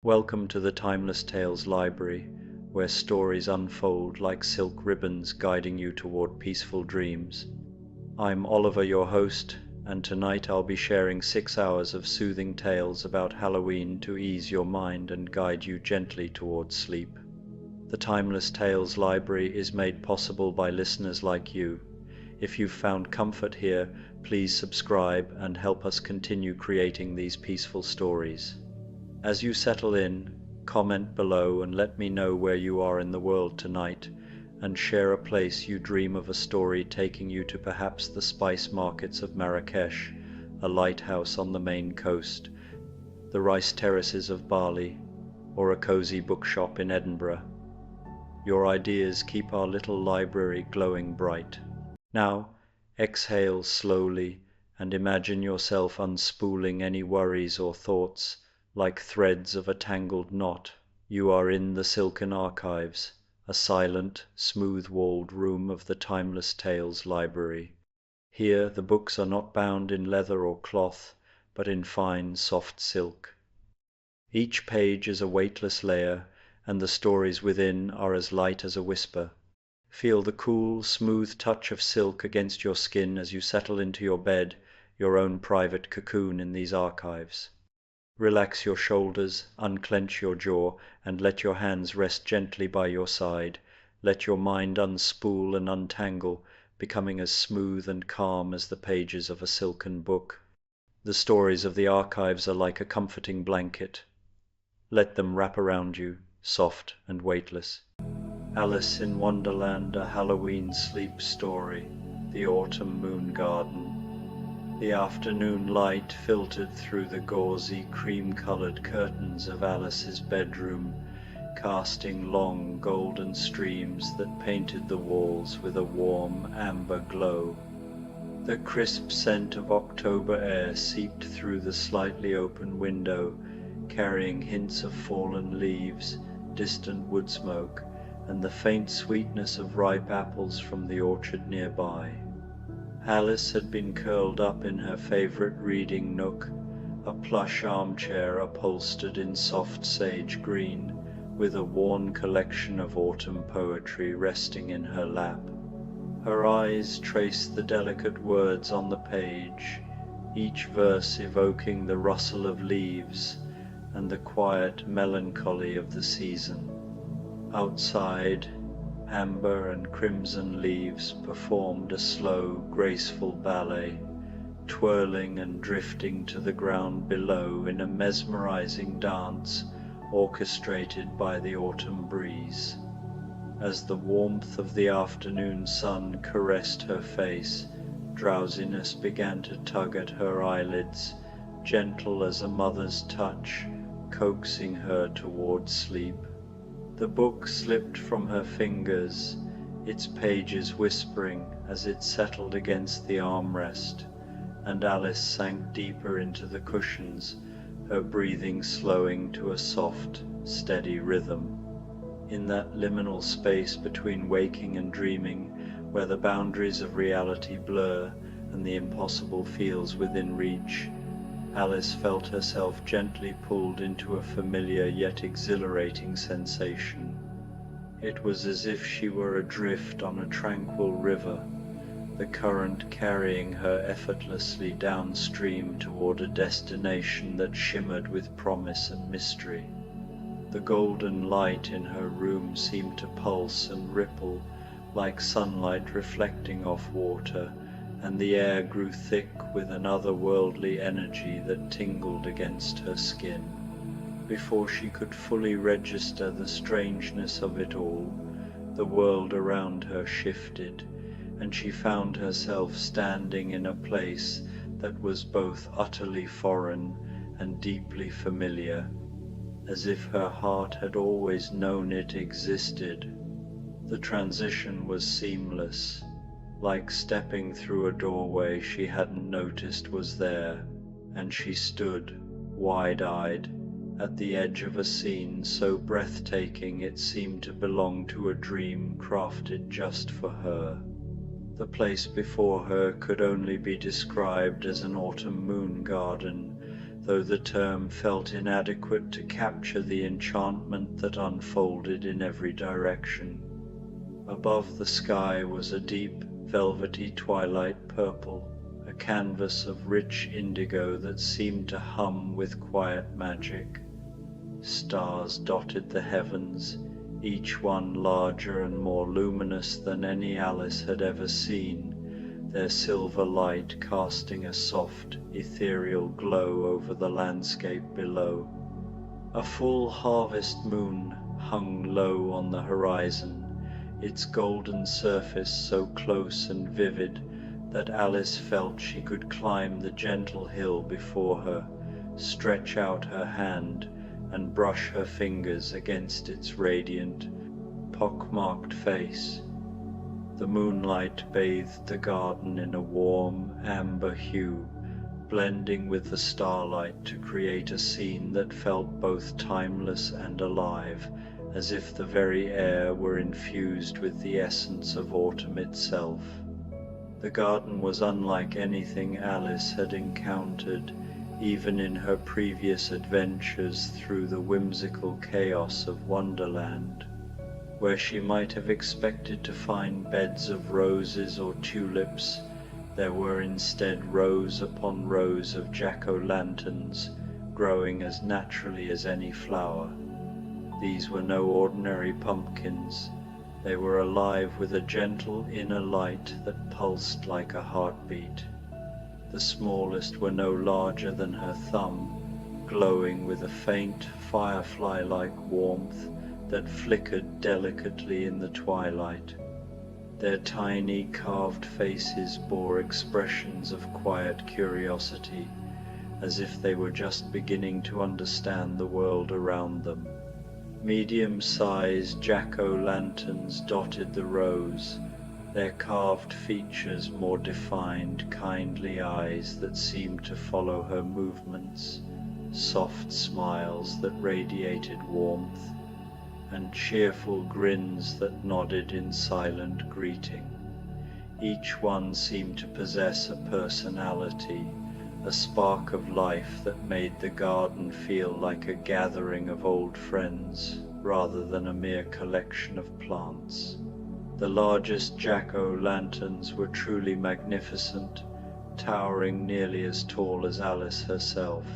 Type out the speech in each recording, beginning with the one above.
Welcome to the Timeless Tales Library, where stories unfold like silk ribbons guiding you toward peaceful dreams. I'm Oliver, your host, and tonight I'll be sharing 6 hours of soothing tales about Halloween to ease your mind and guide you gently towards sleep. The Timeless Tales Library is made possible by listeners like you. If you've found comfort here, please subscribe and help us continue creating these peaceful stories. As you settle in, comment below and let me know where you are in the world tonight, and share a place you dream of, a story taking you to perhaps the spice markets of Marrakesh, a lighthouse on the Maine coast, the rice terraces of Bali, or a cozy bookshop in Edinburgh. Your ideas keep our little library glowing bright. Now, exhale slowly and imagine yourself unspooling any worries or thoughts. Like threads of a tangled knot, you are in the silken archives, a silent, smooth-walled room of the Timeless Tales Library. Here the books are not bound in leather or cloth, but in fine, soft silk. Each page is a weightless layer, and the stories within are as light as a whisper. Feel the cool, smooth touch of silk against your skin as you settle into your bed, your own private cocoon in these archives. Relax your shoulders, unclench your jaw, and let your hands rest gently by your side. Let your mind unspool and untangle, becoming as smooth and calm as the pages of a silken book. The stories of the archives are like a comforting blanket. Let them wrap around you, soft and weightless. Alice in Wonderland, a Halloween sleep story, the autumn moon garden. The afternoon light filtered through the gauzy, cream-colored curtains of Alice's bedroom, casting long golden streams that painted the walls with a warm amber glow. The crisp scent of October air seeped through the slightly open window, carrying hints of fallen leaves, distant wood smoke, and the faint sweetness of ripe apples from the orchard nearby. Alice had been curled up in her favorite reading nook, a plush armchair upholstered in soft sage green, with a worn collection of autumn poetry resting in her lap. Her eyes traced the delicate words on the page, each verse evoking the rustle of leaves and the quiet melancholy of the season. Outside, amber and crimson leaves performed a slow, graceful ballet, twirling and drifting to the ground below in a mesmerizing dance orchestrated by the autumn breeze. As the warmth of the afternoon sun caressed her face, drowsiness began to tug at her eyelids, gentle as a mother's touch, coaxing her toward sleep. The book slipped from her fingers, its pages whispering as it settled against the armrest, and Alice sank deeper into the cushions, her breathing slowing to a soft, steady rhythm. In that liminal space between waking and dreaming, where the boundaries of reality blur and the impossible feels within reach, Alice felt herself gently pulled into a familiar yet exhilarating sensation. It was as if she were adrift on a tranquil river, the current carrying her effortlessly downstream toward a destination that shimmered with promise and mystery. The golden light in her room seemed to pulse and ripple, like sunlight reflecting off water, and the air grew thick with an otherworldly energy that tingled against her skin. Before she could fully register the strangeness of it all, the world around her shifted, and she found herself standing in a place that was both utterly foreign and deeply familiar, as if her heart had always known it existed. The transition was seamless, like stepping through a doorway she hadn't noticed was there, and she stood, wide-eyed, at the edge of a scene so breathtaking it seemed to belong to a dream crafted just for her. The place before her could only be described as an autumn moon garden, though the term felt inadequate to capture the enchantment that unfolded in every direction. Above the sky was a deep, velvety twilight purple, a canvas of rich indigo that seemed to hum with quiet magic. Stars dotted the heavens, each one larger and more luminous than any Alice had ever seen, their silver light casting a soft, ethereal glow over the landscape below. A full harvest moon hung low on the horizon, its golden surface so close and vivid that Alice felt she could climb the gentle hill before her, stretch out her hand, and brush her fingers against its radiant, pock-marked face. The moonlight bathed the garden in a warm, amber hue, blending with the starlight to create a scene that felt both timeless and alive, as if the very air were infused with the essence of autumn itself. The garden was unlike anything Alice had encountered, even in her previous adventures through the whimsical chaos of Wonderland. Where she might have expected to find beds of roses or tulips, there were instead rows upon rows of jack-o'-lanterns, growing as naturally as any flower. These were no ordinary pumpkins. They were alive with a gentle inner light that pulsed like a heartbeat. The smallest were no larger than her thumb, glowing with a faint, firefly-like warmth that flickered delicately in the twilight. Their tiny, carved faces bore expressions of quiet curiosity, as if they were just beginning to understand the world around them. Medium-sized jack-o'-lanterns dotted the rows, their carved features more defined, kindly eyes that seemed to follow her movements, soft smiles that radiated warmth, and cheerful grins that nodded in silent greeting. Each one seemed to possess a personality, a spark of life that made the garden feel like a gathering of old friends rather than a mere collection of plants. The largest jack-o'-lanterns were truly magnificent, towering nearly as tall as Alice herself,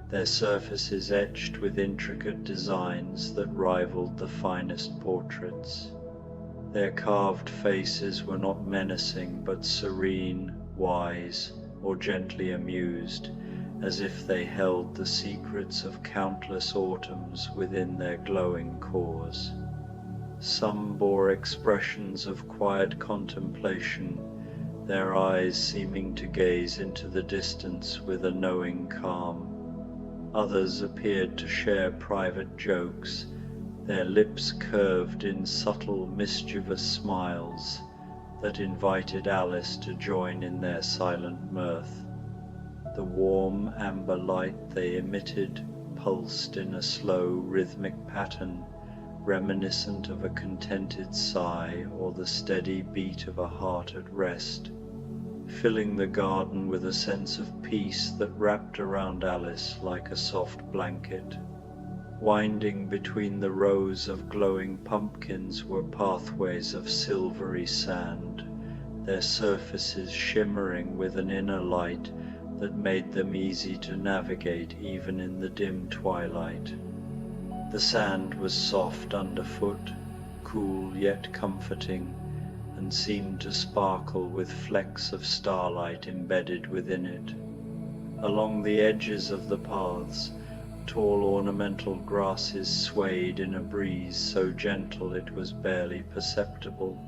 their surfaces etched with intricate designs that rivaled the finest portraits. Their carved faces were not menacing but serene, wise, or gently amused, as if they held the secrets of countless autumns within their glowing cores. Some bore expressions of quiet contemplation, their eyes seeming to gaze into the distance with a knowing calm. Others appeared to share private jokes, their lips curved in subtle, mischievous smiles that invited Alice to join in their silent mirth. The warm amber light they emitted pulsed in a slow, rhythmic pattern, reminiscent of a contented sigh or the steady beat of a heart at rest, filling the garden with a sense of peace that wrapped around Alice like a soft blanket. Winding between the rows of glowing pumpkins were pathways of silvery sand, their surfaces shimmering with an inner light that made them easy to navigate even in the dim twilight. The sand was soft underfoot, cool yet comforting, and seemed to sparkle with flecks of starlight embedded within it. Along the edges of the paths, tall ornamental grasses swayed in a breeze so gentle it was barely perceptible,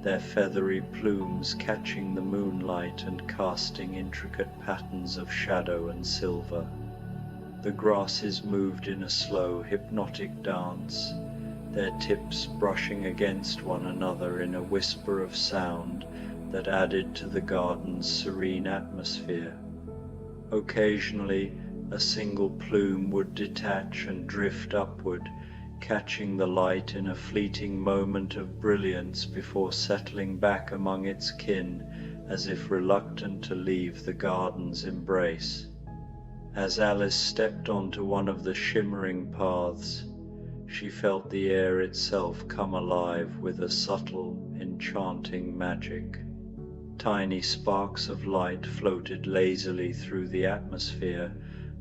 their feathery plumes catching the moonlight and casting intricate patterns of shadow and silver. The grasses moved in a slow, hypnotic dance, their tips brushing against one another in a whisper of sound that added to the garden's serene atmosphere. Occasionally, a single plume would detach and drift upward, catching the light in a fleeting moment of brilliance before settling back among its kin as if reluctant to leave the garden's embrace. As Alice stepped onto one of the shimmering paths, she felt the air itself come alive with a subtle, enchanting magic. Tiny sparks of light floated lazily through the atmosphere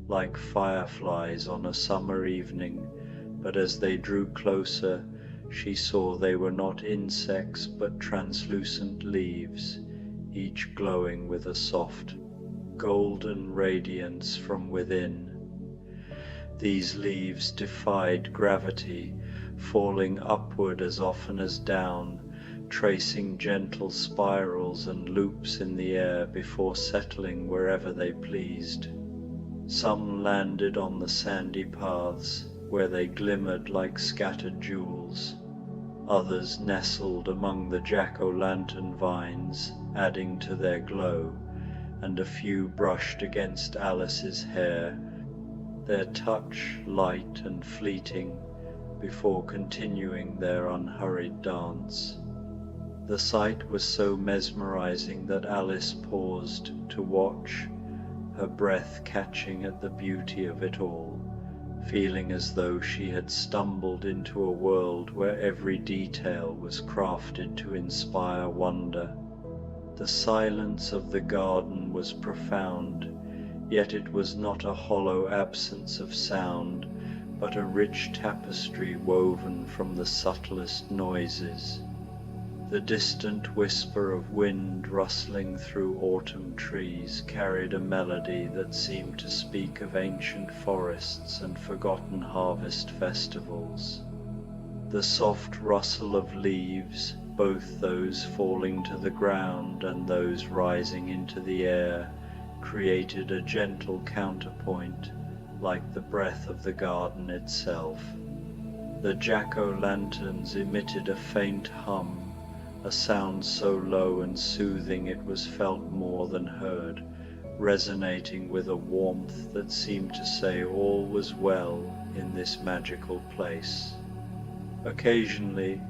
like fireflies on a summer evening, but as they drew closer, she saw they were not insects but translucent leaves, each glowing with a soft, golden radiance from within. These leaves defied gravity, falling upward as often as down, tracing gentle spirals and loops in the air before settling wherever they pleased. Some landed on the sandy paths, where they glimmered like scattered jewels. Others nestled among the jack-o'-lantern vines, adding to their glow, and a few brushed against Alice's hair, their touch light and fleeting, before continuing their unhurried dance. The sight was so mesmerizing that Alice paused to watch, her breath catching at the beauty of it all, feeling as though she had stumbled into a world where every detail was crafted to inspire wonder. The silence of the garden was profound, yet it was not a hollow absence of sound, but a rich tapestry woven from the subtlest noises. The distant whisper of wind rustling through autumn trees carried a melody that seemed to speak of ancient forests and forgotten harvest festivals. The soft rustle of leaves, both those falling to the ground and those rising into the air, created a gentle counterpoint, like the breath of the garden itself. The jack-o'-lanterns emitted a faint hum, a sound so low and soothing it was felt more than heard, resonating with a warmth that seemed to say all was well in this magical place. Occasionally,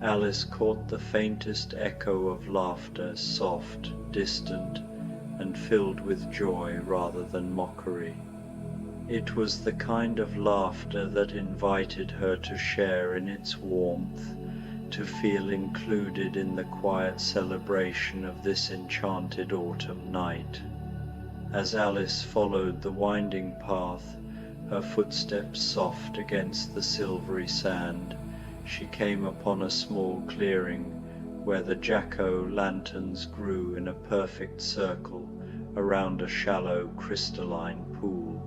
Alice caught the faintest echo of laughter, soft, distant, and filled with joy rather than mockery. It was the kind of laughter that invited her to share in its warmth, to feel included in the quiet celebration of this enchanted autumn night. As Alice followed the winding path, her footsteps soft against the silvery sand, she came upon a small clearing where the jack-o'-lanterns grew in a perfect circle around a shallow crystalline pool.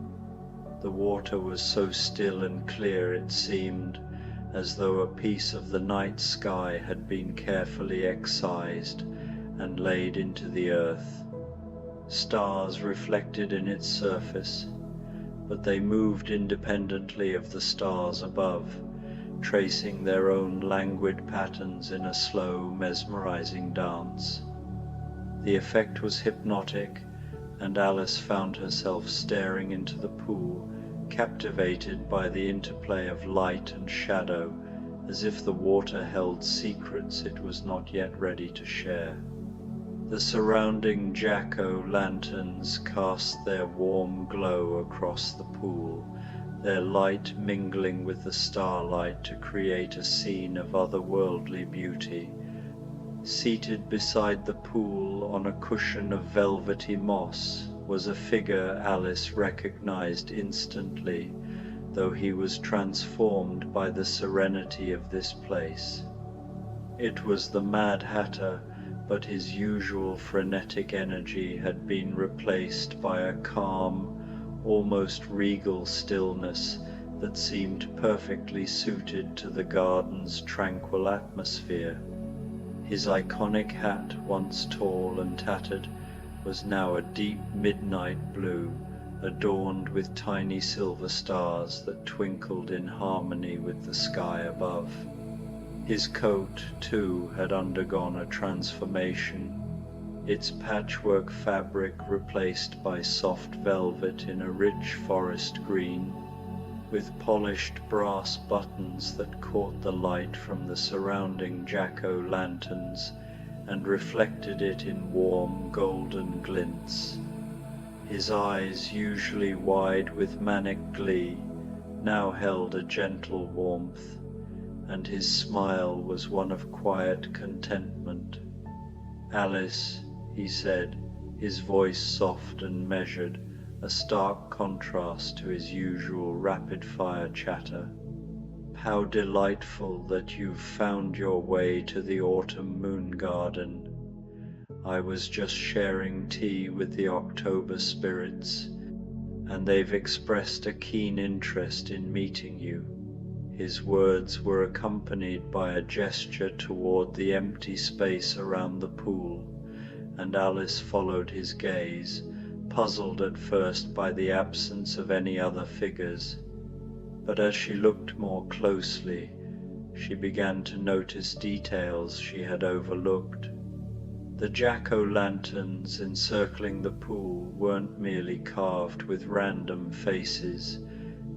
The water was so still and clear it seemed as though a piece of the night sky had been carefully excised and laid into the earth. Stars reflected in its surface, but they moved independently of the stars above, tracing their own languid patterns in a slow, mesmerizing dance. The effect was hypnotic, and Alice found herself staring into the pool, captivated by the interplay of light and shadow, as if the water held secrets it was not yet ready to share. The surrounding jack-o'-lanterns cast their warm glow across the pool, their light mingling with the starlight to create a scene of otherworldly beauty. Seated beside the pool on a cushion of velvety moss was a figure Alice recognized instantly, though he was transformed by the serenity of this place. It was the Mad Hatter, but his usual frenetic energy had been replaced by a calm, almost regal stillness that seemed perfectly suited to the garden's tranquil atmosphere. His iconic hat, once tall and tattered, was now a deep midnight blue, adorned with tiny silver stars that twinkled in harmony with the sky above. His coat, too, had undergone a transformation, its patchwork fabric replaced by soft velvet in a rich forest green, with polished brass buttons that caught the light from the surrounding jack-o'-lanterns and reflected it in warm golden glints. His eyes, usually wide with manic glee, now held a gentle warmth, and his smile was one of quiet contentment. "Alice," he said, his voice soft and measured, a stark contrast to his usual rapid-fire chatter. "How delightful that you've found your way to the autumn moon garden. I was just sharing tea with the October spirits, and they've expressed a keen interest in meeting you." His words were accompanied by a gesture toward the empty space around the pool, and Alice followed his gaze, puzzled at first by the absence of any other figures. But as she looked more closely, she began to notice details she had overlooked. The jack-o'-lanterns encircling the pool weren't merely carved with random faces.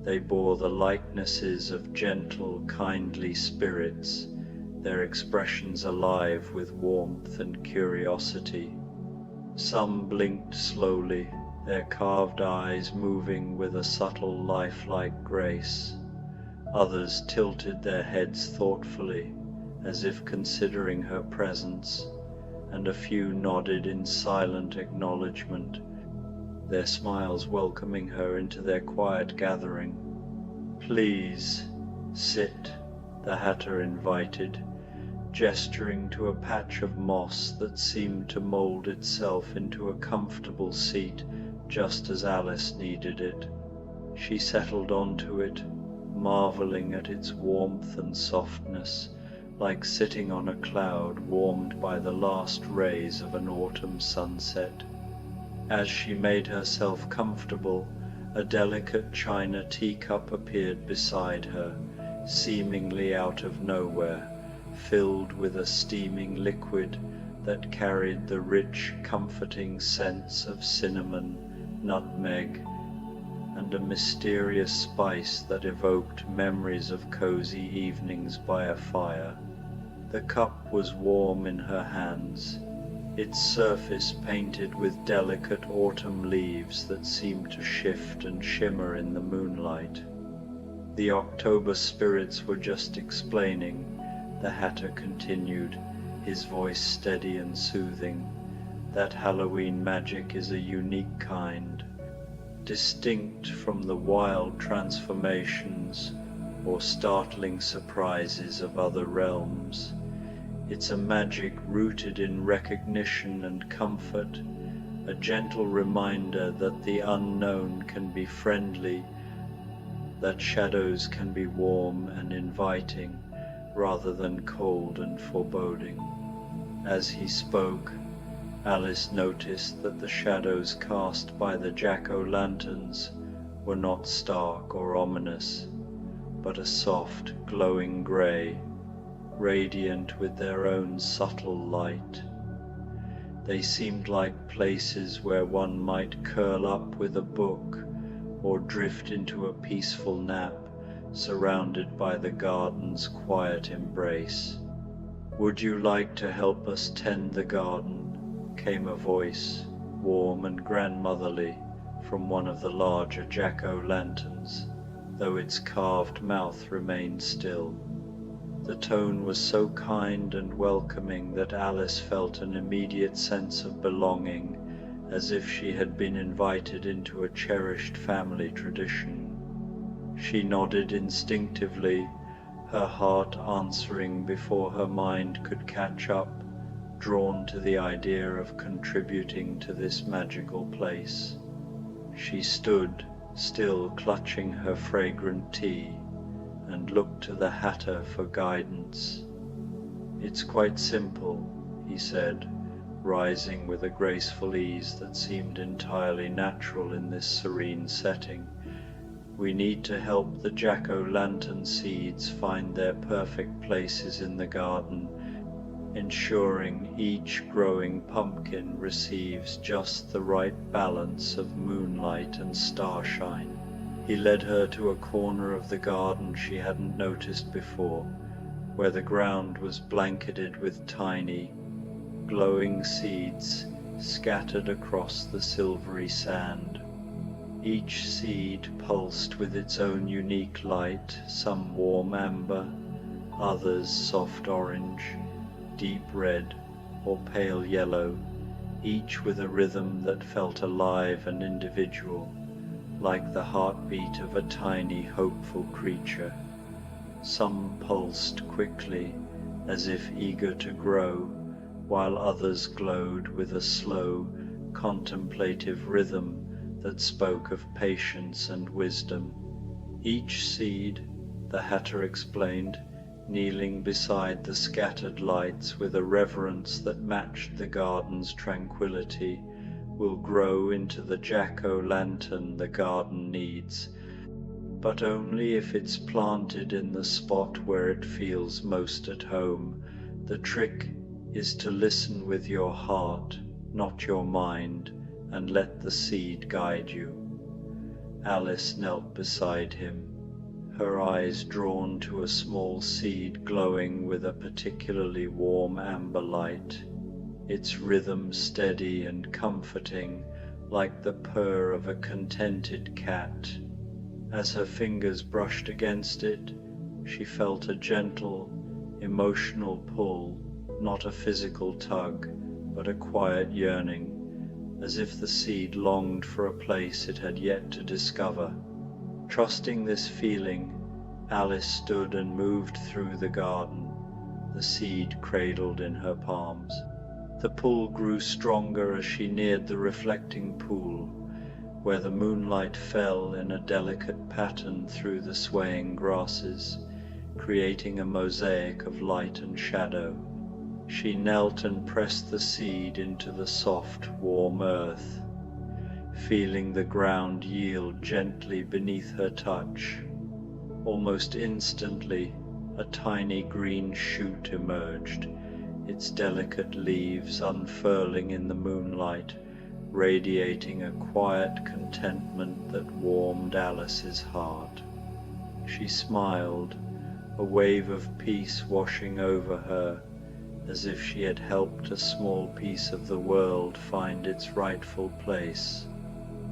They bore the likenesses of gentle, kindly spirits, their expressions alive with warmth and curiosity. Some blinked slowly, their carved eyes moving with a subtle lifelike grace. Others tilted their heads thoughtfully, as if considering her presence, and a few nodded in silent acknowledgement, their smiles welcoming her into their quiet gathering. "Please, sit," the Hatter invited, gesturing to a patch of moss that seemed to mold itself into a comfortable seat just as Alice needed it. She settled onto it, marveling at its warmth and softness, like sitting on a cloud warmed by the last rays of an autumn sunset. As she made herself comfortable, a delicate china teacup appeared beside her, seemingly out of nowhere, filled with a steaming liquid that carried the rich, comforting scents of cinnamon, nutmeg, and a mysterious spice that evoked memories of cozy evenings by a fire. The cup was warm in her hands, its surface painted with delicate autumn leaves that seemed to shift and shimmer in the moonlight. "The October spirits were just explaining," the Hatter continued, his voice steady and soothing, "that Halloween magic is a unique kind, distinct from the wild transformations or startling surprises of other realms. It's a magic rooted in recognition and comfort, a gentle reminder that the unknown can be friendly, that shadows can be warm and inviting rather than cold and foreboding." As he spoke, Alice noticed that the shadows cast by the jack-o'-lanterns were not stark or ominous, but a soft, glowing grey, radiant with their own subtle light. They seemed like places where one might curl up with a book or drift into a peaceful nap, surrounded by the garden's quiet embrace. "Would you like to help us tend the garden?" came a voice, warm and grandmotherly, from one of the larger jack-o'-lanterns, though its carved mouth remained still. The tone was so kind and welcoming that Alice felt an immediate sense of belonging, as if she had been invited into a cherished family tradition. She nodded instinctively, her heart answering before her mind could catch up, drawn to the idea of contributing to this magical place. She stood, still clutching her fragrant tea, and looked to the Hatter for guidance. "It's quite simple," he said, rising with a graceful ease that seemed entirely natural in this serene setting. "We need to help the jack-o'-lantern seeds find their perfect places in the garden, ensuring each growing pumpkin receives just the right balance of moonlight and starshine." He led her to a corner of the garden she hadn't noticed before, where the ground was blanketed with tiny, glowing seeds, scattered across the silvery sand. Each seed pulsed with its own unique light, some warm amber, others soft orange, deep red, or pale yellow, each with a rhythm that felt alive and individual, like the heartbeat of a tiny, hopeful creature. Some pulsed quickly, as if eager to grow, while others glowed with a slow, contemplative rhythm that spoke of patience and wisdom. Each seed, the Hatter explained, kneeling beside the scattered lights with a reverence that matched the garden's tranquility, will grow into the jack-o'-lantern the garden needs, but only if it's planted in the spot where it feels most at home. The trick is to listen with your heart, not your mind, and let the seed guide you. Alice knelt beside him, her eyes drawn to a small seed glowing with a particularly warm amber light, its rhythm steady and comforting, like the purr of a contented cat. As her fingers brushed against it, she felt a gentle, emotional pull, not a physical tug, but a quiet yearning, as if the seed longed for a place it had yet to discover. Trusting this feeling, Alice stood and moved through the garden, the seed cradled in her palms. The pull grew stronger as she neared the reflecting pool, where the moonlight fell in a delicate pattern through the swaying grasses, creating a mosaic of light and shadow. She knelt and pressed the seed into the soft, warm earth, feeling the ground yield gently beneath her touch. Almost instantly, a tiny green shoot emerged, its delicate leaves unfurling in the moonlight, radiating a quiet contentment that warmed Alice's heart. She smiled, a wave of peace washing over her, as if she had helped a small piece of the world find its rightful place.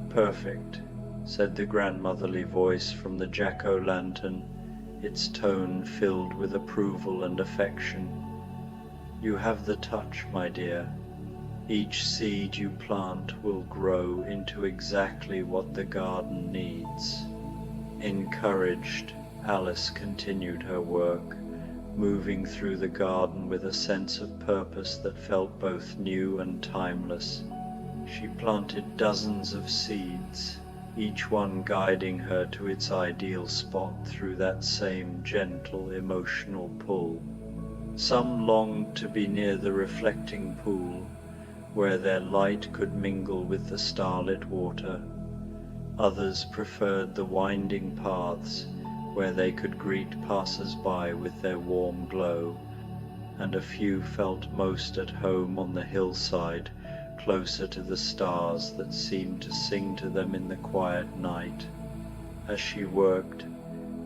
"Perfect," said the grandmotherly voice from the jack-o'-lantern, its tone filled with approval and affection. "You have the touch, my dear. Each seed you plant will grow into exactly what the garden needs." Encouraged, Alice continued her work, moving through the garden with a sense of purpose that felt both new and timeless. She planted dozens of seeds, each one guiding her to its ideal spot through that same gentle emotional pull. Some longed to be near the reflecting pool, where their light could mingle with the starlit water. Others preferred the winding paths, where they could greet passers-by with their warm glow, and a few felt most at home on the hillside, closer to the stars that seemed to sing to them in the quiet night. As she worked,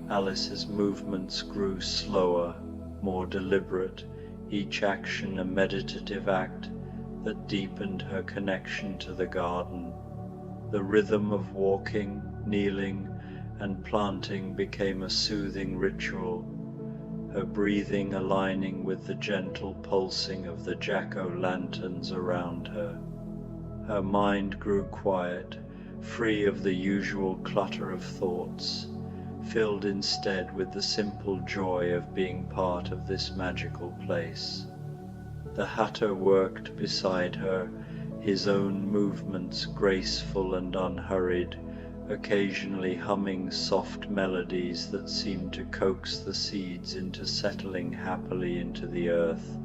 Alice's movements grew slower, more deliberate, each action a meditative act that deepened her connection to the garden. The rhythm of walking, kneeling, and planting became a soothing ritual, her breathing aligning with the gentle pulsing of the jack-o'-lanterns around her. Her mind grew quiet, free of the usual clutter of thoughts, filled instead with the simple joy of being part of this magical place. The Hatter worked beside her, his own movements graceful and unhurried, occasionally humming soft melodies that seemed to coax the seeds into settling happily into the earth.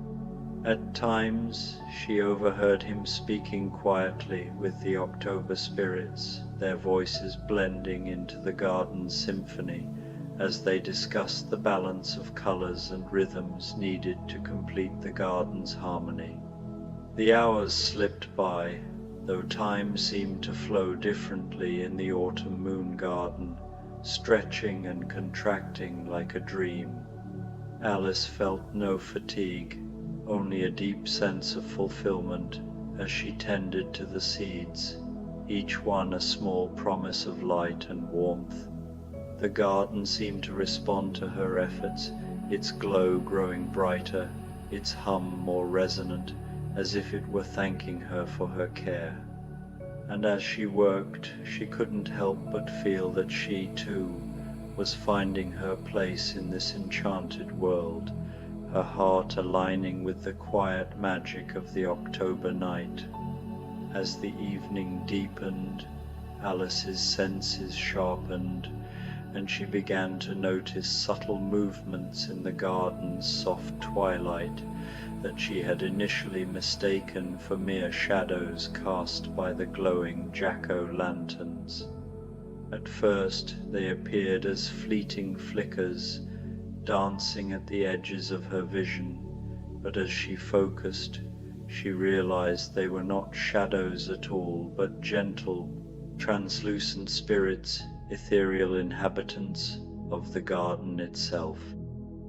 At times she overheard him speaking quietly with the October spirits, their voices blending into the garden's symphony as they discussed the balance of colors and rhythms needed to complete the garden's harmony. The hours slipped by, though time seemed to flow differently in the autumn moon garden, stretching and contracting like a dream. Alice felt no fatigue, only a deep sense of fulfillment, as she tended to the seeds, each one a small promise of light and warmth. The garden seemed to respond to her efforts, its glow growing brighter, its hum more resonant, as if it were thanking her for her care. And as she worked, she couldn't help but feel that she, too, was finding her place in this enchanted world, her heart aligning with the quiet magic of the October night. As the evening deepened, Alice's senses sharpened, and she began to notice subtle movements in the garden's soft twilight that she had initially mistaken for mere shadows cast by the glowing jack-o'-lanterns. At first they appeared as fleeting flickers, dancing at the edges of her vision, but as she focused, she realized they were not shadows at all, but gentle, translucent spirits, ethereal inhabitants of the garden itself.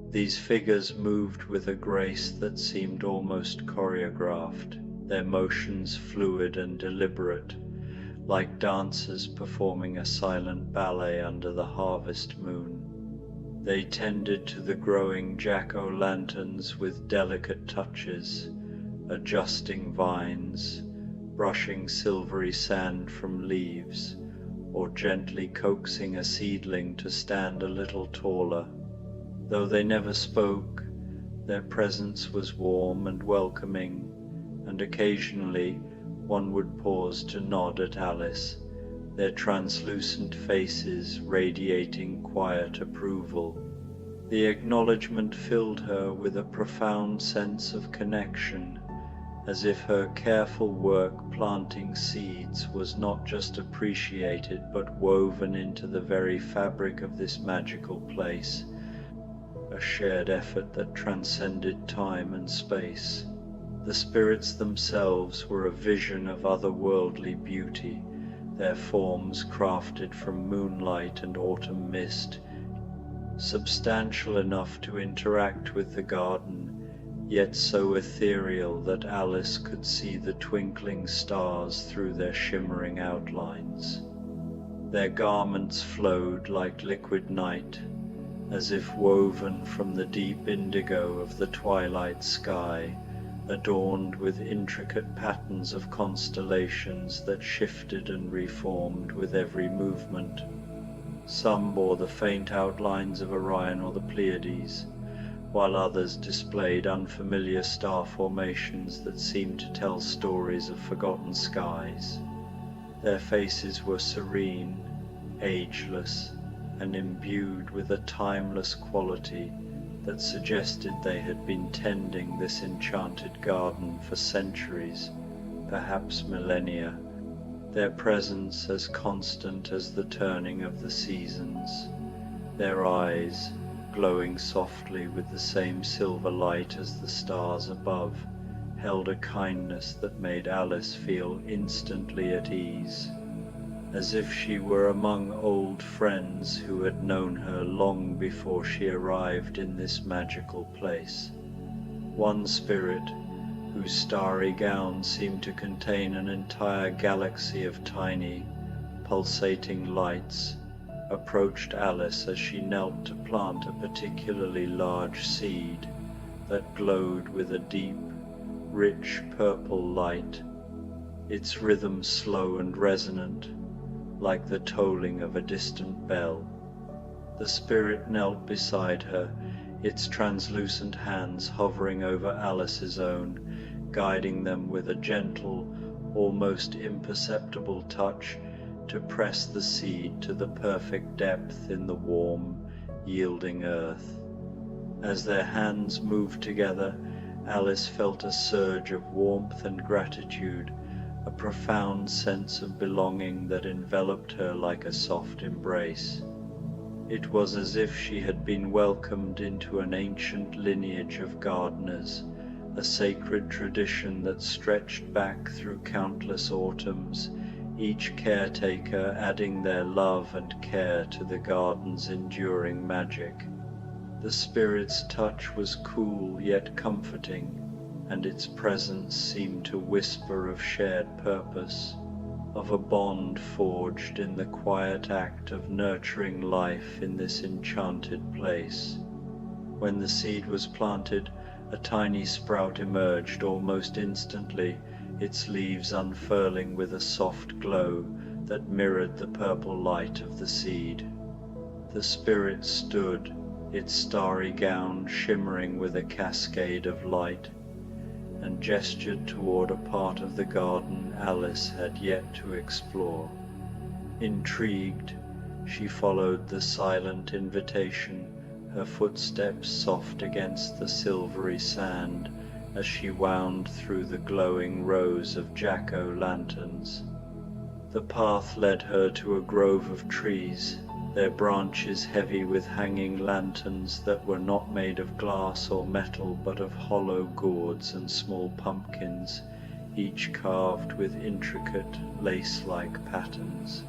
These figures moved with a grace that seemed almost choreographed, their motions fluid and deliberate, like dancers performing a silent ballet under the harvest moon. They tended to the growing jack-o'-lanterns with delicate touches, adjusting vines, brushing silvery sand from leaves, or gently coaxing a seedling to stand a little taller. Though they never spoke, their presence was warm and welcoming, and occasionally one would pause to nod at Alice, their translucent faces radiating quiet approval. The acknowledgement filled her with a profound sense of connection, as if her careful work planting seeds was not just appreciated but woven into the very fabric of this magical place, a shared effort that transcended time and space. The spirits themselves were a vision of otherworldly beauty, their forms crafted from moonlight and autumn mist, substantial enough to interact with the garden, yet so ethereal that Alice could see the twinkling stars through their shimmering outlines. Their garments flowed like liquid night, as if woven from the deep indigo of the twilight sky, adorned with intricate patterns of constellations that shifted and reformed with every movement. Some bore the faint outlines of Orion or the Pleiades, while others displayed unfamiliar star formations that seemed to tell stories of forgotten skies. Their faces were serene, ageless, and imbued with a timeless quality that suggested they had been tending this enchanted garden for centuries, perhaps millennia, their presence as constant as the turning of the seasons, their eyes, glowing softly with the same silver light as the stars above, held a kindness that made Alice feel instantly at ease, as if she were among old friends who had known her long before she arrived in this magical place. One spirit, whose starry gown seemed to contain an entire galaxy of tiny, pulsating lights, approached Alice as she knelt to plant a particularly large seed that glowed with a deep, rich purple light, its rhythm slow and resonant, like the tolling of a distant bell. The spirit knelt beside her, its translucent hands hovering over Alice's own, guiding them with a gentle, almost imperceptible touch to press the seed to the perfect depth in the warm, yielding earth. As their hands moved together, Alice felt a surge of warmth and gratitude, a profound sense of belonging that enveloped her like a soft embrace. It was as if she had been welcomed into an ancient lineage of gardeners, a sacred tradition that stretched back through countless autumns, each caretaker adding their love and care to the garden's enduring magic. The spirit's touch was cool yet comforting, and its presence seemed to whisper of shared purpose, of a bond forged in the quiet act of nurturing life in this enchanted place. When the seed was planted, a tiny sprout emerged almost instantly, its leaves unfurling with a soft glow that mirrored the purple light of the seed. The spirit stood, its starry gown shimmering with a cascade of light, and gestured toward a part of the garden Alice had yet to explore. Intrigued, she followed the silent invitation, her footsteps soft against the silvery sand as she wound through the glowing rows of jack-o'-lanterns. The path led her to a grove of trees, their branches heavy with hanging lanterns that were not made of glass or metal but of hollow gourds and small pumpkins, each carved with intricate lace-like patterns.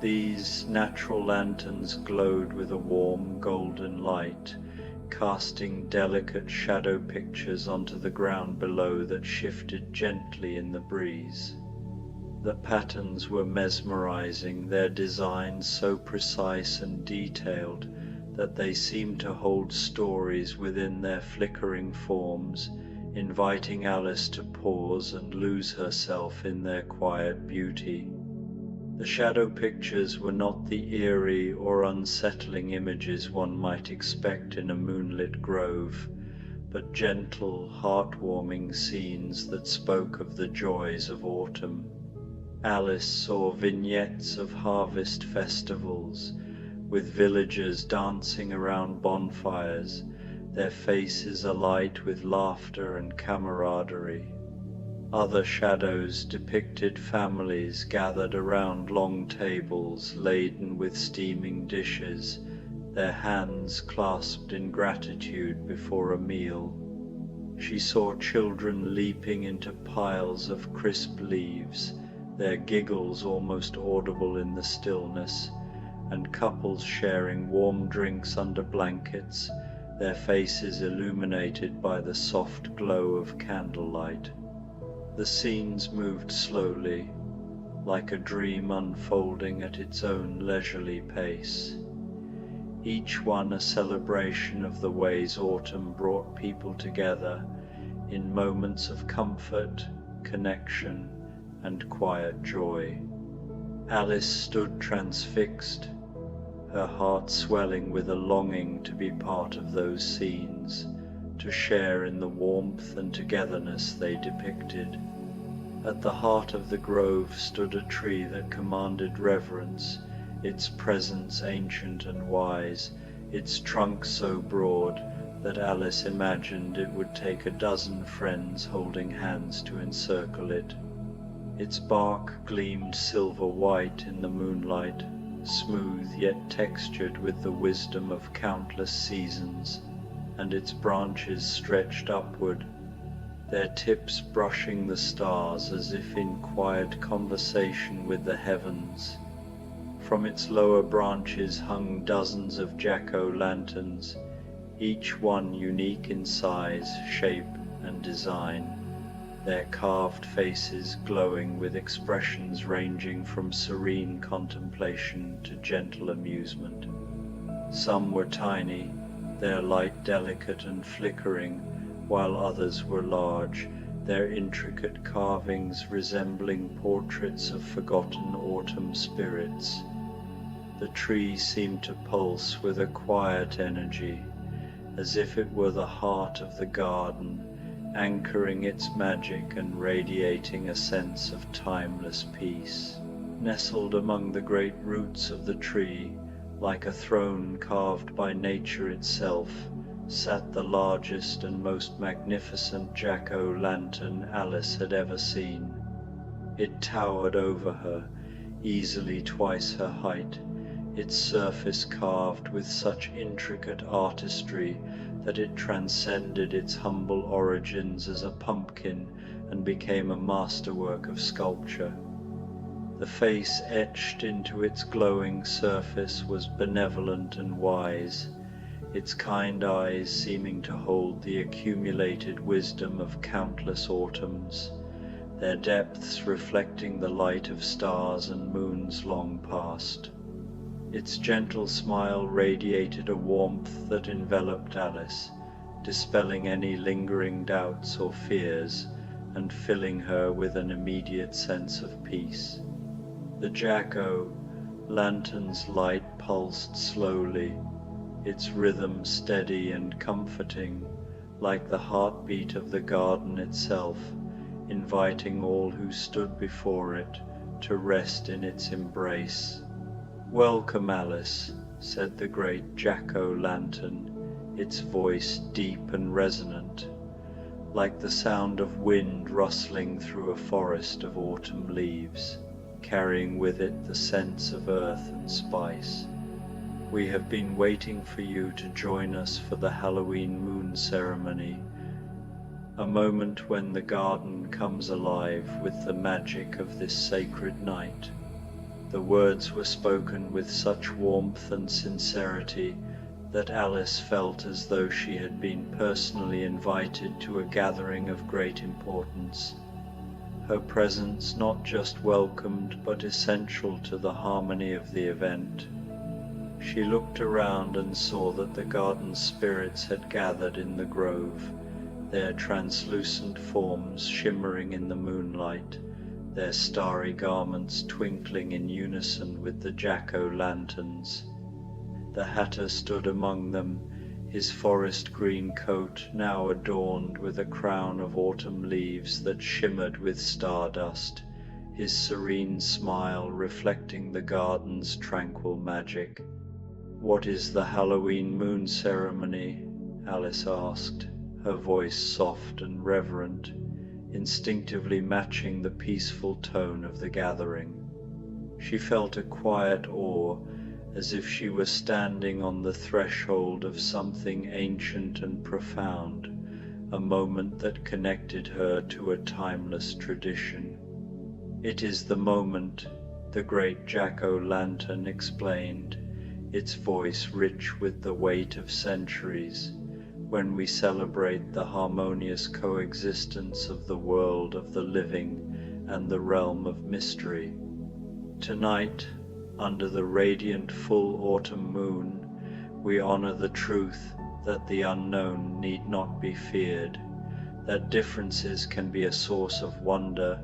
These natural lanterns glowed with a warm golden light, casting delicate shadow pictures onto the ground below that shifted gently in the breeze. The patterns were mesmerizing, their designs so precise and detailed that they seemed to hold stories within their flickering forms, inviting Alice to pause and lose herself in their quiet beauty. The shadow pictures were not the eerie or unsettling images one might expect in a moonlit grove, but gentle, heartwarming scenes that spoke of the joys of autumn. Alice saw vignettes of harvest festivals, with villagers dancing around bonfires, their faces alight with laughter and camaraderie. Other shadows depicted families gathered around long tables laden with steaming dishes, their hands clasped in gratitude before a meal. She saw children leaping into piles of crisp leaves, their giggles almost audible in the stillness, and couples sharing warm drinks under blankets, their faces illuminated by the soft glow of candlelight. The scenes moved slowly, like a dream unfolding at its own leisurely pace, each one a celebration of the ways autumn brought people together in moments of comfort, connection, and quiet joy. Alice stood transfixed, her heart swelling with a longing to be part of those scenes, to share in the warmth and togetherness they depicted. At the heart of the grove stood a tree that commanded reverence, its presence ancient and wise, its trunk so broad that Alice imagined it would take a dozen friends holding hands to encircle it. Its bark gleamed silver white in the moonlight, smooth yet textured with the wisdom of countless seasons, and its branches stretched upward, their tips brushing the stars as if in quiet conversation with the heavens. From its lower branches hung dozens of jack-o'-lanterns, each one unique in size, shape, and design, their carved faces glowing with expressions ranging from serene contemplation to gentle amusement. Some were tiny, their light delicate and flickering, while others were large, their intricate carvings resembling portraits of forgotten autumn spirits. The tree seemed to pulse with a quiet energy, as if it were the heart of the garden, anchoring its magic and radiating a sense of timeless peace. Nestled among the great roots of the tree, like a throne carved by nature itself, sat the largest and most magnificent jack-o'-lantern Alice had ever seen. It towered over her, easily twice her height, its surface carved with such intricate artistry that it transcended its humble origins as a pumpkin and became a masterwork of sculpture. The face etched into its glowing surface was benevolent and wise, its kind eyes seeming to hold the accumulated wisdom of countless autumns, their depths reflecting the light of stars and moons long past. Its gentle smile radiated a warmth that enveloped Alice, dispelling any lingering doubts or fears, and filling her with an immediate sense of peace. The Jack-O lantern's light pulsed slowly, its rhythm steady and comforting, like the heartbeat of the garden itself, inviting all who stood before it to rest in its embrace. "Welcome, Alice," said the great Jack-O-lantern, its voice deep and resonant, like the sound of wind rustling through a forest of autumn leaves, carrying with it the scents of earth and spice. "We have been waiting for you to join us for the Halloween moon ceremony, a moment when the garden comes alive with the magic of this sacred night." The words were spoken with such warmth and sincerity that Alice felt as though she had been personally invited to a gathering of great importance, her presence not just welcomed but essential to the harmony of the event. She looked around and saw that the garden spirits had gathered in the grove, their translucent forms shimmering in the moonlight, their starry garments twinkling in unison with the Jack-O-lanterns. The Hatter stood among them, his forest green coat now adorned with a crown of autumn leaves that shimmered with stardust, his serene smile reflecting the garden's tranquil magic. "What is the Halloween moon ceremony?" Alice asked, her voice soft and reverent, instinctively matching the peaceful tone of the gathering. She felt a quiet awe, as if she were standing on the threshold of something ancient and profound, a moment that connected her to a timeless tradition. "It is the moment," the great Jack-O-lantern explained, its voice rich with the weight of centuries, "when we celebrate the harmonious coexistence of the world of the living and the realm of mystery. Tonight, under the radiant full autumn moon, we honor the truth that the unknown need not be feared, that differences can be a source of wonder,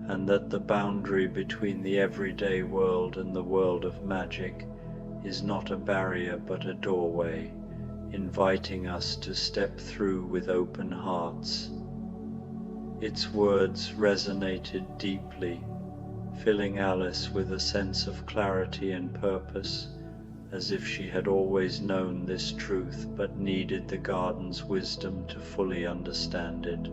and that the boundary between the everyday world and the world of magic is not a barrier but a doorway, inviting us to step through with open hearts." Its words resonated deeply, filling Alice with a sense of clarity and purpose, as if she had always known this truth but needed the garden's wisdom to fully understand it.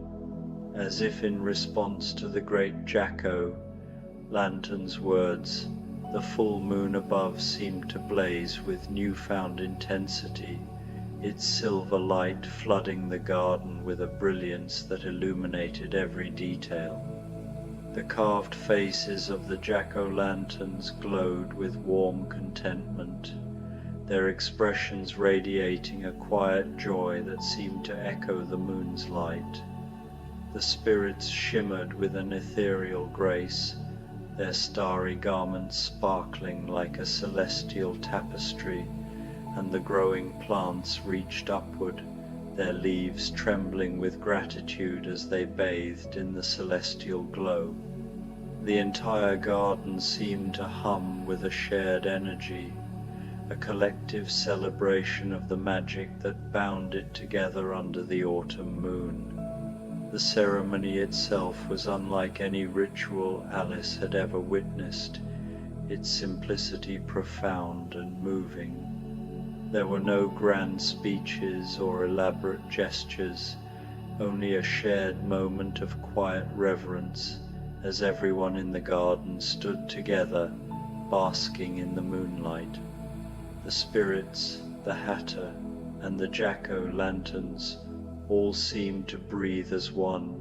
As if in response to the great Jack-O-lantern's words, the full moon above seemed to blaze with newfound intensity, its silver light flooding the garden with a brilliance that illuminated every detail. The carved faces of the Jack-O-lanterns glowed with warm contentment, their expressions radiating a quiet joy that seemed to echo the moon's light. The spirits shimmered with an ethereal grace, their starry garments sparkling like a celestial tapestry, and the growing plants reached upward, their leaves trembling with gratitude as they bathed in the celestial glow. The entire garden seemed to hum with a shared energy, a collective celebration of the magic that bound it together under the autumn moon. The ceremony itself was unlike any ritual Alice had ever witnessed, its simplicity profound and moving. There were no grand speeches or elaborate gestures, only a shared moment of quiet reverence as everyone in the garden stood together, basking in the moonlight. The spirits, the Hatter, and the Jack-O-lanterns all seemed to breathe as one,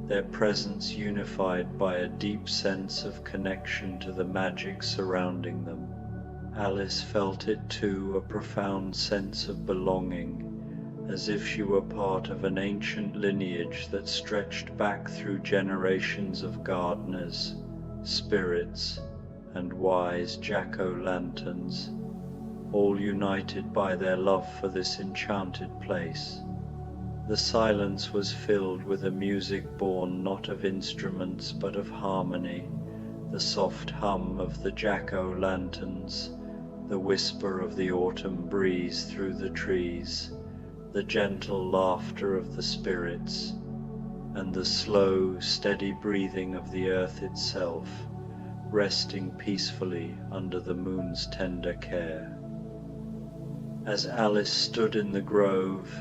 their presence unified by a deep sense of connection to the magic surrounding them. Alice felt it too, a profound sense of belonging, as if she were part of an ancient lineage that stretched back through generations of gardeners, spirits, and wise jack-o'-lanterns, all united by their love for this enchanted place. The silence was filled with a music born not of instruments but of harmony, the soft hum of the jack-o'-lanterns, the whisper of the autumn breeze through the trees, the gentle laughter of the spirits, and the slow, steady breathing of the earth itself, resting peacefully under the moon's tender care. As Alice stood in the grove,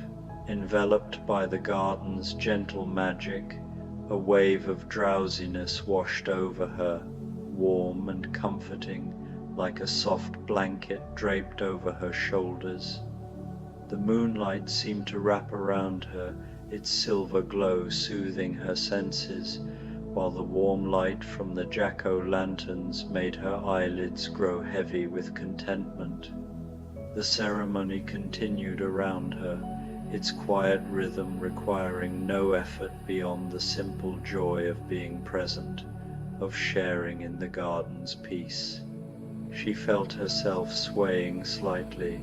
enveloped by the garden's gentle magic, a wave of drowsiness washed over her, warm and comforting, like a soft blanket draped over her shoulders. The moonlight seemed to wrap around her, its silver glow soothing her senses, while the warm light from the jack-o'-lanterns made her eyelids grow heavy with contentment. The ceremony continued around her, its quiet rhythm requiring no effort beyond the simple joy of being present, of sharing in the garden's peace. She felt herself swaying slightly,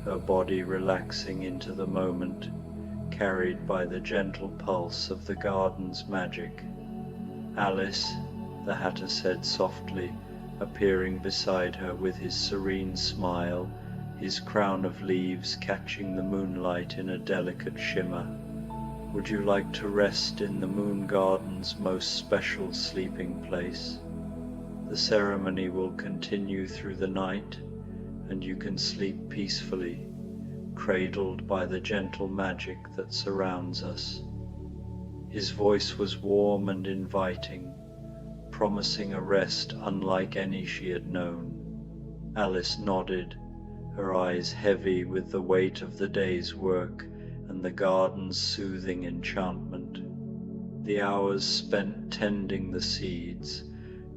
her body relaxing into the moment, carried by the gentle pulse of the garden's magic. "Alice," the Hatter said softly, appearing beside her with his serene smile, his crown of leaves catching the moonlight in a delicate shimmer. "Would you like to rest in the moon garden's most special sleeping place? The ceremony will continue through the night, and you can sleep peacefully, cradled by the gentle magic that surrounds us." His voice was warm and inviting, promising a rest unlike any she had known. Alice nodded, her eyes heavy with the weight of the day's work and the garden's soothing enchantment. The hours spent tending the seeds,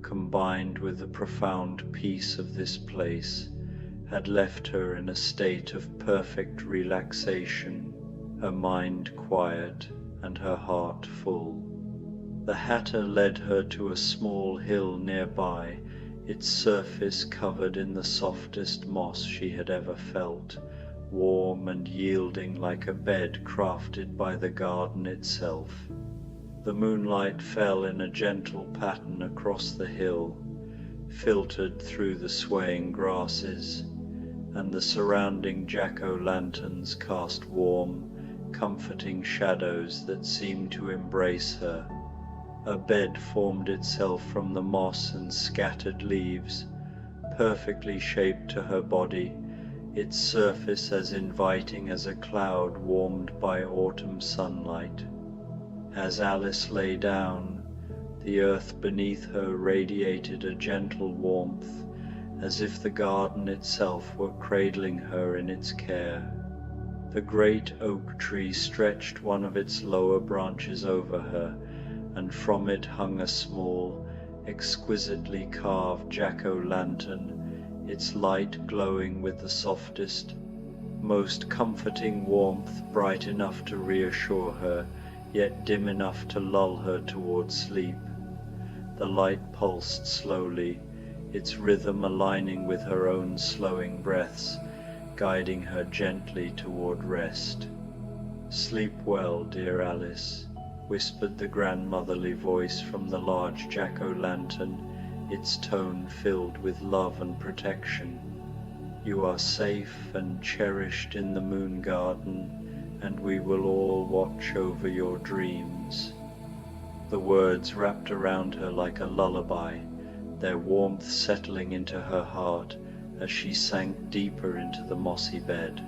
combined with the profound peace of this place, had left her in a state of perfect relaxation, her mind quiet and her heart full. The Hatter led her to a small hill nearby, its surface covered in the softest moss she had ever felt, warm and yielding like a bed crafted by the garden itself. The moonlight fell in a gentle pattern across the hill, filtered through the swaying grasses, and the surrounding jack-o'-lanterns cast warm, comforting shadows that seemed to embrace her. A bed formed itself from the moss and scattered leaves, perfectly shaped to her body, its surface as inviting as a cloud warmed by autumn sunlight. As Alice lay down, the earth beneath her radiated a gentle warmth, as if the garden itself were cradling her in its care. The great oak tree stretched one of its lower branches over her, and from it hung a small, exquisitely carved jack-o'-lantern, its light glowing with the softest, most comforting warmth, bright enough to reassure her, yet dim enough to lull her toward sleep. The light pulsed slowly, its rhythm aligning with her own slowing breaths, guiding her gently toward rest. "Sleep well, dear Alice," whispered the grandmotherly voice from the large jack-o'-lantern, its tone filled with love and protection. "You are safe and cherished in the moon garden, and we will all watch over your dreams." The words wrapped around her like a lullaby, their warmth settling into her heart as she sank deeper into the mossy bed.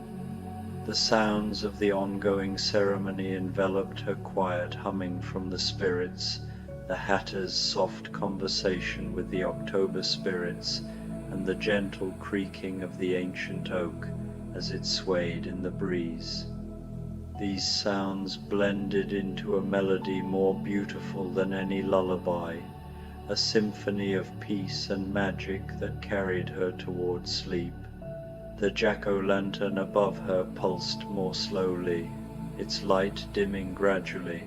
The sounds of the ongoing ceremony enveloped her, quiet humming from the spirits, the Hatter's soft conversation with the October spirits, and the gentle creaking of the ancient oak as it swayed in the breeze. These sounds blended into a melody more beautiful than any lullaby, a symphony of peace and magic that carried her toward sleep. The jack-o'-lantern above her pulsed more slowly, its light dimming gradually,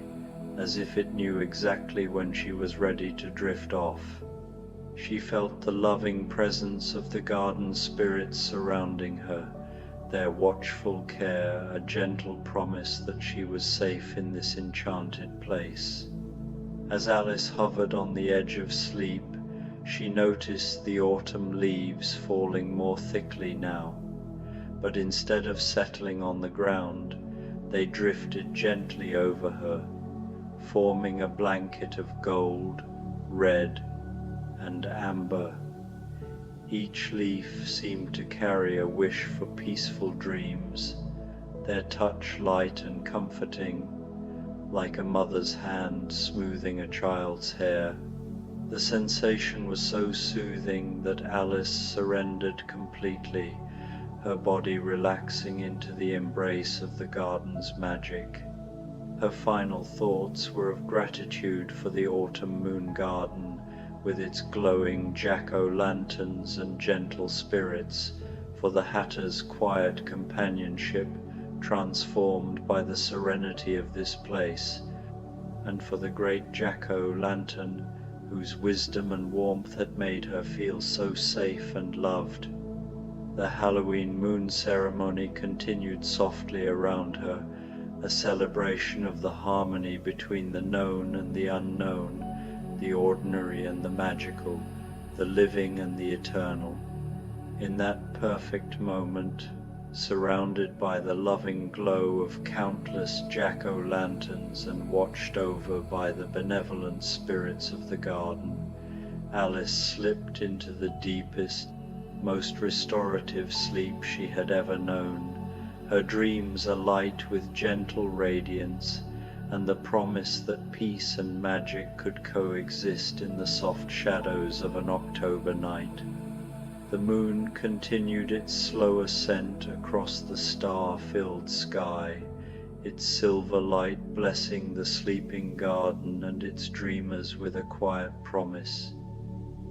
as if it knew exactly when she was ready to drift off. She felt the loving presence of the garden spirits surrounding her, their watchful care a gentle promise that she was safe in this enchanted place. As Alice hovered on the edge of sleep, she noticed the autumn leaves falling more thickly now, but instead of settling on the ground, they drifted gently over her, forming a blanket of gold, red, and amber. Each leaf seemed to carry a wish for peaceful dreams, their touch light and comforting, like a mother's hand smoothing a child's hair. The sensation was so soothing that Alice surrendered completely, her body relaxing into the embrace of the garden's magic. Her final thoughts were of gratitude for the autumn moon garden, with its glowing jack-o'-lanterns and gentle spirits, for the hatter's quiet companionship transformed by the serenity of this place, and for the great jack-o'-lantern whose wisdom and warmth had made her feel so safe and loved. The Halloween moon ceremony continued softly around her, a celebration of the harmony between the known and the unknown, the ordinary and the magical, the living and the eternal. In that perfect moment, surrounded by the loving glow of countless jack-o'-lanterns and watched over by the benevolent spirits of the garden, Alice slipped into the deepest, most restorative sleep she had ever known, her dreams alight with gentle radiance, and the promise that peace and magic could coexist in the soft shadows of an October night. The moon continued its slow ascent across the star-filled sky, its silver light blessing the sleeping garden and its dreamers with a quiet promise.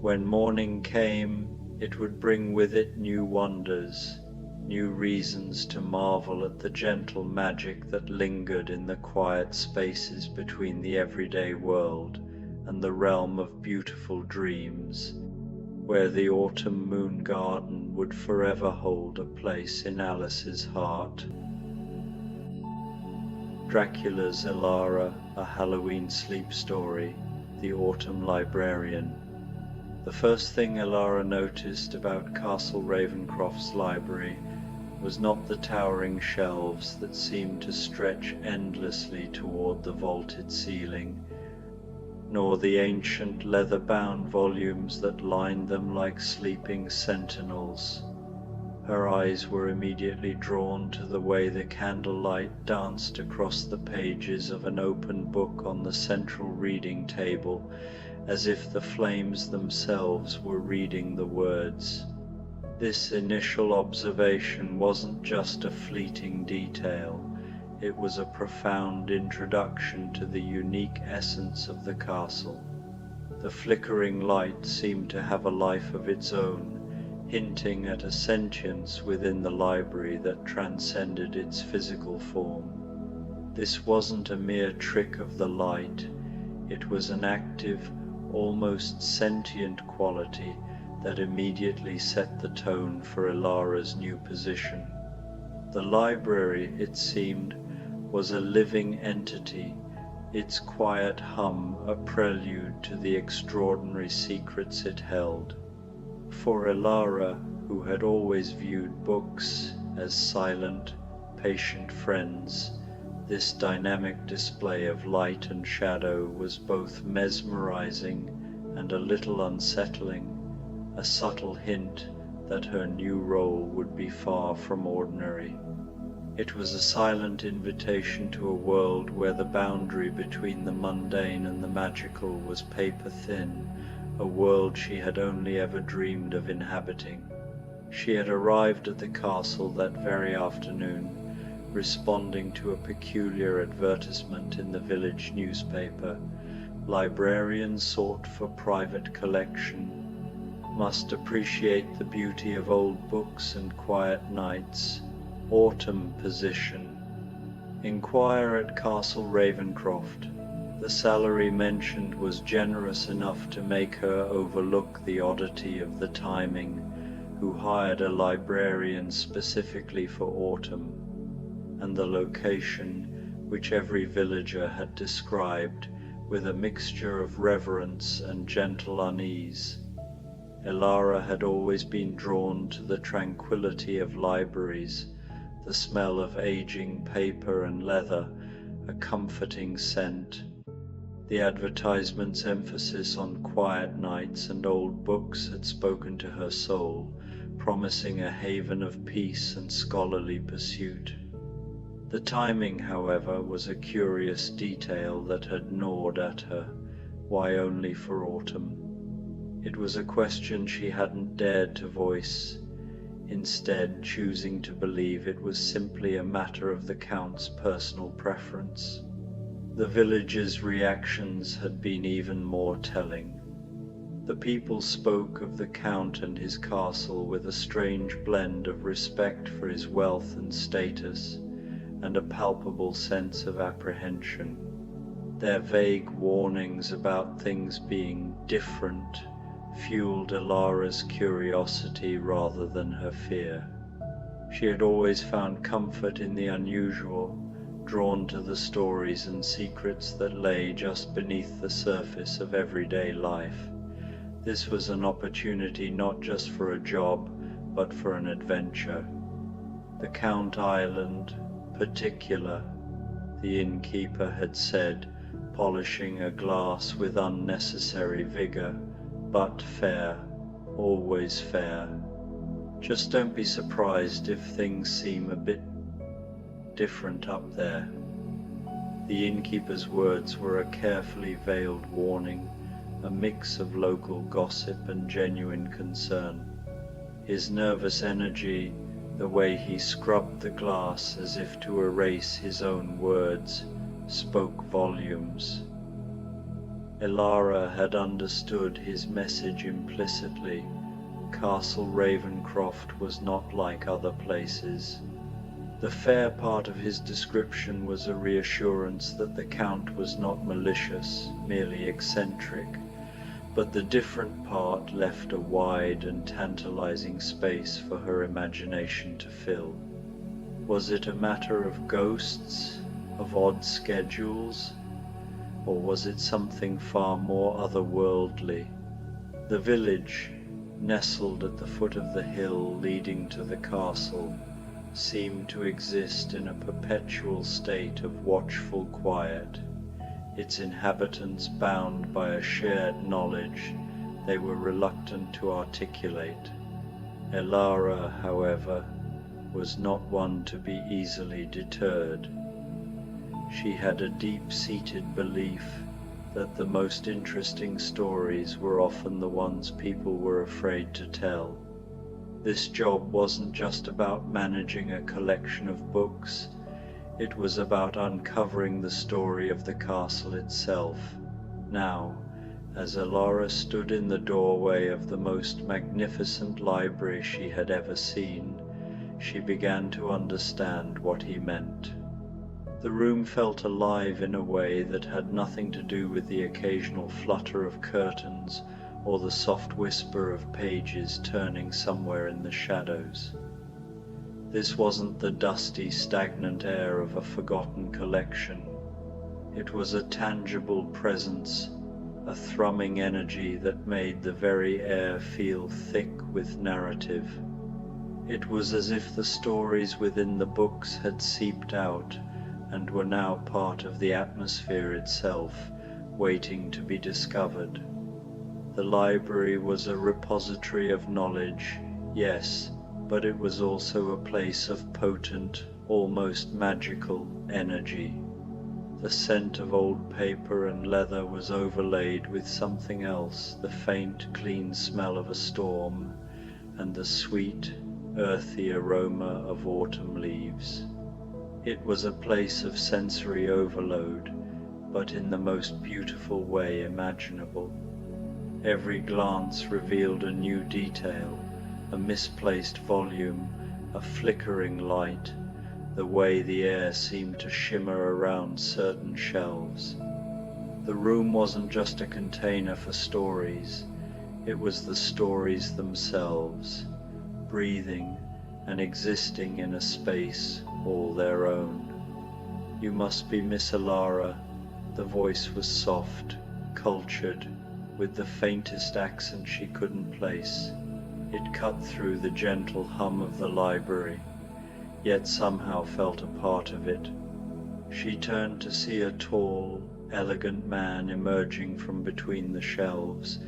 When morning came, it would bring with it new wonders, new reasons to marvel at the gentle magic that lingered in the quiet spaces between the everyday world and the realm of beautiful dreams, where the autumn moon garden would forever hold a place in Alice's heart. Dracula's Elara, a Halloween sleep story, The Autumn Librarian. The first thing Elara noticed about Castle Ravencroft's library was not the towering shelves that seemed to stretch endlessly toward the vaulted ceiling, nor the ancient leather-bound volumes that lined them like sleeping sentinels. Her eyes were immediately drawn to the way the candlelight danced across the pages of an open book on the central reading table, as if the flames themselves were reading the words. This initial observation wasn't just a fleeting detail, it was a profound introduction to the unique essence of the castle. The flickering light seemed to have a life of its own, hinting at a sentience within the library that transcended its physical form. This wasn't a mere trick of the light, it was an active, almost sentient quality that immediately set the tone for Elara's new position. The library, it seemed, was a living entity, its quiet hum a prelude to the extraordinary secrets it held. For Elara, who had always viewed books as silent, patient friends, this dynamic display of light and shadow was both mesmerizing and a little unsettling, a subtle hint that her new role would be far from ordinary. It was a silent invitation to a world where the boundary between the mundane and the magical was paper-thin, a world she had only ever dreamed of inhabiting. She had arrived at the castle that very afternoon, responding to a peculiar advertisement in the village newspaper, Librarians sought for private collection, must appreciate the beauty of old books and quiet nights. Autumn position. Inquire at Castle Ravencroft. The salary mentioned was generous enough to make her overlook the oddity of the timing, who hired a librarian specifically for autumn, and the location, which every villager had described with a mixture of reverence and gentle unease. Elara had always been drawn to the tranquility of libraries, the smell of aging paper and leather, a comforting scent. The advertisement's emphasis on quiet nights and old books had spoken to her soul, promising a haven of peace and scholarly pursuit. The timing, however, was a curious detail that had gnawed at her. Why only for autumn? It was a question she hadn't dared to voice, instead choosing to believe it was simply a matter of the Count's personal preference. The villagers' reactions had been even more telling. The people spoke of the Count and his castle with a strange blend of respect for his wealth and status, and a palpable sense of apprehension. Their vague warnings about things being different fueled Elara's curiosity rather than her fear. She had always found comfort in the unusual, drawn to the stories and secrets that lay just beneath the surface of everyday life. This was an opportunity not just for a job, but for an adventure. The Count Island, particular, the innkeeper had said, polishing a glass with unnecessary vigor, but fair, always fair. Just don't be surprised if things seem a bit different up there. The innkeeper's words were a carefully veiled warning, a mix of local gossip and genuine concern. His nervous energy, the way he scrubbed the glass as if to erase his own words, spoke volumes. Elara had understood his message implicitly. Castle Ravencroft was not like other places. The fair part of his description was a reassurance that the Count was not malicious, merely eccentric, but the different part left a wide and tantalizing space for her imagination to fill. Was it a matter of ghosts, of odd schedules, or was it something far more otherworldly? The village, nestled at the foot of the hill leading to the castle, seemed to exist in a perpetual state of watchful quiet, its inhabitants bound by a shared knowledge they were reluctant to articulate. Elara, however, was not one to be easily deterred. She had a deep-seated belief that the most interesting stories were often the ones people were afraid to tell. This job wasn't just about managing a collection of books, it was about uncovering the story of the castle itself. Now, as Elara stood in the doorway of the most magnificent library she had ever seen, she began to understand what he meant. The room felt alive in a way that had nothing to do with the occasional flutter of curtains or the soft whisper of pages turning somewhere in the shadows. This wasn't the dusty, stagnant air of a forgotten collection. It was a tangible presence, a thrumming energy that made the very air feel thick with narrative. It was as if the stories within the books had seeped out and were now part of the atmosphere itself, waiting to be discovered. The library was a repository of knowledge, yes, but it was also a place of potent, almost magical energy. The scent of old paper and leather was overlaid with something else, the faint, clean smell of a storm, and the sweet, earthy aroma of autumn leaves. It was a place of sensory overload, but in the most beautiful way imaginable. Every glance revealed a new detail, a misplaced volume, a flickering light, the way the air seemed to shimmer around certain shelves. The room wasn't just a container for stories, it was the stories themselves, breathing and existing in a space all their own. "You must be Miss Alara." The voice was soft, cultured, with the faintest accent she couldn't place. It cut through the gentle hum of the library, yet somehow felt a part of it. She turned to see a tall, elegant man emerging from between the shelves,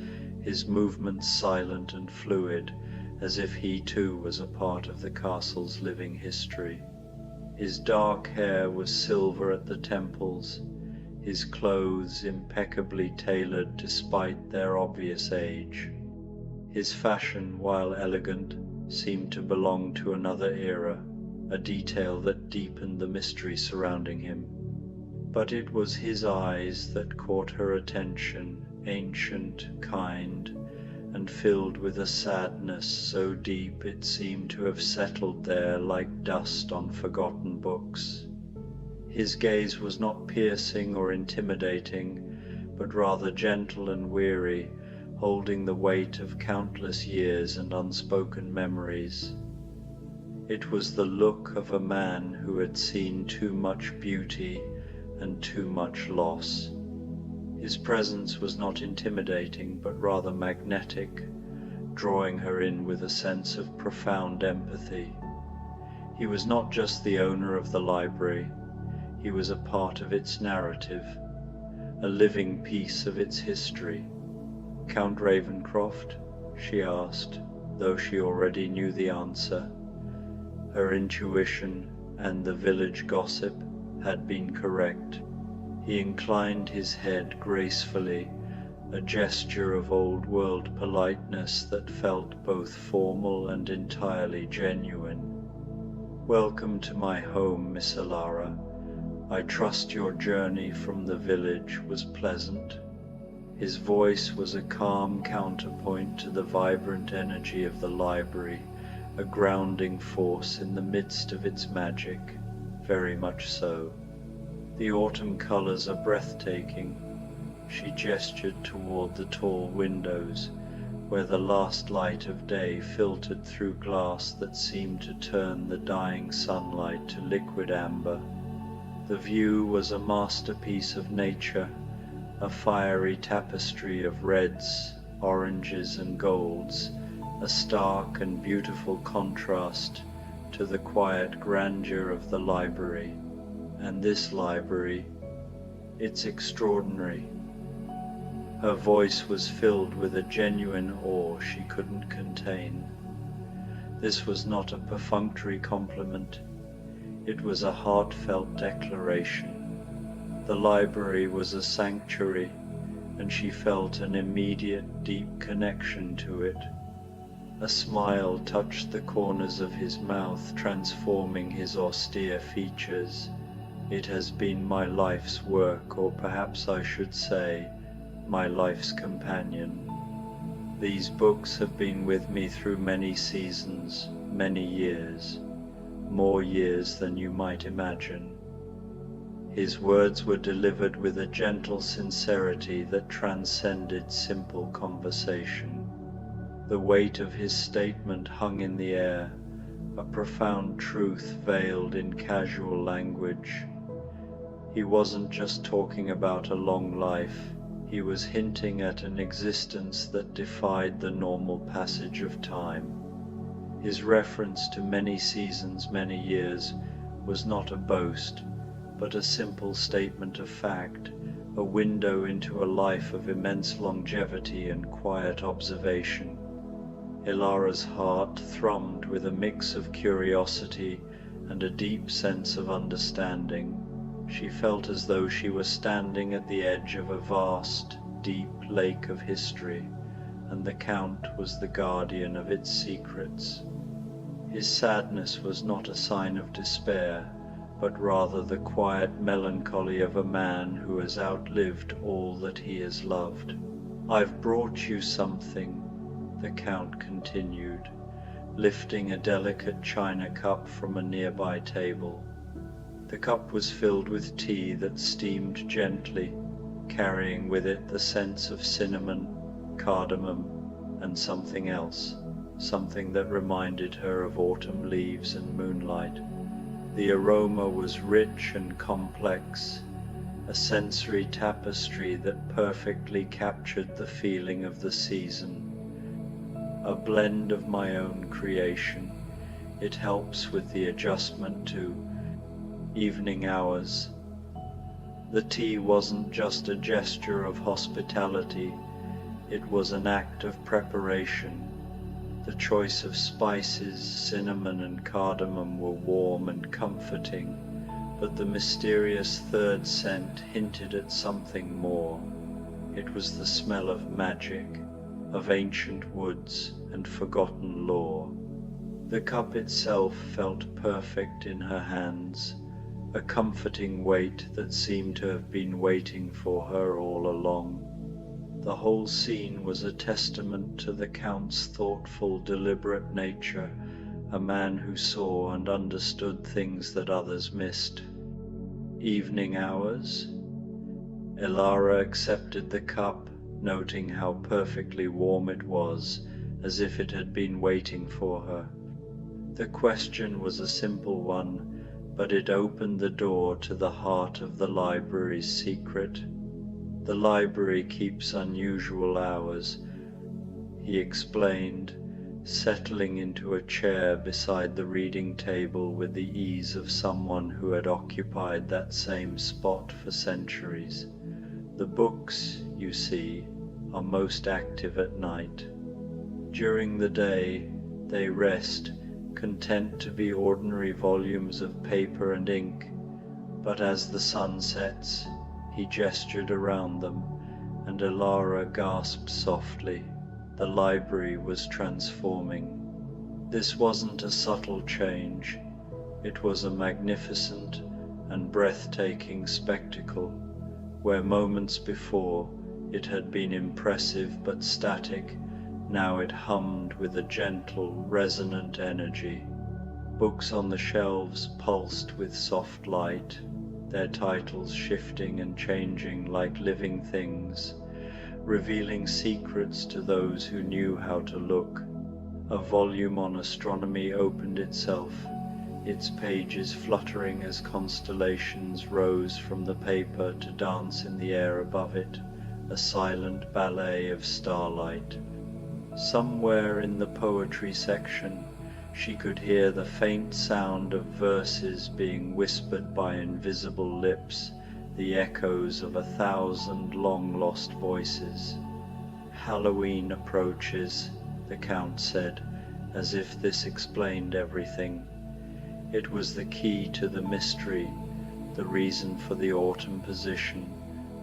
his movements silent and fluid, as if he too was a part of the castle's living history. His dark hair was silver at the temples, his clothes impeccably tailored despite their obvious age. His fashion, while elegant, seemed to belong to another era, a detail that deepened the mystery surrounding him. But it was his eyes that caught her attention, ancient, kind, and filled with a sadness so deep it seemed to have settled there like dust on forgotten books. His gaze was not piercing or intimidating, but rather gentle and weary, holding the weight of countless years and unspoken memories. It was the look of a man who had seen too much beauty and too much loss. His presence was not intimidating, but rather magnetic, drawing her in with a sense of profound empathy. He was not just the owner of the library, he was a part of its narrative, a living piece of its history. "Count Ravencroft?" she asked, though she already knew the answer. Her intuition and the village gossip had been correct. He inclined his head gracefully, a gesture of old-world politeness that felt both formal and entirely genuine. "Welcome to my home, Miss Alara. I trust your journey from the village was pleasant." His voice was a calm counterpoint to the vibrant energy of the library, a grounding force in the midst of its magic, very much so. "The autumn colors are breathtaking." She gestured toward the tall windows, where the last light of day filtered through glass that seemed to turn the dying sunlight to liquid amber. The view was a masterpiece of nature, a fiery tapestry of reds, oranges, and golds, a stark and beautiful contrast to the quiet grandeur of the library. And this library, it's extraordinary. Her voice was filled with a genuine awe she couldn't contain. This was not a perfunctory compliment, it was a heartfelt declaration. The library was a sanctuary, and she felt an immediate deep connection to it. A smile touched the corners of his mouth, transforming his austere features. "It has been my life's work, or perhaps I should say, my life's companion. These books have been with me through many seasons, many years, more years than you might imagine." His words were delivered with a gentle sincerity that transcended simple conversation. The weight of his statement hung in the air, a profound truth veiled in casual language. He wasn't just talking about a long life, he was hinting at an existence that defied the normal passage of time. His reference to many seasons, many years, was not a boast, but a simple statement of fact, a window into a life of immense longevity and quiet observation. Ilara's heart thrummed with a mix of curiosity and a deep sense of understanding. She felt as though she were standing at the edge of a vast, deep lake of history, and the Count was the guardian of its secrets. His sadness was not a sign of despair, but rather the quiet melancholy of a man who has outlived all that he has loved. "I've brought you something," the Count continued, lifting a delicate china cup from a nearby table. The cup was filled with tea that steamed gently, carrying with it the sense of cinnamon, cardamom, and something else, something that reminded her of autumn leaves and moonlight. The aroma was rich and complex, a sensory tapestry that perfectly captured the feeling of the season. A blend of my own creation, it helps with the adjustment to evening hours. The tea wasn't just a gesture of hospitality, it was an act of preparation. The choice of spices, cinnamon and cardamom were warm and comforting, but the mysterious third scent hinted at something more. It was the smell of magic, of ancient woods and forgotten lore. The cup itself felt perfect in her hands, a comforting weight that seemed to have been waiting for her all along. The whole scene was a testament to the Count's thoughtful, deliberate nature, a man who saw and understood things that others missed. Evening hours? Elara accepted the cup, noting how perfectly warm it was, as if it had been waiting for her. The question was a simple one, but it opened the door to the heart of the library's secret. "The library keeps unusual hours," he explained, settling into a chair beside the reading table with the ease of someone who had occupied that same spot for centuries. "The books, you see, are most active at night. During the day, they rest, content to be ordinary volumes of paper and ink, but as the sun sets," he gestured around them, and Elara gasped softly. The library was transforming. This wasn't a subtle change, it was a magnificent and breathtaking spectacle, where moments before it had been impressive but static, now it hummed with a gentle, resonant energy. Books on the shelves pulsed with soft light, their titles shifting and changing like living things, revealing secrets to those who knew how to look. A volume on astronomy opened itself, its pages fluttering as constellations rose from the paper to dance in the air above it, a silent ballet of starlight. Somewhere in the poetry section, she could hear the faint sound of verses being whispered by invisible lips, the echoes of 1,000 long-lost voices. "Halloween approaches," the Count said, as if this explained everything. It was the key to the mystery, the reason for the autumn position,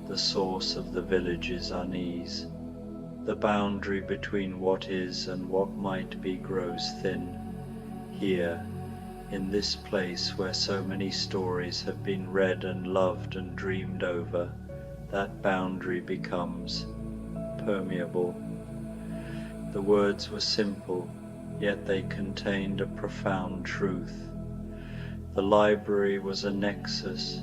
the source of the village's unease. The boundary between what is and what might be grows thin. Here, in this place where so many stories have been read and loved and dreamed over, that boundary becomes permeable. The words were simple, yet they contained a profound truth. The library was a nexus,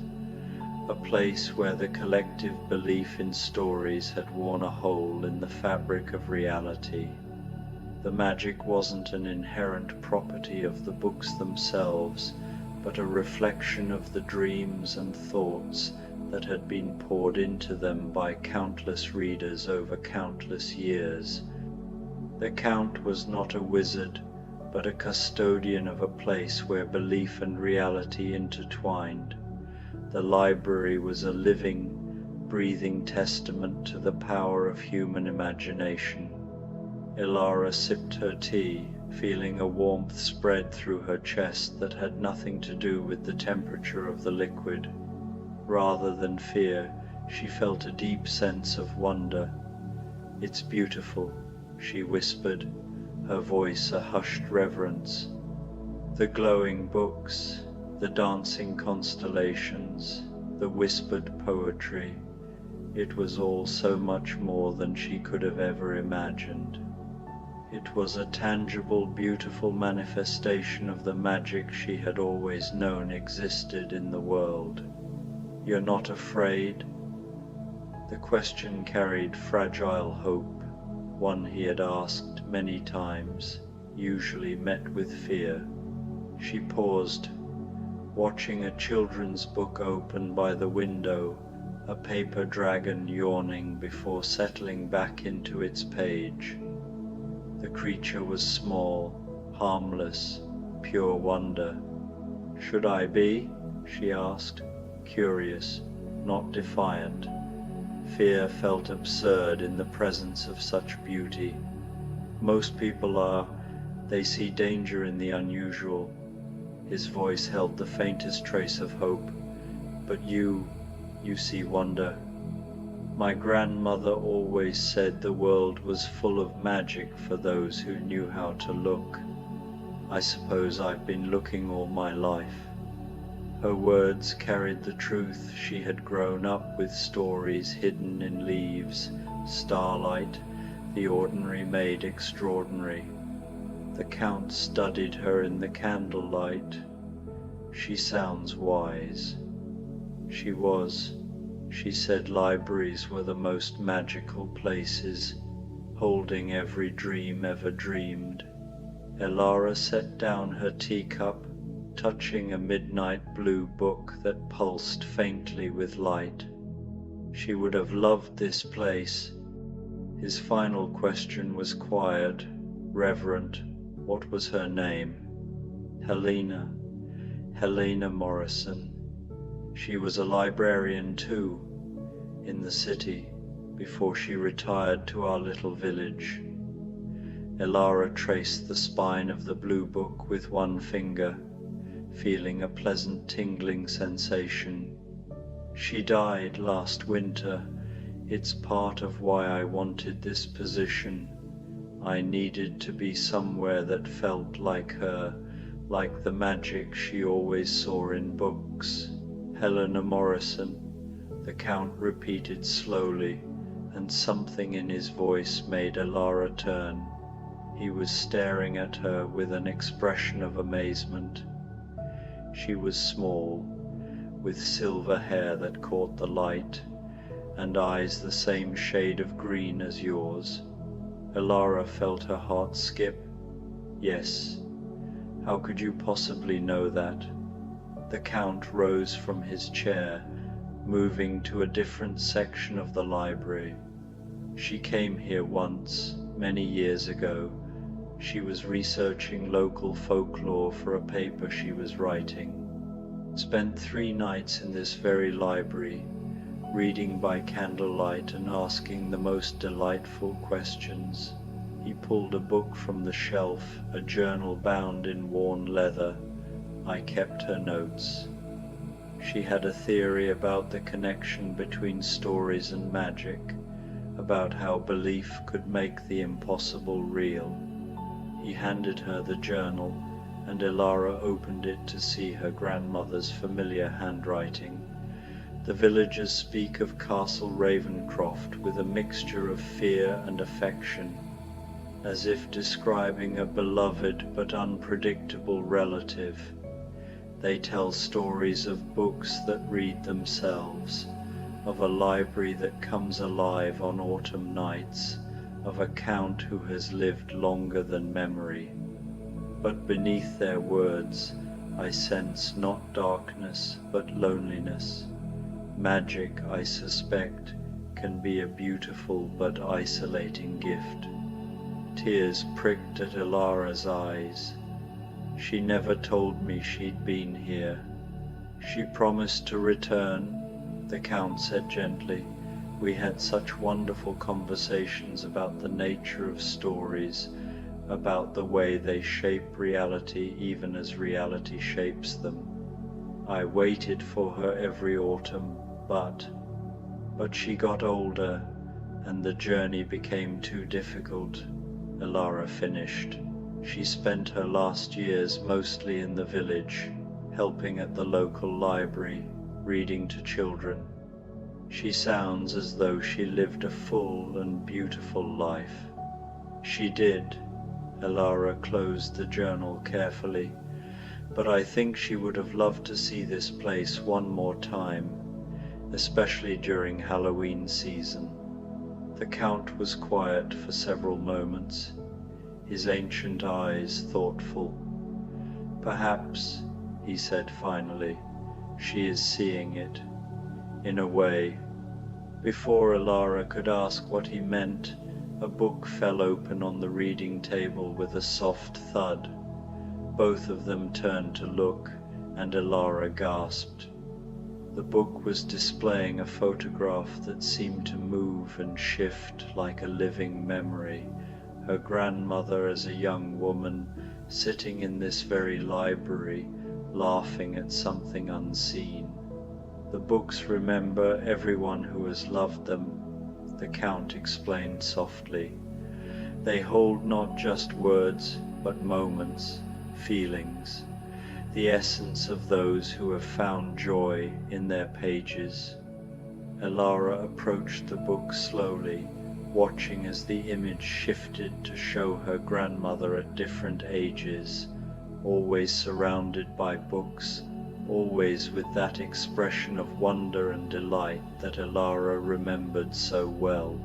a place where the collective belief in stories had worn a hole in the fabric of reality. The magic wasn't an inherent property of the books themselves, but a reflection of the dreams and thoughts that had been poured into them by countless readers over countless years. The Count was not a wizard, but a custodian of a place where belief and reality intertwined. The library was a living, breathing testament to the power of human imagination. Elara sipped her tea, feeling a warmth spread through her chest that had nothing to do with the temperature of the liquid. Rather than fear, she felt a deep sense of wonder. "It's beautiful," she whispered, her voice a hushed reverence. "The glowing books, The dancing constellations, the whispered poetry, it was all so much more than she could have ever imagined. It was a tangible, beautiful manifestation of the magic she had always known existed in the world. "You're not afraid?" The question carried fragile hope, one he had asked many times, usually met with fear. She paused, watching a children's book open by the window, a paper dragon yawning before settling back into its page. The creature was small, harmless, pure wonder. "Should I be?" she asked, curious, not defiant. Fear felt absurd in the presence of such beauty. Most people are. They see danger in the unusual. His voice held the faintest trace of hope. "But you see wonder. My grandmother always said the world was full of magic for those who knew how to look. I suppose I've been looking all my life." Her words carried the truth. She had grown up with stories hidden in leaves, starlight, the ordinary made extraordinary. The Count studied her in the candlelight. "She sounds wise." She was. She said libraries were the most magical places, holding every dream ever dreamed. Elara set down her teacup, touching a midnight blue book that pulsed faintly with light. She would have loved this place. His final question was quiet, reverent. What was her name? Helena Morrison. She was a librarian too, in the city, before she retired to our little village. Elara traced the spine of the blue book with one finger, feeling a pleasant tingling sensation. "She died last winter. It's part of why I wanted this position. I needed to be somewhere that felt like her, like the magic she always saw in books." "Helena Morrison," the Count repeated slowly, and something in his voice made Elara turn. He was staring at her with an expression of amazement. She was small, with silver hair that caught the light, and eyes the same shade of green as yours. Elara felt her heart skip. "Yes. How could you possibly know that?" The Count rose from his chair, moving to a different section of the library. "She came here once, many years ago. She was researching local folklore for a paper she was writing. Spent 3 nights in this very library, reading by candlelight and asking the most delightful questions." He pulled a book from the shelf, a journal bound in worn leather. "I kept her notes. She had a theory about the connection between stories and magic, about how belief could make the impossible real." He handed her the journal, and Elara opened it to see her grandmother's familiar handwriting. The villagers speak of Castle Ravencroft with a mixture of fear and affection, as if describing a beloved but unpredictable relative. They tell stories of books that read themselves, of a library that comes alive on autumn nights, of a Count who has lived longer than memory. But beneath their words, I sense not darkness, but loneliness. Magic, I suspect, can be a beautiful but isolating gift. Tears pricked at Elara's eyes. "She never told me she'd been here. She promised to return," the Count said gently. "We had such wonderful conversations about the nature of stories, about the way they shape reality even as reality shapes them. I waited for her every autumn, but she got older, and the journey became too difficult," Elara finished. "She spent her last years mostly in the village, helping at the local library, reading to children. She sounds as though she lived a full and beautiful life. She did. Elara closed the journal carefully, but I think she would have loved to see this place one more time, especially during Halloween season. The Count was quiet for several moments, his ancient eyes thoughtful. Perhaps, he said finally, she is seeing it, in a way. Before Elara could ask what he meant, a book fell open on the reading table with a soft thud. Both of them turned to look, and Elara gasped. The book was displaying a photograph that seemed to move and shift like a living memory. Her grandmother as a young woman, sitting in this very library, laughing at something unseen. The books remember everyone who has loved them, the Count explained softly. They hold not just words, but moments, feelings, the essence of those who have found joy in their pages. Elara approached the book slowly, watching as the image shifted to show her grandmother at different ages, always surrounded by books, always with that expression of wonder and delight that Elara remembered so well.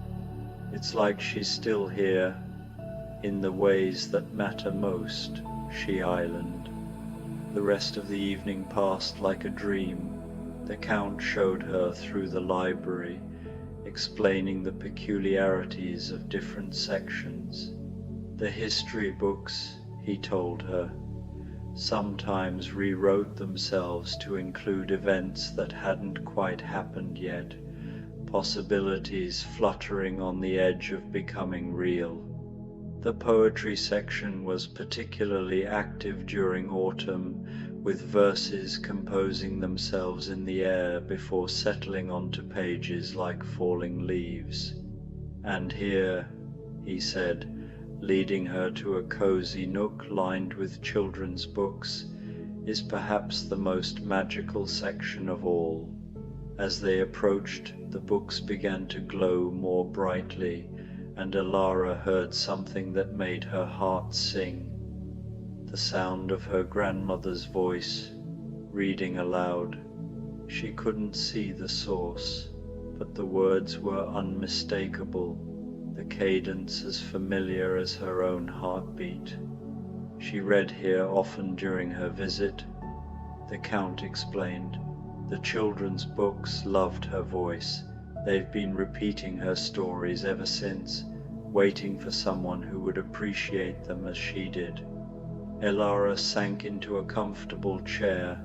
It's like she's still here, in the ways that matter most, She Island. The rest of the evening passed like a dream. The Count showed her through the library, explaining the peculiarities of different sections. The history books, he told her, sometimes rewrote themselves to include events that hadn't quite happened yet, possibilities fluttering on the edge of becoming real. The poetry section was particularly active during autumn, with verses composing themselves in the air before settling onto pages like falling leaves. And here, he said, leading her to a cozy nook lined with children's books, is perhaps the most magical section of all. As they approached, the books began to glow more brightly, and Elara heard something that made her heart sing. The sound of her grandmother's voice, reading aloud. She couldn't see the source, but the words were unmistakable, the cadence as familiar as her own heartbeat. She read here often during her visit, the Count explained. The children's books loved her voice. They've been repeating her stories ever since, waiting for someone who would appreciate them as she did. Elara sank into a comfortable chair,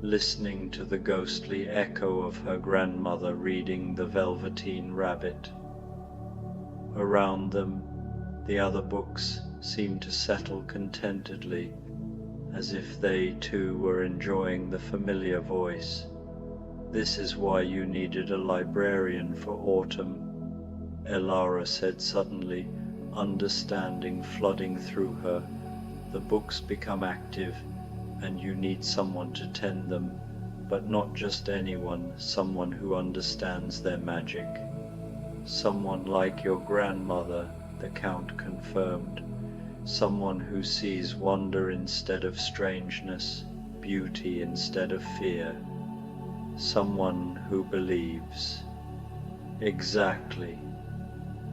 listening to the ghostly echo of her grandmother reading The Velveteen Rabbit. Around them, the other books seemed to settle contentedly, as if they too were enjoying the familiar voice. This is why you needed a librarian for autumn, Elara said suddenly, understanding flooding through her. The books become active, and you need someone to tend them, but not just anyone, someone who understands their magic. Someone like your grandmother, the Count confirmed. Someone who sees wonder instead of strangeness, beauty instead of fear. Someone who believes. Exactly.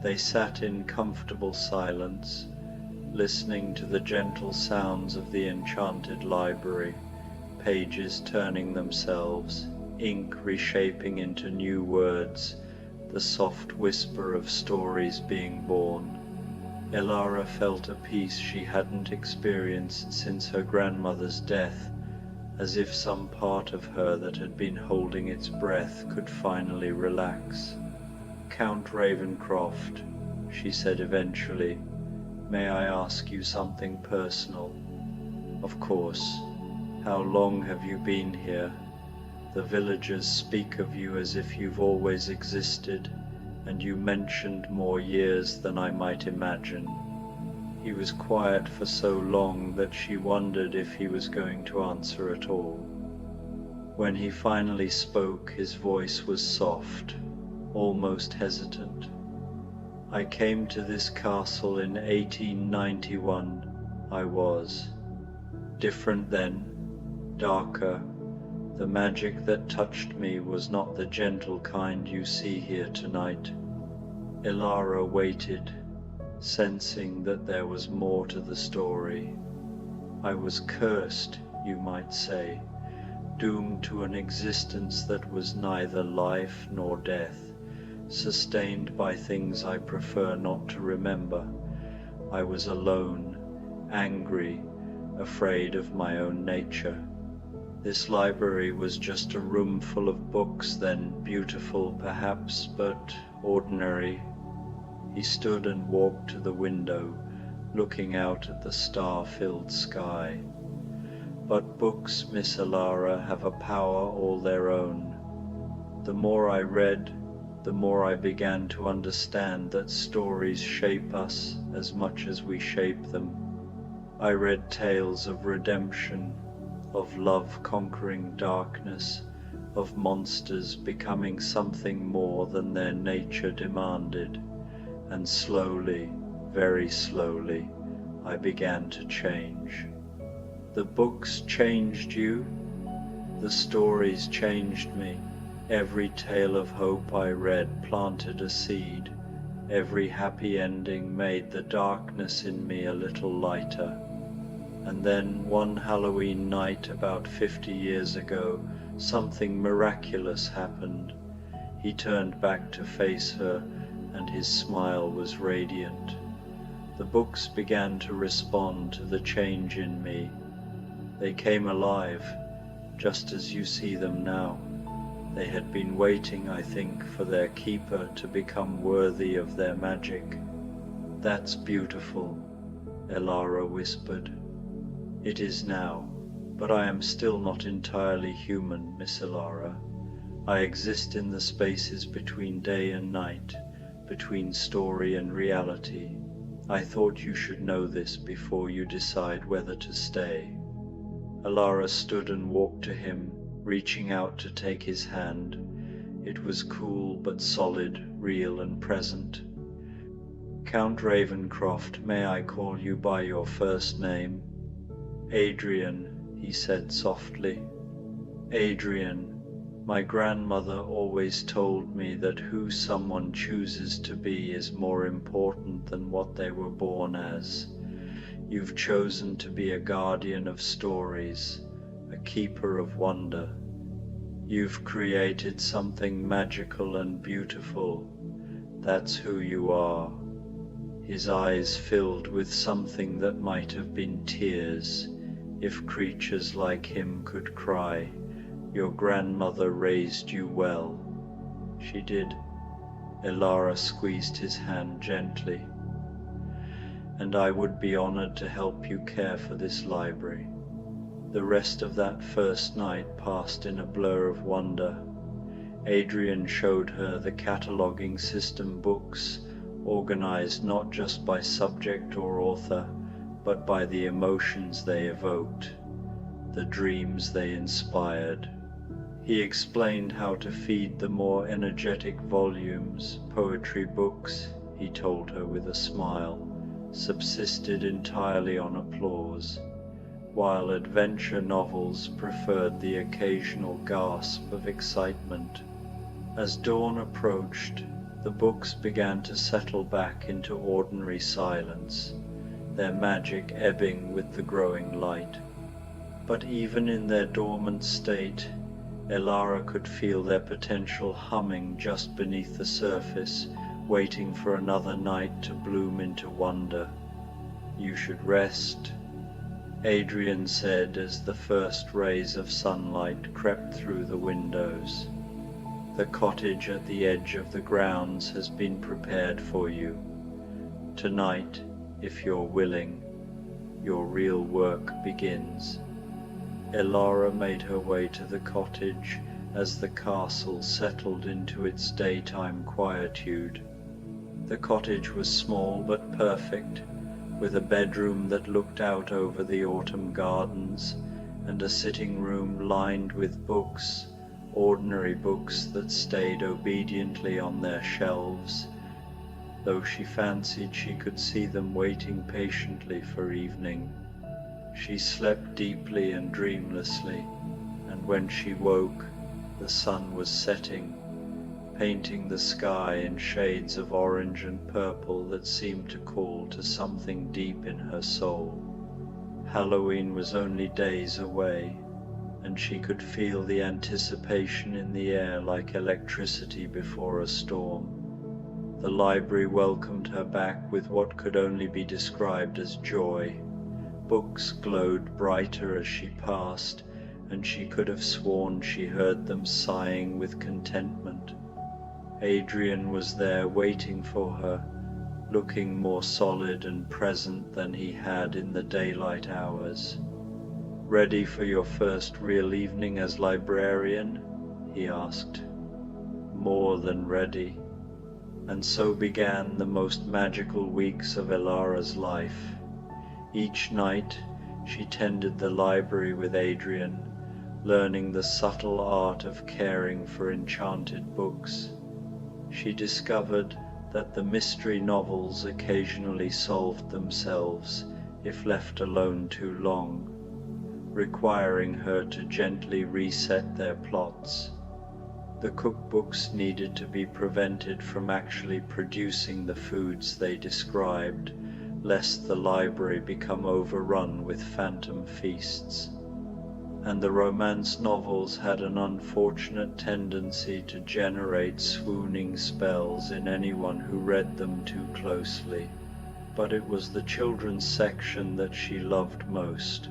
They sat in comfortable silence, listening to the gentle sounds of the enchanted library, pages turning themselves, ink reshaping into new words, the soft whisper of stories being born. Elara felt a peace she hadn't experienced since her grandmother's death, as if some part of her that had been holding its breath could finally relax. Count Ravencroft, she said eventually, may I ask you something personal? Of course. How long have you been here? The villagers speak of you as if you've always existed, and you mentioned more years than I might imagine. He was quiet for so long that she wondered if he was going to answer at all. When he finally spoke, his voice was soft, almost hesitant. I came to this castle in 1891. I was different then, darker. The magic that touched me was not the gentle kind you see here tonight. Ilara waited, sensing that there was more to the story. I was cursed, you might say, doomed to an existence that was neither life nor death, sustained by things I prefer not to remember. I was alone, angry, afraid of my own nature. This library was just a room full of books then, beautiful perhaps, but ordinary. He stood and walked to the window, looking out at the star-filled sky. But books, Miss Ilara, have a power all their own. The more I read, the more I began to understand that stories shape us as much as we shape them. I read tales of redemption, of love conquering darkness, of monsters becoming something more than their nature demanded, and slowly, very slowly, I began to change. The books changed you, the stories changed me. Every tale of hope I read planted a seed. Every happy ending made the darkness in me a little lighter. And then one Halloween night about 50 years ago, something miraculous happened. He turned back to face her, and his smile was radiant. The books began to respond to the change in me. They came alive, just as you see them now. They had been waiting, I think, for their keeper to become worthy of their magic. That's beautiful, Ilara whispered. It is now, but I am still not entirely human, Miss Ilara. I exist in the spaces between day and night, between story and reality. I thought you should know this before you decide whether to stay. Ilara stood and walked to him, reaching out to take his hand. It was cool but solid, real and present. Count Ravencroft, may I call you by your first name? Adrian, he said softly. Adrian, my grandmother always told me that who someone chooses to be is more important than what they were born as. You've chosen to be a guardian of stories, a keeper of wonder. You've created something magical and beautiful. That's who you are. His eyes filled with something that might have been tears, if creatures like him could cry. Your grandmother raised you well. She did. Ilara squeezed his hand gently. And I would be honored to help you care for this library. The rest of that first night passed in a blur of wonder. Adrian showed her the cataloging system books, organized not just by subject or author, but by the emotions they evoked, the dreams they inspired. He explained how to feed the more energetic volumes. Poetry books, he told her with a smile, subsisted entirely on applause, while adventure novels preferred the occasional gasp of excitement. As dawn approached, the books began to settle back into ordinary silence, their magic ebbing with the growing light. But even in their dormant state, Ilara could feel their potential humming just beneath the surface, waiting for another night to bloom into wonder. You should rest, Adrian said as the first rays of sunlight crept through the windows. The cottage at the edge of the grounds has been prepared for you. Tonight, if you're willing, your real work begins. Ilara made her way to the cottage as the castle settled into its daytime quietude. The cottage was small but perfect, with a bedroom that looked out over the autumn gardens, and a sitting room lined with books, ordinary books that stayed obediently on their shelves, though she fancied she could see them waiting patiently for evening. She slept deeply and dreamlessly, and when she woke, the sun was setting, painting the sky in shades of orange and purple that seemed to call to something deep in her soul. Halloween was only days away, and she could feel the anticipation in the air like electricity before a storm. The library welcomed her back with what could only be described as joy. Books glowed brighter as she passed, and she could have sworn she heard them sighing with contentment. Adrian was there waiting for her, looking more solid and present than he had in the daylight hours. "Ready for your first real evening as librarian?" he asked. "More than ready." And so began the most magical weeks of Elara's life. Each night she tended the library with Adrian, learning the subtle art of caring for enchanted books. She discovered that the mystery novels occasionally solved themselves if left alone too long, requiring her to gently reset their plots. The cookbooks needed to be prevented from actually producing the foods they described, lest the library become overrun with phantom feasts. And the romance novels had an unfortunate tendency to generate swooning spells in anyone who read them too closely. But it was the children's section that she loved most.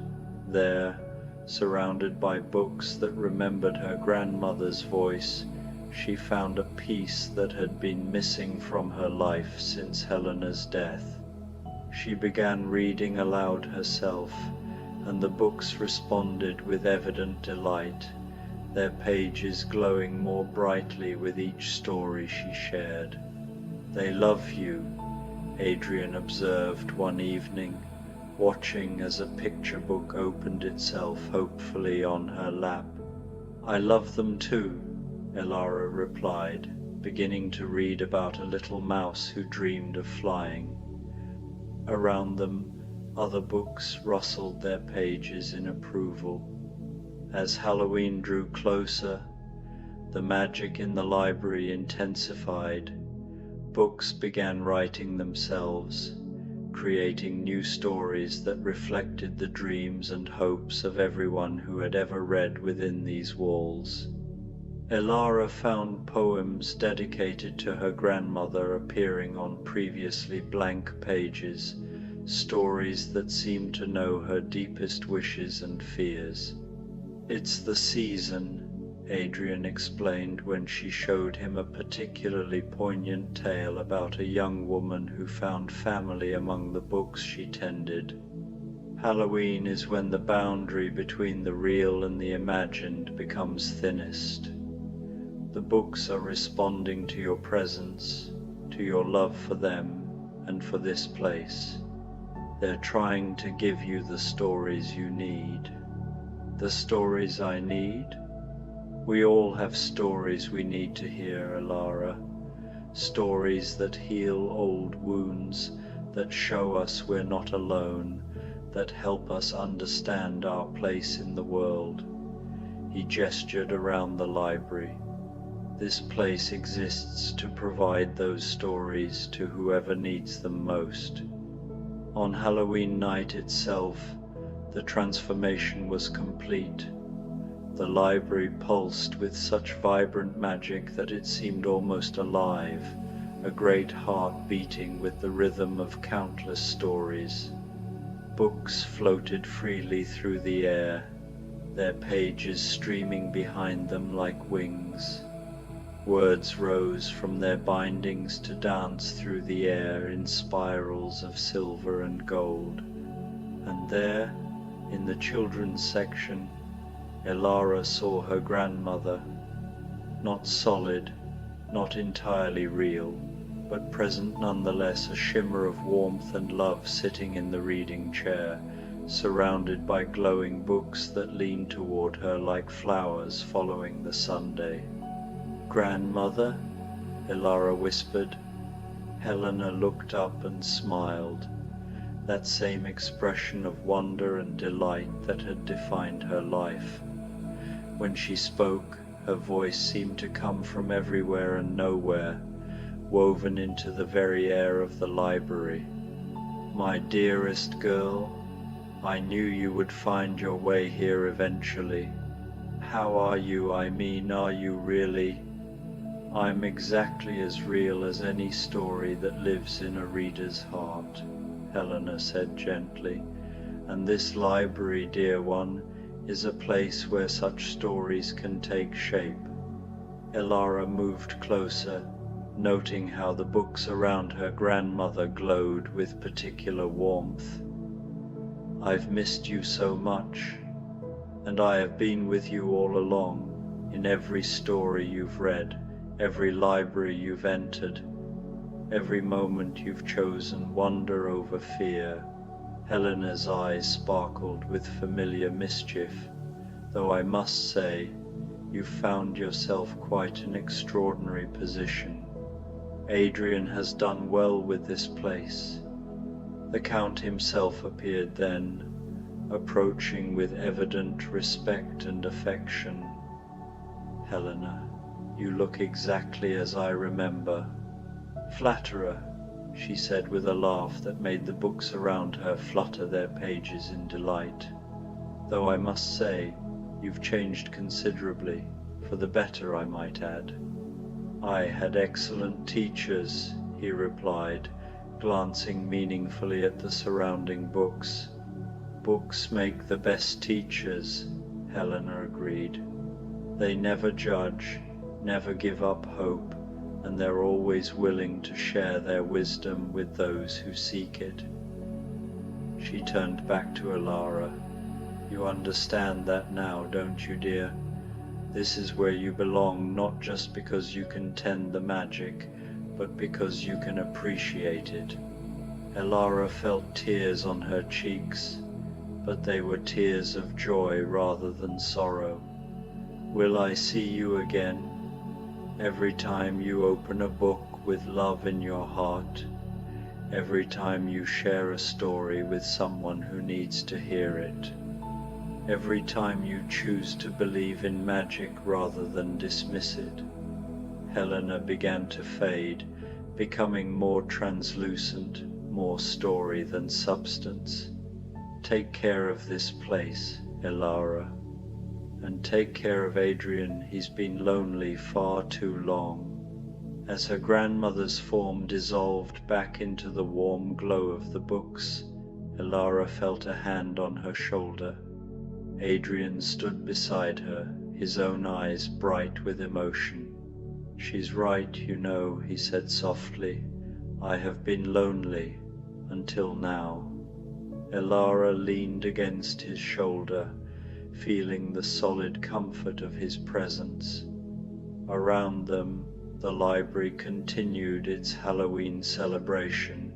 There, surrounded by books that remembered her grandmother's voice, she found a peace that had been missing from her life since Helena's death. She began reading aloud herself, and the books responded with evident delight, their pages glowing more brightly with each story she shared. "They love you," Adrian observed one evening, watching as a picture book opened itself hopefully on her lap. "I love them too," Elara replied, beginning to read about a little mouse who dreamed of flying. Around them, other books rustled their pages in approval. As Halloween drew closer, the magic in the library intensified. Books began writing themselves, creating new stories that reflected the dreams and hopes of everyone who had ever read within these walls. Elara found poems dedicated to her grandmother appearing on previously blank pages, stories that seemed to know her deepest wishes and fears. "It's the season," Adrian explained when she showed him a particularly poignant tale about a young woman who found family among the books she tended. "Halloween is when the boundary between the real and the imagined becomes thinnest. The books are responding to your presence, to your love for them and for this place. They're trying to give you the stories you need." "The stories I need?" "We all have stories we need to hear, Elara. Stories that heal old wounds, that show us we're not alone, that help us understand our place in the world." He gestured around the library. "This place exists to provide those stories to whoever needs them most." On Halloween night itself, the transformation was complete. The library pulsed with such vibrant magic that it seemed almost alive, a great heart beating with the rhythm of countless stories. Books floated freely through the air, their pages streaming behind them like wings. Words rose from their bindings to dance through the air in spirals of silver and gold. And there, in the children's section, Elara saw her grandmother, not solid, not entirely real, but present nonetheless, a shimmer of warmth and love sitting in the reading chair, surrounded by glowing books that leaned toward her like flowers following the Sunday. "Grandmother?" Elara whispered. Helena looked up and smiled, that same expression of wonder and delight that had defined her life. When she spoke, her voice seemed to come from everywhere and nowhere, woven into the very air of the library. "My dearest girl, I knew you would find your way here eventually. How are you? I mean, are you really?" "I'm exactly as real as any story that lives in a reader's heart," Helena said gently, "and this library, dear one, is a place where such stories can take shape." Elara moved closer, noting how the books around her grandmother glowed with particular warmth. "I've missed you so much, and I have been with you all along, in every story you've read, every library you've entered, every moment you've chosen wonder over fear." Helena's eyes sparkled with familiar mischief, "though I must say, you've found yourself quite an extraordinary position. Adrian has done well with this place." The Count himself appeared then, approaching with evident respect and affection. "Helena, you look exactly as I remember." "Flatterer," she said with a laugh that made the books around her flutter their pages in delight. "Though I must say, you've changed considerably, for the better, I might add." "I had excellent teachers," he replied, glancing meaningfully at the surrounding books. "Books make the best teachers," Helena agreed. "They never judge, never give up hope, and they're always willing to share their wisdom with those who seek it." She turned back to Elara. "You understand that now, don't you, dear? This is where you belong, not just because you can tend the magic, but because you can appreciate it." Elara felt tears on her cheeks, but they were tears of joy rather than sorrow. "Will I see you again? Every time you open a book with love in your heart, every time you share a story with someone who needs to hear it, every time you choose to believe in magic rather than dismiss it." Helena began to fade, becoming more translucent, more story than substance. "Take care of this place, Elara, and take care of Adrian. He's been lonely far too long." As her grandmother's form dissolved back into the warm glow of the books, Elara felt a hand on her shoulder. Adrian stood beside her, his own eyes bright with emotion. "She's right, you know," he said softly. "I have been lonely, until now." Elara leaned against his shoulder, feeling the solid comfort of his presence. Around them, the library continued its Halloween celebration,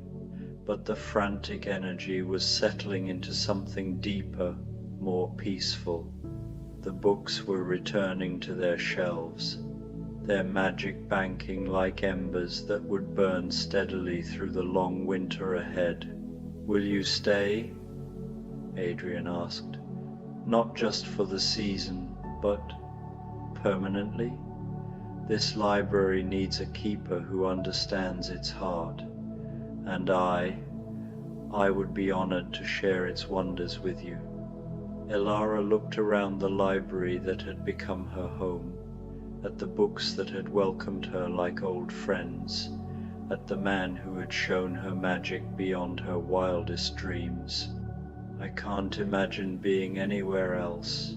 but the frantic energy was settling into something deeper, more peaceful. The books were returning to their shelves, their magic banking like embers that would burn steadily through the long winter ahead. "Will you stay?" Adrian asked. "Not just for the season, but permanently? This library needs a keeper who understands its heart, and I would be honored to share its wonders with you." Elara looked around the library that had become her home, at the books that had welcomed her like old friends, at the man who had shown her magic beyond her wildest dreams. "I can't imagine being anywhere else."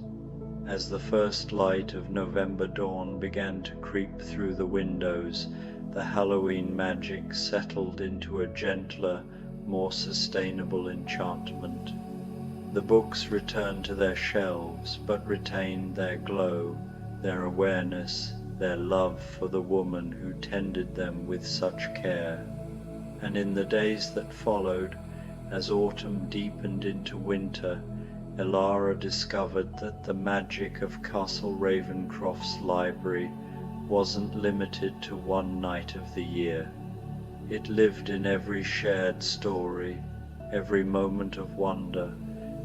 As the first light of November dawn began to creep through the windows, the Halloween magic settled into a gentler, more sustainable enchantment. The books returned to their shelves, but retained their glow, their awareness, their love for the woman who tended them with such care. And in the days that followed, as autumn deepened into winter, Elara discovered that the magic of Castle Ravencroft's library wasn't limited to one night of the year. It lived in every shared story, every moment of wonder,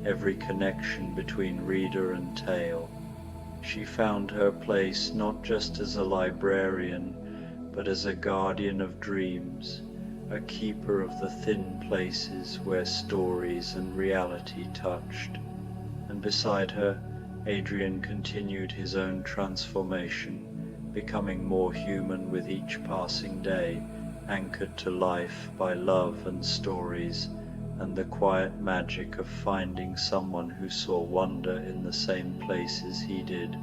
every connection between reader and tale. She found her place not just as a librarian, but as a guardian of dreams, a keeper of the thin places where stories and reality touched. And beside her, Adrian continued his own transformation, becoming more human with each passing day, anchored to life by love and stories, and the quiet magic of finding someone who saw wonder in the same places he did.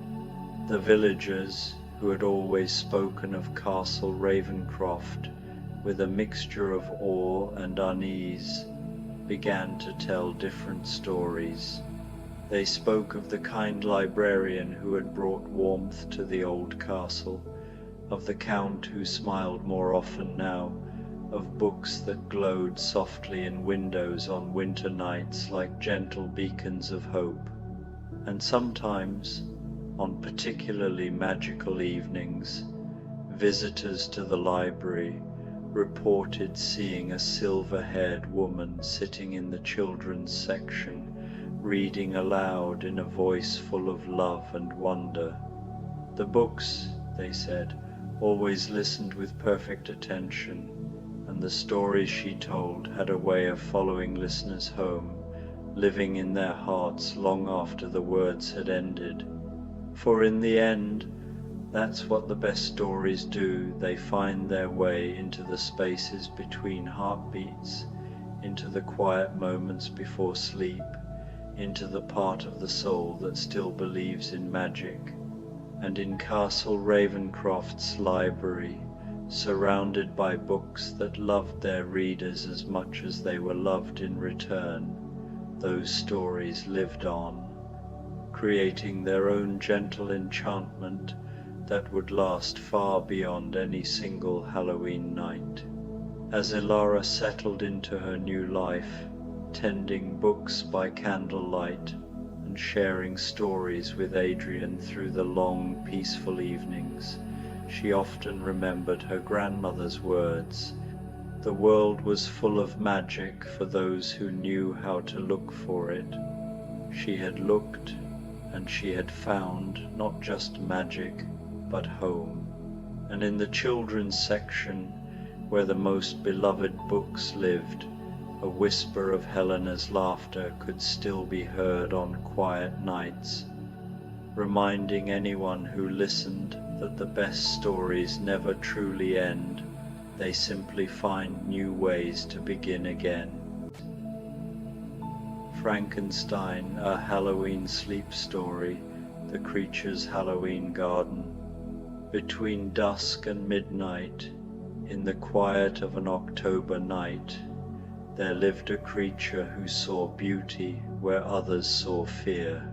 The villagers, who had always spoken of Castle Ravencroft with a mixture of awe and unease, began to tell different stories. They spoke of the kind librarian who had brought warmth to the old castle, of the Count who smiled more often now, of books that glowed softly in windows on winter nights like gentle beacons of hope. And sometimes, on particularly magical evenings, visitors to the library reported seeing a silver-haired woman sitting in the children's section, reading aloud in a voice full of love and wonder. The books, they said, always listened with perfect attention, and the stories she told had a way of following listeners home, living in their hearts long after the words had ended. For in the end, that's what the best stories do. They find their way into the spaces between heartbeats, into the quiet moments before sleep, into the part of the soul that still believes in magic. And in Castle Ravencroft's library, surrounded by books that loved their readers as much as they were loved in return, those stories lived on, creating their own gentle enchantment that would last far beyond any single Halloween night. As Elara settled into her new life, tending books by candlelight and sharing stories with Adrian through the long, peaceful evenings, she often remembered her grandmother's words. The world was full of magic for those who knew how to look for it. She had looked, and she had found not just magic, but home. And in the children's section, where the most beloved books lived, a whisper of Helena's laughter could still be heard on quiet nights, reminding anyone who listened that the best stories never truly end, they simply find new ways to begin again. Frankenstein, a Halloween sleep story, the creature's Halloween garden. Between dusk and midnight, in the quiet of an October night, there lived a creature who saw beauty where others saw fear.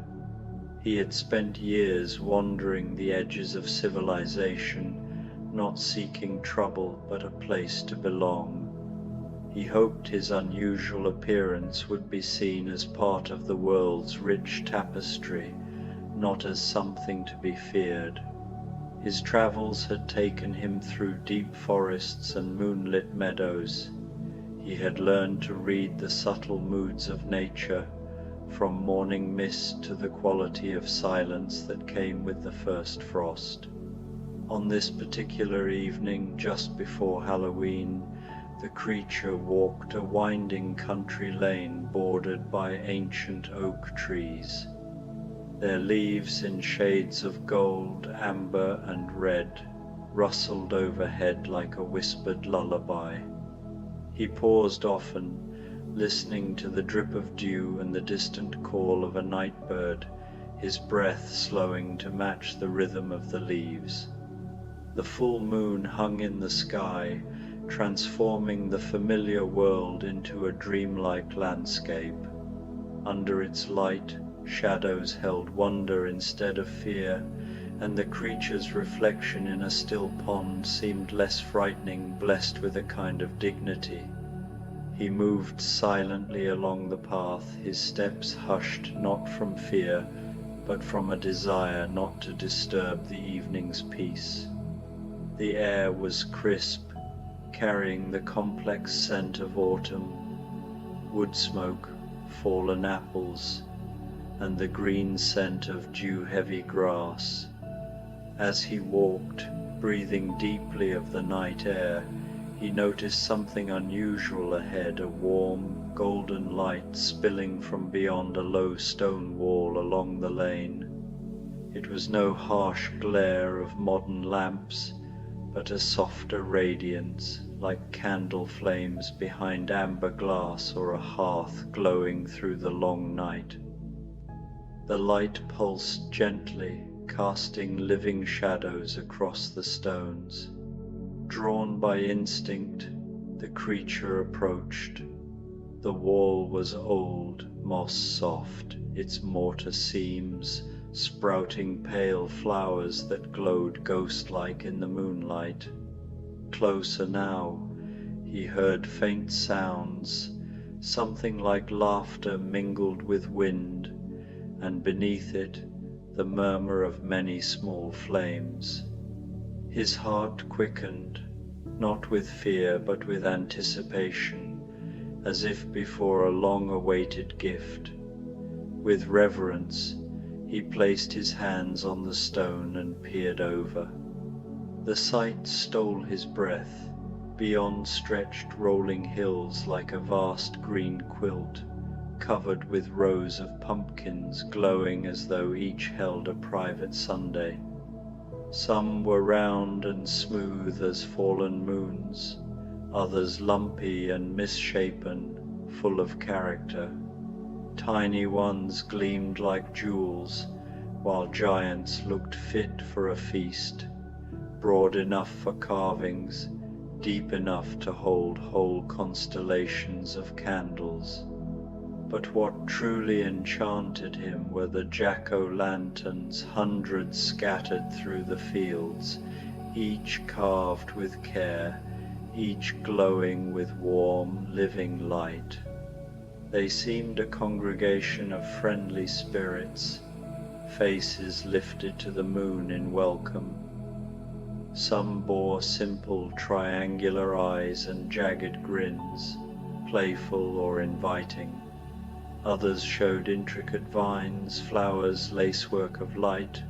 He had spent years wandering the edges of civilization, not seeking trouble but a place to belong. He hoped his unusual appearance would be seen as part of the world's rich tapestry, not as something to be feared. His travels had taken him through deep forests and moonlit meadows. He had learned to read the subtle moods of nature, from morning mist to the quality of silence that came with the first frost. On this particular evening, just before Halloween, the creature walked a winding country lane bordered by ancient oak trees. Their leaves in shades of gold, amber, and red rustled overhead like a whispered lullaby. He paused often, listening to the drip of dew and the distant call of a night bird, his breath slowing to match the rhythm of the leaves. The full moon hung in the sky, transforming the familiar world into a dreamlike landscape. Under its light, shadows held wonder instead of fear, and the creature's reflection in a still pond seemed less frightening, blessed with a kind of dignity. He moved silently along the path, his steps hushed not from fear, but from a desire not to disturb the evening's peace. The air was crisp, carrying the complex scent of autumn, wood smoke, fallen apples, and the green scent of dew-heavy grass. As he walked, breathing deeply of the night air, he noticed something unusual ahead, a warm, golden light spilling from beyond a low stone wall along the lane. It was no harsh glare of modern lamps, but a softer radiance, like candle flames behind amber glass or a hearth glowing through the long night. The light pulsed gently, casting living shadows across the stones. Drawn by instinct, the creature approached. The wall was old, moss-soft, its mortar seams sprouting pale flowers that glowed ghost-like in the moonlight. Closer now, he heard faint sounds, something like laughter mingled with wind, and beneath it, the murmur of many small flames. His heart quickened, not with fear but with anticipation, as if before a long-awaited gift. With reverence, he placed his hands on the stone and peered over. The sight stole his breath. Beyond stretched rolling hills like a vast green quilt, covered with rows of pumpkins glowing as though each held a private Sunday. Some were round and smooth as fallen moons, others lumpy and misshapen, full of character. Tiny ones gleamed like jewels, while giants looked fit for a feast, broad enough for carvings, deep enough to hold whole constellations of candles. But what truly enchanted him were the jack-o'-lanterns, hundreds scattered through the fields, each carved with care, each glowing with warm, living light. They seemed a congregation of friendly spirits, faces lifted to the moon in welcome. Some bore simple triangular eyes and jagged grins, playful or inviting. Others showed intricate vines, flowers, lacework of light,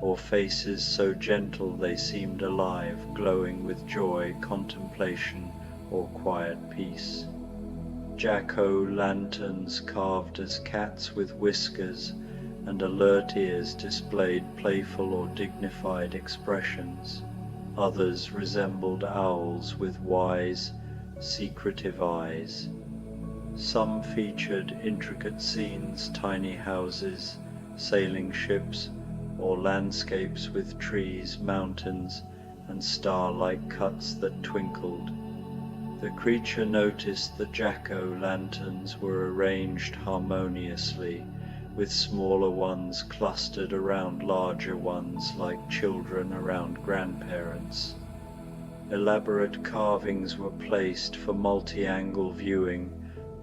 or faces so gentle they seemed alive, glowing with joy, contemplation, or quiet peace. Jack-o'-lanterns carved as cats with whiskers, and alert ears displayed playful or dignified expressions. Others resembled owls with wise, secretive eyes. Some featured intricate scenes, tiny houses, sailing ships, or landscapes with trees, mountains, and star-like cuts that twinkled. The creature noticed the jack-o'-lanterns were arranged harmoniously, with smaller ones clustered around larger ones like children around grandparents. Elaborate carvings were placed for multi-angle viewing,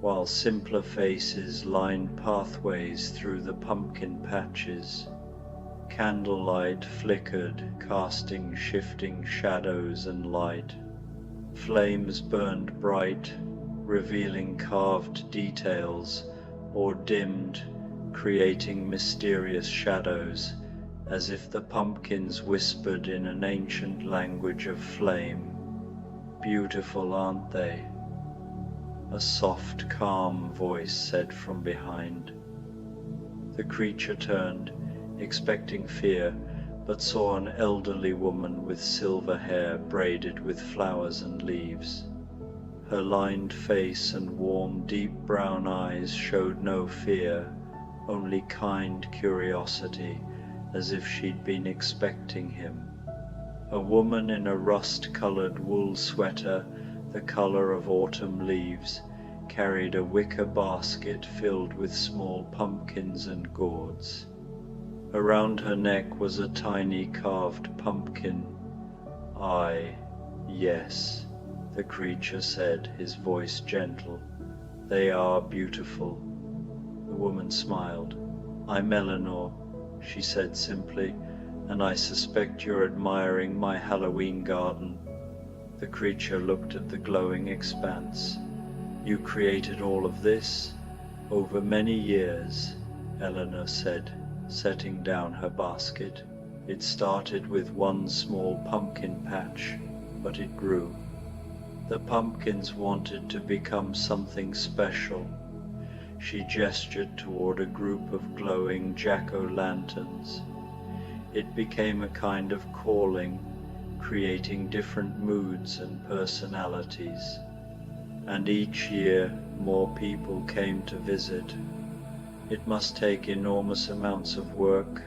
while simpler faces lined pathways through the pumpkin patches. Candlelight flickered, casting shifting shadows and light. Flames burned bright, revealing carved details, or dimmed, creating mysterious shadows, as if the pumpkins whispered in an ancient language of flame. "Beautiful, aren't they?" a soft, calm voice said from behind. The creature turned, expecting fear, but saw an elderly woman with silver hair braided with flowers and leaves. Her lined face and warm, deep brown eyes showed no fear, only kind curiosity, as if she'd been expecting him. A woman in a rust-colored wool sweater, the color of autumn leaves, carried a wicker basket filled with small pumpkins and gourds. Around her neck was a tiny carved pumpkin. Yes, the creature said, his voice gentle. They are beautiful. The woman smiled. I'm Eleanor, she said simply, and I suspect you're admiring my Halloween garden. The creature looked at the glowing expanse. You created all of this? Over many years, Eleanor said, setting down her basket. It started with one small pumpkin patch, but it grew. The pumpkins wanted to become something special. She gestured toward a group of glowing jack-o'-lanterns. It became a kind of calling, creating different moods and personalities. And each year more people came to visit. It must take enormous amounts of work,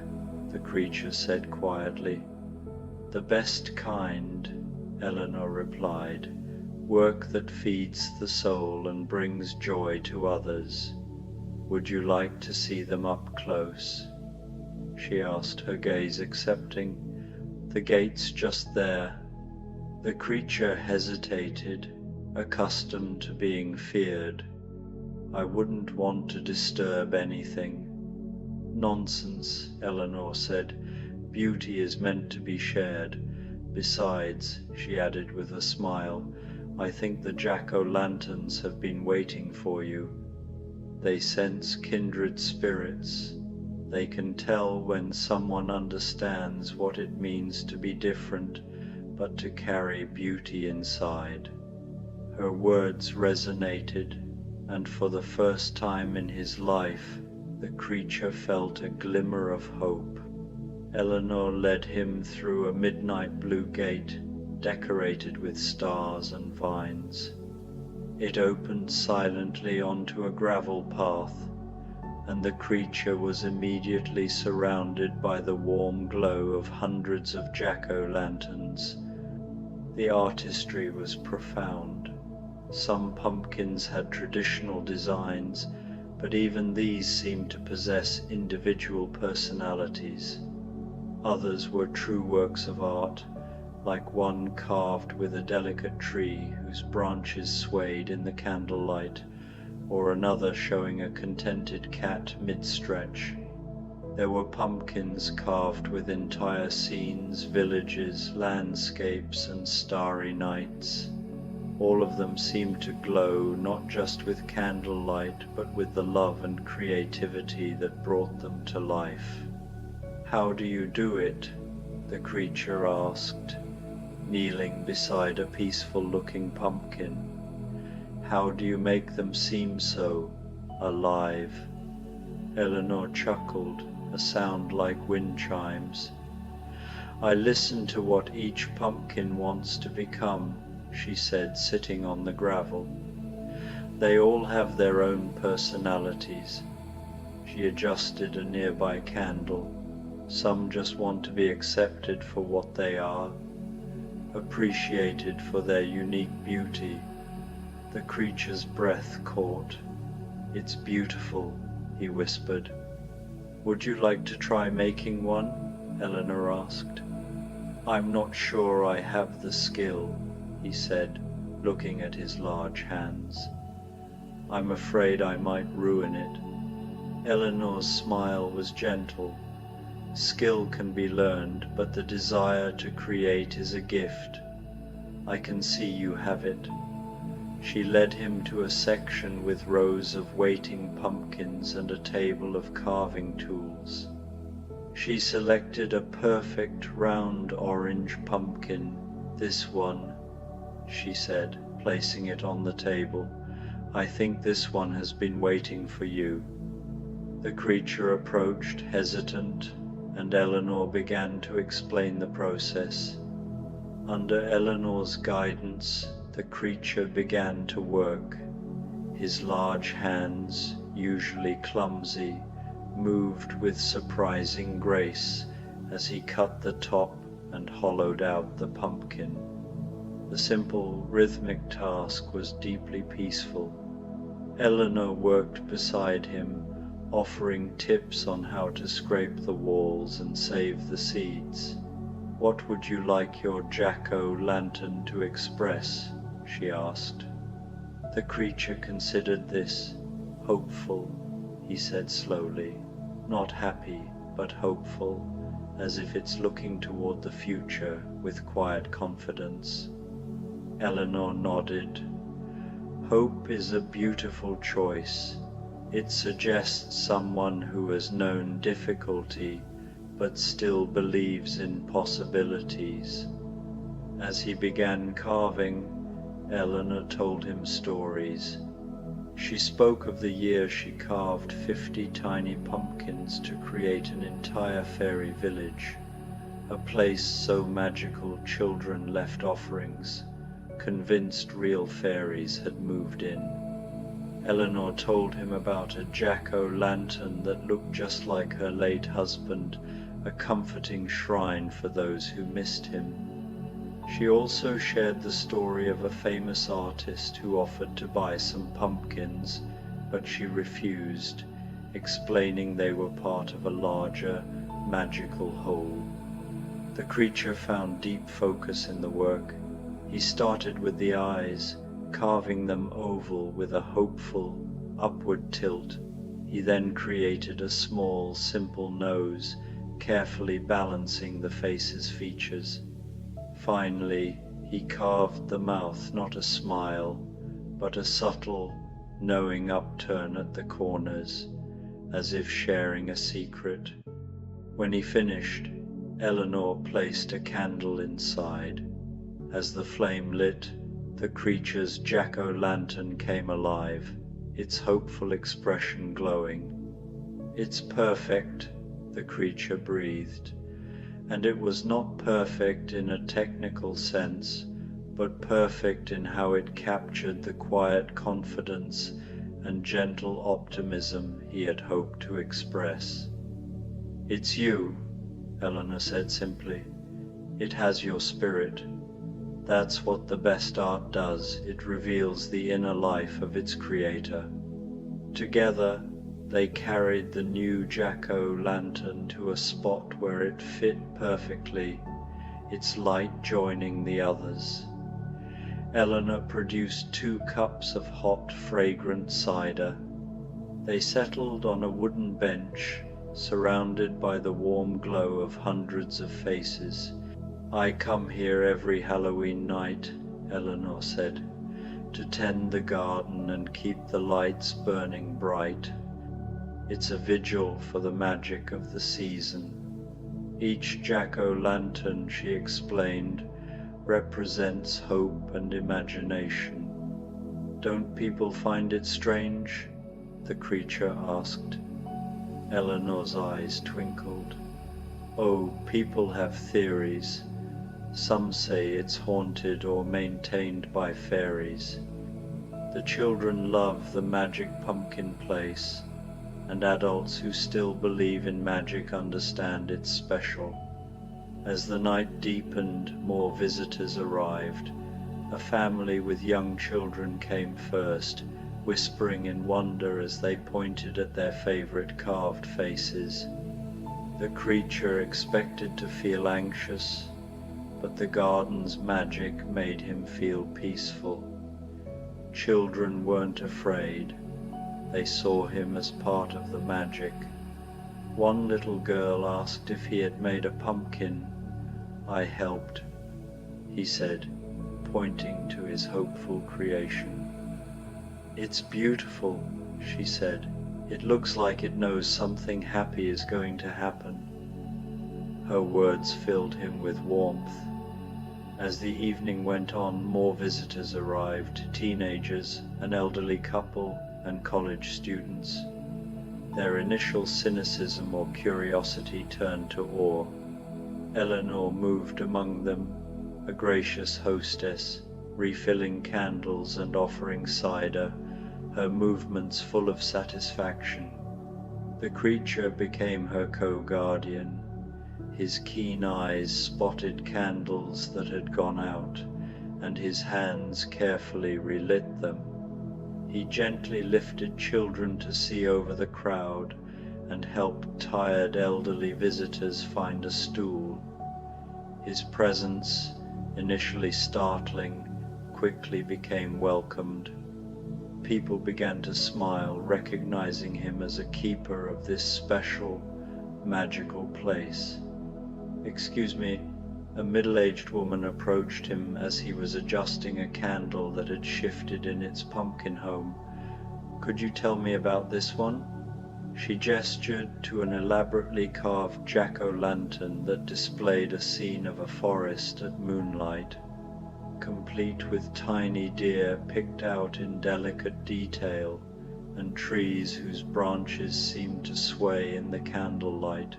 the creature said quietly. The best kind, Eleanor replied, work that feeds the soul and brings joy to others. Would you like to see them up close? She asked, her gaze accepting. The gate's just there. The creature hesitated, accustomed to being feared. I wouldn't want to disturb anything. Nonsense, Eleanor said. Beauty is meant to be shared. Besides, she added with a smile, I think the jack-o'-lanterns have been waiting for you. They sense kindred spirits. They can tell when someone understands what it means to be different, but to carry beauty inside. Her words resonated, and for the first time in his life, the creature felt a glimmer of hope. Eleanor led him through a midnight blue gate, decorated with stars and vines. It opened silently onto a gravel path, and the creature was immediately surrounded by the warm glow of hundreds of jack-o'-lanterns. The artistry was profound. Some pumpkins had traditional designs, but even these seemed to possess individual personalities. Others were true works of art, like one carved with a delicate tree whose branches swayed in the candlelight, or another showing a contented cat mid-stretch. There were pumpkins carved with entire scenes, villages, landscapes, and starry nights. All of them seemed to glow not just with candlelight, but with the love and creativity that brought them to life. How do you do it? The creature asked, kneeling beside a peaceful-looking pumpkin. How do you make them seem so alive? Eleanor chuckled, a sound like wind chimes. I listen to what each pumpkin wants to become, she said, sitting on the gravel. They all have their own personalities. She adjusted a nearby candle. Some just want to be accepted for what they are, appreciated for their unique beauty. The creature's breath caught. It's beautiful, he whispered. Would you like to try making one? Eleanor asked. I'm not sure I have the skill, he said, looking at his large hands. I'm afraid I might ruin it. Eleanor's smile was gentle. Skill can be learned, but the desire to create is a gift. I can see you have it. She led him to a section with rows of waiting pumpkins and a table of carving tools. She selected a perfect round orange pumpkin. This one, she said, placing it on the table. I think this one has been waiting for you. The creature approached, hesitant, and Eleanor began to explain the process. Under Eleanor's guidance, the creature began to work. His large hands, usually clumsy, moved with surprising grace as he cut the top and hollowed out the pumpkin. The simple, rhythmic task was deeply peaceful. Eleanor worked beside him, offering tips on how to scrape the walls and save the seeds. "What would you like your jack-o'-lantern to express?" she asked. The creature considered this. "Hopeful," he said slowly. "Not happy, but hopeful, as if it's looking toward the future with quiet confidence." Eleanor nodded. "Hope is a beautiful choice. It suggests someone who has known difficulty but still believes in possibilities." As he began carving, Eleanor told him stories. She spoke of the year she carved 50 tiny pumpkins to create an entire fairy village, a place so magical children left offerings, convinced real fairies had moved in. Eleanor told him about a jack-o'-lantern that looked just like her late husband, a comforting shrine for those who missed him. She also shared the story of a famous artist who offered to buy some pumpkins, but she refused, explaining they were part of a larger, magical whole. The creature found deep focus in the work. He started with the eyes, carving them oval with a hopeful, upward tilt. He then created a small, simple nose, carefully balancing the face's features. Finally, he carved the mouth, not a smile, but a subtle, knowing upturn at the corners, as if sharing a secret. When he finished, Eleanor placed a candle inside. As the flame lit, the creature's jack-o'-lantern came alive, its hopeful expression glowing. "It's perfect," the creature breathed. And it was not perfect in a technical sense, but perfect in how it captured the quiet confidence and gentle optimism he had hoped to express. "It's you," Eleanor said simply. "It has your spirit. That's what the best art does. It reveals the inner life of its creator." Together, they carried the new jack-o'-lantern to a spot where it fit perfectly, its light joining the others. Eleanor produced 2 cups of hot, fragrant cider. They settled on a wooden bench, surrounded by the warm glow of hundreds of faces. "I come here every Halloween night," Eleanor said, "to tend the garden and keep the lights burning bright. It's a vigil for the magic of the season." Each jack-o'-lantern, she explained, represents hope and imagination. "Don't people find it strange?" the creature asked. Eleanor's eyes twinkled. "Oh, people have theories. Some say it's haunted or maintained by fairies. The children love the magic pumpkin place, and adults who still believe in magic understand it's special." As the night deepened, more visitors arrived. A family with young children came first, whispering in wonder as they pointed at their favorite carved faces. The creature expected to feel anxious, but the garden's magic made him feel peaceful. Children weren't afraid. They saw him as part of the magic. One little girl asked if he had made a pumpkin. "I helped," he said, pointing to his hopeful creation. "It's beautiful," she said. "It looks like it knows something happy is going to happen." Her words filled him with warmth. As the evening went on, more visitors arrived, teenagers, an elderly couple, and college students. Their initial cynicism or curiosity turned to awe. Eleanor moved among them, a gracious hostess, refilling candles and offering cider, her movements full of satisfaction. The creature became her co-guardian. His keen eyes spotted candles that had gone out, and his hands carefully relit them. He gently lifted children to see over the crowd, and helped tired elderly visitors find a stool. His presence, initially startling, quickly became welcomed. People began to smile, recognizing him as a keeper of this special, magical place. "Excuse me," a middle-aged woman approached him as he was adjusting a candle that had shifted in its pumpkin home. "Could you tell me about this one?" She gestured to an elaborately carved jack-o'-lantern that displayed a scene of a forest at moonlight, complete with tiny deer picked out in delicate detail and trees whose branches seemed to sway in the candlelight.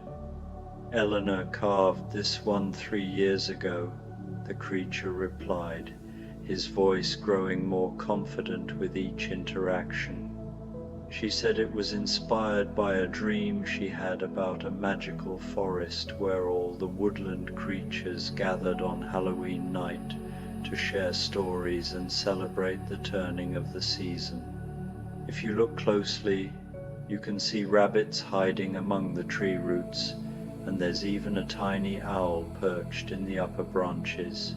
"Eleanor carved this one 3 years ago," the creature replied, his voice growing more confident with each interaction. "She said it was inspired by a dream she had about a magical forest where all the woodland creatures gathered on Halloween night to share stories and celebrate the turning of the season. If you look closely, you can see rabbits hiding among the tree roots, and there's even a tiny owl perched in the upper branches."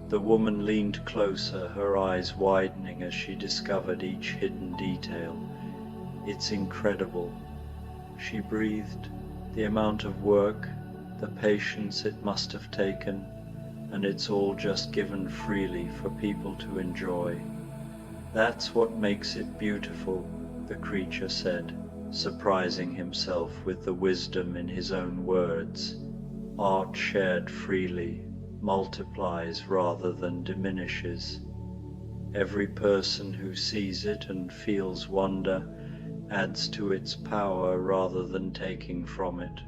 The woman leaned closer, her eyes widening as she discovered each hidden detail. "It's incredible," she breathed, "the amount of work, the patience it must have taken, and it's all just given freely for people to enjoy." "That's what makes it beautiful," the creature said, surprising himself with the wisdom in his own words. "Art shared freely multiplies rather than diminishes. Every person who sees it and feels wonder adds to its power rather than taking from it."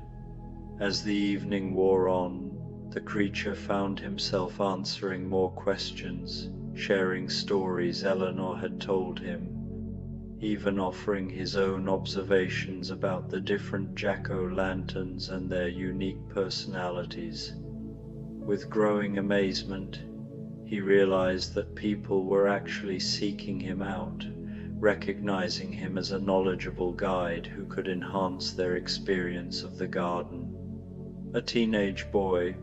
As the evening wore on, the creature found himself answering more questions, sharing stories Eleanor had told him, even offering his own observations about the different jack-o'-lanterns and their unique personalities. With growing amazement, he realized that people were actually seeking him out, recognizing him as a knowledgeable guide who could enhance their experience of the garden. A teenage boy,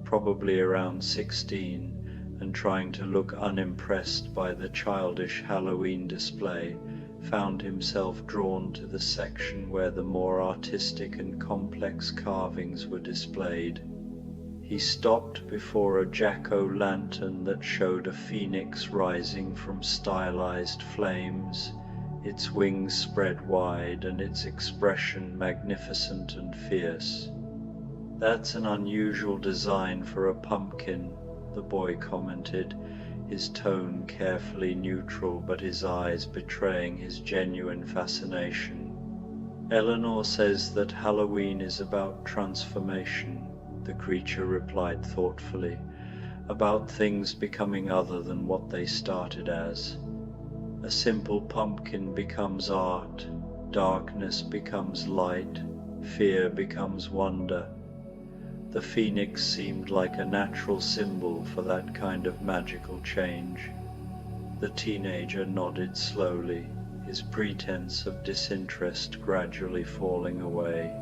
probably around 16, and trying to look unimpressed by the childish Halloween display, found himself drawn to the section where the more artistic and complex carvings were displayed. He stopped before a jack-o'-lantern that showed a phoenix rising from stylized flames, its wings spread wide and its expression magnificent and fierce. "That's an unusual design for a pumpkin," the boy commented, his tone carefully neutral but his eyes betraying his genuine fascination. "Eleanor says that Halloween is about transformation," the creature replied thoughtfully, "about things becoming other than what they started as. A simple pumpkin becomes art, darkness becomes light, fear becomes wonder. The phoenix seemed like a natural symbol for that kind of magical change." The teenager nodded slowly, his pretense of disinterest gradually falling away.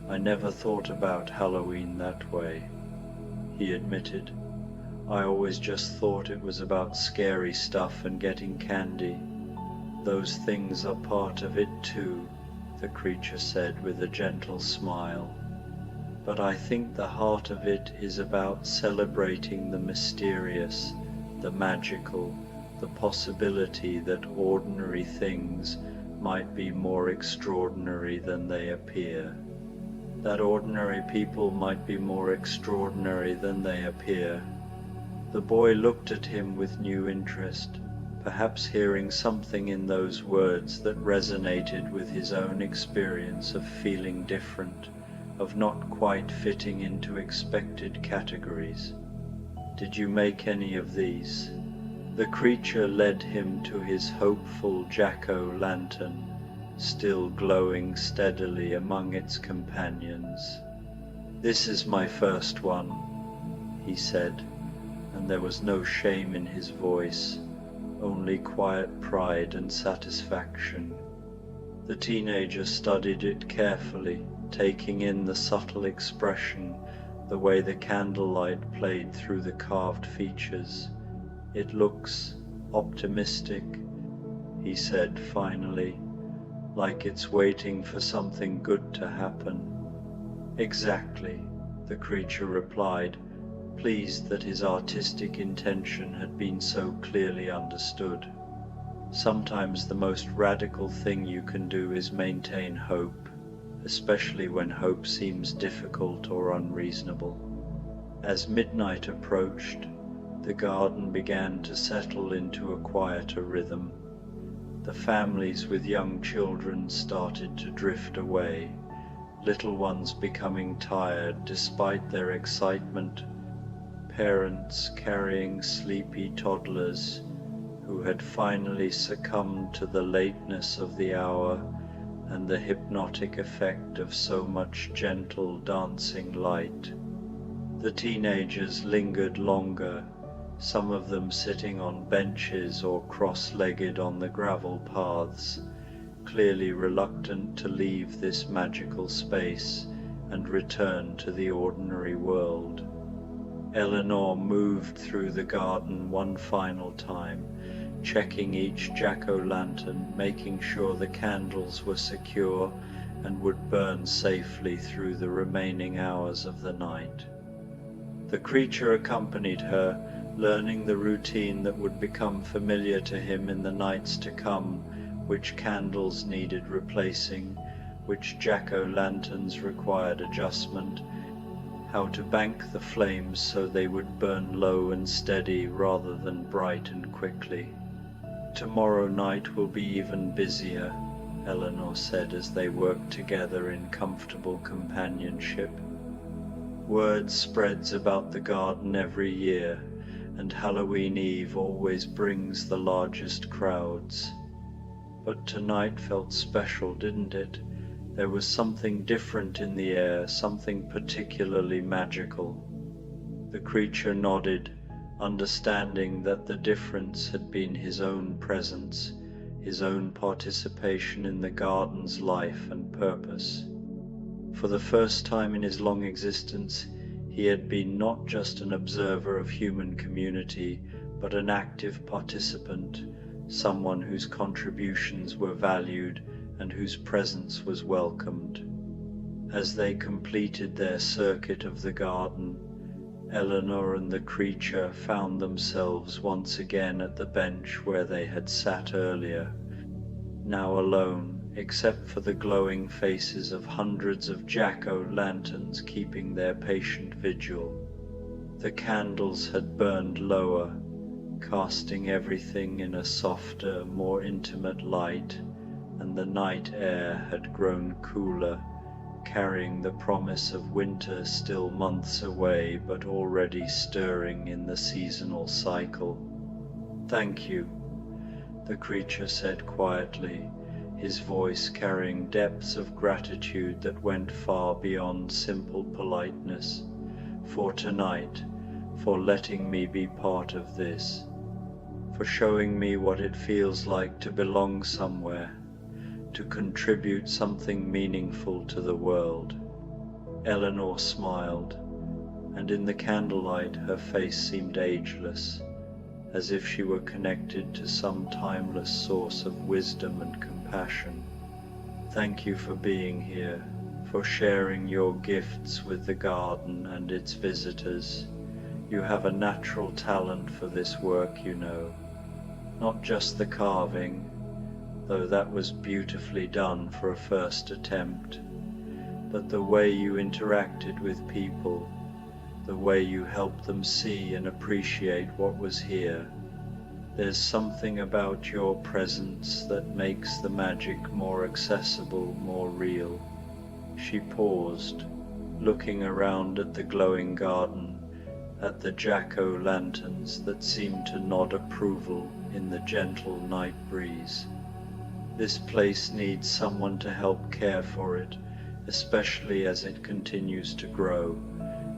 "I never thought about Halloween that way," he admitted. "I always just thought it was about scary stuff and getting candy. Those things are part of it too," the creature said with a gentle smile. "But I think the heart of it is about celebrating the mysterious, the magical, the possibility that ordinary things might be more extraordinary than they appear. That ordinary people might be more extraordinary than they appear." The boy looked at him with new interest, perhaps hearing something in those words that resonated with his own experience of feeling different, of not quite fitting into expected categories. "Did you make any of these?" The creature led him to his hopeful jack-o'-lantern, still glowing steadily among its companions. "This is my first one," he said, and there was no shame in his voice, only quiet pride and satisfaction. The teenager studied it carefully, taking in the subtle expression, the way the candlelight played through the carved features. "It looks optimistic," he said finally, "like it's waiting for something good to happen." "Exactly," the creature replied, pleased that his artistic intention had been so clearly understood. Sometimes the most radical thing you can do is maintain hope, especially when hope seems difficult or unreasonable. As midnight approached, the garden began to settle into a quieter rhythm. The families with young children started to drift away, little ones becoming tired despite their excitement, parents carrying sleepy toddlers who had finally succumbed to the lateness of the hour and the hypnotic effect of so much gentle dancing light. The teenagers lingered longer, some of them sitting on benches or cross-legged on the gravel paths, clearly reluctant to leave this magical space and return to the ordinary world. Eleanor moved through the garden one final time, checking each jack-o'-lantern, making sure the candles were secure and would burn safely through the remaining hours of the night. The creature accompanied her, learning the routine that would become familiar to him in the nights to come, which candles needed replacing, which jack-o'-lanterns required adjustment, how to bank the flames so they would burn low and steady rather than bright and quickly. "Tomorrow night will be even busier," Eleanor said as they worked together in comfortable companionship. "Word spreads about the garden every year, and Halloween Eve always brings the largest crowds. But tonight felt special, didn't it? There was something different in the air, something particularly magical." The creature nodded, understanding that the difference had been his own presence, his own participation in the garden's life and purpose. For the first time in his long existence, he had been not just an observer of human community, but an active participant, someone whose contributions were valued and whose presence was welcomed. As they completed their circuit of the garden, Eleanor and the creature found themselves once again at the bench where they had sat earlier, now alone, except for the glowing faces of hundreds of jack-o'-lanterns keeping their patient vigil. The candles had burned lower, casting everything in a softer, more intimate light, and the night air had grown cooler, carrying the promise of winter still months away but already stirring in the seasonal cycle. "Thank you," the creature said quietly, his voice carrying depths of gratitude that went far beyond simple politeness, "for tonight, for letting me be part of this, for showing me what it feels like to belong somewhere, to contribute something meaningful to the world." Eleanor smiled, and in the candlelight her face seemed ageless, as if she were connected to some timeless source of wisdom and compassion. "Thank you for being here, for sharing your gifts with the garden and its visitors. You have a natural talent for this work, you know. Not just the carving, though that was beautifully done for a first attempt, but the way you interacted with people, the way you helped them see and appreciate what was here. There's something about your presence that makes the magic more accessible, more real." She paused, looking around at the glowing garden, at the jack-o'-lanterns that seemed to nod approval in the gentle night breeze. "This place needs someone to help care for it, especially as it continues to grow,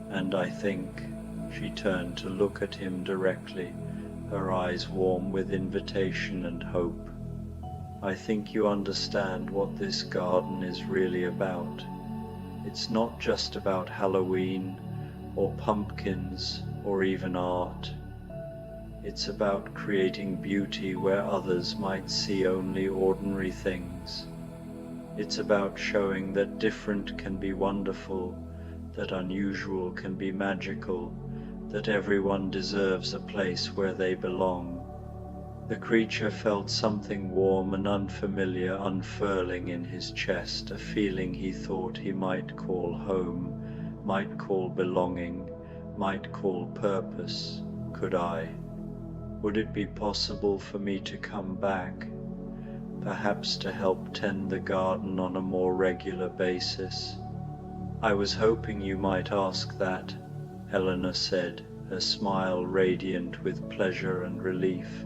and I think," she turned to look at him directly, her eyes warm with invitation and hope, I think you understand what this garden is really about. It's not just about Halloween, or pumpkins, or even art. It's about creating beauty where others might see only ordinary things. It's about showing that different can be wonderful, that unusual can be magical, that everyone deserves a place where they belong. The creature felt something warm and unfamiliar unfurling in his chest, a feeling he thought he might call home, might call belonging, might call purpose. Could I? Would it be possible for me to come back? Perhaps to help tend the garden on a more regular basis? I was hoping you might ask that, Eleanor said, her smile radiant with pleasure and relief.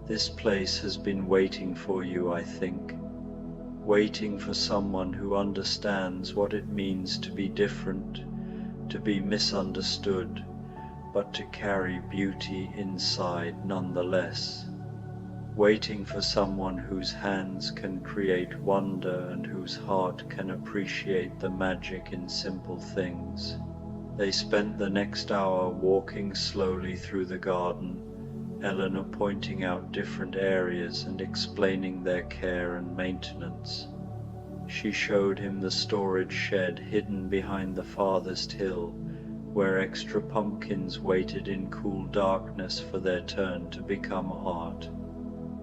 This place has been waiting for you, I think, waiting for someone who understands what it means to be different, to be misunderstood, but to carry beauty inside nonetheless. Waiting for someone whose hands can create wonder and whose heart can appreciate the magic in simple things. They spent the next hour walking slowly through the garden, Eleanor pointing out different areas and explaining their care and maintenance. She showed him the storage shed hidden behind the farthest hill, where extra pumpkins waited in cool darkness for their turn to become art.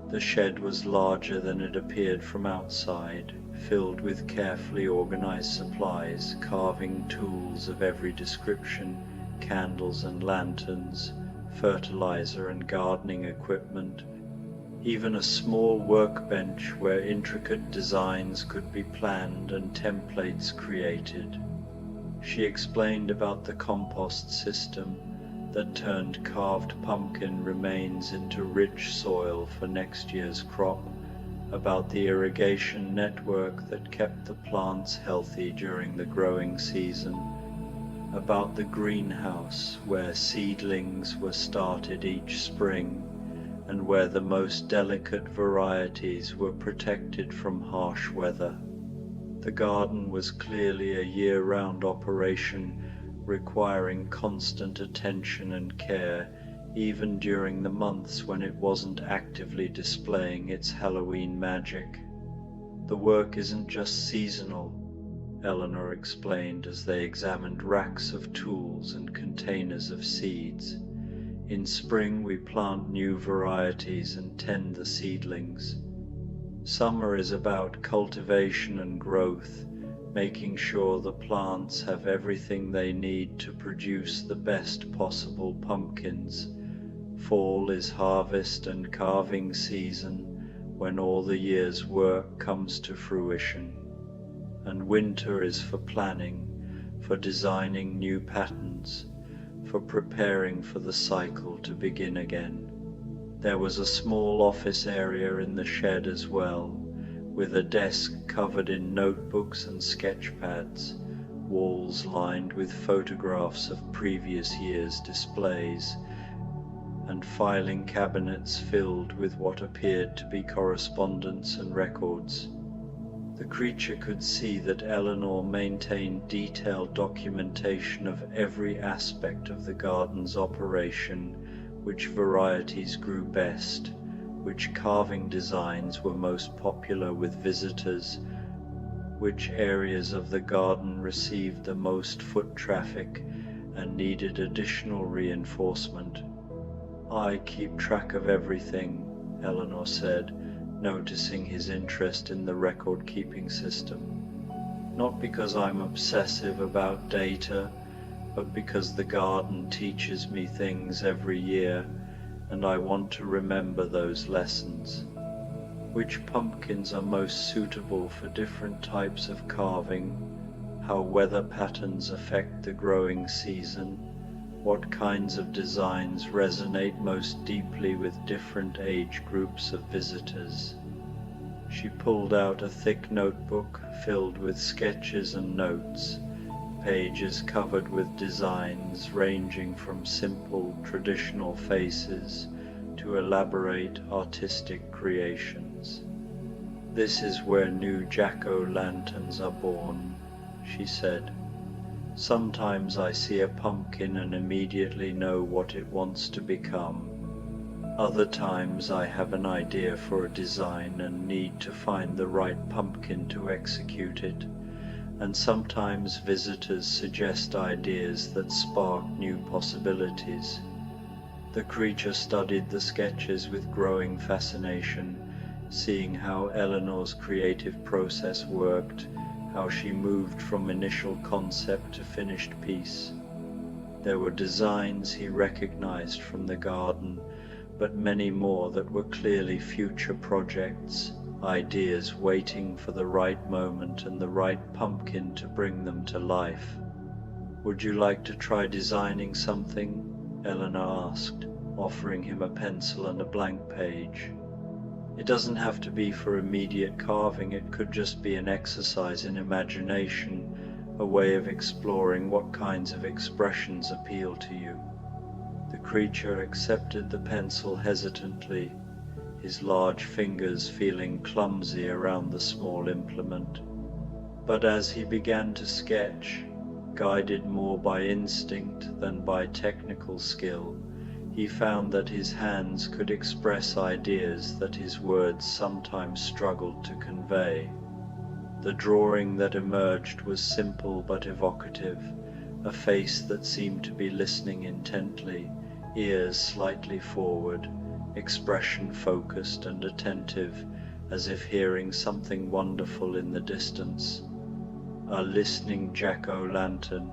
The shed was larger than it appeared from outside, filled with carefully organized supplies, carving tools of every description, candles and lanterns, fertilizer and gardening equipment, even a small workbench where intricate designs could be planned and templates created. She explained about the compost system that turned carved pumpkin remains into rich soil for next year's crop, about the irrigation network that kept the plants healthy during the growing season, about the greenhouse where seedlings were started each spring and where the most delicate varieties were protected from harsh weather. The garden was clearly a year-round operation, requiring constant attention and care, even during the months when it wasn't actively displaying its Halloween magic. The work isn't just seasonal, Eleanor explained as they examined racks of tools and containers of seeds. In spring we plant new varieties and tend the seedlings. Summer is about cultivation and growth, making sure the plants have everything they need to produce the best possible pumpkins. Fall is harvest and carving season, when all the year's work comes to fruition. And winter is for planning, for designing new patterns, for preparing for the cycle to begin again. There was a small office area in the shed as well, with a desk covered in notebooks and sketch pads, walls lined with photographs of previous year's displays, and filing cabinets filled with what appeared to be correspondence and records. The creature could see that Eleanor maintained detailed documentation of every aspect of the garden's operation, which varieties grew best, which carving designs were most popular with visitors, which areas of the garden received the most foot traffic and needed additional reinforcement. "I keep track of everything," Eleanor said, noticing his interest in the record-keeping system. "Not because I'm obsessive about data, but because the garden teaches me things every year, and I want to remember those lessons. Which pumpkins are most suitable for different types of carving, how weather patterns affect the growing season, what kinds of designs resonate most deeply with different age groups of visitors." She pulled out a thick notebook filled with sketches and notes, pages covered with designs ranging from simple, traditional faces to elaborate artistic creations. gardens. This is where new jack-o'-lanterns are born, she said. Sometimes I see a pumpkin and immediately know what it wants to become. Other times I have an idea for a design and need to find the right pumpkin to execute it. And sometimes visitors suggest ideas that spark new possibilities. The creature studied the sketches with growing fascination, seeing how Eleanor's creative process worked, how she moved from initial concept to finished piece. There were designs he recognized from the garden, but many more that were clearly future projects, ideas waiting for the right moment and the right pumpkin to bring them to life. "Would you like to try designing something?" Eleanor asked, offering him a pencil and a blank page. "It doesn't have to be for immediate carving, it could just be an exercise in imagination, a way of exploring what kinds of expressions appeal to you." The creature accepted the pencil hesitantly, his large fingers feeling clumsy around the small implement. But as he began to sketch, guided more by instinct than by technical skill, he found that his hands could express ideas that his words sometimes struggled to convey. The drawing that emerged was simple but evocative, a face that seemed to be listening intently, ears slightly forward, expression focused and attentive, as if hearing something wonderful in the distance. "A listening jack-o'-lantern,"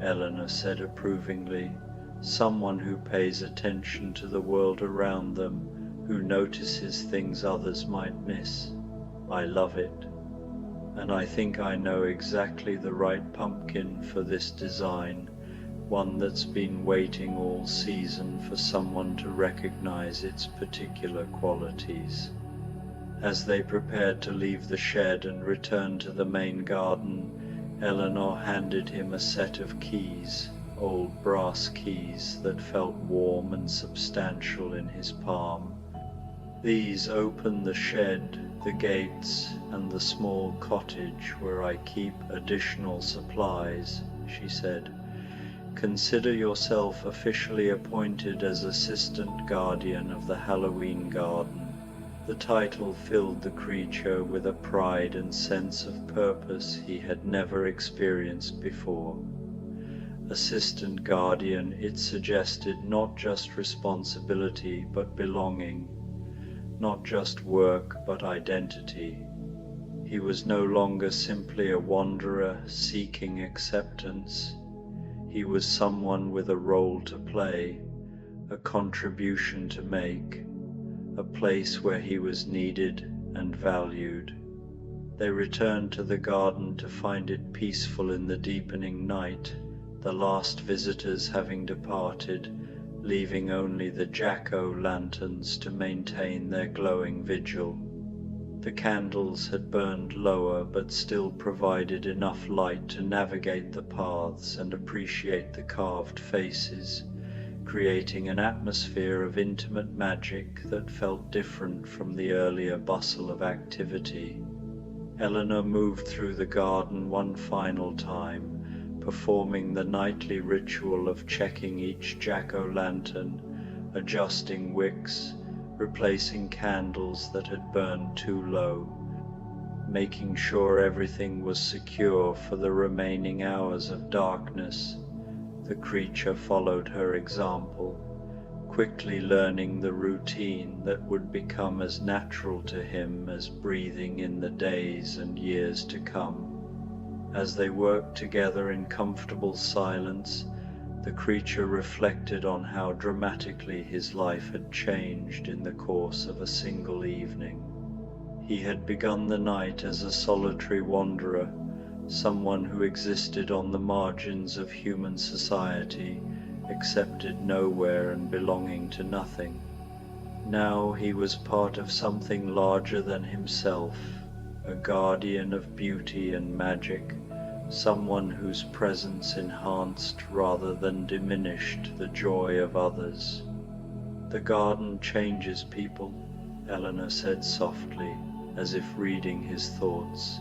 Eleanor said approvingly. "Someone who pays attention to the world around them, who notices things others might miss. I love it. And I think I know exactly the right pumpkin for this design, one that's been waiting all season for someone to recognize its particular qualities." As they prepared to leave the shed and return to the main garden, Eleanor handed him a set of keys, old brass keys that felt warm and substantial in his palm. "These open the shed, the gates, and the small cottage where I keep additional supplies," she said. "Consider yourself officially appointed as assistant guardian of the Halloween garden." The title filled the creature with a pride and sense of purpose he had never experienced before. Assistant guardian, it suggested not just responsibility but belonging, not just work but identity. He was no longer simply a wanderer seeking acceptance. He was someone with a role to play, a contribution to make, a place where he was needed and valued. They returned to the garden to find it peaceful in the deepening night, the last visitors having departed, leaving only the jack-o'-lanterns to maintain their glowing vigil. The candles had burned lower but still provided enough light to navigate the paths and appreciate the carved faces, creating an atmosphere of intimate magic that felt different from the earlier bustle of activity. Eleanor moved through the garden one final time, performing the nightly ritual of checking each jack-o'-lantern, adjusting wicks, replacing candles that had burned too low, making sure everything was secure for the remaining hours of darkness. The creature followed her example, quickly learning the routine that would become as natural to him as breathing in the days and years to come. As they worked together in comfortable silence, the creature reflected on how dramatically his life had changed in the course of a single evening. He had begun the night as a solitary wanderer, someone who existed on the margins of human society, accepted nowhere and belonging to nothing. Now he was part of something larger than himself, a guardian of beauty and magic, someone whose presence enhanced rather than diminished the joy of others. "The garden changes people," Eleanor said softly, as if reading his thoughts.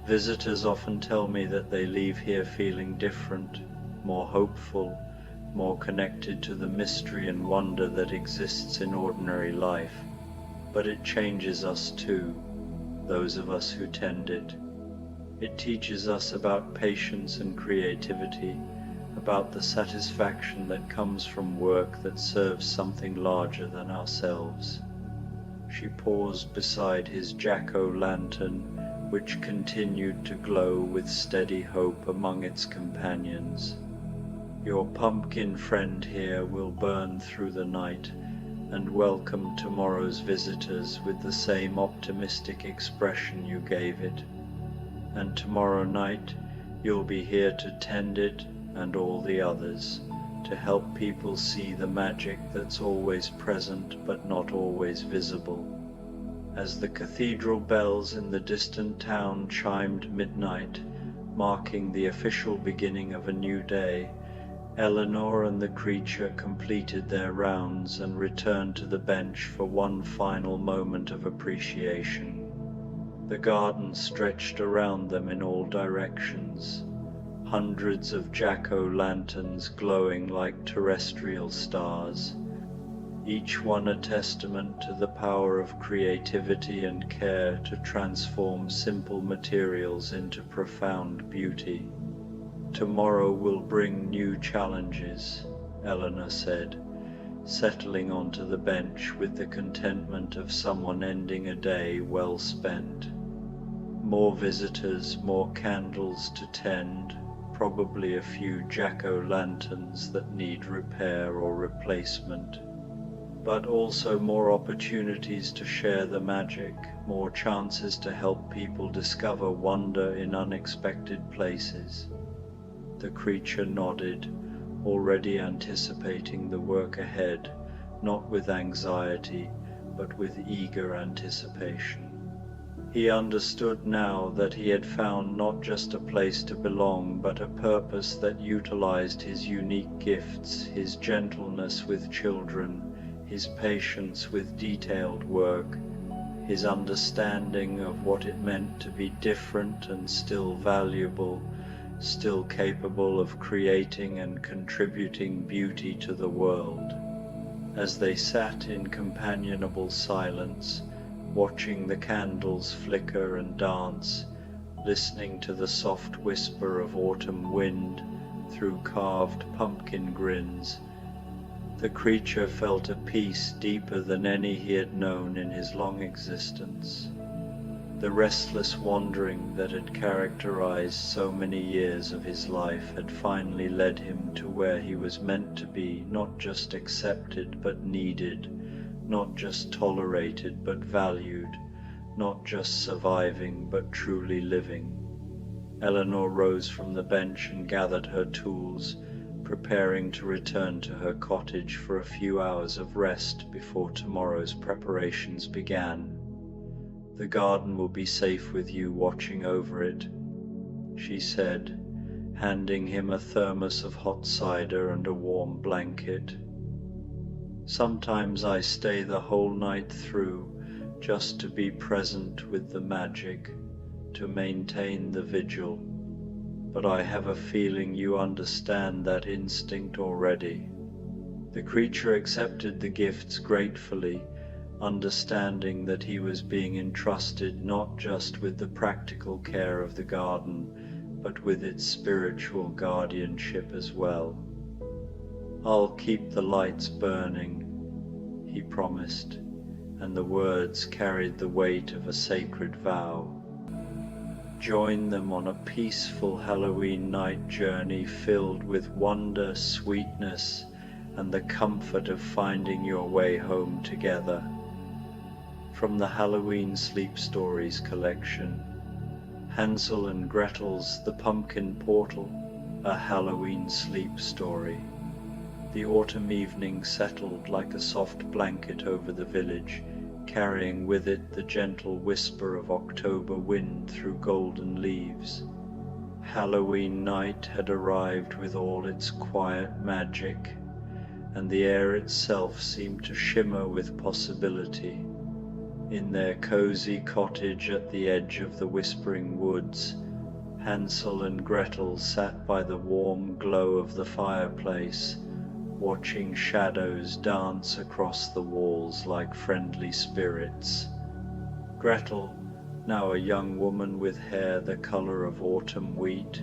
Visitors often tell me that they leave here feeling different, more hopeful, more connected to the mystery and wonder that exists in ordinary life. But it changes us too, those of us who tend it. It teaches us about patience and creativity, about the satisfaction that comes from work that serves something larger than ourselves. She paused beside his jack-o'-lantern, which continued to glow with steady hope among its companions. Your pumpkin friend here will burn through the night and welcome tomorrow's visitors with the same optimistic expression you gave it. And tomorrow night you'll be here to tend it and all the others, to help people see the magic that's always present but not always visible. As the cathedral bells in the distant town chimed midnight, marking the official beginning of a new day, Eleanor and the creature completed their rounds and returned to the bench for one final moment of appreciation. The garden stretched around them in all directions, hundreds of jack-o'-lanterns glowing like terrestrial stars, each one a testament to the power of creativity and care to transform simple materials into profound beauty. Tomorrow will bring new challenges, Eleanor said, settling onto the bench with the contentment of someone ending a day well spent. More visitors, more candles to tend, probably a few jack-o'-lanterns that need repair or replacement, but also more opportunities to share the magic, more chances to help people discover wonder in unexpected places. The creature nodded, already anticipating the work ahead, not with anxiety, but with eager anticipation. He understood now that he had found not just a place to belong, but a purpose that utilized his unique gifts, his gentleness with children, his patience with detailed work, his understanding of what it meant to be different and still valuable, still capable of creating and contributing beauty to the world. As they sat in companionable silence, watching the candles flicker and dance, listening to the soft whisper of autumn wind through carved pumpkin grins, the creature felt a peace deeper than any he had known in his long existence. The restless wandering that had characterized so many years of his life had finally led him to where he was meant to be, not just accepted but needed, not just tolerated but valued, not just surviving but truly living. Eleanor rose from the bench and gathered her tools, preparing to return to her cottage for a few hours of rest before tomorrow's preparations began. "The garden will be safe with you watching over it," she said, handing him a thermos of hot cider and a warm blanket. "Sometimes I stay the whole night through just to be present with the magic, to maintain the vigil, but I have a feeling you understand that instinct already." The creature accepted the gifts gratefully, understanding that he was being entrusted not just with the practical care of the garden, but with its spiritual guardianship as well. "I'll keep the lights burning," he promised, and the words carried the weight of a sacred vow. Join them on a peaceful Halloween night journey filled with wonder, sweetness, and the comfort of finding your way home together. From the Halloween Sleep Stories collection, Hansel and Gretel's The Pumpkin Portal, a Halloween sleep story. The autumn evening settled like a soft blanket over the village, carrying with it the gentle whisper of October wind through golden leaves. Halloween night had arrived with all its quiet magic, and the air itself seemed to shimmer with possibility. In their cozy cottage at the edge of the whispering woods, Hansel and Gretel sat by the warm glow of the fireplace, watching shadows dance across the walls like friendly spirits. Gretel, now a young woman with hair the color of autumn wheat,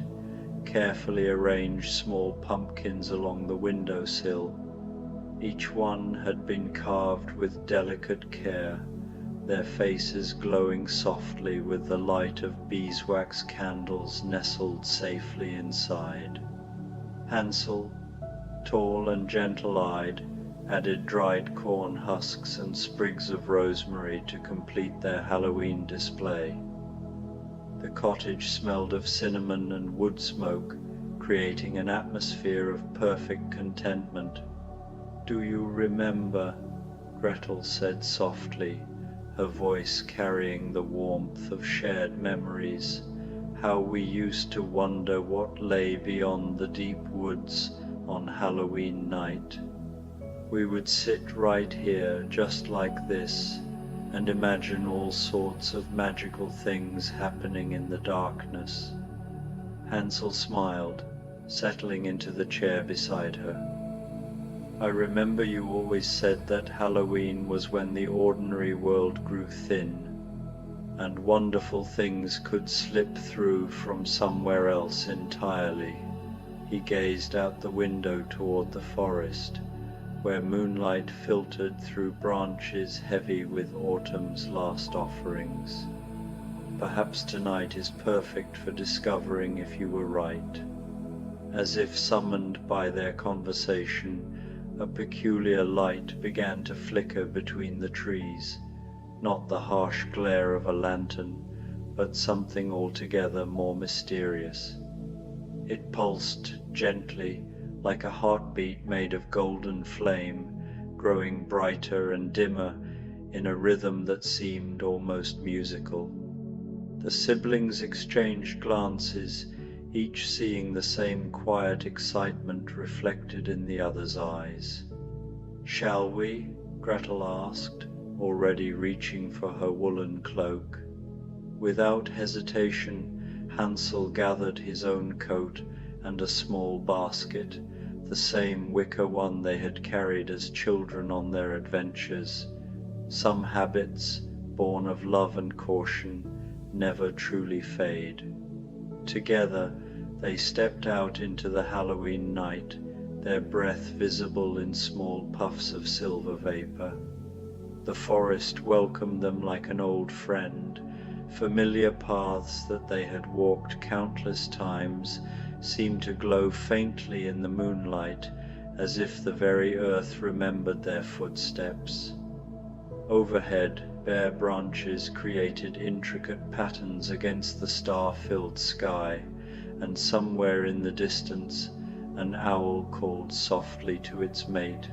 carefully arranged small pumpkins along the windowsill. Each one had been carved with delicate care, their faces glowing softly with the light of beeswax candles nestled safely inside. Hansel, tall and gentle-eyed, added dried corn husks and sprigs of rosemary to complete their Halloween display. The cottage smelled of cinnamon and wood smoke, creating an atmosphere of perfect contentment. "Do you remember," Gretel said softly, her voice carrying the warmth of shared memories, "how we used to wonder what lay beyond the deep woods on Halloween night? We would sit right here just like this and imagine all sorts of magical things happening in the darkness." Hansel smiled, settling into the chair beside her. "I remember you always said that Halloween was when the ordinary world grew thin, and wonderful things could slip through from somewhere else entirely." He gazed out the window toward the forest, where moonlight filtered through branches heavy with autumn's last offerings. "Perhaps tonight is perfect for discovering if you were right." As if summoned by their conversation, a peculiar light began to flicker between the trees, not the harsh glare of a lantern, but something altogether more mysterious. It pulsed gently, like a heartbeat made of golden flame, growing brighter and dimmer in a rhythm that seemed almost musical. The siblings exchanged glances, each seeing the same quiet excitement reflected in the other's eyes. "Shall we?" Gretel asked, already reaching for her woolen cloak. Without hesitation, Hansel gathered his own coat and a small basket, the same wicker one they had carried as children on their adventures. Some habits, born of love and caution, never truly fade. Together, they stepped out into the Halloween night, their breath visible in small puffs of silver vapor. The forest welcomed them like an old friend. Familiar paths that they had walked countless times seemed to glow faintly in the moonlight, as if the very earth remembered their footsteps. Overhead, bare branches created intricate patterns against the star-filled sky, and somewhere in the distance, an owl called softly to its mate.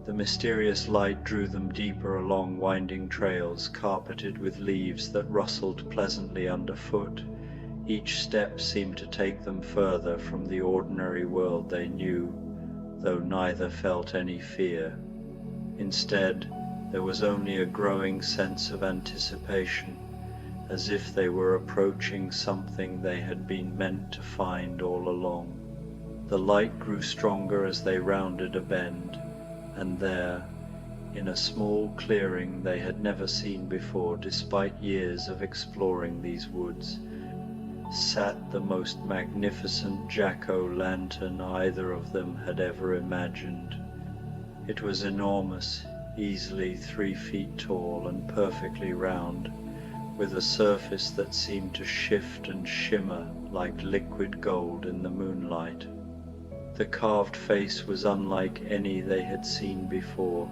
The mysterious light drew them deeper along winding trails carpeted with leaves that rustled pleasantly underfoot. Each step seemed to take them further from the ordinary world they knew, though neither felt any fear. Instead, there was only a growing sense of anticipation, as if they were approaching something they had been meant to find all along. The light grew stronger as they rounded a bend, and there, in a small clearing they had never seen before despite years of exploring these woods, sat the most magnificent jack-o'-lantern either of them had ever imagined. It was enormous, easily 3 feet tall and perfectly round, with a surface that seemed to shift and shimmer like liquid gold in the moonlight. The carved face was unlike any they had seen before,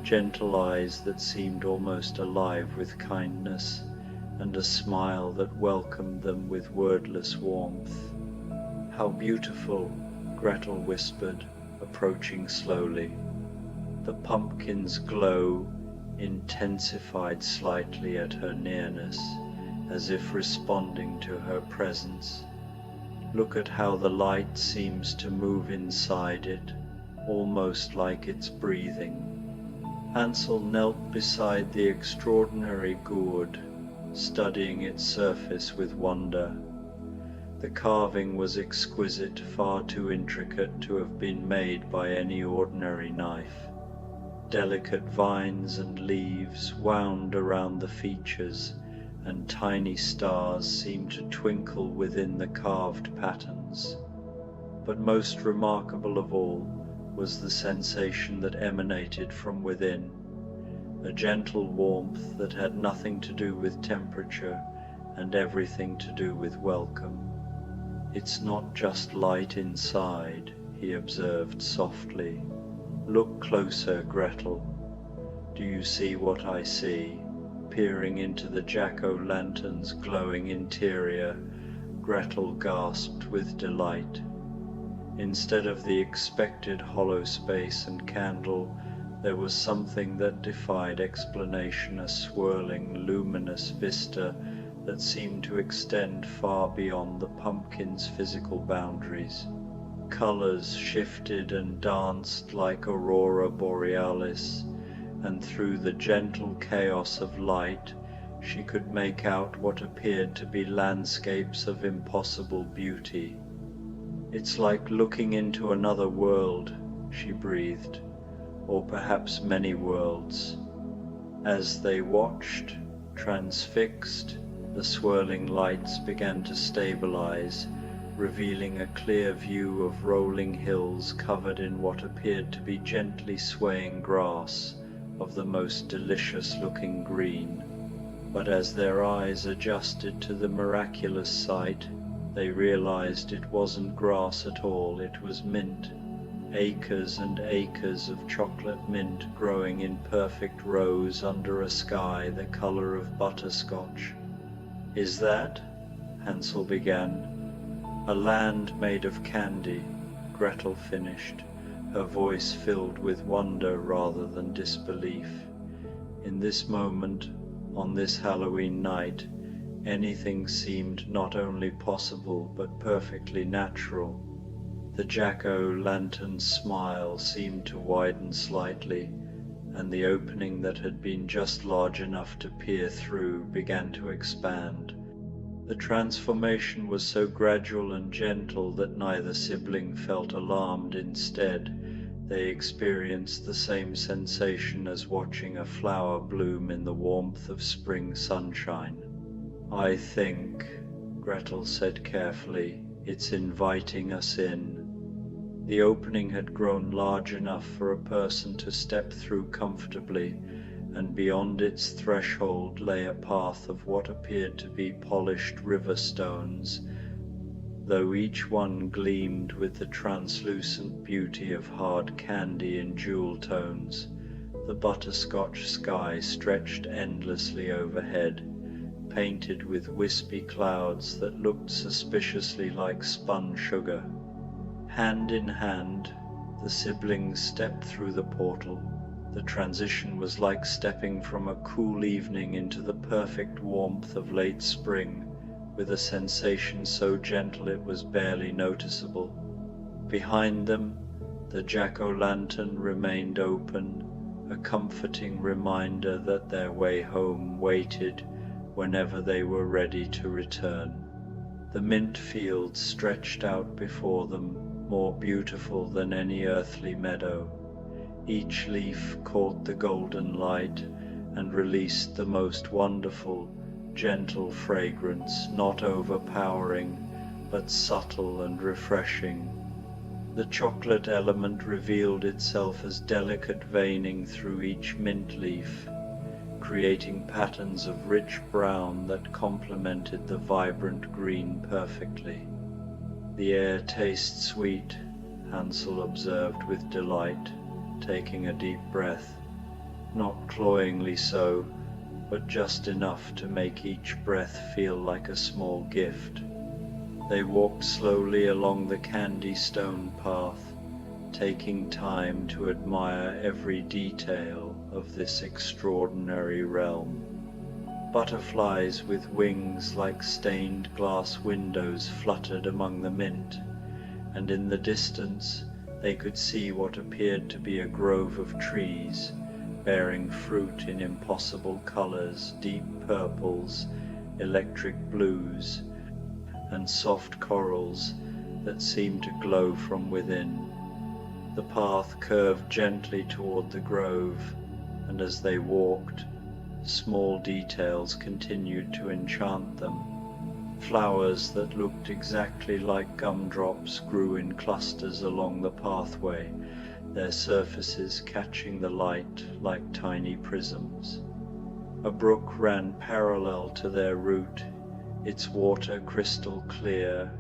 gentle eyes that seemed almost alive with kindness, and a smile that welcomed them with wordless warmth. "How beautiful," Gretel whispered, approaching slowly. The pumpkin's glow intensified slightly at her nearness, as if responding to her presence. "Look at how the light seems to move inside it, almost like it's breathing." Hansel knelt beside the extraordinary gourd, studying its surface with wonder. The carving was exquisite, far too intricate to have been made by any ordinary knife. Delicate vines and leaves wound around the features, and tiny stars seemed to twinkle within the carved patterns. But most remarkable of all was the sensation that emanated from within, a gentle warmth that had nothing to do with temperature and everything to do with welcome. "It's not just light inside," he observed softly. "Look closer, Gretel. Do you see what I see?" Peering into the jack-o'-lantern's glowing interior, Gretel gasped with delight. Instead of the expected hollow space and candle, there was something that defied explanation, a swirling, luminous vista that seemed to extend far beyond the pumpkin's physical boundaries. Colors shifted and danced like aurora borealis, and through the gentle chaos of light she could make out what appeared to be landscapes of impossible beauty. "It's like looking into another world," she breathed, "or perhaps many worlds." As they watched, transfixed, the swirling lights began to stabilize, revealing a clear view of rolling hills covered in what appeared to be gently swaying grass of the most delicious-looking green. But as their eyes adjusted to the miraculous sight, they realized it wasn't grass at all, it was mint. Acres and acres of chocolate mint growing in perfect rows under a sky the color of butterscotch. "Is that?" Hansel began. "A land made of candy," Gretel finished, her voice filled with wonder rather than disbelief. In this moment, on this Halloween night, anything seemed not only possible but perfectly natural. The jack-o'-lantern's smile seemed to widen slightly, and the opening that had been just large enough to peer through began to expand. The transformation was so gradual and gentle that neither sibling felt alarmed. Instead, they experienced the same sensation as watching a flower bloom in the warmth of spring sunshine. "I think," Gretel said carefully, "it's inviting us in." The opening had grown large enough for a person to step through comfortably, and beyond its threshold lay a path of what appeared to be polished river stones, though each one gleamed with the translucent beauty of hard candy in jewel tones. The butterscotch sky stretched endlessly overhead, painted with wispy clouds that looked suspiciously like spun sugar. Hand in hand, the siblings stepped through the portal. The transition was like stepping from a cool evening into the perfect warmth of late spring, with a sensation so gentle it was barely noticeable. Behind them, the jack-o'-lantern remained open, a comforting reminder that their way home waited whenever they were ready to return. The mint fields stretched out before them, more beautiful than any earthly meadow. Each leaf caught the golden light and released the most wonderful, gentle fragrance, not overpowering, but subtle and refreshing. The chocolate element revealed itself as delicate veining through each mint leaf, creating patterns of rich brown that complemented the vibrant green perfectly. "The air tastes sweet," Hansel observed with delight, taking a deep breath, not cloyingly so, but just enough to make each breath feel like a small gift. They walked slowly along the candy stone path, taking time to admire every detail of this extraordinary realm. Butterflies with wings like stained glass windows fluttered among the mint, and in the distance they could see what appeared to be a grove of trees, bearing fruit in impossible colors, deep purples, electric blues, and soft corals that seemed to glow from within. The path curved gently toward the grove, and as they walked, small details continued to enchant them. Flowers that looked exactly like gumdrops grew in clusters along the pathway, their surfaces catching the light like tiny prisms. A brook ran parallel to their route, its water crystal clear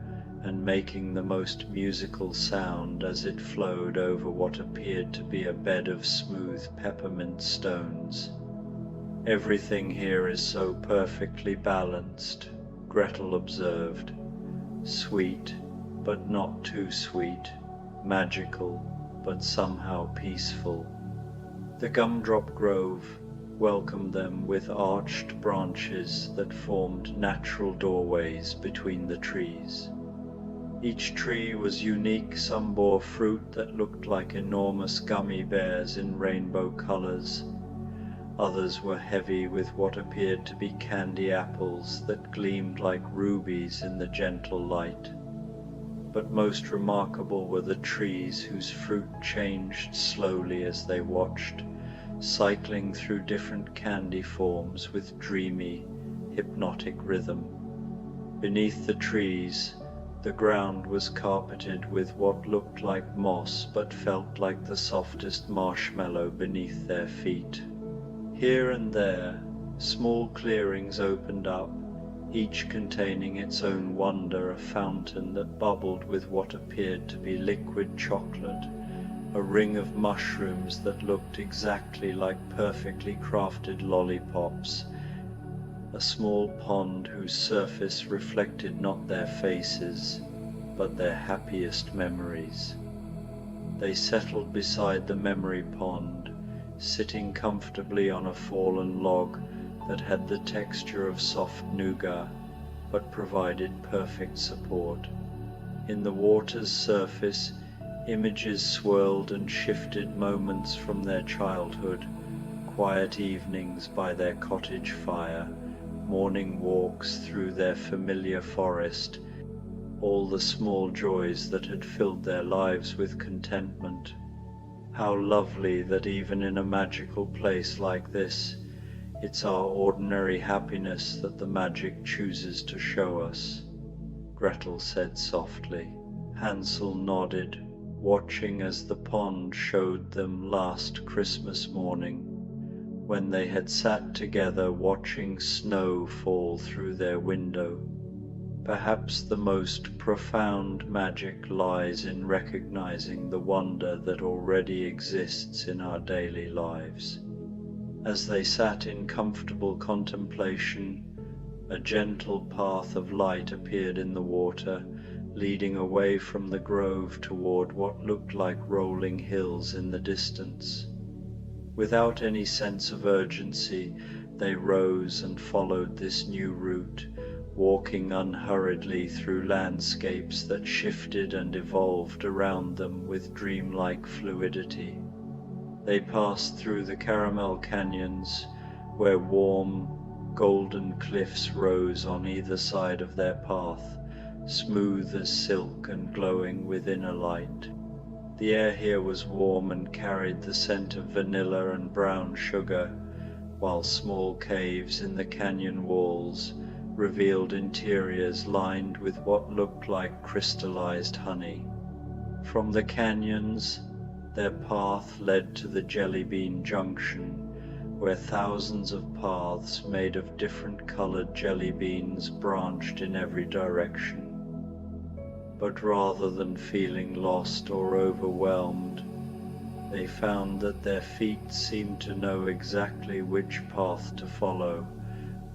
and making the most musical sound as it flowed over what appeared to be a bed of smooth peppermint stones. "Everything here is so perfectly balanced," Gretel observed. "Sweet, but not too sweet, magical, but somehow peaceful." The gumdrop grove welcomed them with arched branches that formed natural doorways between the trees. Each tree was unique. Some bore fruit that looked like enormous gummy bears in rainbow colors. Others were heavy with what appeared to be candy apples that gleamed like rubies in the gentle light. But most remarkable were the trees whose fruit changed slowly as they watched, cycling through different candy forms with dreamy, hypnotic rhythm. Beneath the trees, the ground was carpeted with what looked like moss but felt like the softest marshmallow beneath their feet. Here and there, small clearings opened up, each containing its own wonder, a fountain that bubbled with what appeared to be liquid chocolate, a ring of mushrooms that looked exactly like perfectly crafted lollipops, a small pond whose surface reflected not their faces, but their happiest memories. They settled beside the memory pond, sitting comfortably on a fallen log that had the texture of soft nougat, but provided perfect support. In the water's surface, images swirled and shifted, moments from their childhood, quiet evenings by their cottage fire, morning walks through their familiar forest, all the small joys that had filled their lives with contentment. How lovely that even in a magical place like this, it's our ordinary happiness that the magic chooses to show us, Gretel said softly. Hansel nodded, watching as the pond showed them last Christmas morning, when they had sat together watching snow fall through their window. Perhaps the most profound magic lies in recognizing the wonder that already exists in our daily lives. As they sat in comfortable contemplation, a gentle path of light appeared in the water, leading away from the grove toward what looked like rolling hills in the distance. Without any sense of urgency, they rose and followed this new route, walking unhurriedly through landscapes that shifted and evolved around them with dreamlike fluidity. They passed through the caramel canyons, where warm, golden cliffs rose on either side of their path, smooth as silk and glowing with inner light. The air here was warm and carried the scent of vanilla and brown sugar, while small caves in the canyon walls revealed interiors lined with what looked like crystallized honey. From the canyons, their path led to the Jelly Bean Junction, where thousands of paths made of different colored jelly beans branched in every direction. But rather than feeling lost or overwhelmed, they found that their feet seemed to know exactly which path to follow,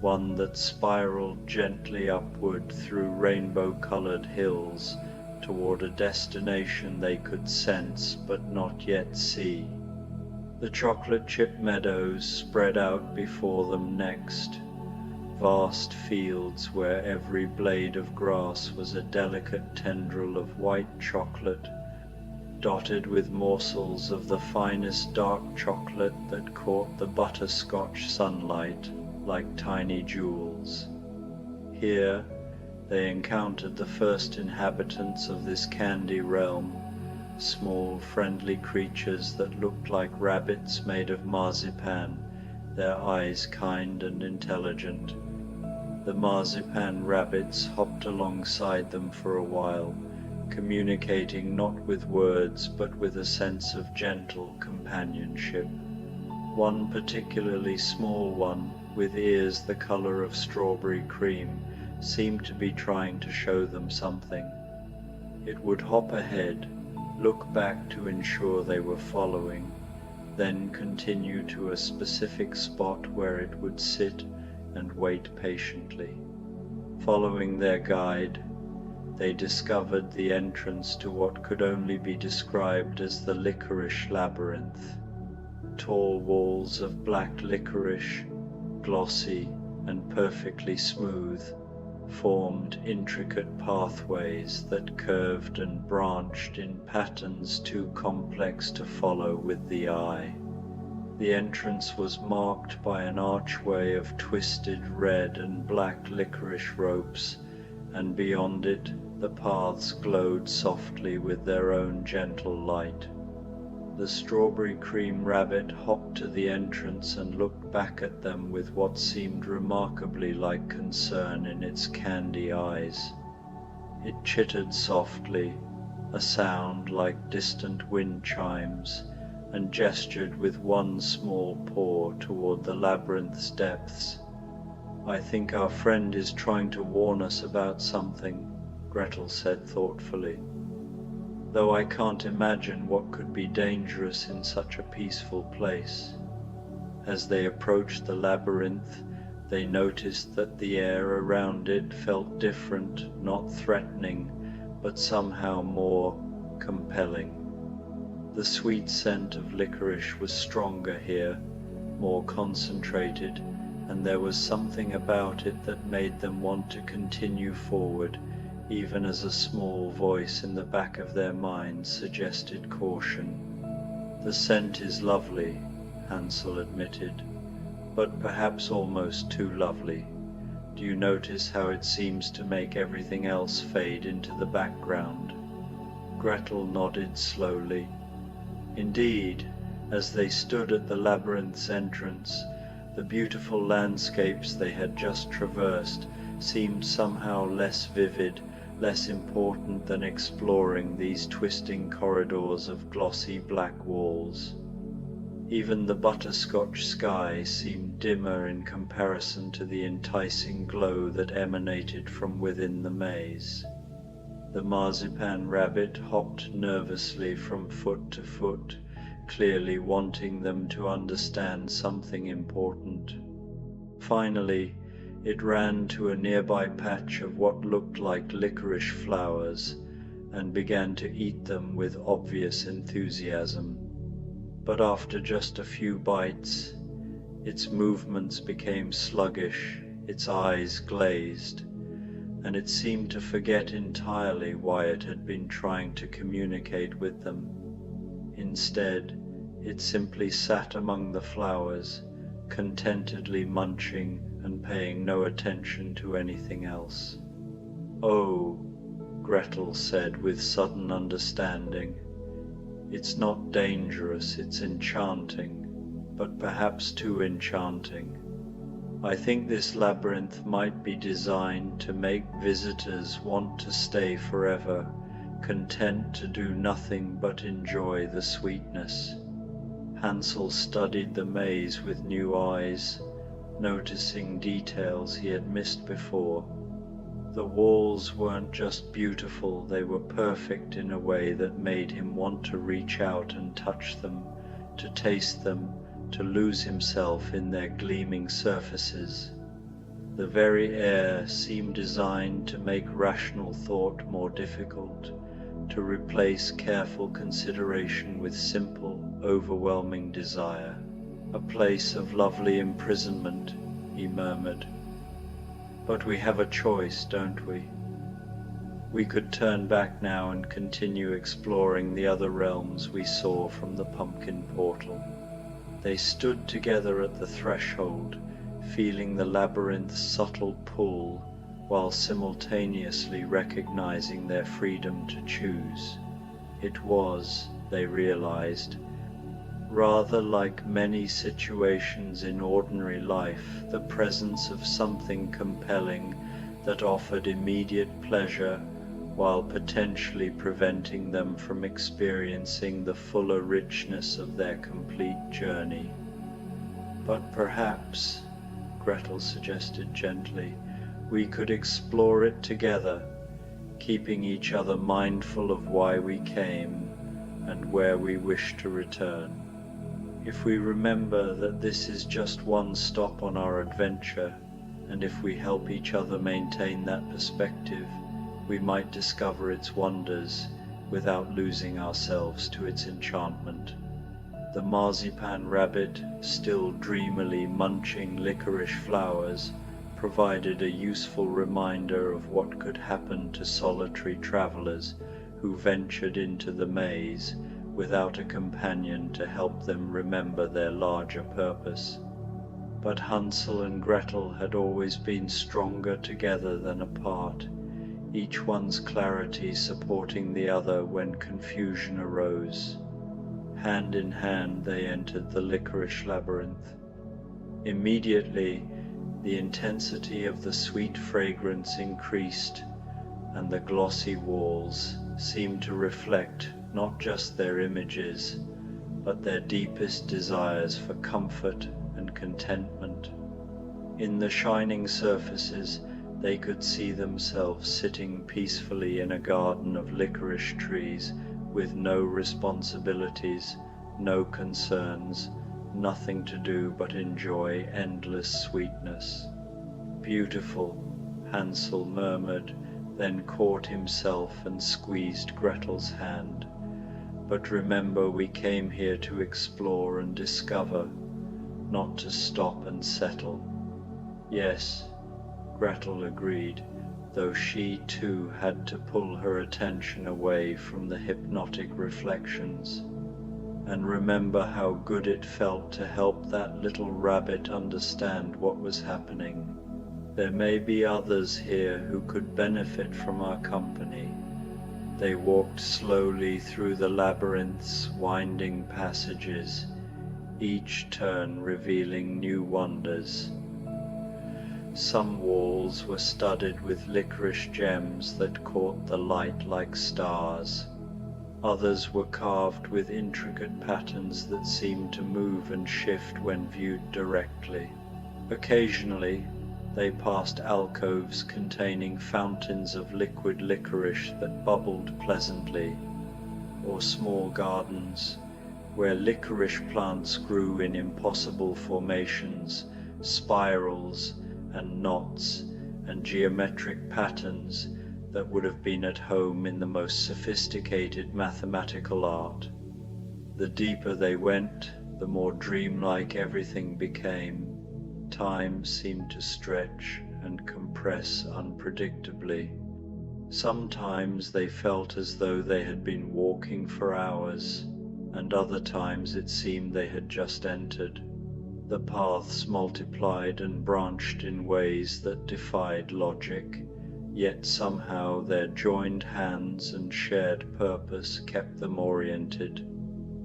one that spiraled gently upward through rainbow-colored hills toward a destination they could sense but not yet see. The chocolate chip meadows spread out before them next, vast fields where every blade of grass was a delicate tendril of white chocolate, dotted with morsels of the finest dark chocolate that caught the butterscotch sunlight like tiny jewels. Here they encountered the first inhabitants of this candy realm, small friendly creatures that looked like rabbits made of marzipan, their eyes kind and intelligent. The marzipan rabbits hopped alongside them for a while, communicating not with words but with a sense of gentle companionship. One particularly small one, with ears the color of strawberry cream, seemed to be trying to show them something. It would hop ahead, look back to ensure they were following, then continue to a specific spot where it would sit and wait patiently. Following their guide, they discovered the entrance to what could only be described as the licorice labyrinth. Tall walls of black licorice, glossy and perfectly smooth, formed intricate pathways that curved and branched in patterns too complex to follow with the eye. The entrance was marked by an archway of twisted red and black licorice ropes, and beyond it the paths glowed softly with their own gentle light. The strawberry cream rabbit hopped to the entrance and looked back at them with what seemed remarkably like concern in its candy eyes. It chittered softly, a sound like distant wind chimes, and gestured with one small paw toward the labyrinth's depths. "I think our friend is trying to warn us about something," Gretel said thoughtfully, "though I can't imagine what could be dangerous in such a peaceful place." As they approached the labyrinth, they noticed that the air around it felt different, not threatening, but somehow more compelling. The sweet scent of licorice was stronger here, more concentrated, and there was something about it that made them want to continue forward, even as a small voice in the back of their minds suggested caution. "The scent is lovely," Hansel admitted, "but perhaps almost too lovely. Do you notice how it seems to make everything else fade into the background?" Gretel nodded slowly. Indeed, as they stood at the labyrinth's entrance, the beautiful landscapes they had just traversed seemed somehow less vivid, less important than exploring these twisting corridors of glossy black walls. Even the butterscotch sky seemed dimmer in comparison to the enticing glow that emanated from within the maze. The marzipan rabbit hopped nervously from foot to foot, clearly wanting them to understand something important. Finally, it ran to a nearby patch of what looked like licorice flowers and began to eat them with obvious enthusiasm. But after just a few bites, its movements became sluggish, its eyes glazed, and it seemed to forget entirely why it had been trying to communicate with them. Instead, it simply sat among the flowers, contentedly munching and paying no attention to anything else. "Oh," Gretel said with sudden understanding, "it's not dangerous, it's enchanting, but perhaps too enchanting. I think this labyrinth might be designed to make visitors want to stay forever, content to do nothing but enjoy the sweetness." Hansel studied the maze with new eyes, noticing details he had missed before. The walls weren't just beautiful, they were perfect in a way that made him want to reach out and touch them, to taste them, to lose himself in their gleaming surfaces. The very air seemed designed to make rational thought more difficult, to replace careful consideration with simple, overwhelming desire. "A place of lovely imprisonment," he murmured. "But we have a choice, don't we?" We could turn back now and continue exploring the other realms we saw from the pumpkin portal. They stood together at the threshold, feeling the labyrinth's subtle pull, while simultaneously recognizing their freedom to choose. It was, they realized, rather like many situations in ordinary life, the presence of something compelling that offered immediate pleasure while potentially preventing them from experiencing the fuller richness of their complete journey. But perhaps, Gretel suggested gently, we could explore it together, keeping each other mindful of why we came and where we wish to return. If we remember that this is just one stop on our adventure, and if we help each other maintain that perspective, we might discover its wonders without losing ourselves to its enchantment. The marzipan rabbit, still dreamily munching licorice flowers, provided a useful reminder of what could happen to solitary travelers who ventured into the maze without a companion to help them remember their larger purpose. But Hansel and Gretel had always been stronger together than apart, each one's clarity supporting the other when confusion arose. Hand in hand they entered the licorice labyrinth. Immediately, the intensity of the sweet fragrance increased, and the glossy walls seemed to reflect not just their images, but their deepest desires for comfort and contentment. In the shining surfaces, they could see themselves sitting peacefully in a garden of licorice trees with no responsibilities, no concerns, nothing to do but enjoy endless sweetness. Beautiful, Hansel murmured, then caught himself and squeezed Gretel's hand. But remember, we came here to explore and discover, not to stop and settle. Yes, Gretel agreed, though she too had to pull her attention away from the hypnotic reflections. And remember how good it felt to help that little rabbit understand what was happening. There may be others here who could benefit from our company. They walked slowly through the labyrinth's winding passages, each turn revealing new wonders. Some walls were studded with licorice gems that caught the light like stars. Others were carved with intricate patterns that seemed to move and shift when viewed directly. Occasionally, they passed alcoves containing fountains of liquid licorice that bubbled pleasantly, or small gardens where licorice plants grew in impossible formations, spirals and knots and geometric patterns that would have been at home in the most sophisticated mathematical art. The deeper they went, the more dreamlike everything became. Time seemed to stretch and compress unpredictably. Sometimes they felt as though they had been walking for hours, and other times it seemed they had just entered. The paths multiplied and branched in ways that defied logic, yet somehow their joined hands and shared purpose kept them oriented.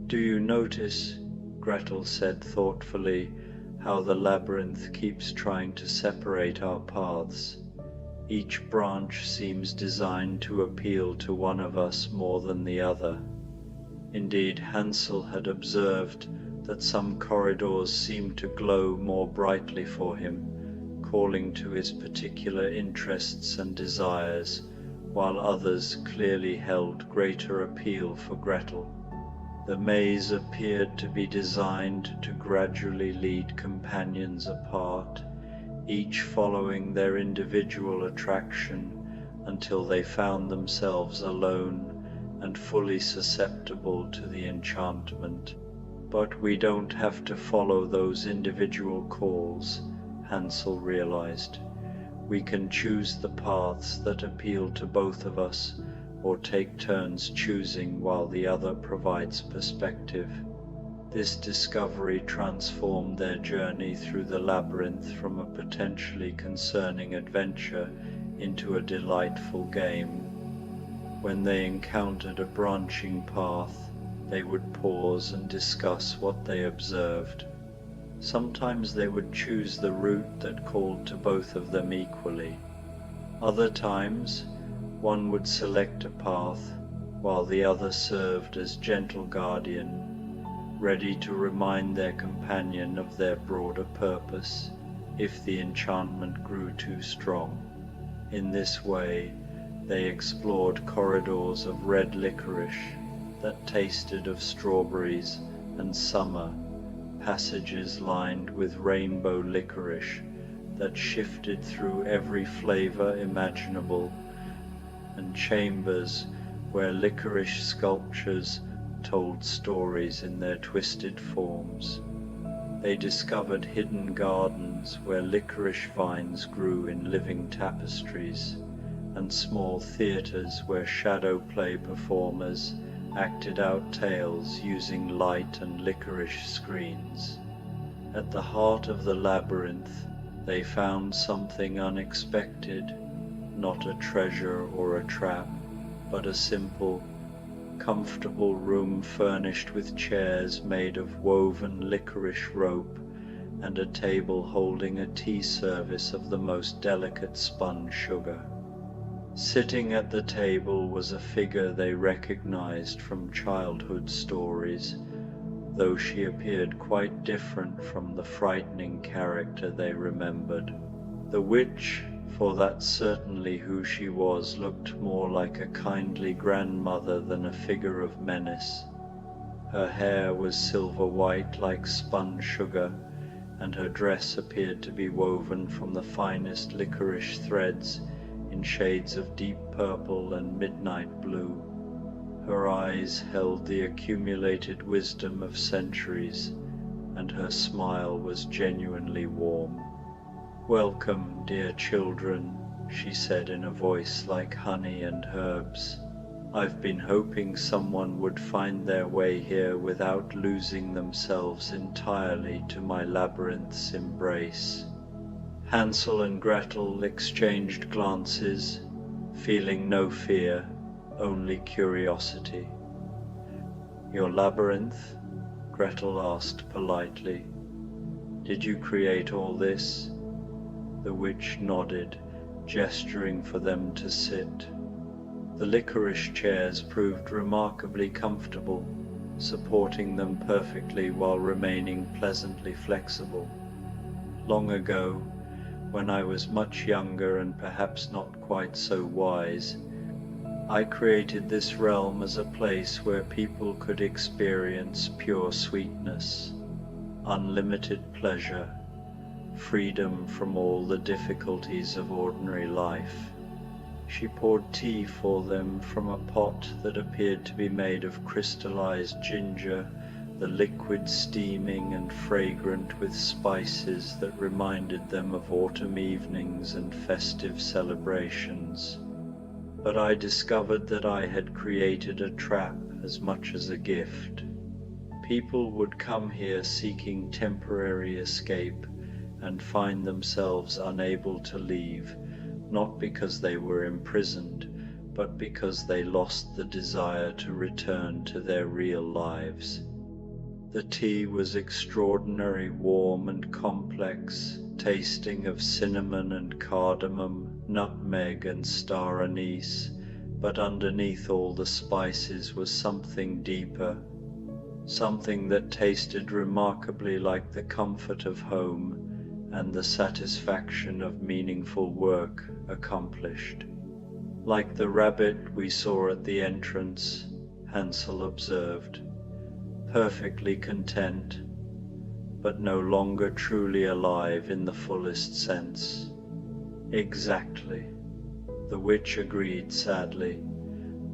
"Do you notice," Gretel said thoughtfully, "how the labyrinth keeps trying to separate our paths? Each branch seems designed to appeal to one of us more than the other." Indeed, Hansel had observed that some corridors seemed to glow more brightly for him, calling to his particular interests and desires, while others clearly held greater appeal for Gretel. The maze appeared to be designed to gradually lead companions apart, each following their individual attraction until they found themselves alone and fully susceptible to the enchantment. But we don't have to follow those individual calls, Hansel realized. We can choose the paths that appeal to both of us, or take turns choosing while the other provides perspective. This discovery transformed their journey through the labyrinth from a potentially concerning adventure into a delightful game. When they encountered a branching path, they would pause and discuss what they observed. Sometimes they would choose the route that called to both of them equally. Other times, one would select a path, while the other served as gentle guardian, ready to remind their companion of their broader purpose if the enchantment grew too strong. In this way, they explored corridors of red licorice that tasted of strawberries and summer, passages lined with rainbow licorice that shifted through every flavor imaginable, and chambers where licorice sculptures told stories in their twisted forms. They discovered hidden gardens where licorice vines grew in living tapestries, and small theaters where shadow play performers acted out tales using light and licorice screens. At the heart of the labyrinth, they found something unexpected, not a treasure or a trap, but a simple, comfortable room furnished with chairs made of woven licorice rope and a table holding a tea service of the most delicate spun sugar. Sitting at the table was a figure they recognized from childhood stories, though she appeared quite different from the frightening character they remembered. The witch, for that's certainly who she was, looked more like a kindly grandmother than a figure of menace. Her hair was silver white like spun sugar, and her dress appeared to be woven from the finest licorice threads in shades of deep purple and midnight blue. Her eyes held the accumulated wisdom of centuries, and her smile was genuinely warm. "Welcome, dear children," she said in a voice like honey and herbs. "I've been hoping someone would find their way here without losing themselves entirely to my labyrinth's embrace." Hansel and Gretel exchanged glances, feeling no fear, only curiosity. "Your labyrinth?" Gretel asked politely. "Did you create all this?" The witch nodded, gesturing for them to sit. The licorice chairs proved remarkably comfortable, supporting them perfectly while remaining pleasantly flexible. "Long ago, when I was much younger and perhaps not quite so wise, I created this realm as a place where people could experience pure sweetness, unlimited pleasure, freedom from all the difficulties of ordinary life." She poured tea for them from a pot that appeared to be made of crystallized ginger, the liquid steaming and fragrant with spices that reminded them of autumn evenings and festive celebrations. But I discovered that I had created a trap as much as a gift. People would come here seeking temporary escape and find themselves unable to leave, not because they were imprisoned, but because they lost the desire to return to their real lives. The tea was extraordinarily warm and complex, tasting of cinnamon and cardamom, nutmeg and star anise, but underneath all the spices was something deeper, something that tasted remarkably like the comfort of home and the satisfaction of meaningful work accomplished. "Like the rabbit we saw at the entrance," Hansel observed, "perfectly content, but no longer truly alive in the fullest sense." "Exactly," the witch agreed sadly.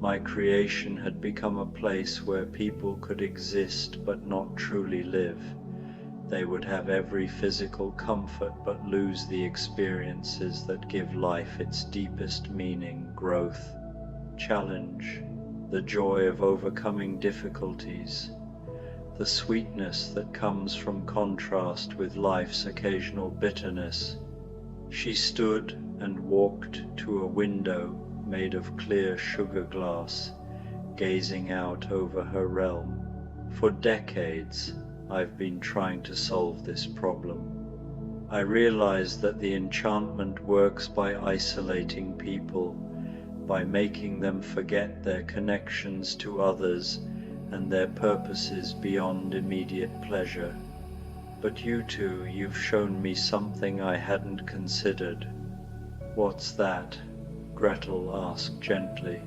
"My creation had become a place where people could exist but not truly live. They would have every physical comfort but lose the experiences that give life its deepest meaning, growth, challenge, the joy of overcoming difficulties, the sweetness that comes from contrast with life's occasional bitterness. She stood and walked to a window made of clear sugar glass, gazing out over her realm. For decades, I've been trying to solve this problem. I realize that the enchantment works by isolating people, by making them forget their connections to others and their purposes beyond immediate pleasure. But you two, you've shown me something I hadn't considered. What's that? Gretel asked gently.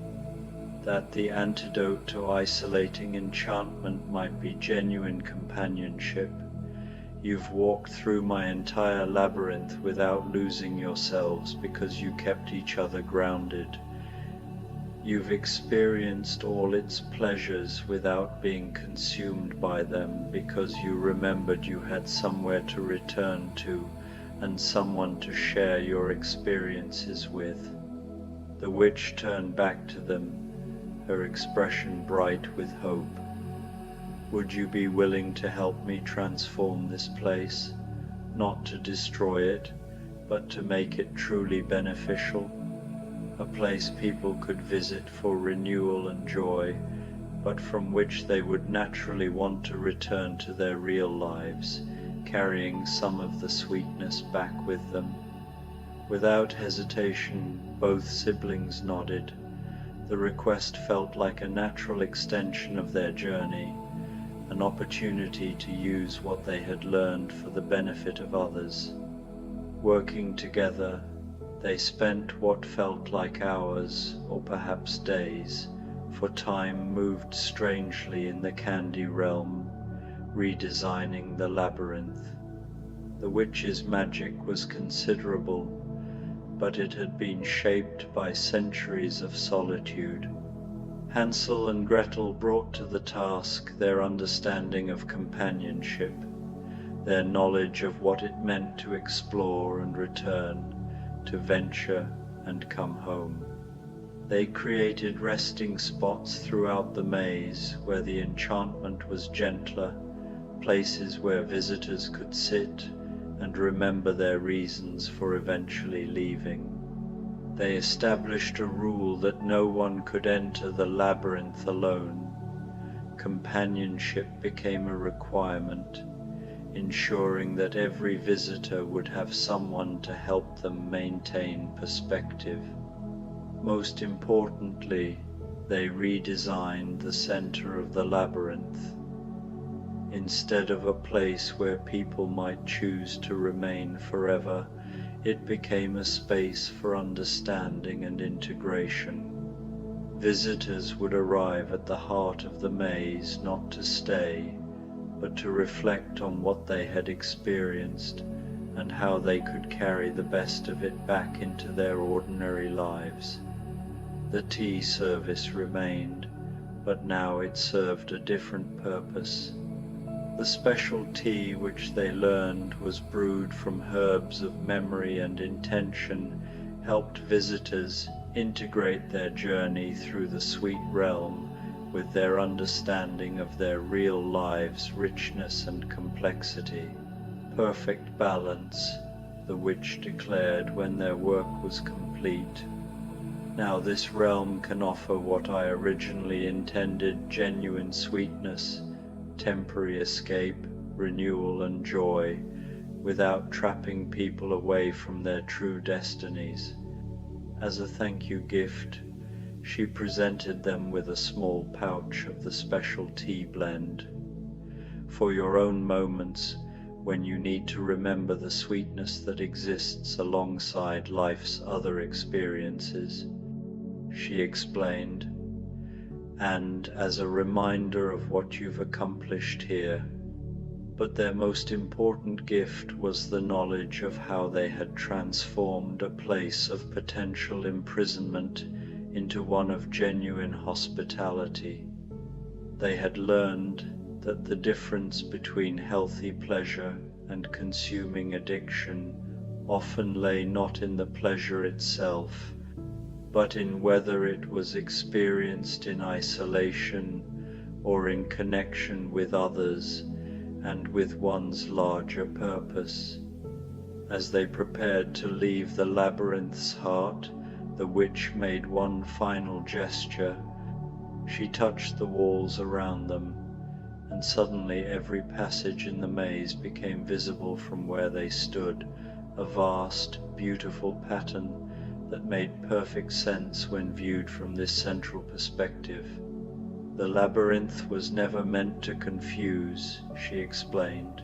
That the antidote to isolating enchantment might be genuine companionship. You've walked through my entire labyrinth without losing yourselves because you kept each other grounded. You've experienced all its pleasures without being consumed by them because you remembered you had somewhere to return to and someone to share your experiences with. The witch turned back to them, her expression bright with hope. Would you be willing to help me transform this place, not to destroy it, but to make it truly beneficial? A place people could visit for renewal and joy, but from which they would naturally want to return to their real lives, carrying some of the sweetness back with them. Without hesitation, both siblings nodded. The request felt like a natural extension of their journey, an opportunity to use what they had learned for the benefit of others. Working together, they spent what felt like hours, or perhaps days, for time moved strangely in the candy realm, redesigning the labyrinth. The witch's magic was considerable, but it had been shaped by centuries of solitude. Hansel and Gretel brought to the task their understanding of companionship, their knowledge of what it meant to explore and return, to venture and come home. They created resting spots throughout the maze where the enchantment was gentler, places where visitors could sit and remember their reasons for eventually leaving. They established a rule that no one could enter the labyrinth alone. Companionship became a requirement, ensuring that every visitor would have someone to help them maintain perspective. Most importantly, they redesigned the center of the labyrinth. Instead of a place where people might choose to remain forever, it became a space for understanding and integration. Visitors would arrive at the heart of the maze not to stay, but to reflect on what they had experienced and how they could carry the best of it back into their ordinary lives. The tea service remained, but now it served a different purpose. The special tea which they learned was brewed from herbs of memory and intention, helped visitors integrate their journey through the sweet realm with their understanding of their real lives' richness and complexity. Perfect balance, the witch declared when their work was complete. Now this realm can offer what I originally intended: genuine sweetness, temporary escape, renewal and joy, without trapping people away from their true destinies. As a thank you gift, she presented them with a small pouch of the special tea blend. For your own moments when you need to remember the sweetness that exists alongside life's other experiences, she explained, and as a reminder of what you've accomplished here. But their most important gift was the knowledge of how they had transformed a place of potential imprisonment into one of genuine hospitality. They had learned that the difference between healthy pleasure and consuming addiction often lay not in the pleasure itself, but in whether it was experienced in isolation or in connection with others and with one's larger purpose. As they prepared to leave the labyrinth's heart, the witch made one final gesture. She touched the walls around them, and suddenly every passage in the maze became visible from where they stood, a vast, beautiful pattern that made perfect sense when viewed from this central perspective. The labyrinth was never meant to confuse, she explained.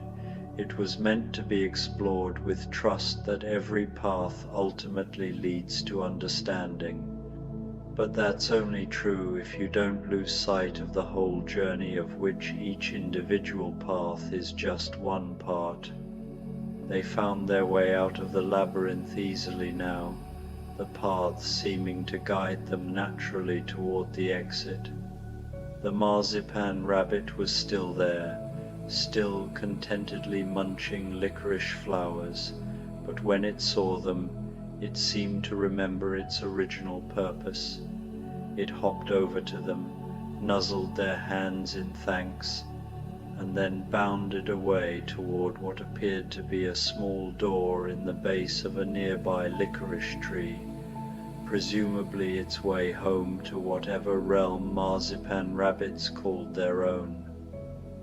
It was meant to be explored with trust that every path ultimately leads to understanding. But that's only true if you don't lose sight of the whole journey, of which each individual path is just one part. They found their way out of the labyrinth easily now, the paths seeming to guide them naturally toward the exit. The marzipan rabbit was still there, still contentedly munching licorice flowers, but when it saw them, it seemed to remember its original purpose. It hopped over to them, nuzzled their hands in thanks, and then bounded away toward what appeared to be a small door in the base of a nearby licorice tree, presumably its way home to whatever realm marzipan rabbits called their own.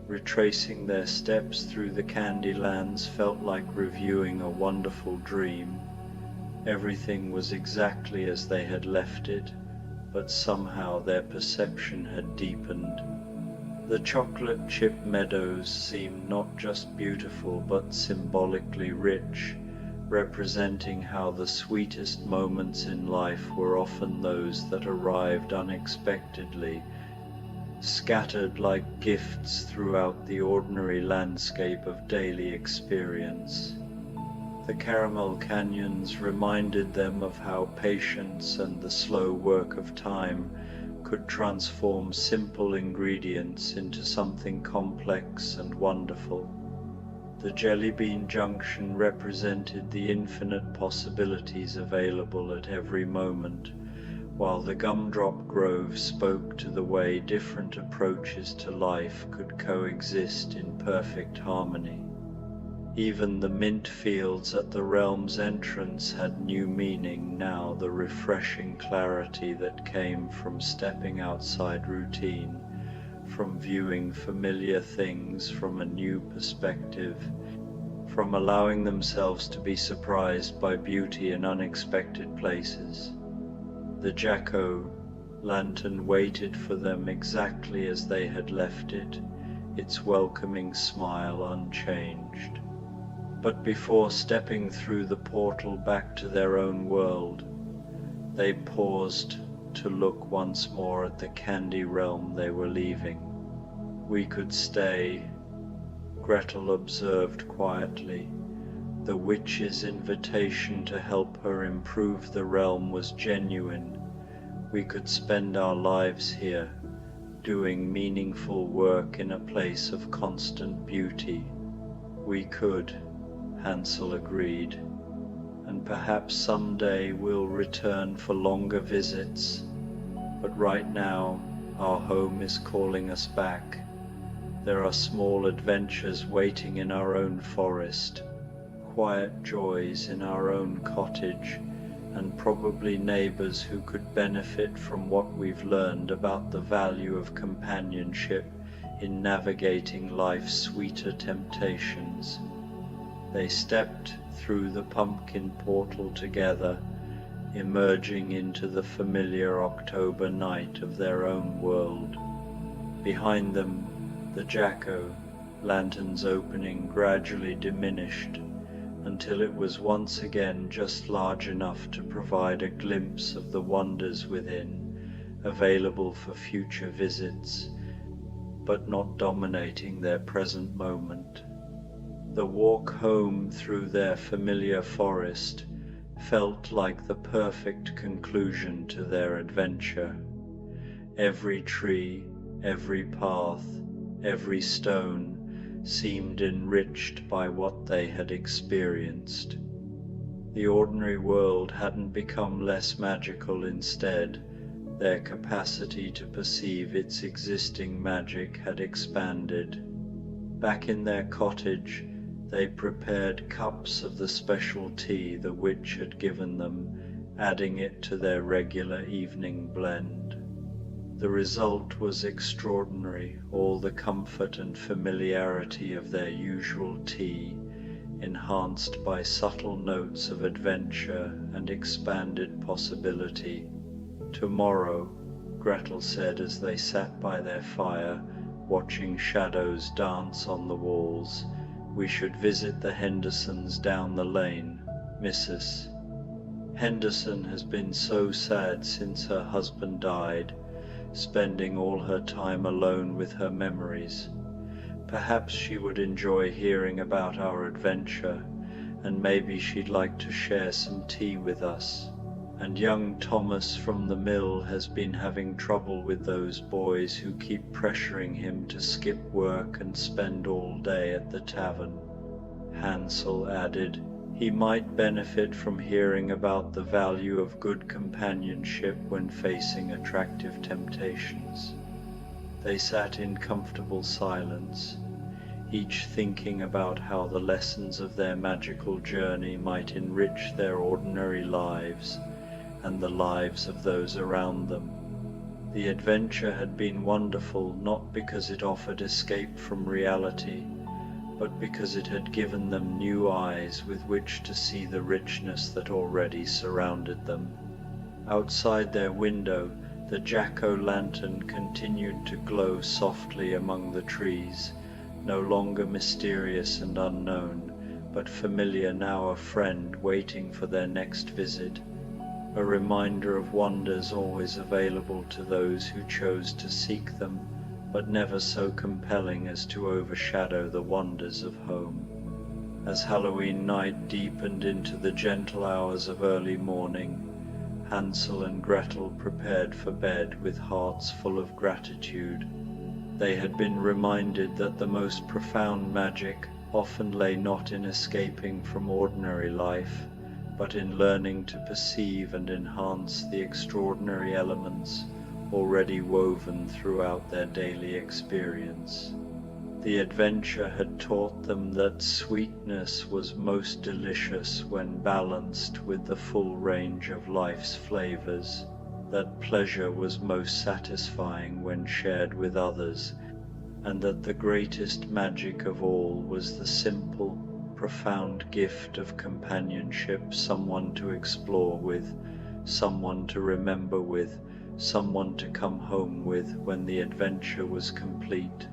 Retracing their steps through the candy lands felt like reviewing a wonderful dream. Everything was exactly as they had left it, but somehow their perception had deepened. The chocolate chip meadows seemed not just beautiful but symbolically rich, representing how the sweetest moments in life were often those that arrived unexpectedly, scattered like gifts throughout the ordinary landscape of daily experience. The caramel canyons reminded them of how patience and the slow work of time could transform simple ingredients into something complex and wonderful. The Jelly Bean Junction represented the infinite possibilities available at every moment, while the Gumdrop Grove spoke to the way different approaches to life could coexist in perfect harmony. Even the mint fields at the realm's entrance had new meaning now, the refreshing clarity that came from stepping outside routine, from viewing familiar things from a new perspective, from allowing themselves to be surprised by beauty in unexpected places. The jack-o'-lantern waited for them exactly as they had left it, its welcoming smile unchanged. But before stepping through the portal back to their own world, they paused to look once more at the candy realm they were leaving. "We could stay," Gretel observed quietly. The witch's invitation to help her improve the realm was genuine. "We could spend our lives here, doing meaningful work in a place of constant beauty." "We could," Hansel agreed, "and perhaps someday we'll return for longer visits, but right now our home is calling us back. There are small adventures waiting in our own forest, quiet joys in our own cottage, and probably neighbors who could benefit from what we've learned about the value of companionship in navigating life's sweeter temptations." They stepped through the pumpkin portal together, emerging into the familiar October night of their own world. Behind them, the jack-o'-lantern's opening gradually diminished until it was once again just large enough to provide a glimpse of the wonders within, available for future visits, but not dominating their present moment. The walk home through their familiar forest felt like the perfect conclusion to their adventure. Every tree, every path, Every stone seemed enriched by what they had experienced. The ordinary world hadn't become less magical. Instead, their capacity to perceive its existing magic had expanded. Back in their cottage, they prepared cups of the special tea the witch had given them, adding it to their regular evening blend. The result was extraordinary, all the comfort and familiarity of their usual tea, enhanced by subtle notes of adventure and expanded possibility. "Tomorrow," Gretel said as they sat by their fire, watching shadows dance on the walls, "we should visit the Hendersons down the lane. Mrs. Henderson has been so sad since her husband died, spending all her time alone with her memories. Perhaps she would enjoy hearing about our adventure, and maybe she'd like to share some tea with us. And young Thomas from the mill has been having trouble with those boys who keep pressuring him to skip work and spend all day at the tavern." Hansel added, "He might benefit from hearing about the value of good companionship when facing attractive temptations." They sat in comfortable silence, each thinking about how the lessons of their magical journey might enrich their ordinary lives and the lives of those around them. The adventure had been wonderful not because it offered escape from reality, but because it had given them new eyes with which to see the richness that already surrounded them. Outside their window, the jack-o'-lantern continued to glow softly among the trees, no longer mysterious and unknown, but familiar, now a friend waiting for their next visit, a reminder of wonders always available to those who chose to seek them, but never so compelling as to overshadow the wonders of home. As Halloween night deepened into the gentle hours of early morning, Hansel and Gretel prepared for bed with hearts full of gratitude. They had been reminded that the most profound magic often lay not in escaping from ordinary life, but in learning to perceive and enhance the extraordinary elements already woven throughout their daily experience. The adventure had taught them that sweetness was most delicious when balanced with the full range of life's flavors, that pleasure was most satisfying when shared with others, and that the greatest magic of all was the simple, profound gift of companionship, someone to explore with, someone to remember with, someone to come home with when the adventure was complete.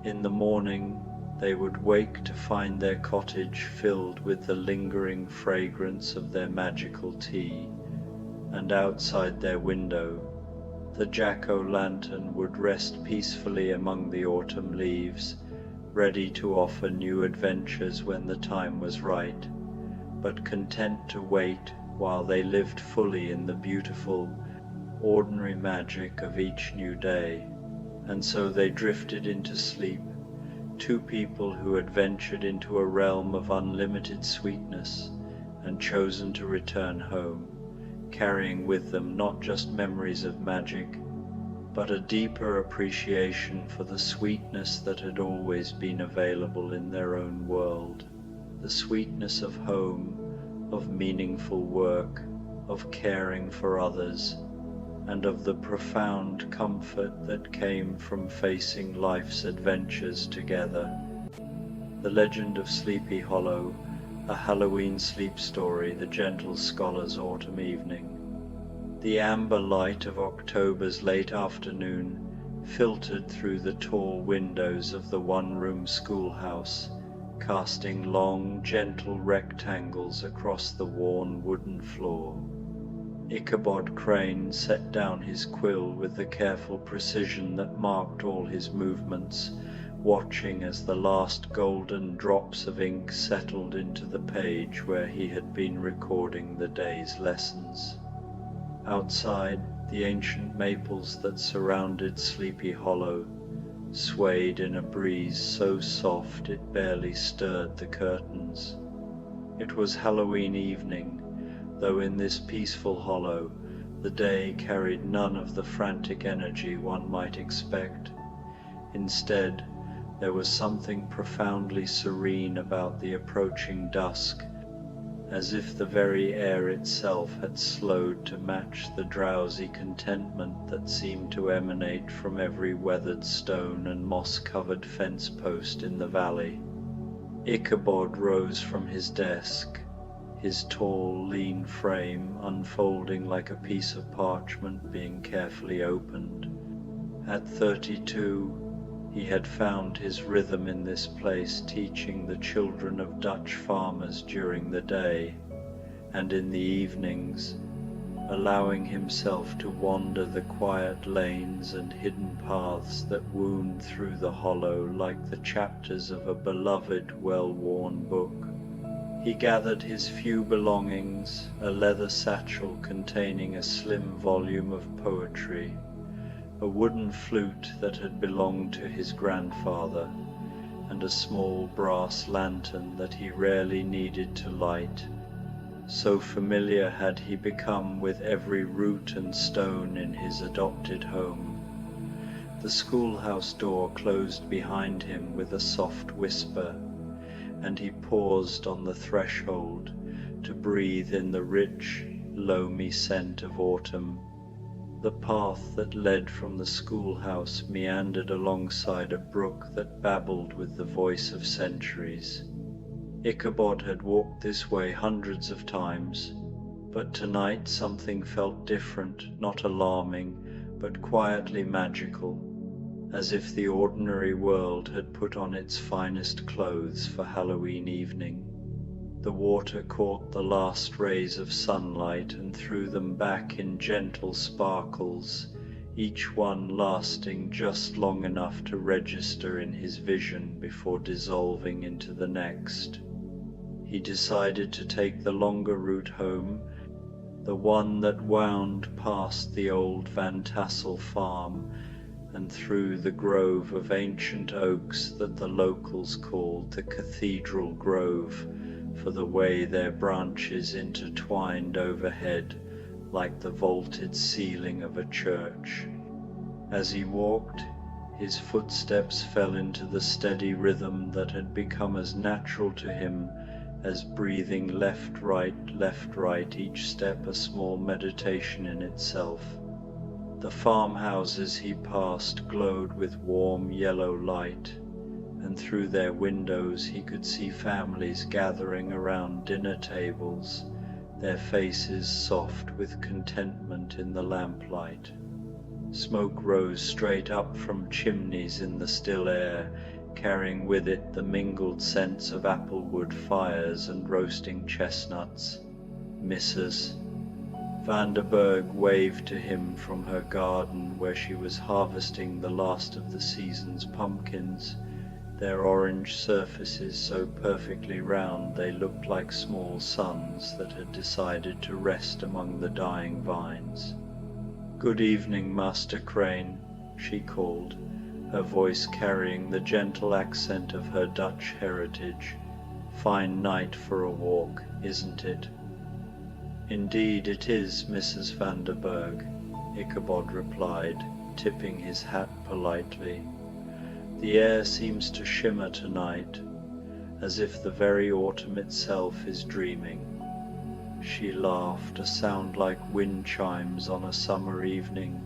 In the morning, they would wake to find their cottage filled with the lingering fragrance of their magical tea, and outside their window, the jack-o'-lantern would rest peacefully among the autumn leaves, ready to offer new adventures when the time was right, but content to wait while they lived fully in the beautiful, ordinary magic of each new day. And so they drifted into sleep, two people who had ventured into a realm of unlimited sweetness and chosen to return home, carrying with them not just memories of magic, but a deeper appreciation for the sweetness that had always been available in their own world, the sweetness of home, of meaningful work, of caring for others, and of the profound comfort that came from facing life's adventures together. The Legend of Sleepy Hollow, a Halloween sleep story, the gentle scholar's autumn evening. The amber light of October's late afternoon filtered through the tall windows of the one-room schoolhouse, casting long, gentle rectangles across the worn wooden floor. Ichabod Crane set down his quill with the careful precision that marked all his movements, watching as the last golden drops of ink settled into the page where he had been recording the day's lessons. Outside, the ancient maples that surrounded Sleepy Hollow swayed in a breeze so soft it barely stirred the curtains. It was Halloween evening, though in this peaceful hollow the day carried none of the frantic energy one might expect. Instead, there was something profoundly serene about the approaching dusk, as if the very air itself had slowed to match the drowsy contentment that seemed to emanate from every weathered stone and moss-covered fence post in the valley. Ichabod rose from his desk, his tall, lean frame unfolding like a piece of parchment being carefully opened. At 32, he had found his rhythm in this place, teaching the children of Dutch farmers during the day, and in the evenings, allowing himself to wander the quiet lanes and hidden paths that wound through the hollow like the chapters of a beloved, well-worn book. He gathered his few belongings, a leather satchel containing a slim volume of poetry, a wooden flute that had belonged to his grandfather, and a small brass lantern that he rarely needed to light. So familiar had he become with every root and stone in his adopted home. The schoolhouse door closed behind him with a soft whisper, and he paused on the threshold to breathe in the rich, loamy scent of autumn. The path that led from the schoolhouse meandered alongside a brook that babbled with the voice of centuries. Ichabod had walked this way hundreds of times, but tonight something felt different, not alarming, but quietly magical, as if the ordinary world had put on its finest clothes for Halloween evening. The water caught the last rays of sunlight and threw them back in gentle sparkles, each one lasting just long enough to register in his vision before dissolving into the next. He decided to take the longer route home, the one that wound past the old Van Tassel farm and through the grove of ancient oaks that the locals called the Cathedral Grove, for the way their branches intertwined overhead like the vaulted ceiling of a church. As he walked, his footsteps fell into the steady rhythm that had become as natural to him as breathing left, right, each step a small meditation in itself. The farmhouses he passed glowed with warm yellow light, and through their windows he could see families gathering around dinner tables, their faces soft with contentment in the lamplight. Smoke rose straight up from chimneys in the still air, carrying with it the mingled scents of applewood fires and roasting chestnuts. Mrs. Vanderberg waved to him from her garden where she was harvesting the last of the season's pumpkins, their orange surfaces so perfectly round they looked like small suns that had decided to rest among the dying vines. "Good evening, Master Crane," she called, her voice carrying the gentle accent of her Dutch heritage. "Fine night for a walk, isn't it?" "Indeed it is, Mrs. Vanderberg," Ichabod replied, tipping his hat politely. "The air seems to shimmer tonight, as if the very autumn itself is dreaming." She laughed, a sound like wind chimes on a summer evening.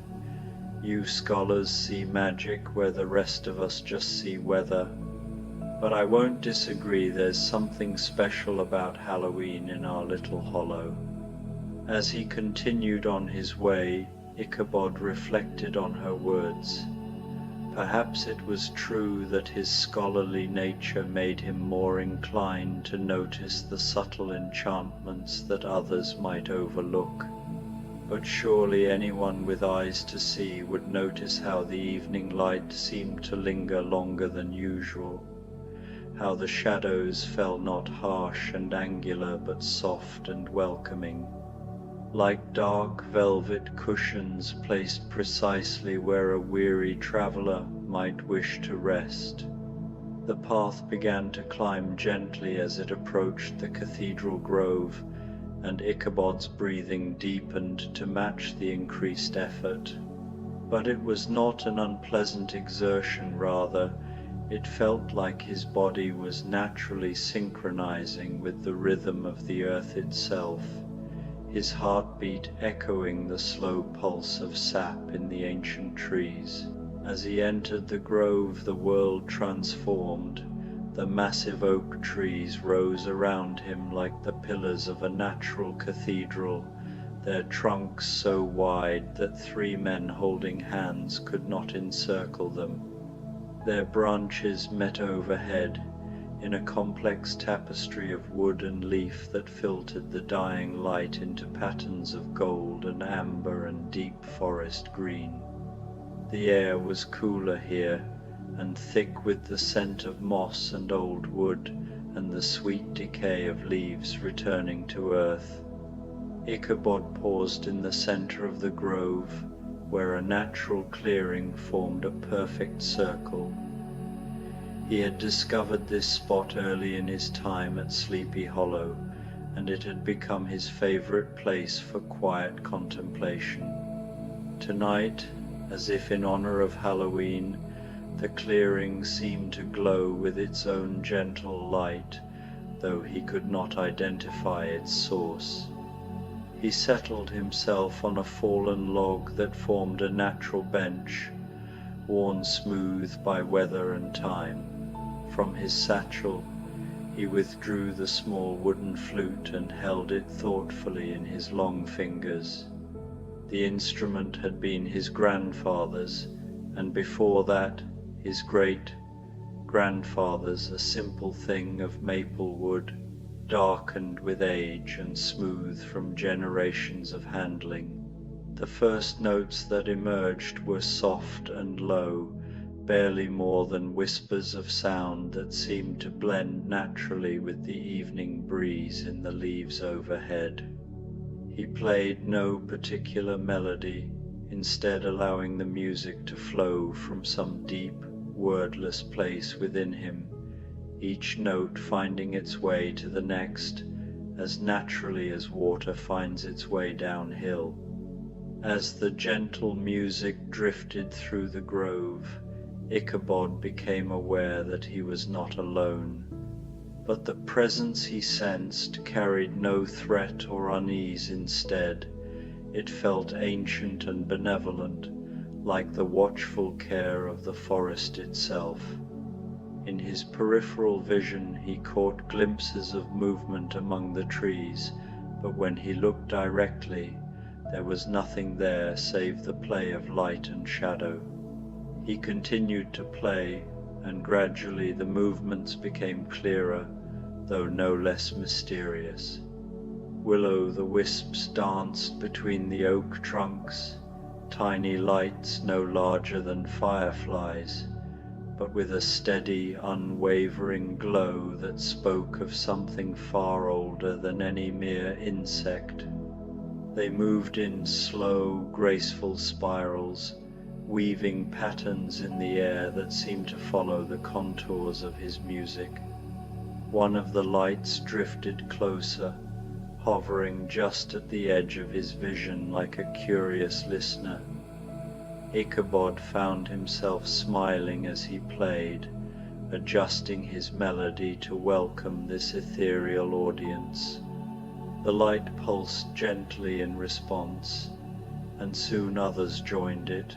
"You scholars see magic where the rest of us just see weather. But I won't disagree, there's something special about Halloween in our little hollow." As he continued on his way, Ichabod reflected on her words. Perhaps it was true that his scholarly nature made him more inclined to notice the subtle enchantments that others might overlook. But surely anyone with eyes to see would notice how the evening light seemed to linger longer than usual, how the shadows fell not harsh and angular but soft and welcoming, like dark velvet cushions placed precisely where a weary traveller might wish to rest. The path began to climb gently as it approached the cathedral grove, and Ichabod's breathing deepened to match the increased effort. But it was not an unpleasant exertion, rather, it felt like his body was naturally synchronizing with the rhythm of the earth itself, his heartbeat echoing the slow pulse of sap in the ancient trees. As he entered the grove, the world transformed. The massive oak trees rose around him like the pillars of a natural cathedral, their trunks so wide that 3 men holding hands could not encircle them. Their branches met overhead in a complex tapestry of wood and leaf that filtered the dying light into patterns of gold and amber and deep forest green. The air was cooler here, and thick with the scent of moss and old wood and the sweet decay of leaves returning to earth. Ichabod paused in the center of the grove, where a natural clearing formed a perfect circle. He had discovered this spot early in his time at Sleepy Hollow, and it had become his favorite place for quiet contemplation. Tonight, as if in honor of Halloween, the clearing seemed to glow with its own gentle light, though he could not identify its source. He settled himself on a fallen log that formed a natural bench, worn smooth by weather and time. From his satchel, he withdrew the small wooden flute and held it thoughtfully in his long fingers. The instrument had been his grandfather's, and before that, his great-grandfather's, a simple thing of maple wood, darkened with age and smooth from generations of handling. The first notes that emerged were soft and low, barely more than whispers of sound that seemed to blend naturally with the evening breeze in the leaves overhead. He played no particular melody, instead allowing the music to flow from some deep, wordless place within him, each note finding its way to the next as naturally as water finds its way downhill. As the gentle music drifted through the grove, Ichabod became aware that he was not alone, but the presence he sensed carried no threat or unease. Instead, it felt ancient and benevolent, like the watchful care of the forest itself. In his peripheral vision he caught glimpses of movement among the trees, but when he looked directly, there was nothing there save the play of light and shadow. He continued to play, and gradually the movements became clearer, though no less mysterious. Will-o'-the-wisps danced between the oak trunks, tiny lights no larger than fireflies, but with a steady, unwavering glow that spoke of something far older than any mere insect. They moved in slow, graceful spirals, weaving patterns in the air that seemed to follow the contours of his music. One of the lights drifted closer, hovering just at the edge of his vision like a curious listener. Ichabod found himself smiling as he played, adjusting his melody to welcome this ethereal audience. The light pulsed gently in response, and soon others joined it,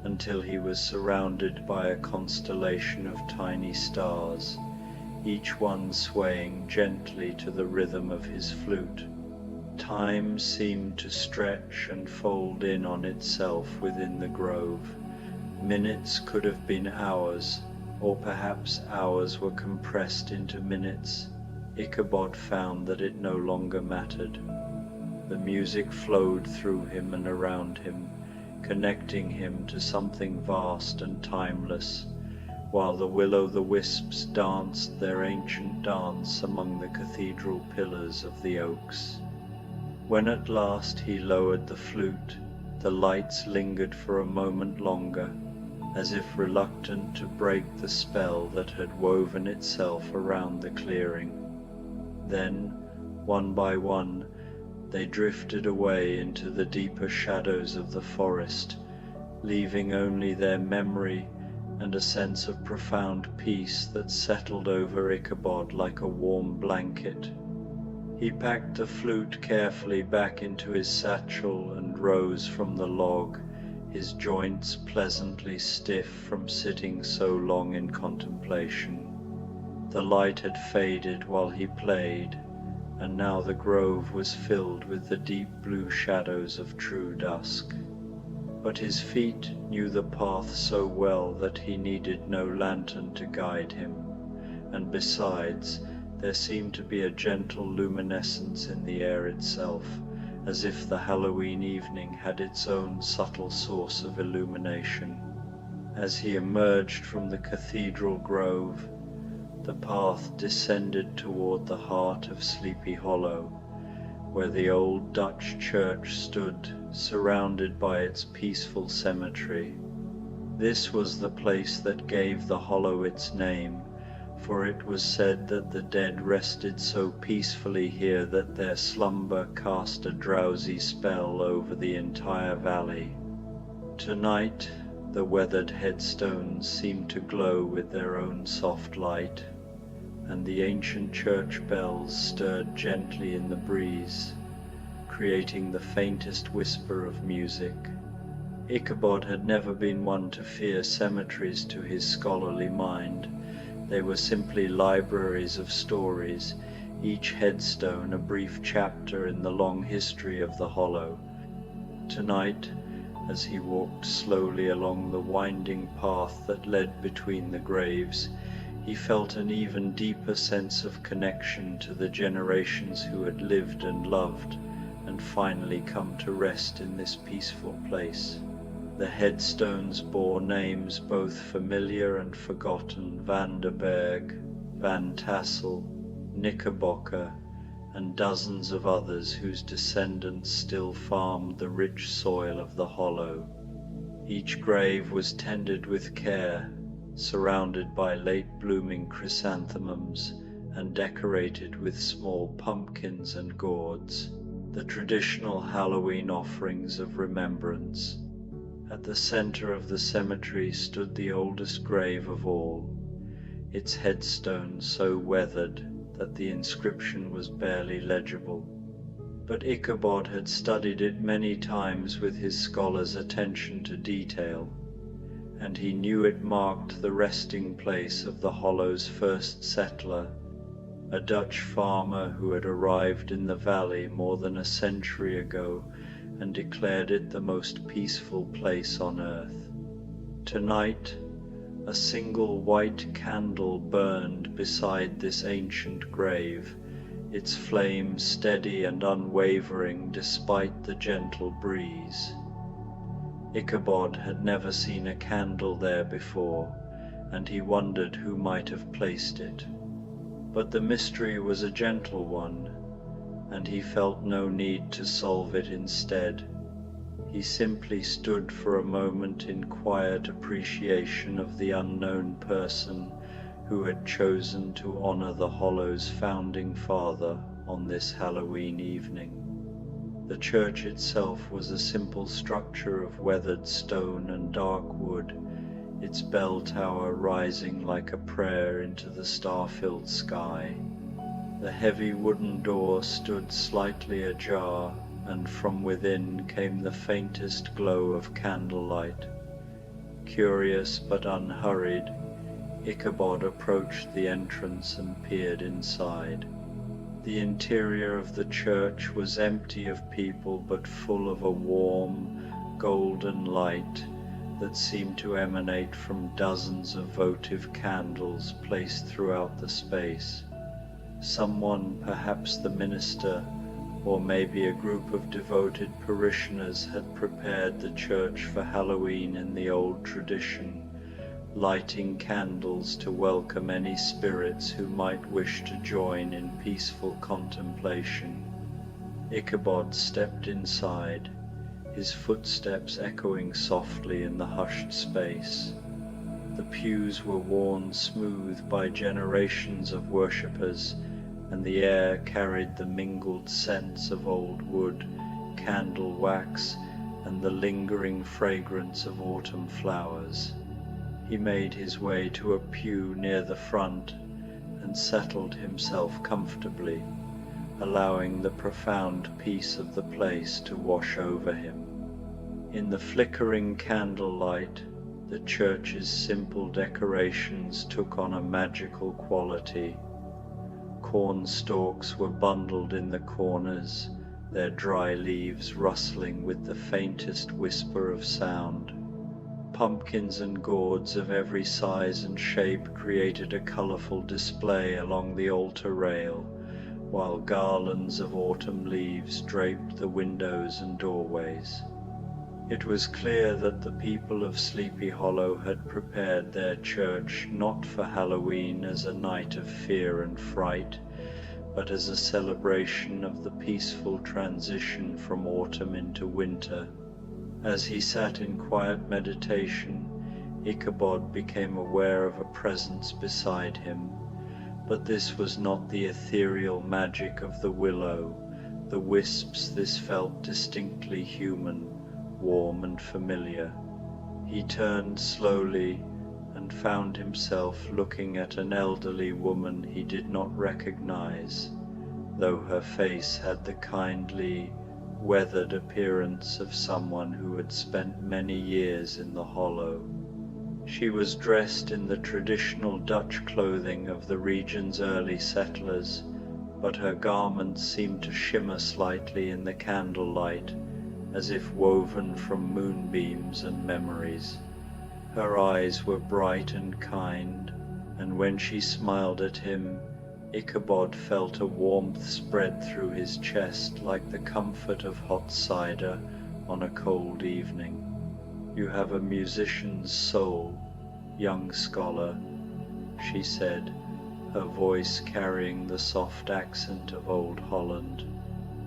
until he was surrounded by a constellation of tiny stars, each one swaying gently to the rhythm of his flute. Time seemed to stretch and fold in on itself within the grove. Minutes could have been hours, or perhaps hours were compressed into minutes. Ichabod found that it no longer mattered. The music flowed through him and around him, connecting him to something vast and timeless, while the will-o'-the-wisps danced their ancient dance among the cathedral pillars of the oaks. When at last he lowered the flute, the lights lingered for a moment longer, as if reluctant to break the spell that had woven itself around the clearing. Then, one by one, they drifted away into the deeper shadows of the forest, leaving only their memory and a sense of profound peace that settled over Ichabod like a warm blanket. He packed the flute carefully back into his satchel and rose from the log, his joints pleasantly stiff from sitting so long in contemplation. The light had faded while he played, and now the grove was filled with the deep blue shadows of true dusk. But his feet knew the path so well that he needed no lantern to guide him, and besides, there seemed to be a gentle luminescence in the air itself, as if the Halloween evening had its own subtle source of illumination. As he emerged from the cathedral grove, the path descended toward the heart of Sleepy Hollow, where the old Dutch church stood, surrounded by its peaceful cemetery. This was the place that gave the hollow its name, for it was said that the dead rested so peacefully here that their slumber cast a drowsy spell over the entire valley. Tonight, the weathered headstones seemed to glow with their own soft light, and the ancient church bells stirred gently in the breeze, creating the faintest whisper of music. Ichabod had never been one to fear cemeteries to his scholarly mind. They were simply libraries of stories, each headstone a brief chapter in the long history of the hollow. Tonight, as he walked slowly along the winding path that led between the graves, he felt an even deeper sense of connection to the generations who had lived and loved and finally come to rest in this peaceful place. The headstones bore names both familiar and forgotten: Van der Berg, Van Tassel, Knickerbocker, and dozens of others whose descendants still farmed the rich soil of the hollow. Each grave was tended with care, surrounded by late-blooming chrysanthemums and decorated with small pumpkins and gourds, the traditional Halloween offerings of remembrance. At the center of the cemetery stood the oldest grave of all, its headstone so weathered that the inscription was barely legible. But Ichabod had studied it many times with his scholar's attention to detail, and he knew it marked the resting place of the hollow's first settler, a Dutch farmer who had arrived in the valley more than a century ago and declared it the most peaceful place on earth. Tonight, a single white candle burned beside this ancient grave, its flame steady and unwavering despite the gentle breeze. Ichabod had never seen a candle there before, and he wondered who might have placed it. But the mystery was a gentle one, and he felt no need to solve it instead. He simply stood for a moment in quiet appreciation of the unknown person who had chosen to honor the hollow's founding father on this Halloween evening. The church itself was a simple structure of weathered stone and dark wood, its bell tower rising like a prayer into the star-filled sky. The heavy wooden door stood slightly ajar, and from within came the faintest glow of candlelight. Curious but unhurried, Ichabod approached the entrance and peered inside. The interior of the church was empty of people but full of a warm, golden light that seemed to emanate from dozens of votive candles placed throughout the space. Someone, perhaps the minister, or maybe a group of devoted parishioners, had prepared the church for Halloween in the old tradition, lighting candles to welcome any spirits who might wish to join in peaceful contemplation. Ichabod stepped inside, his footsteps echoing softly in the hushed space. The pews were worn smooth by generations of worshippers, and the air carried the mingled scents of old wood, candle wax, and the lingering fragrance of autumn flowers. He made his way to a pew near the front and settled himself comfortably, allowing the profound peace of the place to wash over him. In the flickering candlelight, the church's simple decorations took on a magical quality. Corn stalks were bundled in the corners, their dry leaves rustling with the faintest whisper of sound. Pumpkins and gourds of every size and shape created a colorful display along the altar rail, while garlands of autumn leaves draped the windows and doorways. It was clear that the people of Sleepy Hollow had prepared their church not for Halloween as a night of fear and fright, but as a celebration of the peaceful transition from autumn into winter. As he sat in quiet meditation, Ichabod became aware of a presence beside him, but this was not the ethereal magic of the willow, the wisps. This felt distinctly human, warm and familiar. He turned slowly and found himself looking at an elderly woman he did not recognize, though her face had the kindly, weathered appearance of someone who had spent many years in the hollow. She was dressed in the traditional Dutch clothing of the region's early settlers, but her garments seemed to shimmer slightly in the candlelight, as if woven from moonbeams and memories. Her eyes were bright and kind, and when she smiled at him, Ichabod felt a warmth spread through his chest like the comfort of hot cider on a cold evening. "You have a musician's soul, young scholar," she said, her voice carrying the soft accent of old Holland.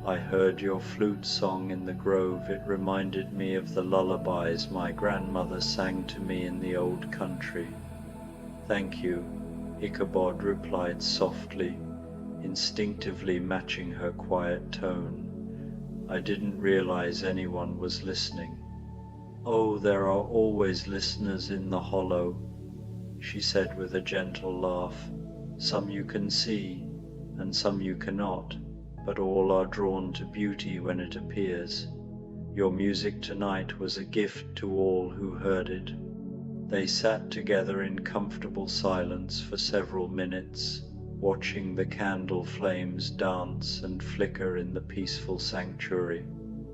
"I heard your flute song in the grove. It reminded me of the lullabies my grandmother sang to me in the old country." "Thank you," Ichabod replied softly, instinctively matching her quiet tone. "I didn't realize anyone was listening." "Oh, there are always listeners in the hollow," she said with a gentle laugh. "Some you can see, and some you cannot, but all are drawn to beauty when it appears. Your music tonight was a gift to all who heard it." They sat together in comfortable silence for several minutes, watching the candle flames dance and flicker in the peaceful sanctuary.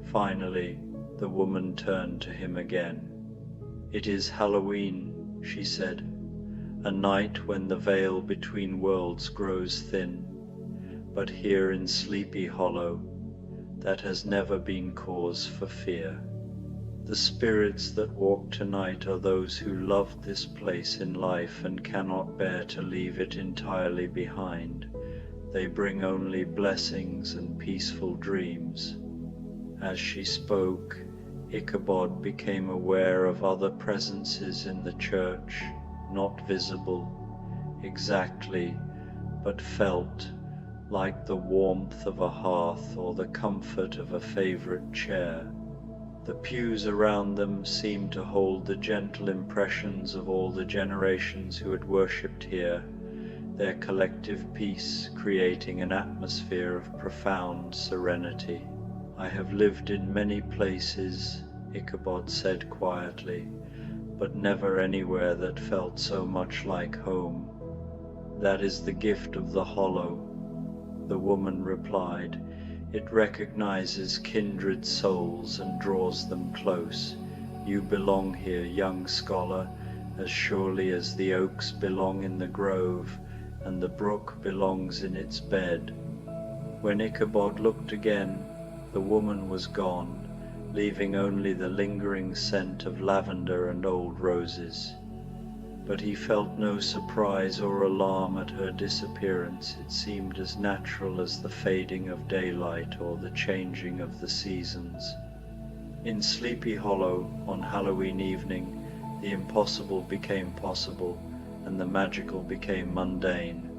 Finally, the woman turned to him again. "It is Halloween," she said, "a night when the veil between worlds grows thin. But here in Sleepy Hollow, that has never been cause for fear. The spirits that walk tonight are those who loved this place in life and cannot bear to leave it entirely behind. They bring only blessings and peaceful dreams." As she spoke, Ichabod became aware of other presences in the church, not visible exactly, but felt, like the warmth of a hearth or the comfort of a favorite chair. The pews around them seemed to hold the gentle impressions of all the generations who had worshipped here, their collective peace creating an atmosphere of profound serenity. "I have lived in many places," Ichabod said quietly, "but never anywhere that felt so much like home. That is the gift of the hollow," the woman replied. "It recognizes kindred souls and draws them close. You belong here, young scholar, as surely as the oaks belong in the grove, and the brook belongs in its bed." When Ichabod looked again, the woman was gone, leaving only the lingering scent of lavender and old roses. But he felt no surprise or alarm at her disappearance. It seemed as natural as the fading of daylight or the changing of the seasons. In Sleepy Hollow, on Halloween evening, The impossible became possible, and the magical became mundane.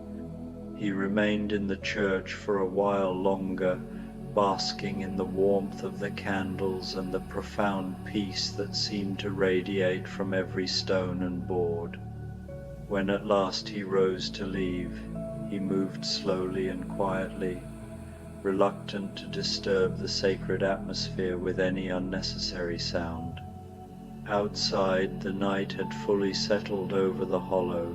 He remained in the church for a while longer, basking in the warmth of the candles and the profound peace that seemed to radiate from every stone and board. When at last he rose to leave, he moved slowly and quietly, reluctant to disturb the sacred atmosphere with any unnecessary sound. Outside, the night had fully settled over the hollow,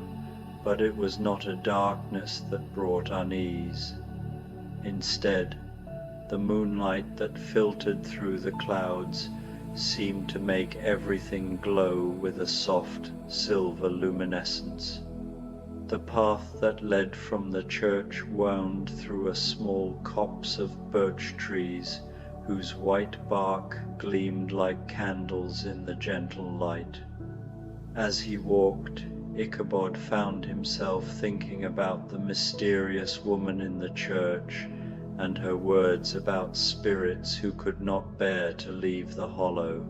but it was not a darkness that brought unease. Instead, the moonlight that filtered through the clouds seemed to make everything glow with a soft silver luminescence. The path that led from the church wound through a small copse of birch trees whose white bark gleamed like candles in the gentle light. As he walked, Ichabod found himself thinking about the mysterious woman in the church and her words about spirits who could not bear to leave the hollow.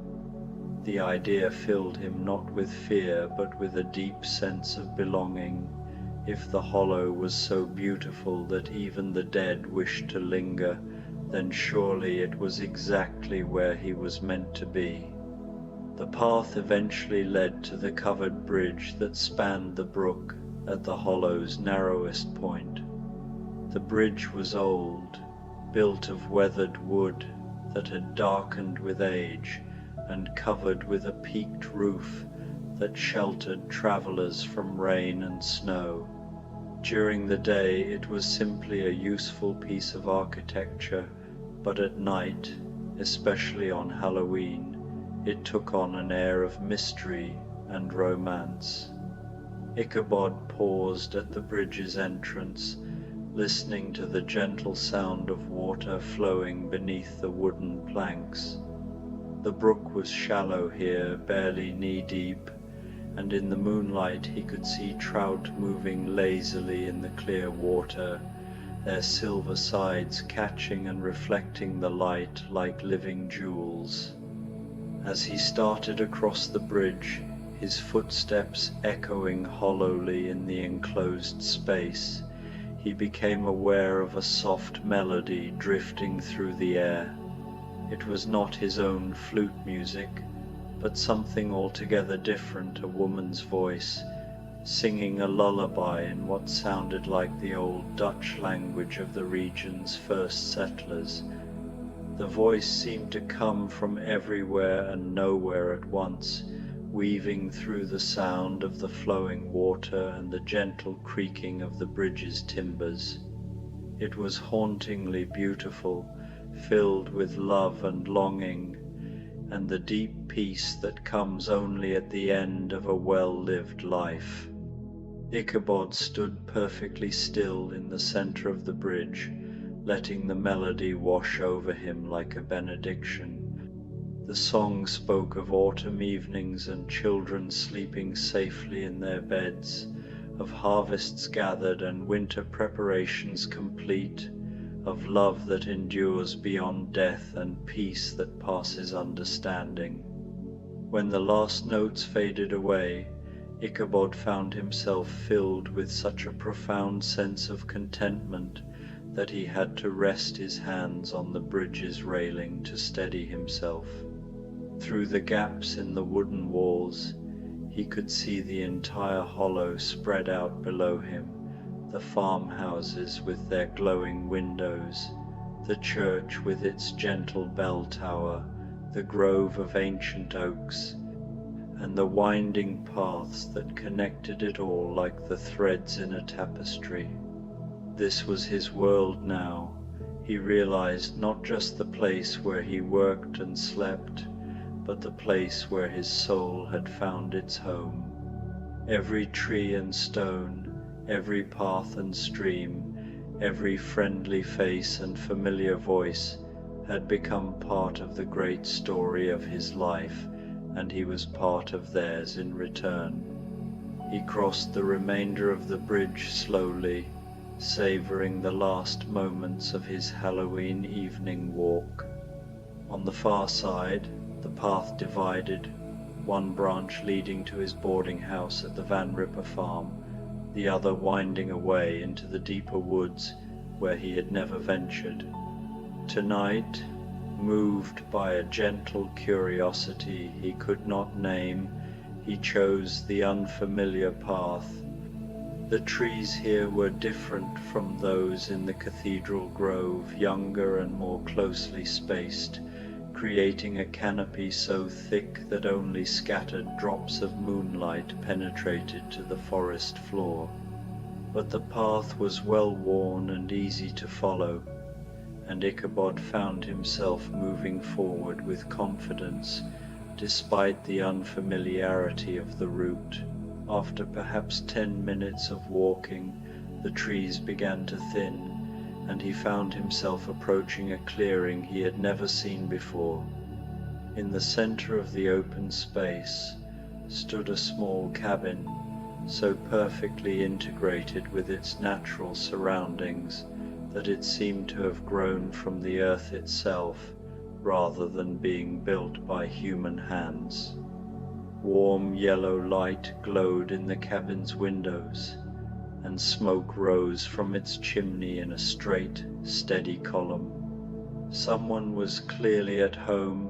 The idea filled him not with fear but with a deep sense of belonging. If the hollow was so beautiful that even the dead wished to linger, then surely it was exactly where he was meant to be. The path eventually led to the covered bridge that spanned the brook at the hollow's narrowest point. The bridge was old, built of weathered wood that had darkened with age and covered with a peaked roof that sheltered travelers from rain and snow. During the day it was simply a useful piece of architecture, but at night, especially on Halloween, it took on an air of mystery and romance. Ichabod paused at the bridge's entrance, listening to the gentle sound of water flowing beneath the wooden planks. The brook was shallow here, barely knee-deep, and in the moonlight he could see trout moving lazily in the clear water, their silver sides catching and reflecting the light like living jewels. As he started across the bridge, his footsteps echoing hollowly in the enclosed space, he became aware of a soft melody drifting through the air. It was not his own flute music, but something altogether different, a woman's voice, singing a lullaby in what sounded like the old Dutch language of the region's first settlers. The voice seemed to come from everywhere and nowhere at once, weaving through the sound of the flowing water and the gentle creaking of the bridge's timbers. It was hauntingly beautiful, filled with love and longing, and the deep peace that comes only at the end of a well-lived life. Ichabod stood perfectly still in the center of the bridge, letting the melody wash over him like a benediction. The song spoke of autumn evenings and children sleeping safely in their beds, of harvests gathered and winter preparations complete, of love that endures beyond death and peace that passes understanding. When the last notes faded away, Ichabod found himself filled with such a profound sense of contentment that he had to rest his hands on the bridge's railing to steady himself. Through the gaps in the wooden walls, he could see the entire hollow spread out below him, the farmhouses with their glowing windows, the church with its gentle bell tower, the grove of ancient oaks, and the winding paths that connected it all like the threads in a tapestry. This was his world now. He realized not just the place where he worked and slept, but the place where his soul had found its home. Every tree and stone, every path and stream, every friendly face and familiar voice had become part of the great story of his life, and he was part of theirs in return. He crossed the remainder of the bridge slowly, savoring the last moments of his Halloween evening walk. On the far side, the path divided. one branch leading to his boarding house at the Van Ripper farm, the other winding away into the deeper woods where he had never ventured. Tonight, moved by a gentle curiosity he could not name, he chose the unfamiliar path. The trees here were different from those in the cathedral grove, younger and more closely spaced, creating a canopy so thick that only scattered drops of moonlight penetrated to the forest floor. But the path was well worn and easy to follow, and Ichabod found himself moving forward with confidence, despite the unfamiliarity of the route. After perhaps 10 minutes of walking, the trees began to thin, and he found himself approaching a clearing he had never seen before. In the center of the open space stood a small cabin, so perfectly integrated with its natural surroundings that it seemed to have grown from the earth itself rather than being built by human hands. Warm yellow light glowed in the cabin's windows, and smoke rose from its chimney in a straight, steady column. Someone was clearly at home,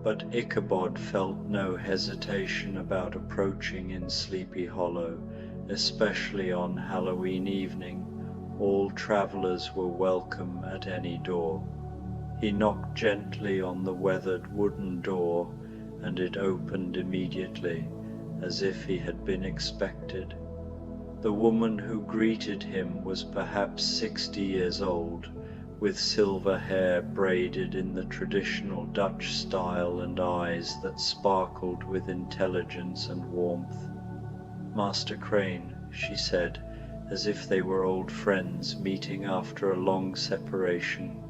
but Ichabod felt no hesitation about approaching in Sleepy Hollow, especially on Halloween evening. All travelers were welcome at any door. He knocked gently on the weathered wooden door, and it opened immediately, as if he had been expected. The woman who greeted him was perhaps 60 years old, with silver hair braided in the traditional Dutch style and eyes that sparkled with intelligence and warmth. "Master Crane," she said, as if they were old friends meeting after a long separation,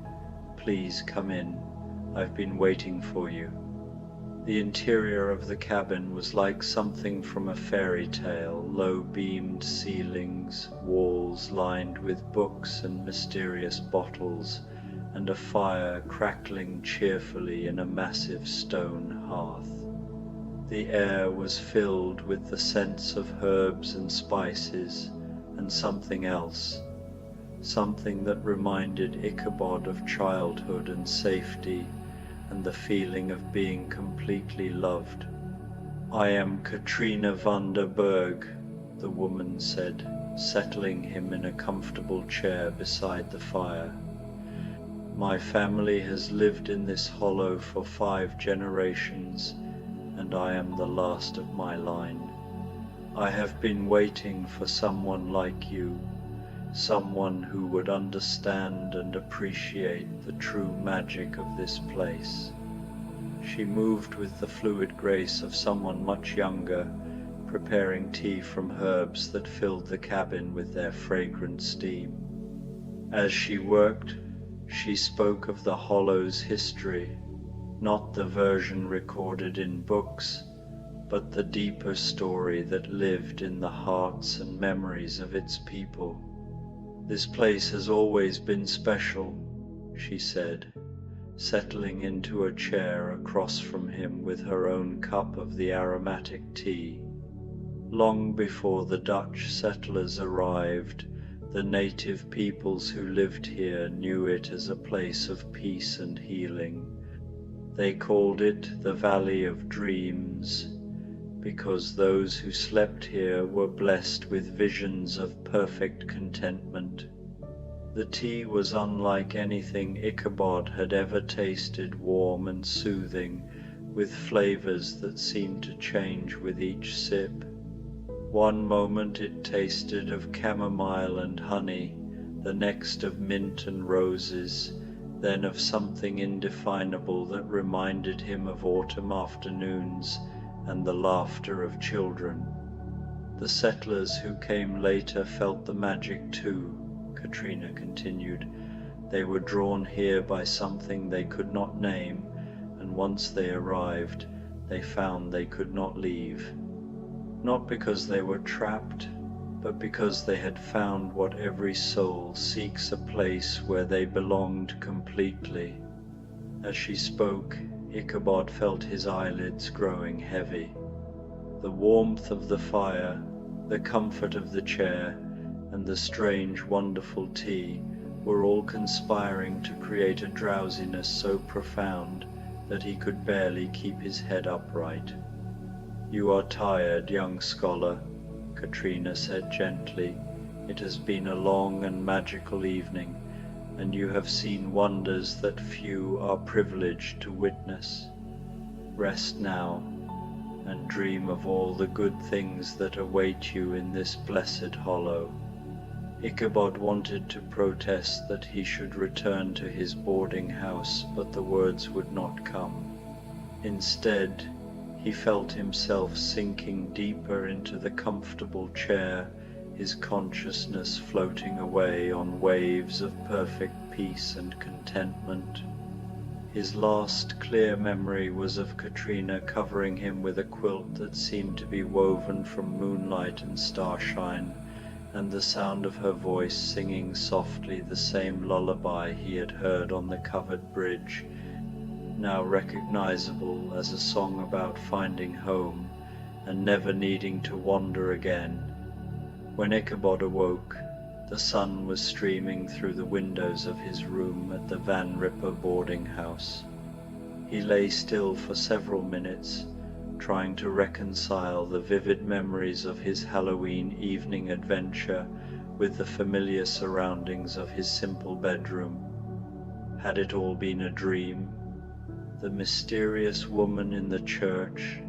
"please come in. I've been waiting for you." The interior of the cabin was like something from a fairy tale, low-beamed ceilings, walls lined with books and mysterious bottles, and a fire crackling cheerfully in a massive stone hearth. The air was filled with the scents of herbs and spices, and something else, something that reminded Ichabod of childhood and safety, and the feeling of being completely loved. "I am Katrina van der Berg," the woman said, settling him in a comfortable chair beside the fire. "My family has lived in this hollow for 5 generations, and I am the last of my line. I have been waiting for someone like you, someone who would understand and appreciate the true magic of this place." She moved with the fluid grace of someone much younger, preparing tea from herbs that filled the cabin with their fragrant steam. As she worked, she spoke of the hollow's history, not the version recorded in books, but the deeper story that lived in the hearts and memories of its people. "This place has always been special," she said, settling into a chair across from him with her own cup of the aromatic tea. "Long before the Dutch settlers arrived, the native peoples who lived here knew it as a place of peace and healing. They called it the Valley of Dreams, because those who slept here were blessed with visions of perfect contentment. The tea was unlike anything Ichabod had ever tasted, warm and soothing, with flavors that seemed to change with each sip. One moment it tasted of chamomile and honey, the next of mint and roses, then of something indefinable that reminded him of autumn afternoons and the laughter of children. The settlers who came later felt the magic too," Katrina continued. "They were drawn here by something they could not name, and once they arrived, they found they could not leave. Not because they were trapped, but because they had found what every soul seeks, a place where they belonged completely." As she spoke, Ichabod felt his eyelids growing heavy. The warmth of the fire, the comfort of the chair, and the strange, wonderful tea were all conspiring to create a drowsiness so profound that he could barely keep his head upright. "You are tired, young scholar," Katrina said gently. "It has been a long and magical evening, and you have seen wonders that few are privileged to witness. Rest now, and dream of all the good things that await you in this blessed hollow." Ichabod wanted to protest that he should return to his boarding house, but the words would not come. Instead, he felt himself sinking deeper into the comfortable chair, his consciousness floating away on waves of perfect peace and contentment. His last clear memory was of Katrina covering him with a quilt that seemed to be woven from moonlight and starshine, and the sound of her voice singing softly the same lullaby he had heard on the covered bridge, now recognizable as a song about finding home and never needing to wander again. When Ichabod awoke, the sun was streaming through the windows of his room at the Van Ripper boarding house. He lay still for several minutes, trying to reconcile the vivid memories of his Halloween evening adventure with the familiar surroundings of his simple bedroom. Had it all been a dream? The mysterious woman in the church,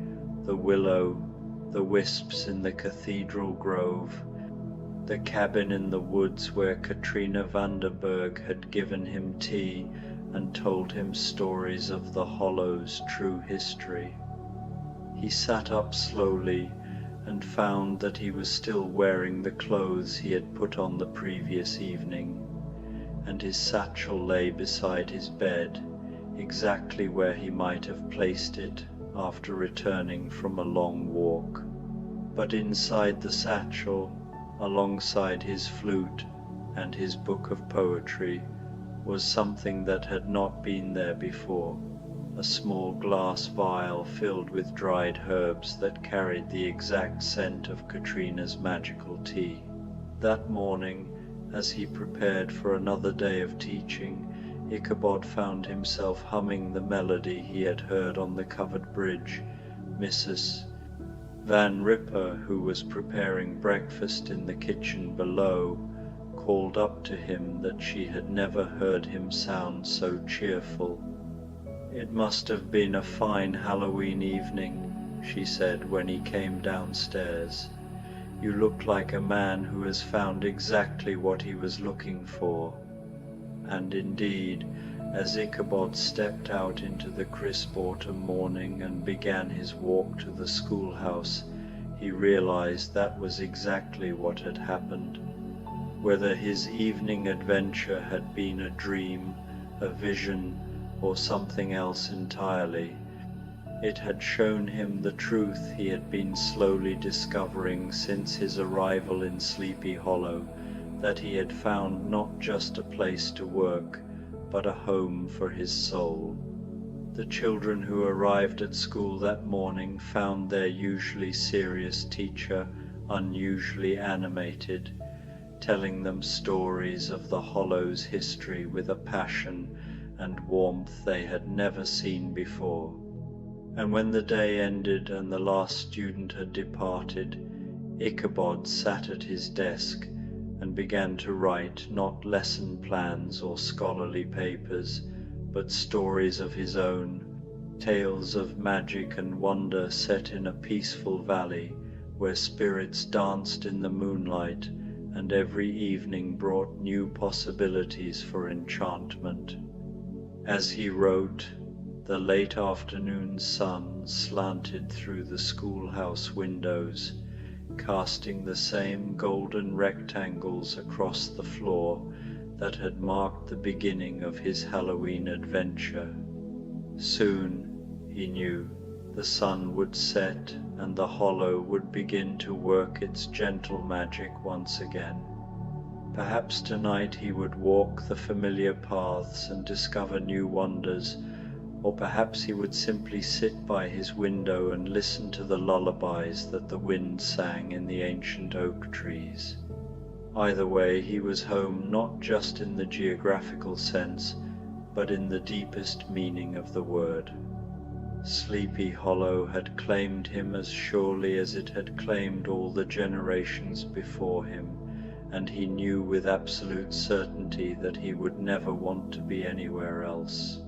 the willow, the wisps in the cathedral grove, the cabin in the woods where Katrina Vanderberg had given him tea and told him stories of the Hollow's true history. He sat up slowly and found that he was still wearing the clothes he had put on the previous evening, and his satchel lay beside his bed, exactly where he might have placed it after returning from a long walk. But inside the satchel, alongside his flute and his book of poetry, was something that had not been there before. A small glass vial filled with dried herbs that carried the exact scent of Katrina's magical tea. That morning, as he prepared for another day of teaching, Ichabod found himself humming the melody he had heard on the covered bridge. Mrs. Van Ripper, who was preparing breakfast in the kitchen below, called up to him that she had never heard him sound so cheerful. "It must have been a fine Halloween evening," she said when he came downstairs. "You look like a man who has found exactly what he was looking for." And indeed, as Ichabod stepped out into the crisp autumn morning and began his walk to the schoolhouse, he realized that was exactly what had happened. Whether his evening adventure had been a dream, a vision, or something else entirely, it had shown him the truth he had been slowly discovering since his arrival in Sleepy Hollow, that he had found not just a place to work, but a home for his soul. The children who arrived at school that morning found their usually serious teacher unusually animated, telling them stories of the Hollow's history with a passion and warmth they had never seen before. And when the day ended and the last student had departed, Ichabod sat at his desk and began to write not lesson plans or scholarly papers, but stories of his own, tales of magic and wonder set in a peaceful valley where spirits danced in the moonlight and every evening brought new possibilities for enchantment. As he wrote, the late afternoon sun slanted through the schoolhouse windows, casting the same golden rectangles across the floor that had marked the beginning of his Halloween adventure. Soon, he knew, the sun would set and the Hollow would begin to work its gentle magic once again. Perhaps tonight he would walk the familiar paths and discover new wonders, Or perhaps he would simply sit by his window and listen to the lullabies that the wind sang in the ancient oak trees. Either way, he was home not just in the geographical sense, but in the deepest meaning of the word. Sleepy Hollow had claimed him as surely as it had claimed all the generations before him, and he knew with absolute certainty that he would never want to be anywhere else.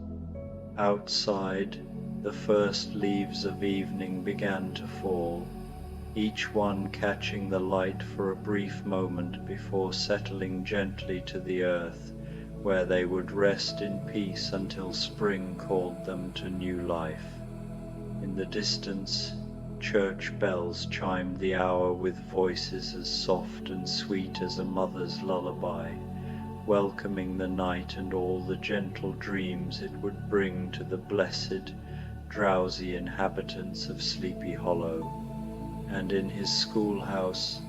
Outside, the first leaves of evening began to fall, each one catching the light for a brief moment before settling gently to the earth, where they would rest in peace until spring called them to new life. In the distance, church bells chimed the hour with voices as soft and sweet as a mother's lullaby, welcoming the night and all the gentle dreams it would bring to the blessed, drowsy inhabitants of Sleepy Hollow. And in his schoolhouse,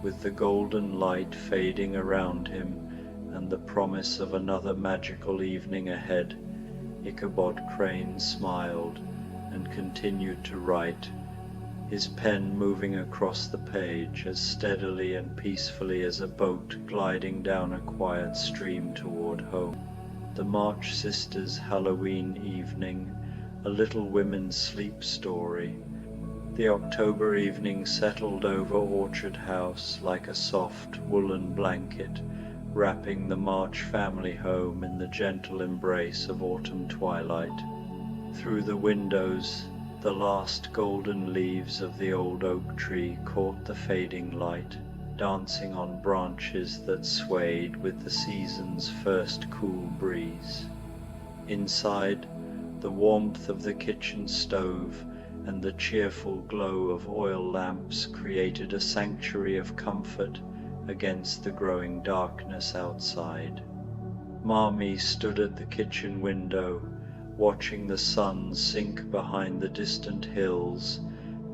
with the golden light fading around him and the promise of another magical evening ahead, Ichabod Crane smiled and continued to write, his pen moving across the page as steadily and peacefully as a boat gliding down a quiet stream toward home. The March Sisters' Halloween Evening, a Little Women's Sleep Story. The October evening settled over Orchard House like a soft woolen blanket, wrapping the March family home in the gentle embrace of autumn twilight. Through the windows, the last golden leaves of the old oak tree caught the fading light, dancing on branches that swayed with the season's first cool breeze. Inside, the warmth of the kitchen stove and the cheerful glow of oil lamps created a sanctuary of comfort against the growing darkness outside. Marmee stood at the kitchen window, watching the sun sink behind the distant hills,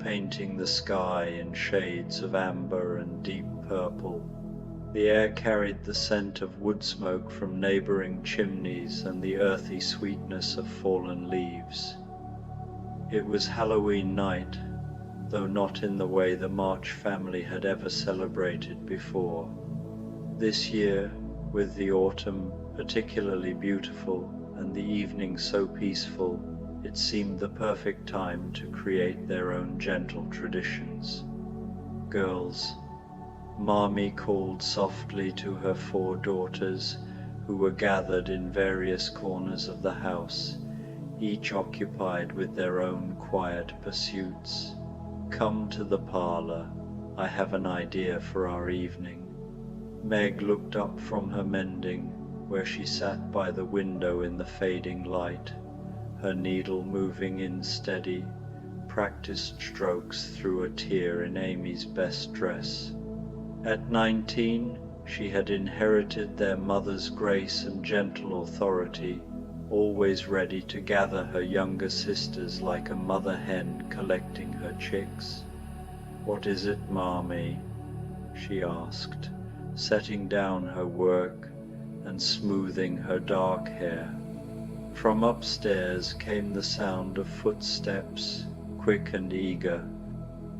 painting the sky in shades of amber and deep purple. The air carried the scent of wood smoke from neighboring chimneys and the earthy sweetness of fallen leaves. It was Halloween night, though not in the way the March family had ever celebrated before. This year, with the autumn particularly beautiful and the evening so peaceful, it seemed the perfect time to create their own gentle traditions. Girls, Marmee called softly to her 4 daughters, who were gathered in various corners of the house, each occupied with their own quiet pursuits. Come to the parlor. I have an idea for our evening. Meg looked up from her mending, where she sat by the window in the fading light, her needle moving in steady, practiced strokes through a tear in Amy's best dress. At 19, she had inherited their mother's grace and gentle authority, always ready to gather her younger sisters like a mother hen collecting her chicks. "What is it, Marmee?" she asked, setting down her work and smoothing her dark hair. From upstairs came the sound of footsteps, quick and eager.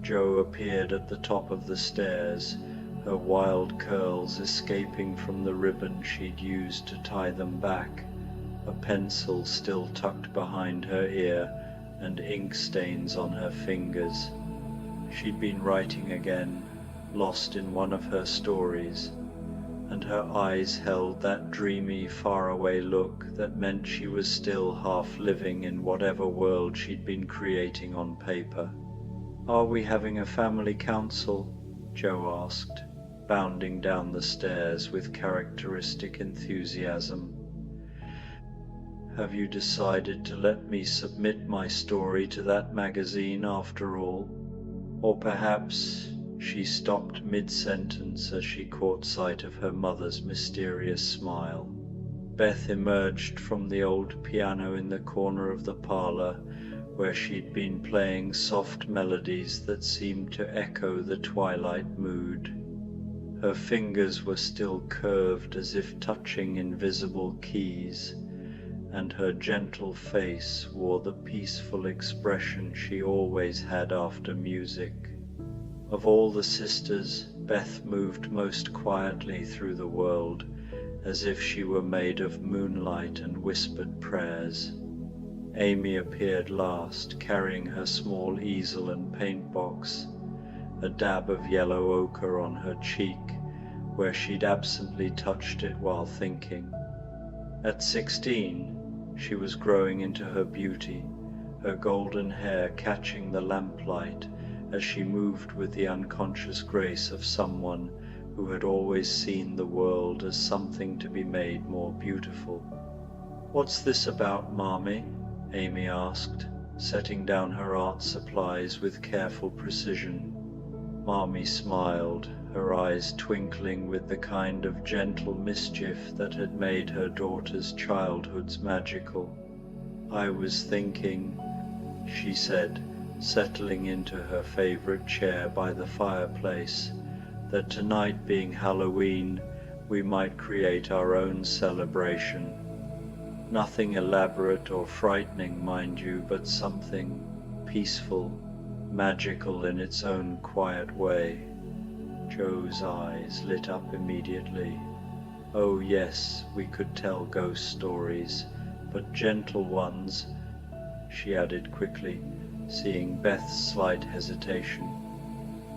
Jo appeared at the top of the stairs, her wild curls escaping from the ribbon she'd used to tie them back, a pencil still tucked behind her ear and ink stains on her fingers. She'd been writing again, lost in one of her stories, and her eyes held that dreamy, faraway look that meant she was still half living in whatever world she'd been creating on paper. "Are we having a family council?" Jo asked, bounding down the stairs with characteristic enthusiasm. "Have you decided to let me submit my story to that magazine after all? Or perhaps—" She stopped mid-sentence as she caught sight of her mother's mysterious smile. Beth emerged from the old piano in the corner of the parlor, where she'd been playing soft melodies that seemed to echo the twilight mood. Her fingers were still curved as if touching invisible keys, and her gentle face wore the peaceful expression she always had after music. Of all the sisters, Beth moved most quietly through the world, as if she were made of moonlight and whispered prayers. Amy appeared last, carrying her small easel and paint box, a dab of yellow ochre on her cheek, where she'd absently touched it while thinking. At 16, she was growing into her beauty, her golden hair catching the lamplight as she moved with the unconscious grace of someone who had always seen the world as something to be made more beautiful. "What's this about, Marmee?" Amy asked, setting down her art supplies with careful precision. Marmee smiled, her eyes twinkling with the kind of gentle mischief that had made her daughter's childhoods magical. "I was thinking," she said, settling into her favorite chair by the fireplace, "that tonight being Halloween, we might create our own celebration. Nothing elaborate or frightening, mind you, but something peaceful, magical in its own quiet way." Joe's eyes lit up immediately. "Oh yes, we could tell ghost stories, but gentle ones," she added quickly, seeing Beth's slight hesitation.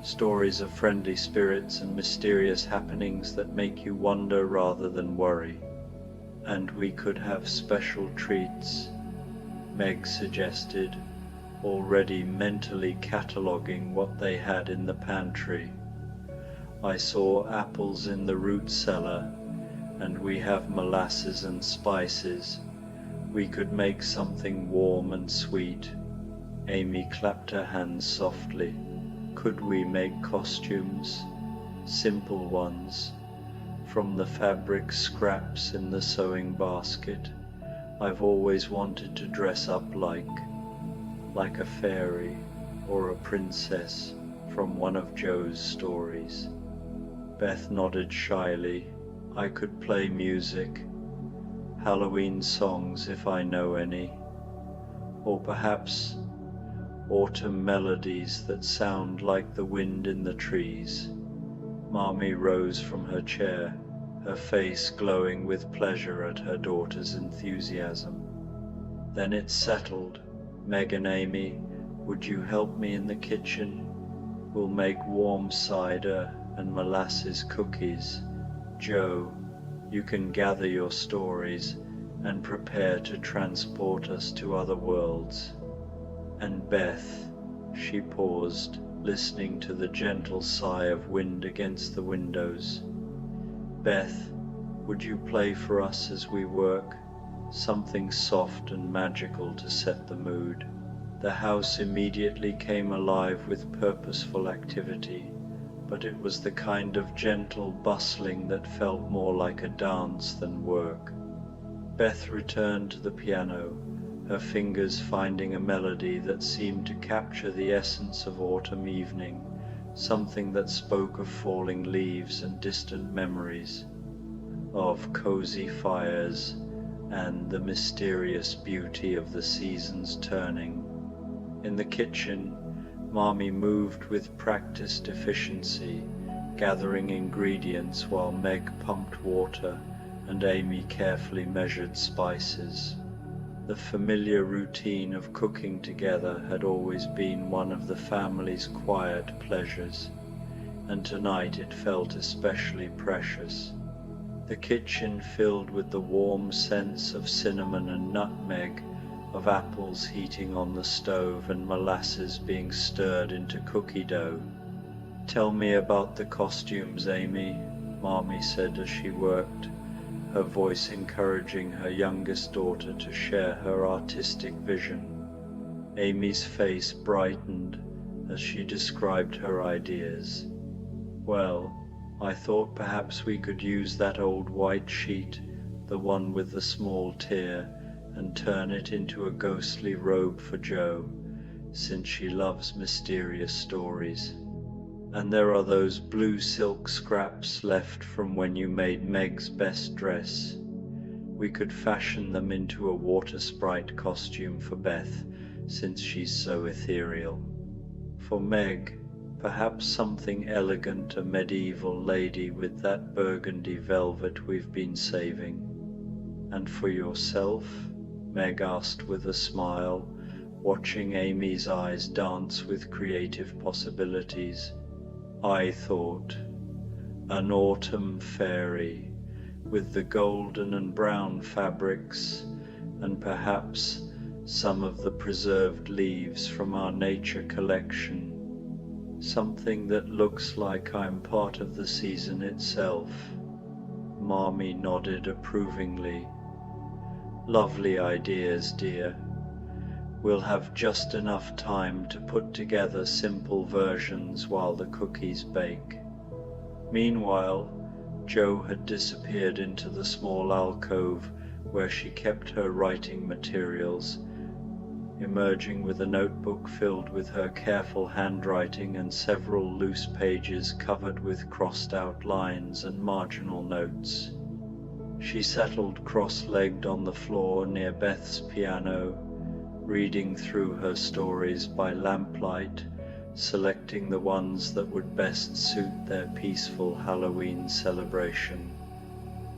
"Stories of friendly spirits and mysterious happenings that make you wonder rather than worry. And we could have special treats," Meg suggested, already mentally cataloguing what they had in the pantry. "I saw apples in the root cellar, and we have molasses and spices. We could make something warm and sweet." Amy clapped her hands softly. "Could we make costumes? Simple ones, from the fabric scraps in the sewing basket. I've always wanted to dress up like a fairy or a princess from one of Joe's stories." Beth nodded shyly. "I could play music, Halloween songs if I know any, or perhaps autumn melodies that sound like the wind in the trees." Marmee rose from her chair, her face glowing with pleasure at her daughter's enthusiasm. "Then it's settled. Meg and Amy, would you help me in the kitchen? We'll make warm cider and molasses cookies. Joe, you can gather your stories and prepare to transport us to other worlds. And Beth," she paused, listening to the gentle sigh of wind against the windows. "Beth, would you play for us as we work? Something soft and magical to set the mood." The house immediately came alive with purposeful activity, but it was the kind of gentle bustling that felt more like a dance than work. Beth returned to the piano, her fingers finding a melody that seemed to capture the essence of autumn evening, something that spoke of falling leaves and distant memories, of cozy fires and the mysterious beauty of the seasons turning. In the kitchen, Marmee moved with practiced efficiency, gathering ingredients while Meg pumped water and Amy carefully measured spices. The familiar routine of cooking together had always been one of the family's quiet pleasures, and tonight it felt especially precious. The kitchen filled with the warm scents of cinnamon and nutmeg, of apples heating on the stove and molasses being stirred into cookie dough. "Tell me about the costumes, Amy," Marmee said as she worked, her voice encouraging her youngest daughter to share her artistic vision. Amy's face brightened as she described her ideas. "Well, I thought perhaps we could use that old white sheet, the one with the small tear, and turn it into a ghostly robe for Joe, since she loves mysterious stories. And there are those blue silk scraps left from when you made Meg's best dress. We could fashion them into a water sprite costume for Beth, since she's so ethereal. For Meg, perhaps something elegant, a medieval lady with that burgundy velvet we've been saving. And for yourself? Meg asked with a smile, watching Amy's eyes dance with creative possibilities. I thought, an autumn fairy, with the golden and brown fabrics, and perhaps some of the preserved leaves from our nature collection. Something that looks like I'm part of the season itself. Marmee nodded approvingly. Lovely ideas, dear. We'll have just enough time to put together simple versions while the cookies bake. Meanwhile, Jo had disappeared into the small alcove where she kept her writing materials, emerging with a notebook filled with her careful handwriting and several loose pages covered with crossed-out lines and marginal notes. She settled cross-legged on the floor near Beth's piano, reading through her stories by lamplight, selecting the ones that would best suit their peaceful Halloween celebration.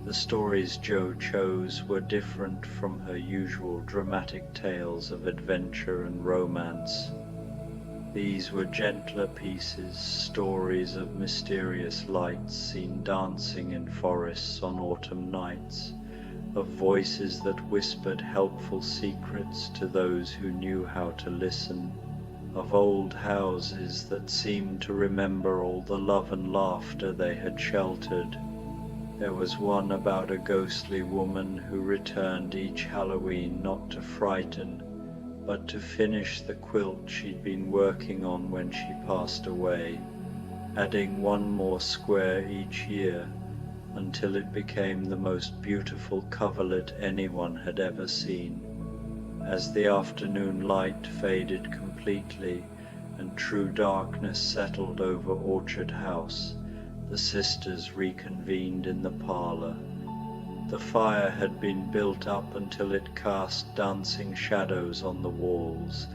The stories Jo chose were different from her usual dramatic tales of adventure and romance. These were gentler pieces, stories of mysterious lights seen dancing in forests on autumn nights, of voices that whispered helpful secrets to those who knew how to listen, of old houses that seemed to remember all the love and laughter they had sheltered. There was one about a ghostly woman who returned each Halloween not to frighten, but to finish the quilt she'd been working on when she passed away, adding one more square each year until it became the most beautiful coverlet anyone had ever seen. As the afternoon light faded completely and true darkness settled over Orchard House, the sisters reconvened in the parlor. The fire had been built up until it cast dancing shadows on the walls,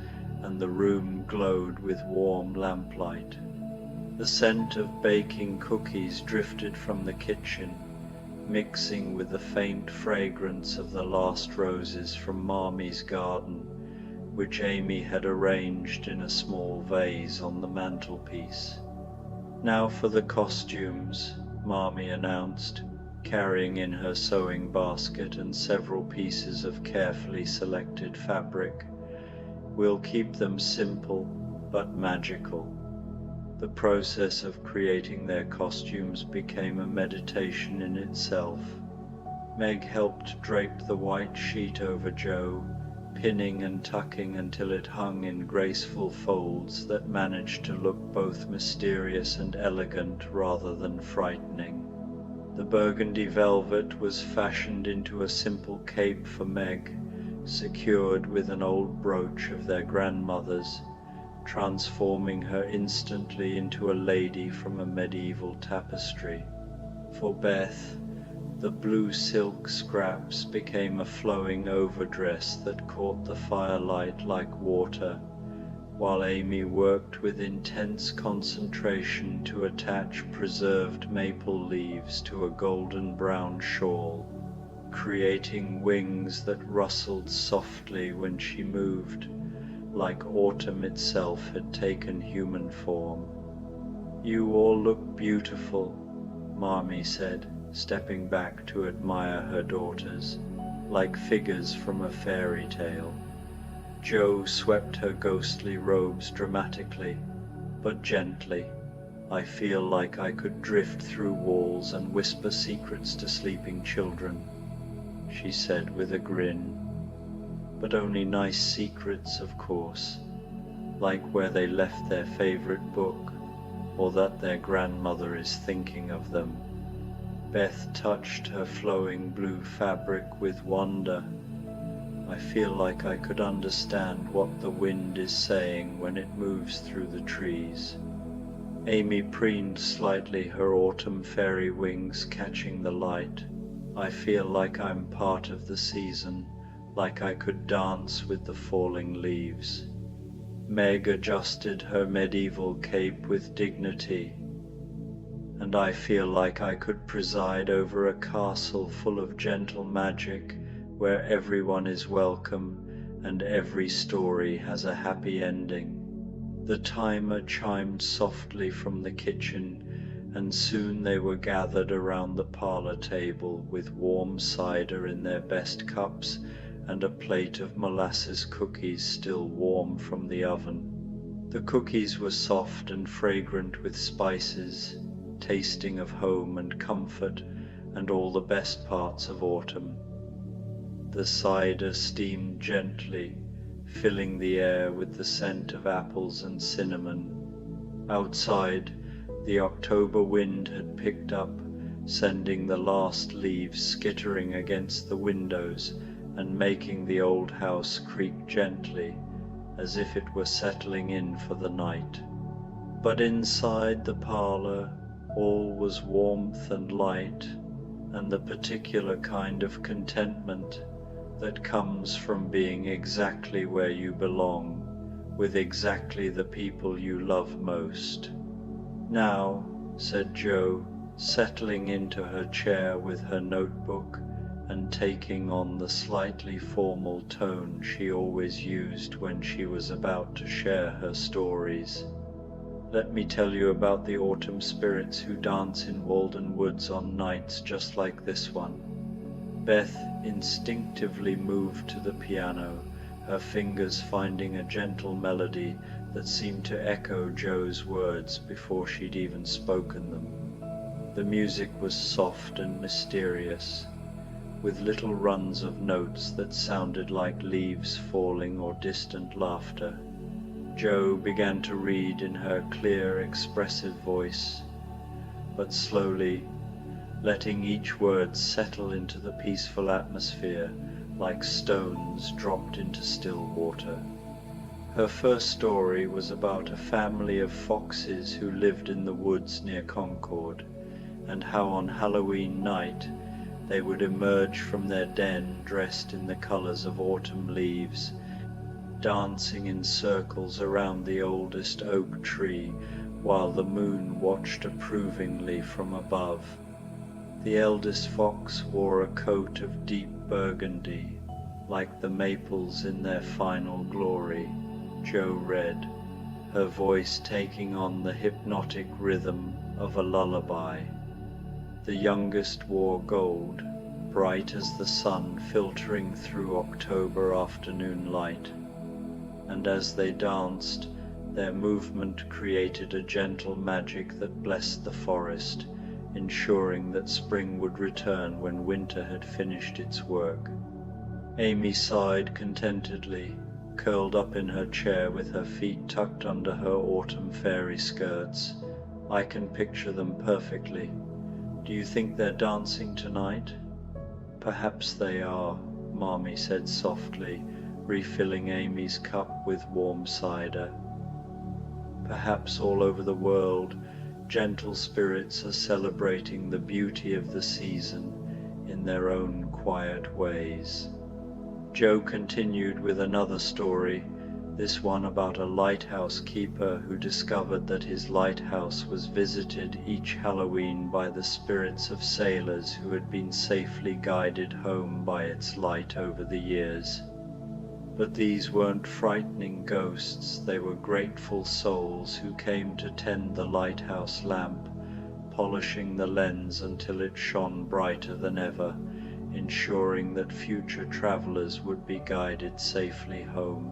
and the room glowed with warm lamplight. The scent of baking cookies drifted from the kitchen, mixing with the faint fragrance of the last roses from Marmee's garden, which Amy had arranged in a small vase on the mantelpiece. Now for the costumes, Marmee announced, carrying in her sewing basket and several pieces of carefully selected fabric. We'll keep them simple but magical. The process of creating their costumes became a meditation in itself. Meg helped drape the white sheet over Jo, pinning and tucking until it hung in graceful folds that managed to look both mysterious and elegant rather than frightening. The burgundy velvet was fashioned into a simple cape for Meg, secured with an old brooch of their grandmother's, transforming her instantly into a lady from a medieval tapestry. For Beth, the blue silk scraps became a flowing overdress that caught the firelight like water, while Amy worked with intense concentration to attach preserved maple leaves to a golden brown shawl, creating wings that rustled softly when she moved, like autumn itself had taken human form. "You all look beautiful," Marmee said, stepping back to admire her daughters, like figures from a fairy tale. Jo swept her ghostly robes dramatically, but gently. "I feel like I could drift through walls and whisper secrets to sleeping children," she said with a grin. "But only nice secrets, of course, like where they left their favorite book, or that their grandmother is thinking of them." Beth touched her flowing blue fabric with wonder. "I feel like I could understand what the wind is saying when it moves through the trees." Amy preened slightly, her autumn fairy wings catching the light. I feel like I'm part of the season, like I could dance with the falling leaves. Meg adjusted her medieval cape with dignity, and I feel like I could preside over a castle full of gentle magic where everyone is welcome and every story has a happy ending. The timer chimed softly from the kitchen, and soon they were gathered around the parlor table with warm cider in their best cups and a plate of molasses cookies still warm from the oven. The cookies were soft and fragrant with spices, tasting of home and comfort and all the best parts of autumn. The cider steamed gently, filling the air with the scent of apples and cinnamon. Outside, the October wind had picked up, sending the last leaves skittering against the windows and making the old house creak gently, as if it were settling in for the night. But inside the parlor, all was warmth and light, and the particular kind of contentment that comes from being exactly where you belong, with exactly the people you love most. "Now," said Jo, settling into her chair with her notebook and taking on the slightly formal tone she always used when she was about to share her stories, "let me tell you about the autumn spirits who dance in Walden Woods on nights just like this one." Beth instinctively moved to the piano, her fingers finding a gentle melody that seemed to echo Jo's words before she'd even spoken them. The music was soft and mysterious, with little runs of notes that sounded like leaves falling or distant laughter. Jo began to read in her clear, expressive voice, but slowly, letting each word settle into the peaceful atmosphere like stones dropped into still water. Her first story was about a family of foxes who lived in the woods near Concord, and how on Halloween night they would emerge from their den dressed in the colors of autumn leaves, dancing in circles around the oldest oak tree while the moon watched approvingly from above. The eldest fox wore a coat of deep burgundy, like the maples in their final glory, Jo read, her voice taking on the hypnotic rhythm of a lullaby. The youngest wore gold, bright as the sun filtering through October afternoon light, and as they danced, their movement created a gentle magic that blessed the forest, ensuring that spring would return when winter had finished its work. Amy sighed contentedly, curled up in her chair with her feet tucked under her autumn fairy skirts. "I can picture them perfectly. Do you think they're dancing tonight?" "Perhaps they are," Mommy said softly, refilling Amy's cup with warm cider. "Perhaps all over the world, gentle spirits are celebrating the beauty of the season in their own quiet ways." Jo continued with another story, this one about a lighthouse keeper who discovered that his lighthouse was visited each Halloween by the spirits of sailors who had been safely guided home by its light over the years. But these weren't frightening ghosts, they were grateful souls who came to tend the lighthouse lamp, polishing the lens until it shone brighter than ever, ensuring that future travelers would be guided safely home.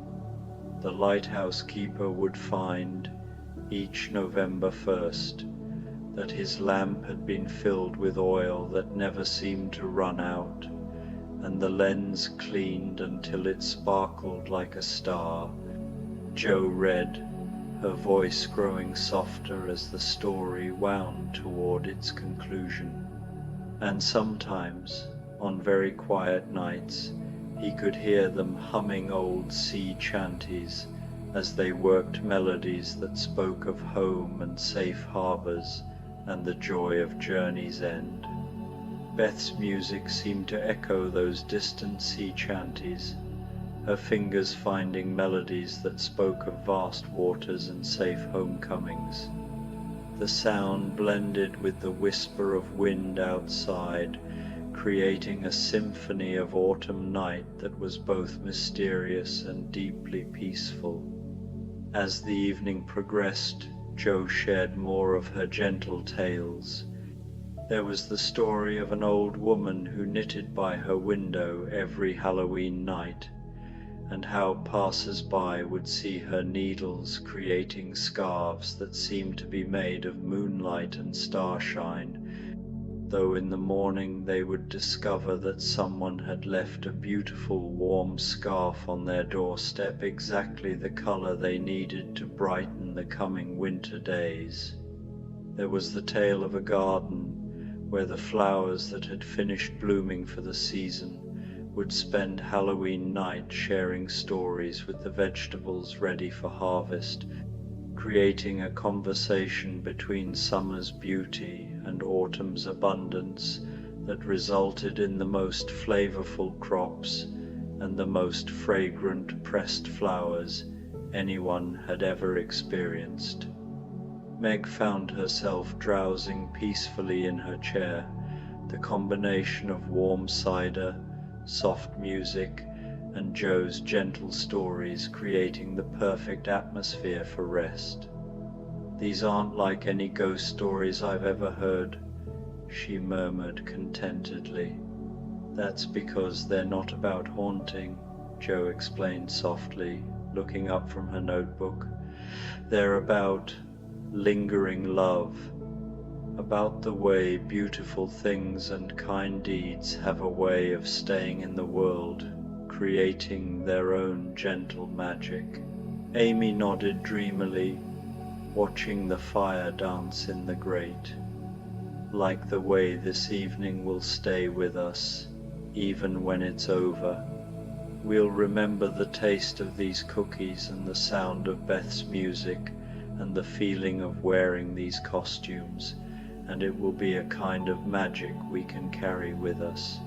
The lighthouse keeper would find, each November 1st, that his lamp had been filled with oil that never seemed to run out, and the lens cleaned until it sparkled like a star. Jo read, her voice growing softer as the story wound toward its conclusion. And sometimes, on very quiet nights, he could hear them humming old sea chanties as they worked melodies that spoke of home and safe harbors and the joy of journey's end. Beth's music seemed to echo those distant sea chanties, her fingers finding melodies that spoke of vast waters and safe homecomings. The sound blended with the whisper of wind outside, creating a symphony of autumn night that was both mysterious and deeply peaceful. As the evening progressed, Jo shared more of her gentle tales. There was the story of an old woman who knitted by her window every Halloween night, and how passers-by would see her needles creating scarves that seemed to be made of moonlight and starshine, though in the morning they would discover that someone had left a beautiful warm scarf on their doorstep, exactly the color they needed to brighten the coming winter days. There was the tale of a garden where the flowers that had finished blooming for the season would spend Halloween night sharing stories with the vegetables ready for harvest, creating a conversation between summer's beauty and autumn's abundance that resulted in the most flavorful crops and the most fragrant pressed flowers anyone had ever experienced. Meg found herself drowsing peacefully in her chair, the combination of warm cider, soft music, and Jo's gentle stories creating the perfect atmosphere for rest. "These aren't like any ghost stories I've ever heard," she murmured contentedly. "That's because they're not about haunting," Jo explained softly, looking up from her notebook. "They're about lingering love, about the way beautiful things and kind deeds have a way of staying in the world, creating their own gentle magic." Amy nodded dreamily, watching the fire dance in the grate. "Like the way this evening will stay with us, even when it's over. We'll remember the taste of these cookies and the sound of Beth's music and the feeling of wearing these costumes, and it will be a kind of magic we can carry with us."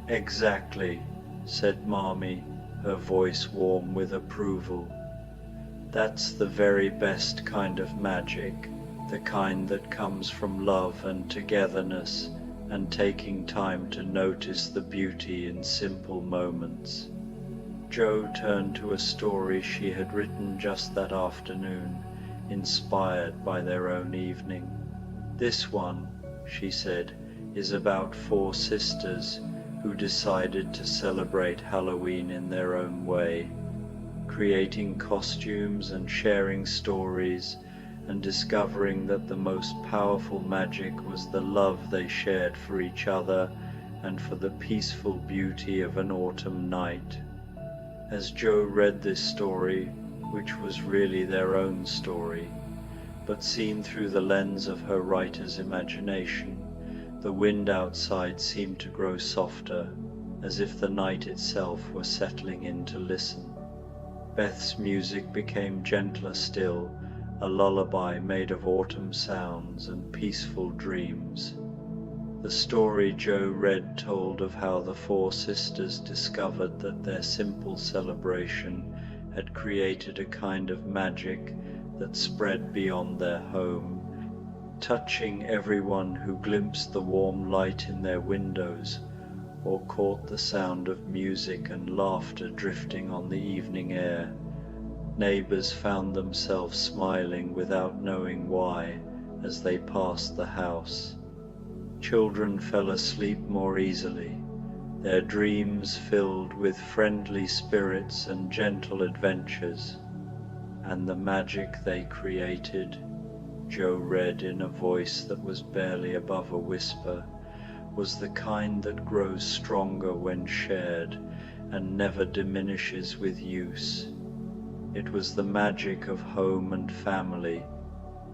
"Exactly," said Marmee, her voice warm with approval. "That's the very best kind of magic, the kind that comes from love and togetherness and taking time to notice the beauty in simple moments." Jo turned to a story she had written just that afternoon, inspired by their own evening. "This one," she said, "is about 4 sisters who decided to celebrate Halloween in their own way, creating costumes and sharing stories and discovering that the most powerful magic was the love they shared for each other and for the peaceful beauty of an autumn night." As Jo read this story, which was really their own story, but seen through the lens of her writer's imagination, the wind outside seemed to grow softer, as if the night itself were settling in to listen. Beth's music became gentler still, a lullaby made of autumn sounds and peaceful dreams. The story Jo read told of how the 4 sisters discovered that their simple celebration had created a kind of magic that spread beyond their home, touching everyone who glimpsed the warm light in their windows or caught the sound of music and laughter drifting on the evening air. Neighbors found themselves smiling without knowing why as they passed the house. Children fell asleep more easily, their dreams filled with friendly spirits and gentle adventures. And the magic they created, Jo read in a voice that was barely above a whisper, was the kind that grows stronger when shared and never diminishes with use. It was the magic of home and family,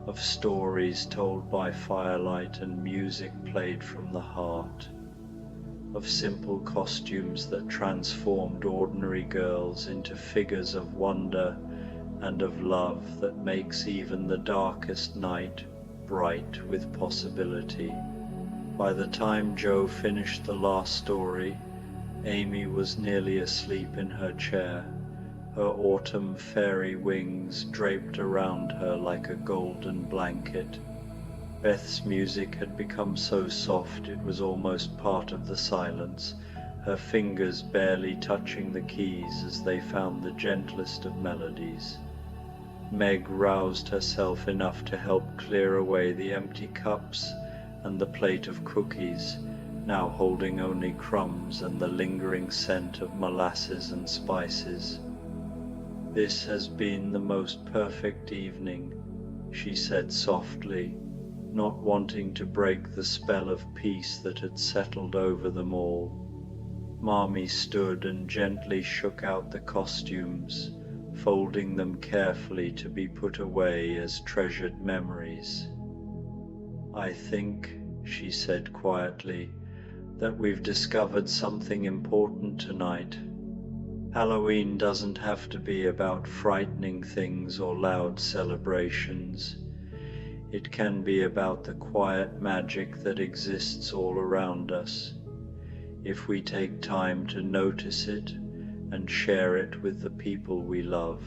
of stories told by firelight and music played from the heart, of simple costumes that transformed ordinary girls into figures of wonder and of love that makes even the darkest night bright with possibility. By the time Joe finished the last story, Amy was nearly asleep in her chair, her autumn fairy wings draped around her like a golden blanket. Beth's music had become so soft it was almost part of the silence, her fingers barely touching the keys as they found the gentlest of melodies. Meg roused herself enough to help clear away the empty cups and the plate of cookies, now holding only crumbs and the lingering scent of molasses and spices. "This has been the most perfect evening," she said softly, not wanting to break the spell of peace that had settled over them all. Marmee stood and gently shook out the costumes, folding them carefully to be put away as treasured memories. "I think," she said quietly, "that we've discovered something important tonight. Halloween doesn't have to be about frightening things or loud celebrations. It can be about the quiet magic that exists all around us, if we take time to notice it and share it with the people we love."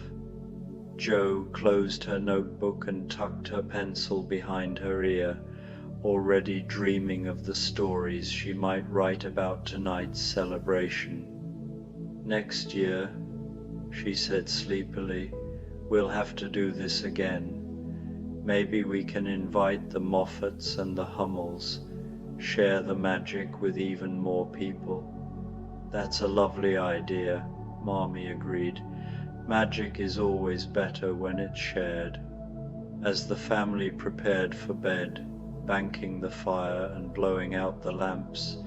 Jo closed her notebook and tucked her pencil behind her ear, already dreaming of the stories she might write about tonight's celebration. "Next year," she said sleepily, "we'll have to do this again. Maybe we can invite the Moffats and the Hummels, share the magic with even more people." "That's a lovely idea," Marmee agreed. "Magic is always better when it's shared." As the family prepared for bed, banking the fire and blowing out the lamps,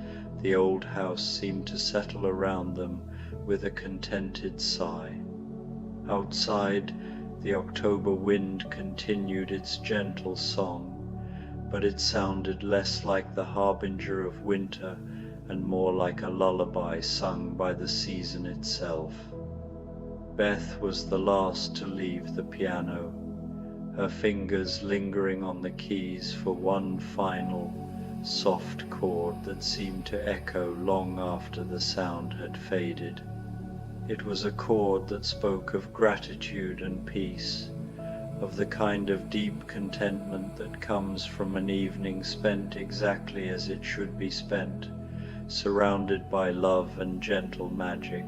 the old house seemed to settle around them with a contented sigh. Outside, the October wind continued its gentle song, but it sounded less like the harbinger of winter and more like a lullaby sung by the season itself. Beth was the last to leave the piano, her fingers lingering on the keys for one final, soft chord that seemed to echo long after the sound had faded. It was a chord that spoke of gratitude and peace, of the kind of deep contentment that comes from an evening spent exactly as it should be spent, surrounded by love and gentle magic.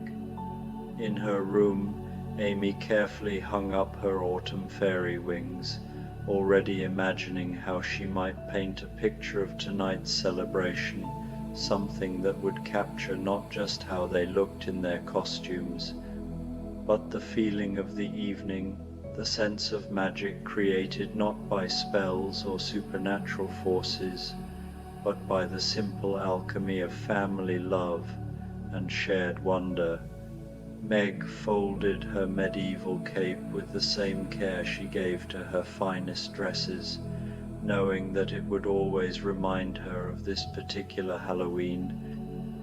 In her room, Amy carefully hung up her autumn fairy wings, already imagining how she might paint a picture of tonight's celebration, something that would capture not just how they looked in their costumes, but the feeling of the evening, the sense of magic created not by spells or supernatural forces, but by the simple alchemy of family love and shared wonder. Meg folded her medieval cape with the same care she gave to her finest dresses, knowing that it would always remind her of this particular Halloween,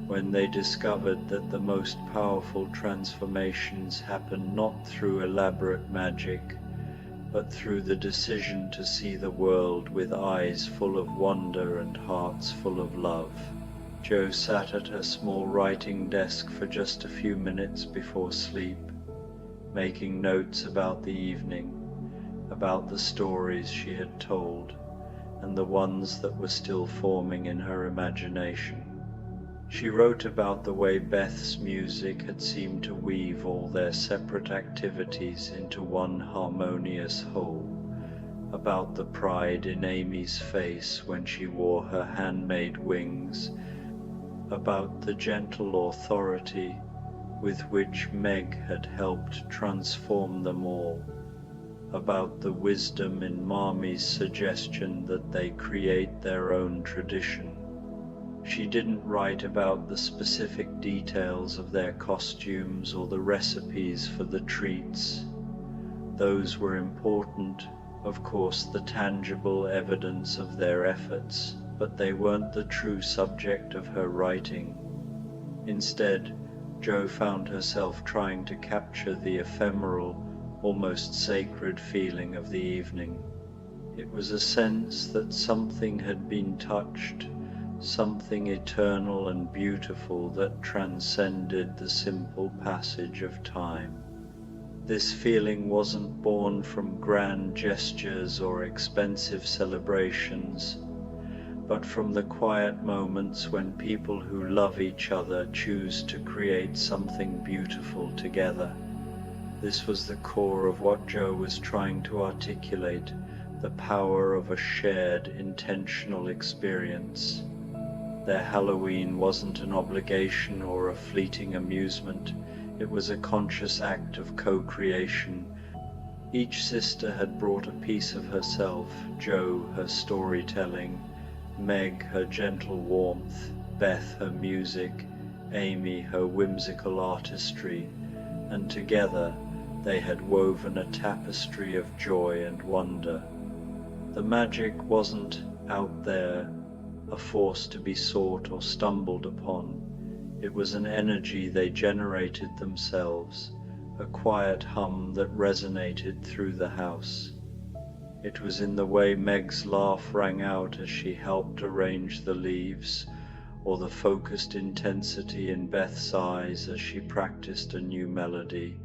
when they discovered that the most powerful transformations happen not through elaborate magic, but through the decision to see the world with eyes full of wonder and hearts full of love. Jo sat at her small writing desk for just a few minutes before sleep, making notes about the evening, about the stories she had told, and the ones that were still forming in her imagination. She wrote about the way Beth's music had seemed to weave all their separate activities into one harmonious whole, about the pride in Amy's face when she wore her handmade wings, about the gentle authority with which Meg had helped transform them all, about the wisdom in Marmee's suggestion that they create their own tradition. She didn't write about the specific details of their costumes or the recipes for the treats. Those were important, of course, the tangible evidence of their efforts, but they weren't the true subject of her writing. Instead, Jo found herself trying to capture the ephemeral, almost sacred feeling of the evening. It was a sense that something had been touched, something eternal and beautiful that transcended the simple passage of time. This feeling wasn't born from grand gestures or expensive celebrations, but from the quiet moments when people who love each other choose to create something beautiful together. This was the core of what Joe was trying to articulate, the power of a shared, intentional experience. Their Halloween wasn't an obligation or a fleeting amusement. It was a conscious act of co-creation. Each sister had brought a piece of herself, Joe her storytelling, Meg her gentle warmth, Beth her music, Amy her whimsical artistry, and together they had woven a tapestry of joy and wonder. The magic wasn't out there, a force to be sought or stumbled upon. It was an energy they generated themselves, a quiet hum that resonated through the house. It was in the way Meg's laugh rang out as she helped arrange the leaves, or the focused intensity in Beth's eyes as she practiced a new melody,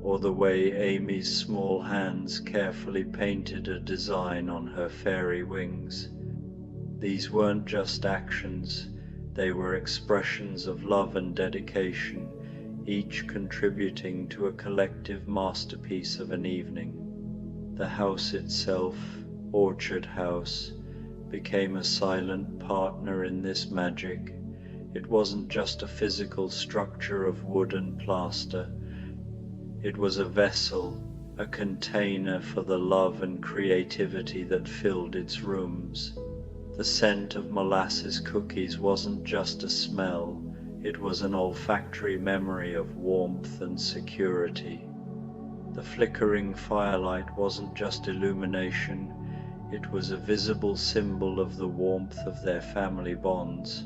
or the way Amy's small hands carefully painted a design on her fairy wings. These weren't just actions, they were expressions of love and dedication, each contributing to a collective masterpiece of an evening. The house itself, Orchard House, became a silent partner in this magic. It wasn't just a physical structure of wood and plaster. It was a vessel, a container for the love and creativity that filled its rooms. The scent of molasses cookies wasn't just a smell, it was an olfactory memory of warmth and security. The flickering firelight wasn't just illumination, it was a visible symbol of the warmth of their family bonds.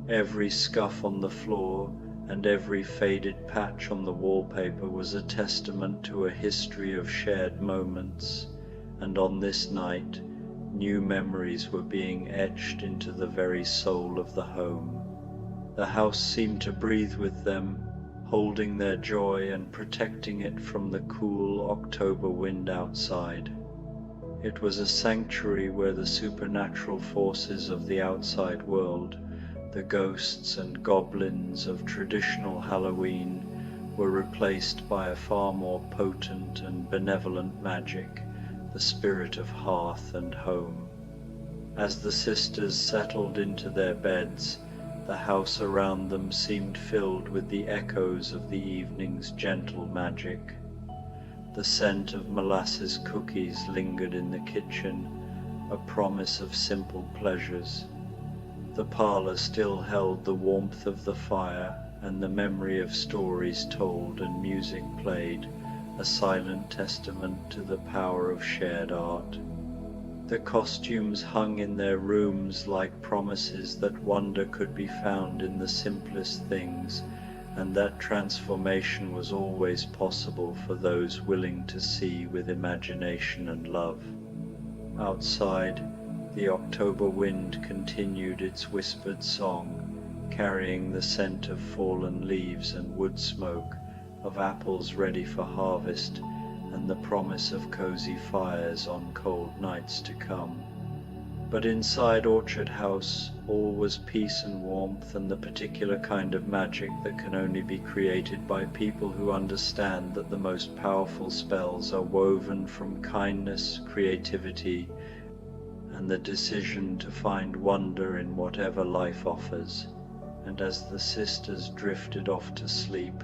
Every scuff on the floor and every faded patch on the wallpaper was a testament to a history of shared moments, and on this night, new memories were being etched into the very soul of the home. The house seemed to breathe with them, holding their joy and protecting it from the cool October wind outside. It was a sanctuary where the supernatural forces of the outside world, the ghosts and goblins of traditional Halloween, were replaced by a far more potent and benevolent magic, the spirit of hearth and home. As the sisters settled into their beds, the house around them seemed filled with the echoes of the evening's gentle magic. The scent of molasses cookies lingered in the kitchen, a promise of simple pleasures. The parlor still held the warmth of the fire and the memory of stories told and music played, a silent testament to the power of shared art. The costumes hung in their rooms like promises that wonder could be found in the simplest things, and that transformation was always possible for those willing to see with imagination and love. Outside, the October wind continued its whispered song, carrying the scent of fallen leaves and wood smoke, of apples ready for harvest, and the promise of cozy fires on cold nights to come. But inside Orchard House, all was peace and warmth and the particular kind of magic that can only be created by people who understand that the most powerful spells are woven from kindness, creativity, and the decision to find wonder in whatever life offers. And as the sisters drifted off to sleep,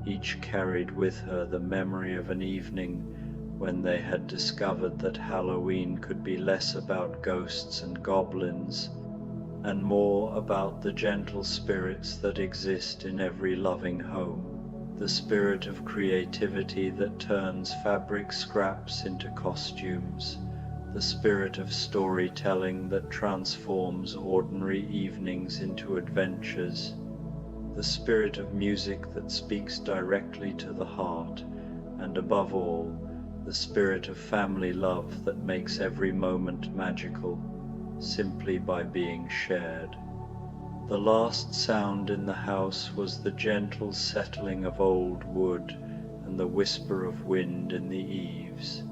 each carried with her the memory of an evening when they had discovered that Halloween could be less about ghosts and goblins and more about the gentle spirits that exist in every loving home, the spirit of creativity that turns fabric scraps into costumes, the spirit of storytelling that transforms ordinary evenings into adventures, the spirit of music that speaks directly to the heart, and above all, the spirit of family love that makes every moment magical. simply by being shared. The last sound in the house was the gentle settling of old wood and the whisper of wind in the eaves,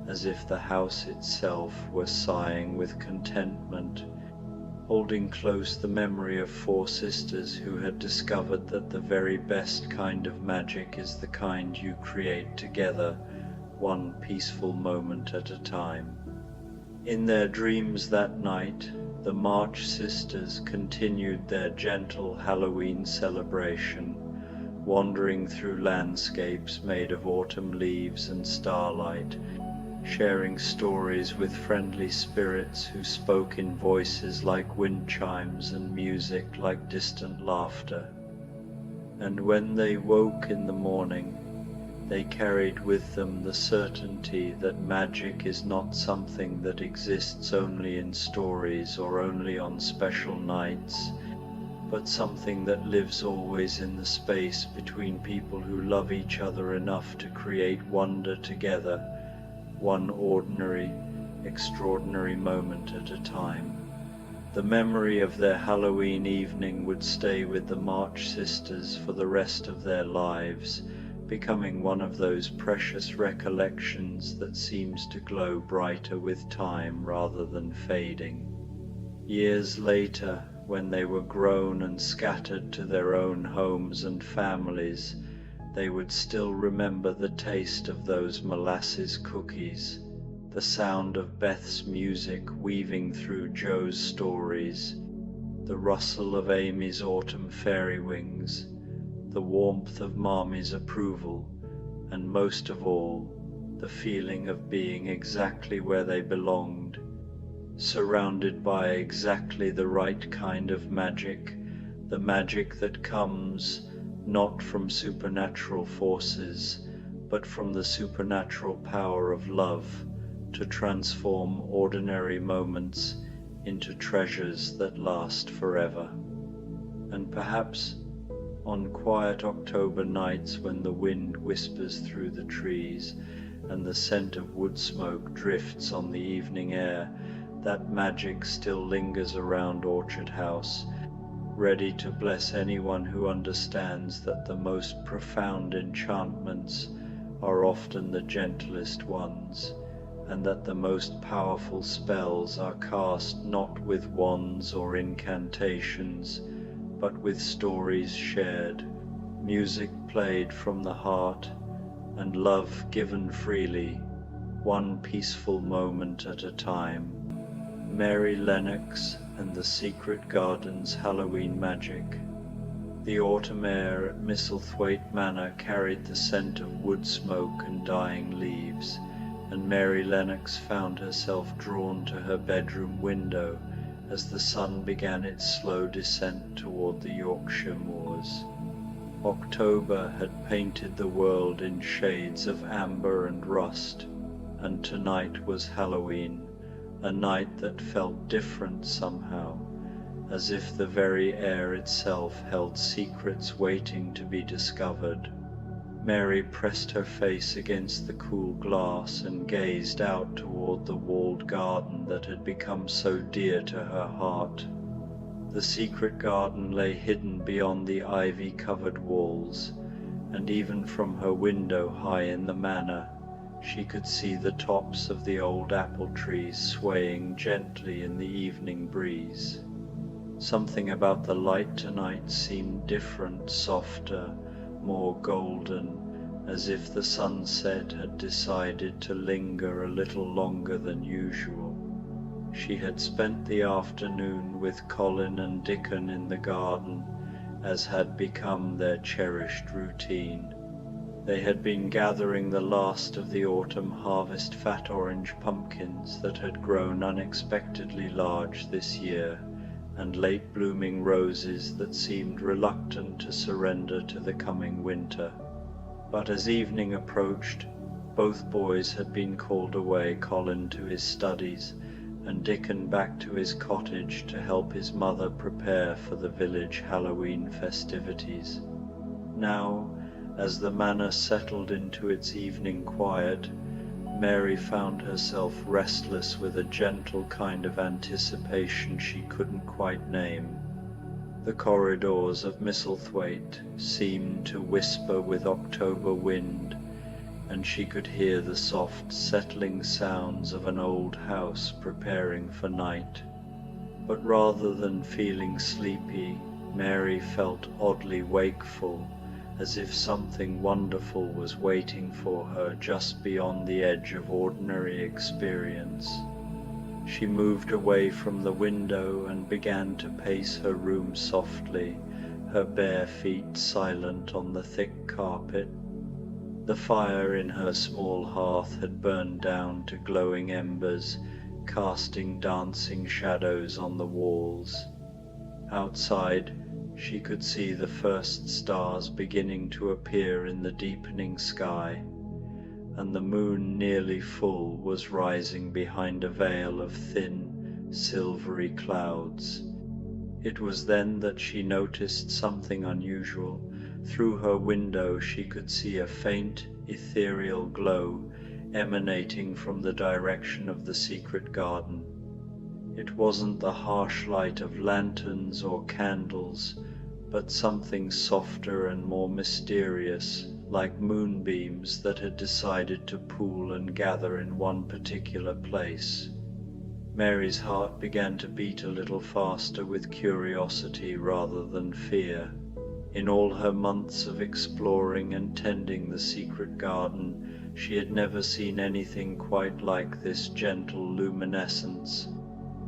as if the house itself were sighing with contentment, holding close the memory of four sisters who had discovered that the very best kind of magic is the kind you create together, one peaceful moment at a time. In their dreams that night, the March sisters continued their gentle Halloween celebration, wandering through landscapes made of autumn leaves and starlight, sharing stories with friendly spirits who spoke in voices like wind chimes and music like distant laughter. And when they woke in the morning, they carried with them the certainty that magic is not something that exists only in stories or only on special nights, but something that lives always in the space between people who love each other enough to create wonder together, one ordinary, extraordinary moment at a time. The memory of their Halloween evening would stay with the March sisters for the rest of their lives, becoming one of those precious recollections that seems to glow brighter with time rather than fading. Years later, when they were grown and scattered to their own homes and families, they would still remember the taste of those molasses cookies, the sound of Beth's music weaving through Joe's stories, the rustle of Amy's autumn fairy wings, the warmth of Mommy's approval, and most of all, the feeling of being exactly where they belonged, surrounded by exactly the right kind of magic, the magic that comes not from supernatural forces, but from the supernatural power of love to transform ordinary moments into treasures that last forever. And perhaps on quiet October nights when the wind whispers through the trees and the scent of wood smoke drifts on the evening air, that magic still lingers around Orchard House, ready to bless anyone who understands that the most profound enchantments are often the gentlest ones, and that the most powerful spells are cast not with wands or incantations, but with stories shared, music played from the heart, and love given freely, one peaceful moment at a time. Mary Lennox and the Secret Garden's Halloween Magic. The autumn air at Misselthwaite Manor carried the scent of wood smoke and dying leaves, and Mary Lennox found herself drawn to her bedroom window as the sun began its slow descent toward the Yorkshire moors. October had painted the world in shades of amber and rust, and tonight was Halloween, a night that felt different somehow, as if the very air itself held secrets waiting to be discovered. Mary pressed her face against the cool glass and gazed out toward the walled garden that had become so dear to her heart. The secret garden lay hidden beyond the ivy-covered walls, and even from her window high in the manor, she could see the tops of the old apple trees swaying gently in the evening breeze. Something about the light tonight seemed different, softer, more golden, as if the sunset had decided to linger a little longer than usual. She had spent the afternoon with Colin and Dickon in the garden, as had become their cherished routine. They had been gathering the last of the autumn harvest fat orange pumpkins that had grown unexpectedly large this year, and late blooming roses that seemed reluctant to surrender to the coming winter. But as evening approached, both boys had been called away, Colin to his studies, and Dickon back to his cottage to help his mother prepare for the village Halloween festivities. Now, as the manor settled into its evening quiet, Mary found herself restless with a gentle kind of anticipation she couldn't quite name. The corridors of Misselthwaite seemed to whisper with October wind, and she could hear the soft settling sounds of an old house preparing for night. But rather than feeling sleepy, Mary felt oddly wakeful, as if something wonderful was waiting for her just beyond the edge of ordinary experience. She moved away from the window and began to pace her room softly, her bare feet silent on the thick carpet. The fire in her small hearth had burned down to glowing embers, casting dancing shadows on the walls. Outside, she could see the first stars beginning to appear in the deepening sky, and the moon, nearly full, was rising behind a veil of thin, silvery clouds. It was then that she noticed something unusual. Through her window she could see a faint, ethereal glow emanating from the direction of the secret garden. It wasn't the harsh light of lanterns or candles, but something softer and more mysterious, like moonbeams that had decided to pool and gather in one particular place. Mary's heart began to beat a little faster with curiosity rather than fear. In all her months of exploring and tending the secret garden, she had never seen anything quite like this gentle luminescence.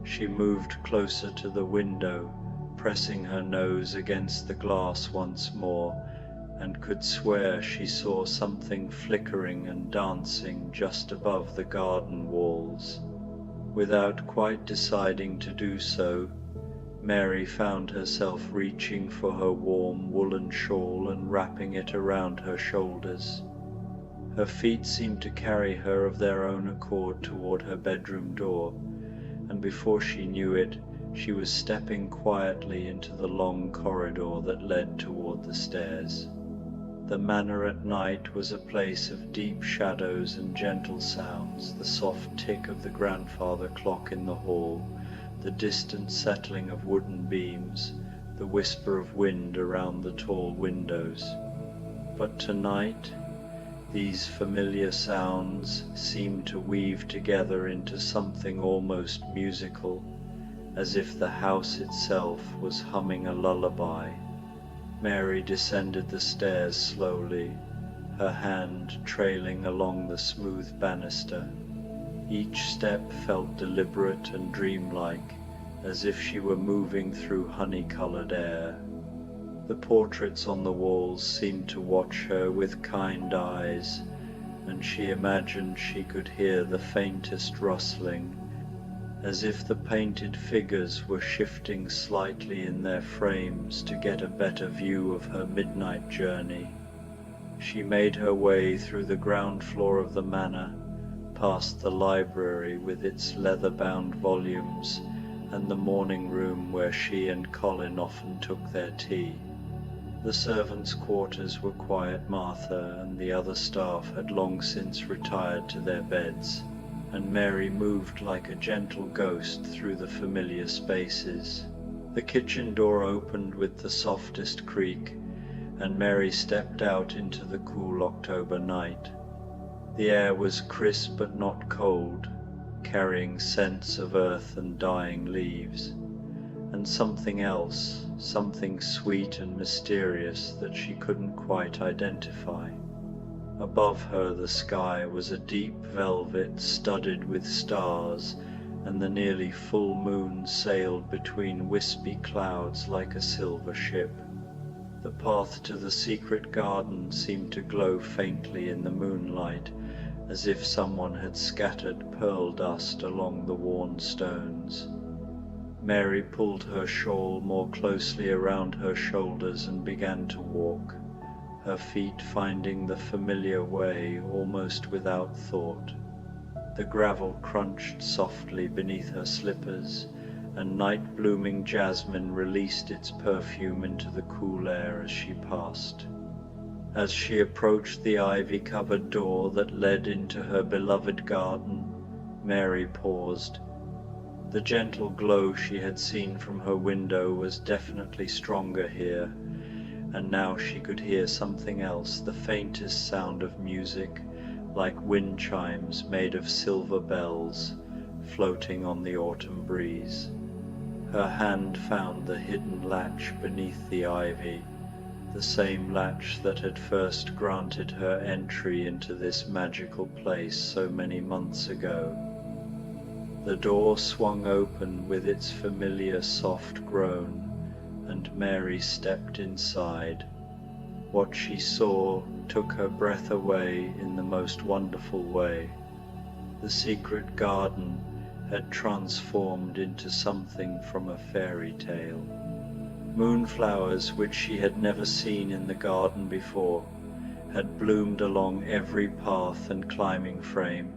She moved closer to the window, pressing her nose against the glass once more, and could swear she saw something flickering and dancing just above the garden walls. Without quite deciding to do so, Mary found herself reaching for her warm woolen shawl and wrapping it around her shoulders. Her feet seemed to carry her of their own accord toward her bedroom door, and before she knew it, she was stepping quietly into the long corridor that led toward the stairs. The manor at night was a place of deep shadows and gentle sounds, the soft tick of the grandfather clock in the hall, the distant settling of wooden beams, the whisper of wind around the tall windows. But tonight, these familiar sounds seemed to weave together into something almost musical, as if the house itself was humming a lullaby. Mary descended the stairs slowly, her hand trailing along the smooth banister. Each step felt deliberate and dreamlike, as if she were moving through honey-colored air. The portraits on the walls seemed to watch her with kind eyes, and she imagined she could hear the faintest rustling, as if the painted figures were shifting slightly in their frames to get a better view of her midnight journey. She made her way through the ground floor of the manor, past the library with its leather-bound volumes, and the morning room where she and Colin often took their tea. The servants' quarters were quiet. Martha and the other staff had long since retired to their beds, and Mary moved like a gentle ghost through the familiar spaces. The kitchen door opened with the softest creak, and Mary stepped out into the cool October night. The air was crisp but not cold, carrying scents of earth and dying leaves, and something else, something sweet and mysterious that she couldn't quite identify. Above her the sky was a deep velvet studded with stars, and the nearly full moon sailed between wispy clouds like a silver ship. The path to the secret garden seemed to glow faintly in the moonlight, as if someone had scattered pearl dust along the worn stones. Mary pulled her shawl more closely around her shoulders and began to walk, her feet finding the familiar way almost without thought. The gravel crunched softly beneath her slippers, and night-blooming jasmine released its perfume into the cool air as she passed. As she approached the ivy-covered door that led into her beloved garden, Mary paused. The gentle glow she had seen from her window was definitely stronger here, and now she could hear something else, the faintest sound of music, like wind chimes made of silver bells, floating on the autumn breeze. Her hand found the hidden latch beneath the ivy, the same latch that had first granted her entry into this magical place so many months ago. The door swung open with its familiar soft groan, and Mary stepped inside. What she saw took her breath away in the most wonderful way. The secret garden had transformed into something from a fairy tale. Moonflowers, which she had never seen in the garden before, had bloomed along every path and climbing frame,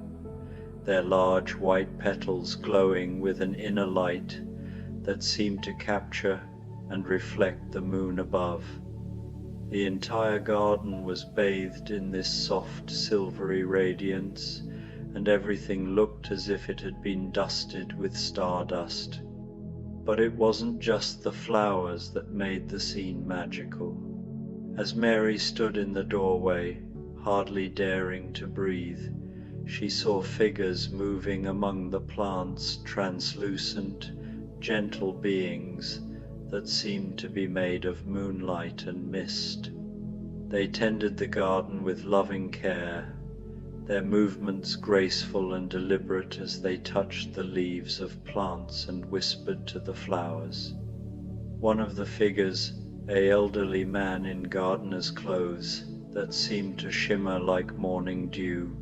their large white petals glowing with an inner light that seemed to capture and reflect the moon above. The entire garden was bathed in this soft silvery radiance, and everything looked as if it had been dusted with stardust. But it wasn't just the flowers that made the scene magical. As Mary stood in the doorway, hardly daring to breathe, she saw figures moving among the plants, translucent, gentle beings that seemed to be made of moonlight and mist. They tended the garden with loving care, their movements graceful and deliberate as they touched the leaves of plants and whispered to the flowers. One of the figures, an elderly man in gardener's clothes that seemed to shimmer like morning dew,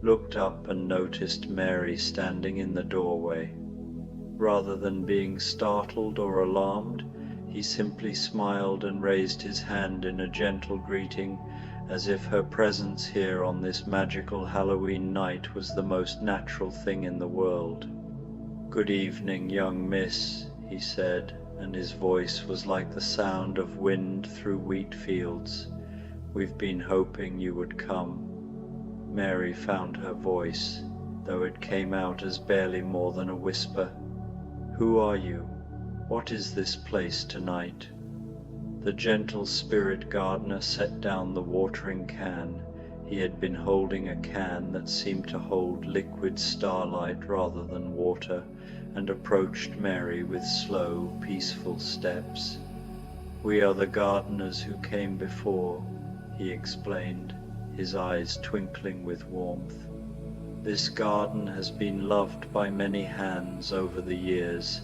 looked up and noticed Mary standing in the doorway. Rather than being startled or alarmed, he simply smiled and raised his hand in a gentle greeting, as if her presence here on this magical Halloween night was the most natural thing in the world. "Good evening, young miss," he said, and his voice was like the sound of wind through wheat fields. "We've been hoping you would come." Mary found her voice, though it came out as barely more than a whisper. "Who are you? What is this place tonight?" The gentle spirit gardener set down the watering can. He had been holding a can that seemed to hold liquid starlight rather than water, and approached Mary with slow, peaceful steps. "We are the gardeners who came before," he explained, his eyes twinkling with warmth. "This garden has been loved by many hands over the years,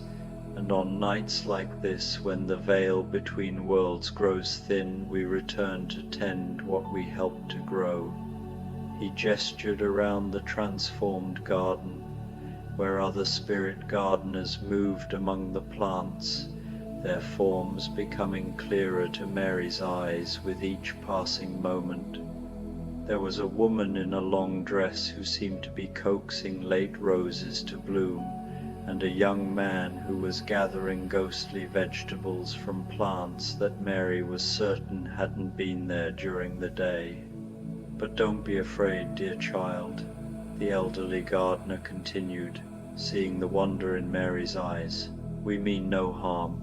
and on nights like this, when the veil between worlds grows thin, we return to tend what we helped to grow." He gestured around the transformed garden, where other spirit gardeners moved among the plants, their forms becoming clearer to Mary's eyes with each passing moment. There was a woman in a long dress who seemed to be coaxing late roses to bloom, and a young man who was gathering ghostly vegetables from plants that Mary was certain hadn't been there during the day. "But don't be afraid, dear child," the elderly gardener continued, seeing the wonder in Mary's eyes. "We mean no harm.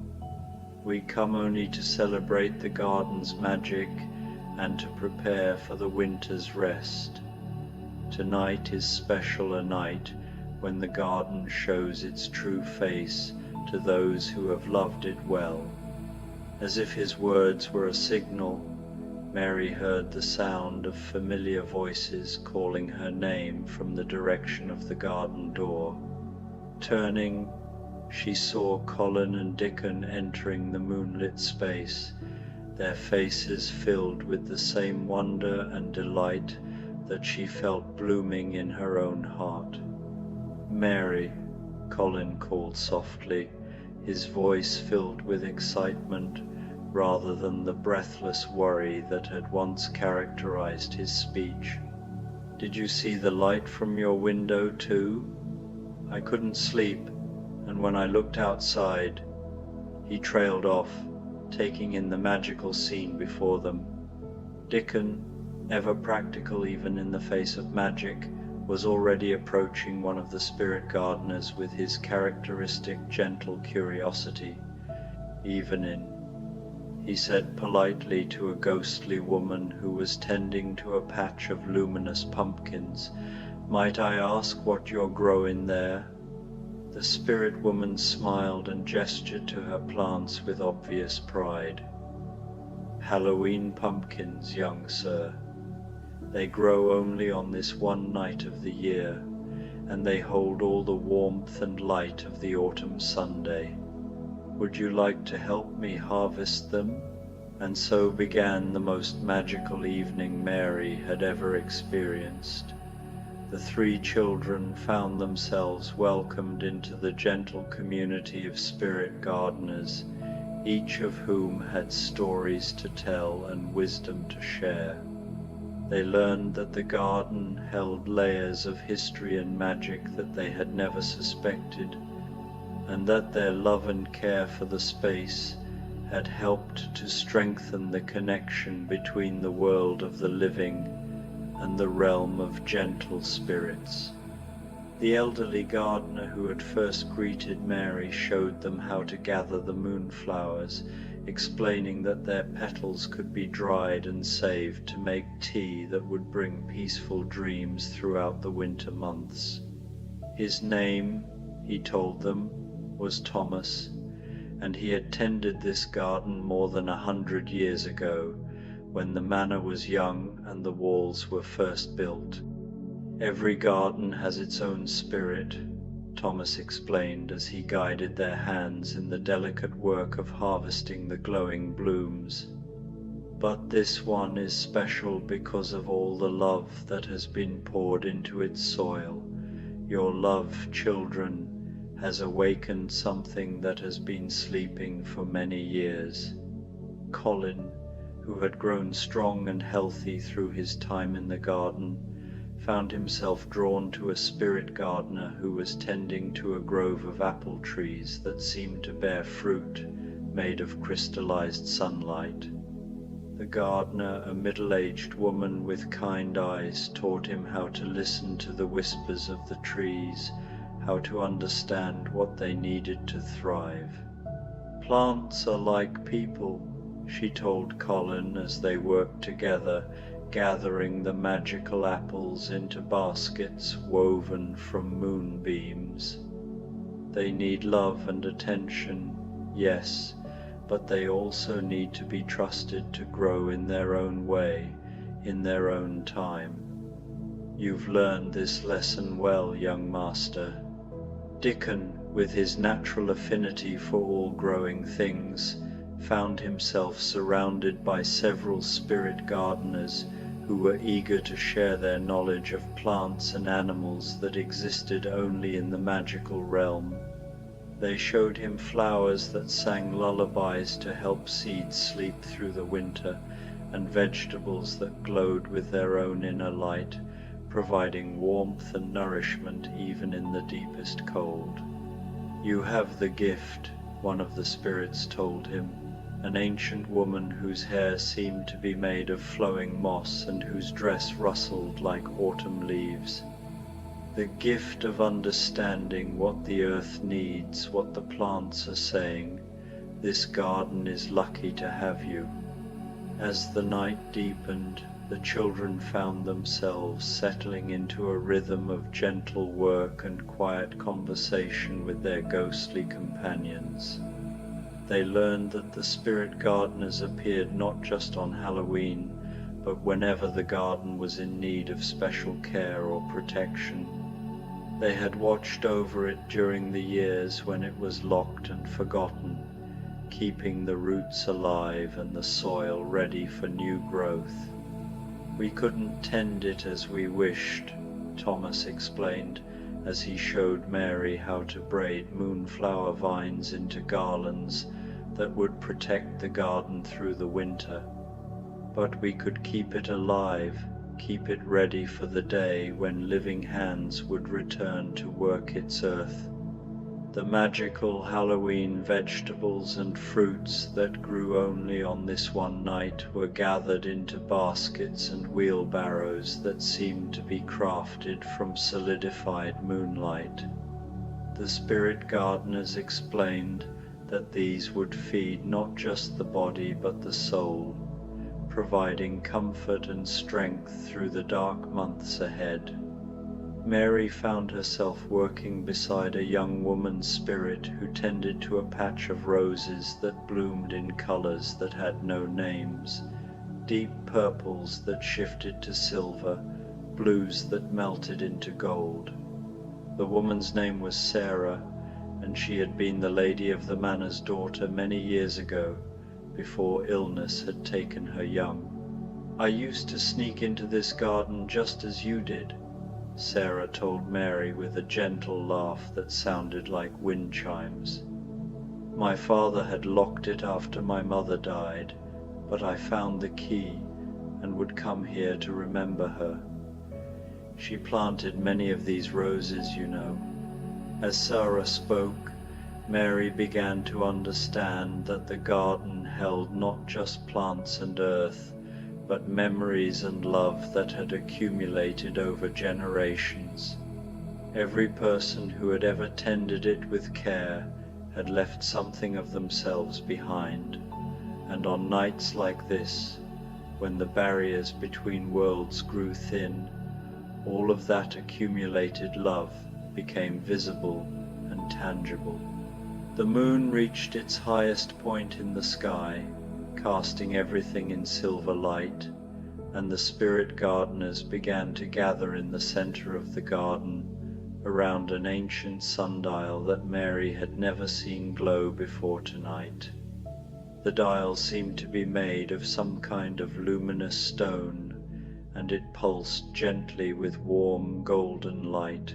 We come only to celebrate the garden's magic and to prepare for the winter's rest. Tonight is special a night when the garden shows its true face to those who have loved it well." As if his words were a signal, Mary heard the sound of familiar voices calling her name from the direction of the garden door. Turning, she saw Colin and Dickon entering the moonlit space, their faces filled with the same wonder and delight that she felt blooming in her own heart. "Mary," Colin called softly, his voice filled with excitement rather than the breathless worry that had once characterized his speech. "Did you see the light from your window too? I couldn't sleep, and when I looked outside—" He trailed off, taking in the magical scene before them. Dickon, ever practical even in the face of magic, was already approaching one of the spirit gardeners with his characteristic gentle curiosity. "Evening," he said politely to a ghostly woman who was tending to a patch of luminous pumpkins. "Might I ask what you're growing there?" The spirit woman smiled and gestured to her plants with obvious pride. "Halloween pumpkins, young sir. They grow only on this one night of the year, and they hold all the warmth and light of the autumn Sunday. Would you like to help me harvest them?" And so began the most magical evening Mary had ever experienced. The three children found themselves welcomed into the gentle community of spirit gardeners, each of whom had stories to tell and wisdom to share. They learned that the garden held layers of history and magic that they had never suspected, and that their love and care for the space had helped to strengthen the connection between the world of the living and the realm of gentle spirits. The elderly gardener who had first greeted Mary showed them how to gather the moonflowers, explaining that their petals could be dried and saved to make tea that would bring peaceful dreams throughout the winter months. His name, he told them, was Thomas, and he had tended this garden more than 100 years ago, when the manor was young and the walls were first built. "Every garden has its own spirit," Thomas explained as he guided their hands in the delicate work of harvesting the glowing blooms. "But this one is special because of all the love that has been poured into its soil. Your love, children, has awakened something that has been sleeping for many years." Colin, who had grown strong and healthy through his time in the garden, found himself drawn to a spirit gardener who was tending to a grove of apple trees that seemed to bear fruit made of crystallized sunlight. The gardener, a middle-aged woman with kind eyes, taught him how to listen to the whispers of the trees, how to understand what they needed to thrive. "Plants are like people," she told Colin as they worked together, gathering the magical apples into baskets woven from moonbeams. "They need love and attention, yes, but they also need to be trusted to grow in their own way, in their own time. You've learned this lesson well, young master." Dickon, with his natural affinity for all growing things, found himself surrounded by several spirit gardeners who were eager to share their knowledge of plants and animals that existed only in the magical realm. They showed him flowers that sang lullabies to help seeds sleep through the winter, and vegetables that glowed with their own inner light, providing warmth and nourishment even in the deepest cold. "You have the gift," one of the spirits told him, an ancient woman whose hair seemed to be made of flowing moss and whose dress rustled like autumn leaves. "The gift of understanding what the earth needs, what the plants are saying. This garden is lucky to have you." As the night deepened, the children found themselves settling into a rhythm of gentle work and quiet conversation with their ghostly companions. They learned that the spirit gardeners appeared not just on Halloween, but whenever the garden was in need of special care or protection. They had watched over it during the years when it was locked and forgotten, keeping the roots alive and the soil ready for new growth. "We couldn't tend it as we wished," Thomas explained, as he showed Mary how to braid moonflower vines into garlands that would protect the garden through the winter. "But we could keep it alive, keep it ready for the day when living hands would return to work its earth." The magical Halloween vegetables and fruits that grew only on this one night were gathered into baskets and wheelbarrows that seemed to be crafted from solidified moonlight. The spirit gardeners explained that these would feed not just the body but the soul, providing comfort and strength through the dark months ahead. Mary found herself working beside a young woman's spirit who tended to a patch of roses that bloomed in colors that had no names, deep purples that shifted to silver, blues that melted into gold. The woman's name was Sarah, and she had been the lady of the manor's daughter many years ago, before illness had taken her young. "I used to sneak into this garden just as you did," Sarah told Mary with a gentle laugh that sounded like wind chimes. "My father had locked it after my mother died, but I found the key and would come here to remember her. She planted many of these roses, you know." As Sarah spoke, Mary began to understand that the garden held not just plants and earth, but memories and love that had accumulated over generations. Every person who had ever tended it with care had left something of themselves behind, and on nights like this, when the barriers between worlds grew thin, all of that accumulated love became visible and tangible. The moon reached its highest point in the sky, casting everything in silver light, and the spirit gardeners began to gather in the center of the garden around an ancient sundial that Mary had never seen glow before tonight. The dial seemed to be made of some kind of luminous stone, and it pulsed gently with warm golden light.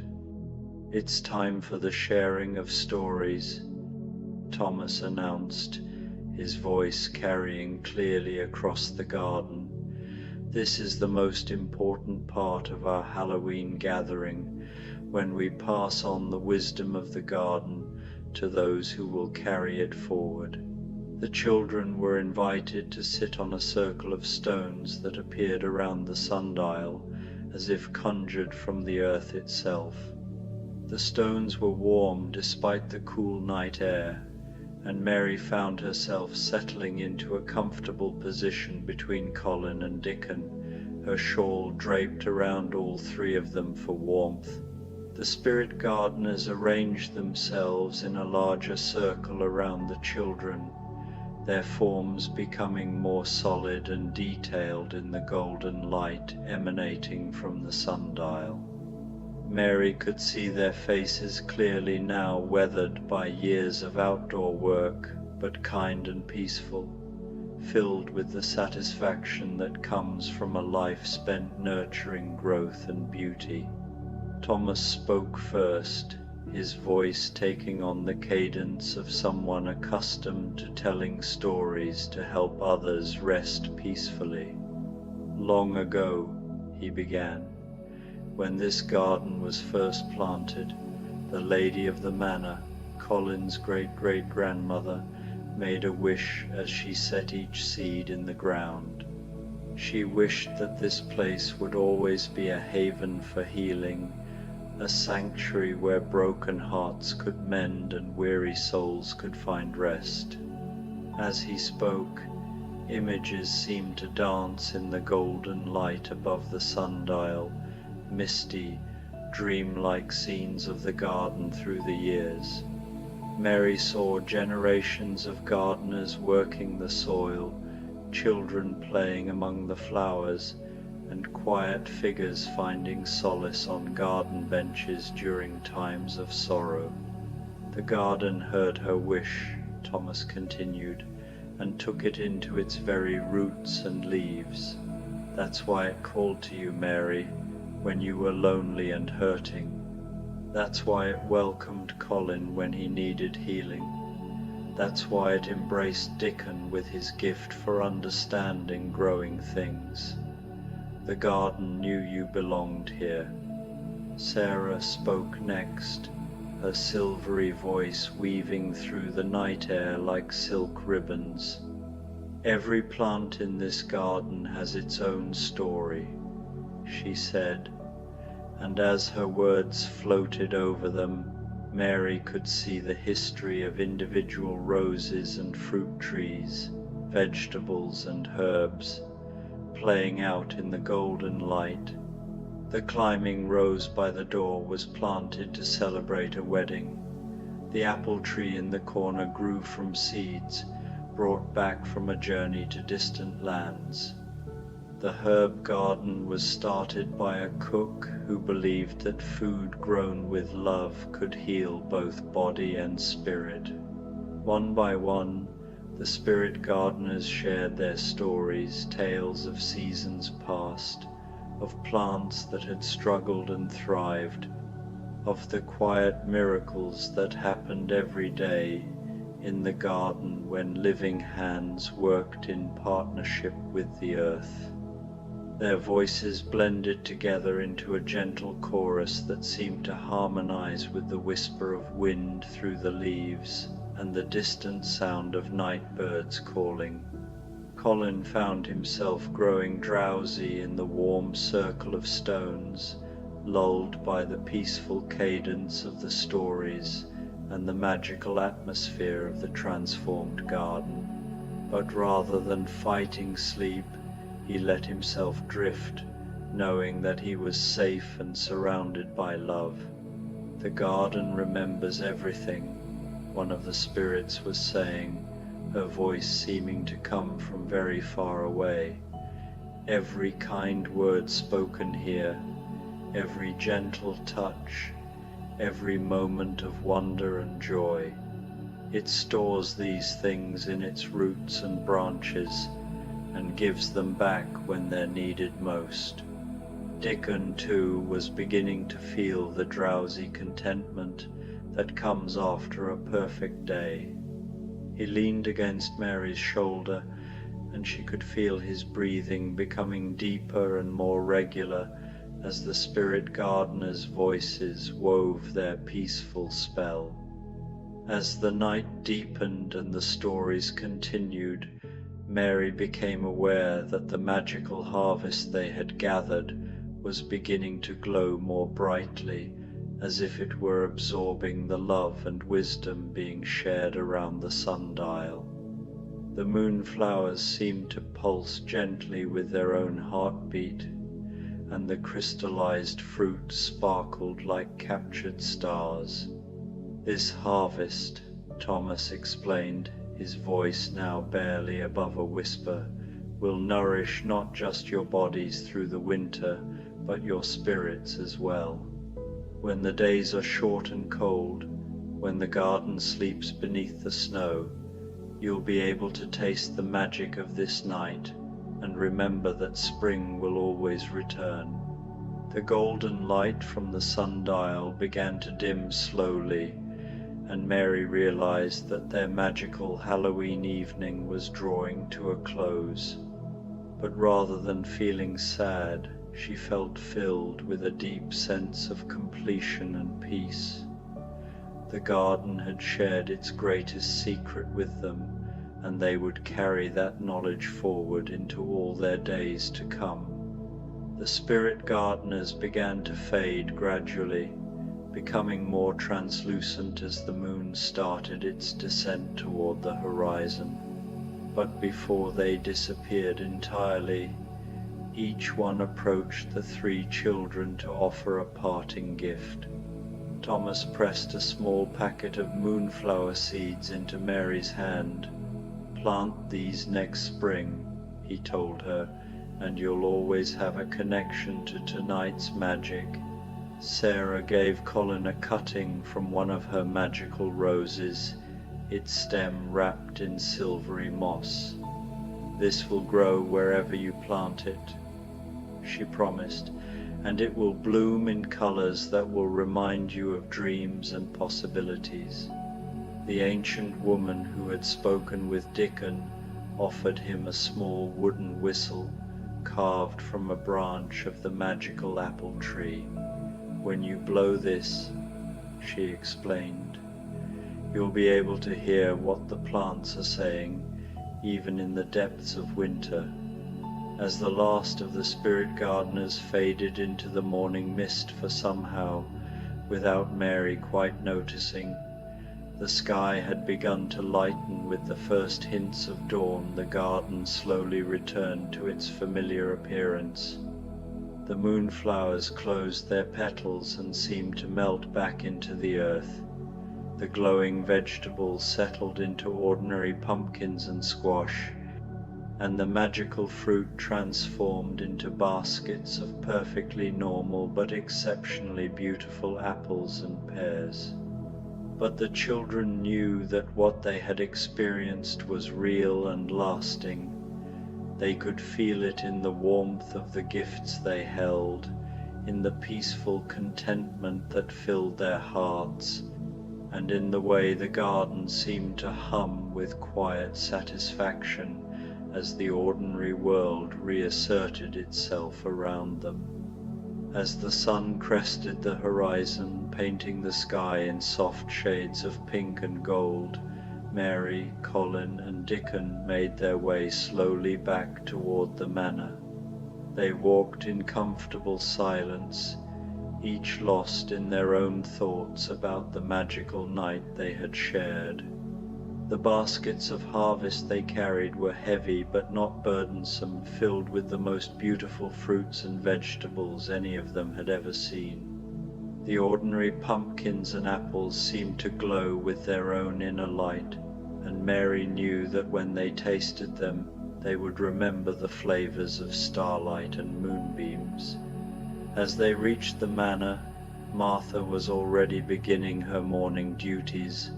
"It's time for the sharing of stories," Thomas announced, his voice carrying clearly across the garden. "This is the most important part of our Halloween gathering, when we pass on the wisdom of the garden to those who will carry it forward." The children were invited to sit on a circle of stones that appeared around the sundial, as if conjured from the earth itself. The stones were warm despite the cool night air, and Mary found herself settling into a comfortable position between Colin and Dickon, her shawl draped around all three of them for warmth. The spirit gardeners arranged themselves in a larger circle around the children, their forms becoming more solid and detailed in the golden light emanating from the sundial. Mary could see their faces clearly now, weathered by years of outdoor work, but kind and peaceful, filled with the satisfaction that comes from a life spent nurturing growth and beauty. Thomas spoke first, his voice taking on the cadence of someone accustomed to telling stories to help others rest peacefully. "Long ago," he began, "when this garden was first planted, the lady of the manor, Colin's great-great-grandmother, made a wish as she set each seed in the ground. She wished that this place would always be a haven for healing, a sanctuary where broken hearts could mend and weary souls could find rest." As he spoke, images seemed to dance in the golden light above the sundial, misty, dream-like scenes of the garden through the years. Mary saw generations of gardeners working the soil, children playing among the flowers, and quiet figures finding solace on garden benches during times of sorrow. "The garden heard her wish," Thomas continued, "and took it into its very roots and leaves. That's why it called to you, Mary, when you were lonely and hurting. That's why it welcomed Colin when he needed healing. That's why it embraced Dickon with his gift for understanding growing things. The garden knew you belonged here." Sarah spoke next, her silvery voice weaving through the night air like silk ribbons. "Every plant in this garden has its own story," she said, and as her words floated over them, Mary could see the history of individual roses and fruit trees, vegetables and herbs, playing out in the golden light. The climbing rose by the door was planted to celebrate a wedding. The apple tree in the corner grew from seeds brought back from a journey to distant lands. The herb garden was started by a cook who believed that food grown with love could heal both body and spirit. One by one, the spirit gardeners shared their stories, tales of seasons past, of plants that had struggled and thrived, of the quiet miracles that happened every day in the garden when living hands worked in partnership with the earth. Their voices blended together into a gentle chorus that seemed to harmonize with the whisper of wind through the leaves and the distant sound of night birds calling. Colin found himself growing drowsy in the warm circle of stones, lulled by the peaceful cadence of the stories and the magical atmosphere of the transformed garden. But rather than fighting sleep, he let himself drift, knowing that he was safe and surrounded by love. "The garden remembers everything," one of the spirits was saying, her voice seeming to come from very far away. "Every kind word spoken here, every gentle touch, every moment of wonder and joy. It stores these things in its roots and branches, and gives them back when they're needed most." Dickon, too, was beginning to feel the drowsy contentment that comes after a perfect day. He leaned against Mary's shoulder, and she could feel his breathing becoming deeper and more regular as the spirit gardeners' voices wove their peaceful spell. As the night deepened and the stories continued, Mary became aware that the magical harvest they had gathered was beginning to glow more brightly, as if it were absorbing the love and wisdom being shared around the sundial. The moonflowers seemed to pulse gently with their own heartbeat, and the crystallized fruit sparkled like captured stars. "This harvest," Thomas explained, his voice now barely above a whisper, "will nourish not just your bodies through the winter, but your spirits as well. When the days are short and cold, when the garden sleeps beneath the snow, you'll be able to taste the magic of this night and remember that spring will always return." The golden light from the sundial began to dim slowly, and Mary realized that their magical Halloween evening was drawing to a close. But rather than feeling sad, she felt filled with a deep sense of completion and peace. The garden had shared its greatest secret with them, and they would carry that knowledge forward into all their days to come. The spirit gardeners began to fade gradually, becoming more translucent as the moon started its descent toward the horizon. But before they disappeared entirely, each one approached the three children to offer a parting gift. Thomas pressed a small packet of moonflower seeds into Mary's hand. "Plant these next spring," he told her, "and you'll always have a connection to tonight's magic." Sarah gave Colin a cutting from one of her magical roses, its stem wrapped in silvery moss. "This will grow wherever you plant it," she promised, "and it will bloom in colors that will remind you of dreams and possibilities." The ancient woman who had spoken with Dickon offered him a small wooden whistle carved from a branch of the magical apple tree. "When you blow this, she explained. "You'll be able to hear what the plants are saying, even in the depths of winter." As the last of the spirit gardeners faded into the morning mist, for somehow, without Mary quite noticing, the sky had begun to lighten with the first hints of dawn, the garden slowly returned to its familiar appearance. The moonflowers closed their petals and seemed to melt back into the earth. The glowing vegetables settled into ordinary pumpkins and squash, and the magical fruit transformed into baskets of perfectly normal but exceptionally beautiful apples and pears. But the children knew that what they had experienced was real and lasting. They could feel it in the warmth of the gifts they held, in the peaceful contentment that filled their hearts, and in the way the garden seemed to hum with quiet satisfaction as the ordinary world reasserted itself around them. As the sun crested the horizon, painting the sky in soft shades of pink and gold, Mary, Colin, and Dickon made their way slowly back toward the manor. They walked in comfortable silence, each lost in their own thoughts about the magical night they had shared. The baskets of harvest they carried were heavy but not burdensome, filled with the most beautiful fruits and vegetables any of them had ever seen. The ordinary pumpkins and apples seemed to glow with their own inner light, and Mary knew that when they tasted them, they would remember the flavors of starlight and moonbeams. As they reached the manor, Martha was already beginning her morning duties,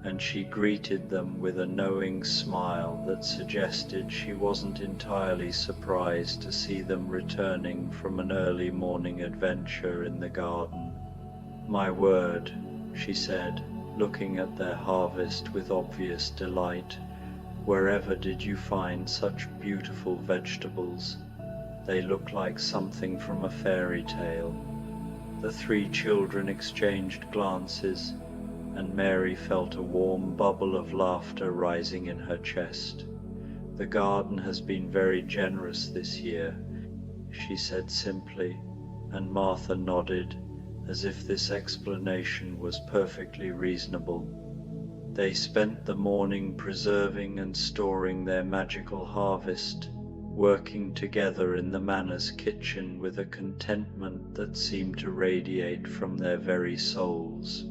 and she greeted them with a knowing smile that suggested she wasn't entirely surprised to see them returning from an early morning adventure in the garden. "My word," she said, looking at their harvest with obvious delight, "wherever did you find such beautiful vegetables? They look like something from a fairy tale." The three children exchanged glances, and Mary felt a warm bubble of laughter rising in her chest. "The garden has been very generous this year," she said simply, and Martha nodded, as if this explanation was perfectly reasonable. They spent the morning preserving and storing their magical harvest, working together in the manor's kitchen with a contentment that seemed to radiate from their very souls.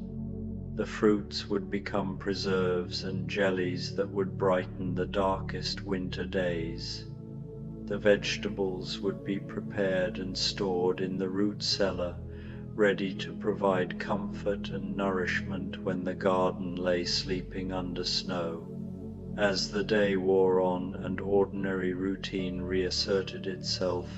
The fruits would become preserves and jellies that would brighten the darkest winter days. The vegetables would be prepared and stored in the root cellar, ready to provide comfort and nourishment when the garden lay sleeping under snow. As the day wore on and ordinary routine reasserted itself,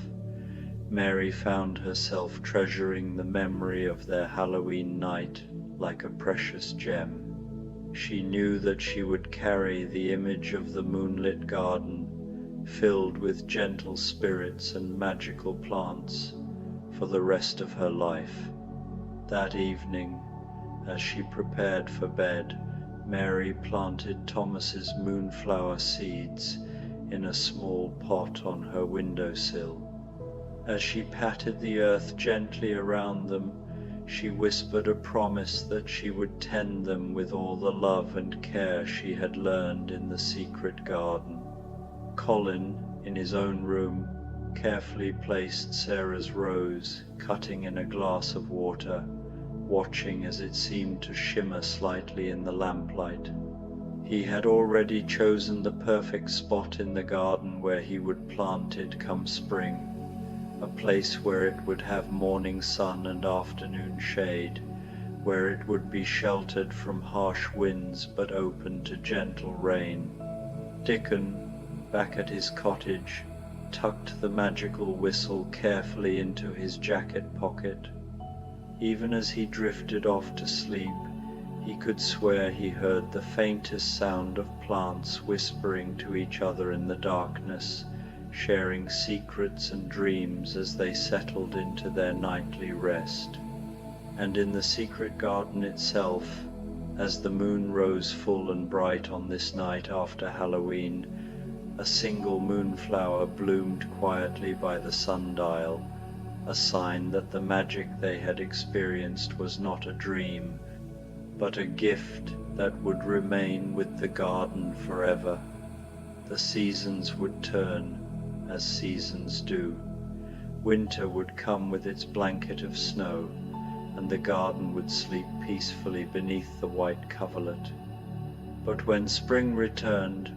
Mary found herself treasuring the memory of their Halloween night like a precious gem. She knew that she would carry the image of the moonlit garden, filled with gentle spirits and magical plants, for the rest of her life. That evening, as she prepared for bed, Mary planted Thomas's moonflower seeds in a small pot on her windowsill. As she patted the earth gently around them, she whispered a promise that she would tend them with all the love and care she had learned in the secret garden. Colin, in his own room, carefully placed Sarah's rose, cutting in a glass of water, watching as it seemed to shimmer slightly in the lamplight. He had already chosen the perfect spot in the garden where he would plant it come spring, a place where it would have morning sun and afternoon shade, where it would be sheltered from harsh winds but open to gentle rain. Dickon, back at his cottage, tucked the magical whistle carefully into his jacket pocket. Even as he drifted off to sleep, he could swear he heard the faintest sound of plants whispering to each other in the darkness, sharing secrets and dreams as they settled into their nightly rest. And in the secret garden itself, as the moon rose full and bright on this night after Halloween, a single moonflower bloomed quietly by the sundial, a sign that the magic they had experienced was not a dream, but a gift that would remain with the garden forever. The seasons would turn, as seasons do. Winter would come with its blanket of snow, and the garden would sleep peacefully beneath the white coverlet. But when spring returned,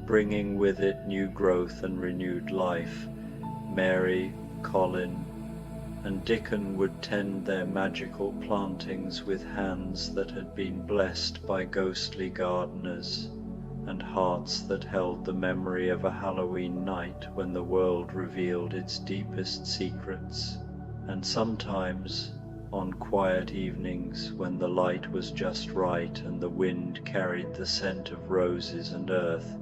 bringing with it new growth and renewed life, Mary, Colin, and Dickon would tend their magical plantings with hands that had been blessed by ghostly gardeners, and hearts that held the memory of a Halloween night when the world revealed its deepest secrets. And sometimes, on quiet evenings when the light was just right and the wind carried the scent of roses and earth,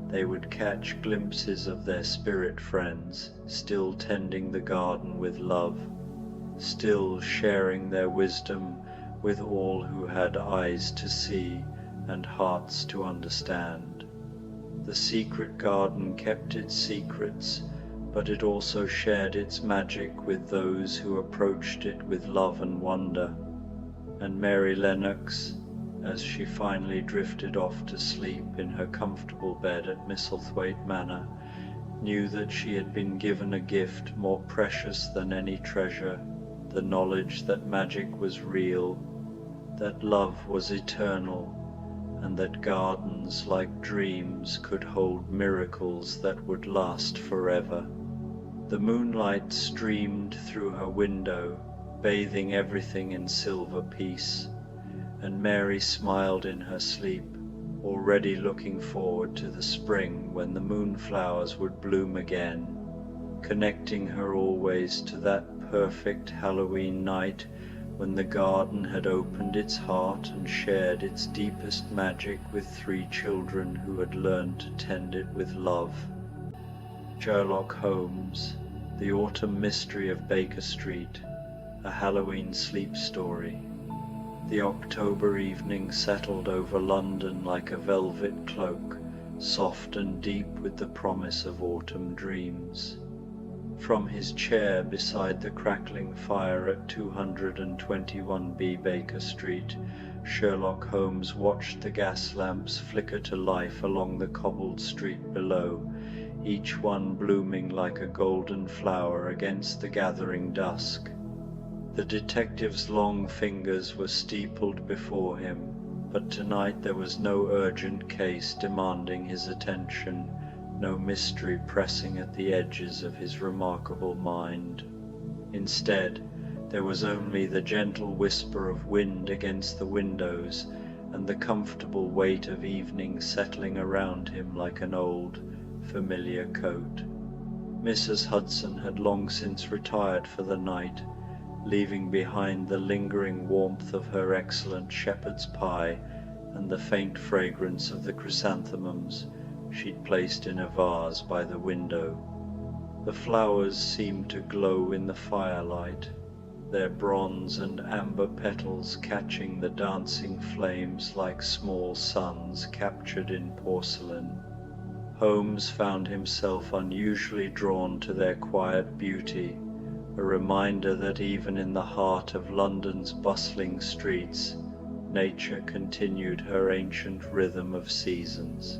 they would catch glimpses of their spirit friends, still tending the garden with love, still sharing their wisdom with all who had eyes to see and hearts to understand. The secret garden kept its secrets, but it also shared its magic with those who approached it with love and wonder. And Mary Lennox, as she finally drifted off to sleep in her comfortable bed at Misselthwaite Manor, knew that she had been given a gift more precious than any treasure, the knowledge that magic was real, that love was eternal, and that gardens like dreams could hold miracles that would last forever. The moonlight streamed through her window, bathing everything in silver peace, and Mary smiled in her sleep, already looking forward to the spring when the moonflowers would bloom again, connecting her always to that perfect Halloween night when the garden had opened its heart and shared its deepest magic with 3 children who had learned to tend it with love. Sherlock Holmes, The Autumn Mystery of Baker Street, a Halloween sleep story. The October evening settled over London like a velvet cloak, soft and deep with the promise of autumn dreams. From his chair beside the crackling fire at 221B Baker Street, Sherlock Holmes watched the gas lamps flicker to life along the cobbled street below, each one blooming like a golden flower against the gathering dusk. The detective's long fingers were steepled before him, but tonight there was no urgent case demanding his attention, no mystery pressing at the edges of his remarkable mind. Instead, there was only the gentle whisper of wind against the windows and the comfortable weight of evening settling around him like an old, familiar coat. Mrs. Hudson had long since retired for the night, leaving behind the lingering warmth of her excellent shepherd's pie and the faint fragrance of the chrysanthemums she'd placed in a vase by the window. The flowers seemed to glow in the firelight, their bronze and amber petals catching the dancing flames like small suns captured in porcelain. Holmes found himself unusually drawn to their quiet beauty, a reminder that even in the heart of London's bustling streets, nature continued her ancient rhythm of seasons.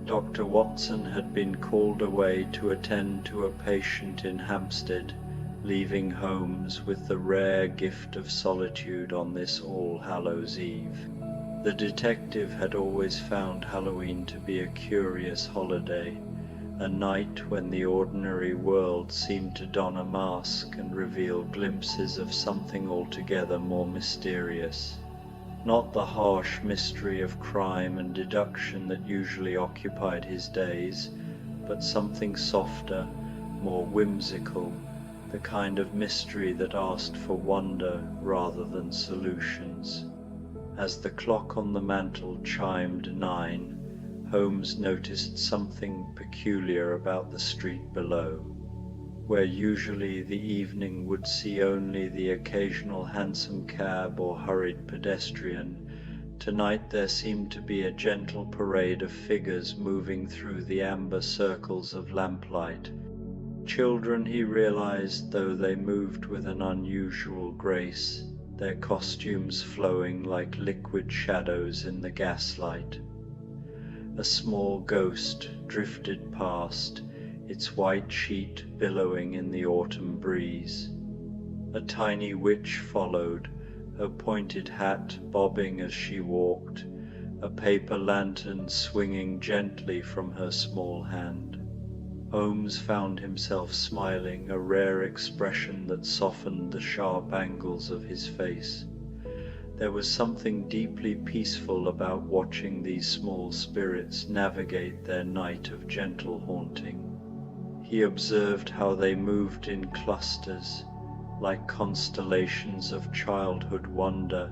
Dr. Watson had been called away to attend to a patient in Hampstead, leaving Holmes with the rare gift of solitude on this All Hallows Eve. The detective had always found Halloween to be a curious holiday, a night when the ordinary world seemed to don a mask and reveal glimpses of something altogether more mysterious. Not the harsh mystery of crime and deduction that usually occupied his days, but something softer, more whimsical, the kind of mystery that asked for wonder rather than solutions. As the clock on the mantel chimed 9, Holmes noticed something peculiar about the street below. Where usually the evening would see only the occasional hansom cab or hurried pedestrian, tonight there seemed to be a gentle parade of figures moving through the amber circles of lamplight. Children, he realized, though they moved with an unusual grace, their costumes flowing like liquid shadows in the gaslight. A small ghost drifted past, its white sheet billowing in the autumn breeze. A tiny witch followed, her pointed hat bobbing as she walked, a paper lantern swinging gently from her small hand. Holmes found himself smiling, a rare expression that softened the sharp angles of his face. There was something deeply peaceful about watching these small spirits navigate their night of gentle haunting. He observed how they moved in clusters, like constellations of childhood wonder,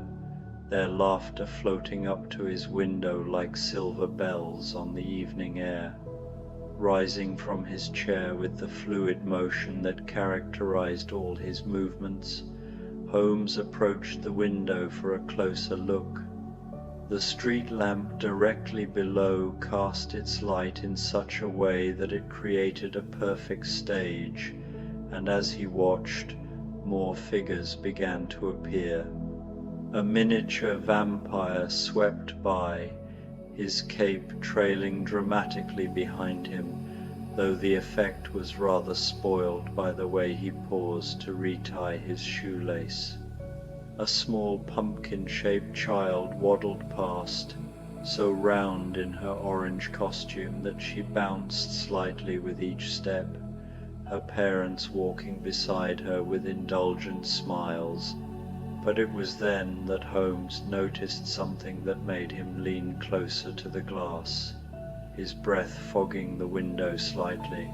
their laughter floating up to his window like silver bells on the evening air. Rising from his chair with the fluid motion that characterized all his movements, Holmes approached the window for a closer look. The street lamp directly below cast its light in such a way that it created a perfect stage, and as he watched, more figures began to appear. A miniature vampire swept by, his cape trailing dramatically behind him, though the effect was rather spoiled by the way he paused to retie his shoelace. A small pumpkin-shaped child waddled past, so round in her orange costume that she bounced slightly with each step, her parents walking beside her with indulgent smiles. But it was then that Holmes noticed something that made him lean closer to the glass, his breath fogging the window slightly.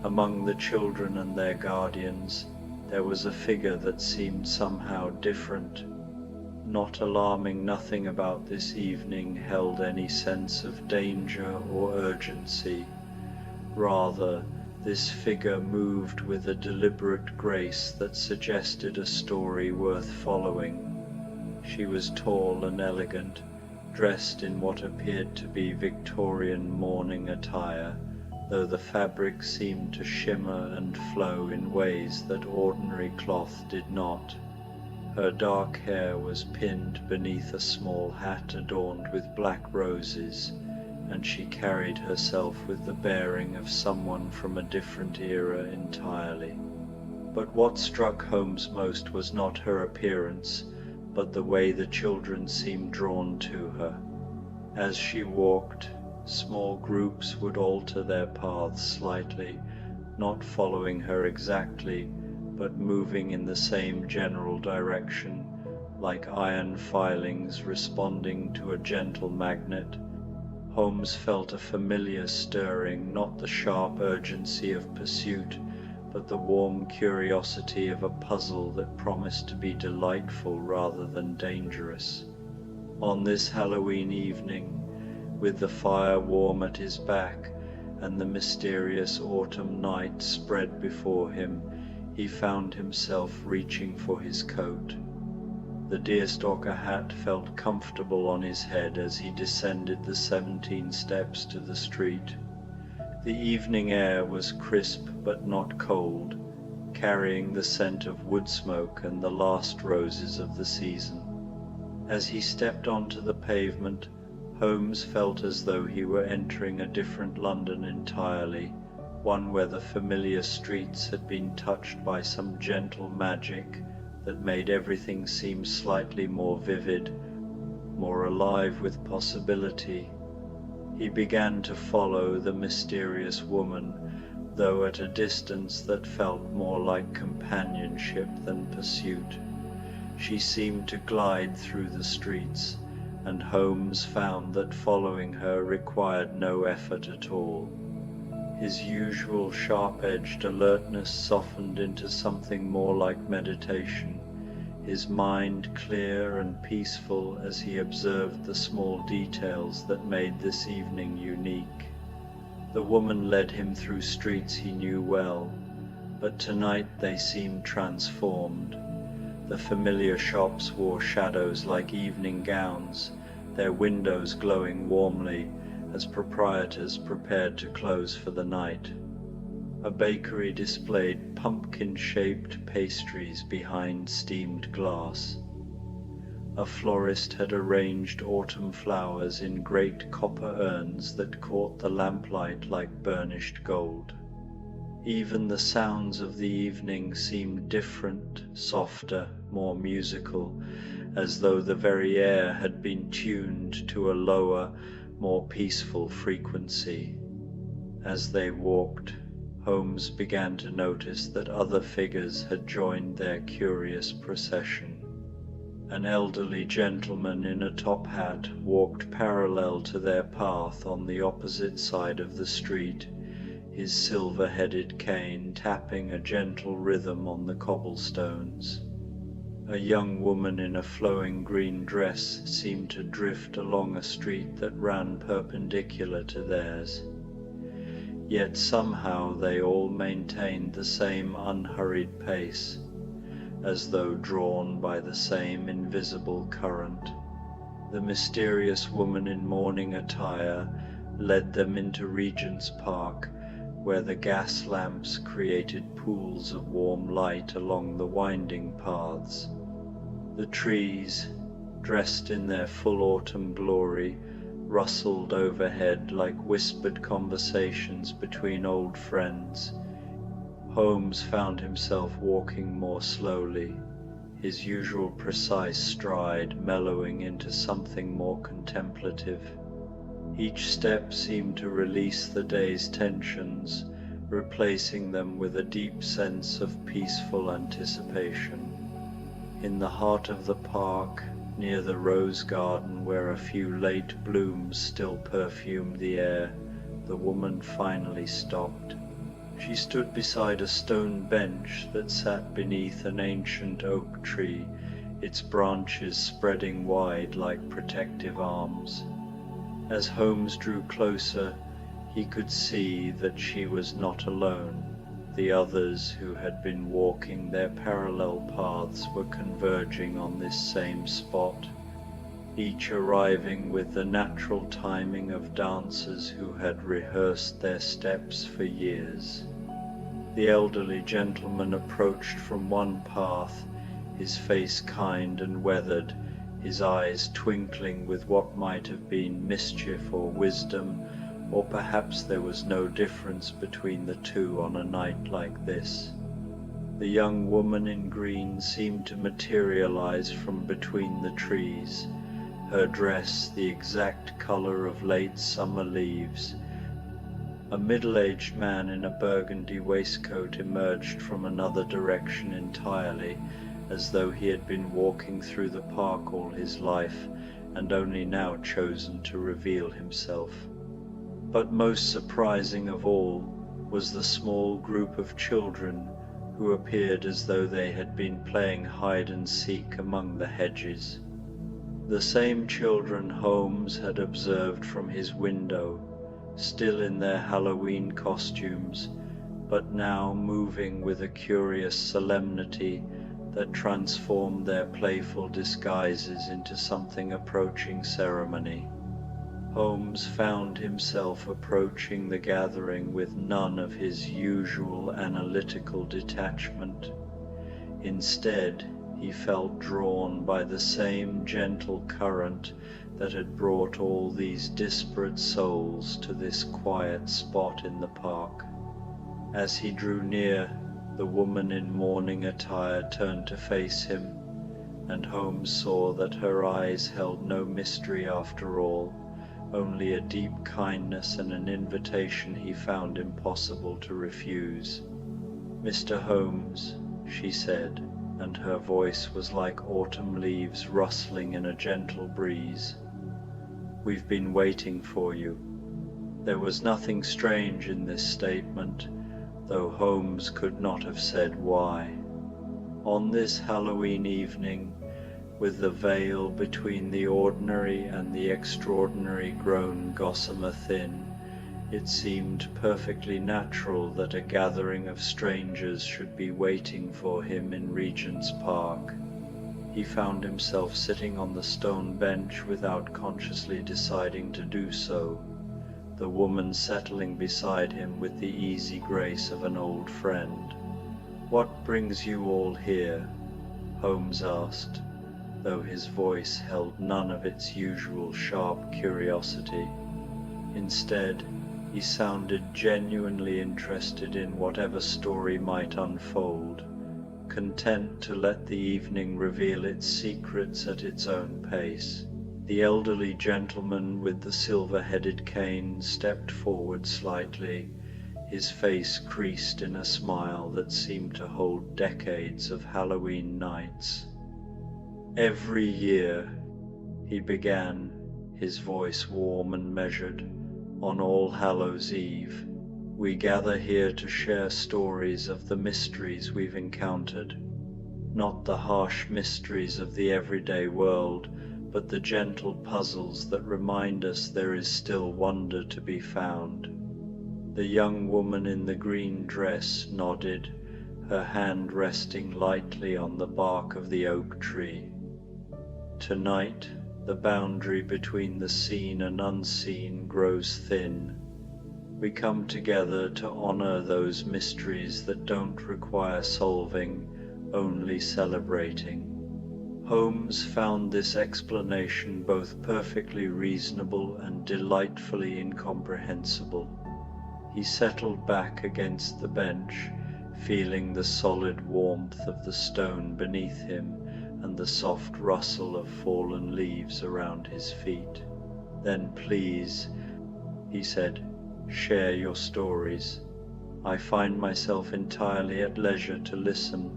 Among the children and their guardians, there was a figure that seemed somehow different. Not alarming, nothing about this evening held any sense of danger or urgency. Rather, this figure moved with a deliberate grace that suggested a story worth following. She was tall and elegant, dressed in what appeared to be Victorian mourning attire, though the fabric seemed to shimmer and flow in ways that ordinary cloth did not. Her dark hair was pinned beneath a small hat adorned with black roses, and she carried herself with the bearing of someone from a different era entirely. But what struck Holmes most was not her appearance, but the way the children seemed drawn to her. As she walked, small groups would alter their paths slightly, not following her exactly, but moving in the same general direction, like iron filings responding to a gentle magnet. Holmes felt a familiar stirring, not the sharp urgency of pursuit, but the warm curiosity of a puzzle that promised to be delightful rather than dangerous. On this Halloween evening, with the fire warm at his back and the mysterious autumn night spread before him, he found himself reaching for his coat. The deerstalker hat felt comfortable on his head as he descended the 17 steps to the street. The evening air was crisp but not cold, carrying the scent of wood smoke and the last roses of the season. As he stepped onto the pavement, Holmes felt as though he were entering a different London entirely, one where the familiar streets had been touched by some gentle magic that made everything seem slightly more vivid, more alive with possibility. He began to follow the mysterious woman, though at a distance that felt more like companionship than pursuit. She seemed to glide through the streets, and Holmes found that following her required no effort at all. His usual sharp-edged alertness softened into something more like meditation, his mind clear and peaceful as he observed the small details that made this evening unique. The woman led him through streets he knew well, but tonight they seemed transformed. The familiar shops wore shadows like evening gowns, their windows glowing warmly as proprietors prepared to close for the night. A bakery displayed pumpkin-shaped pastries behind steamed glass. A florist had arranged autumn flowers in great copper urns that caught the lamplight like burnished gold. Even the sounds of the evening seemed different, softer, more musical, as though the very air had been tuned to a lower, more peaceful frequency. As they walked, Holmes began to notice that other figures had joined their curious procession. An elderly gentleman in a top hat walked parallel to their path on the opposite side of the street, his silver-headed cane tapping a gentle rhythm on the cobblestones. A young woman in a flowing green dress seemed to drift along a street that ran perpendicular to theirs. Yet somehow they all maintained the same unhurried pace, as though drawn by the same invisible current. The mysterious woman in mourning attire led them into Regent's Park, where the gas lamps created pools of warm light along the winding paths. The trees, dressed in their full autumn glory, rustled overhead like whispered conversations between old friends. Holmes found himself walking more slowly, his usual precise stride mellowing into something more contemplative. Each step seemed to release the day's tensions, replacing them with a deep sense of peaceful anticipation. In the heart of the park, near the rose garden where a few late blooms still perfumed the air, the woman finally stopped. She stood beside a stone bench that sat beneath an ancient oak tree, its branches spreading wide like protective arms. As Holmes drew closer, he could see that she was not alone. The others who had been walking their parallel paths were converging on this same spot, each arriving with the natural timing of dancers who had rehearsed their steps for years. The elderly gentleman approached from one path, his face kind and weathered, his eyes twinkling with what might have been mischief or wisdom, or perhaps there was no difference between the two on a night like this. The young woman in green seemed to materialize from between the trees, her dress the exact color of late summer leaves. A middle-aged man in a burgundy waistcoat emerged from another direction entirely, as though he had been walking through the park all his life and only now chosen to reveal himself. But most surprising of all was the small group of children who appeared as though they had been playing hide and seek among the hedges. The same children Holmes had observed from his window, still in their Halloween costumes, but now moving with a curious solemnity that transformed their playful disguises into something approaching ceremony. Holmes found himself approaching the gathering with none of his usual analytical detachment. Instead, he felt drawn by the same gentle current that had brought all these disparate souls to this quiet spot in the park. As he drew near, the woman in mourning attire turned to face him, and Holmes saw that her eyes held no mystery after all, only a deep kindness and an invitation he found impossible to refuse. "Mr. Holmes," she said, and her voice was like autumn leaves rustling in a gentle breeze. "We've been waiting for you." There was nothing strange in this statement, though Holmes could not have said why. On this Halloween evening, with the veil between the ordinary and the extraordinary grown gossamer thin, It seemed perfectly natural that a gathering of strangers should be waiting for him in Regent's Park. He found himself sitting on the stone bench without consciously deciding to do so, the woman settling beside him with the easy grace of an old friend. "What brings you all here?" Holmes asked, though his voice held none of its usual sharp curiosity. Instead, he sounded genuinely interested in whatever story might unfold, content to let the evening reveal its secrets at its own pace. The elderly gentleman with the silver-headed cane stepped forward slightly, his face creased in a smile that seemed to hold decades of Halloween nights. "Every year," he began, his voice warm and measured, "on All Hallows' Eve, we gather here to share stories of the mysteries we've encountered. Not the harsh mysteries of the everyday world, but the gentle puzzles that remind us there is still wonder to be found." The young woman in the green dress nodded, her hand resting lightly on the bark of the oak tree. "Tonight, the boundary between the seen and unseen grows thin. We come together to honor those mysteries that don't require solving, only celebrating." Holmes found this explanation both perfectly reasonable and delightfully incomprehensible. He settled back against the bench, feeling the solid warmth of the stone beneath him and the soft rustle of fallen leaves around his feet. "Then please," he said, "share your stories. I find myself entirely at leisure to listen."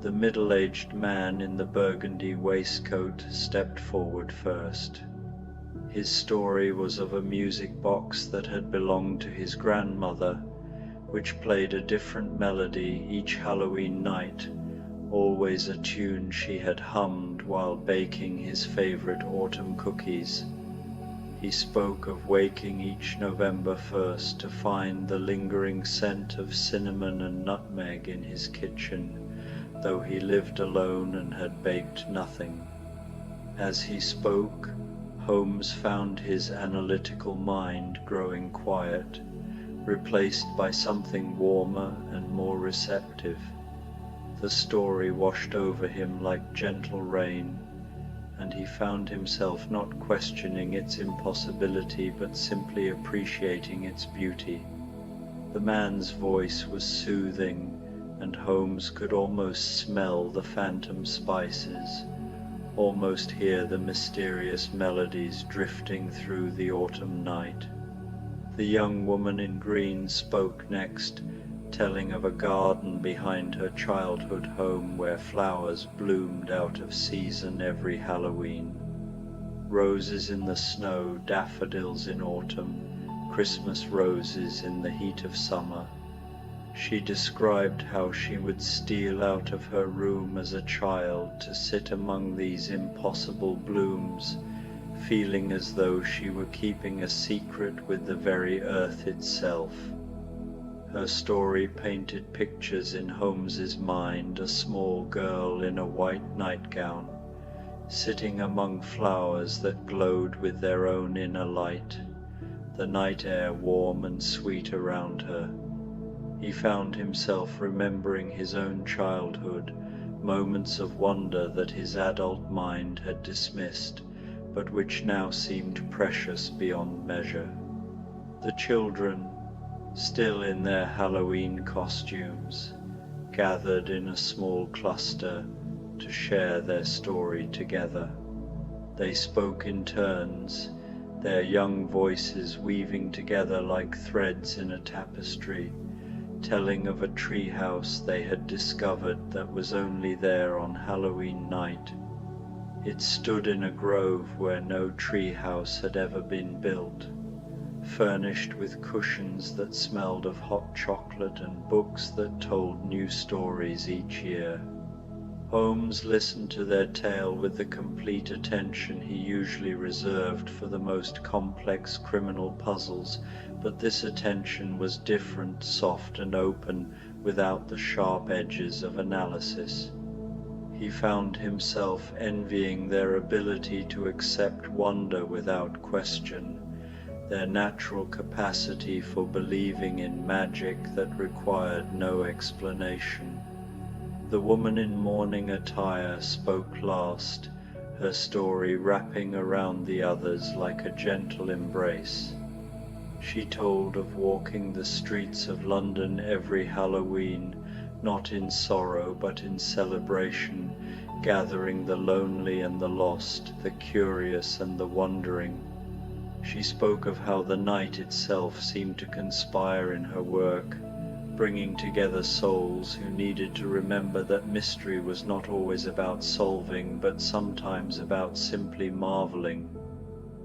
The middle-aged man in the burgundy waistcoat stepped forward first. His story was of a music box that had belonged to his grandmother, which played a different melody each Halloween night, always a tune she had hummed while baking his favorite autumn cookies. He spoke of waking each November 1st to find the lingering scent of cinnamon and nutmeg in his kitchen, though he lived alone and had baked nothing. As he spoke, Holmes found his analytical mind growing quiet, replaced by something warmer and more receptive. The story washed over him like gentle rain, and he found himself not questioning its impossibility but simply appreciating its beauty. The man's voice was soothing, and Holmes could almost smell the phantom spices, almost hear the mysterious melodies drifting through the autumn night. The young woman in green spoke next, telling of a garden behind her childhood home where flowers bloomed out of season every Halloween. Roses in the snow, daffodils in autumn, Christmas roses in the heat of summer. She described how she would steal out of her room as a child to sit among these impossible blooms, feeling as though she were keeping a secret with the very earth itself. Her story painted pictures in Holmes's mind: a small girl in a white nightgown, sitting among flowers that glowed with their own inner light, the night air warm and sweet around her. He found himself remembering his own childhood, moments of wonder that his adult mind had dismissed, but which now seemed precious beyond measure. The children, still in their Halloween costumes, gathered in a small cluster to share their story together. They spoke in turns, their young voices weaving together like threads in a tapestry, telling of a treehouse they had discovered that was only there on Halloween night. It stood in a grove where no treehouse had ever been built, furnished with cushions that smelled of hot chocolate and books that told new stories each year. Holmes listened to their tale with the complete attention he usually reserved for the most complex criminal puzzles, but this attention was different, soft and open, without the sharp edges of analysis. He found himself envying their ability to accept wonder without question, their natural capacity for believing in magic that required no explanation. The woman in mourning attire spoke last, her story wrapping around the others like a gentle embrace. She told of walking the streets of London every Halloween, not in sorrow but in celebration, gathering the lonely and the lost, the curious and the wondering. She spoke of how the night itself seemed to conspire in her work, bringing together souls who needed to remember that mystery was not always about solving, but sometimes about simply marveling.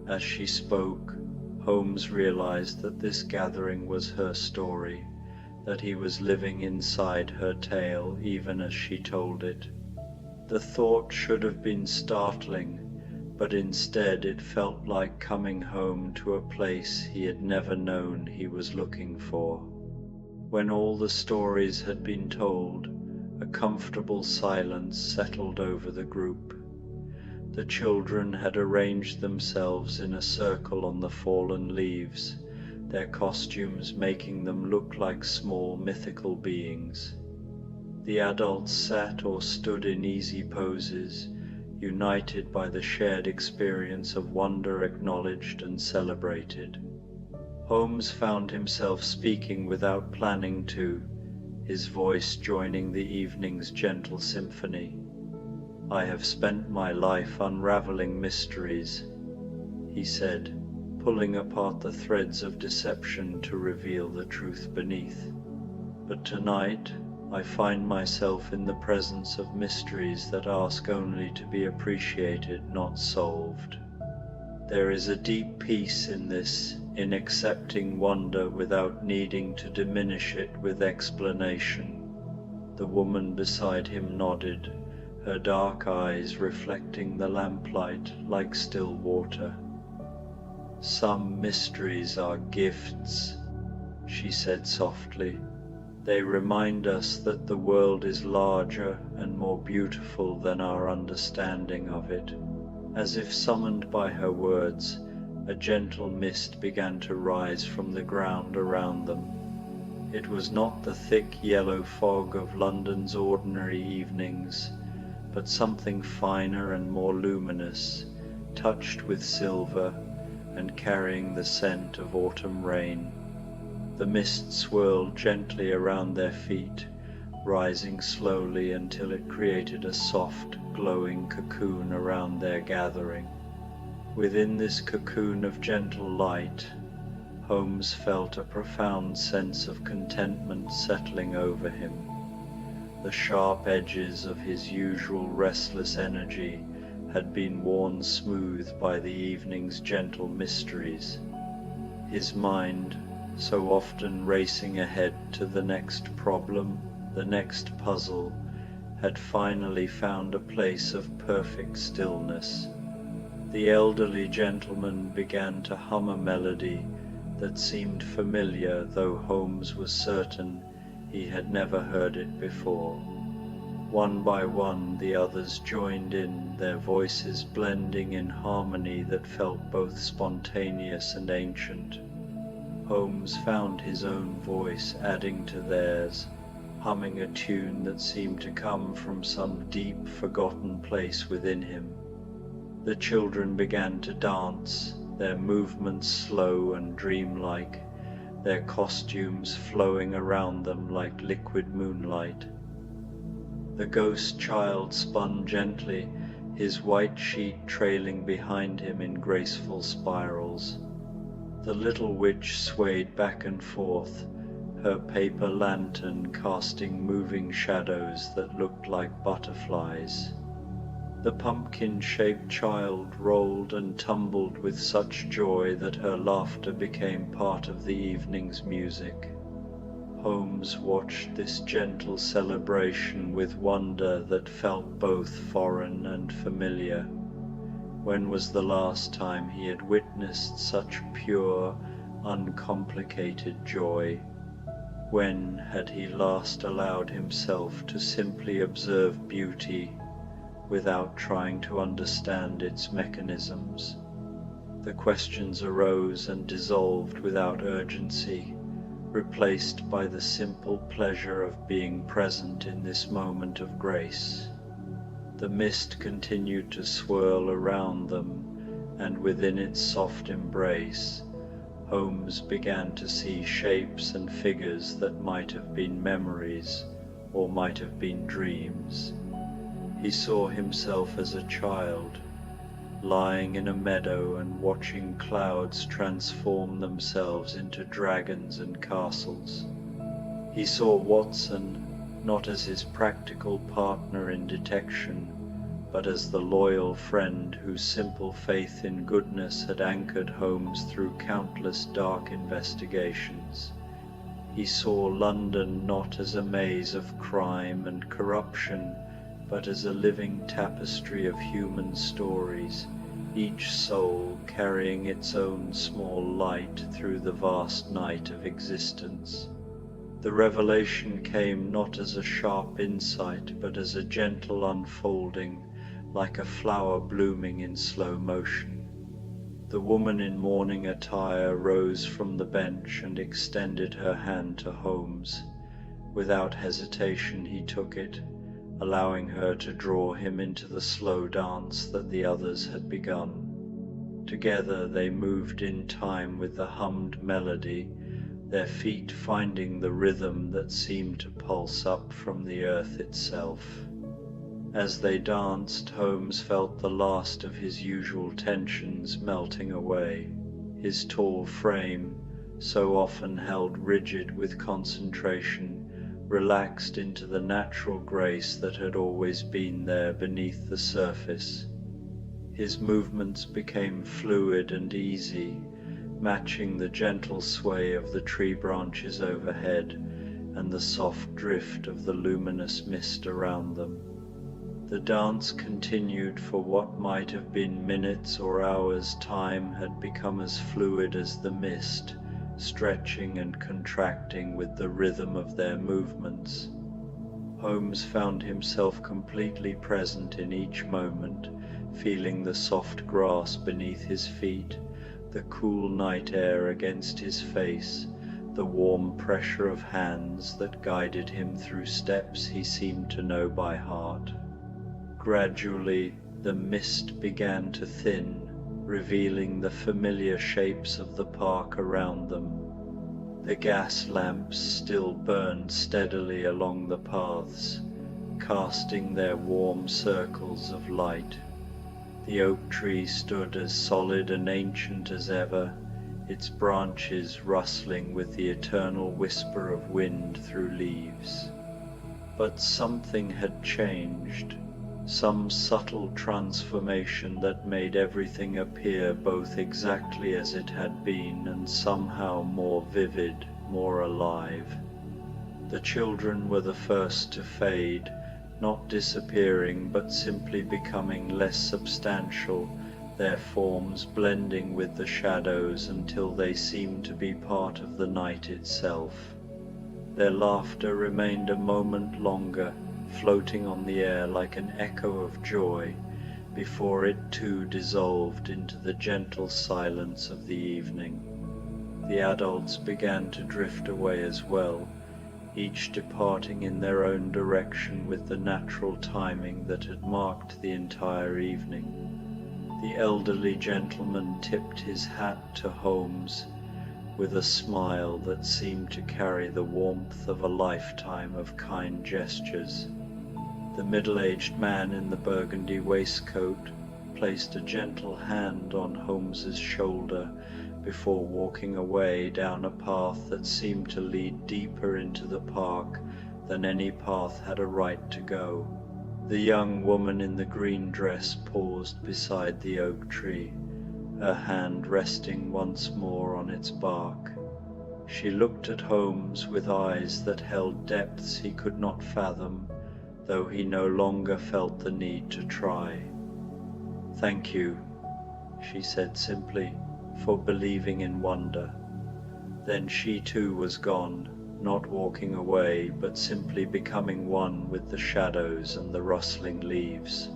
As she spoke, Holmes realized that this gathering was her story, that he was living inside her tale even as she told it. The thought should have been startling, but instead it felt like coming home to a place he had never known he was looking for. When all the stories had been told, a comfortable silence settled over the group. The children had arranged themselves in a circle on the fallen leaves, their costumes making them look like small mythical beings. The adults sat or stood in easy poses, united by the shared experience of wonder acknowledged and celebrated. Holmes found himself speaking without planning to, his voice joining the evening's gentle symphony. "I have spent my life unraveling mysteries," he said, pulling apart the threads of deception to reveal the truth beneath. "But tonight I find myself in the presence of mysteries that ask only to be appreciated, not solved. There is a deep peace in this, in accepting wonder without needing to diminish it with explanation." The woman beside him nodded, her dark eyes reflecting the lamplight like still water. "Some mysteries are gifts," she said softly. "They remind us that the world is larger and more beautiful than our understanding of it." As if summoned by her words, a gentle mist began to rise from the ground around them. It was not the thick yellow fog of London's ordinary evenings, but something finer and more luminous, touched with silver and carrying the scent of autumn rain. The mist swirled gently around their feet, rising slowly until it created a soft, glowing cocoon around their gathering. Within this cocoon of gentle light, Holmes felt a profound sense of contentment settling over him. The sharp edges of his usual restless energy had been worn smooth by the evening's gentle mysteries. His mind, so often racing ahead to the next problem, the next puzzle, had finally found a place of perfect stillness. The elderly gentleman began to hum a melody that seemed familiar, though Holmes was certain he had never heard it before. One by one the others joined in, their voices blending in harmony that felt both spontaneous and ancient. Holmes found his own voice adding to theirs, humming a tune that seemed to come from some deep, forgotten place within him. The children began to dance, their movements slow and dreamlike, their costumes flowing around them like liquid moonlight. The ghost child spun gently, his white sheet trailing behind him in graceful spirals. The little witch swayed back and forth, her paper lantern casting moving shadows that looked like butterflies. The pumpkin-shaped child rolled and tumbled with such joy that her laughter became part of the evening's music. Holmes watched this gentle celebration with wonder that felt both foreign and familiar. When was the last time he had witnessed such pure, uncomplicated joy? When had he last allowed himself to simply observe beauty without trying to understand its mechanisms? The questions arose and dissolved without urgency, replaced by the simple pleasure of being present in this moment of grace. The mist continued to swirl around them, and within its soft embrace, Holmes began to see shapes and figures that might have been memories or might have been dreams. He saw himself as a child, lying in a meadow and watching clouds transform themselves into dragons and castles. He saw Watson not as his practical partner in detection, but as the loyal friend whose simple faith in goodness had anchored Holmes through countless dark investigations. He saw London not as a maze of crime and corruption, but as a living tapestry of human stories, each soul carrying its own small light through the vast night of existence. The revelation came not as a sharp insight, but as a gentle unfolding, like a flower blooming in slow motion. The woman in mourning attire rose from the bench and extended her hand to Holmes. Without hesitation he took it, allowing her to draw him into the slow dance that the others had begun. Together they moved in time with the hummed melody, their feet finding the rhythm that seemed to pulse up from the earth itself. As they danced, Holmes felt the last of his usual tensions melting away. His tall frame, so often held rigid with concentration, relaxed into the natural grace that had always been there beneath the surface. His movements became fluid and easy, matching the gentle sway of the tree branches overhead and the soft drift of the luminous mist around them. The dance continued for what might have been minutes or hours. Time had become as fluid as the mist, stretching and contracting with the rhythm of their movements. Holmes found himself completely present in each moment, feeling the soft grass beneath his feet, the cool night air against his face, the warm pressure of hands that guided him through steps he seemed to know by heart. Gradually, the mist began to thin, revealing the familiar shapes of the park around them. The gas lamps still burned steadily along the paths, casting their warm circles of light. The oak tree stood as solid and ancient as ever, its branches rustling with the eternal whisper of wind through leaves. But something had changed. Some subtle transformation that made everything appear both exactly as it had been and somehow more vivid, more alive. The children were the first to fade, not disappearing but simply becoming less substantial, their forms blending with the shadows until they seemed to be part of the night itself. Their laughter remained a moment longer, floating on the air like an echo of joy, before it too dissolved into the gentle silence of the evening. The adults began to drift away as well, each departing in their own direction with the natural timing that had marked the entire evening. The elderly gentleman tipped his hat to Holmes with a smile that seemed to carry the warmth of a lifetime of kind gestures. The middle-aged man in the burgundy waistcoat placed a gentle hand on Holmes's shoulder before walking away down a path that seemed to lead deeper into the park than any path had a right to go. The young woman in the green dress paused beside the oak tree, her hand resting once more on its bark. She looked at Holmes with eyes that held depths he could not fathom, though he no longer felt the need to try. "Thank you," she said simply, "for believing in wonder." Then she too was gone, not walking away, but simply becoming one with the shadows and the rustling leaves.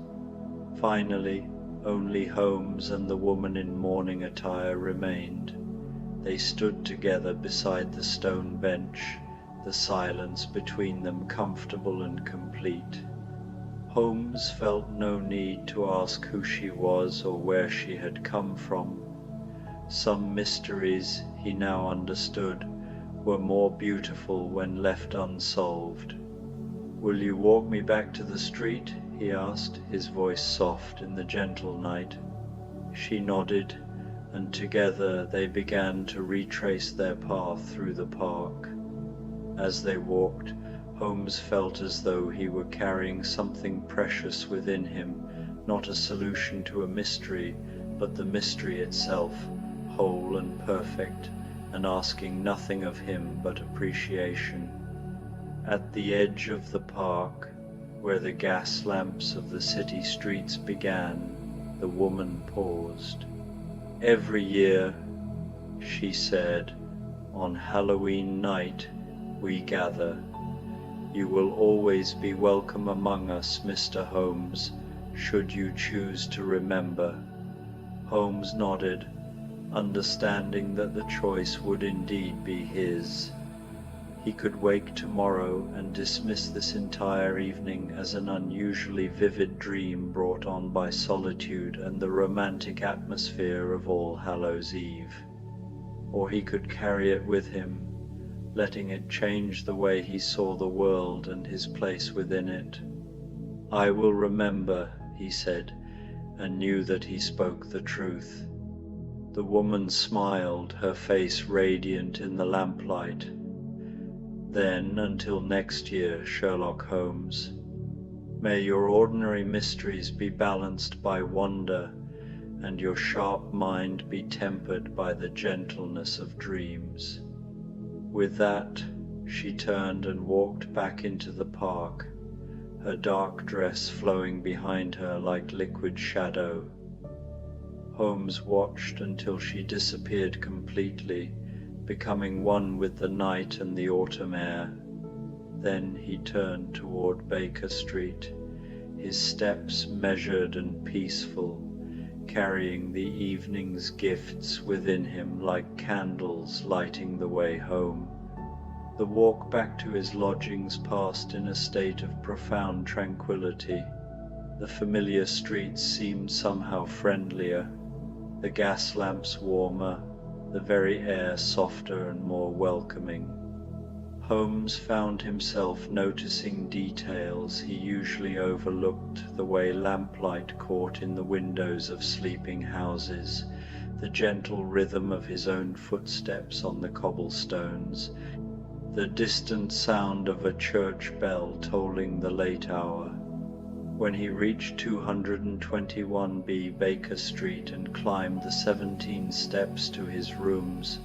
Finally, only Holmes and the woman in mourning attire remained. They stood together beside the stone bench, the silence between them comfortable and complete. Holmes felt no need to ask who she was or where she had come from. Some mysteries, he now understood, were more beautiful when left unsolved. "Will you walk me back to the street?" he asked, his voice soft in the gentle night. She nodded, and together they began to retrace their path through the park. As they walked, Holmes felt as though he were carrying something precious within him, not a solution to a mystery, but the mystery itself, whole and perfect, and asking nothing of him but appreciation. At the edge of the park, where the gas lamps of the city streets began, the woman paused. "Every year," she said, "on Halloween night we gather. You will always be welcome among us, Mr. Holmes, should you choose to remember." Holmes nodded, understanding that the choice would indeed be his. He could wake tomorrow and dismiss this entire evening as an unusually vivid dream brought on by solitude and the romantic atmosphere of All Hallows' Eve. Or he could carry it with him, letting it change the way he saw the world and his place within it. "I will remember," he said, and knew that he spoke the truth. The woman smiled, her face radiant in the lamplight. "Then, until next year, Sherlock Holmes, may your ordinary mysteries be balanced by wonder, and your sharp mind be tempered by the gentleness of dreams." With that, she turned and walked back into the park, her dark dress flowing behind her like liquid shadow. Holmes watched until she disappeared completely, becoming one with the night and the autumn air. Then he turned toward Baker Street, his steps measured and peaceful, carrying the evening's gifts within him like candles lighting the way home. The walk back to his lodgings passed in a state of profound tranquility. The familiar streets seemed somehow friendlier, the gas lamps warmer, the very air softer and more welcoming. Holmes found himself noticing details he usually overlooked, the way lamplight caught in the windows of sleeping houses, the gentle rhythm of his own footsteps on the cobblestones, the distant sound of a church bell tolling the late hour. When he reached 221B Baker Street and climbed the 17 steps to his rooms,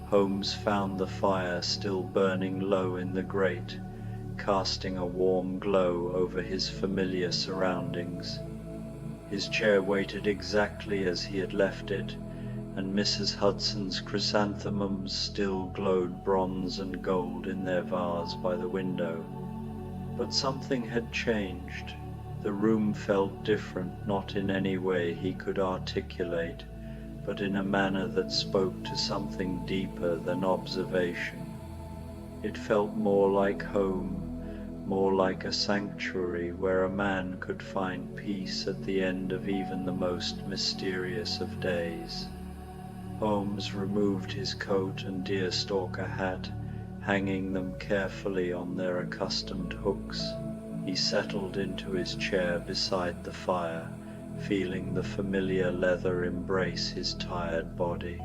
Holmes found the fire still burning low in the grate, casting a warm glow over his familiar surroundings. His chair waited exactly as he had left it, and Mrs. Hudson's chrysanthemums still glowed bronze and gold in their vase by the window. But something had changed. The room felt different, not in any way he could articulate, but in a manner that spoke to something deeper than observation. It felt more like home, more like a sanctuary where a man could find peace at the end of even the most mysterious of days. Holmes removed his coat and deerstalker hat, hanging them carefully on their accustomed hooks. He settled into his chair beside the fire, feeling the familiar leather embrace his tired body.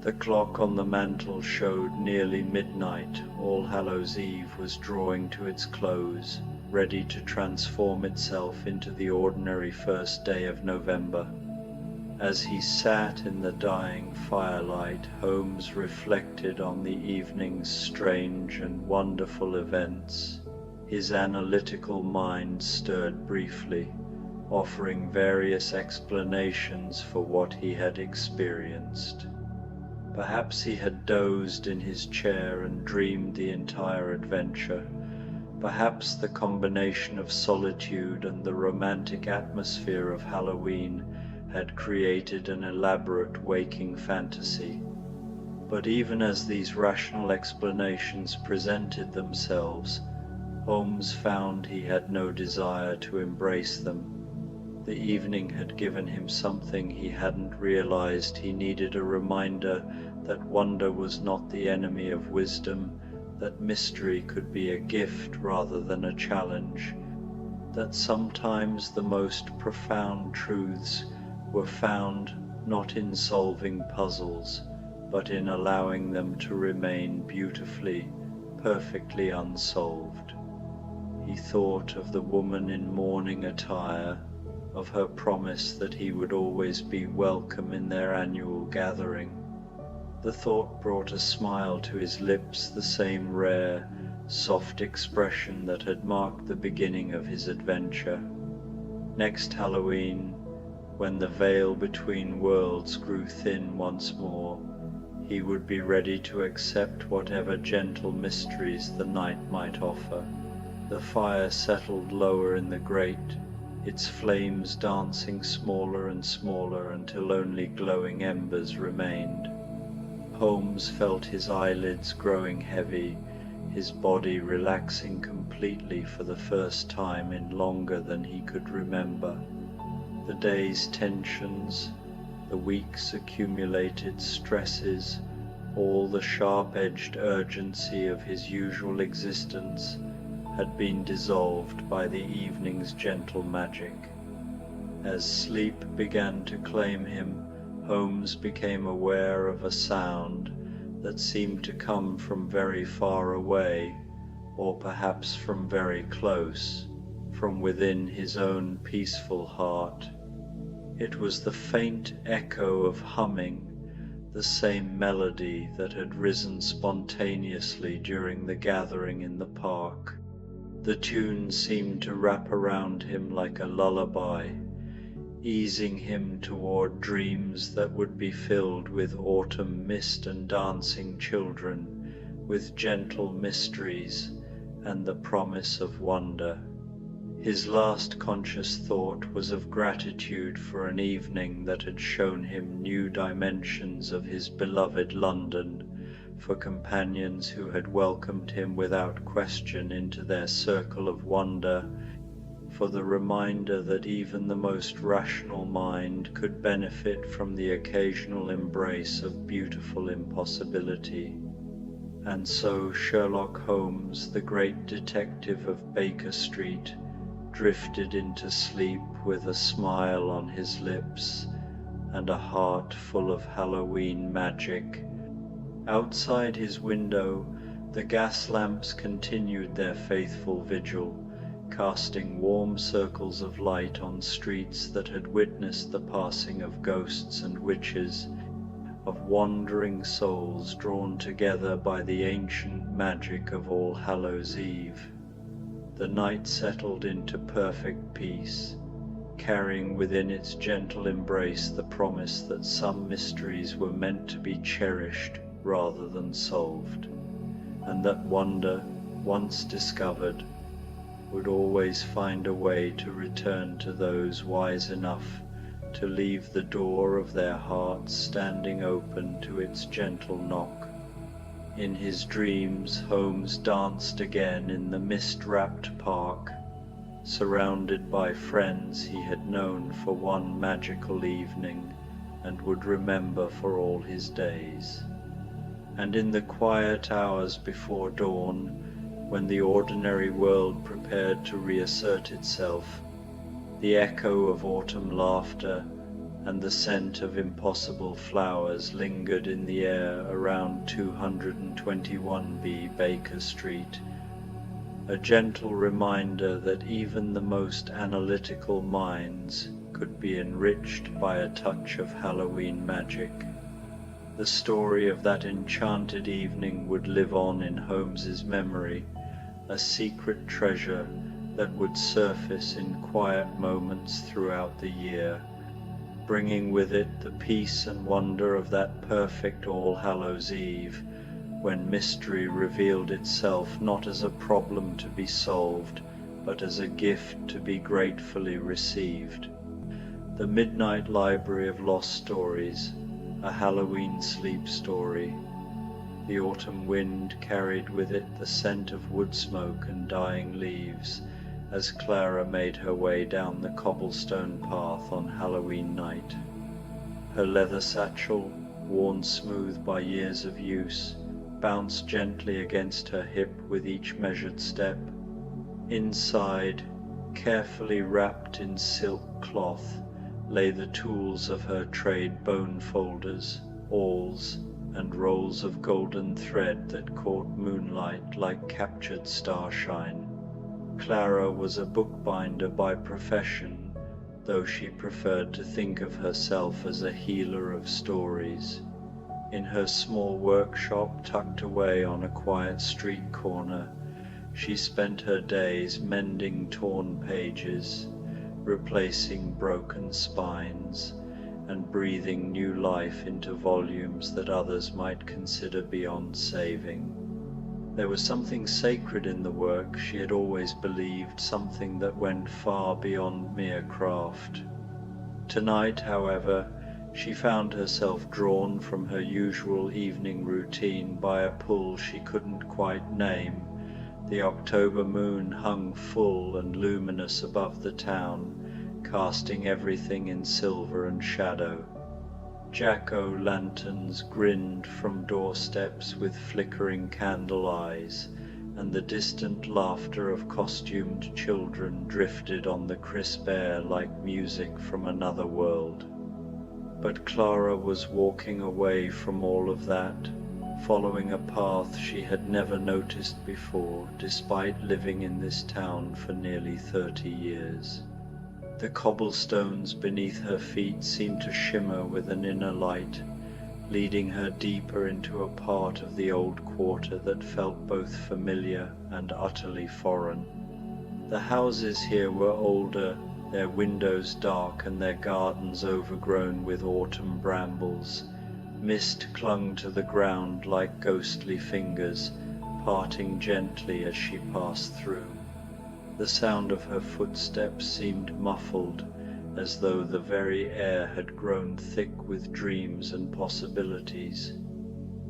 The clock on the mantel showed nearly midnight. All Hallows' Eve was drawing to its close, ready to transform itself into the ordinary first day of November. As he sat in the dying firelight, Holmes reflected on the evening's strange and wonderful events. His analytical mind stirred briefly, offering various explanations for what he had experienced. Perhaps he had dozed in his chair and dreamed the entire adventure. Perhaps the combination of solitude and the romantic atmosphere of Halloween had created an elaborate waking fantasy. But even as these rational explanations presented themselves, Holmes found he had no desire to embrace them. The evening had given him something he hadn't realized. He needed a reminder that wonder was not the enemy of wisdom, that mystery could be a gift rather than a challenge, that sometimes the most profound truths were found not in solving puzzles, but in allowing them to remain beautifully, perfectly unsolved. He thought of the woman in mourning attire, of her promise that he would always be welcome in their annual gathering. The thought brought a smile to his lips, the same rare, soft expression that had marked the beginning of his adventure. Next Halloween, when the veil between worlds grew thin once more, he would be ready to accept whatever gentle mysteries the night might offer. The fire settled lower in the grate, its flames dancing smaller and smaller until only glowing embers remained. Holmes felt his eyelids growing heavy, his body relaxing completely for the first time in longer than he could remember. The day's tensions, the week's accumulated stresses, all the sharp-edged urgency of his usual existence had been dissolved by the evening's gentle magic. As sleep began to claim him, Holmes became aware of a sound that seemed to come from very far away, or perhaps from very close, from within his own peaceful heart. It was the faint echo of humming, the same melody that had risen spontaneously during the gathering in the park. The tune seemed to wrap around him like a lullaby, easing him toward dreams that would be filled with autumn mist and dancing children, with gentle mysteries and the promise of wonder. His last conscious thought was of gratitude for an evening that had shown him new dimensions of his beloved London, for companions who had welcomed him without question into their circle of wonder, for the reminder that even the most rational mind could benefit from the occasional embrace of beautiful impossibility. And so Sherlock Holmes, the great detective of Baker Street, drifted into sleep with a smile on his lips and a heart full of Halloween magic. Outside his window, the gas lamps continued their faithful vigil, casting warm circles of light on streets that had witnessed the passing of ghosts and witches, of wandering souls drawn together by the ancient magic of All Hallows' Eve. The night settled into perfect peace, carrying within its gentle embrace the promise that some mysteries were meant to be cherished rather than solved, and that wonder, once discovered, would always find a way to return to those wise enough to leave the door of their hearts standing open to its gentle knock. In his dreams, Holmes danced again in the mist-wrapped park, surrounded by friends he had known for one magical evening and would remember for all his days. And in the quiet hours before dawn, when the ordinary world prepared to reassert itself, the echo of autumn laughter and the scent of impossible flowers lingered in the air around 221B Baker Street, a gentle reminder that even the most analytical minds could be enriched by a touch of Halloween magic. The story of that enchanted evening would live on in Holmes's memory, a secret treasure that would surface in quiet moments throughout the year, bringing with it the peace and wonder of that perfect All Hallows Eve, when mystery revealed itself not as a problem to be solved, but as a gift to be gratefully received. The Midnight Library of Lost Stories, a Halloween sleep story. The autumn wind carried with it the scent of wood smoke and dying leaves as Clara made her way down the cobblestone path on Halloween night. Her leather satchel, worn smooth by years of use, bounced gently against her hip with each measured step. Inside, carefully wrapped in silk cloth, lay the tools of her trade: bone folders, awls, and rolls of golden thread that caught moonlight like captured starshine. Clara was a bookbinder by profession, though she preferred to think of herself as a healer of stories. In her small workshop tucked away on a quiet street corner, she spent her days mending torn pages, replacing broken spines, and breathing new life into volumes that others might consider beyond saving. There was something sacred in the work, she had always believed, something that went far beyond mere craft. Tonight, however, she found herself drawn from her usual evening routine by a pull she couldn't quite name. The October moon hung full and luminous above the town, casting everything in silver and shadow. Jack-o'-lanterns grinned from doorsteps with flickering candle eyes, and the distant laughter of costumed children drifted on the crisp air like music from another world. But Clara was walking away from all of that, following a path she had never noticed before, despite living in this town for nearly 30 years. The cobblestones beneath her feet seemed to shimmer with an inner light, leading her deeper into a part of the old quarter that felt both familiar and utterly foreign. The houses here were older, their windows dark and their gardens overgrown with autumn brambles. Mist clung to the ground like ghostly fingers, parting gently as she passed through. The sound of her footsteps seemed muffled, as though the very air had grown thick with dreams and possibilities.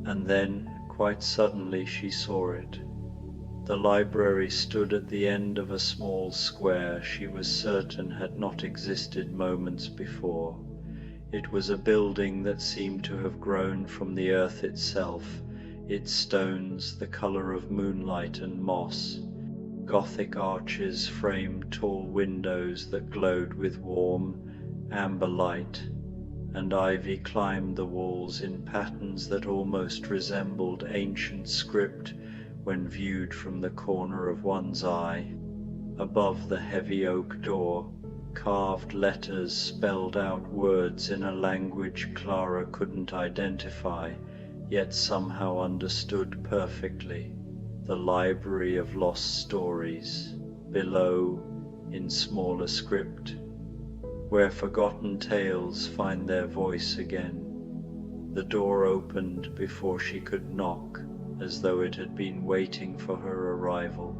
And then, quite suddenly, she saw it. The library stood at the end of a small square she was certain had not existed moments before. It was a building that seemed to have grown from the earth itself, its stones the color of moonlight and moss. Gothic arches framed tall windows that glowed with warm, amber light, and ivy climbed the walls in patterns that almost resembled ancient script when viewed from the corner of one's eye. Above the heavy oak door, carved letters spelled out words in a language Clara couldn't identify, yet somehow understood perfectly. The Library of Lost Stories. Below, in smaller script, where forgotten tales find their voice again. The door opened before she could knock, as though it had been waiting for her arrival.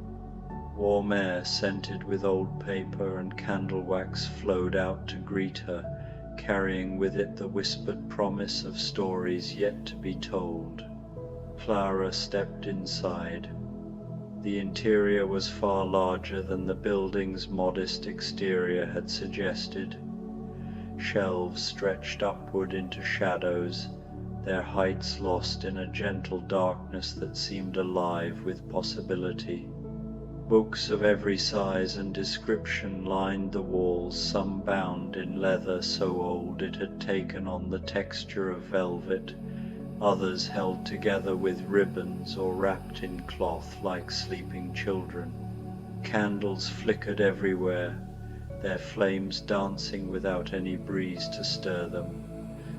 Warm air scented with old paper and candle wax flowed out to greet her, carrying with it the whispered promise of stories yet to be told. Clara stepped inside. The interior was far larger than the building's modest exterior had suggested. Shelves stretched upward into shadows, their heights lost in a gentle darkness that seemed alive with possibility. Books of every size and description lined the walls, some bound in leather so old it had taken on the texture of velvet, others held together with ribbons or wrapped in cloth like sleeping children. Candles flickered everywhere, their flames dancing without any breeze to stir them.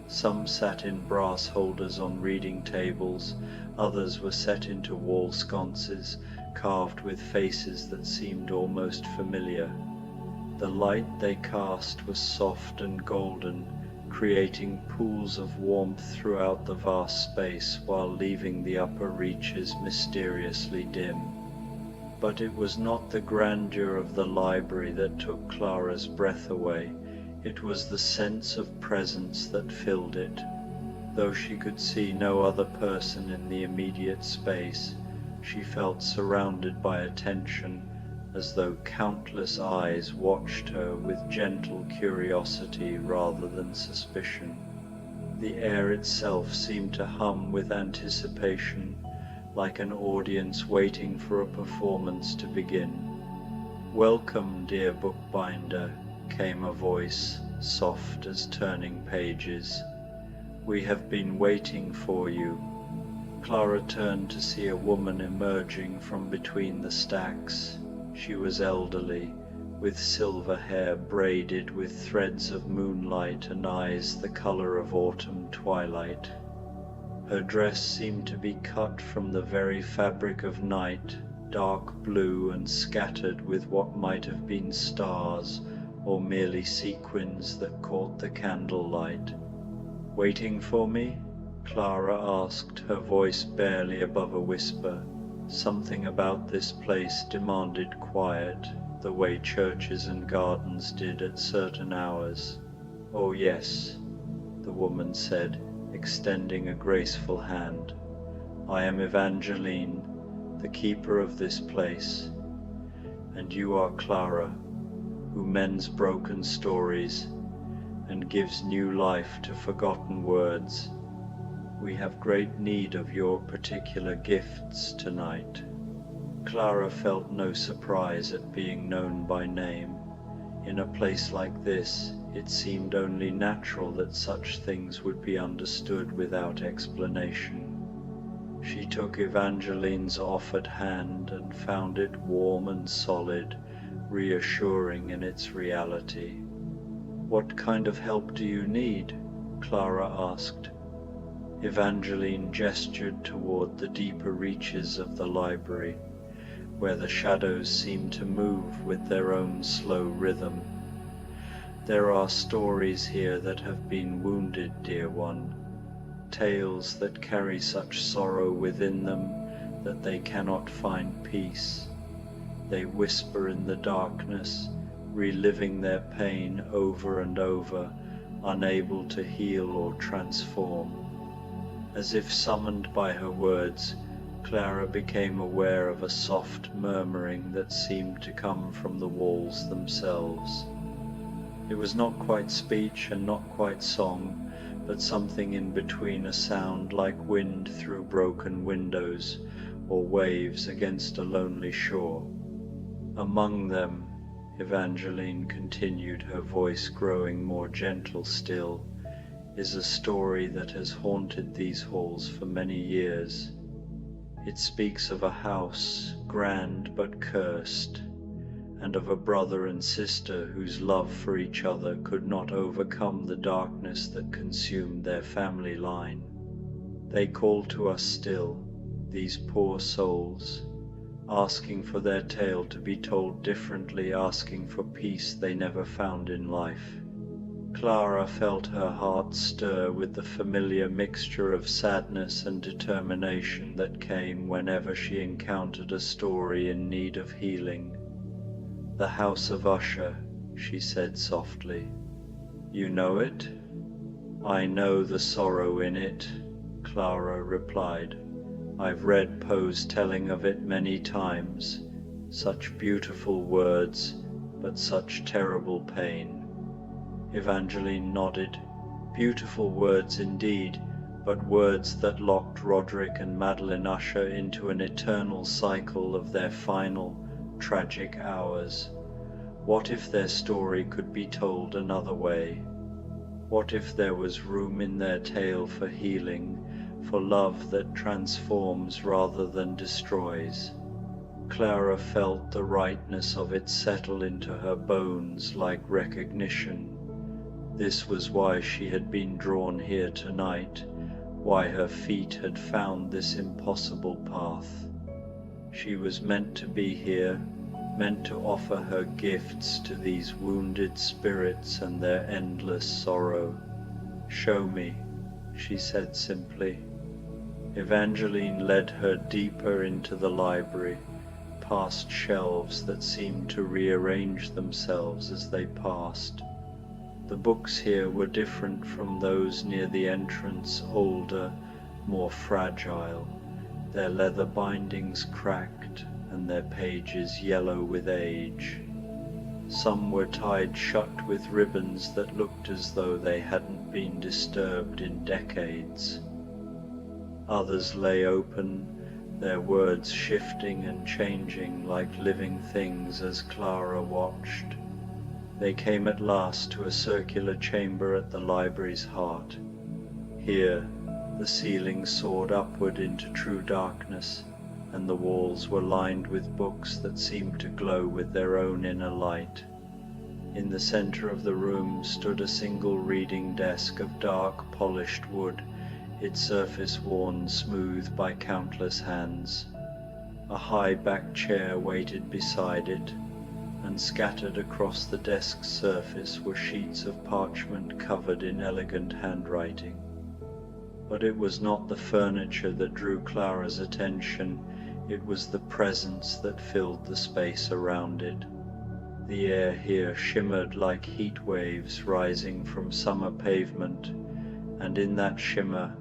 Some sat in brass holders on reading tables, others were set into wall sconces, carved with faces that seemed almost familiar. The light they cast was soft and golden, creating pools of warmth throughout the vast space while leaving the upper reaches mysteriously dim. But it was not the grandeur of the library that took Clara's breath away. It was the sense of presence that filled it. Though she could see no other person in the immediate space, she felt surrounded by attention, as though countless eyes watched her with gentle curiosity rather than suspicion. The air itself seemed to hum with anticipation, like an audience waiting for a performance to begin. "Welcome, dear bookbinder," came a voice, soft as turning pages. "We have been waiting for you." Clara turned to see a woman emerging from between the stacks. She was elderly, with silver hair braided with threads of moonlight and eyes the color of autumn twilight. Her dress seemed to be cut from the very fabric of night, dark blue and scattered with what might have been stars or merely sequins that caught the candlelight. "Waiting for me?" Clara asked, her voice barely above a whisper. Something about this place demanded quiet, the way churches and gardens did at certain hours. "Oh yes," the woman said, extending a graceful hand. "I am Evangeline, the keeper of this place. And you are Clara, who mends broken stories and gives new life to forgotten words. We have great need of your particular gifts tonight." Clara felt no surprise at being known by name. In a place like this, it seemed only natural that such things would be understood without explanation. She took Evangeline's offered hand and found it warm and solid, reassuring in its reality. "What kind of help do you need?" Clara asked. Evangeline gestured toward the deeper reaches of the library, where the shadows seemed to move with their own slow rhythm. "There are stories here that have been wounded, dear one, tales that carry such sorrow within them that they cannot find peace. They whisper in the darkness, reliving their pain over and over, unable to heal or transform." As if summoned by her words, Clara became aware of a soft murmuring that seemed to come from the walls themselves. It was not quite speech and not quite song, but something in between, a sound like wind through broken windows or waves against a lonely shore. "Among them," Evangeline continued, her voice growing more gentle still, "is a story that has haunted these halls for many years. It speaks of a house, grand but cursed, and of a brother and sister whose love for each other could not overcome the darkness that consumed their family line. They call to us still, these poor souls, asking for their tale to be told differently, asking for peace they never found in life." Clara felt her heart stir with the familiar mixture of sadness and determination that came whenever she encountered a story in need of healing. "The House of Usher," she said softly. "You know it?" "I know the sorrow in it," Clara replied. "I've read Poe's telling of it many times. Such beautiful words, but such terrible pain." Evangeline nodded. "Beautiful words indeed, but words that locked Roderick and Madeline Usher into an eternal cycle of their final, tragic hours. What if their story could be told another way? What if there was room in their tale for healing, for love that transforms rather than destroys?" Clara felt the rightness of it settle into her bones like recognition. This was why she had been drawn here tonight, why her feet had found this impossible path. She was meant to be here, meant to offer her gifts to these wounded spirits and their endless sorrow. "Show me," she said simply. Evangeline led her deeper into the library, past shelves that seemed to rearrange themselves as they passed. The books here were different from those near the entrance, older, more fragile, their leather bindings cracked and their pages yellow with age. Some were tied shut with ribbons that looked as though they hadn't been disturbed in decades. Others lay open, their words shifting and changing like living things as Clara watched. They came at last to a circular chamber at the library's heart. Here, the ceiling soared upward into true darkness, and the walls were lined with books that seemed to glow with their own inner light. In the center of the room stood a single reading desk of dark, polished wood, its surface worn smooth by countless hands. A high-backed chair waited beside it, and scattered across the desk's surface were sheets of parchment covered in elegant handwriting. But it was not the furniture that drew Clara's attention, it was the presence that filled the space around it. The air here shimmered like heat waves rising from summer pavement, and in that shimmer,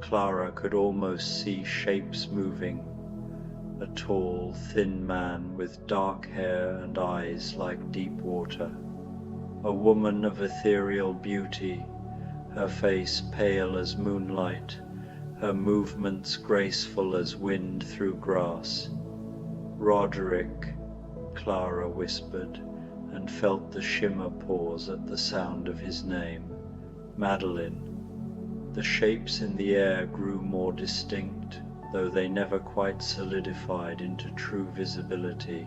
Clara could almost see shapes moving. A tall, thin man with dark hair and eyes like deep water. A woman of ethereal beauty, her face pale as moonlight, her movements graceful as wind through grass. "Roderick," Clara whispered, and felt the shimmer pause at the sound of his name. "Madeline." The shapes in the air grew more distinct, though they never quite solidified into true visibility.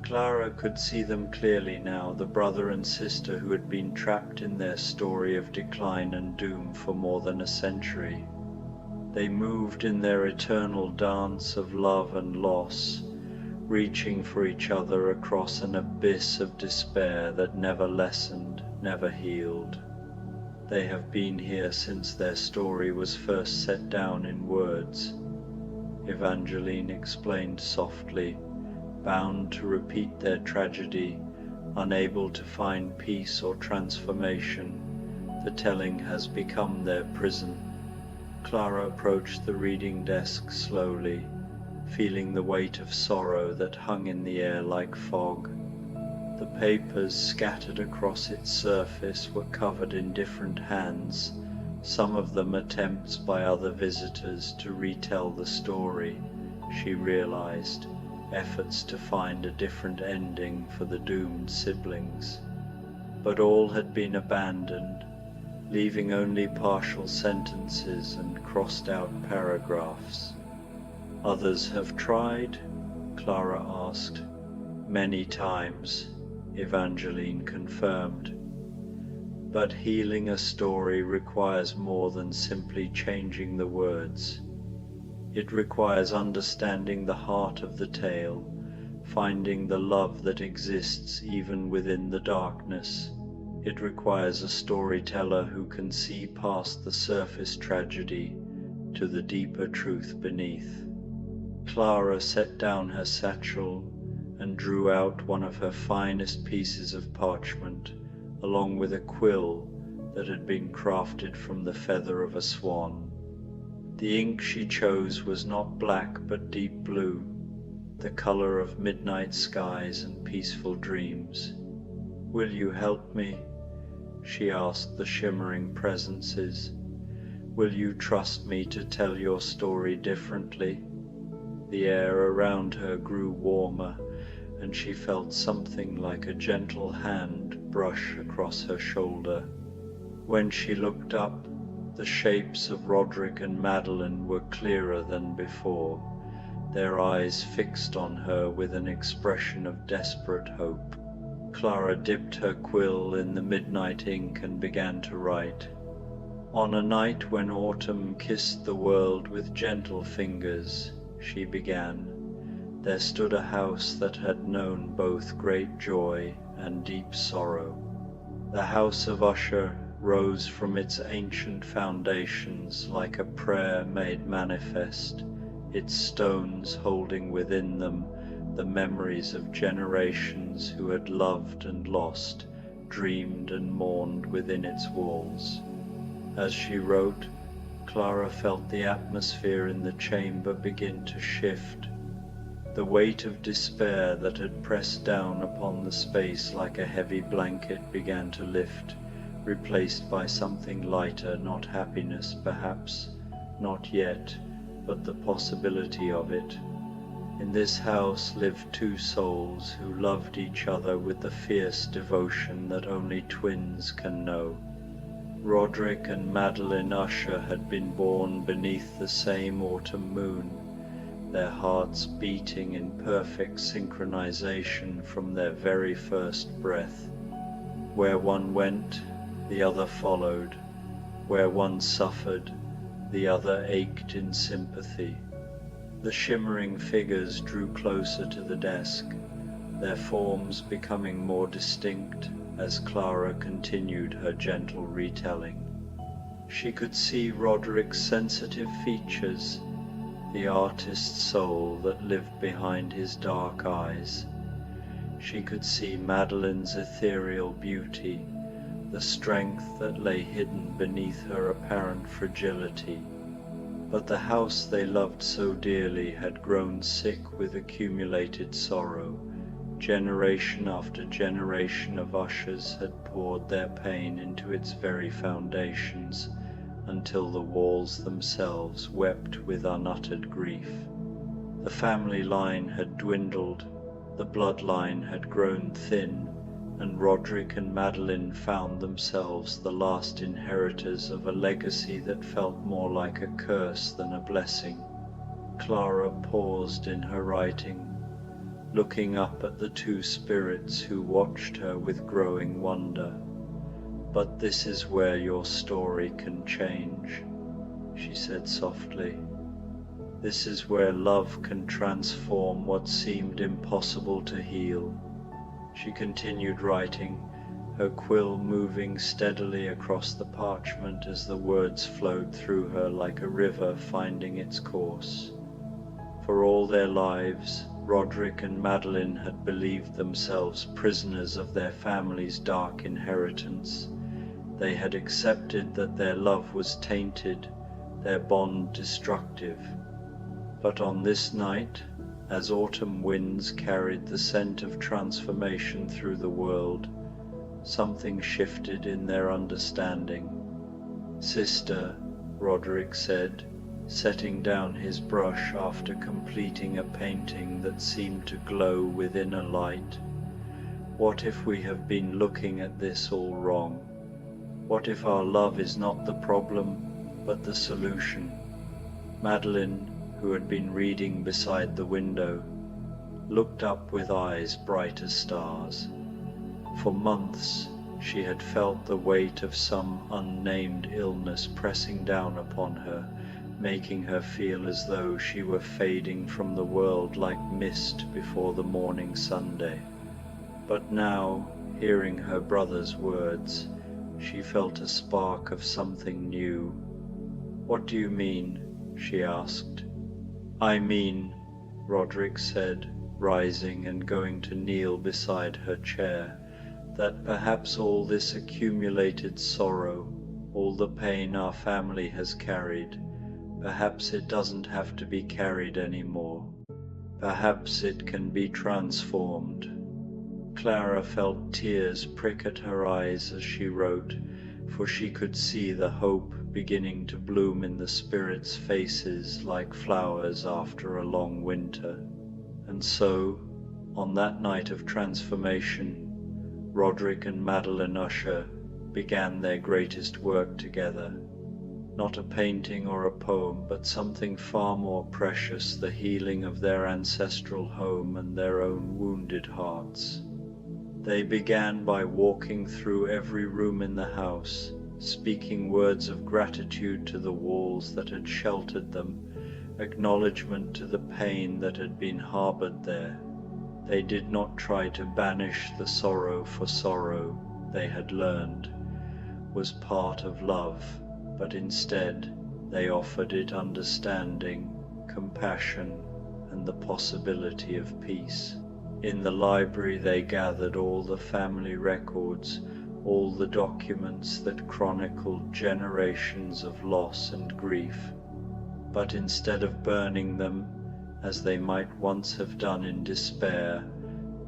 Clara could see them clearly now, the brother and sister who had been trapped in their story of decline and doom for more than a century. They moved in their eternal dance of love and loss, reaching for each other across an abyss of despair that never lessened, never healed. They have been here since their story was first set down in words, Evangeline explained softly, bound to repeat their tragedy, unable to find peace or transformation. The telling has become their prison. Clara approached the reading desk slowly, feeling the weight of sorrow that hung in the air like fog. The papers scattered across its surface were covered in different hands, some of them attempts by other visitors to retell the story, she realized, efforts to find a different ending for the doomed siblings. But all had been abandoned, leaving only partial sentences and crossed-out paragraphs. "Others have tried?" Clara asked. "Many times," Evangeline confirmed. But healing a story requires more than simply changing the words. It requires understanding the heart of the tale, finding the love that exists even within the darkness. It requires a storyteller who can see past the surface tragedy to the deeper truth beneath. Clara set down her satchel and drew out one of her finest pieces of parchment, along with a quill that had been crafted from the feather of a swan. The ink she chose was not black but deep blue, the color of midnight skies and peaceful dreams. "Will you help me?" she asked the shimmering presences. "Will you trust me to tell your story differently?" The air around her grew warmer, and she felt something like a gentle hand brush across her shoulder. When she looked up, the shapes of Roderick and Madeline were clearer than before, their eyes fixed on her with an expression of desperate hope. Clara dipped her quill in the midnight ink and began to write. On a night when autumn kissed the world with gentle fingers, she began, there stood a house that had known both great joy and deep sorrow. The house of Usher rose from its ancient foundations like a prayer made manifest, its stones holding within them the memories of generations who had loved and lost, dreamed and mourned within its walls. As she wrote, Clara felt the atmosphere in the chamber begin to shift. The weight of despair that had pressed down upon the space like a heavy blanket began to lift, replaced by something lighter, not happiness perhaps, not yet, but the possibility of it. In this house lived two souls who loved each other with the fierce devotion that only twins can know. Roderick and Madeline Usher had been born beneath the same autumn moon, their hearts beating in perfect synchronization from their very first breath. Where one went, the other followed. Where one suffered, the other ached in sympathy. The shimmering figures drew closer to the desk, their forms becoming more distinct as Clara continued her gentle retelling. She could see Roderick's sensitive features, the artist's soul that lived behind his dark eyes. She could see Madeline's ethereal beauty, the strength that lay hidden beneath her apparent fragility. But the house they loved so dearly had grown sick with accumulated sorrow. Generation after generation of Ushers had poured their pain into its very foundations, until the walls themselves wept with unuttered grief. The family line had dwindled, the bloodline had grown thin, and Roderick and Madeline found themselves the last inheritors of a legacy that felt more like a curse than a blessing. Clara paused in her writing, looking up at the two spirits who watched her with growing wonder. "But this is where your story can change," she said softly. "This is where love can transform what seemed impossible to heal." She continued writing, her quill moving steadily across the parchment as the words flowed through her like a river finding its course. For all their lives, Roderick and Madeline had believed themselves prisoners of their family's dark inheritance. They had accepted that their love was tainted, their bond destructive. But on this night, as autumn winds carried the scent of transformation through the world, something shifted in their understanding. "Sister," Roderick said, setting down his brush after completing a painting that seemed to glow within a light, "what if we have been looking at this all wrong? What if our love is not the problem, but the solution?" Madeline, who had been reading beside the window, looked up with eyes bright as stars. For months she had felt the weight of some unnamed illness pressing down upon her, making her feel as though she were fading from the world like mist before the morning Sunday. But now, hearing her brother's words, she felt a spark of something new. "What do you mean?" she asked. "I mean," Roderick said, rising and going to kneel beside her chair, "that perhaps all this accumulated sorrow, all the pain our family has carried, perhaps it doesn't have to be carried anymore. Perhaps it can be transformed." Clara felt tears prick at her eyes as she wrote, for she could see the hope beginning to bloom in the spirits' faces like flowers after a long winter. And so, on that night of transformation, Roderick and Madeline Usher began their greatest work together. Not a painting or a poem, but something far more precious, the healing of their ancestral home and their own wounded hearts. They began by walking through every room in the house, speaking words of gratitude to the walls that had sheltered them, acknowledgement to the pain that had been harbored there. They did not try to banish the sorrow, for sorrow, they had learned, was part of love, but instead they offered it understanding, compassion, and the possibility of peace. In the library they gathered all the family records, all the documents that chronicled generations of loss and grief. But instead of burning them, as they might once have done in despair,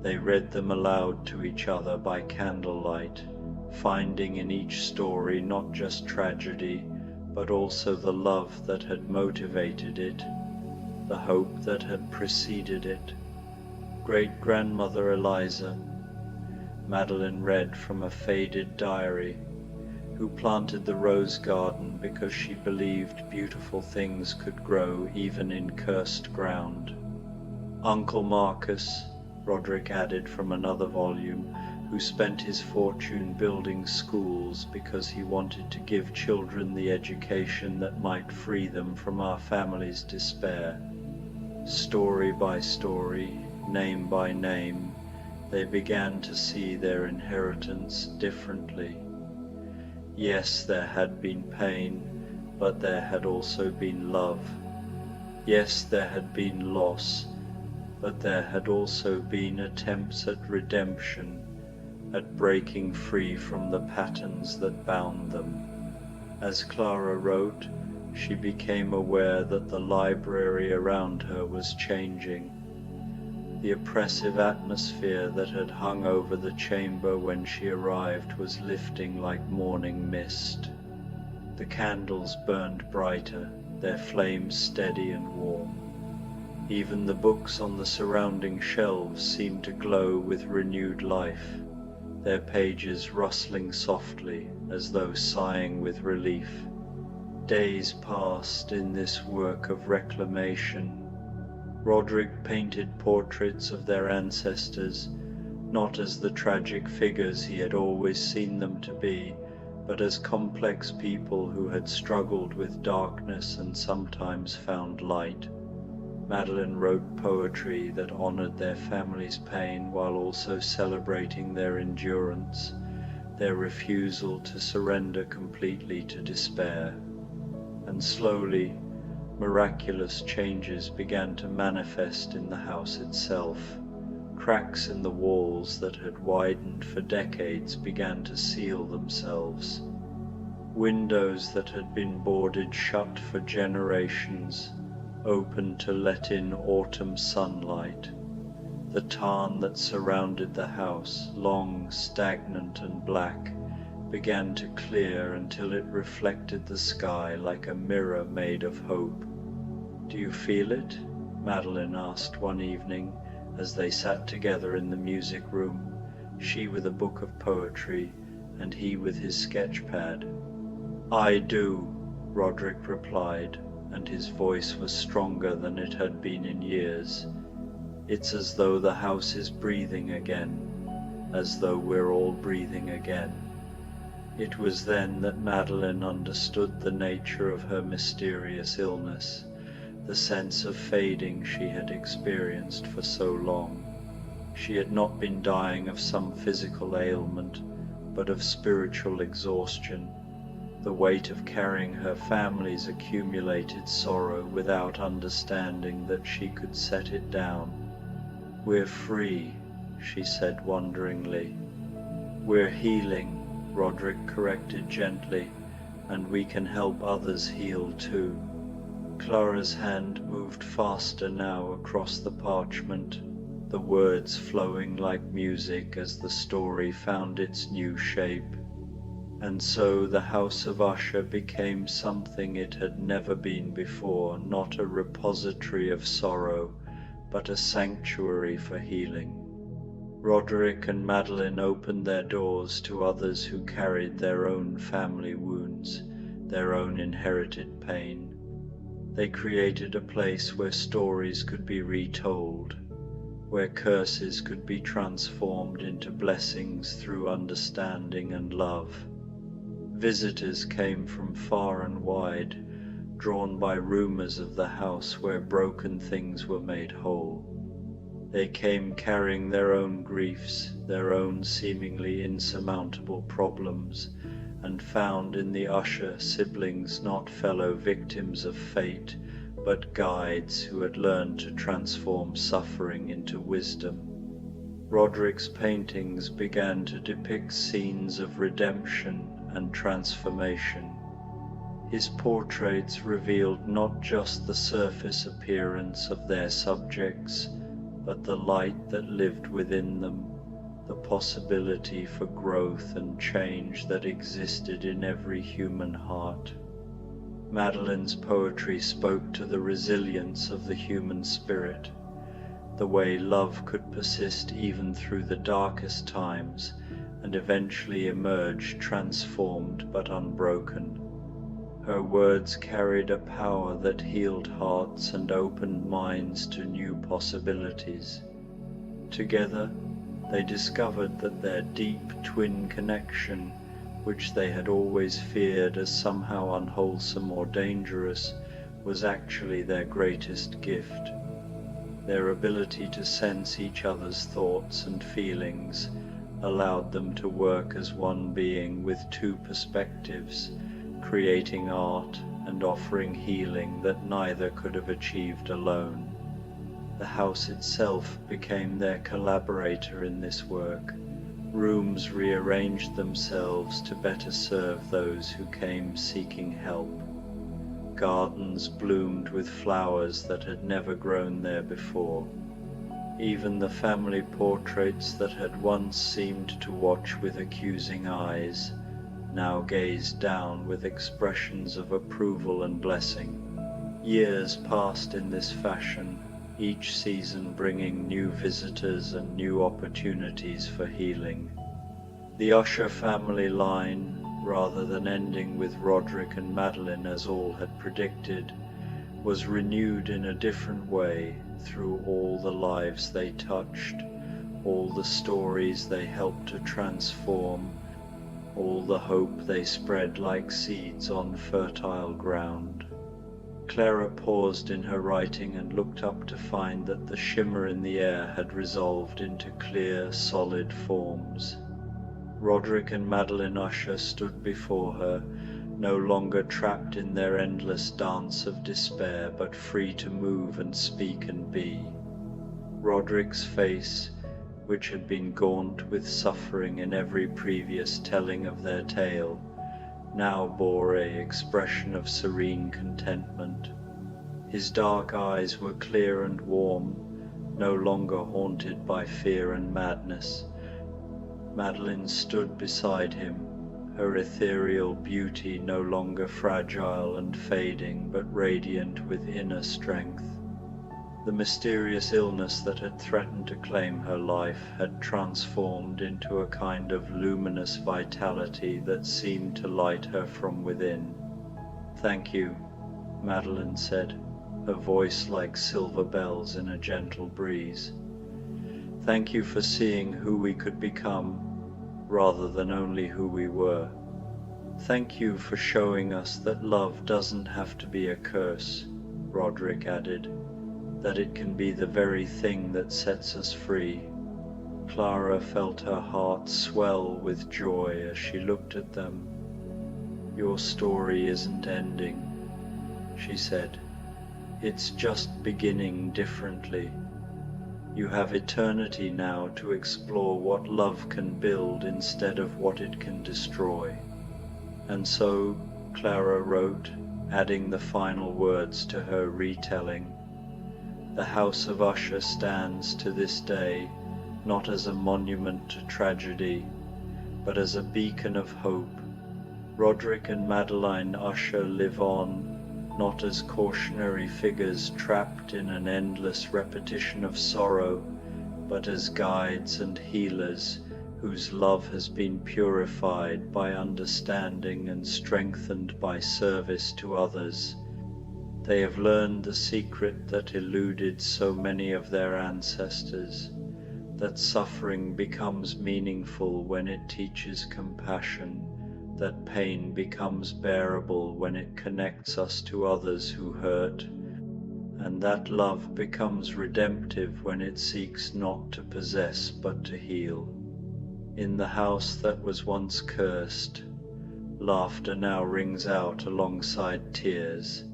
they read them aloud to each other by candlelight, finding in each story not just tragedy, but also the love that had motivated it, the hope that had preceded it. Great-grandmother Eliza, Madeline read from a faded diary, who planted the rose garden because she believed beautiful things could grow even in cursed ground. Uncle Marcus, Roderick added from another volume, who spent his fortune building schools because he wanted to give children the education that might free them from our family's despair. Story by story, name by name, they began to see their inheritance differently. Yes, there had been pain, but there had also been love. Yes, there had been loss, but there had also been attempts at redemption, at breaking free from the patterns that bound them. As Clara wrote, she became aware that the library around her was changing. The oppressive atmosphere that had hung over the chamber when she arrived was lifting like morning mist. The candles burned brighter, their flames steady and warm. Even the books on the surrounding shelves seemed to glow with renewed life, their pages rustling softly as though sighing with relief. Days passed in this work of reclamation. Roderick painted portraits of their ancestors, not as the tragic figures he had always seen them to be, but as complex people who had struggled with darkness and sometimes found light. Madeline wrote poetry that honored their family's pain while also celebrating their endurance, their refusal to surrender completely to despair. And slowly, miraculous changes began to manifest in the house itself. Cracks in the walls that had widened for decades began to seal themselves. Windows that had been boarded shut for generations opened to let in autumn sunlight. The tarn that surrounded the house, long, stagnant and black, began to clear until it reflected the sky like a mirror made of hope. "Do you feel it?" Madeline asked one evening as they sat together in the music room, she with a book of poetry and he with his sketch pad. "I do," Roderick replied, and his voice was stronger than it had been in years. "It's as though the house is breathing again, as though we're all breathing again." It was then that Madeline understood the nature of her mysterious illness, the sense of fading she had experienced for so long. She had not been dying of some physical ailment, but of spiritual exhaustion, the weight of carrying her family's accumulated sorrow without understanding that she could set it down. "We're free," she said wonderingly. "We're healing," Roderick corrected gently, "and we can help others heal too." Clara's hand moved faster now across the parchment, the words flowing like music as the story found its new shape. And so the House of Usher became something it had never been before, not a repository of sorrow, but a sanctuary for healing. Roderick and Madeline opened their doors to others who carried their own family wounds, their own inherited pain. They created a place where stories could be retold, where curses could be transformed into blessings through understanding and love. Visitors came from far and wide, drawn by rumors of the house where broken things were made whole. They came carrying their own griefs, their own seemingly insurmountable problems, and found in the usher siblings not fellow victims of fate, but guides who had learned to transform suffering into wisdom. Roderick's paintings began to depict scenes of redemption and transformation. His portraits revealed not just the surface appearance of their subjects, but the light that lived within them, the possibility for growth and change that existed in every human heart. Madeline's poetry spoke to the resilience of the human spirit, the way love could persist even through the darkest times and eventually emerge transformed but unbroken. Her words carried a power that healed hearts and opened minds to new possibilities. Together, they discovered that their deep twin connection, which they had always feared as somehow unwholesome or dangerous, was actually their greatest gift. Their ability to sense each other's thoughts and feelings allowed them to work as one being with two perspectives, creating art and offering healing that neither could have achieved alone. The house itself became their collaborator in this work. Rooms rearranged themselves to better serve those who came seeking help. Gardens bloomed with flowers that had never grown there before. Even the family portraits that had once seemed to watch with accusing eyes now gazed down with expressions of approval and blessing. Years passed in this fashion, each season bringing new visitors and new opportunities for healing. The Usher family line, rather than ending with Roderick and Madeline as all had predicted, was renewed in a different way through all the lives they touched, all the stories they helped to transform, all the hope they spread like seeds on fertile ground. Clara paused in her writing and looked up to find that the shimmer in the air had resolved into clear, solid forms. Roderick and Madeline Usher stood before her, no longer trapped in their endless dance of despair, but free to move and speak and be. Roderick's face, which had been gaunt with suffering in every previous telling of their tale, now bore an expression of serene contentment. His dark eyes were clear and warm, no longer haunted by fear and madness. Madeline stood beside him, her ethereal beauty no longer fragile and fading, but radiant with inner strength. The mysterious illness that had threatened to claim her life had transformed into a kind of luminous vitality that seemed to light her from within. "Thank you," Madeline said, her voice like silver bells in a gentle breeze. "Thank you for seeing who we could become, rather than only who we were. Thank you for showing us that love doesn't have to be a curse," Roderick added, "that it can be the very thing that sets us free." Clara felt her heart swell with joy as she looked at them. "Your story isn't ending," she said. "It's just beginning differently. You have eternity now to explore what love can build instead of what it can destroy." And so, Clara wrote, adding the final words to her retelling, "The House of Usher stands to this day not as a monument to tragedy, but as a beacon of hope. Roderick and Madeline Usher live on, not as cautionary figures trapped in an endless repetition of sorrow, but as guides and healers whose love has been purified by understanding and strengthened by service to others. They have learned the secret that eluded so many of their ancestors, that suffering becomes meaningful when it teaches compassion, that pain becomes bearable when it connects us to others who hurt, and that love becomes redemptive when it seeks not to possess but to heal. In the house that was once cursed, laughter now rings out alongside tears.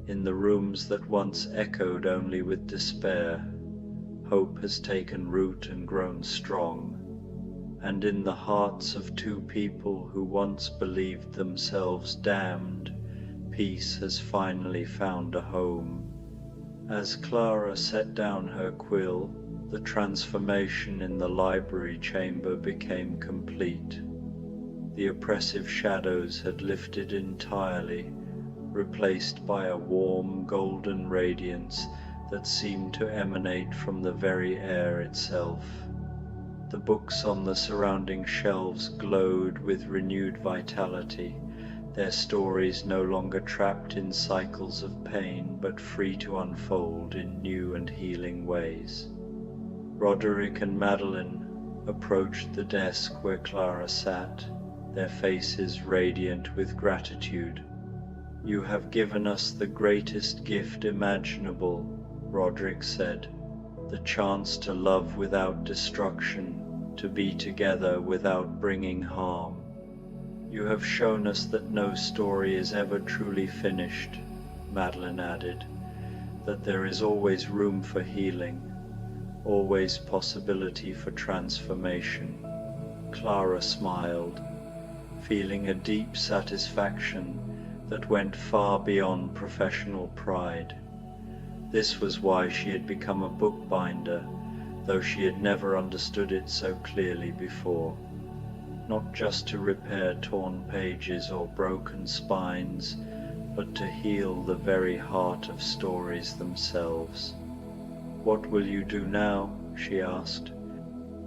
In the rooms that once echoed only with despair, hope has taken root and grown strong. And in the hearts of two people who once believed themselves damned, peace has finally found a home. As Clara set down her quill, the transformation in the library chamber became complete. The oppressive shadows had lifted entirely, replaced by a warm golden radiance that seemed to emanate from the very air itself. The books on the surrounding shelves glowed with renewed vitality, their stories no longer trapped in cycles of pain but free to unfold in new and healing ways. Roderick and Madeline approached the desk where Clara sat, their faces radiant with gratitude. "You have given us the greatest gift imaginable," Roderick said, "the chance to love without destruction, to be together without bringing harm. You have shown us that no story is ever truly finished," Madeline added, "that there is always room for healing, always possibility for transformation." Clara smiled, feeling a deep satisfaction that went far beyond professional pride. This was why she had become a bookbinder, though she had never understood it so clearly before. Not just to repair torn pages or broken spines, but to heal the very heart of stories themselves. "What will you do now?" she asked.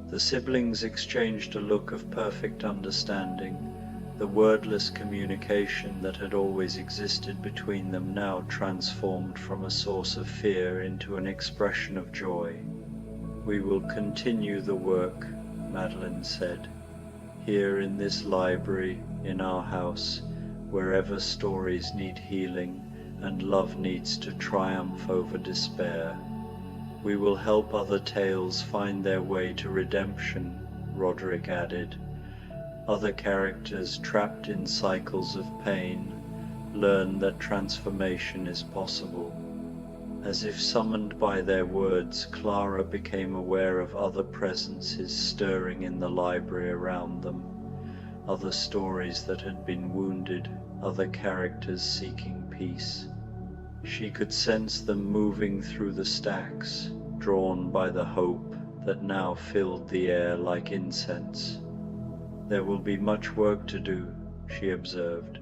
The siblings exchanged a look of perfect understanding. The wordless communication that had always existed between them now transformed from a source of fear into an expression of joy. "We will continue the work," Madeline said, "here in this library, in our house, wherever stories need healing and love needs to triumph over despair. We will help other tales find their way to redemption," Roderick added. "Other characters trapped in cycles of pain learn that transformation is possible." As if summoned by their words, Clara became aware of other presences stirring in the library around them, other stories that had been wounded, other characters seeking peace. She could sense them moving through the stacks, drawn by the hope that now filled the air like incense. "There will be much work to do," she observed.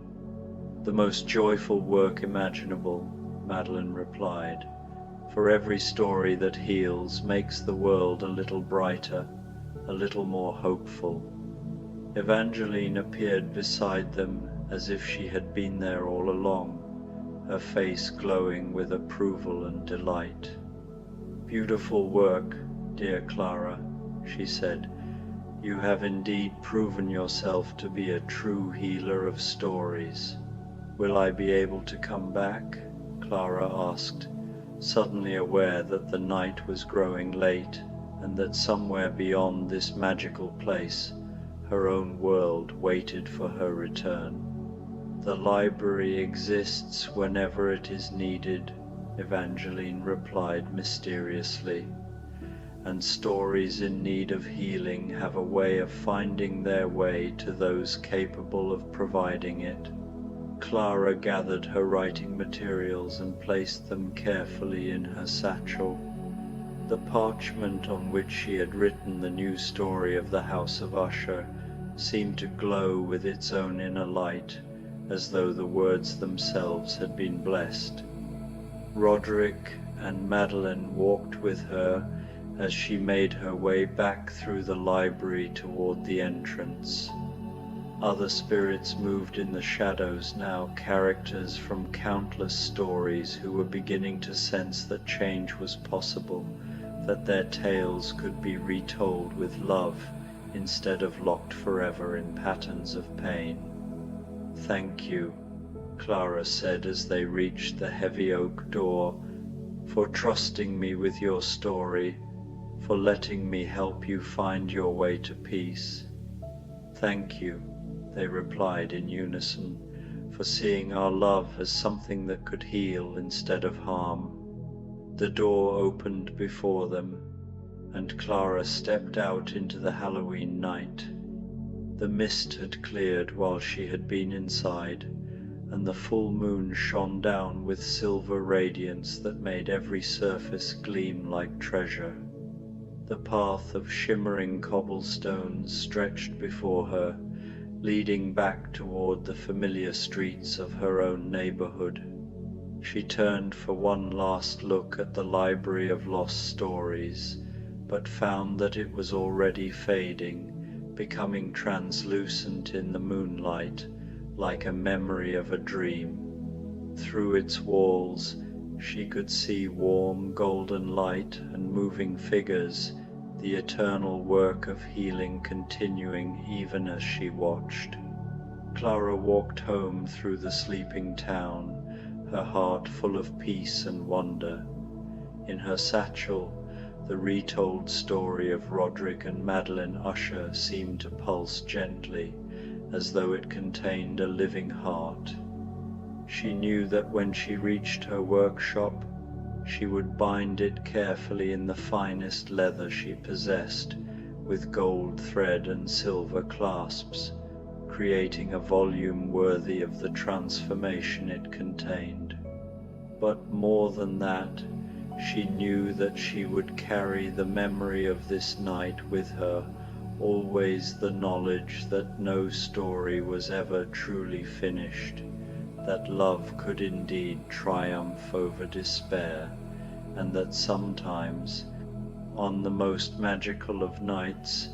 "The most joyful work imaginable," Madeline replied, "for every story that heals makes the world a little brighter, a little more hopeful." Evangeline appeared beside them as if she had been there all along, her face glowing with approval and delight. "Beautiful work, dear Clara," she said. "You have indeed proven yourself to be a true healer of stories." "Will I be able to come back?" Clara asked, suddenly aware that the night was growing late and that somewhere beyond this magical place, her own world waited for her return. "The library exists whenever it is needed," Evangeline replied mysteriously, "and stories in need of healing have a way of finding their way to those capable of providing it." Clara gathered her writing materials and placed them carefully in her satchel. The parchment on which she had written the new story of the House of Usher seemed to glow with its own inner light, as though the words themselves had been blessed. Roderick and Madeline walked with her as she made her way back through the library toward the entrance. Other spirits moved in the shadows now, characters from countless stories who were beginning to sense that change was possible, that their tales could be retold with love instead of locked forever in patterns of pain. "Thank you," Clara said as they reached the heavy oak door, "for trusting me with your story, for letting me help you find your way to peace." "Thank you," they replied in unison, "for seeing our love as something that could heal instead of harm." The door opened before them, and Clara stepped out into the Halloween night. The mist had cleared while she had been inside, and the full moon shone down with silver radiance that made every surface gleam like treasure. The path of shimmering cobblestones stretched before her, leading back toward the familiar streets of her own neighborhood. She turned for one last look at the library of lost stories, but found that it was already fading, becoming translucent in the moonlight, like a memory of a dream. Through its walls, she could see warm golden light and moving figures, the eternal work of healing continuing even as she watched. Clara walked home through the sleeping town, her heart full of peace and wonder. In her satchel, the retold story of Roderick and Madeline Usher seemed to pulse gently, as though it contained a living heart. She knew that when she reached her workshop, she would bind it carefully in the finest leather she possessed, with gold thread and silver clasps, creating a volume worthy of the transformation it contained. But more than that, she knew that she would carry the memory of this night with her, always the knowledge that no story was ever truly finished, that love could indeed triumph over despair, and that sometimes, on the most magical of nights,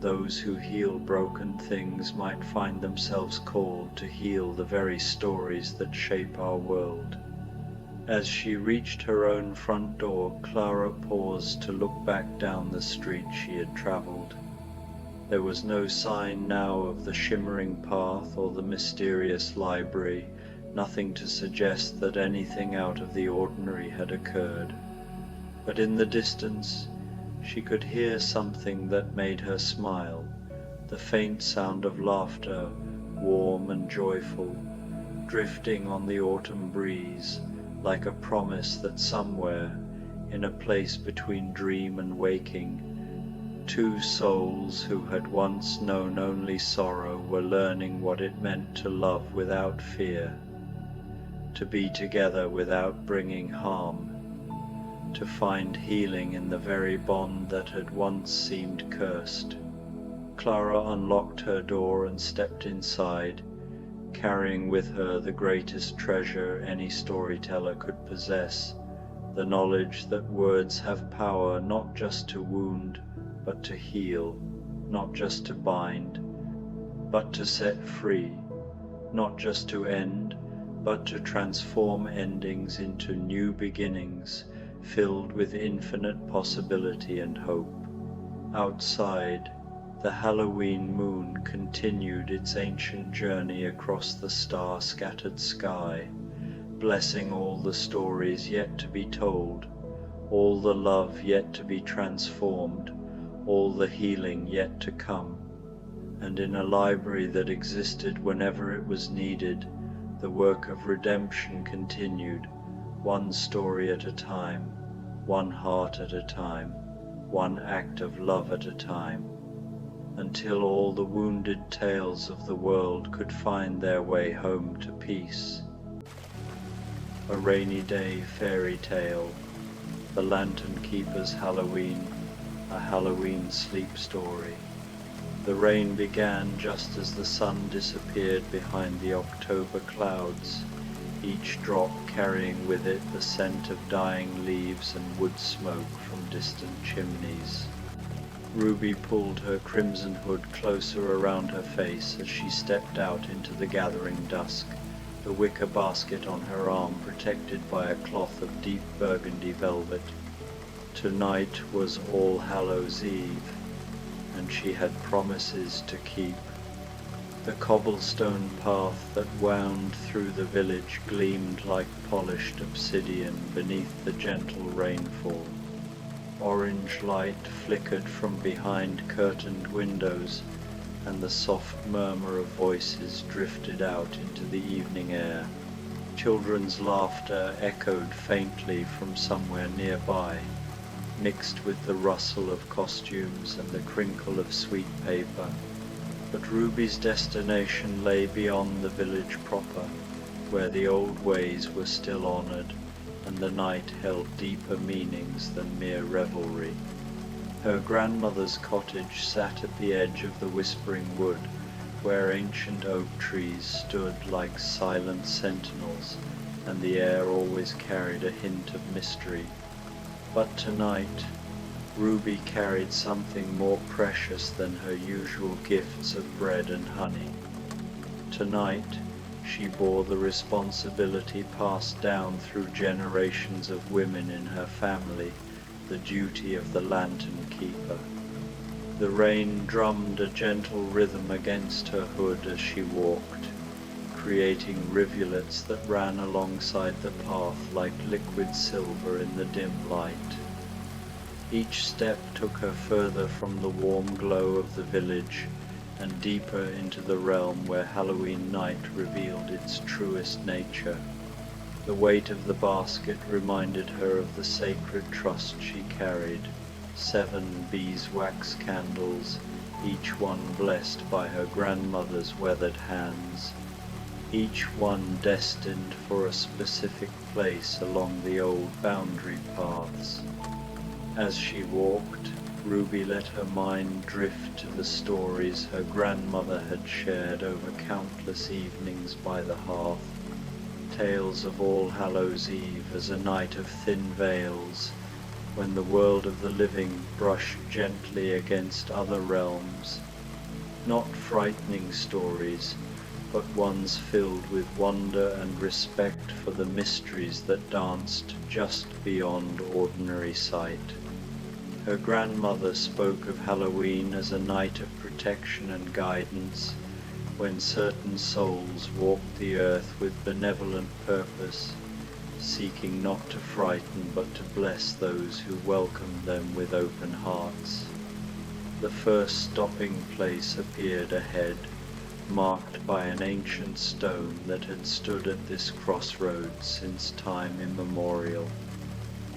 those who heal broken things might find themselves called to heal the very stories that shape our world. As she reached her own front door, Clara paused to look back down the street she had traveled. There was no sign now of the shimmering path or the mysterious library, nothing to suggest that anything out of the ordinary had occurred. But in the distance, she could hear something that made her smile, the faint sound of laughter, warm and joyful, drifting on the autumn breeze, like a promise that somewhere, in a place between dream and waking, two souls who had once known only sorrow were learning what it meant to love without fear, to be together without bringing harm, to find healing in the very bond that had once seemed cursed. Clara unlocked her door and stepped inside, carrying with her the greatest treasure any storyteller could possess, the knowledge that words have power not just to wound, but to heal, not just to bind, but to set free, not just to end, but to transform endings into new beginnings, filled with infinite possibility and hope. Outside, the Halloween moon continued its ancient journey across the star-scattered sky, blessing all the stories yet to be told, all the love yet to be transformed, all the healing yet to come. And in a library that existed whenever it was needed, the work of redemption continued, one story at a time, one heart at a time, one act of love at a time, until all the wounded tales of the world could find their way home to peace. A rainy day fairy tale, the lantern keeper's Halloween, a Halloween sleep story. The rain began just as the sun disappeared behind the October clouds, each drop carrying with it the scent of dying leaves and wood smoke from distant chimneys. Ruby pulled her crimson hood closer around her face as she stepped out into the gathering dusk, the wicker basket on her arm protected by a cloth of deep burgundy velvet. Tonight was All Hallows Eve, and she had promises to keep. The cobblestone path that wound through the village gleamed like polished obsidian beneath the gentle rainfall. Orange light flickered from behind curtained windows, and the soft murmur of voices drifted out into the evening air. Children's laughter echoed faintly from somewhere nearby, mixed with the rustle of costumes and the crinkle of sweet paper. But Ruby's destination lay beyond the village proper, where the old ways were still honoured, and the night held deeper meanings than mere revelry. Her grandmother's cottage sat at the edge of the whispering wood, where ancient oak trees stood like silent sentinels, and the air always carried a hint of mystery. But tonight, Ruby carried something more precious than her usual gifts of bread and honey. Tonight, she bore the responsibility passed down through generations of women in her family, the duty of the lantern keeper. The rain drummed a gentle rhythm against her hood as she walked, creating rivulets that ran alongside the path like liquid silver in the dim light. Each step took her further from the warm glow of the village and deeper into the realm where Halloween night revealed its truest nature. The weight of the basket reminded her of the sacred trust she carried, 7 beeswax candles, each one blessed by her grandmother's weathered hands, each one destined for a specific place along the old boundary paths. As she walked, Ruby let her mind drift to the stories her grandmother had shared over countless evenings by the hearth, tales of All Hallows Eve as a night of thin veils, when the world of the living brushed gently against other realms, not frightening stories, but ones filled with wonder and respect for the mysteries that danced just beyond ordinary sight. Her grandmother spoke of Halloween as a night of protection and guidance, when certain souls walked the earth with benevolent purpose, seeking not to frighten but to bless those who welcomed them with open hearts. The first stopping place appeared ahead, marked by an ancient stone that had stood at this crossroads since time immemorial.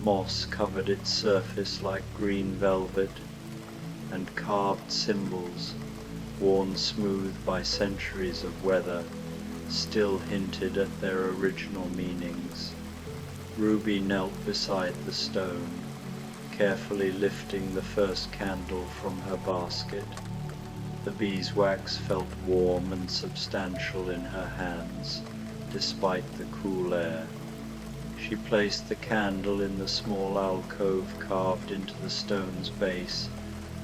Moss covered its surface like green velvet, and carved symbols, worn smooth by centuries of weather, still hinted at their original meanings. Ruby knelt beside the stone, carefully lifting the first candle from her basket. The beeswax felt warm and substantial in her hands, despite the cool air. She placed the candle in the small alcove carved into the stone's base,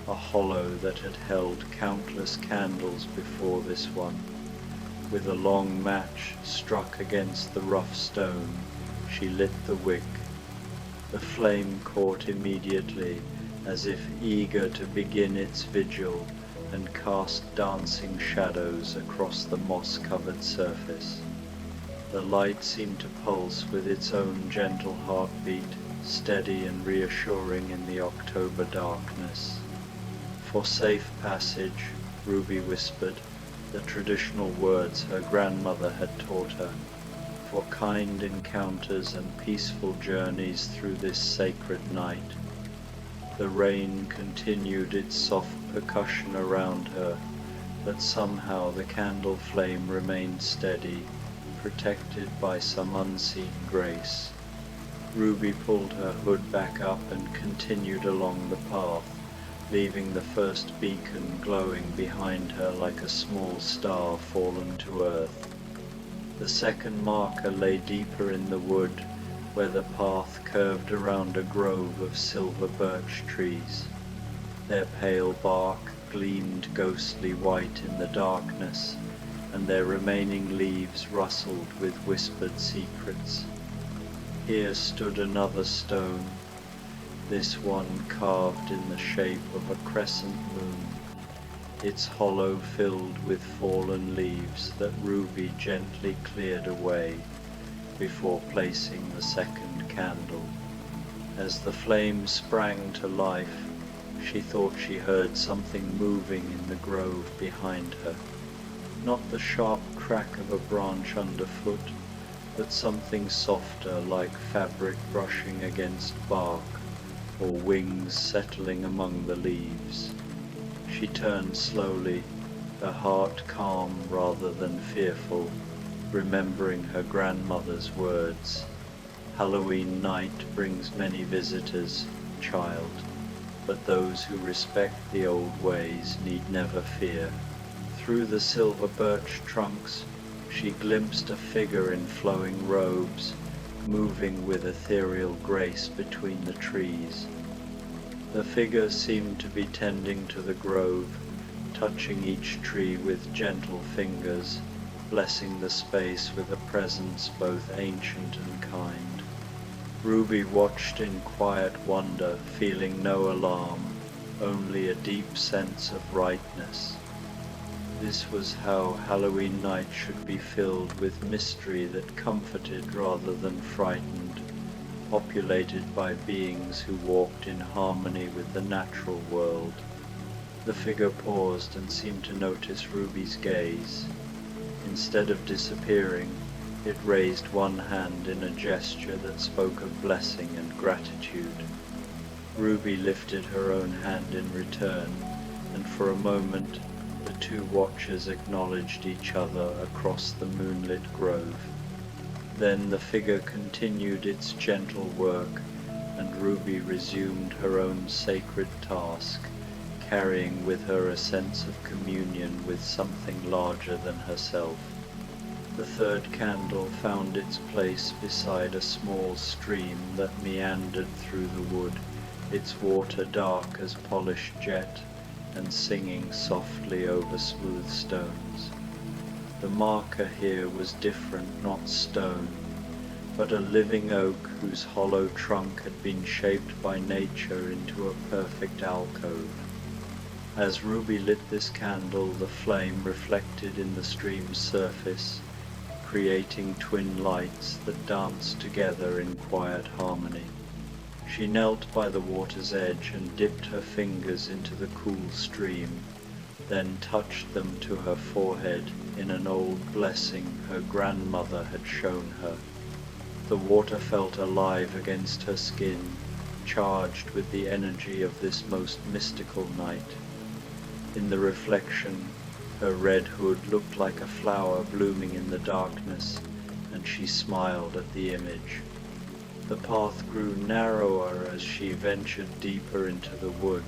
a hollow that had held countless candles before this one. With a long match struck against the rough stone, she lit the wick. The flame caught immediately, as if eager to begin its vigil, and cast dancing shadows across the moss-covered surface. The light seemed to pulse with its own gentle heartbeat, steady and reassuring in the October darkness. For safe passage, Ruby whispered, the traditional words her grandmother had taught her, for kind encounters and peaceful journeys through this sacred night. The rain continued its soft percussion around her, but somehow the candle flame remained steady, protected by some unseen grace. Ruby pulled her hood back up and continued along the path, leaving the first beacon glowing behind her like a small star fallen to earth. The second marker lay deeper in the wood, where the path curved around a grove of silver birch trees. Their pale bark gleamed ghostly white in the darkness, and their remaining leaves rustled with whispered secrets. Here stood another stone, this one carved in the shape of a crescent moon, its hollow filled with fallen leaves that Ruby gently cleared away before placing the second candle. As the flame sprang to life, she thought she heard something moving in the grove behind her. Not the sharp crack of a branch underfoot, but something softer like fabric brushing against bark, or wings settling among the leaves. She turned slowly, her heart calm rather than fearful, remembering her grandmother's words. Halloween night brings many visitors, child, but those who respect the old ways need never fear. Through the silver birch trunks, she glimpsed a figure in flowing robes, moving with ethereal grace between the trees. The figure seemed to be tending to the grove, touching each tree with gentle fingers, blessing the space with a presence both ancient and kind. Ruby watched in quiet wonder, feeling no alarm, only a deep sense of rightness. This was how Halloween night should be, filled with mystery that comforted rather than frightened, populated by beings who walked in harmony with the natural world. The figure paused and seemed to notice Ruby's gaze. Instead of disappearing, it raised one hand in a gesture that spoke of blessing and gratitude. Ruby lifted her own hand in return, and for a moment the two watchers acknowledged each other across the moonlit grove. Then the figure continued its gentle work, and Ruby resumed her own sacred task, carrying with her a sense of communion with something larger than herself. The third candle found its place beside a small stream that meandered through the wood, its water dark as polished jet and singing softly over smooth stones. The marker here was different, not stone, but a living oak whose hollow trunk had been shaped by nature into a perfect alcove. As Ruby lit this candle, the flame reflected in the stream's surface, creating twin lights that danced together in quiet harmony. She knelt by the water's edge and dipped her fingers into the cool stream, then touched them to her forehead in an old blessing her grandmother had shown her. The water felt alive against her skin, charged with the energy of this most mystical night. In the reflection, her red hood looked like a flower blooming in the darkness, and she smiled at the image. The path grew narrower as she ventured deeper into the wood,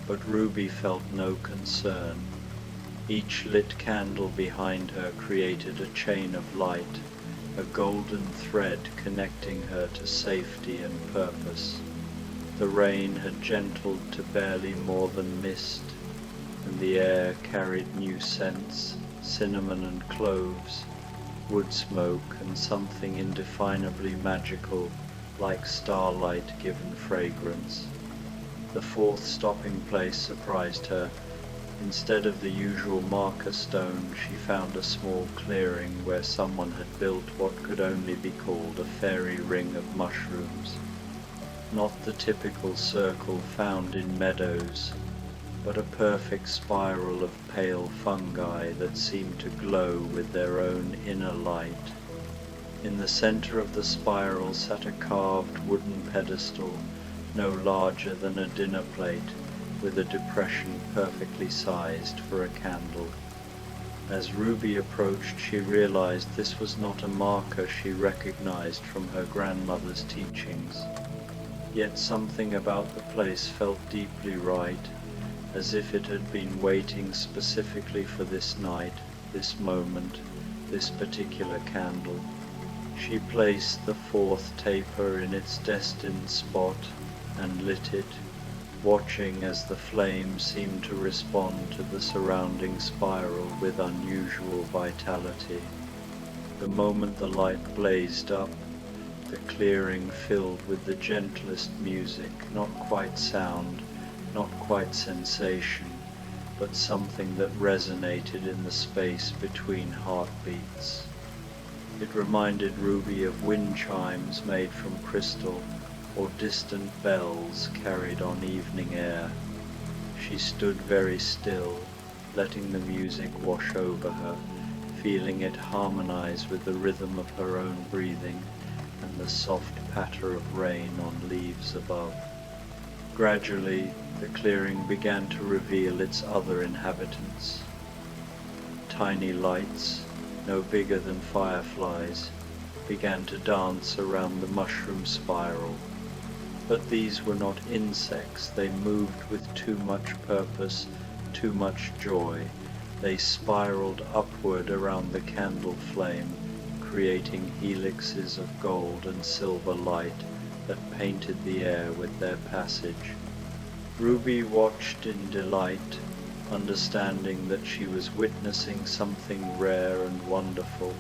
but Ruby felt no concern. Each lit candle behind her created a chain of light, a golden thread connecting her to safety and purpose. The rain had gentled to barely more than mist, and the air carried new scents, cinnamon and cloves, wood smoke and something indefinably magical, like starlight given fragrance. The fourth stopping place surprised her. Instead of the usual marker stone, she found a small clearing where someone had built what could only be called a fairy ring of mushrooms. Not the typical circle found in meadows, but a perfect spiral of pale fungi that seemed to glow with their own inner light. In the center of the spiral sat a carved wooden pedestal, no larger than a dinner plate, with a depression perfectly sized for a candle. As Ruby approached, she realized this was not a marker she recognized from her grandmother's teachings. Yet something about the place felt deeply right, as if it had been waiting specifically for this night, this moment, this particular candle. She placed the fourth taper in its destined spot and lit it, watching as the flame seemed to respond to the surrounding spiral with unusual vitality. The moment the light blazed up, the clearing filled with the gentlest music, not quite sound, not quite sensation, but something that resonated in the space between heartbeats. It reminded Ruby of wind chimes made from crystal, or distant bells carried on evening air. She stood very still, letting the music wash over her, feeling it harmonize with the rhythm of her own breathing and the soft patter of rain on leaves above. Gradually, the clearing began to reveal its other inhabitants. Tiny lights, no bigger than fireflies, began to dance around the mushroom spiral. But these were not insects. They moved with too much purpose, too much joy. They spiraled upward around the candle flame, creating helixes of gold and silver light that painted the air with their passage. Ruby watched in delight, understanding that she was witnessing something rare and wonderful,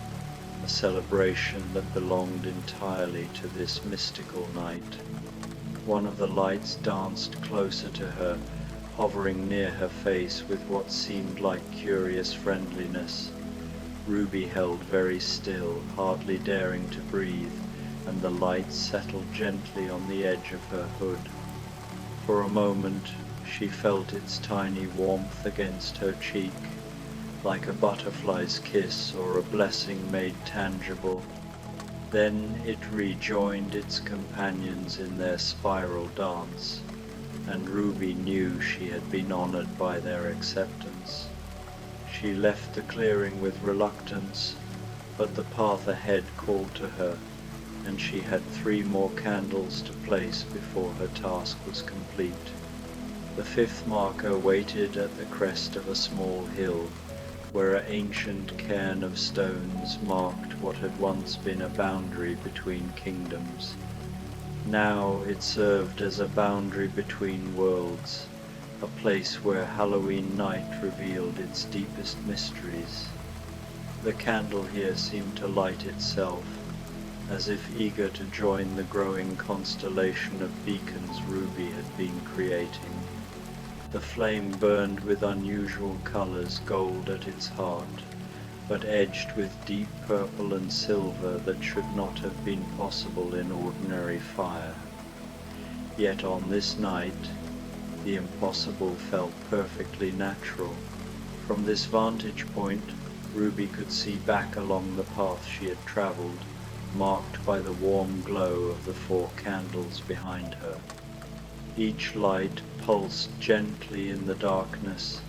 a celebration that belonged entirely to this mystical night. One of the lights danced closer to her, hovering near her face with what seemed like curious friendliness. Ruby held very still, hardly daring to breathe, and the light settled gently on the edge of her hood. For a moment, she felt its tiny warmth against her cheek, like a butterfly's kiss or a blessing made tangible. Then it rejoined its companions in their spiral dance, and Ruby knew she had been honored by their acceptance. She left the clearing with reluctance, but the path ahead called to her, and she had 3 more candles to place before her task was complete. The 5th marker waited at the crest of a small hill, where an ancient cairn of stones marked what had once been a boundary between kingdoms. Now it served as a boundary between worlds, a place where Halloween night revealed its deepest mysteries. The candle here seemed to light itself, as if eager to join the growing constellation of beacons Ruby had been creating. The flame burned with unusual colors, gold at its heart, but edged with deep purple and silver that should not have been possible in ordinary fire. Yet on this night, the impossible felt perfectly natural. From this vantage point, Ruby could see back along the path she had traveled, marked by the warm glow of the 4 candles behind her. Each light pulsed gently in the darkness,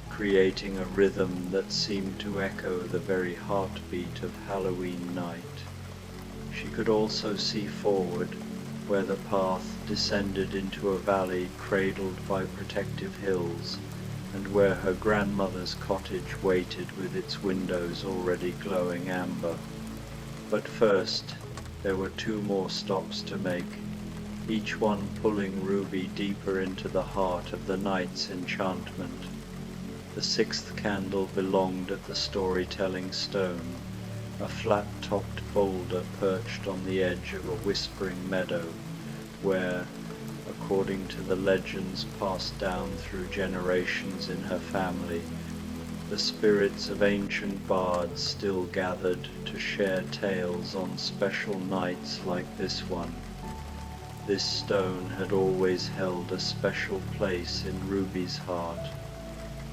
creating a rhythm that seemed to echo the very heartbeat of Halloween night. She could also see forward, where the path descended into a valley cradled by protective hills, and where her grandmother's cottage waited with its windows already glowing amber. But first, there were 2 more stops to make, each one pulling Ruby deeper into the heart of the night's enchantment. The 6th candle belonged at the storytelling stone, a flat-topped boulder perched on the edge of a whispering meadow, where, according to the legends passed down through generations in her family, the spirits of ancient bards still gathered to share tales on special nights like this one. This stone had always held a special place in Ruby's heart.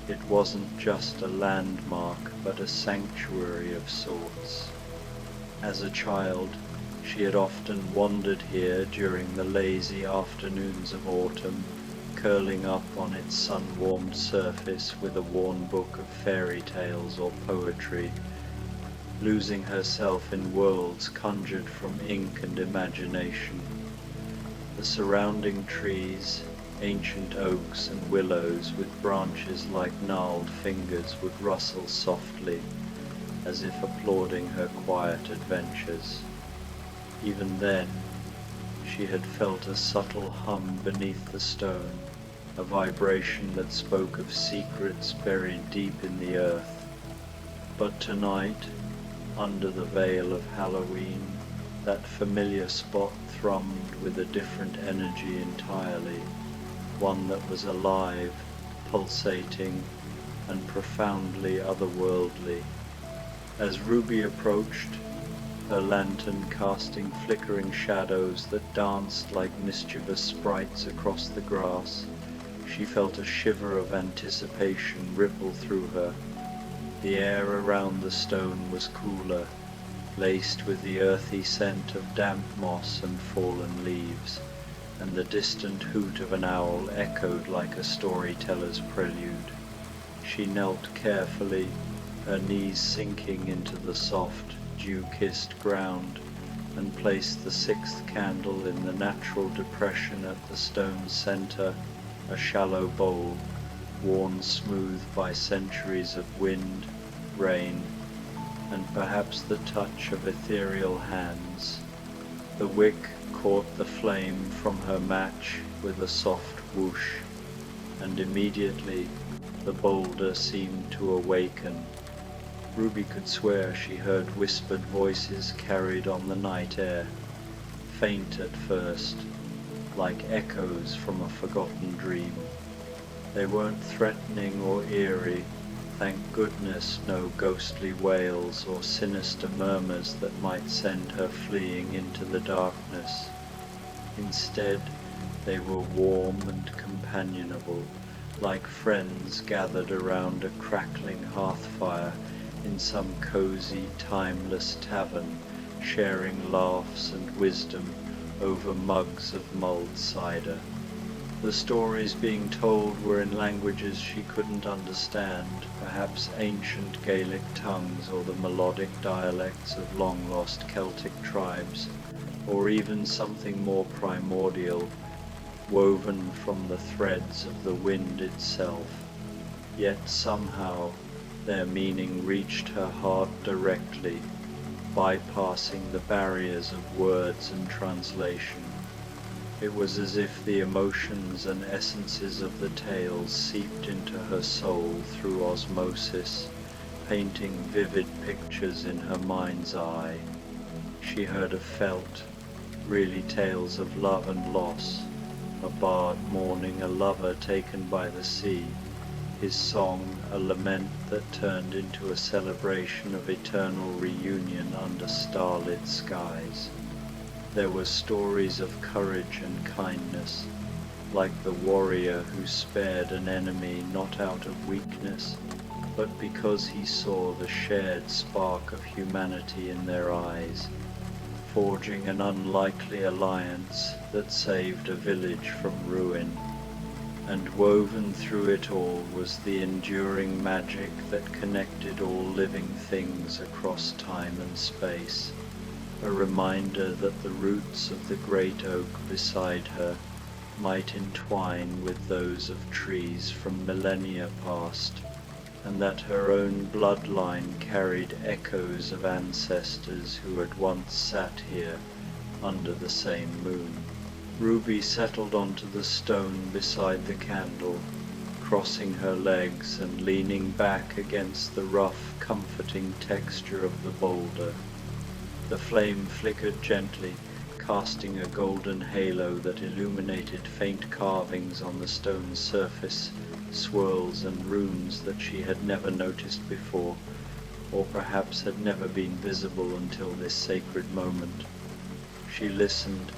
It wasn't just a landmark, but a sanctuary of sorts. As a child, she had often wandered here during the lazy afternoons of autumn, curling up on its sun-warmed surface with a worn book of fairy tales or poetry, losing herself in worlds conjured from ink and imagination. The surrounding trees, ancient oaks and willows with branches like gnarled fingers, would rustle softly, as if applauding her quiet adventures. Even then, she had felt a subtle hum beneath the stone, a vibration that spoke of secrets buried deep in the earth. But tonight, under the veil of Halloween, that familiar spot thrummed with a different energy entirely, one that was alive, pulsating, and profoundly otherworldly. As Ruby approached, her lantern casting flickering shadows that danced like mischievous sprites across the grass, she felt a shiver of anticipation ripple through her. The air around the stone was cooler, laced with the earthy scent of damp moss and fallen leaves, and the distant hoot of an owl echoed like a storyteller's prelude. She knelt carefully, her knees sinking into the soft, dew-kissed ground, and placed the sixth candle in the natural depression at the stone's center, a shallow bowl, worn smooth by centuries of wind, rain, and perhaps the touch of ethereal hands. The wick caught the flame from her match with a soft whoosh, and immediately the boulder seemed to awaken. Ruby could swear she heard whispered voices carried on the night air, faint at first, like echoes from a forgotten dream. They weren't threatening or eerie, thank goodness, no ghostly wails or sinister murmurs that might send her fleeing into the darkness. Instead, they were warm and companionable, like friends gathered around a crackling hearth-fire in some cozy, timeless tavern, sharing laughs and wisdom over mugs of mulled cider. The stories being told were in languages she couldn't understand, perhaps ancient Gaelic tongues or the melodic dialects of long-lost Celtic tribes, or even something more primordial, woven from the threads of the wind itself. Yet somehow their meaning reached her heart directly, bypassing the barriers of words and translation. It was as if the emotions and essences of the tales seeped into her soul through osmosis, painting vivid pictures in her mind's eye. She heard of felt, really tales of love and loss, a bard mourning a lover taken by the sea, his song a lament that turned into a celebration of eternal reunion under starlit skies. There were stories of courage and kindness, like the warrior who spared an enemy not out of weakness, but because he saw the shared spark of humanity in their eyes, forging an unlikely alliance that saved a village from ruin. And woven through it all was the enduring magic that connected all living things across time and space, a reminder that the roots of the great oak beside her might entwine with those of trees from millennia past, and that her own bloodline carried echoes of ancestors who had once sat here under the same moon. Ruby settled onto the stone beside the candle, crossing her legs and leaning back against the rough, comforting texture of the boulder. The flame flickered gently, casting a golden halo that illuminated faint carvings on the stone's surface, swirls and runes that she had never noticed before, or perhaps had never been visible until this sacred moment. She listened,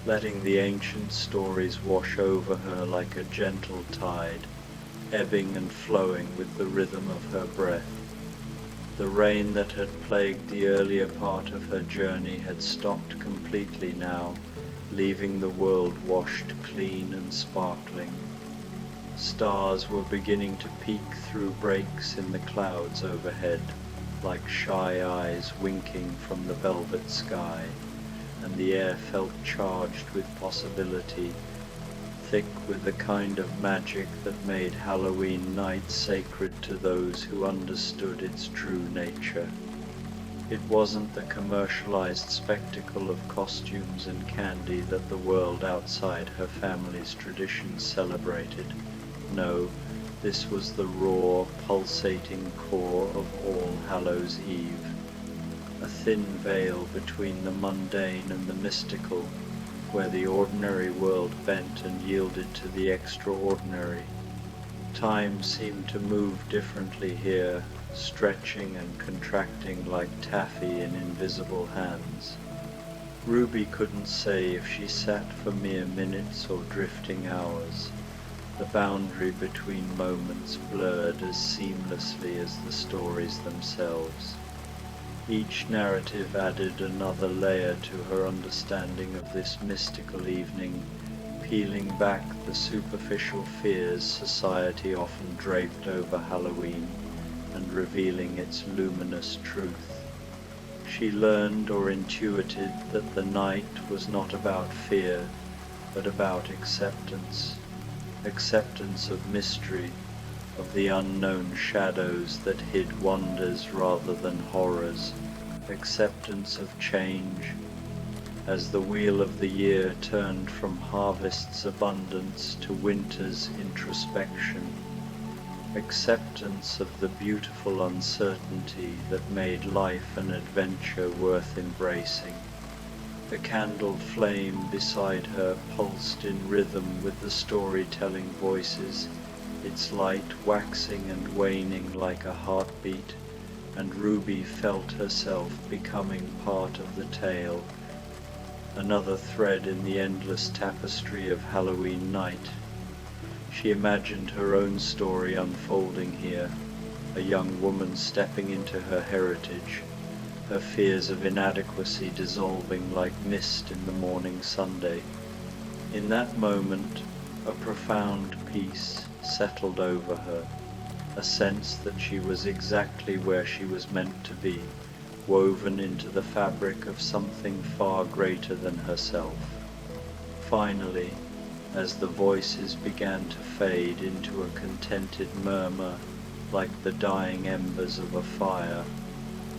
letting the ancient stories wash over her like a gentle tide, ebbing and flowing with the rhythm of her breath. The rain that had plagued the earlier part of her journey had stopped completely now, leaving the world washed clean and sparkling. Stars were beginning to peek through breaks in the clouds overhead, like shy eyes winking from the velvet sky, and the air felt charged with possibility, thick with the kind of magic that made Halloween night sacred to those who understood its true nature. It wasn't the commercialized spectacle of costumes and candy that the world outside her family's traditions celebrated. No, this was the raw, pulsating core of All Hallows Eve, a thin veil between the mundane and the mystical, where the ordinary world bent and yielded to the extraordinary. Time seemed to move differently here, stretching and contracting like taffy in invisible hands. Ruby couldn't say if she sat for mere minutes or drifting hours. The boundary between moments blurred as seamlessly as the stories themselves. Each narrative added another layer to her understanding of this mystical evening, peeling back the superficial fears society often draped over Halloween and revealing its luminous truth. She learned or intuited that the night was not about fear, but about acceptance. Acceptance of mystery, of the unknown shadows that hid wonders rather than horrors, acceptance of change, as the wheel of the year turned from harvest's abundance to winter's introspection, acceptance of the beautiful uncertainty that made life an adventure worth embracing. The candle flame beside her pulsed in rhythm with the storytelling voices, its light waxing and waning like a heartbeat, and Ruby felt herself becoming part of the tale, another thread in the endless tapestry of Halloween night. She imagined her own story unfolding here, a young woman stepping into her heritage, her fears of inadequacy dissolving like mist in the morning Sunday. In that moment, a profound peace settled over her, a sense that she was exactly where she was meant to be, woven into the fabric of something far greater than herself. Finally, as the voices began to fade into a contented murmur like the dying embers of a fire,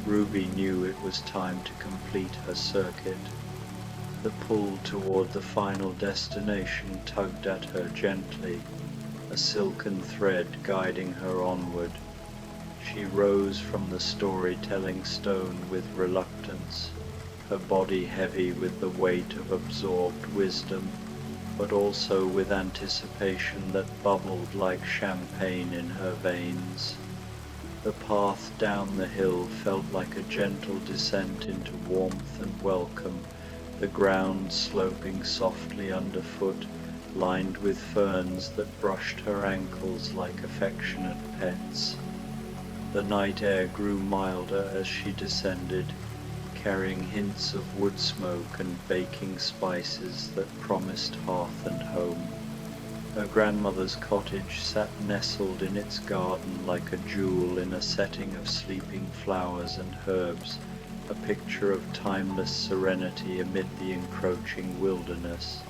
Ruby knew it was time to complete her circuit. The pull toward the final destination tugged at her gently, a silken thread guiding her onward. She rose from the storytelling stone with reluctance, her body heavy with the weight of absorbed wisdom, but also with anticipation that bubbled like champagne in her veins. The path down the hill felt like a gentle descent into warmth and welcome, the ground sloping softly underfoot, lined with ferns that brushed her ankles like affectionate pets. The night air grew milder as she descended, carrying hints of wood smoke and baking spices that promised hearth and home. Her grandmother's cottage sat nestled in its garden like a jewel in a setting of sleeping flowers and herbs, a picture of timeless serenity amid the encroaching wilderness.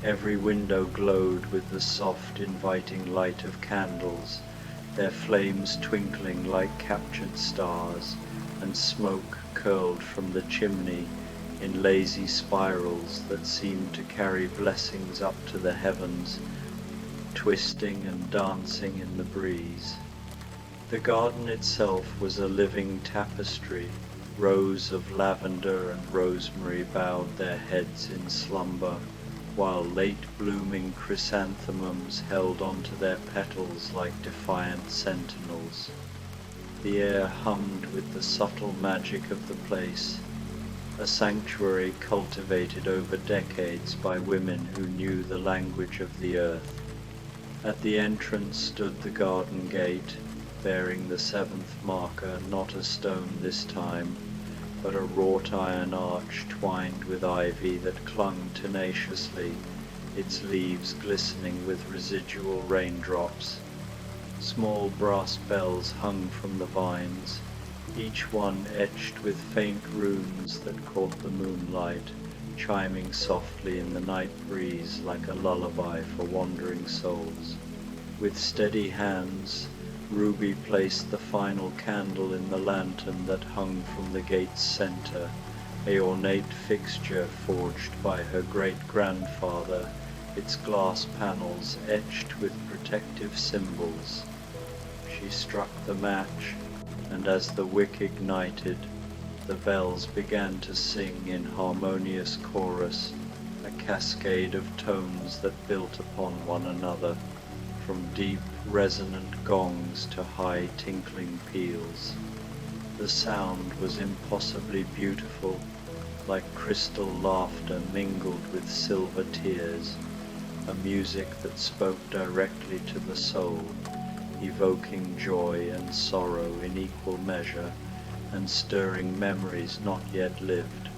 Every window glowed with the soft, inviting light of candles, their flames twinkling like captured stars, and smoke curled from the chimney in lazy spirals that seemed to carry blessings up to the heavens, twisting and dancing in the breeze. The garden itself was a living tapestry. Rows of lavender and rosemary bowed their heads in slumber, while late-blooming chrysanthemums held onto their petals like defiant sentinels. The air hummed with the subtle magic of the place, a sanctuary cultivated over decades by women who knew the language of the earth. At the entrance stood the garden gate, bearing the seventh marker, not a stone this time, but a wrought iron arch twined with ivy that clung tenaciously, its leaves glistening with residual raindrops. Small brass bells hung from the vines, each one etched with faint runes that caught the moonlight, chiming softly in the night breeze like a lullaby for wandering souls. With steady hands, Ruby placed the final candle in the lantern that hung from the gate's center, a ornate fixture forged by her great-grandfather, its glass panels etched with protective symbols. She struck the match, and as the wick ignited, the bells began to sing in harmonious chorus, a cascade of tones that built upon one another, from deep, resonant gongs to high, tinkling peals. The sound was impossibly beautiful, like crystal laughter mingled with silver tears, a music that spoke directly to the soul, evoking joy and sorrow in equal measure, and stirring memories not yet lived.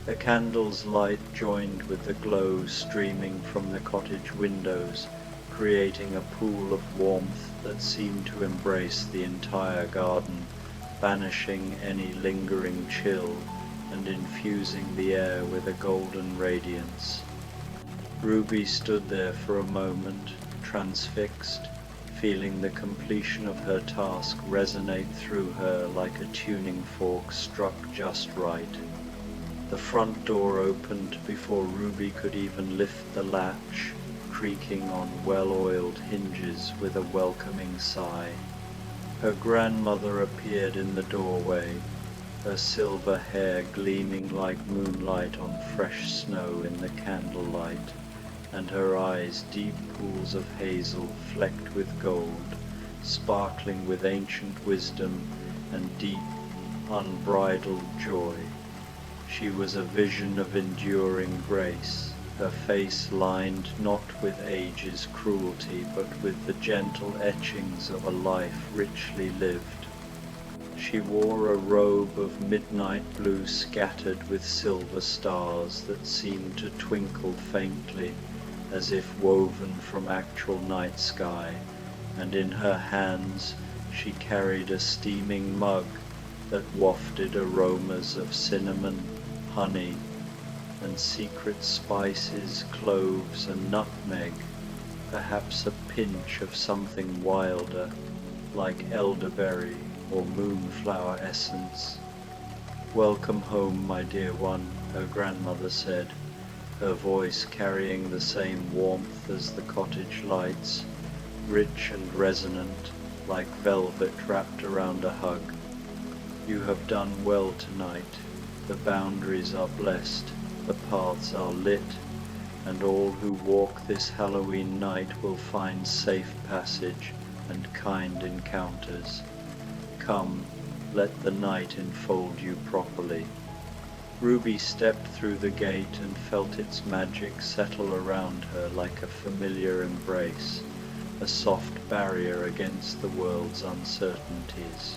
The candle's light joined with the glow streaming from the cottage windows, creating a pool of warmth that seemed to embrace the entire garden, banishing any lingering chill and infusing the air with a golden radiance. Ruby stood there for a moment, transfixed, feeling the completion of her task resonate through her like a tuning fork struck just right. The front door opened before Ruby could even lift the latch, creaking on well-oiled hinges with a welcoming sigh. Her grandmother appeared in the doorway, her silver hair gleaming like moonlight on fresh snow in the candlelight, and her eyes deep pools of hazel flecked with gold, sparkling with ancient wisdom and deep, unbridled joy. She was a vision of enduring grace, her face lined not with age's cruelty, but with the gentle etchings of a life richly lived. She wore a robe of midnight blue scattered with silver stars that seemed to twinkle faintly, as if woven from actual night sky, and in her hands she carried a steaming mug that wafted aromas of cinnamon, honey, and secret spices, cloves and nutmeg, perhaps a pinch of something wilder, like elderberry or moonflower essence. "Welcome home, my dear one," her grandmother said, her voice carrying the same warmth as the cottage lights, rich and resonant, like velvet wrapped around a hug. "You have done well tonight. The boundaries are blessed, the paths are lit, and all who walk this Halloween night will find safe passage and kind encounters. Come, let the night enfold you properly." Ruby stepped through the gate and felt its magic settle around her like a familiar embrace, a soft barrier against the world's uncertainties.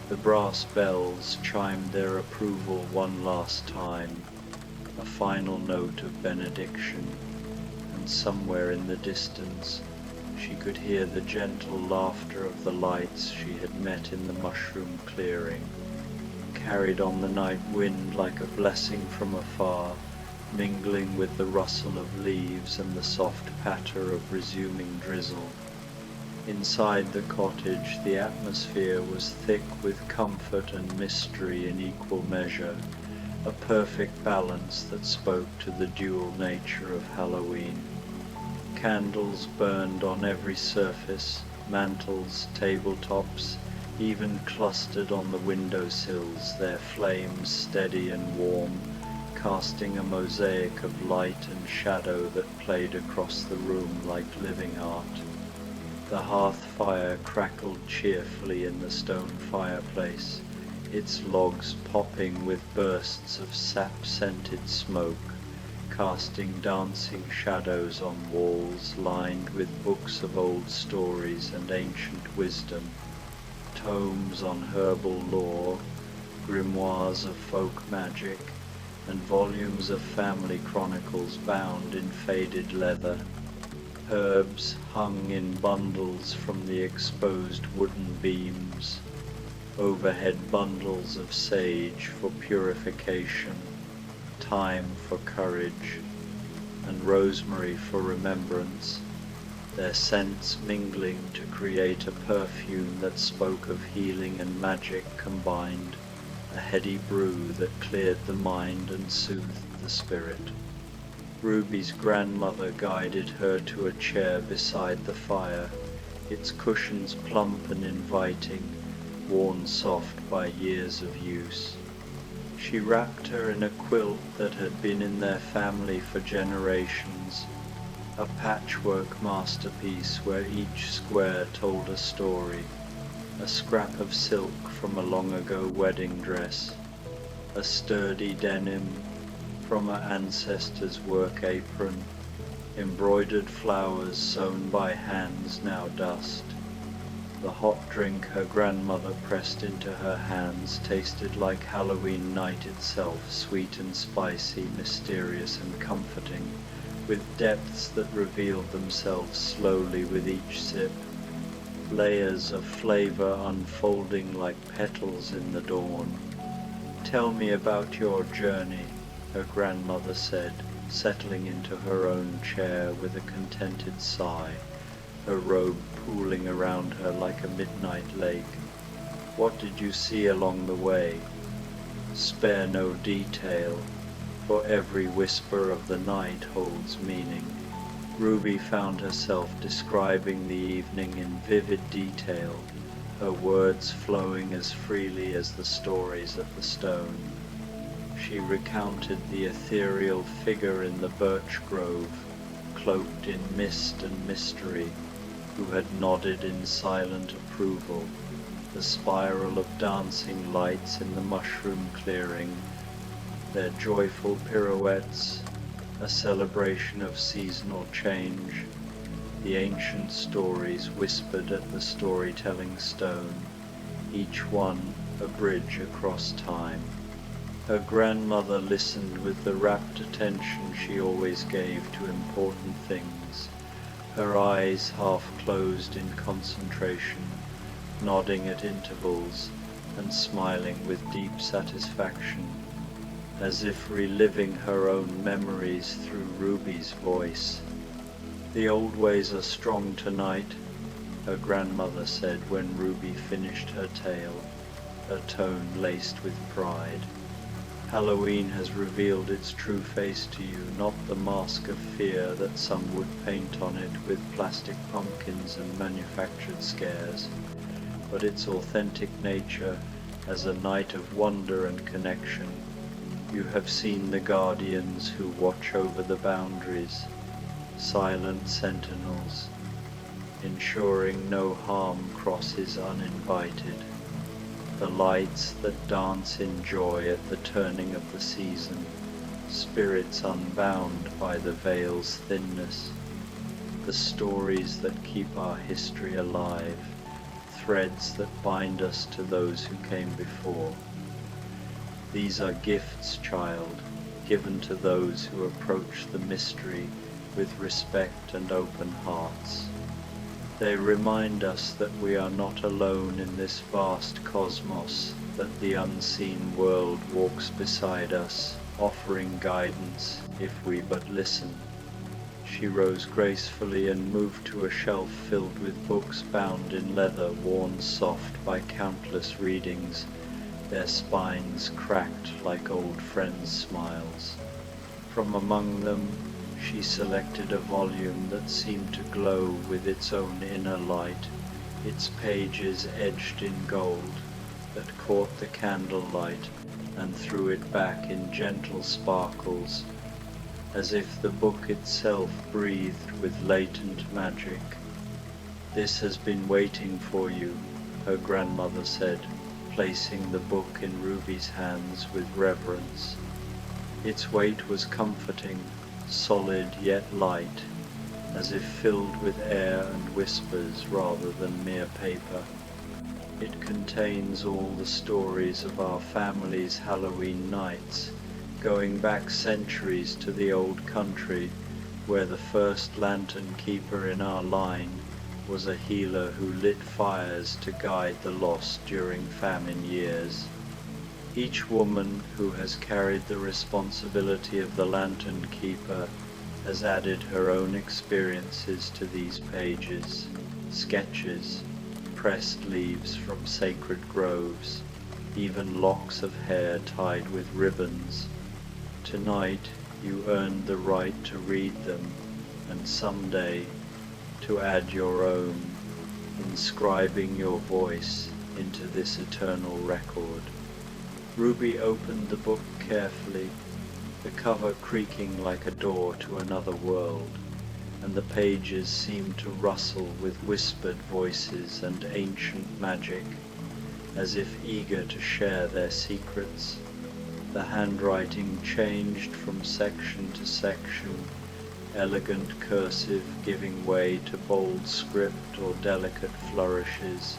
The brass bells chimed their approval one last time, a final note of benediction, and somewhere in the distance she could hear the gentle laughter of the lights she had met in the mushroom clearing, carried on the night wind like a blessing from afar, mingling with the rustle of leaves and the soft patter of resuming drizzle. Inside the cottage the atmosphere was thick with comfort and mystery in equal measure, a perfect balance that spoke to the dual nature of Halloween. Candles burned on every surface, mantels, tabletops, even clustered on the windowsills, their flames steady and warm, casting a mosaic of light and shadow that played across the room like living art. The hearth fire crackled cheerfully in the stone fireplace, its logs popping with bursts of sap-scented smoke, casting dancing shadows on walls lined with books of old stories and ancient wisdom, tomes on herbal lore, grimoires of folk magic, and volumes of family chronicles bound in faded leather. Herbs hung in bundles from the exposed wooden beams, overhead bundles of sage for purification, thyme for courage, and rosemary for remembrance, their scents mingling to create a perfume that spoke of healing and magic combined, a heady brew that cleared the mind and soothed the spirit. Ruby's grandmother guided her to a chair beside the fire, its cushions plump and inviting, worn soft by years of use. She wrapped her in a quilt that had been in their family for generations, a patchwork masterpiece where each square told a story, a scrap of silk from a long-ago wedding dress, a sturdy denim from her ancestor's work apron, embroidered flowers sewn by hands now dust. The hot drink her grandmother pressed into her hands tasted like Halloween night itself, sweet and spicy, mysterious and comforting, with depths that revealed themselves slowly with each sip, layers of flavor unfolding like petals in the dawn. "Tell me about your journey," her grandmother said, settling into her own chair with a contented sigh, her robe pooling around her like a midnight lake. "What did you see along the way? Spare no detail, for every whisper of the night holds meaning." Ruby found herself describing the evening in vivid detail, her words flowing as freely as the stories at the stone. She recounted the ethereal figure in the birch grove, cloaked in mist and mystery, who had nodded in silent approval, the spiral of dancing lights in the mushroom clearing, their joyful pirouettes, a celebration of seasonal change, the ancient stories whispered at the storytelling stone, each one a bridge across time. Her grandmother listened with the rapt attention she always gave to important things, her eyes half closed in concentration, nodding at intervals and smiling with deep satisfaction, as if reliving her own memories through Ruby's voice. "The old ways are strong tonight," her grandmother said when Ruby finished her tale, her tone laced with pride. "Halloween has revealed its true face to you, not the mask of fear that some would paint on it with plastic pumpkins and manufactured scares, but its authentic nature as a night of wonder and connection. You have seen the guardians who watch over the boundaries, silent sentinels, ensuring no harm crosses uninvited, the lights that dance in joy at the turning of the season, spirits unbound by the veil's thinness, the stories that keep our history alive, threads that bind us to those who came before. These are gifts, child, given to those who approach the mystery with respect and open hearts. They remind us that we are not alone in this vast cosmos, that the unseen world walks beside us, offering guidance if we but listen." She rose gracefully and moved to a shelf filled with books bound in leather worn soft by countless readings, their spines cracked like old friends' smiles. From among them she selected a volume that seemed to glow with its own inner light, its pages edged in gold, that caught the candlelight and threw it back in gentle sparkles, as if the book itself breathed with latent magic. "This has been waiting for you," her grandmother said, placing the book in Ruby's hands with reverence. Its weight was comforting, solid yet light, as if filled with air and whispers rather than mere paper. It contains all the stories of our family's Halloween nights, going back centuries to the old country, where the first lantern keeper in our line was a healer who lit fires to guide the lost during famine years. Each woman who has carried the responsibility of the lantern keeper has added her own experiences to these pages, sketches, pressed leaves from sacred groves, even locks of hair tied with ribbons. Tonight you earned the right to read them, and someday to add your own, inscribing your voice into this eternal record. Ruby opened the book carefully, the cover creaking like a door to another world, and the pages seemed to rustle with whispered voices and ancient magic, as if eager to share their secrets. The handwriting changed from section to section, elegant cursive giving way to bold script or delicate flourishes,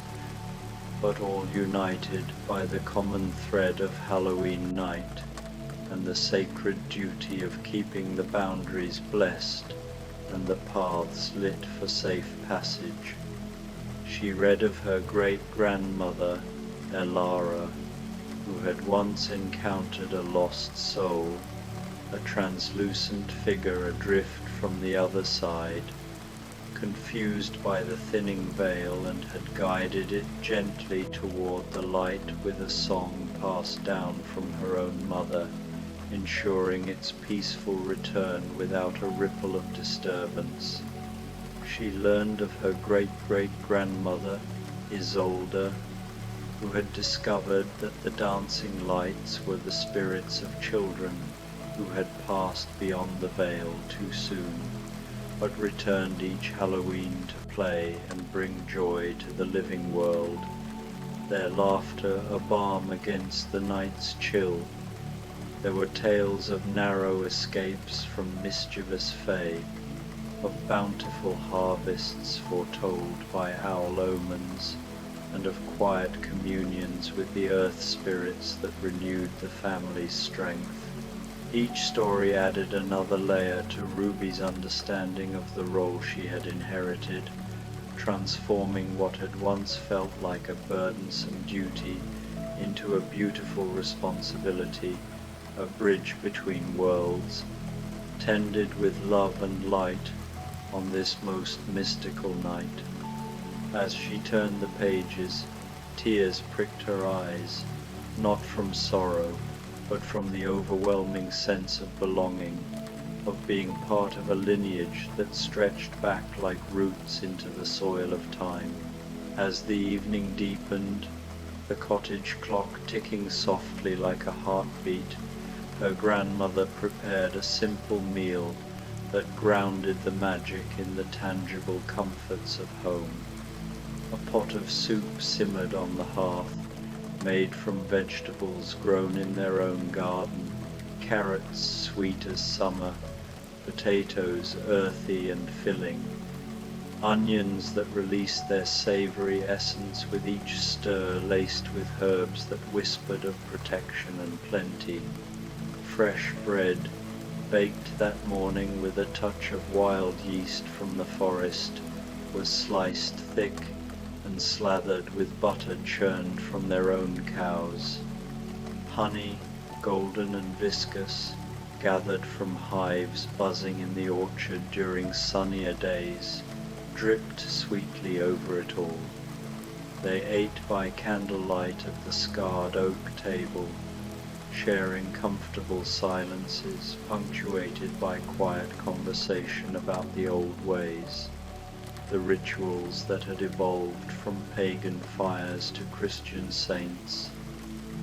but all united by the common thread of Halloween night and the sacred duty of keeping the boundaries blessed and the paths lit for safe passage. She read of her great-grandmother, Elara, who had once encountered a lost soul, a translucent figure adrift from the other side, confused by the thinning veil, and had guided it gently toward the light with a song passed down from her own mother, ensuring its peaceful return without a ripple of disturbance. She learned of her great-great-grandmother, Isolde, who had discovered that the dancing lights were the spirits of children who had passed beyond the veil too soon, but returned each Halloween to play and bring joy to the living world, their laughter a balm against the night's chill. There were tales of narrow escapes from mischievous fae, of bountiful harvests foretold by owl omens, and of quiet communions with the earth spirits that renewed the family's strength. Each story added another layer to Ruby's understanding of the role she had inherited, transforming what had once felt like a burdensome duty into a beautiful responsibility, a bridge between worlds, tended with love and light on this most mystical night. As she turned the pages, tears pricked her eyes, not from sorrow, but from the overwhelming sense of belonging, of being part of a lineage that stretched back like roots into the soil of time. As the evening deepened, the cottage clock ticking softly like a heartbeat, her grandmother prepared a simple meal that grounded the magic in the tangible comforts of home. A pot of soup simmered on the hearth, made from vegetables grown in their own garden, carrots sweet as summer, potatoes earthy and filling, onions that released their savory essence with each stir laced with herbs that whispered of protection and plenty. Fresh bread, baked that morning with a touch of wild yeast from the forest, was sliced thick and slathered with butter churned from their own cows. Honey, golden and viscous, gathered from hives buzzing in the orchard during sunnier days, dripped sweetly over it all. They ate by candlelight at the scarred oak table, sharing comfortable silences punctuated by quiet conversation about the old ways, the rituals that had evolved from pagan fires to Christian saints,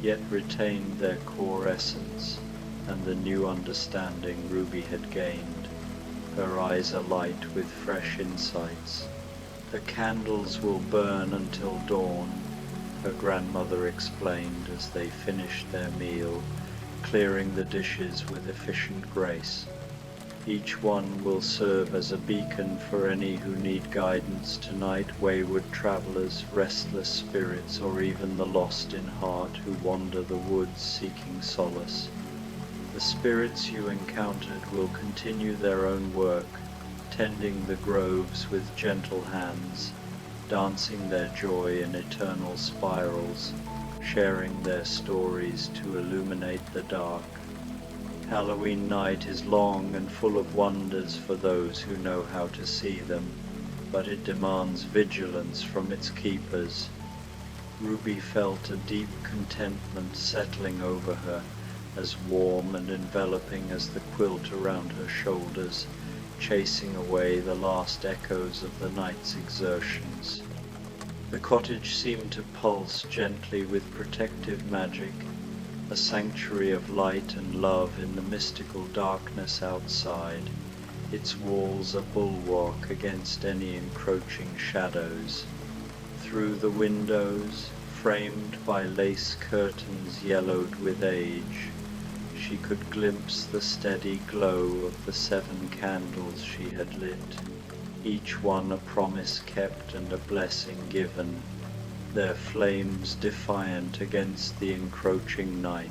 yet retained their core essence and the new understanding Ruby had gained, her eyes alight with fresh insights. The candles will burn until dawn, her grandmother explained as they finished their meal, clearing the dishes with efficient grace. Each one will serve as a beacon for any who need guidance tonight, wayward travelers, restless spirits, or even the lost in heart who wander the woods seeking solace. The spirits you encountered will continue their own work, tending the groves with gentle hands, dancing their joy in eternal spirals, sharing their stories to illuminate the dark. Halloween night is long and full of wonders for those who know how to see them, but it demands vigilance from its keepers. Ruby felt a deep contentment settling over her, as warm and enveloping as the quilt around her shoulders, chasing away the last echoes of the night's exertions. The cottage seemed to pulse gently with protective magic, a sanctuary of light and love in the mystical darkness outside, its walls a bulwark against any encroaching shadows. Through the windows, framed by lace curtains yellowed with age, she could glimpse the steady glow of the 7 candles she had lit, each one a promise kept and a blessing given, their flames defiant against the encroaching night.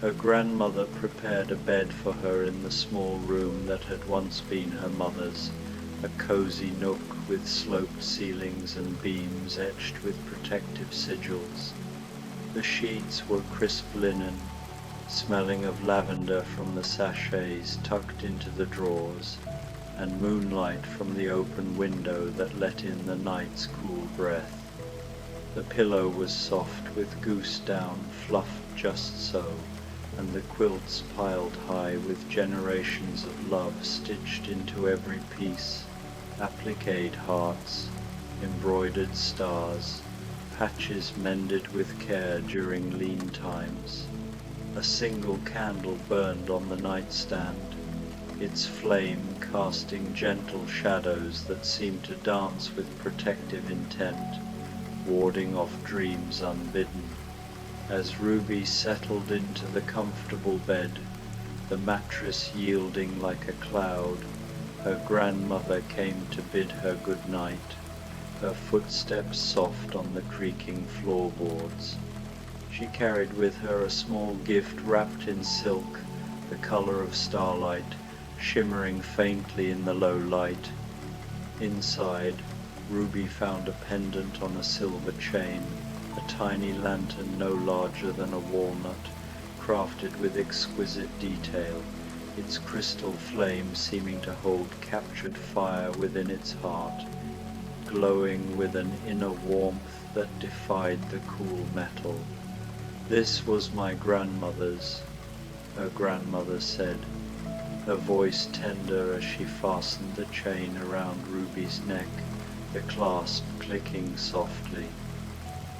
Her grandmother prepared a bed for her in the small room that had once been her mother's, a cozy nook with sloped ceilings and beams etched with protective sigils. The sheets were crisp linen, smelling of lavender from the sachets tucked into the drawers, and moonlight from the open window that let in the night's cool breath. The pillow was soft with goose down fluffed just so, and the quilts piled high with generations of love stitched into every piece, appliqued hearts, embroidered stars, patches mended with care during lean times. A single candle burned on the nightstand, its flame casting gentle shadows that seemed to dance with protective intent, warding off dreams unbidden. As Ruby settled into the comfortable bed, the mattress yielding like a cloud, her grandmother came to bid her good night, her footsteps soft on the creaking floorboards. She carried with her a small gift wrapped in silk, the color of starlight, shimmering faintly in the low light. Inside, Ruby found a pendant on a silver chain, a tiny lantern no larger than a walnut, crafted with exquisite detail, its crystal flame seeming to hold captured fire within its heart, glowing with an inner warmth that defied the cool metal. "This was my grandmother's," her grandmother said, her voice tender as she fastened the chain around Ruby's neck, the clasp clicking softly.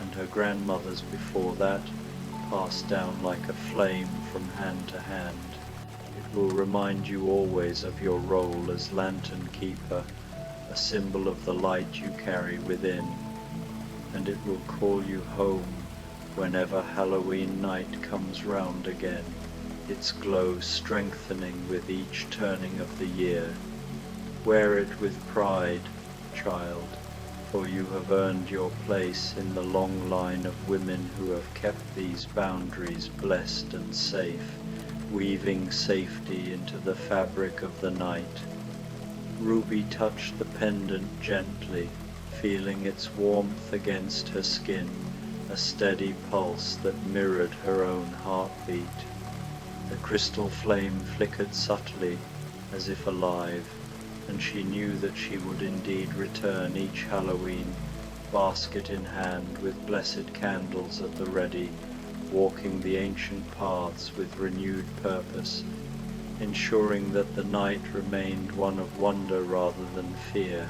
And her grandmother's before that, passed down like a flame from hand to hand. It will remind you always of your role as lantern keeper, a symbol of the light you carry within, and it will call you home whenever Halloween night comes round again, its glow strengthening with each turning of the year. Wear it with pride, child, for you have earned your place in the long line of women who have kept these boundaries blessed and safe, weaving safety into the fabric of the night. Ruby touched the pendant gently, feeling its warmth against her skin, a steady pulse that mirrored her own heartbeat. The crystal flame flickered subtly, as if alive, and she knew that she would indeed return each Halloween, basket in hand with blessed candles at the ready, walking the ancient paths with renewed purpose, ensuring that the night remained one of wonder rather than fear,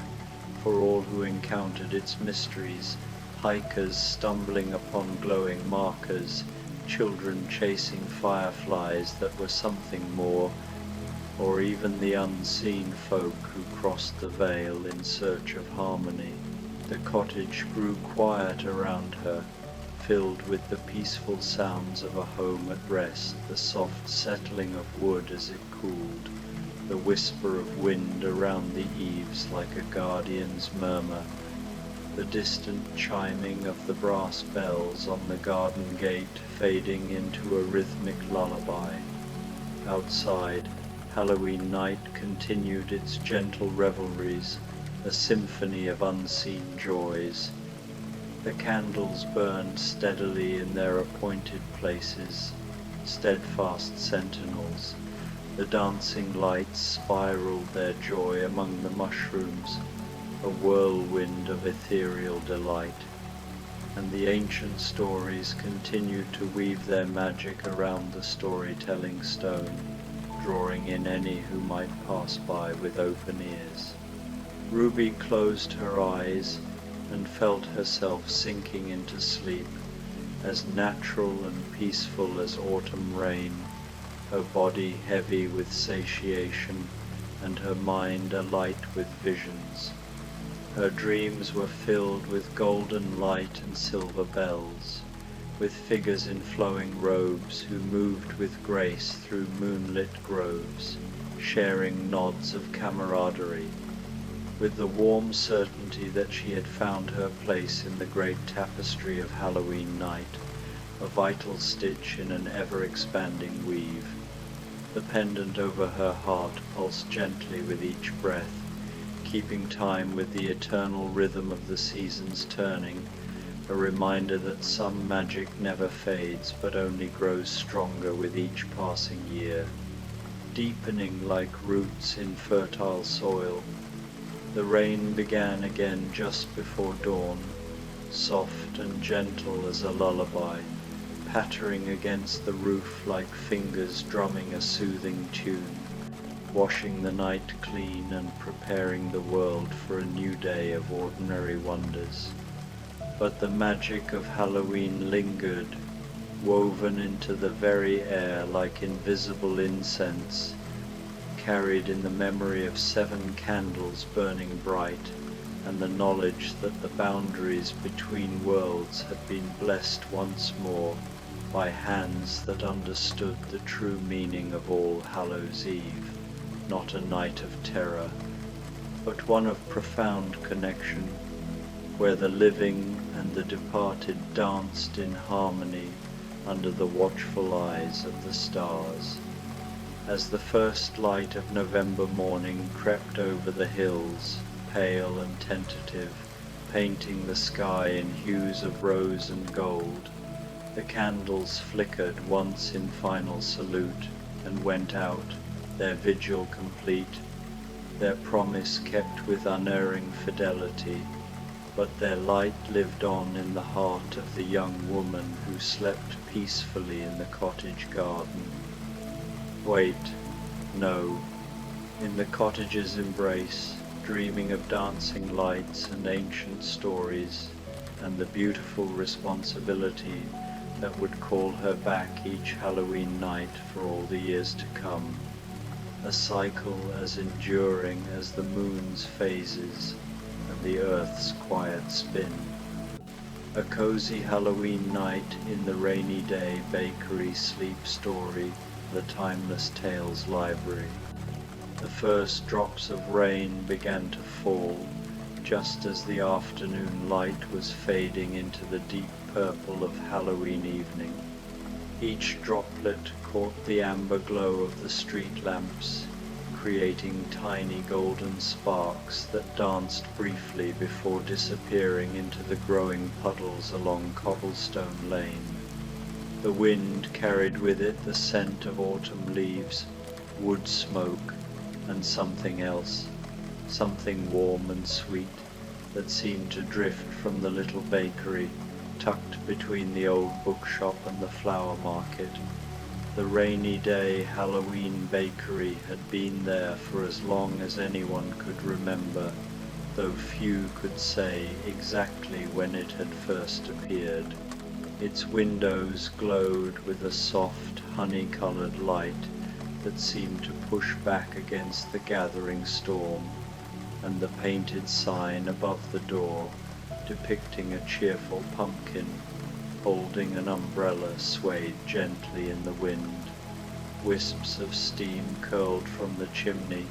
for all who encountered its mysteries, hikers stumbling upon glowing markers, children chasing fireflies that were something more, or even the unseen folk who crossed the veil in search of harmony. The cottage grew quiet around her, filled with the peaceful sounds of a home at rest, the soft settling of wood as it cooled, the whisper of wind around the eaves like a guardian's murmur, the distant chiming of the brass bells on the garden gate fading into a rhythmic lullaby. Outside, Halloween night continued its gentle revelries, a symphony of unseen joys. The candles burned steadily in their appointed places, steadfast sentinels. The dancing lights spiraled their joy among the mushrooms, a whirlwind of ethereal delight. And the ancient stories continued to weave their magic around the storytelling stone, drawing in any who might pass by with open ears. Ruby closed her eyes and felt herself sinking into sleep, as natural and peaceful as autumn rain, her body heavy with satiation and her mind alight with visions. Her dreams were filled with golden light and silver bells, with figures in flowing robes who moved with grace through moonlit groves, sharing nods of camaraderie, with the warm certainty that she had found her place in the great tapestry of Halloween night, a vital stitch in an ever-expanding weave. The pendant over her heart pulsed gently with each breath, keeping time with the eternal rhythm of the seasons turning, a reminder that some magic never fades but only grows stronger with each passing year, deepening like roots in fertile soil. The rain began again just before dawn, soft and gentle as a lullaby, pattering against the roof like fingers drumming a soothing tune, washing the night clean and preparing the world for a new day of ordinary wonders. But the magic of Halloween lingered, woven into the very air like invisible incense, carried in the memory of 7 candles burning bright, and the knowledge that the boundaries between worlds had been blessed once more by hands that understood the true meaning of All Hallows' Eve, not a night of terror, but one of profound connection, where the living and the departed danced in harmony under the watchful eyes of the stars. As the first light of November morning crept over the hills, pale and tentative, painting the sky in hues of rose and gold, the candles flickered once in final salute and went out, their vigil complete, their promise kept with unerring fidelity, but their light lived on in the heart of the young woman who slept peacefully in the cottage garden. Wait, no, in the cottage's embrace, dreaming of dancing lights and ancient stories, and the beautiful responsibility that would call her back each Halloween night for all the years to come, a cycle as enduring as the moon's phases and the earth's quiet spin. A cozy Halloween night in the rainy day bakery sleep story, the Timeless Tales Library. The first drops of rain began to fall, just as the afternoon light was fading into the deep purple of Halloween evening. Each droplet caught the amber glow of the street lamps, creating tiny golden sparks that danced briefly before disappearing into the growing puddles along Cobblestone Lane. The wind carried with it the scent of autumn leaves, wood smoke, and something else, something warm and sweet, that seemed to drift from the little bakery tucked between the old bookshop and the flower market. The rainy day Halloween bakery had been there for as long as anyone could remember, though few could say exactly when it had first appeared. Its windows glowed with a soft, honey-colored light that seemed to push back against the gathering storm, and the painted sign above the door, depicting a cheerful pumpkin holding an umbrella, swayed gently in the wind. Wisps of steam curled from the chimney,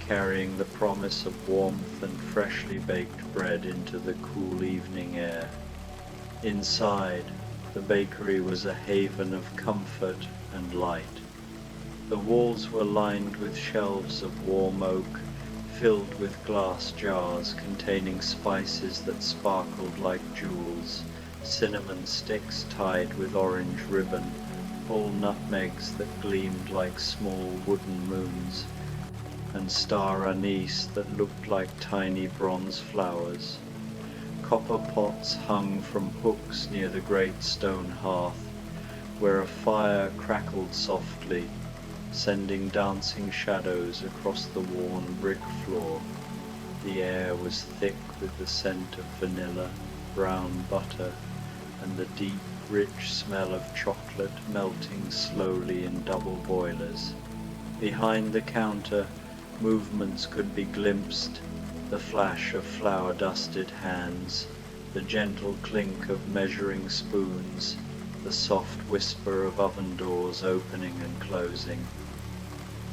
carrying the promise of warmth and freshly baked bread into the cool evening air. Inside, the bakery was a haven of comfort and light. The walls were lined with shelves of warm oak, filled with glass jars containing spices that sparkled like jewels, cinnamon sticks tied with orange ribbon, whole nutmegs that gleamed like small wooden moons, and star anise that looked like tiny bronze flowers. Copper pots hung from hooks near the great stone hearth, where a fire crackled softly, sending dancing shadows across the worn brick floor. The air was thick with the scent of vanilla, brown butter, and the deep, rich smell of chocolate melting slowly in double boilers. Behind the counter, movements could be glimpsed, the flash of flour-dusted hands, the gentle clink of measuring spoons, the soft whisper of oven doors opening and closing.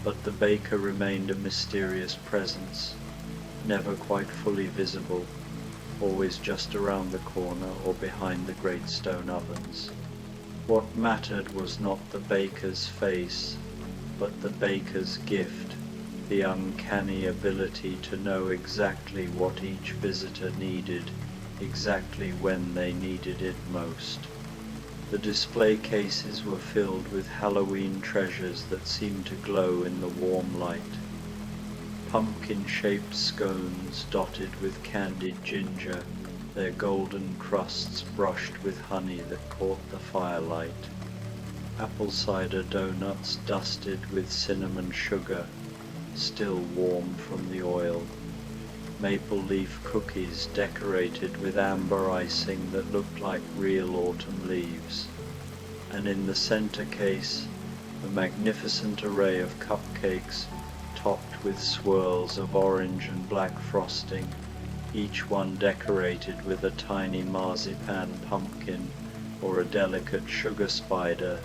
But the baker remained a mysterious presence, never quite fully visible, always just around the corner or behind the great stone ovens. What mattered was not the baker's face, but the baker's gift, the uncanny ability to know exactly what each visitor needed, exactly when they needed it most. The display cases were filled with Halloween treasures that seemed to glow in the warm light. Pumpkin-shaped scones dotted with candied ginger, their golden crusts brushed with honey that caught the firelight. Apple cider donuts dusted with cinnamon sugar, still warm from the oil. Maple leaf cookies decorated with amber icing that looked like real autumn leaves. And in the center case, a magnificent array of cupcakes topped with swirls of orange and black frosting, each one decorated with a tiny marzipan pumpkin or a delicate sugar spider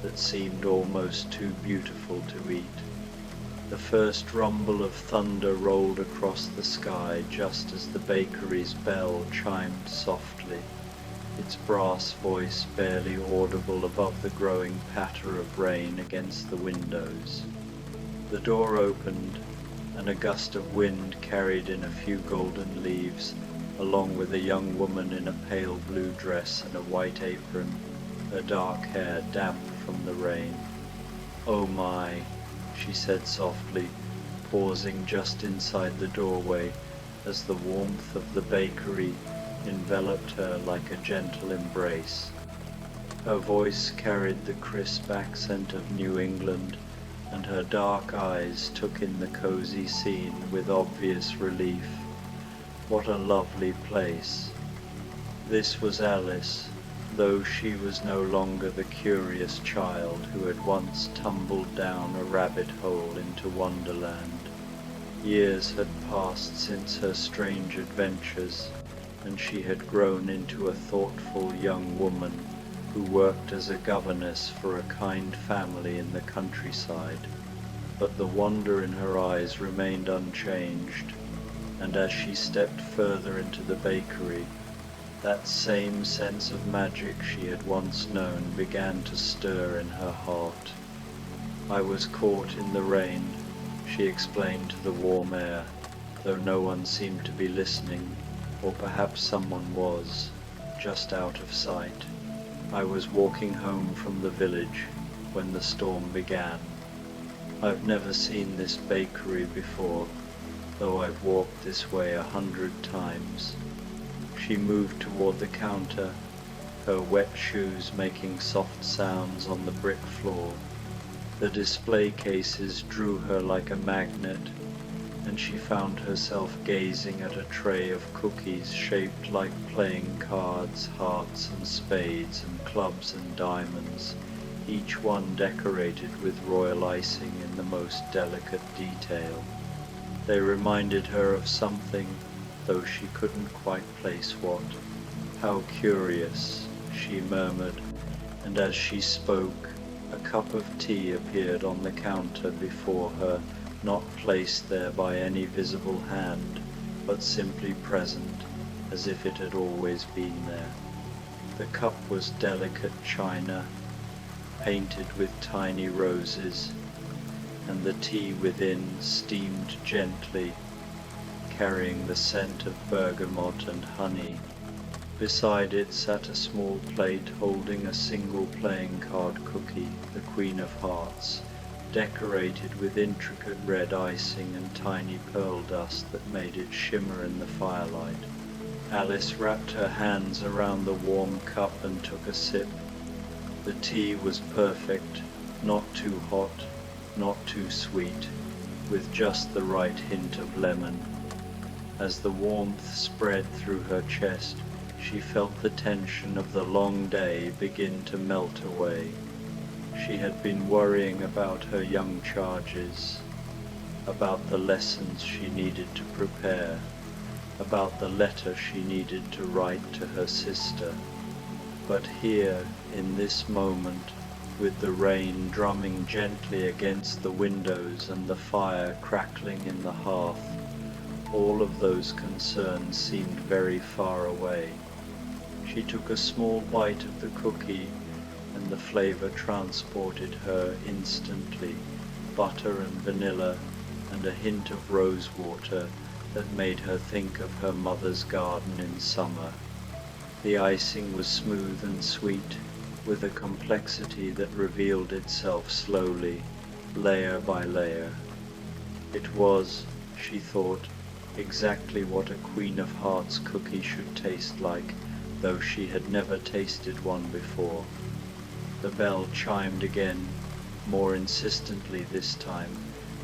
that seemed almost too beautiful to eat. The first rumble of thunder rolled across the sky just as the bakery's bell chimed softly, its brass voice barely audible above the growing patter of rain against the windows. The door opened, and a gust of wind carried in a few golden leaves, along with a young woman in a pale blue dress and a white apron, her dark hair damp from the rain. "Oh my," she said softly, pausing just inside the doorway as the warmth of the bakery enveloped her like a gentle embrace. Her voice carried the crisp accent of New England, and her dark eyes took in the cozy scene with obvious relief. What a lovely place. This was Alice, though she was no longer the curious child who had once tumbled down a rabbit hole into Wonderland. Years had passed since her strange adventures, and she had grown into a thoughtful young woman who worked as a governess for a kind family in the countryside. But the wonder in her eyes remained unchanged, and as she stepped further into the bakery, that same sense of magic she had once known began to stir in her heart. "I was caught in the rain," she explained to the warm air, though no one seemed to be listening, or perhaps someone was, just out of sight. "I was walking home from the village when the storm began. I've never seen this bakery before, though I've walked this way 100 times." She moved toward the counter, her wet shoes making soft sounds on the brick floor. The display cases drew her like a magnet, and she found herself gazing at a tray of cookies shaped like playing cards, hearts and spades and clubs and diamonds, each one decorated with royal icing in the most delicate detail. They reminded her of something, though she couldn't quite place what. "How curious," she murmured, and as she spoke, a cup of tea appeared on the counter before her, not placed there by any visible hand, but simply present, as if it had always been there. The cup was delicate china, painted with tiny roses, and the tea within steamed gently carrying the scent of bergamot and honey. Beside it sat a small plate holding a single playing card cookie, the Queen of Hearts, decorated with intricate red icing and tiny pearl dust that made it shimmer in the firelight. Alice wrapped her hands around the warm cup and took a sip. The tea was perfect, not too hot, not too sweet, with just the right hint of lemon. As the warmth spread through her chest, she felt the tension of the long day begin to melt away. She had been worrying about her young charges, about the lessons she needed to prepare, about the letter she needed to write to her sister. But here, in this moment, with the rain drumming gently against the windows and the fire crackling in the hearth, all of those concerns seemed very far away. She took a small bite of the cookie, and the flavor transported her instantly, butter and vanilla, and a hint of rose water that made her think of her mother's garden in summer. The icing was smooth and sweet, with a complexity that revealed itself slowly, layer by layer. It was, she thought, exactly what a Queen of Hearts cookie should taste like, though she had never tasted one before. The bell chimed again, more insistently this time,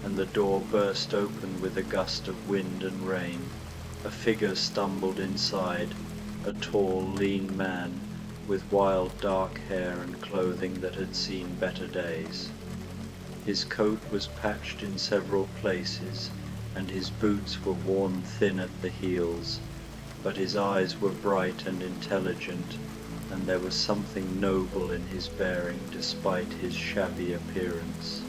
and the door burst open with a gust of wind and rain. A figure stumbled inside, a tall, lean man, with wild dark hair and clothing that had seen better days. His coat was patched in several places, and his boots were worn thin at the heels, but his eyes were bright and intelligent, and there was something noble in his bearing despite his shabby appearance.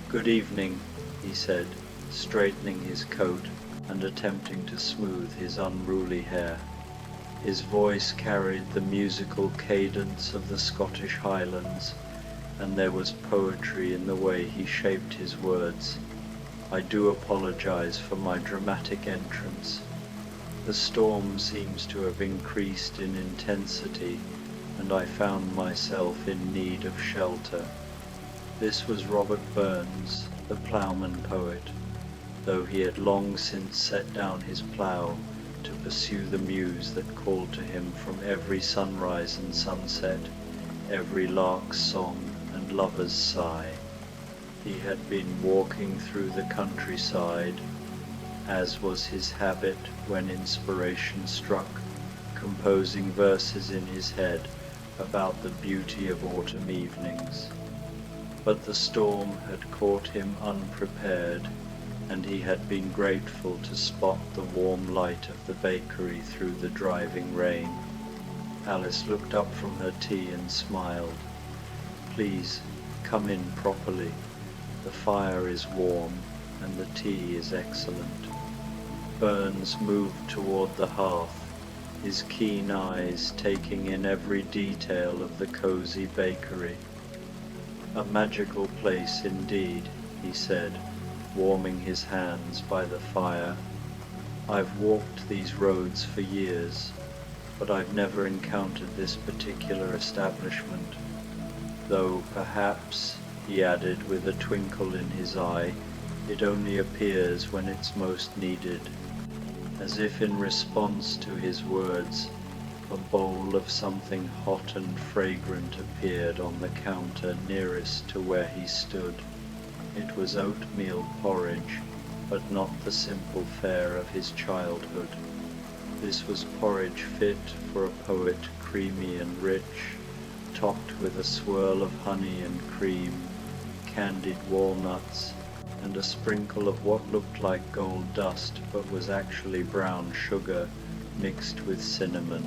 "Good evening," he said, straightening his coat and attempting to smooth his unruly hair. His voice carried the musical cadence of the Scottish Highlands, and there was poetry in the way he shaped his words. "I do apologize for my dramatic entrance. The storm seems to have increased in intensity, and I found myself in need of shelter." This was Robert Burns, the ploughman poet, though he had long since set down his plough to pursue the muse that called to him from every sunrise and sunset, every lark's song and lover's sigh. He had been walking through the countryside, as was his habit when inspiration struck, composing verses in his head about the beauty of autumn evenings. But the storm had caught him unprepared, and he had been grateful to spot the warm light of the bakery through the driving rain. Alice looked up from her tea and smiled. "Please, come in properly. The fire is warm, and the tea is excellent." Burns moved toward the hearth, his keen eyes taking in every detail of the cozy bakery. "A magical place indeed," he said, warming his hands by the fire. "I've walked these roads for years, but I've never encountered this particular establishment, though perhaps," he added with a twinkle in his eye, "it only appears when it's most needed." As if in response to his words, a bowl of something hot and fragrant appeared on the counter nearest to where he stood. It was oatmeal porridge, but not the simple fare of his childhood. This was porridge fit for a poet, creamy and rich, topped with a swirl of honey and cream, candied walnuts, and a sprinkle of what looked like gold dust but was actually brown sugar mixed with cinnamon.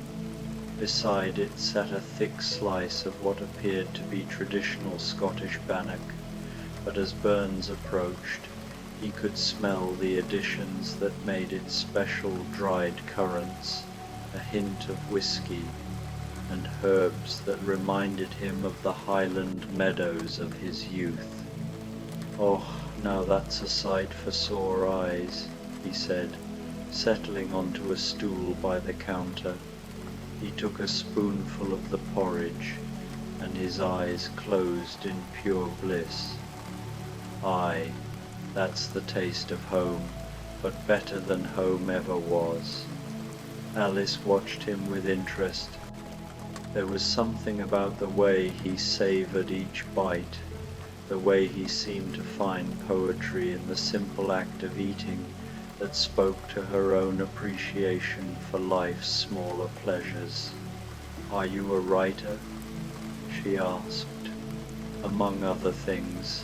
Beside it sat a thick slice of what appeared to be traditional Scottish bannock, but as Burns approached, he could smell the additions that made it special: dried currants, a hint of whiskey, and herbs that reminded him of the highland meadows of his youth. "Oh, now that's a sight for sore eyes," he said, settling onto a stool by the counter. He took a spoonful of the porridge, and his eyes closed in pure bliss. Aye, that's the taste of home, but better than home ever was. Alice watched him with interest. There was something about the way he savoured each bite, the way he seemed to find poetry in the simple act of eating, that spoke to her own appreciation for life's smaller pleasures. "Are you a writer?" she asked. "Among other things,"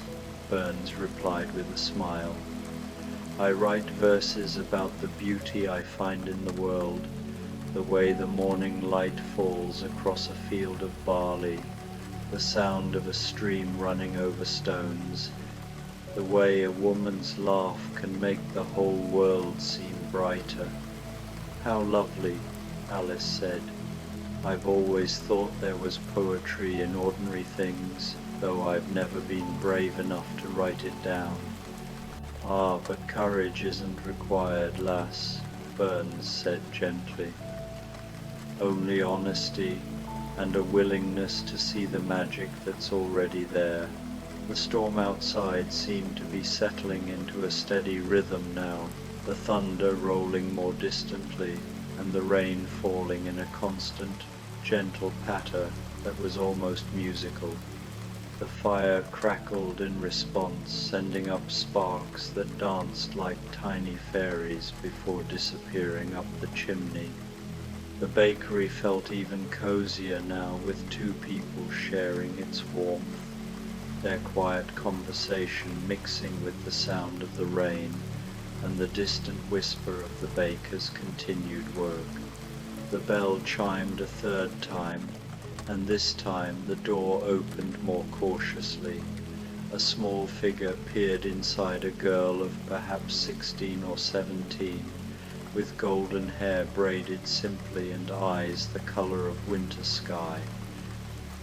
Burns replied with a smile. "I write verses about the beauty I find in the world, the way the morning light falls across a field of barley, the sound of a stream running over stones, the way a woman's laugh can make the whole world seem brighter." "How lovely," Alice said. "I've always thought there was poetry in ordinary things, though I've never been brave enough to write it down." "Ah, but courage isn't required, lass," Burns said gently. "Only honesty and a willingness to see the magic that's already there." The storm outside seemed to be settling into a steady rhythm now, the thunder rolling more distantly, and the rain falling in a constant, gentle patter that was almost musical. The fire crackled in response, sending up sparks that danced like tiny fairies before disappearing up the chimney. The bakery felt even cozier now, with two people sharing its warmth, their quiet conversation mixing with the sound of the rain and the distant whisper of the baker's continued work. The bell chimed a third time, and this time the door opened more cautiously. A small figure peered inside, a girl of perhaps 16 or 17, with golden hair braided simply and eyes the color of winter sky.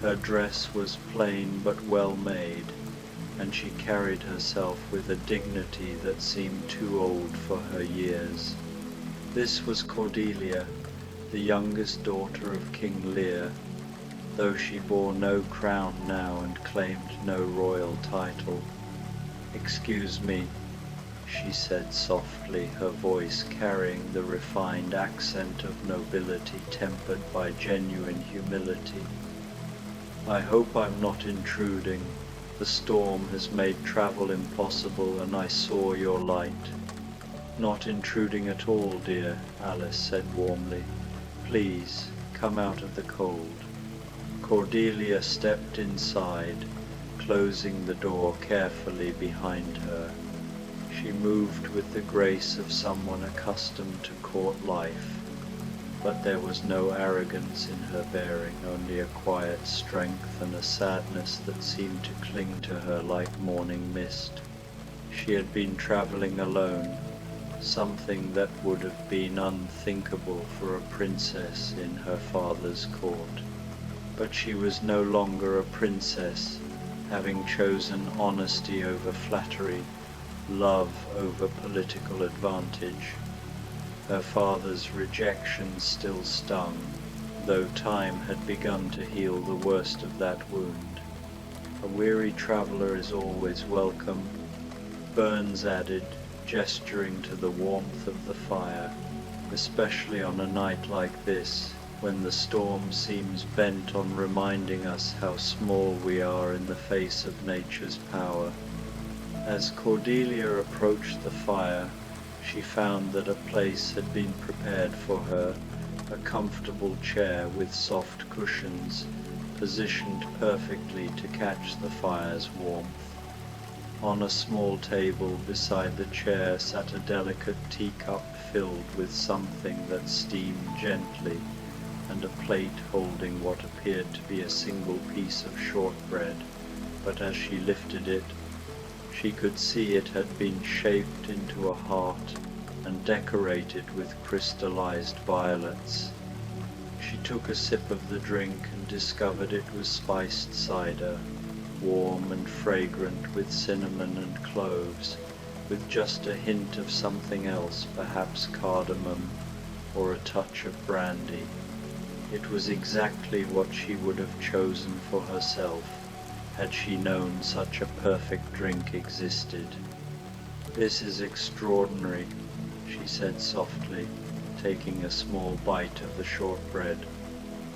Her dress was plain but well made, and she carried herself with a dignity that seemed too old for her years. This was Cordelia, the youngest daughter of King Lear, though she bore no crown now and claimed no royal title. "Excuse me," she said softly, her voice carrying the refined accent of nobility tempered by genuine humility. "I hope I'm not intruding. The storm has made travel impossible, and I saw your light." "Not intruding at all, dear," Alice said warmly. "Please, come out of the cold." Cordelia stepped inside, closing the door carefully behind her. She moved with the grace of someone accustomed to court life, but there was no arrogance in her bearing, only a quiet strength and a sadness that seemed to cling to her like morning mist. She had been traveling alone, something that would have been unthinkable for a princess in her father's court. But she was no longer a princess, having chosen honesty over flattery, love over political advantage. Her father's rejection still stung, though time had begun to heal the worst of that wound. "A weary traveller is always welcome," Burns added, gesturing to the warmth of the fire, "especially on a night like this, when the storm seems bent on reminding us how small we are in the face of nature's power." As Cordelia approached the fire, she found that a place had been prepared for her, a comfortable chair with soft cushions, positioned perfectly to catch the fire's warmth. On a small table beside the chair sat a delicate teacup filled with something that steamed gently, and a plate holding what appeared to be a single piece of shortbread, but as she lifted it, she could see it had been shaped into a heart and decorated with crystallized violets. She took a sip of the drink and discovered it was spiced cider, warm and fragrant with cinnamon and cloves, with just a hint of something else, perhaps cardamom or a touch of brandy. It was exactly what she would have chosen for herself had she known such a perfect drink existed. "This is extraordinary," she said softly, taking a small bite of the shortbread.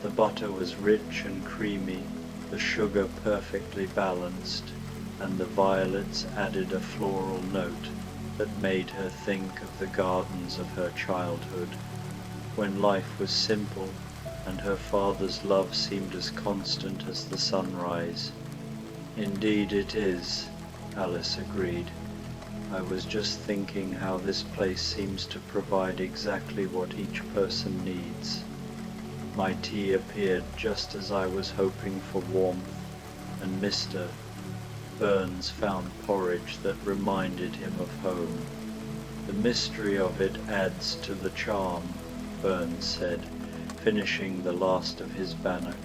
The butter was rich and creamy, the sugar perfectly balanced, and the violets added a floral note that made her think of the gardens of her childhood, when life was simple and her father's love seemed as constant as the sunrise. "Indeed it is," Alice agreed. "I was just thinking how this place seems to provide exactly what each person needs." My tea appeared just as I was hoping for warmth, and Mr. Burns found porridge that reminded him of home. "The mystery of it adds to the charm," Burns said, finishing the last of his bannock.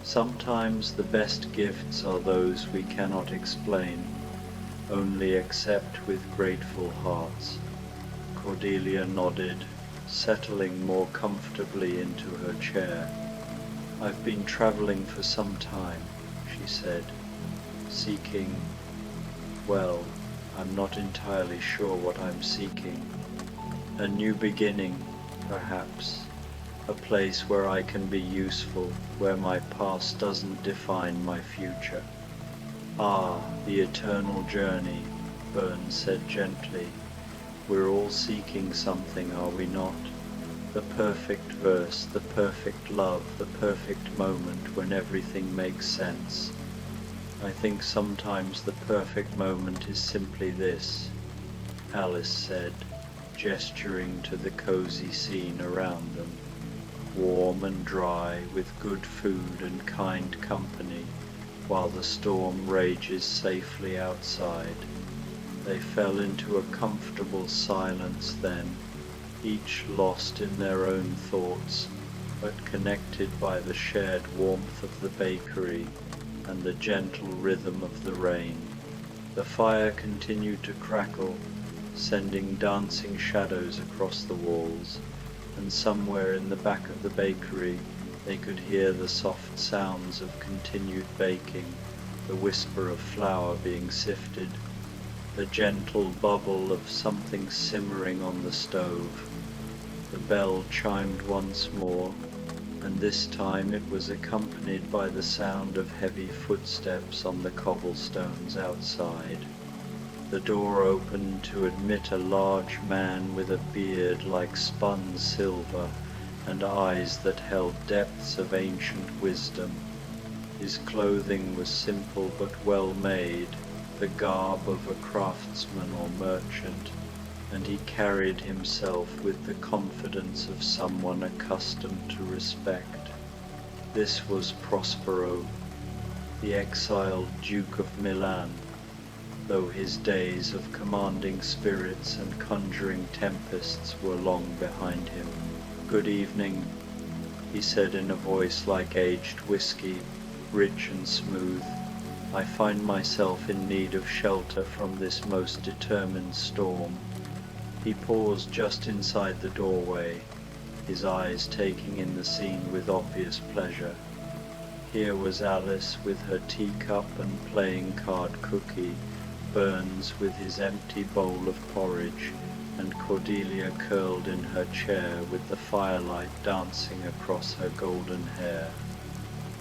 "Sometimes the best gifts are those we cannot explain, only accept with grateful hearts." Cordelia nodded, settling more comfortably into her chair. "I've been traveling for some time," she said, "seeking, well, I'm not entirely sure what I'm seeking. A new beginning, perhaps. A place where I can be useful, where my past doesn't define my future." "Ah, the eternal journey," Burns said gently. "We're all seeking something, are we not? The perfect verse, the perfect love, the perfect moment when everything makes sense. I think sometimes the perfect moment is simply this," Alice said, gesturing to the cozy scene around them. "Warm and dry, with good food and kind company, while the storm rages safely outside." They fell into a comfortable silence then, each lost in their own thoughts, but connected by the shared warmth of the bakery and the gentle rhythm of the rain. The fire continued to crackle, sending dancing shadows across the walls, and somewhere in the back of the bakery they could hear the soft sounds of continued baking, the whisper of flour being sifted, the gentle bubble of something simmering on the stove. The bell chimed once more, and this time it was accompanied by the sound of heavy footsteps on the cobblestones outside. The door opened to admit a large man with a beard like spun silver and eyes that held depths of ancient wisdom. His clothing was simple but well made, the garb of a craftsman or merchant, and he carried himself with the confidence of someone accustomed to respect. This was Prospero, the exiled Duke of Milan, though his days of commanding spirits and conjuring tempests were long behind him. "Good evening," he said in a voice like aged whiskey, rich and smooth. "I find myself in need of shelter from this most determined storm." He paused just inside the doorway, his eyes taking in the scene with obvious pleasure. Here was Alice with her teacup and playing card cookie, Burns with his empty bowl of porridge, and Cordelia curled in her chair with the firelight dancing across her golden hair.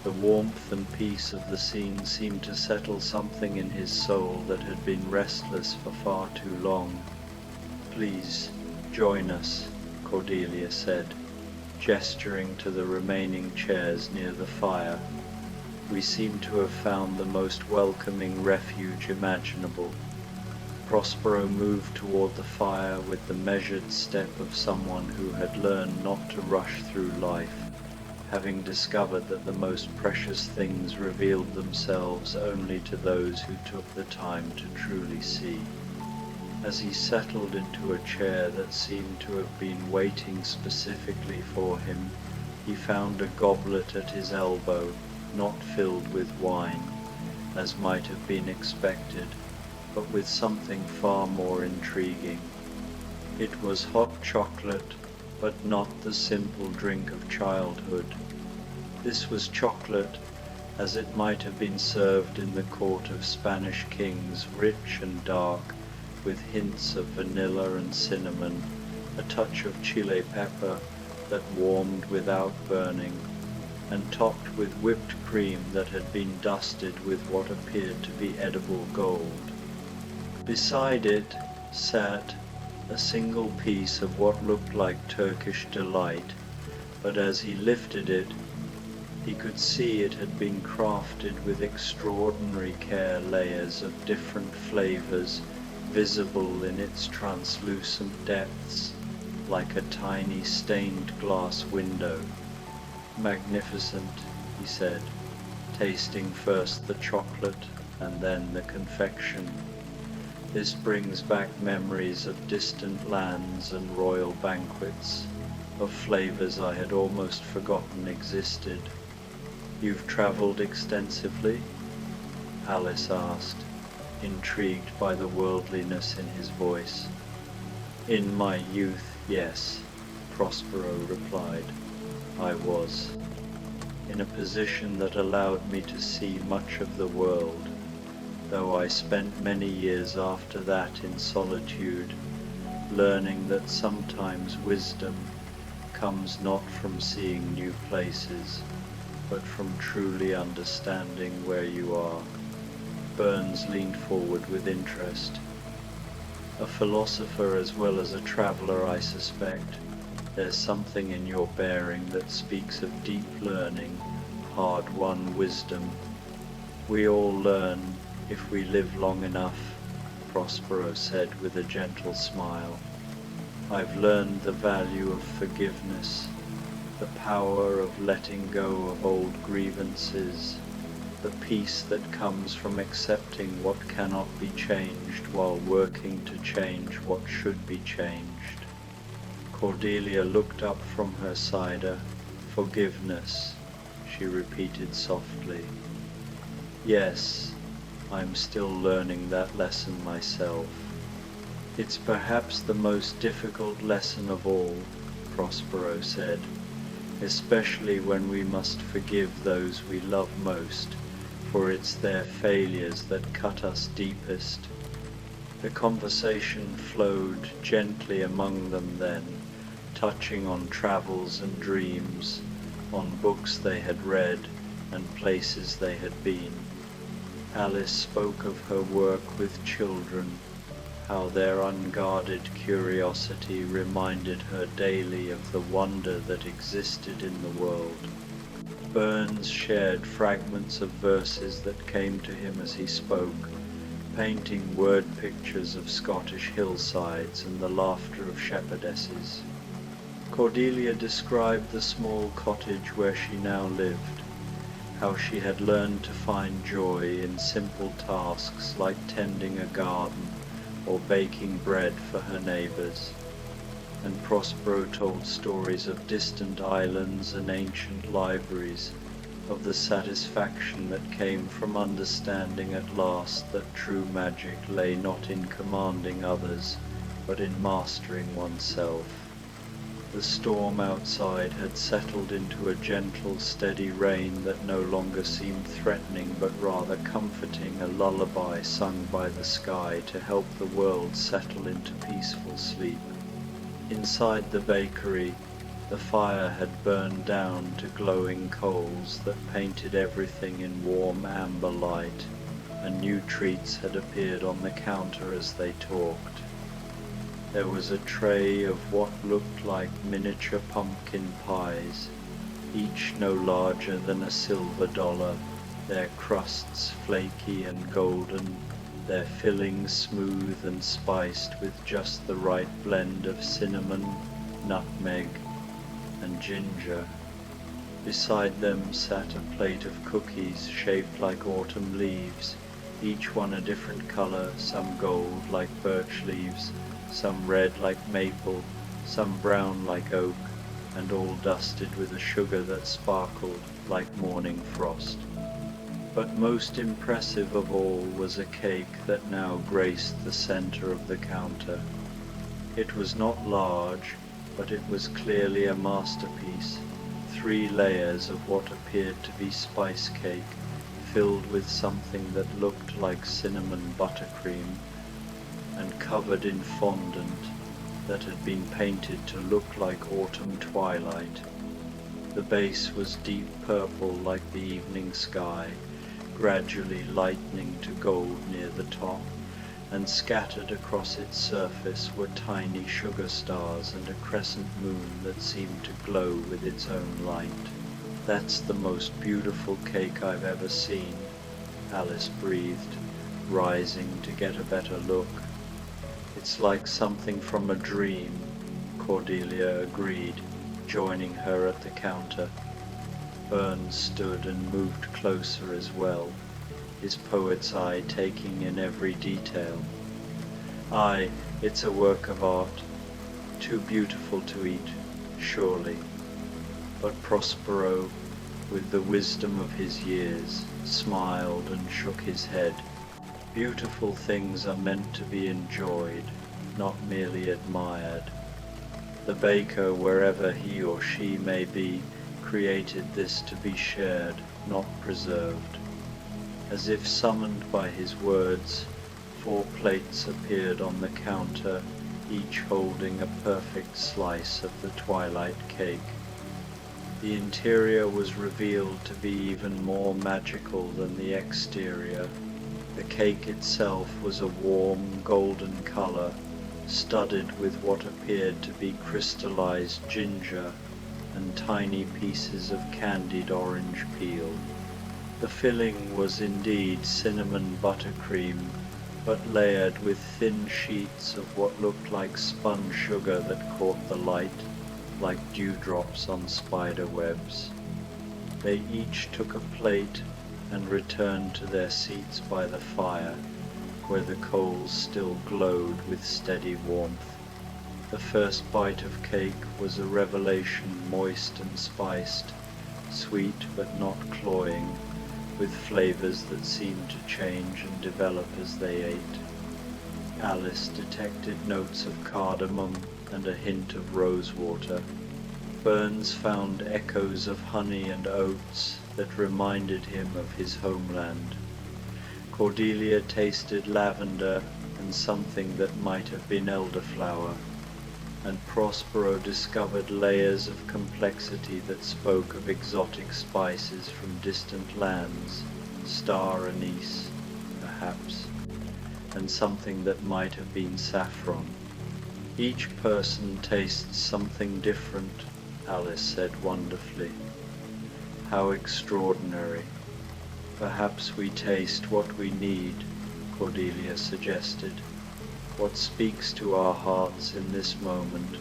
The warmth and peace of the scene seemed to settle something in his soul that had been restless for far too long. "Please, join us," Cordelia said, gesturing to the remaining chairs near the fire. "We seem to have found the most welcoming refuge imaginable." Prospero moved toward the fire with the measured step of someone who had learned not to rush through life, having discovered that the most precious things revealed themselves only to those who took the time to truly see. As he settled into a chair that seemed to have been waiting specifically for him, he found a goblet at his elbow, not filled with wine, as might have been expected, but with something far more intriguing. It was hot chocolate, but not the simple drink of childhood. This was chocolate as it might have been served in the court of Spanish kings, rich and dark, with hints of vanilla and cinnamon, a touch of chile pepper that warmed without burning, and topped with whipped cream that had been dusted with what appeared to be edible gold. Beside it sat a single piece of what looked like Turkish delight, but as he lifted it, he could see it had been crafted with extraordinary care, layers of different flavors visible in its translucent depths, like a tiny stained glass window. "Magnificent," he said, tasting first the chocolate and then the confection. "This brings back memories of distant lands and royal banquets, of flavors I had almost forgotten existed." "You've traveled extensively?" Alice asked, intrigued by the worldliness in his voice. "In my youth, yes," Prospero replied. "I was in a position that allowed me to see much of the world, though I spent many years after that in solitude, learning that sometimes wisdom comes not from seeing new places, but from truly understanding where you are." Burns leaned forward with interest. "A philosopher as well as a traveler, I suspect. There's something in your bearing that speaks of deep learning, hard-won wisdom. We all learn if we live long enough," Prospero said with a gentle smile. "I've learned the value of forgiveness, the power of letting go of old grievances, the peace that comes from accepting what cannot be changed while working to change what should be changed." Cordelia looked up from her cider. "Forgiveness," she repeated softly. "Yes, I'm still learning that lesson myself. It's perhaps the most difficult lesson of all," Prospero said, "especially when we must forgive those we love most, for it's their failures that cut us deepest." The conversation flowed gently among them then, touching on travels and dreams, on books they had read and places they had been. Alice spoke of her work with children, how their unguarded curiosity reminded her daily of the wonder that existed in the world. Burns shared fragments of verses that came to him as he spoke, painting word pictures of Scottish hillsides and the laughter of shepherdesses. Cordelia described the small cottage where she now lived, how she had learned to find joy in simple tasks like tending a garden or baking bread for her neighbors. And Prospero told stories of distant islands and ancient libraries, of the satisfaction that came from understanding at last that true magic lay not in commanding others, but in mastering oneself. The storm outside had settled into a gentle, steady rain that no longer seemed threatening but rather comforting, a lullaby sung by the sky to help the world settle into peaceful sleep. Inside the bakery, the fire had burned down to glowing coals that painted everything in warm amber light, and new treats had appeared on the counter as they talked. There was a tray of what looked like miniature pumpkin pies, each no larger than a silver dollar, their crusts flaky and golden, their fillings smooth and spiced with just the right blend of cinnamon, nutmeg, and ginger. Beside them sat a plate of cookies shaped like autumn leaves, each one a different color, some gold like birch leaves, some red like maple, some brown like oak, and all dusted with a sugar that sparkled like morning frost. But most impressive of all was a cake that now graced the center of the counter. It was not large, but it was clearly a masterpiece, 3 layers of what appeared to be spice cake, filled with something that looked like cinnamon buttercream, and covered in fondant that had been painted to look like autumn twilight. The base was deep purple like the evening sky, gradually lightening to gold near the top, and scattered across its surface were tiny sugar stars and a crescent moon that seemed to glow with its own light. "That's the most beautiful cake I've ever seen," Alice breathed, rising to get a better look. "It's like something from a dream," Cordelia agreed, joining her at the counter. Burns stood and moved closer as well, his poet's eye taking in every detail. "Aye, it's a work of art, too beautiful to eat, surely." But Prospero, with the wisdom of his years, smiled and shook his head. "Beautiful things are meant to be enjoyed, not merely admired. The baker, wherever he or she may be, created this to be shared, not preserved." As if summoned by his words, 4 plates appeared on the counter, each holding a perfect slice of the twilight cake. The interior was revealed to be even more magical than the exterior. The cake itself was a warm golden color, studded with what appeared to be crystallized ginger and tiny pieces of candied orange peel. The filling was indeed cinnamon buttercream, but layered with thin sheets of what looked like spun sugar that caught the light, like dewdrops on spider webs. They each took a plate and returned to their seats by the fire, where the coals still glowed with steady warmth. The first bite of cake was a revelation, moist and spiced, sweet but not cloying, with flavors that seemed to change and develop as they ate. Alice detected notes of cardamom and a hint of rosewater. Burns found echoes of honey and oats that reminded him of his homeland. Cordelia tasted lavender and something that might have been elderflower, and Prospero discovered layers of complexity that spoke of exotic spices from distant lands, star anise, perhaps, and something that might have been saffron. "Each person tastes something different," Alice said wonderfully. "How extraordinary. Perhaps we taste what we need," Cordelia suggested. "What speaks to our hearts in this moment.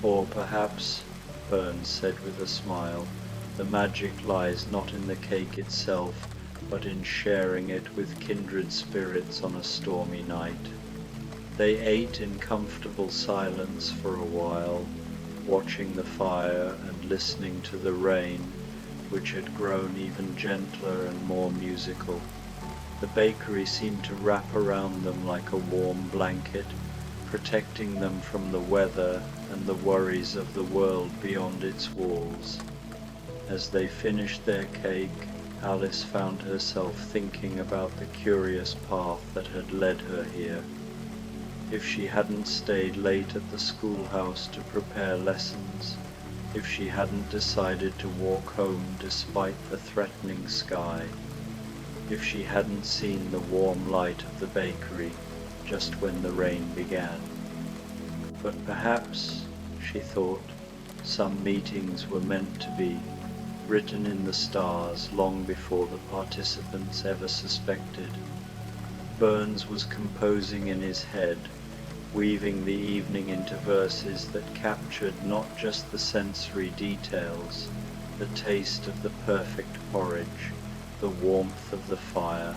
Or perhaps," Burns said with a smile, "the magic lies not in the cake itself, but in sharing it with kindred spirits on a stormy night." They ate in comfortable silence for a while, watching the fire and listening to the rain, which had grown even gentler and more musical. The bakery seemed to wrap around them like a warm blanket, protecting them from the weather and the worries of the world beyond its walls. As they finished their cake, Alice found herself thinking about the curious path that had led her here. If she hadn't stayed late at the schoolhouse to prepare lessons, if she hadn't decided to walk home despite the threatening sky, if she hadn't seen the warm light of the bakery just when the rain began. But perhaps, she thought, some meetings were meant to be, written in the stars long before the participants ever suspected. Burns was composing in his head, weaving the evening into verses that captured not just the sensory details, the taste of the perfect porridge, the warmth of the fire,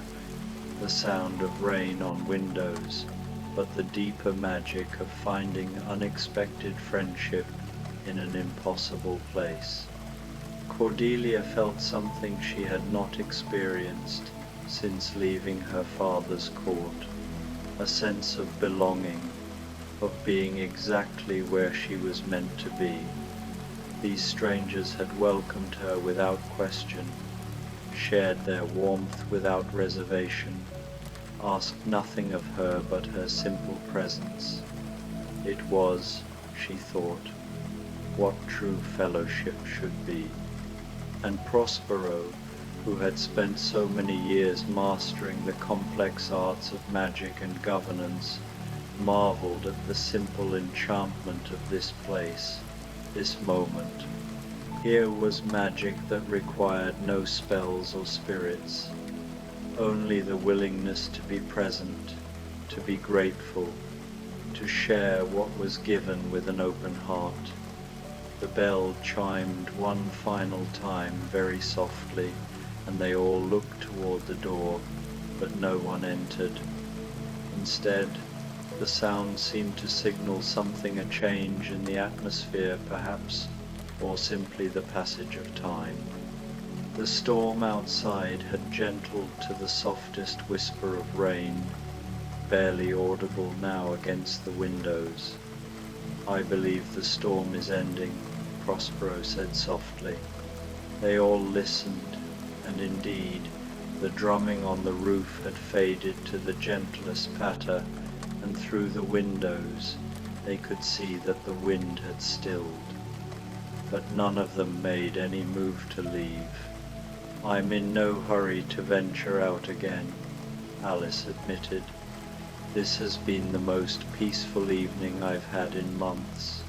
the sound of rain on windows, but the deeper magic of finding unexpected friendship in an impossible place. Cordelia felt something she had not experienced since leaving her father's court, a sense of belonging, of being exactly where she was meant to be. These strangers had welcomed her without question, shared their warmth without reservation, asked nothing of her but her simple presence. It was, she thought, what true fellowship should be. And Prospero, who had spent so many years mastering the complex arts of magic and governance, marveled at the simple enchantment of this place, this moment. Here was magic that required no spells or spirits, only the willingness to be present, to be grateful, to share what was given with an open heart. The bell chimed one final time very softly, and they all looked toward the door, but no one entered. Instead, the sound seemed to signal something, a change in the atmosphere perhaps, or simply the passage of time. The storm outside had gentled to the softest whisper of rain, barely audible now against the windows. "I believe the storm is ending," Prospero said softly. They all listened, and indeed, the drumming on the roof had faded to the gentlest patter, and through the windows they could see that the wind had stilled. But none of them made any move to leave. "I'm in no hurry to venture out again," Alice admitted. "This has been the most peaceful evening I've had in months."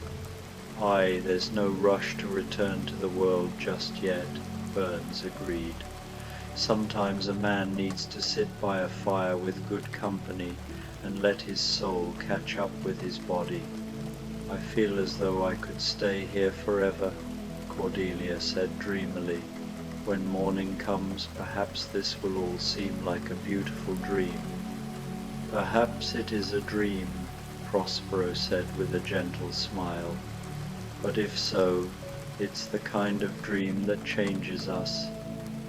"Aye, there's no rush to return to the world just yet," Burns agreed. "Sometimes a man needs to sit by a fire with good company and let his soul catch up with his body." "I feel as though I could stay here forever," Cordelia said dreamily. "When morning comes, perhaps this will all seem like a beautiful dream." "Perhaps it is a dream," Prospero said with a gentle smile. "But if so, it's the kind of dream that changes us,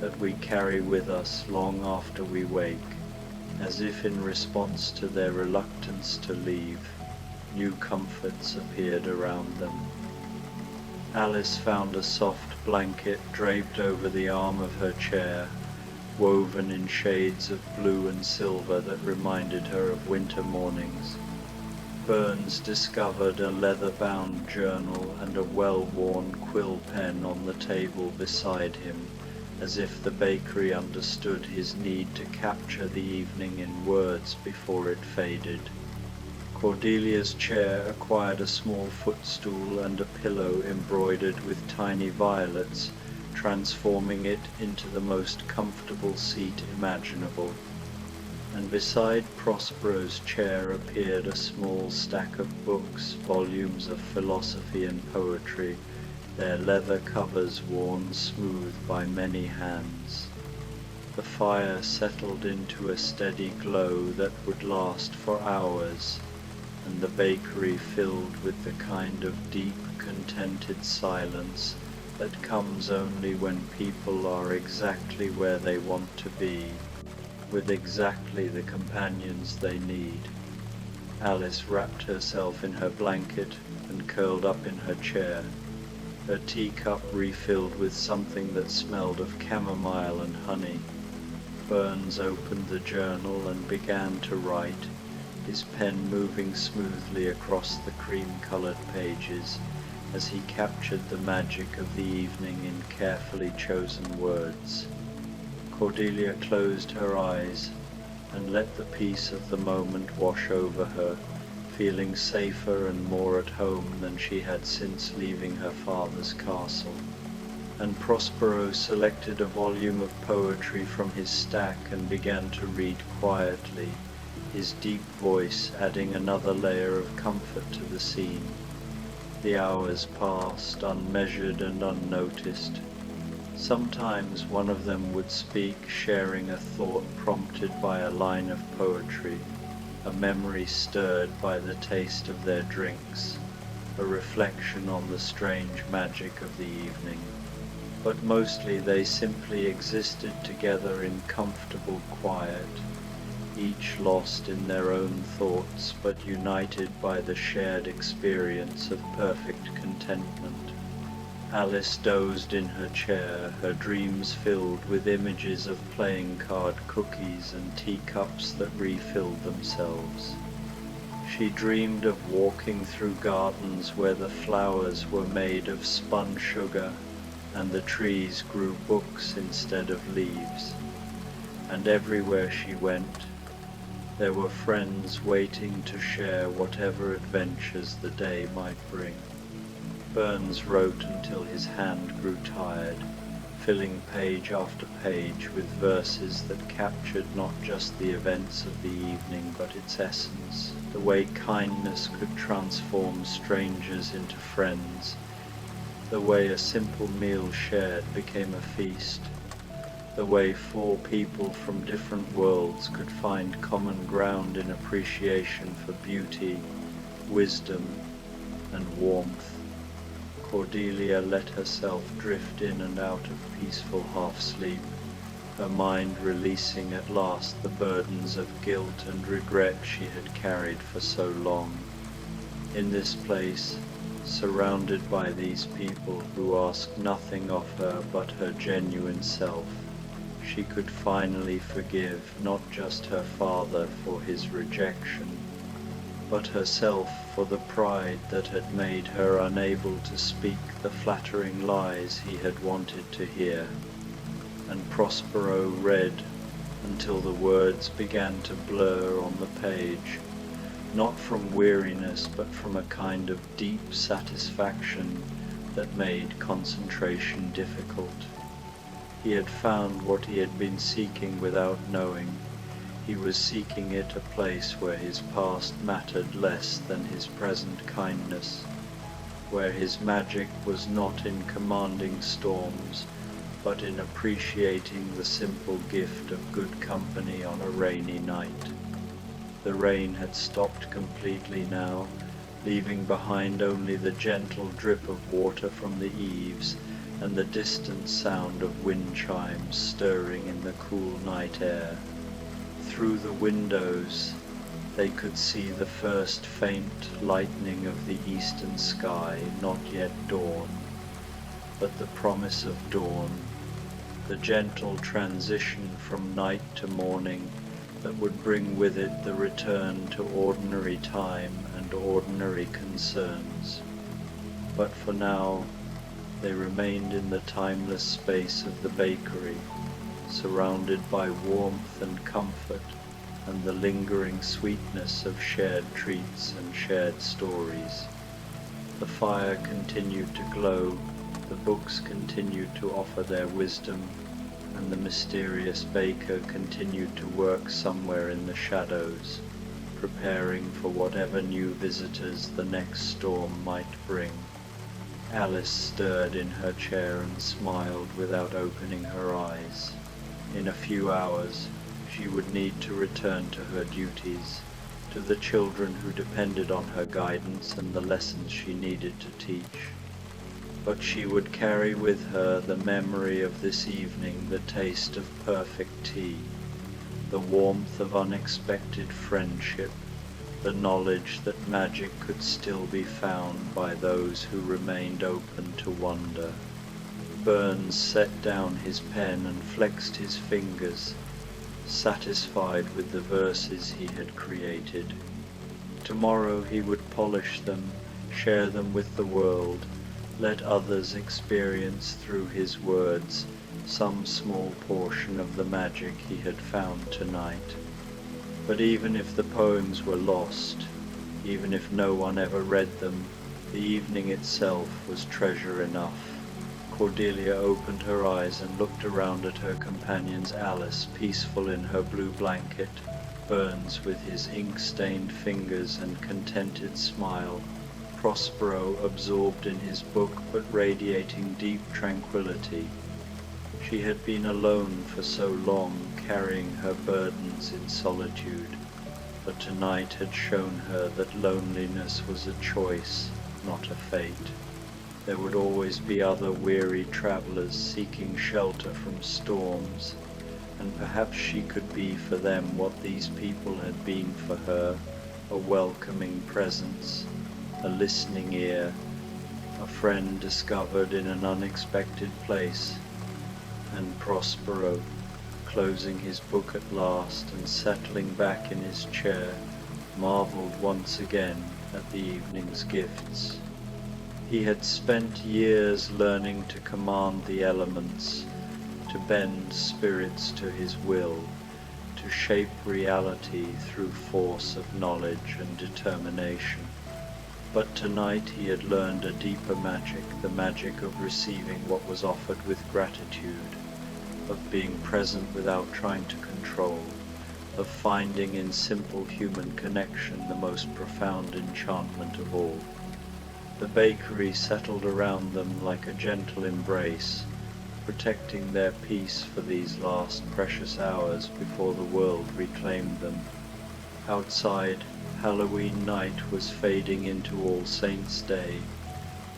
that we carry with us long after we wake, as if in response to their reluctance to leave, new comforts appeared around them." Alice found a soft blanket draped over the arm of her chair, woven in shades of blue and silver that reminded her of winter mornings. Burns discovered a leather-bound journal and a well-worn quill pen on the table beside him, as if the bakery understood his need to capture the evening in words before it faded. Cordelia's chair acquired a small footstool and a pillow embroidered with tiny violets, transforming it into the most comfortable seat imaginable. And beside Prospero's chair appeared a small stack of books, volumes of philosophy and poetry, their leather covers worn smooth by many hands. The fire settled into a steady glow that would last for hours, and the bakery filled with the kind of deep, contented silence that comes only when people are exactly where they want to be, with exactly the companions they need. Alice wrapped herself in her blanket and curled up in her chair, her teacup refilled with something that smelled of chamomile and honey. Burns opened the journal and began to write, his pen moving smoothly across the cream-colored pages as he captured the magic of the evening in carefully chosen words. Cordelia closed her eyes and let the peace of the moment wash over her, feeling safer and more at home than she had since leaving her father's castle. And Prospero selected a volume of poetry from his stack and began to read quietly, his deep voice adding another layer of comfort to the scene. The hours passed, unmeasured and unnoticed. Sometimes one of them would speak, sharing a thought prompted by a line of poetry, a memory stirred by the taste of their drinks, a reflection on the strange magic of the evening. but mostly they simply existed together in comfortable quiet, each lost in their own thoughts but united by the shared experience of perfect contentment. Alice dozed in her chair, her dreams filled with images of playing card cookies and teacups that refilled themselves. She dreamed of walking through gardens where the flowers were made of spun sugar and the trees grew books instead of leaves. And everywhere she went, there were friends waiting to share whatever adventures the day might bring. Burns wrote until his hand grew tired, filling page after page with verses that captured not just the events of the evening but its essence, the way kindness could transform strangers into friends, the way a simple meal shared became a feast, the way four people from different worlds could find common ground in appreciation for beauty, wisdom, and warmth. Cordelia let herself drift in and out of peaceful half-sleep, her mind releasing at last the burdens of guilt and regret she had carried for so long. In this place, surrounded by these people who asked nothing of her but her genuine self, she could finally forgive not just her father for his rejection, but herself for the pride that had made her unable to speak the flattering lies he had wanted to hear. And Prospero read until the words began to blur on the page, not from weariness but from a kind of deep satisfaction that made concentration difficult. He had found what he had been seeking without knowing. He was seeking it a place where his past mattered less than his present kindness, where his magic was not in commanding storms, but in appreciating the simple gift of good company on a rainy night. The rain had stopped completely now, leaving behind only the gentle drip of water from the eaves and the distant sound of wind chimes stirring in the cool night air. Through the windows they could see the first faint lightening of the eastern sky, not yet dawn, but the promise of dawn, the gentle transition from night to morning that would bring with it the return to ordinary time and ordinary concerns. But for now, they remained in the timeless space of the bakery, surrounded by warmth and comfort and the lingering sweetness of shared treats and shared stories. The fire continued to glow, the books continued to offer their wisdom, and the mysterious baker continued to work somewhere in the shadows, preparing for whatever new visitors the next storm might bring. Alice stirred in her chair and smiled without opening her eyes. In a few hours, she would need to return to her duties, to the children who depended on her guidance and the lessons she needed to teach. But she would carry with her the memory of this evening, the taste of perfect tea, the warmth of unexpected friendship, the knowledge that magic could still be found by those who remained open to wonder. Burns set down his pen and flexed his fingers, satisfied with the verses he had created. Tomorrow he would polish them, share them with the world, let others experience through his words some small portion of the magic he had found tonight. But even if the poems were lost, even if no one ever read them, the evening itself was treasure enough. Cordelia opened her eyes and looked around at her companion's Alice, peaceful in her blue blanket, Burns with his ink-stained fingers and contented smile, Prospero absorbed in his book but radiating deep tranquility. She had been alone for so long, carrying her burdens in solitude, but tonight had shown her that loneliness was a choice, not a fate. There would always be other weary travelers seeking shelter from storms, and perhaps she could be for them what these people had been for her, a welcoming presence, a listening ear, a friend discovered in an unexpected place. And Prospero, closing his book at last and settling back in his chair, marveled once again at the evening's gifts. He had spent years learning to command the elements, to bend spirits to his will, to shape reality through force of knowledge and determination. But tonight he had learned a deeper magic, the magic of receiving what was offered with gratitude, of being present without trying to control, of finding in simple human connection the most profound enchantment of all. The bakery settled around them like a gentle embrace, protecting their peace for these last precious hours before the world reclaimed them. Outside, Halloween night was fading into All Saints' Day.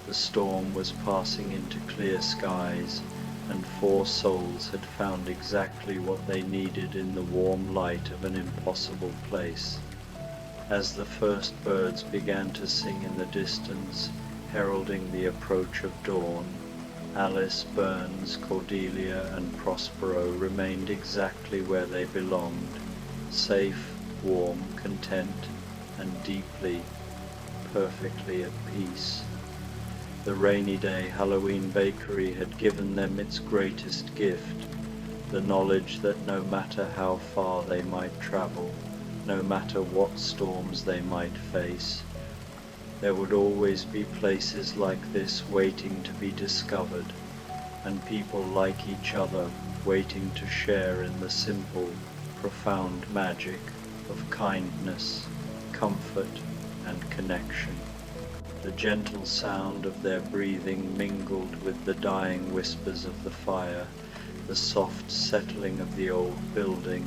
The storm was passing into clear skies, and 4 souls had found exactly what they needed in the warm light of an impossible place. As the first birds began to sing in the distance, heralding the approach of dawn, Alice, Burns, Cordelia, and Prospero remained exactly where they belonged, safe, warm, content, and deeply, perfectly at peace. The rainy day Halloween bakery had given them its greatest gift, the knowledge that no matter how far they might travel, no matter what storms they might face, there would always be places like this waiting to be discovered, and people like each other waiting to share in the simple, profound magic of kindness, comfort, and connection. The gentle sound of their breathing mingled with the dying whispers of the fire, the soft settling of the old building,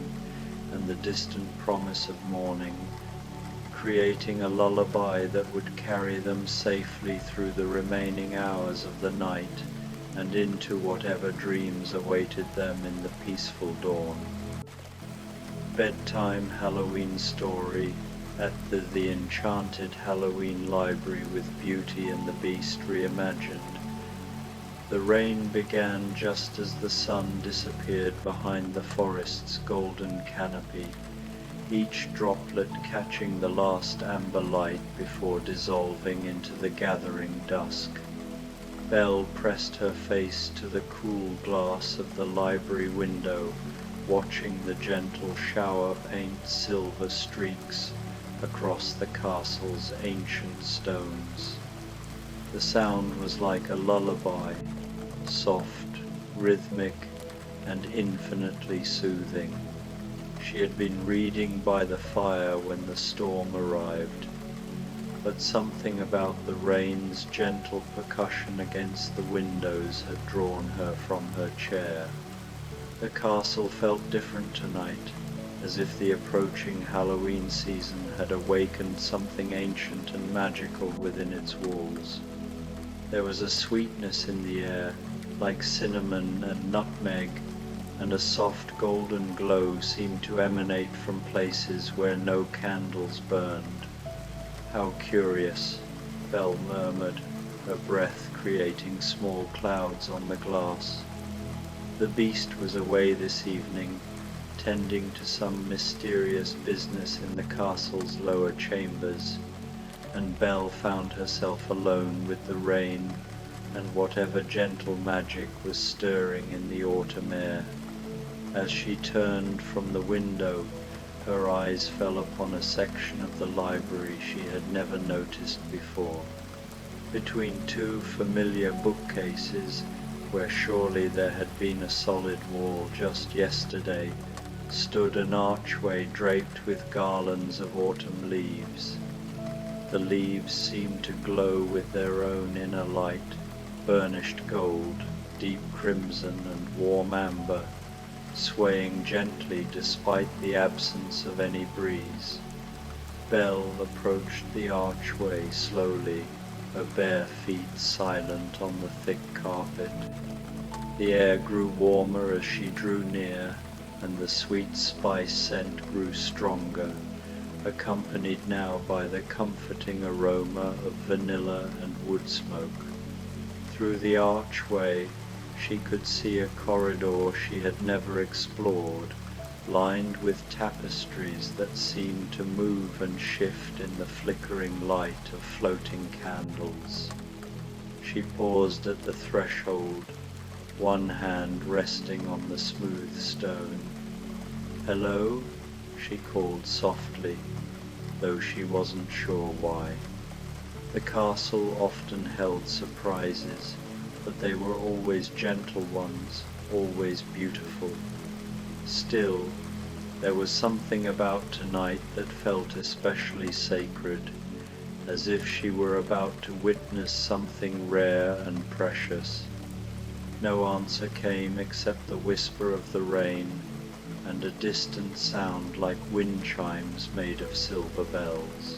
and the distant promise of morning, creating a lullaby that would carry them safely through the remaining hours of the night and into whatever dreams awaited them in the peaceful dawn. Bedtime Halloween story at the Enchanted Halloween Library with Beauty and the Beast reimagined. The rain began just as the sun disappeared behind the forest's golden canopy, each droplet catching the last amber light before dissolving into the gathering dusk. Belle pressed her face to the cool glass of the library window, watching the gentle shower paint silver streaks across the castle's ancient stones. The sound was like a lullaby, soft, rhythmic, and infinitely soothing. She had been reading by the fire when the storm arrived, but something about the rain's gentle percussion against the windows had drawn her from her chair. The castle felt different tonight, as if the approaching Halloween season had awakened something ancient and magical within its walls. There was a sweetness in the air, like cinnamon and nutmeg, and a soft golden glow seemed to emanate from places where no candles burned. "How curious," Belle murmured, her breath creating small clouds on the glass. The beast was away this evening, tending to some mysterious business in the castle's lower chambers, and Belle found herself alone with the rain and whatever gentle magic was stirring in the autumn air. As she turned from the window, her eyes fell upon a section of the library she had never noticed before. Between 2 familiar bookcases, where surely there had been a solid wall just yesterday, stood an archway draped with garlands of autumn leaves. The leaves seemed to glow with their own inner light, burnished gold, deep crimson, and warm amber, swaying gently despite the absence of any breeze. Belle approached the archway slowly, her bare feet silent on the thick carpet. The air grew warmer as she drew near, and the sweet spice scent grew stronger, accompanied now by the comforting aroma of vanilla and wood smoke. Through the archway she could see a corridor she had never explored, lined with tapestries that seemed to move and shift in the flickering light of floating candles. She paused at the threshold, one hand resting on the smooth stone. "Hello?" she called softly, though she wasn't sure why. The castle often held surprises, but they were always gentle ones, always beautiful. Still, there was something about tonight that felt especially sacred, as if she were about to witness something rare and precious. No answer came except the whisper of the rain and a distant sound like wind chimes made of silver bells.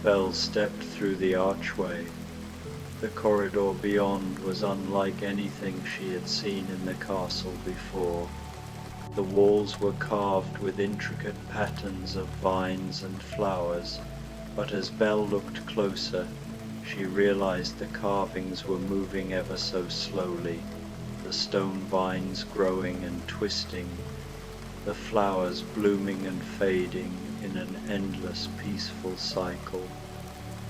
Belle stepped through the archway. The corridor beyond was unlike anything she had seen in the castle before. The walls were carved with intricate patterns of vines and flowers, but as Belle looked closer, she realized the carvings were moving ever so slowly, the stone vines growing and twisting, the flowers blooming and fading in an endless peaceful cycle.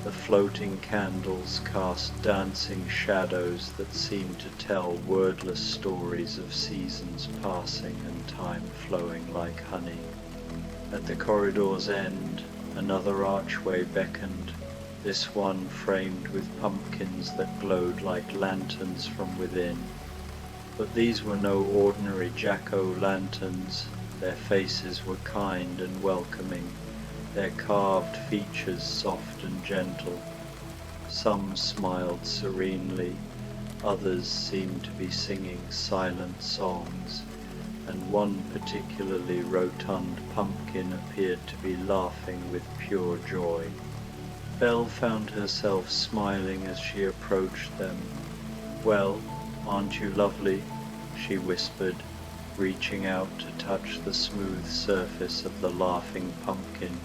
The floating candles cast dancing shadows that seemed to tell wordless stories of seasons passing and time flowing like honey. At the corridor's end, another archway beckoned, this one framed with pumpkins that glowed like lanterns from within. But these were no ordinary jack-o'-lanterns. Their faces were kind and welcoming, their carved features soft and gentle. Some smiled serenely, others seemed to be singing silent songs, and one particularly rotund pumpkin appeared to be laughing with pure joy. Belle found herself smiling as she approached them. "Well, aren't you lovely?" she whispered, reaching out to touch the smooth surface of the laughing pumpkin.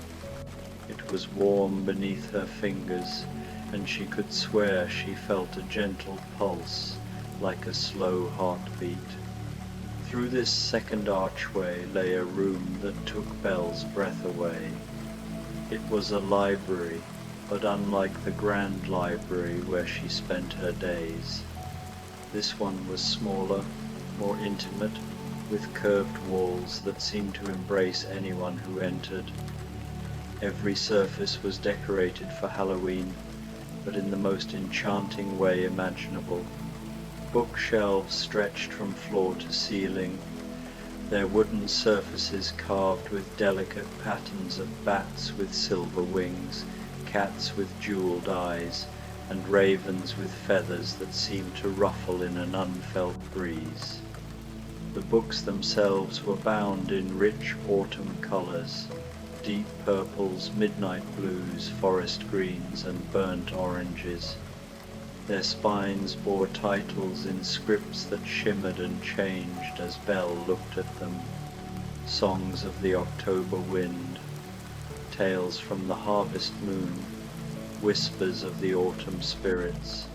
It was warm beneath her fingers, and she could swear she felt a gentle pulse, like a slow heartbeat. Through this second archway lay a room that took Belle's breath away. It was a library, but unlike the grand library where she spent her days. This one was smaller, more intimate, with curved walls that seemed to embrace anyone who entered. Every surface was decorated for Halloween, but in the most enchanting way imaginable. Bookshelves stretched from floor to ceiling, their wooden surfaces carved with delicate patterns of bats with silver wings, cats with jeweled eyes, and ravens with feathers that seemed to ruffle in an unfelt breeze. The books themselves were bound in rich autumn colors, deep purples, midnight blues, forest greens, and burnt oranges. Their spines bore titles in scripts that shimmered and changed as Belle looked at them. Songs of the October wind, tales from the harvest moon, whispers of the autumn spirits.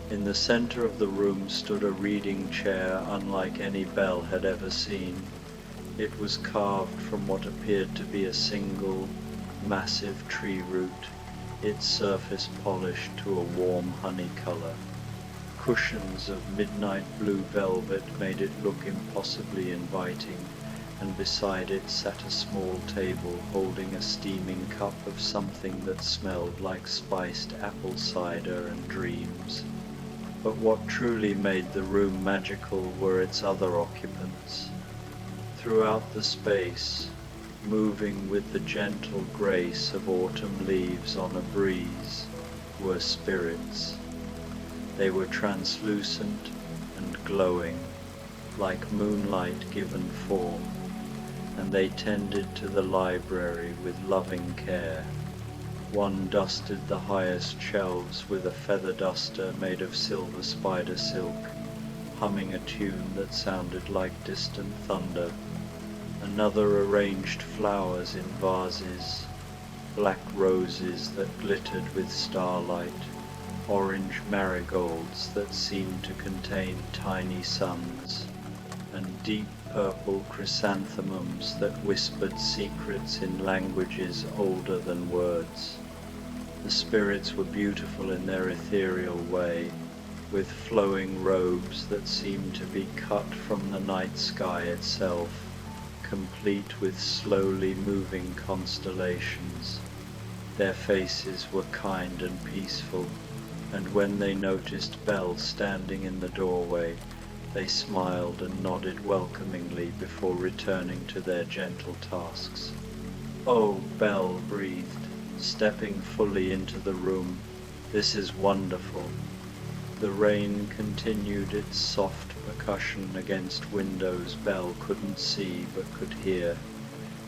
In the center of the room stood a reading chair unlike any Belle had ever seen. It was carved from what appeared to be a single, massive tree root, its surface polished to a warm honey color. Cushions of midnight blue velvet made it look impossibly inviting, and beside it sat a small table holding a steaming cup of something that smelled like spiced apple cider and dreams. But what truly made the room magical were its other occupants. Throughout the space, moving with the gentle grace of autumn leaves on a breeze, were spirits. They were translucent and glowing, like moonlight given form, and they tended to the library with loving care. One dusted the highest shelves with a feather duster made of silver spider silk, humming a tune that sounded like distant thunder. Another arranged flowers in vases, black roses that glittered with starlight, orange marigolds that seemed to contain tiny suns, and deep purple chrysanthemums that whispered secrets in languages older than words. The spirits were beautiful in their ethereal way, with flowing robes that seemed to be cut from the night sky itself, complete with slowly moving constellations. Their faces were kind and peaceful, and when they noticed Belle standing in the doorway, they smiled and nodded welcomingly before returning to their gentle tasks. "Oh," Belle breathed, stepping fully into the room, "this is wonderful." The rain continued its soft percussion against windows Belle couldn't see but could hear,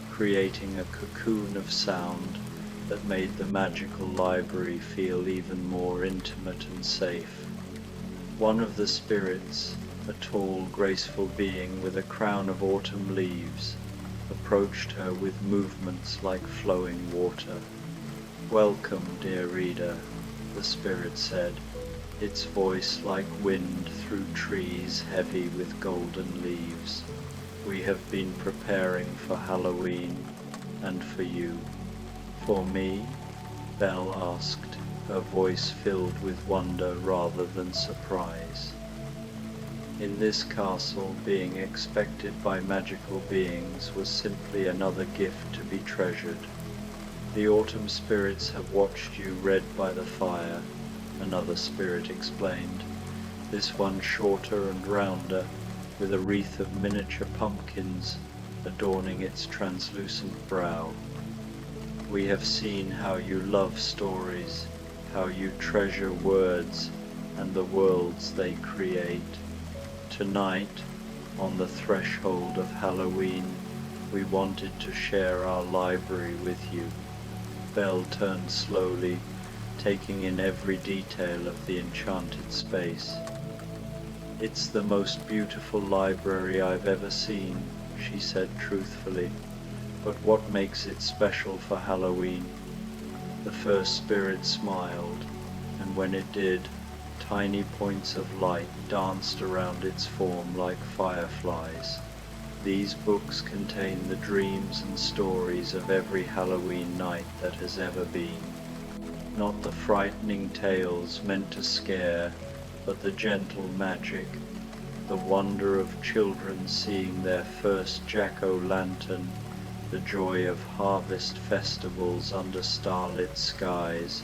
creating a cocoon of sound that made the magical library feel even more intimate and safe. One of the spirits, a tall, graceful being with a crown of autumn leaves, approached her with movements like flowing water. "Welcome, dear reader," the spirit said, its voice like wind through trees heavy with golden leaves. "We have been preparing for Halloween, and for you." "For me?" Belle asked, her voice filled with wonder rather than surprise. In this castle, being expected by magical beings was simply another gift to be treasured. "The autumn spirits have watched you read by the fire," another spirit explained, this one shorter and rounder, with a wreath of miniature pumpkins adorning its translucent brow. "We have seen how you love stories, how you treasure words and the worlds they create. Tonight, on the threshold of Halloween, we wanted to share our library with you." Belle turned slowly, taking in every detail of the enchanted space. "It's the most beautiful library I've ever seen," she said truthfully. "But what makes it special for Halloween?" The first spirit smiled, and when it did, tiny points of light danced around its form like fireflies. "These books contain the dreams and stories of every Halloween night that has ever been. Not the frightening tales meant to scare, but the gentle magic, the wonder of children seeing their first jack-o'-lantern, the joy of harvest festivals under starlit skies,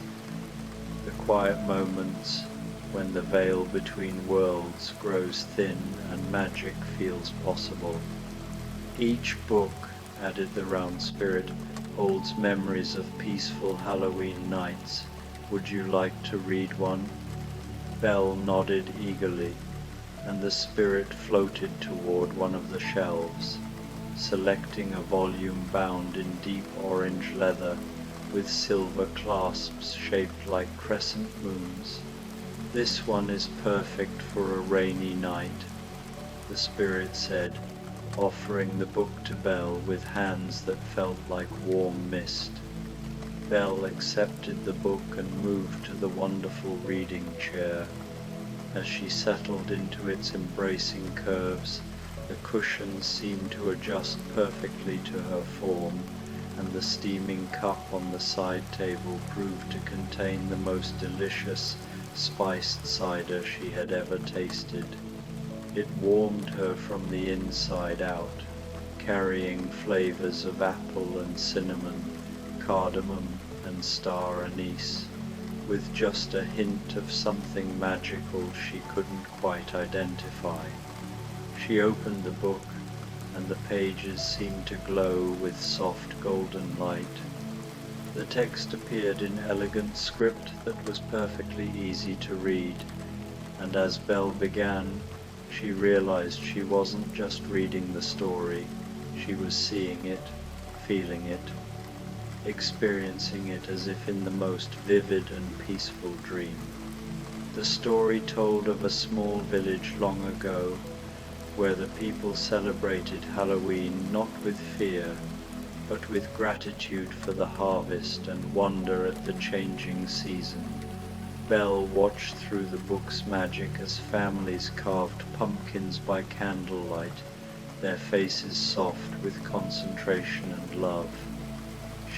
the quiet moments when the veil between worlds grows thin and magic feels possible. Each book," added the round spirit, "holds memories of peaceful Halloween nights. Would you like to read one?" Belle nodded eagerly, and the spirit floated toward one of the shelves, selecting a volume bound in deep orange leather with silver clasps shaped like crescent moons. "This one is perfect for a rainy night," the spirit said, offering the book to Belle with hands that felt like warm mist. Belle accepted the book and moved to the wonderful reading chair. As she settled into its embracing curves, the cushions seemed to adjust perfectly to her form, and the steaming cup on the side table proved to contain the most delicious spiced cider she had ever tasted. It warmed her from the inside out, carrying flavors of apple and cinnamon, cardamom and star anise, with just a hint of something magical she couldn't quite identify. She opened the book, and the pages seemed to glow with soft golden light. The text appeared in elegant script that was perfectly easy to read, and as Belle began, she realized she wasn't just reading the story, she was seeing it, feeling it. experiencing it as if in the most vivid and peaceful dream. The story told of a small village long ago, where the people celebrated Halloween not with fear, but with gratitude for the harvest and wonder at the changing season. Belle watched through the book's magic as families carved pumpkins by candlelight, their faces soft with concentration and love.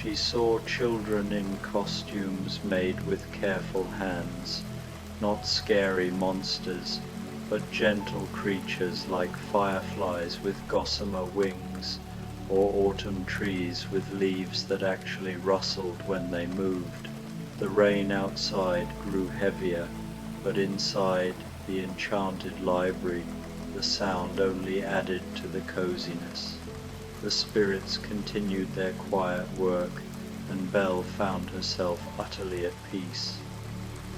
She saw children in costumes made with careful hands, not scary monsters, but gentle creatures like fireflies with gossamer wings, or autumn trees with leaves that actually rustled when they moved. The rain outside grew heavier, but inside the enchanted library, the sound only added to the coziness. The spirits continued their quiet work, and Belle found herself utterly at peace.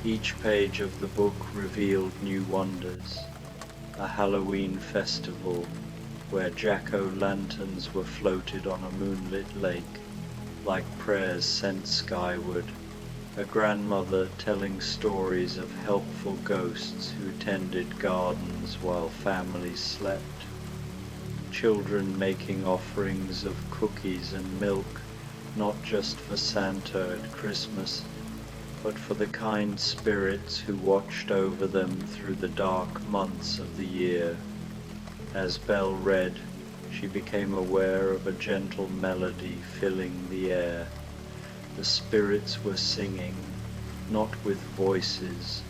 Each page of the book revealed new wonders. A Halloween festival where jack-o'-lanterns were floated on a moonlit lake, like prayers sent skyward. A grandmother telling stories of helpful ghosts who tended gardens while families slept. Children making offerings of cookies and milk, not just for Santa at Christmas, but for the kind spirits who watched over them through the dark months of the year. As Belle read, she became aware of a gentle melody filling the air. The spirits were singing, not with voices,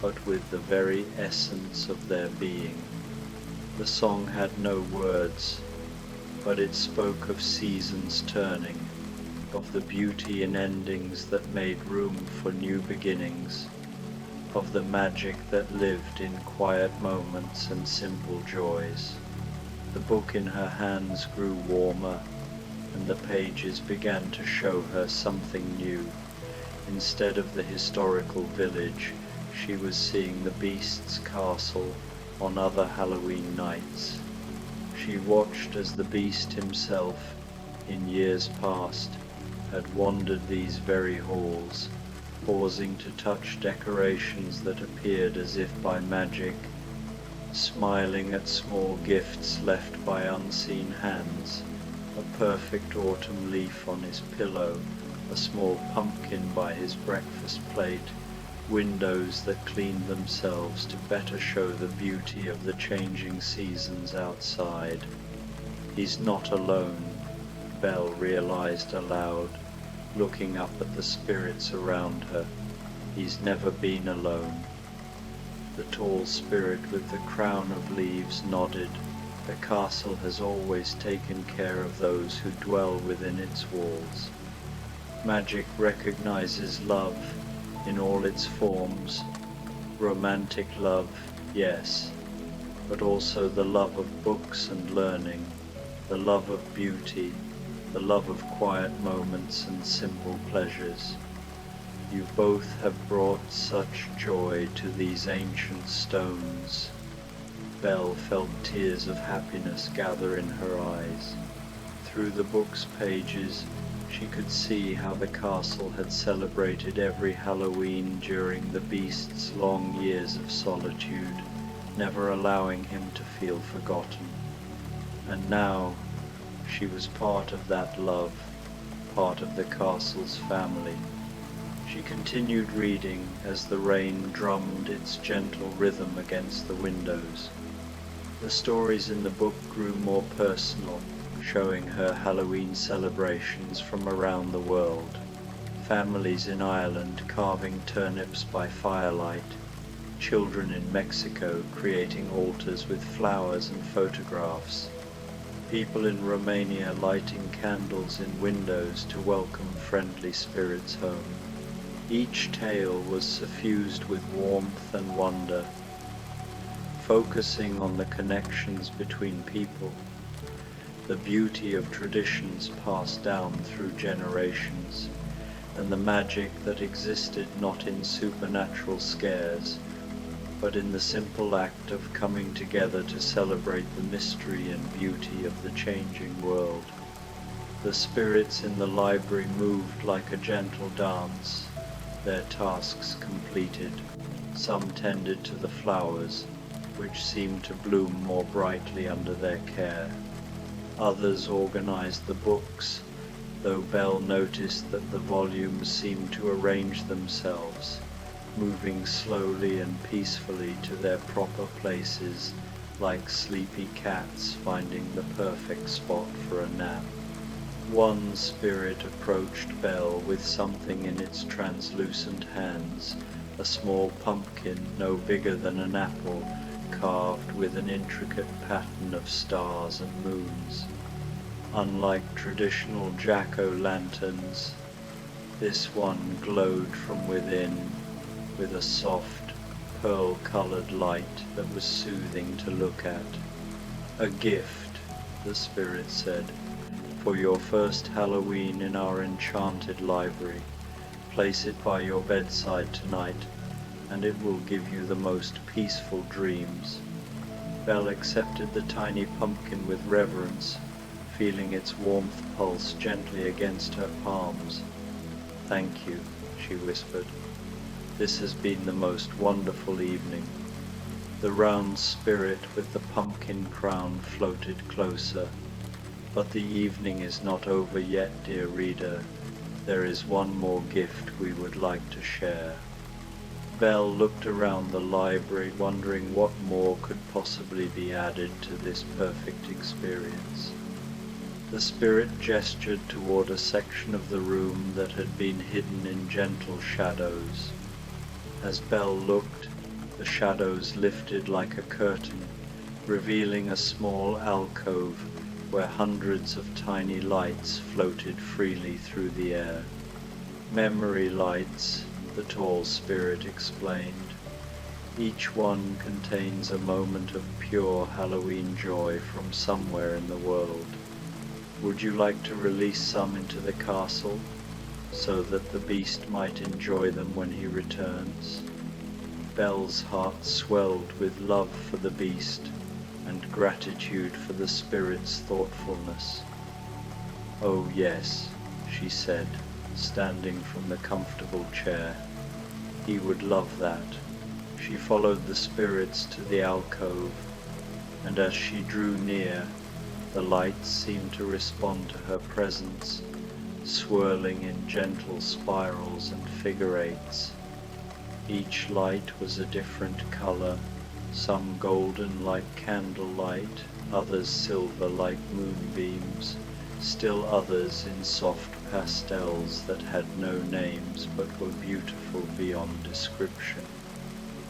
but with the very essence of their being. The song had no words, but it spoke of seasons turning, of the beauty in endings that made room for new beginnings, of the magic that lived in quiet moments and simple joys. The book in her hands grew warmer, and the pages began to show her something new. Instead of the historical village, she was seeing the beast's castle on other Halloween nights. She watched as the beast himself, in years past, had wandered these very halls, pausing to touch decorations that appeared as if by magic, smiling at small gifts left by unseen hands, a perfect autumn leaf on his pillow, a small pumpkin by his breakfast plate, windows that cleaned themselves to better show the beauty of the changing seasons outside. He's not alone, Belle realized aloud, looking up at the spirits around her. He's never been alone. The tall spirit with the crown of leaves nodded. The castle has always taken care of those who dwell within its walls. Magic recognizes love in all its forms. Romantic love, yes, but also the love of books and learning, the love of beauty, the love of quiet moments and simple pleasures. You both have brought such joy to these ancient stones. Belle felt tears of happiness gather in her eyes. Through the book's pages, she could see how the castle had celebrated every Halloween during the beast's long years of solitude, never allowing him to feel forgotten. And now, she was part of that love, part of the castle's family. She continued reading as the rain drummed its gentle rhythm against the windows. The stories in the book grew more personal, showing her Halloween celebrations from around the world. Families in Ireland carving turnips by firelight, children in Mexico creating altars with flowers and photographs, people in Romania lighting candles in windows to welcome friendly spirits home. Each tale was suffused with warmth and wonder, focusing on the connections between people, the beauty of traditions passed down through generations, and the magic that existed not in supernatural scares, but in the simple act of coming together to celebrate the mystery and beauty of the changing world. The spirits in the library moved like a gentle dance, their tasks completed. Some tended to the flowers, which seemed to bloom more brightly under their care. Others organized the books, though Belle noticed that the volumes seemed to arrange themselves, moving slowly and peacefully to their proper places, like sleepy cats finding the perfect spot for a nap. One spirit approached Belle with something in its translucent hands, a small pumpkin no bigger than an apple, carved with an intricate pattern of stars and moons. Unlike traditional jack-o'-lanterns, this one glowed from within with a soft, pearl-colored light that was soothing to look at. "A gift," the spirit said, "for your first Halloween in our enchanted library. Place it by your bedside tonight, and it will give you the most peaceful dreams." Belle accepted the tiny pumpkin with reverence, feeling its warmth pulse gently against her palms. "Thank you," she whispered. "This has been the most wonderful evening." The round spirit with the pumpkin crown floated closer. "But the evening is not over yet, dear reader. There is one more gift we would like to share." Belle looked around the library, wondering what more could possibly be added to this perfect experience. The spirit gestured toward a section of the room that had been hidden in gentle shadows. As Belle looked, the shadows lifted like a curtain, revealing a small alcove where hundreds of tiny lights floated freely through the air. "Memory lights," the tall spirit explained. "Each one contains a moment of pure Halloween joy from somewhere in the world. Would you like to release some into the castle, so that the beast might enjoy them when he returns?" Belle's heart swelled with love for the beast and gratitude for the spirit's thoughtfulness. "Oh yes," she said, standing from the comfortable chair. "He would love that." She followed the spirits to the alcove, and as she drew near, the lights seemed to respond to her presence, swirling in gentle spirals and figure eights. Each light was a different color, some golden like candlelight, others silver like moonbeams, still others in soft pastels that had no names but were beautiful beyond description.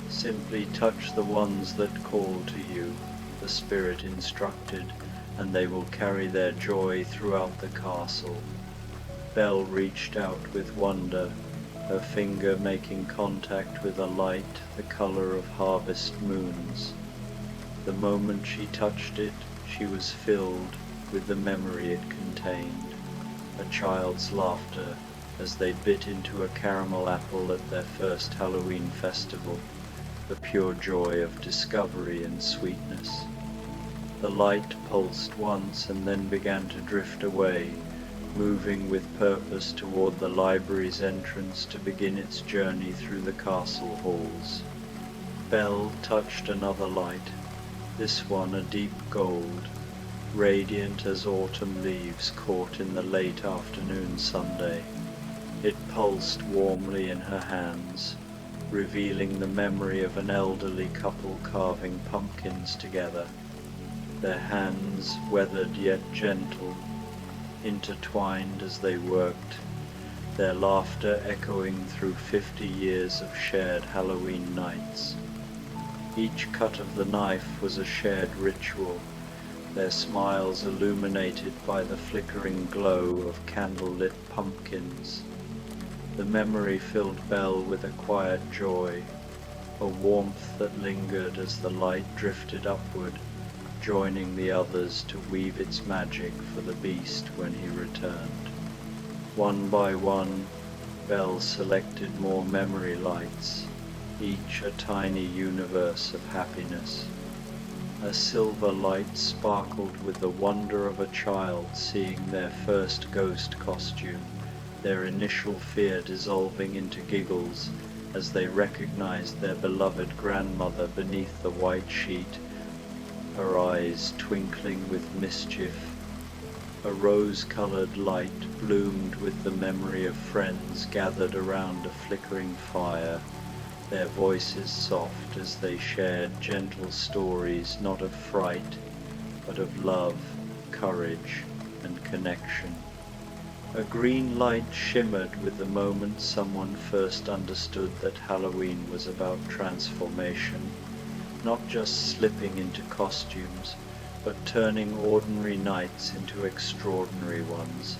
"Simply touch the ones that call to you," the spirit instructed, "and they will carry their joy throughout the castle." Belle reached out with wonder, her finger making contact with a light the color of harvest moons. The moment she touched it, she was filled with the memory it contained, a child's laughter as they bit into a caramel apple at their first Halloween festival, the pure joy of discovery and sweetness. The light pulsed once and then began to drift away, moving with purpose toward the library's entrance to begin its journey through the castle halls. Belle touched another light, this one a deep gold, radiant as autumn leaves caught in the late afternoon sunday. It pulsed warmly in her hands, revealing the memory of an elderly couple carving pumpkins together. Their hands, weathered yet gentle, intertwined as they worked, their laughter echoing through 50 years of shared Halloween nights. Each cut of the knife was a shared ritual, their smiles illuminated by the flickering glow of candle-lit pumpkins. The memory filled Belle with a quiet joy, a warmth that lingered as the light drifted upward, joining the others to weave its magic for the beast when he returned. One by one, Belle selected more memory lights, each a tiny universe of happiness. A silver light sparkled with the wonder of a child seeing their first ghost costume, their initial fear dissolving into giggles as they recognized their beloved grandmother beneath the white sheet, her eyes twinkling with mischief. A rose-colored light bloomed with the memory of friends gathered around a flickering fire, their voices soft as they shared gentle stories not of fright, but of love, courage, and connection. A green light shimmered with the moment someone first understood that Halloween was about transformation, not just slipping into costumes, but turning ordinary nights into extraordinary ones,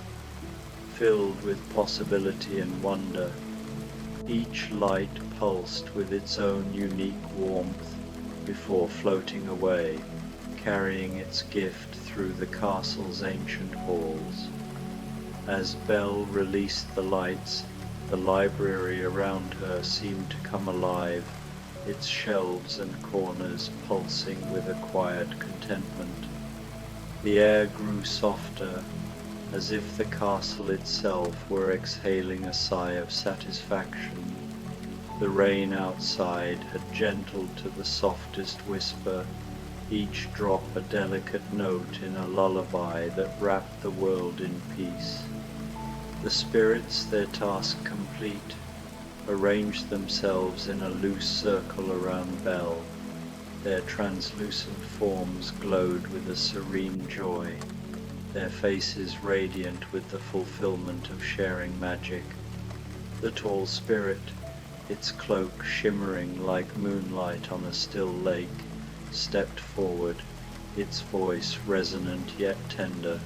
filled with possibility and wonder. Each light pulsed with its own unique warmth before floating away, carrying its gift through the castle's ancient halls. As Belle released the lights, the library around her seemed to come alive, its shelves and corners pulsing with a quiet contentment. The air grew softer, as if the castle itself were exhaling a sigh of satisfaction. The rain outside had gentled to the softest whisper, each drop a delicate note in a lullaby that wrapped the world in peace. The spirits, their task complete, arranged themselves in a loose circle around Belle. Their translucent forms glowed with a serene joy, their faces radiant with the fulfillment of sharing magic. The tall spirit, its cloak shimmering like moonlight on a still lake, stepped forward, its voice resonant yet tender.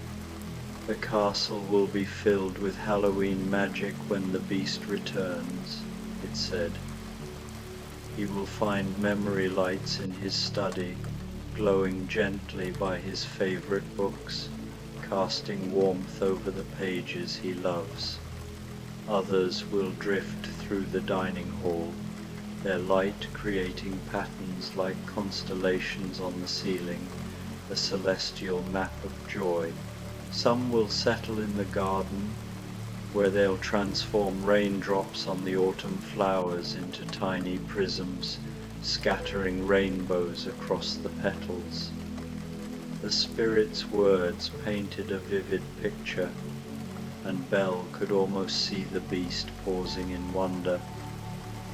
The castle will be filled with Halloween magic when the beast returns, it said. He will find memory lights in his study, glowing gently by his favorite books, casting warmth over the pages he loves. Others will drift through the dining hall, their light creating patterns like constellations on the ceiling, a celestial map of joy. Some will settle in the garden, where they'll transform raindrops on the autumn flowers into tiny prisms, scattering rainbows across the petals. The spirit's words painted a vivid picture, and Belle could almost see the beast pausing in wonder,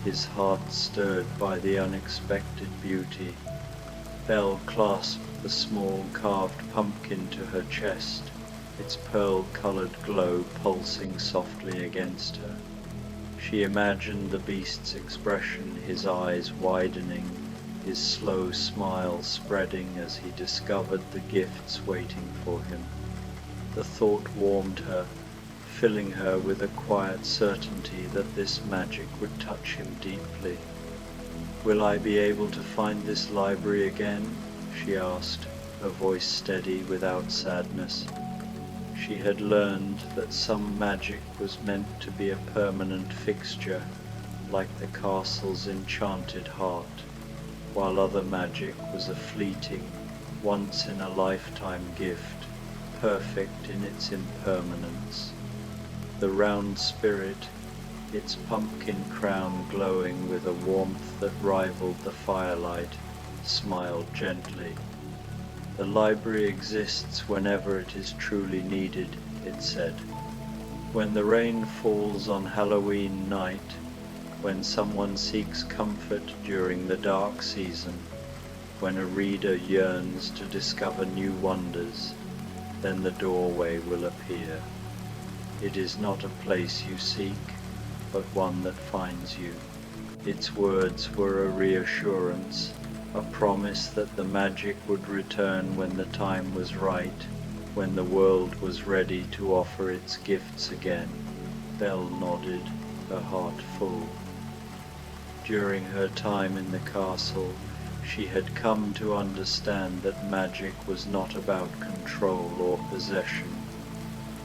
his heart stirred by the unexpected beauty. Belle clasped the small carved pumpkin to her chest, its pearl-colored glow pulsing softly against her. She imagined the beast's expression, his eyes widening, his slow smile spreading as he discovered the gifts waiting for him. The thought warmed her, filling her with a quiet certainty that this magic would touch him deeply. "Will I be able to find this library again?" she asked, her voice steady without sadness. She had learned that some magic was meant to be a permanent fixture, like the castle's enchanted heart, while other magic was a fleeting, once-in-a-lifetime gift, perfect in its impermanence. The round spirit, its pumpkin crown glowing with a warmth that rivaled the firelight, smiled gently. "The library exists whenever it is truly needed," it said. "When the rain falls on Halloween night, when someone seeks comfort during the dark season, when a reader yearns to discover new wonders, then the doorway will appear. It is not a place you seek, but one that finds you." Its words were a reassurance, a promise that the magic would return when the time was right, when the world was ready to offer its gifts again. Belle nodded, her heart full. During her time in the castle, she had come to understand that magic was not about control or possession.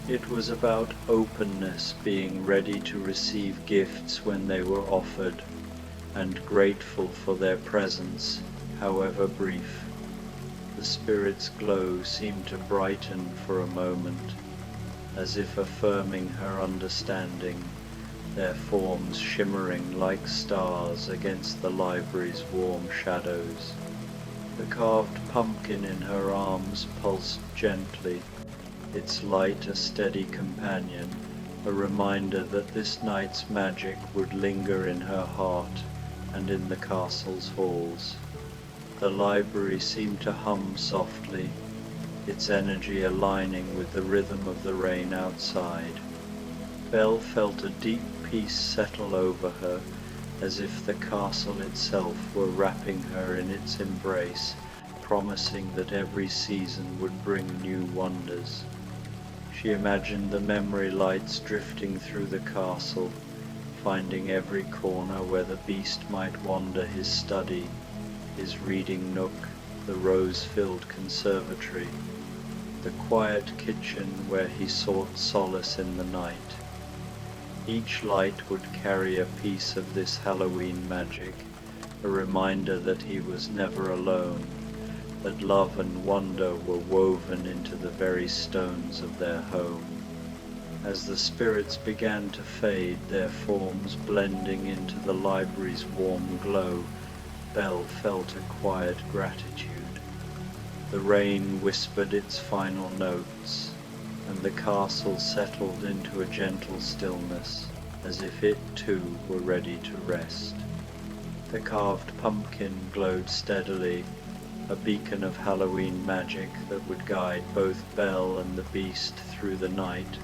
It was about openness, being ready to receive gifts when they were offered, and grateful for their presence, however brief. The spirit's glow seemed to brighten for a moment, as if affirming her understanding, their forms shimmering like stars against the library's warm shadows. The carved pumpkin in her arms pulsed gently, its light a steady companion, a reminder that this night's magic would linger in her heart and in the castle's halls. The library seemed to hum softly, its energy aligning with the rhythm of the rain outside. Belle felt a deep peace settle over her, as if the castle itself were wrapping her in its embrace, promising that every season would bring new wonders. She imagined the memory lights drifting through the castle, finding every corner where the beast might wander, his study, his reading nook, the rose-filled conservatory, the quiet kitchen where he sought solace in the night. Each light would carry a piece of this Halloween magic, a reminder that he was never alone, that love and wonder were woven into the very stones of their home. As the spirits began to fade, their forms blending into the library's warm glow, Belle felt a quiet gratitude. The rain whispered its final notes, and the castle settled into a gentle stillness, as if it too were ready to rest. The carved pumpkin glowed steadily, a beacon of Halloween magic that would guide both Belle and the beast through the night,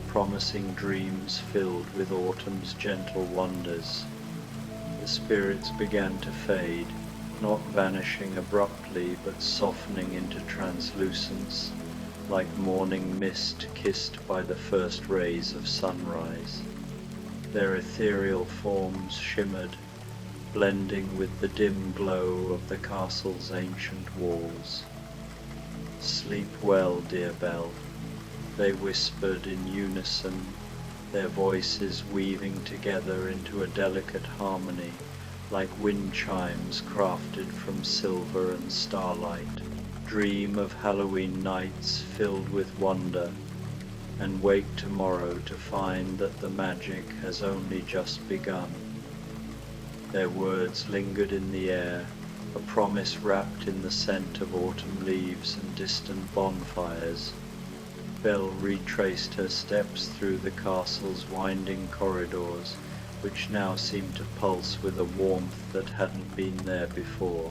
promising dreams filled with autumn's gentle wonders. The spirits began to fade, not vanishing abruptly but softening into translucence, like morning mist kissed by the first rays of sunrise. Their ethereal forms shimmered, blending with the dim glow of the castle's ancient walls. "Sleep well, dear Belle," they whispered in unison, their voices weaving together into a delicate harmony, like wind chimes crafted from silver and starlight. Dream of Halloween nights filled with wonder, and wake tomorrow to find that the magic has only just begun. Their words lingered in the air, a promise wrapped in the scent of autumn leaves and distant bonfires. Belle retraced her steps through the castle's winding corridors, which now seemed to pulse with a warmth that hadn't been there before.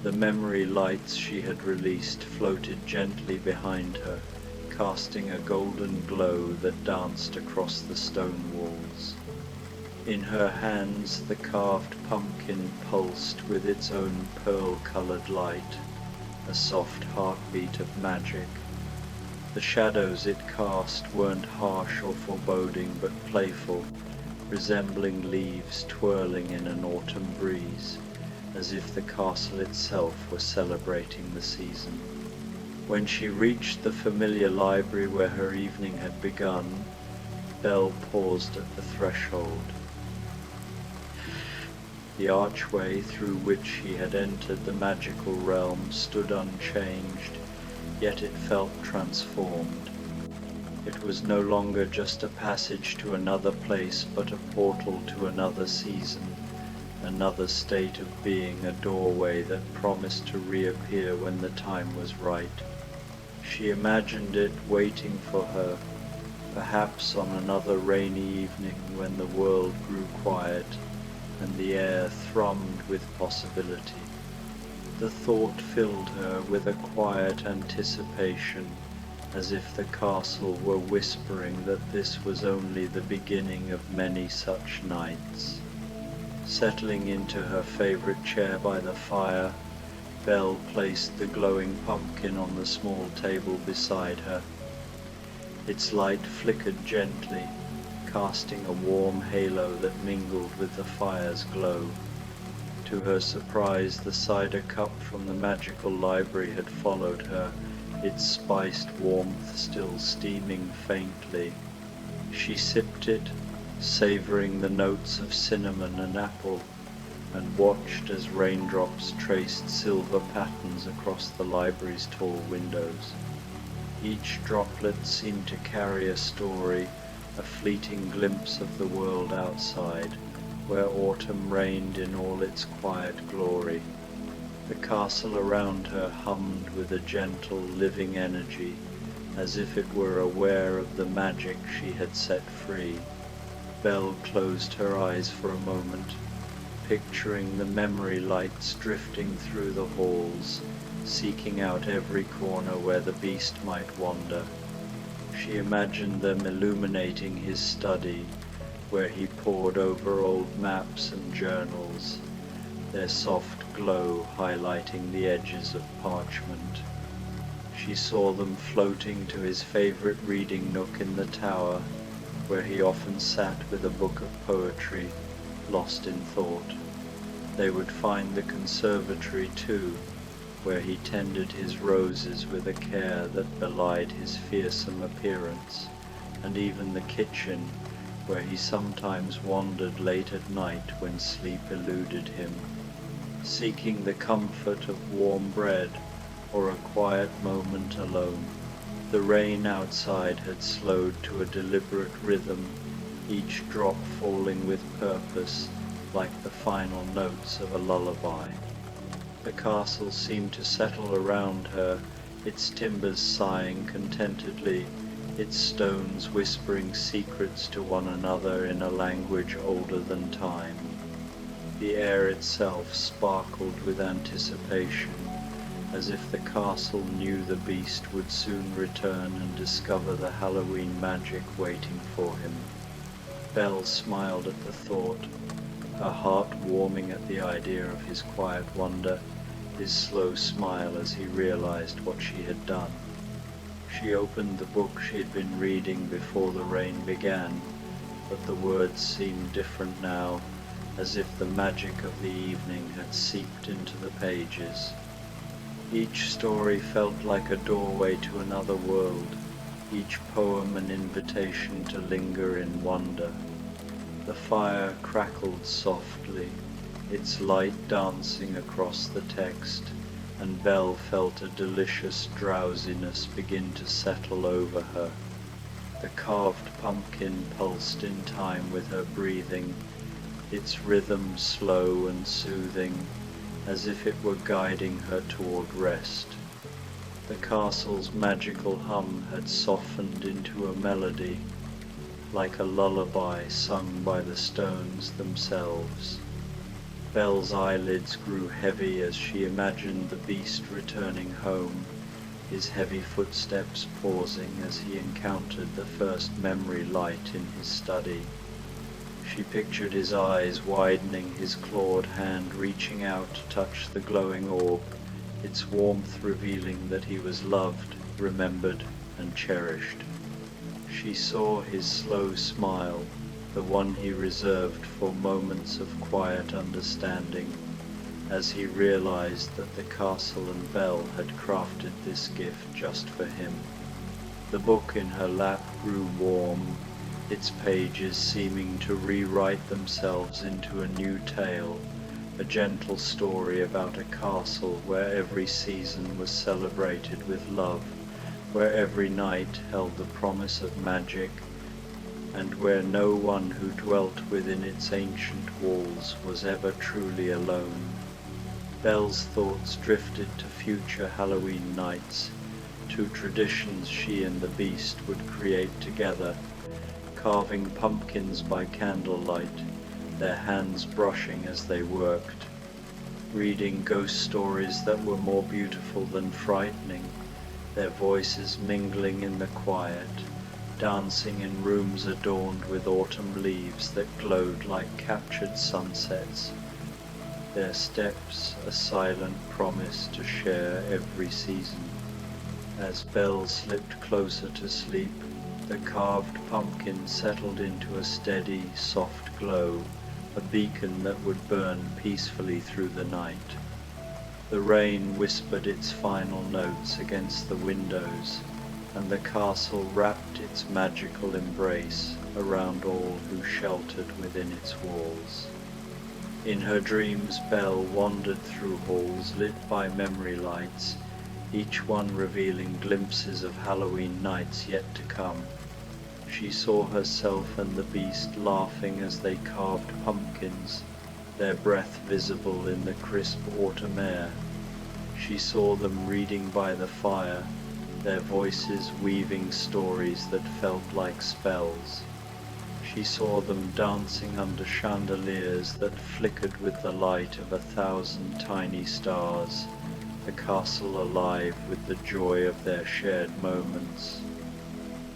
The memory lights she had released floated gently behind her, casting a golden glow that danced across the stone walls. In her hands the carved pumpkin pulsed with its own pearl-colored light, a soft heartbeat of magic. The shadows it cast weren't harsh or foreboding, but playful, resembling leaves twirling in an autumn breeze, as if the castle itself were celebrating the season. When she reached the familiar library where her evening had begun, Belle paused at the threshold. The archway through which she had entered the magical realm stood unchanged, yet it felt transformed. It was no longer just a passage to another place, but a portal to another season, another state of being, a doorway that promised to reappear when the time was right. She imagined it waiting for her, perhaps on another rainy evening when the world grew quiet and the air thrummed with possibility. The thought filled her with a quiet anticipation, as if the castle were whispering that this was only the beginning of many such nights. Settling into her favorite chair by the fire, Belle placed the glowing pumpkin on the small table beside her. Its light flickered gently, casting a warm halo that mingled with the fire's glow. To her surprise, the cider cup from the magical library had followed her, its spiced warmth still steaming faintly. She sipped it, savoring the notes of cinnamon and apple, and watched as raindrops traced silver patterns across the library's tall windows. Each droplet seemed to carry a story, a fleeting glimpse of the world outside, where autumn reigned in all its quiet glory. The castle around her hummed with a gentle, living energy, as if it were aware of the magic she had set free. Belle closed her eyes for a moment, picturing the memory lights drifting through the halls, seeking out every corner where the beast might wander. She imagined them illuminating his study, where he pored over old maps and journals, their soft glow highlighting the edges of parchment. She saw them floating to his favorite reading nook in the tower, where he often sat with a book of poetry, lost in thought. They would find the conservatory too, where he tended his roses with a care that belied his fearsome appearance, and even the kitchen, where he sometimes wandered late at night when sleep eluded him, seeking the comfort of warm bread or a quiet moment alone. The rain outside had slowed to a deliberate rhythm, each drop falling with purpose, like the final notes of a lullaby. The castle seemed to settle around her, its timbers sighing contentedly, its stones whispering secrets to one another in a language older than time. The air itself sparkled with anticipation, as if the castle knew the beast would soon return and discover the Halloween magic waiting for him. Belle smiled at the thought, her heart warming at the idea of his quiet wonder, his slow smile as he realized what she had done. She opened the book she had been reading before the rain began, but the words seemed different now, as if the magic of the evening had seeped into the pages. Each story felt like a doorway to another world, each poem an invitation to linger in wonder. The fire crackled softly, its light dancing across the text, and Belle felt a delicious drowsiness begin to settle over her. The carved pumpkin pulsed in time with her breathing, its rhythm slow and soothing, as if it were guiding her toward rest. The castle's magical hum had softened into a melody, like a lullaby sung by the stones themselves. Belle's eyelids grew heavy as she imagined the beast returning home, his heavy footsteps pausing as he encountered the first memory light in his study. She pictured his eyes widening, his clawed hand reaching out to touch the glowing orb, its warmth revealing that he was loved, remembered, and cherished. She saw his slow smile, the one he reserved for moments of quiet understanding, as he realized that the castle and Belle had crafted this gift just for him. The book in her lap grew warm, its pages seeming to rewrite themselves into a new tale, a gentle story about a castle where every season was celebrated with love, where every night held the promise of magic, and where no one who dwelt within its ancient walls was ever truly alone. Belle's thoughts drifted to future Halloween nights, to traditions she and the beast would create together, carving pumpkins by candlelight, their hands brushing as they worked, reading ghost stories that were more beautiful than frightening, their voices mingling in the quiet, dancing in rooms adorned with autumn leaves that glowed like captured sunsets, their steps a silent promise to share every season. As Belle slipped closer to sleep, the carved pumpkin settled into a steady, soft glow, a beacon that would burn peacefully through the night. The rain whispered its final notes against the windows, and the castle wrapped its magical embrace around all who sheltered within its walls. In her dreams, Belle wandered through halls lit by memory lights, each one revealing glimpses of Halloween nights yet to come. She saw herself and the Beast laughing as they carved pumpkins, their breath visible in the crisp autumn air. She saw them reading by the fire, their voices weaving stories that felt like spells. She saw them dancing under chandeliers that flickered with the light of 1,000 tiny stars, the castle alive with the joy of their shared moments.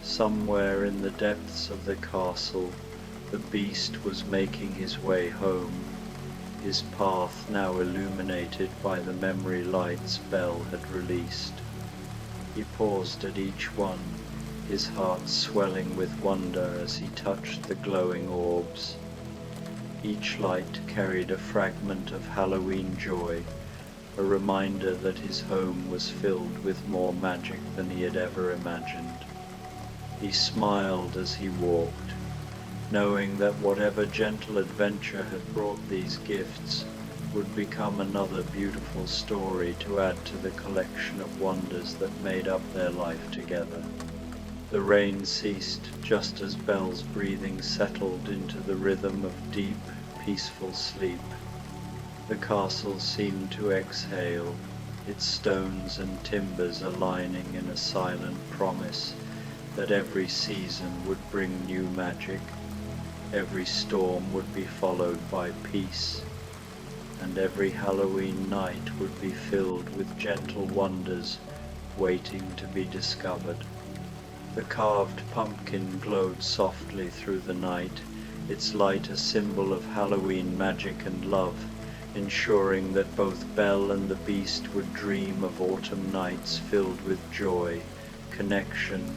Somewhere in the depths of the castle, the Beast was making his way home, his path now illuminated by the memory lights Belle had released. He paused at each one, his heart swelling with wonder as he touched the glowing orbs. Each light carried a fragment of Halloween joy, a reminder that his home was filled with more magic than he had ever imagined. He smiled as he walked, knowing that whatever gentle adventure had brought these gifts would become another beautiful story to add to the collection of wonders that made up their life together. The rain ceased just as Belle's breathing settled into the rhythm of deep, peaceful sleep. The castle seemed to exhale, its stones and timbers aligning in a silent promise that every season would bring new magic, every storm would be followed by peace, and every Halloween night would be filled with gentle wonders waiting to be discovered. The carved pumpkin glowed softly through the night, its light a symbol of Halloween magic and love, ensuring that both Belle and the Beast would dream of autumn nights filled with joy, connection,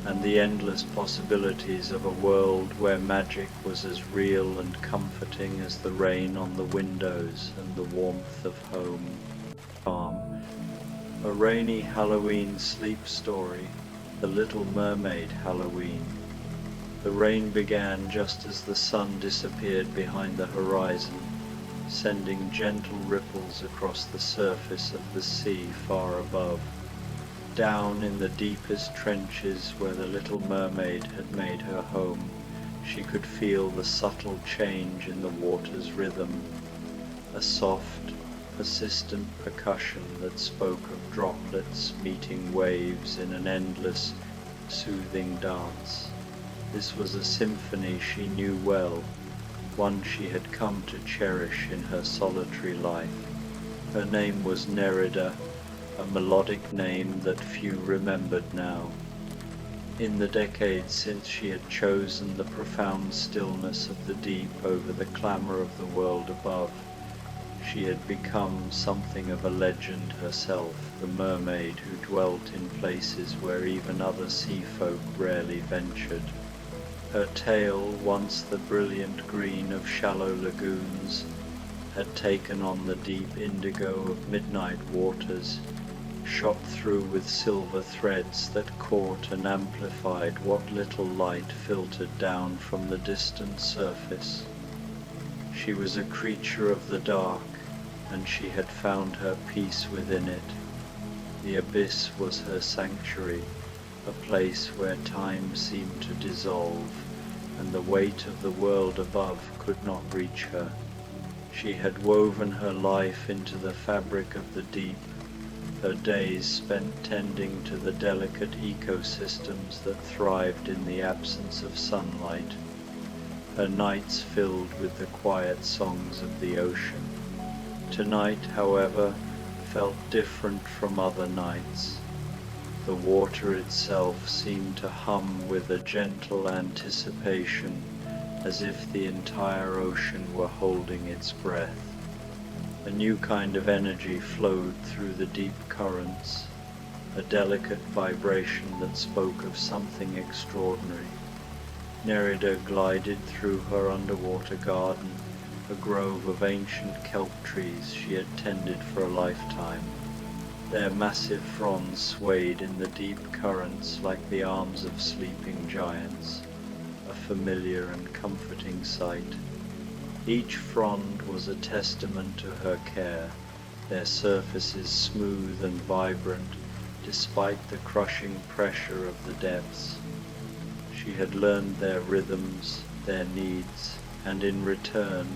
and the endless possibilities of a world where magic was as real and comforting as the rain on the windows and the warmth of home. Calm. A rainy Halloween sleep story, The Little Mermaid Halloween. The rain began just as the sun disappeared behind the horizon, sending gentle ripples across the surface of the sea far above. Down in the deepest trenches where the little mermaid had made her home, she could feel the subtle change in the water's rhythm, a soft, persistent percussion that spoke of droplets meeting waves in an endless, soothing dance. This was a symphony she knew well, one she had come to cherish in her solitary life. Her name was Nerida, a melodic name that few remembered now. In the decades since she had chosen the profound stillness of the deep over the clamor of the world above, she had become something of a legend herself, the mermaid who dwelt in places where even other sea folk rarely ventured. Her tail, once the brilliant green of shallow lagoons, had taken on the deep indigo of midnight waters, shot through with silver threads that caught and amplified what little light filtered down from the distant surface. She was a creature of the dark, and she had found her peace within it. The abyss was her sanctuary, a place where time seemed to dissolve, and the weight of the world above could not reach her. She had woven her life into the fabric of the deep, her days spent tending to the delicate ecosystems that thrived in the absence of sunlight, her nights filled with the quiet songs of the ocean. Tonight, however, felt different from other nights. The water itself seemed to hum with a gentle anticipation, as if the entire ocean were holding its breath. A new kind of energy flowed through the deep currents, a delicate vibration that spoke of something extraordinary. Nerida glided through her underwater garden, a grove of ancient kelp trees she had tended for a lifetime. Their massive fronds swayed in the deep currents like the arms of sleeping giants, a familiar and comforting sight. Each frond was a testament to her care, their surfaces smooth and vibrant, despite the crushing pressure of the depths. She had learned their rhythms, their needs, and in return,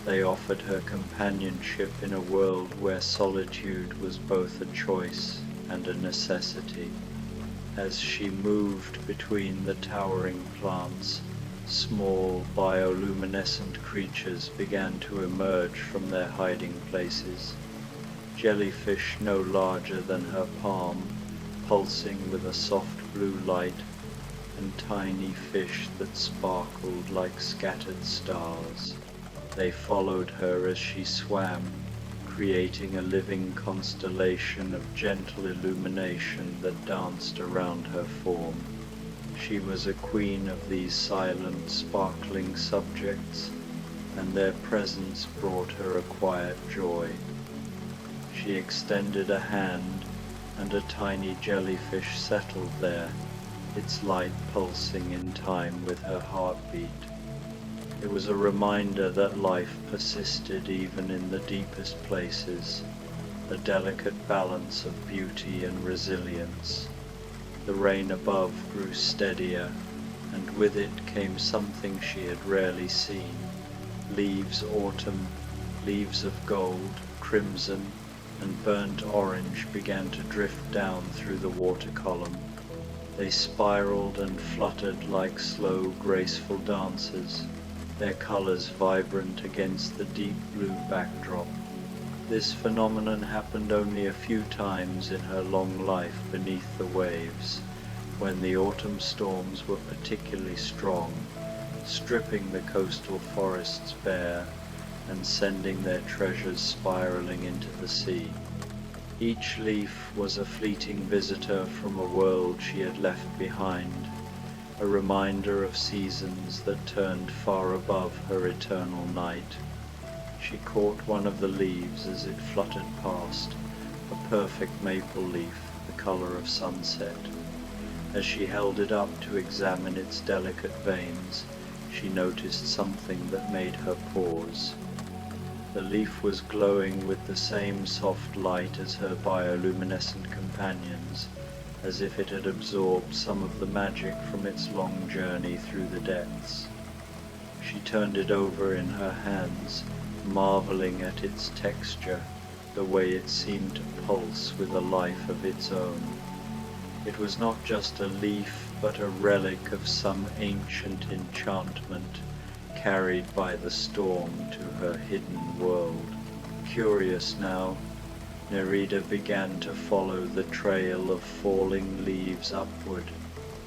they offered her companionship in a world where solitude was both a choice and a necessity. As she moved between the towering plants, small bioluminescent creatures began to emerge from their hiding places. Jellyfish no larger than her palm, pulsing with a soft blue light, and tiny fish that sparkled like scattered stars. They followed her as she swam, creating a living constellation of gentle illumination that danced around her form. She was a queen of these silent, sparkling subjects, and their presence brought her a quiet joy. She extended a hand, and a tiny jellyfish settled there, its light pulsing in time with her heartbeat. It was a reminder that life persisted even in the deepest places, a delicate balance of beauty and resilience. The rain above grew steadier, and with it came something she had rarely seen. Leaves autumn, leaves of gold, crimson, and burnt orange began to drift down through the water column. They spiraled and fluttered like slow, graceful dancers, their colors vibrant against the deep blue backdrop. This phenomenon happened only a few times in her long life beneath the waves, when the autumn storms were particularly strong, stripping the coastal forests bare and sending their treasures spiraling into the sea. Each leaf was a fleeting visitor from a world she had left behind, a reminder of seasons that turned far above her eternal night. She caught one of the leaves as it fluttered past, a perfect maple leaf, the color of sunset. As she held it up to examine its delicate veins, she noticed something that made her pause. The leaf was glowing with the same soft light as her bioluminescent companions, as if it had absorbed some of the magic from its long journey through the depths. She turned it over in her hands, marveling at its texture, the way it seemed to pulse with a life of its own. It was not just a leaf, but a relic of some ancient enchantment, carried by the storm to her hidden world. Curious now, Nerida began to follow the trail of falling leaves upward,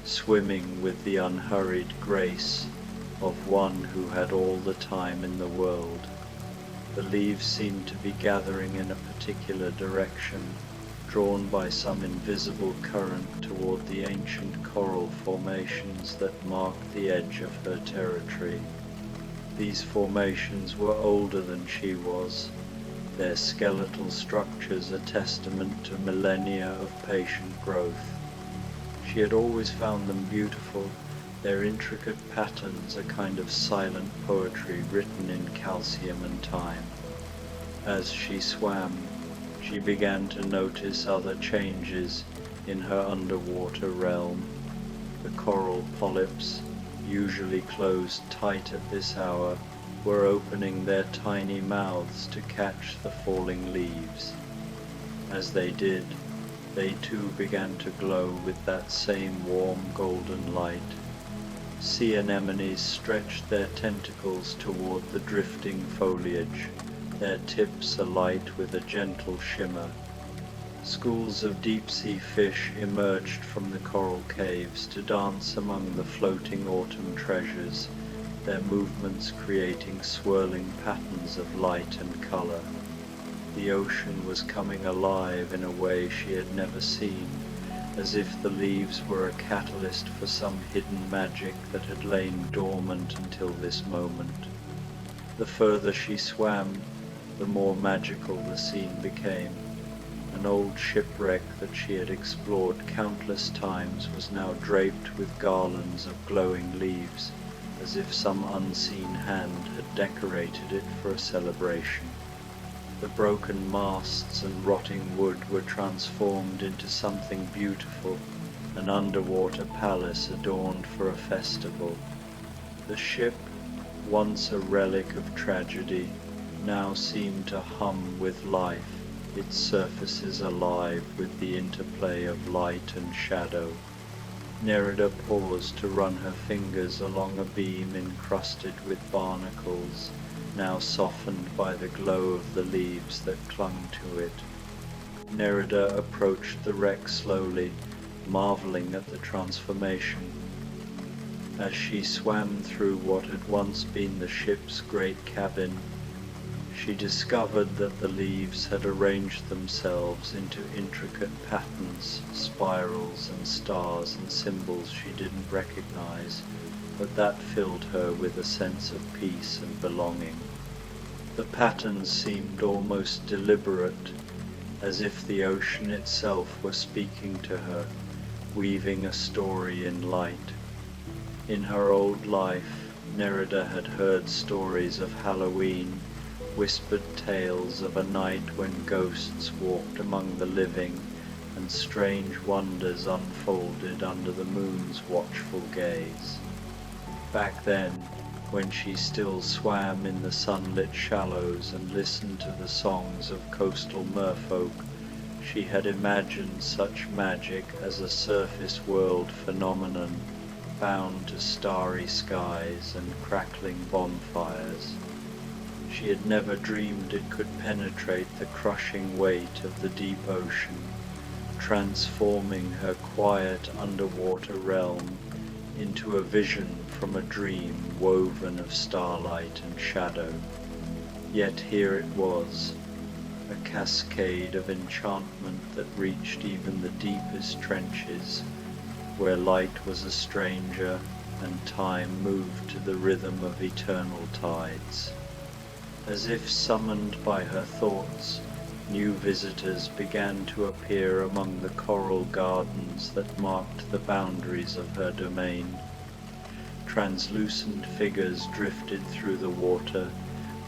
swimming with the unhurried grace of one who had all the time in the world. The leaves seemed to be gathering in a particular direction, drawn by some invisible current toward the ancient coral formations that marked the edge of her territory. These formations were older than she was, their skeletal structures a testament to millennia of patient growth. She had always found them beautiful, their intricate patterns a kind of silent poetry written in calcium and time. As she swam, she began to notice other changes in her underwater realm. The coral polyps, usually closed tight at this hour, were opening their tiny mouths to catch the falling leaves. As they did, they too began to glow with that same warm golden light. Sea anemones stretched their tentacles toward the drifting foliage, their tips alight with a gentle shimmer. Schools of deep-sea fish emerged from the coral caves to dance among the floating autumn treasures, their movements creating swirling patterns of light and color. The ocean was coming alive in a way she had never seen, as if the leaves were a catalyst for some hidden magic that had lain dormant until this moment. The further she swam, the more magical the scene became. An old shipwreck that she had explored countless times was now draped with garlands of glowing leaves, as if some unseen hand had decorated it for a celebration. The broken masts and rotting wood were transformed into something beautiful, an underwater palace adorned for a festival. The ship, once a relic of tragedy, now seemed to hum with life, its surfaces alive with the interplay of light and shadow. Nerida paused to run her fingers along a beam encrusted with barnacles, now softened by the glow of the leaves that clung to it. Nerida approached the wreck slowly, marveling at the transformation. As she swam through what had once been the ship's great cabin, she discovered that the leaves had arranged themselves into intricate patterns, spirals and stars and symbols she didn't recognize, but that filled her with a sense of peace and belonging. The patterns seemed almost deliberate, as if the ocean itself were speaking to her, weaving a story in light. In her old life, Nerida had heard stories of Halloween, whispered tales of a night when ghosts walked among the living and strange wonders unfolded under the moon's watchful gaze. Back then, when she still swam in the sunlit shallows and listened to the songs of coastal merfolk, she had imagined such magic as a surface world phenomenon bound to starry skies and crackling bonfires. She had never dreamed it could penetrate the crushing weight of the deep ocean, transforming her quiet underwater realm into a vision from a dream woven of starlight and shadow. Yet here it was, a cascade of enchantment that reached even the deepest trenches, where light was a stranger and time moved to the rhythm of eternal tides. As if summoned by her thoughts, new visitors began to appear among the coral gardens that marked the boundaries of her domain. Translucent figures drifted through the water,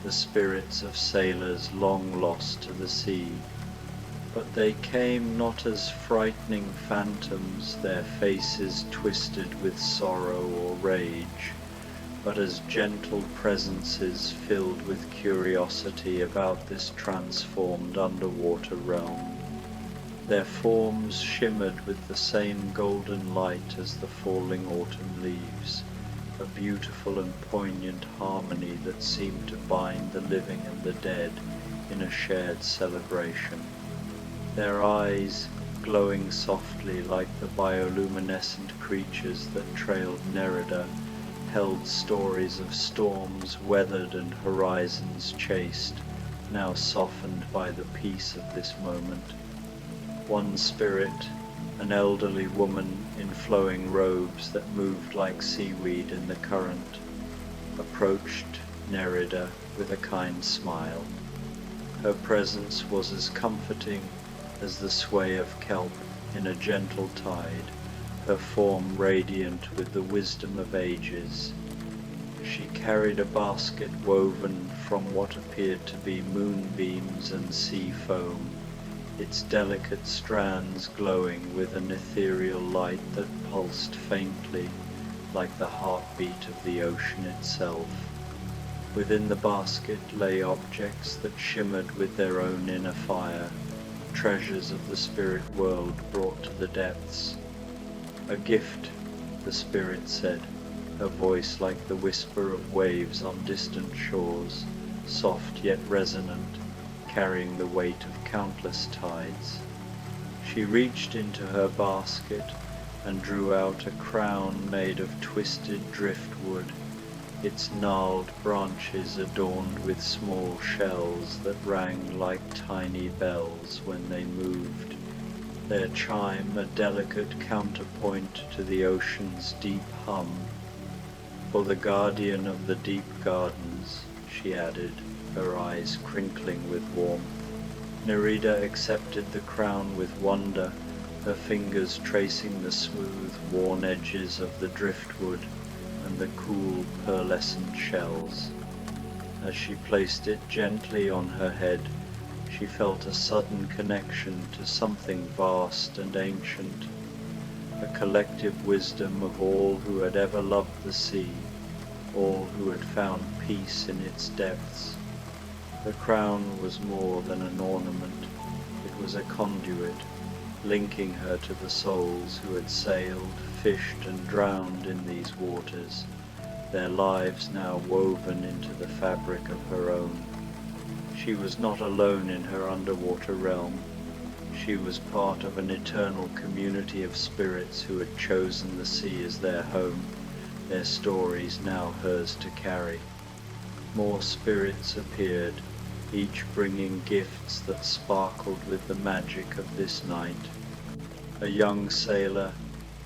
the spirits of sailors long lost to the sea. But they came not as frightening phantoms, their faces twisted with sorrow or rage, but as gentle presences filled with curiosity about this transformed underwater realm. Their forms shimmered with the same golden light as the falling autumn leaves, a beautiful and poignant harmony that seemed to bind the living and the dead in a shared celebration. Their eyes, glowing softly like the bioluminescent creatures that trailed Nerida, held stories of storms weathered and horizons chased, now softened by the peace of this moment. One spirit, an elderly woman in flowing robes that moved like seaweed in the current, approached Nerida with a kind smile. Her presence was as comforting as the sway of kelp in a gentle tide, her form radiant with the wisdom of ages. She carried a basket woven from what appeared to be moonbeams and sea foam, its delicate strands glowing with an ethereal light that pulsed faintly like the heartbeat of the ocean itself. Within the basket lay objects that shimmered with their own inner fire, treasures of the spirit world brought to the depths. "A gift," the spirit said, her voice like the whisper of waves on distant shores, soft yet resonant, carrying the weight of countless tides. She reached into her basket and drew out a crown made of twisted driftwood, its gnarled branches adorned with small shells that rang like tiny bells when they moved, their chime a delicate counterpoint to the ocean's deep hum. "For the guardian of the deep gardens," she added, her eyes crinkling with warmth. Nerida accepted the crown with wonder, her fingers tracing the smooth, worn edges of the driftwood, and the cool pearlescent shells. As she placed it gently on her head, she felt a sudden connection to something vast and ancient, a collective wisdom of all who had ever loved the sea, all who had found peace in its depths. The crown was more than an ornament, it was a conduit, linking her to the souls who had sailed, fished and drowned in these waters, their lives now woven into the fabric of her own. She was not alone in her underwater realm. She was part of an eternal community of spirits who had chosen the sea as their home, their stories now hers to carry. More spirits appeared, each bringing gifts that sparkled with the magic of this night. A young sailor,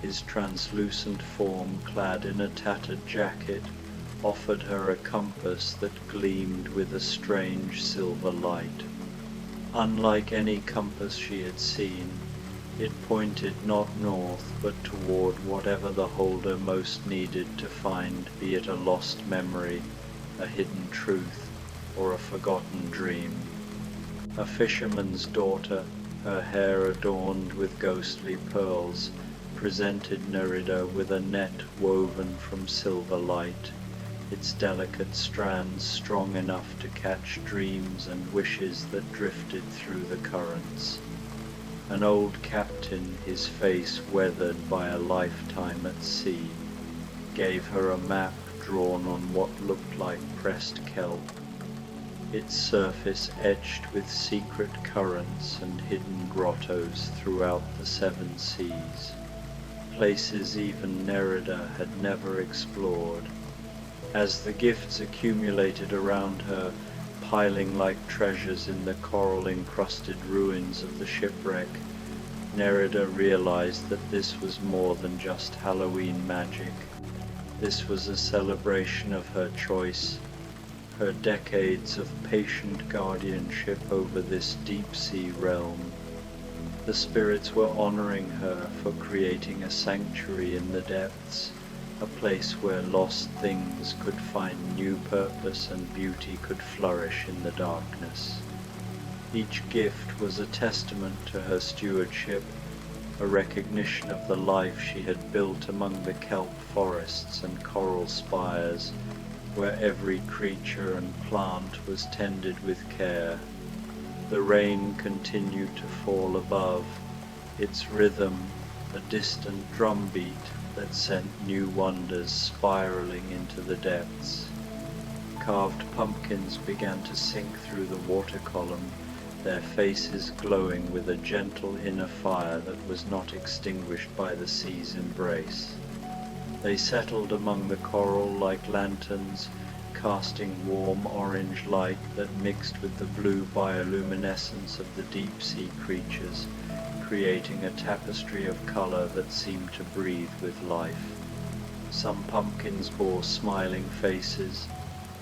his translucent form clad in a tattered jacket, offered her a compass that gleamed with a strange silver light. Unlike any compass she had seen, it pointed not north but toward whatever the holder most needed to find, be it a lost memory, a hidden truth, or a forgotten dream. A fisherman's daughter, her hair adorned with ghostly pearls, presented Nerida with a net woven from silver light, its delicate strands strong enough to catch dreams and wishes that drifted through the currents. An old captain, his face weathered by a lifetime at sea, gave her a map drawn on what looked like pressed kelp, its surface etched with secret currents and hidden grottos throughout the seven seas, places even Nerida had never explored. As the gifts accumulated around her, piling like treasures in the coral-encrusted ruins of the shipwreck, Nerida realized that this was more than just Halloween magic. This was a celebration of her choice, her decades of patient guardianship over this deep-sea realm. The spirits were honoring her for creating a sanctuary in the depths, a place where lost things could find new purpose and beauty could flourish in the darkness. Each gift was a testament to her stewardship, a recognition of the life she had built among the kelp forests and coral spires, where every creature and plant was tended with care. The rain continued to fall above, its rhythm a distant drumbeat that sent new wonders spiraling into the depths. Carved pumpkins began to sink through the water column, their faces glowing with a gentle inner fire that was not extinguished by the sea's embrace. They settled among the coral like lanterns, casting warm orange light that mixed with the blue bioluminescence of the deep-sea creatures, creating a tapestry of color that seemed to breathe with life. Some pumpkins bore smiling faces,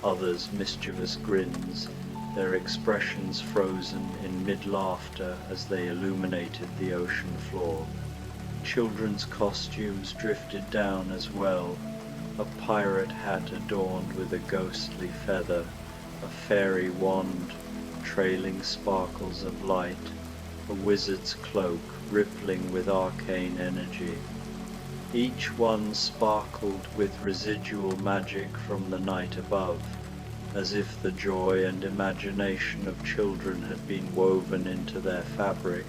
others mischievous grins, their expressions frozen in mid-laughter as they illuminated the ocean floor. Children's costumes drifted down as well, a pirate hat adorned with a ghostly feather, a fairy wand trailing sparkles of light, a wizard's cloak rippling with arcane energy. Each one sparkled with residual magic from the night above, as if the joy and imagination of children had been woven into their fabric.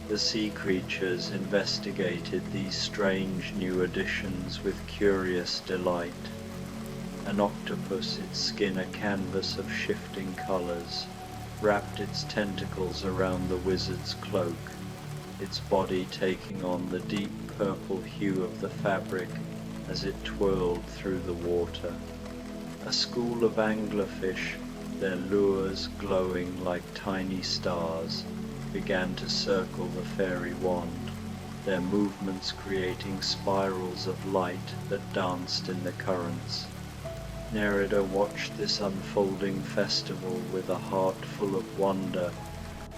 The sea creatures investigated these strange new additions with curious delight. An octopus, its skin a canvas of shifting colors, wrapped its tentacles around the wizard's cloak, its body taking on the deep purple hue of the fabric as it twirled through the water. A school of anglerfish, their lures glowing like tiny stars, began to circle the fairy wand, their movements creating spirals of light that danced in the currents. Nerida watched this unfolding festival with a heart full of wonder,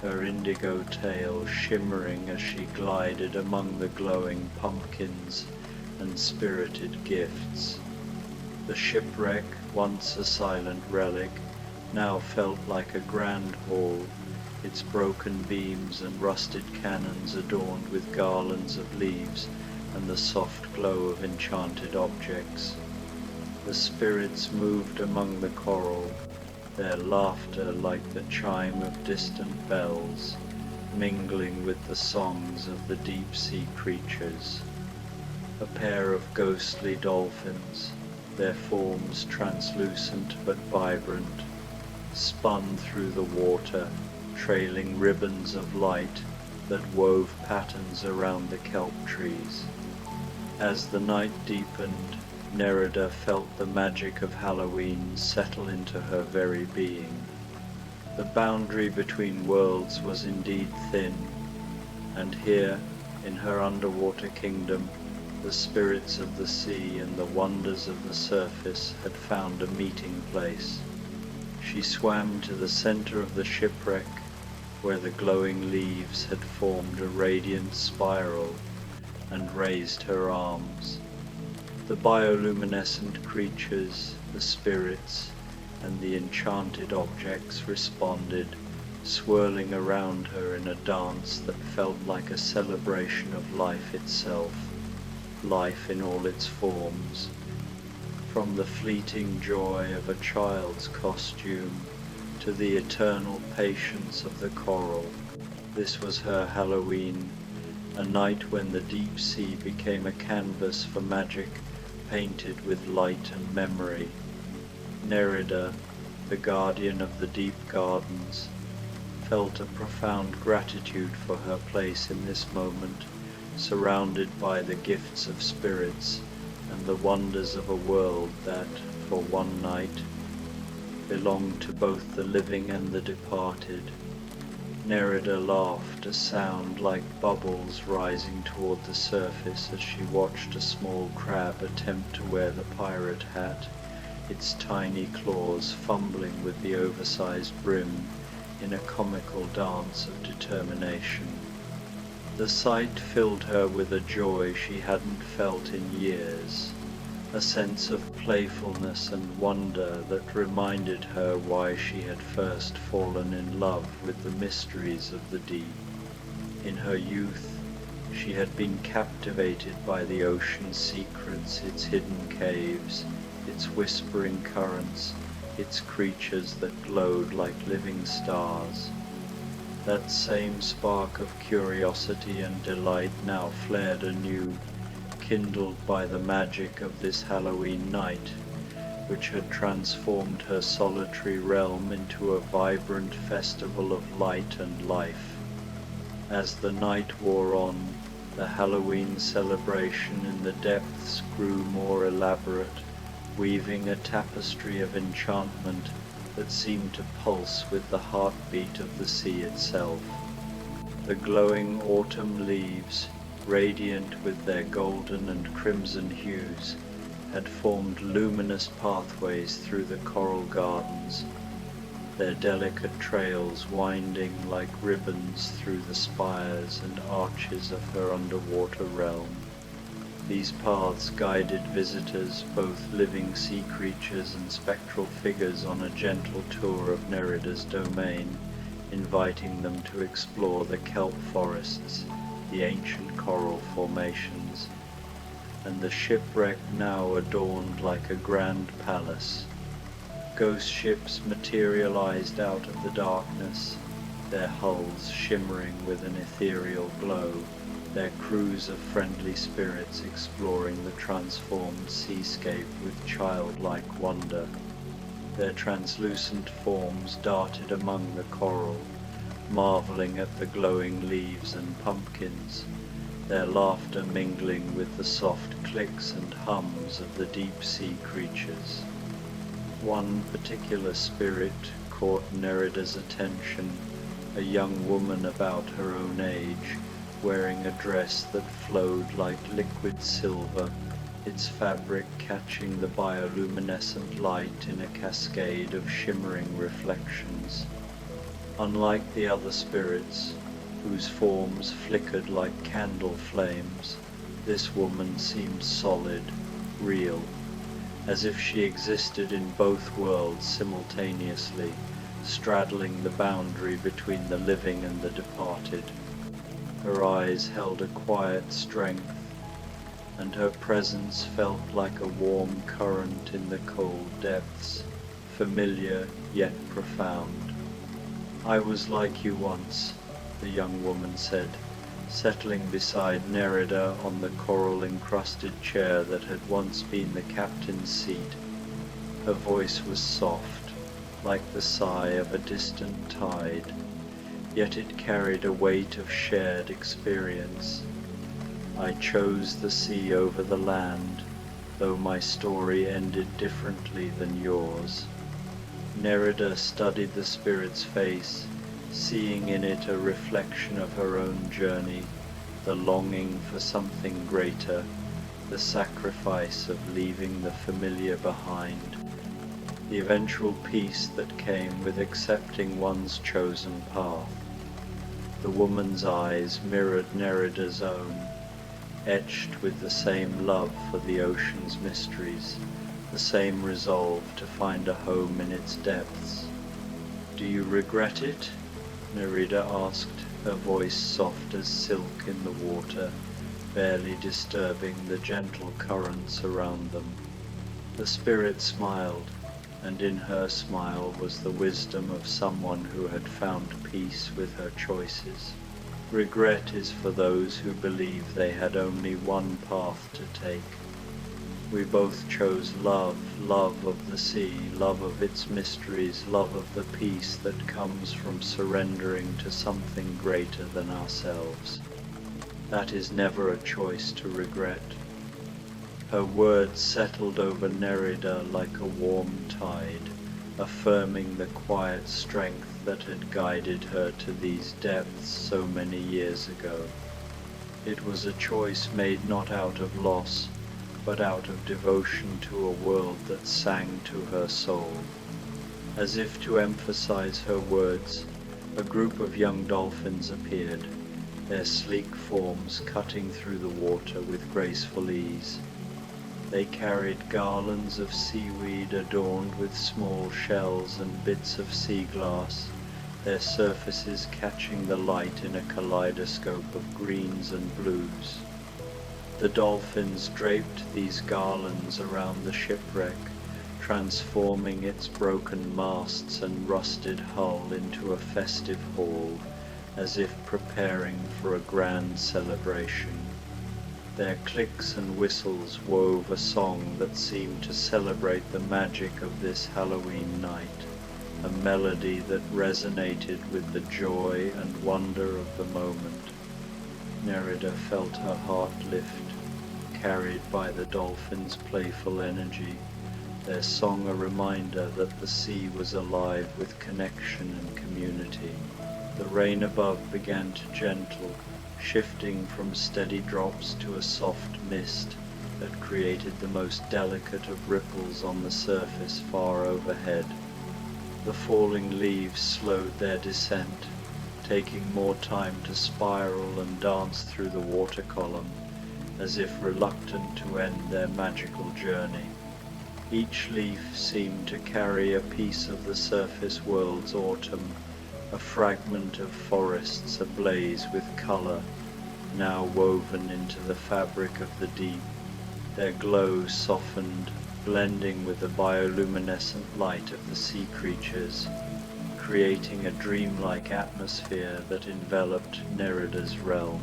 her indigo tail shimmering as she glided among the glowing pumpkins, and spirited gifts. The shipwreck, once a silent relic, now felt like a grand hall, its broken beams and rusted cannons adorned with garlands of leaves and the soft glow of enchanted objects. The spirits moved among the coral, their laughter like the chime of distant bells, mingling with the songs of the deep-sea creatures. A pair of ghostly dolphins, their forms translucent but vibrant, spun through the water, trailing ribbons of light that wove patterns around the kelp trees. As the night deepened, Nerida felt the magic of Halloween settle into her very being. The boundary between worlds was indeed thin, and here, in her underwater kingdom, the spirits of the sea and the wonders of the surface had found a meeting place. She swam to the center of the shipwreck, where the glowing leaves had formed a radiant spiral, and raised her arms. The bioluminescent creatures, the spirits, and the enchanted objects responded, swirling around her in a dance that felt like a celebration of life itself, life in all its forms. From the fleeting joy of a child's costume to the eternal patience of the coral, this was her Halloween, a night when the deep sea became a canvas for magic painted with light and memory. Nerida, the guardian of the deep gardens, felt a profound gratitude for her place in this moment, surrounded by the gifts of spirits and the wonders of a world that, for one night, belonged to both the living and the departed. Nerida laughed, a sound like bubbles rising toward the surface as she watched a small crab attempt to wear the pirate hat, its tiny claws fumbling with the oversized brim in a comical dance of determination. The sight filled her with a joy she hadn't felt in years, a sense of playfulness and wonder that reminded her why she had first fallen in love with the mysteries of the deep. In her youth, she had been captivated by the ocean's secrets, its hidden caves, its whispering currents, its creatures that glowed like living stars. That same spark of curiosity and delight now flared anew, kindled by the magic of this Halloween night, which had transformed her solitary realm into a vibrant festival of light and life. As the night wore on, the Halloween celebration in the depths grew more elaborate, weaving a tapestry of enchantment that seemed to pulse with the heartbeat of the sea itself. The glowing autumn leaves, radiant with their golden and crimson hues, had formed luminous pathways through the coral gardens, their delicate trails winding like ribbons through the spires and arches of her underwater realm. These paths guided visitors, both living sea creatures and spectral figures, on a gentle tour of Nerida's domain, inviting them to explore the kelp forests, the ancient coral formations, and the shipwreck now adorned like a grand palace. Ghost ships materialized out of the darkness, their hulls shimmering with an ethereal glow, their crews of friendly spirits exploring the transformed seascape with childlike wonder. Their translucent forms darted among the coral, marveling at the glowing leaves and pumpkins, their laughter mingling with the soft clicks and hums of the deep-sea creatures. One particular spirit caught Nerida's attention, a young woman about her own age, wearing a dress that flowed like liquid silver, its fabric catching the bioluminescent light in a cascade of shimmering reflections. Unlike the other spirits, whose forms flickered like candle flames, This woman seemed solid, real, as if she existed in both worlds simultaneously, straddling the boundary between the living and the departed. Her eyes held a quiet strength, and her presence felt like a warm current in the cold depths, familiar yet profound. "I was like you once," the young woman said, settling beside Nerida on the coral-encrusted chair that had once been the captain's seat. Her voice was soft, like the sigh of a distant tide, yet it carried a weight of shared experience. "I chose the sea over the land, though my story ended differently than yours." Nerida studied the spirit's face, seeing in it a reflection of her own journey, the longing for something greater, the sacrifice of leaving the familiar behind, the eventual peace that came with accepting one's chosen path. The woman's eyes mirrored Nerida's own, etched with the same love for the ocean's mysteries, the same resolve to find a home in its depths. "Do you regret it?" Nerida asked, her voice soft as silk in the water, barely disturbing the gentle currents around them. The spirit smiled, and in her smile was the wisdom of someone who had found peace with her choices. "Regret is for those who believe they had only one path to take. We both chose love, love of the sea, love of its mysteries, love of the peace that comes from surrendering to something greater than ourselves. That is never a choice to regret." Her words settled over Nerida like a warm tide, affirming the quiet strength that had guided her to these depths so many years ago. It was a choice made not out of loss, but out of devotion to a world that sang to her soul. As if to emphasize her words, a group of young dolphins appeared, their sleek forms cutting through the water with graceful ease. They carried garlands of seaweed adorned with small shells and bits of sea glass, their surfaces catching the light in a kaleidoscope of greens and blues. The dolphins draped these garlands around the shipwreck, transforming its broken masts and rusted hull into a festive hall, as if preparing for a grand celebration. Their clicks and whistles wove a song that seemed to celebrate the magic of this Halloween night, a melody that resonated with the joy and wonder of the moment. Nerida felt her heart lift, carried by the dolphins' playful energy, their song a reminder that the sea was alive with connection and community. The rain above began to gentle, shifting from steady drops to a soft mist that created the most delicate of ripples on the surface far overhead. The falling leaves slowed their descent, taking more time to spiral and dance through the water column, as if reluctant to end their magical journey. Each leaf seemed to carry a piece of the surface world's autumn, a fragment of forests ablaze with color, now woven into the fabric of the deep, their glow softened, blending with the bioluminescent light of the sea creatures, creating a dreamlike atmosphere that enveloped Nerida's realm.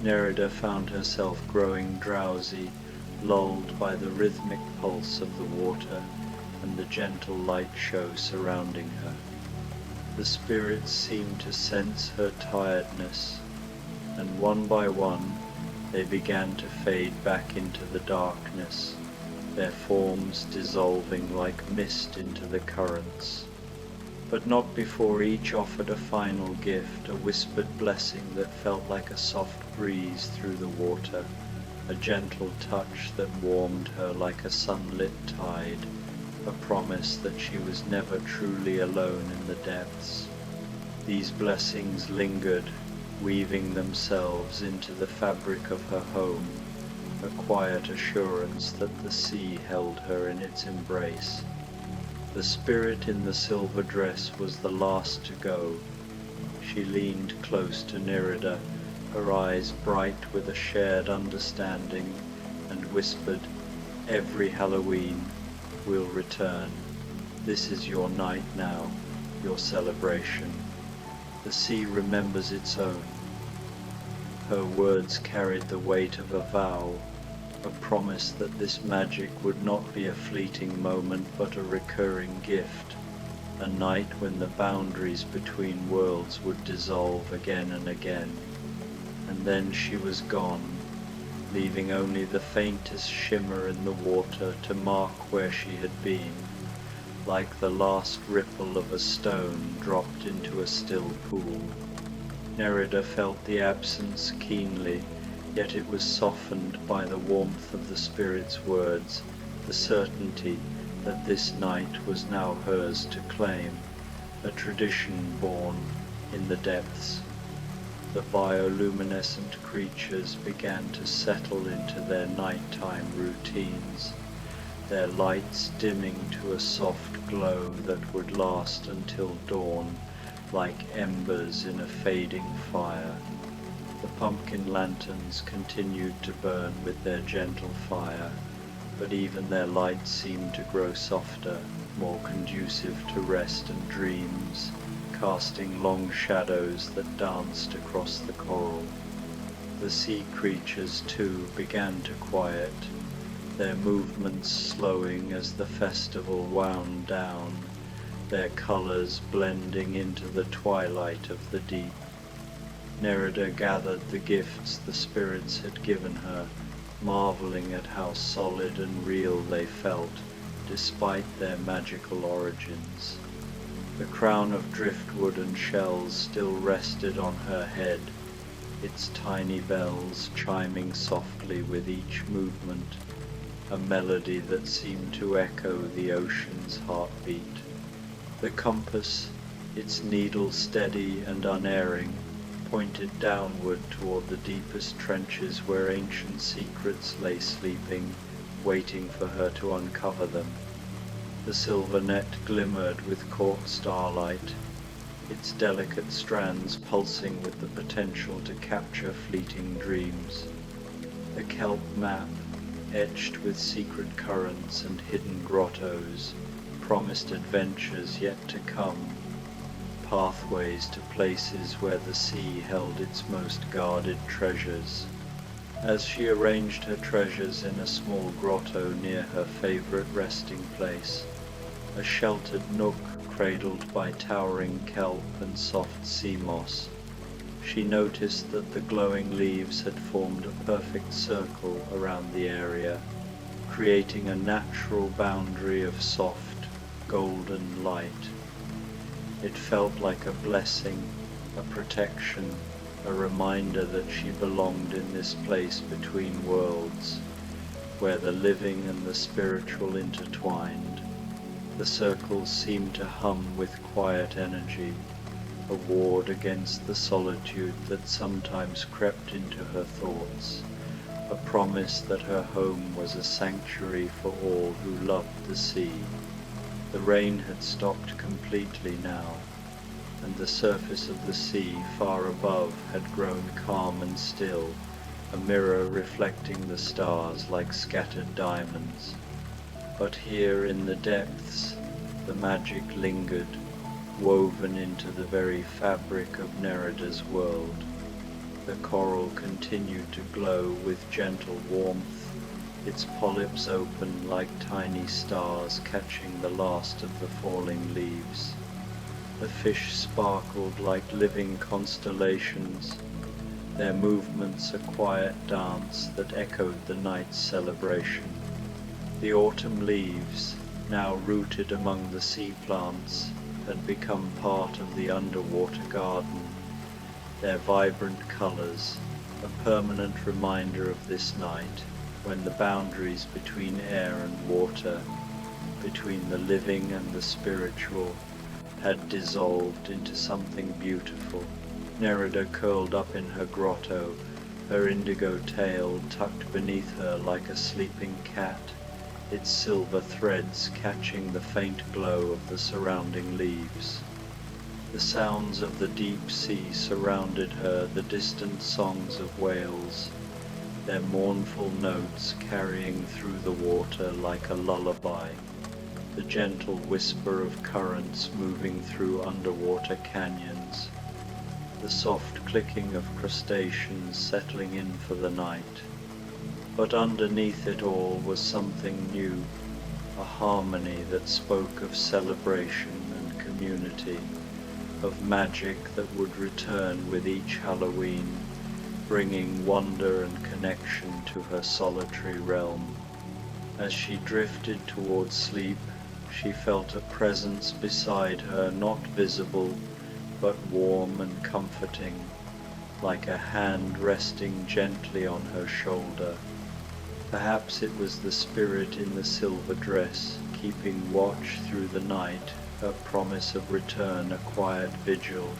Nerida found herself growing drowsy, lulled by the rhythmic pulse of the water and the gentle light show surrounding her. The spirits seemed to sense her tiredness, and one by one they began to fade back into the darkness, their forms dissolving like mist into the currents. But not before each offered a final gift, a whispered blessing that felt like a soft breeze through the water, a gentle touch that warmed her like a sunlit tide, a promise that she was never truly alone in the depths. These blessings lingered, weaving themselves into the fabric of her home, a quiet assurance that the sea held her in its embrace. The spirit in the silver dress was the last to go. She leaned close to Nerida, her eyes bright with a shared understanding, and whispered, "Every Halloween we'll return. This is your night now, your celebration. The sea remembers its own." Her words carried the weight of a vow, a promise that this magic would not be a fleeting moment but a recurring gift, a night when the boundaries between worlds would dissolve again and again. And then she was gone, leaving only the faintest shimmer in the water to mark where she had been, like the last ripple of a stone dropped into a still pool. Nerida felt the absence keenly, yet it was softened by the warmth of the spirit's words, the certainty that this night was now hers to claim, a tradition born in the depths. The bioluminescent creatures began to settle into their nighttime routines, their lights dimming to a soft glow that would last until dawn, like embers in a fading fire. The pumpkin lanterns continued to burn with their gentle fire, but even their light seemed to grow softer, more conducive to rest and dreams, casting long shadows that danced across the coral. The sea creatures too began to quiet, their movements slowing as the festival wound down, their colors blending into the twilight of the deep. Nerida gathered the gifts the spirits had given her, marveling at how solid and real they felt, despite their magical origins. The crown of driftwood and shells still rested on her head, its tiny bells chiming softly with each movement, a melody that seemed to echo the ocean's heartbeat. The compass, its needle steady and unerring, pointed downward toward the deepest trenches where ancient secrets lay sleeping, waiting for her to uncover them. The silver net glimmered with caught starlight, its delicate strands pulsing with the potential to capture fleeting dreams. The kelp map, etched with secret currents and hidden grottos, promised adventures yet to come, pathways to places where the sea held its most guarded treasures. As she arranged her treasures in a small grotto near her favorite resting place, a sheltered nook cradled by towering kelp and soft sea moss, she noticed that the glowing leaves had formed a perfect circle around the area, creating a natural boundary of soft, golden light. It felt like a blessing, a protection, a reminder that she belonged in this place between worlds, where the living and the spiritual intertwined. The circles seemed to hum with quiet energy, a ward against the solitude that sometimes crept into her thoughts, a promise that her home was a sanctuary for all who loved the sea. The rain had stopped completely now, and the surface of the sea far above had grown calm and still, a mirror reflecting the stars like scattered diamonds. But here in the depths, the magic lingered, woven into the very fabric of Nerida's world. The coral continued to glow with gentle warmth, its polyps open like tiny stars catching the last of the falling leaves. The fish sparkled like living constellations, their movements a quiet dance that echoed the night's celebration. The autumn leaves, now rooted among the sea plants, had become part of the underwater garden, their vibrant colors a permanent reminder of this night, when the boundaries between air and water, between the living and the spiritual, had dissolved into something beautiful, Nerida curled up in her grotto, her indigo tail tucked beneath her like a sleeping cat, its silver threads catching the faint glow of the surrounding leaves. The sounds of the deep sea surrounded her, the distant songs of whales, their mournful notes carrying through the water like a lullaby, the gentle whisper of currents moving through underwater canyons, the soft clicking of crustaceans settling in for the night. But underneath it all was something new, a harmony that spoke of celebration and community, of magic that would return with each Halloween, bringing wonder and connection to her solitary realm. As she drifted towards sleep, she felt a presence beside her, not visible, but warm and comforting, like a hand resting gently on her shoulder. Perhaps it was the spirit in the silver dress, keeping watch through the night, her promise of return a quiet vigil.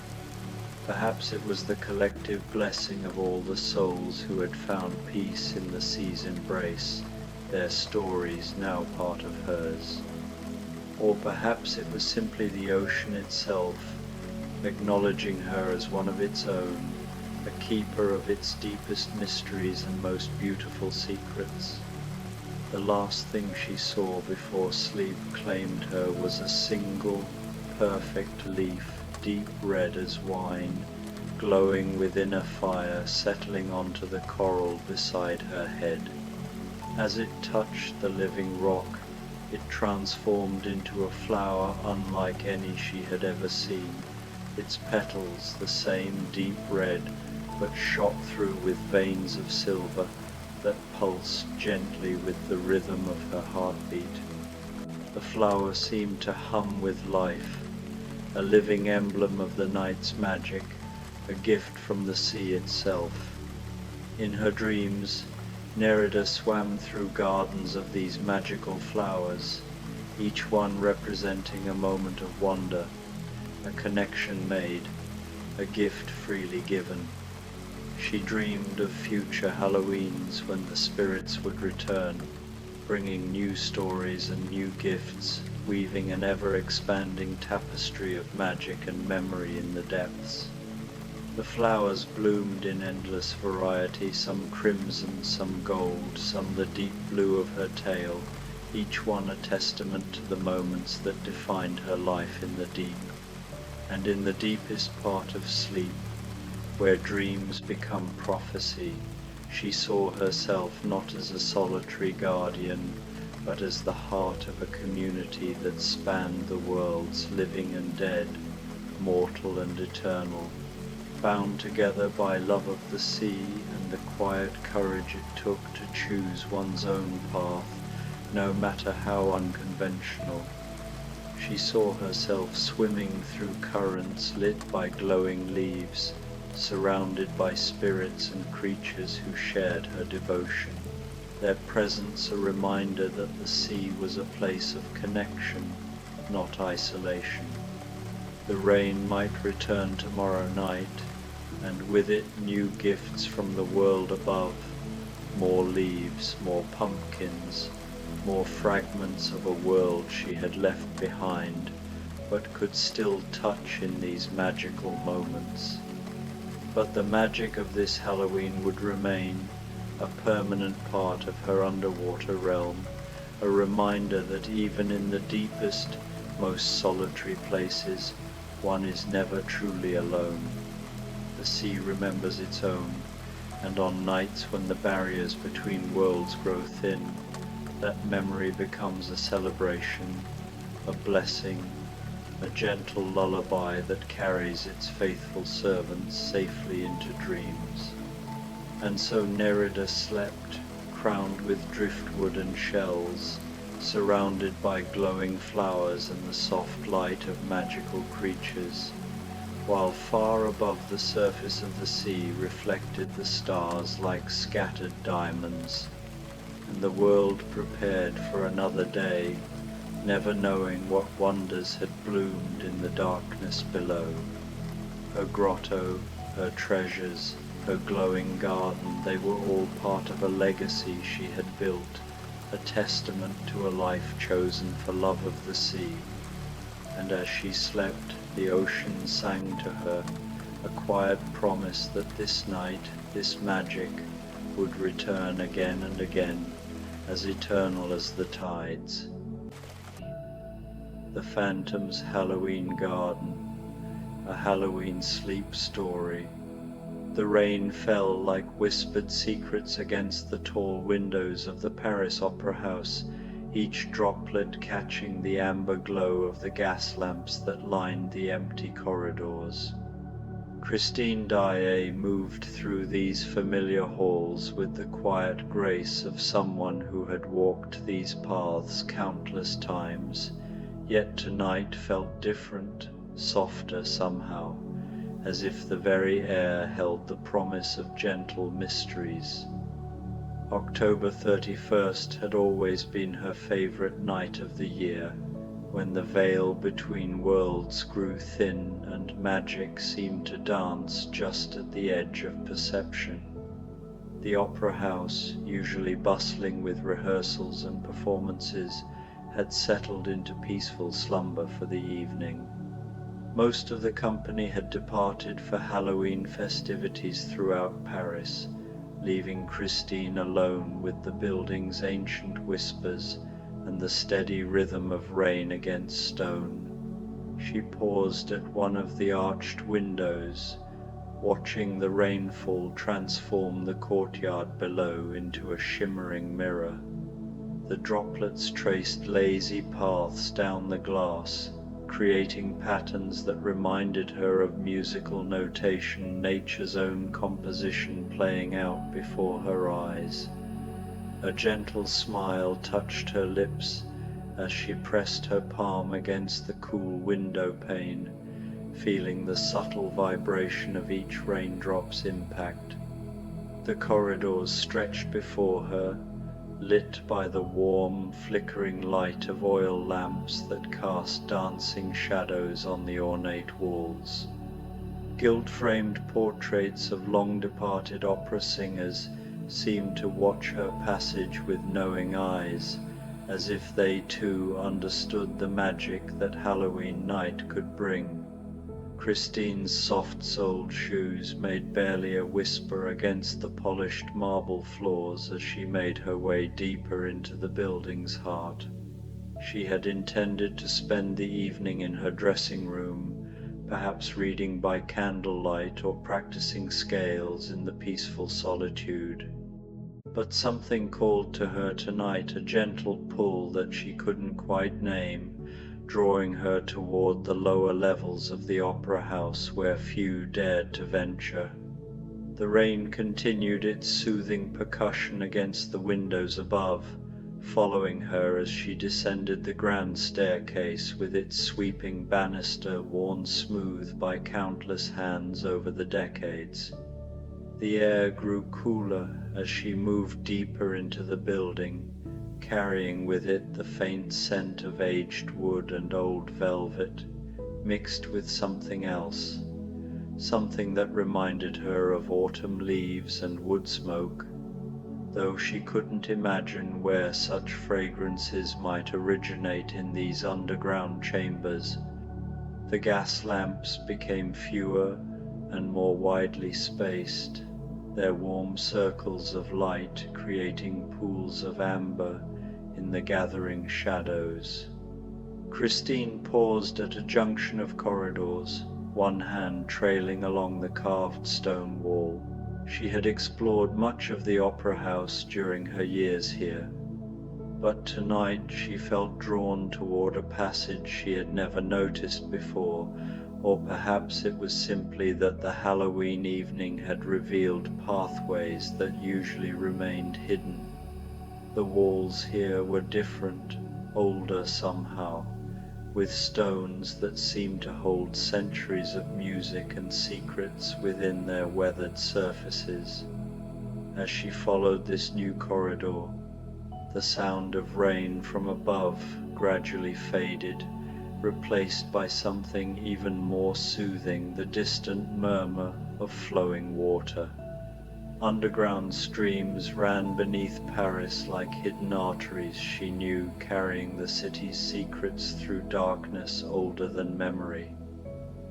Perhaps it was the collective blessing of all the souls who had found peace in the sea's embrace, their stories now part of hers. Or perhaps it was simply the ocean itself, acknowledging her as one of its own, a keeper of its deepest mysteries and most beautiful secrets. The last thing she saw before sleep claimed her was a single, perfect leaf, deep red as wine, glowing within a fire settling onto the coral beside her head. As it touched the living rock, it transformed into a flower unlike any she had ever seen, its petals the same deep red, but shot through with veins of silver that pulsed gently with the rhythm of her heartbeat. The flower seemed to hum with life, a living emblem of the night's magic, a gift from the sea itself. In her dreams, Nerida swam through gardens of these magical flowers, each one representing a moment of wonder, a connection made, a gift freely given. She dreamed of future Halloweens when the spirits would return, bringing new stories and new gifts, weaving an ever-expanding tapestry of magic and memory in the depths. The flowers bloomed in endless variety, some crimson, some gold, some the deep blue of her tail, each one a testament to the moments that defined her life in the deep. And in the deepest part of sleep, where dreams become prophecy, she saw herself not as a solitary guardian, but as the heart of a community that spanned the worlds, living and dead, mortal and eternal, bound together by love of the sea and the quiet courage it took to choose one's own path, no matter how unconventional. She saw herself swimming through currents lit by glowing leaves, surrounded by spirits and creatures who shared her devotion, their presence a reminder that the sea was a place of connection, not isolation. The rain might return tomorrow night, and with it new gifts from the world above, more leaves, more pumpkins, more fragments of a world she had left behind, but could still touch in these magical moments. But the magic of this Halloween would remain, a permanent part of her underwater realm, a reminder that even in the deepest, most solitary places, one is never truly alone. The sea remembers its own, and on nights when the barriers between worlds grow thin, that memory becomes a celebration, a blessing, a gentle lullaby that carries its faithful servants safely into dreams. And so Nerida slept, crowned with driftwood and shells, surrounded by glowing flowers and the soft light of magical creatures, while far above the surface of the sea reflected the stars like scattered diamonds, and the world prepared for another day, never knowing what wonders had bloomed in the darkness below. Her grotto, her treasures, her glowing garden, they were all part of a legacy she had built, a testament to a life chosen for love of the sea. And as she slept, the ocean sang to her, a quiet promise that this night, this magic, would return again and again, as eternal as the tides. The Phantom's Halloween Garden, a Halloween sleep story. The rain fell like whispered secrets against the tall windows of the Paris Opera House, each droplet catching the amber glow of the gas lamps that lined the empty corridors. Christine Daae moved through these familiar halls with the quiet grace of someone who had walked these paths countless times, yet tonight felt different, softer somehow, as if the very air held the promise of gentle mysteries. October 31st had always been her favorite night of the year, when the veil between worlds grew thin and magic seemed to dance just at the edge of perception. The opera house, usually bustling with rehearsals and performances, had settled into peaceful slumber for the evening. Most of the company had departed for Halloween festivities throughout Paris, leaving Christine alone with the building's ancient whispers and the steady rhythm of rain against stone. She paused at one of the arched windows, watching the rainfall transform the courtyard below into a shimmering mirror. The droplets traced lazy paths down the glass, creating patterns that reminded her of musical notation, nature's own composition playing out before her eyes. A gentle smile touched her lips as she pressed her palm against the cool window pane, feeling the subtle vibration of each raindrop's impact. The corridors stretched before her, lit by the warm, flickering light of oil lamps that cast dancing shadows on the ornate walls. Gilt-framed portraits of long-departed opera singers seemed to watch her passage with knowing eyes, as if they too understood the magic that Halloween night could bring. Christine's soft-soled shoes made barely a whisper against the polished marble floors as she made her way deeper into the building's heart. She had intended to spend the evening in her dressing room, perhaps reading by candlelight or practicing scales in the peaceful solitude. But something called to her tonight, a gentle pull that she couldn't quite name, drawing her toward the lower levels of the opera house where few dared to venture. The rain continued its soothing percussion against the windows above, following her as she descended the grand staircase with its sweeping banister worn smooth by countless hands over the decades. The air grew cooler as she moved deeper into the building, carrying with it the faint scent of aged wood and old velvet, mixed with something else, something that reminded her of autumn leaves and wood smoke, though she couldn't imagine where such fragrances might originate in these underground chambers. The gas lamps became fewer and more widely spaced, their warm circles of light creating pools of amber in the gathering shadows. Christine paused at a junction of corridors, one hand trailing along the carved stone wall. She had explored much of the opera house during her years here, but tonight she felt drawn toward a passage she had never noticed before, or perhaps it was simply that the Halloween evening had revealed pathways that usually remained hidden. The walls here were different, older somehow, with stones that seemed to hold centuries of music and secrets within their weathered surfaces. As she followed this new corridor, the sound of rain from above gradually faded, replaced by something even more soothing, the distant murmur of flowing water. Underground streams ran beneath Paris like hidden arteries she knew, carrying the city's secrets through darkness older than memory.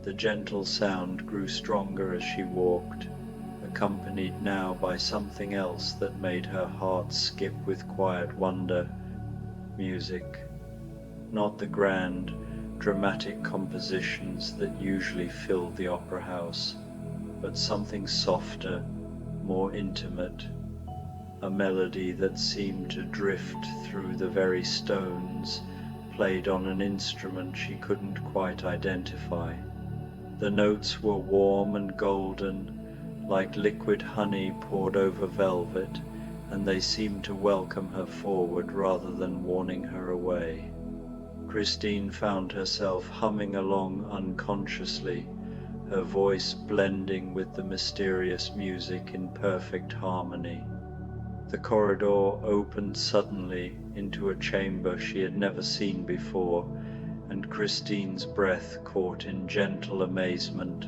The gentle sound grew stronger as she walked, accompanied now by something else that made her heart skip with quiet wonder. Music. Not the grand, dramatic compositions that usually fill the opera house, but something softer, more intimate, a melody that seemed to drift through the very stones, played on an instrument she couldn't quite identify. The notes were warm and golden, like liquid honey poured over velvet, and they seemed to welcome her forward rather than warning her away. Christine found herself humming along unconsciously, her voice blending with the mysterious music in perfect harmony. The corridor opened suddenly into a chamber she had never seen before, and Christine's breath caught in gentle amazement.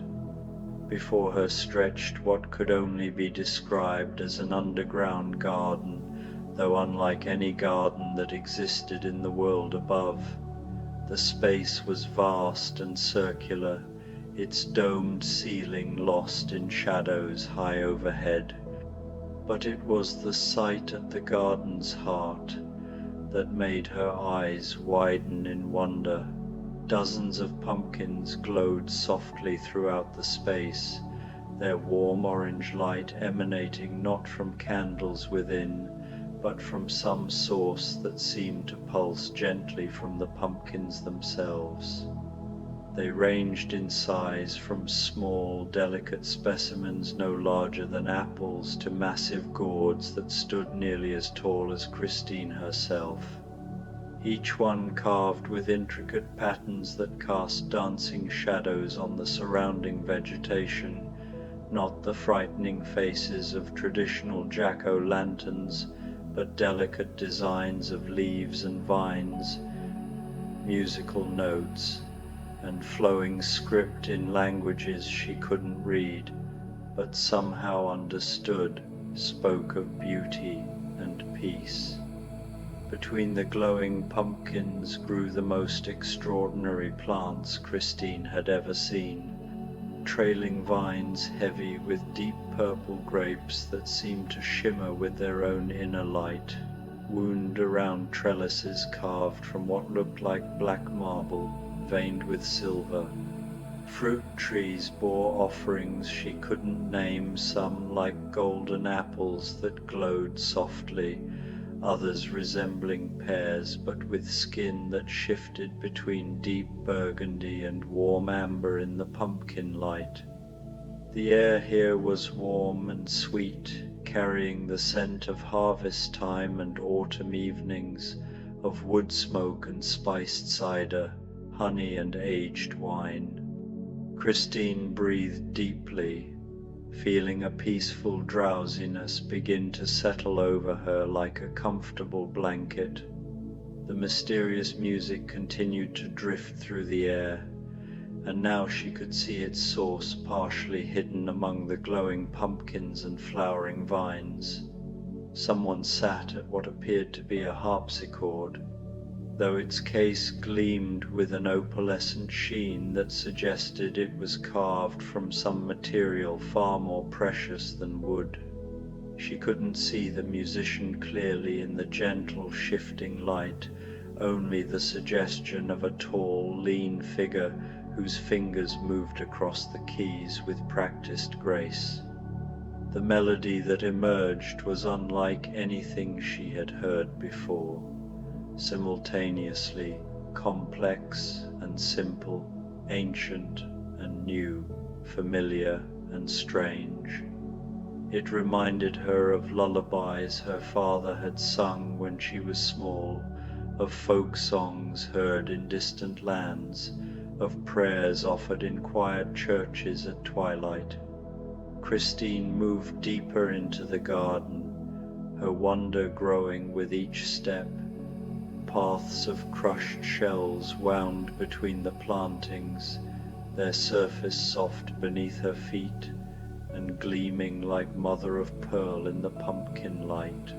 Before her stretched what could only be described as an underground garden, though unlike any garden that existed in the world above. The space was vast and circular, its domed ceiling lost in shadows high overhead. But it was the sight at the garden's heart that made her eyes widen in wonder. Dozens of pumpkins glowed softly throughout the space, their warm orange light emanating not from candles within, but from some source that seemed to pulse gently from the pumpkins themselves. They ranged in size from small, delicate specimens no larger than apples to massive gourds that stood nearly as tall as Christine herself, each one carved with intricate patterns that cast dancing shadows on the surrounding vegetation, not the frightening faces of traditional jack-o'-lanterns, but delicate designs of leaves and vines, musical notes, and flowing script in languages she couldn't read, but somehow understood, spoke of beauty and peace. Between the glowing pumpkins grew the most extraordinary plants Christine had ever seen, trailing vines heavy with deep purple grapes that seemed to shimmer with their own inner light, wound around trellises carved from what looked like black marble, veined with silver. Fruit trees bore offerings she couldn't name, some like golden apples that glowed softly, others resembling pears but with skin that shifted between deep burgundy and warm amber in the pumpkin light. The air here was warm and sweet, carrying the scent of harvest time and autumn evenings, of wood smoke and spiced cider, honey and aged wine. Christine breathed deeply, feeling a peaceful drowsiness begin to settle over her like a comfortable blanket. The mysterious music continued to drift through the air, and now she could see its source partially hidden among the glowing pumpkins and flowering vines. Someone sat at what appeared to be a harpsichord, though its case gleamed with an opalescent sheen that suggested it was carved from some material far more precious than wood. She couldn't see the musician clearly in the gentle, shifting light, only the suggestion of a tall, lean figure whose fingers moved across the keys with practiced grace. The melody that emerged was unlike anything she had heard before, simultaneously complex and simple, ancient and new, familiar and strange. It reminded her of lullabies her father had sung when she was small, of folk songs heard in distant lands, of prayers offered in quiet churches at twilight. Christine moved deeper into the garden, her wonder growing with each step. paths of crushed shells wound between the plantings, their surface soft beneath her feet and gleaming like mother of pearl in the pumpkin light.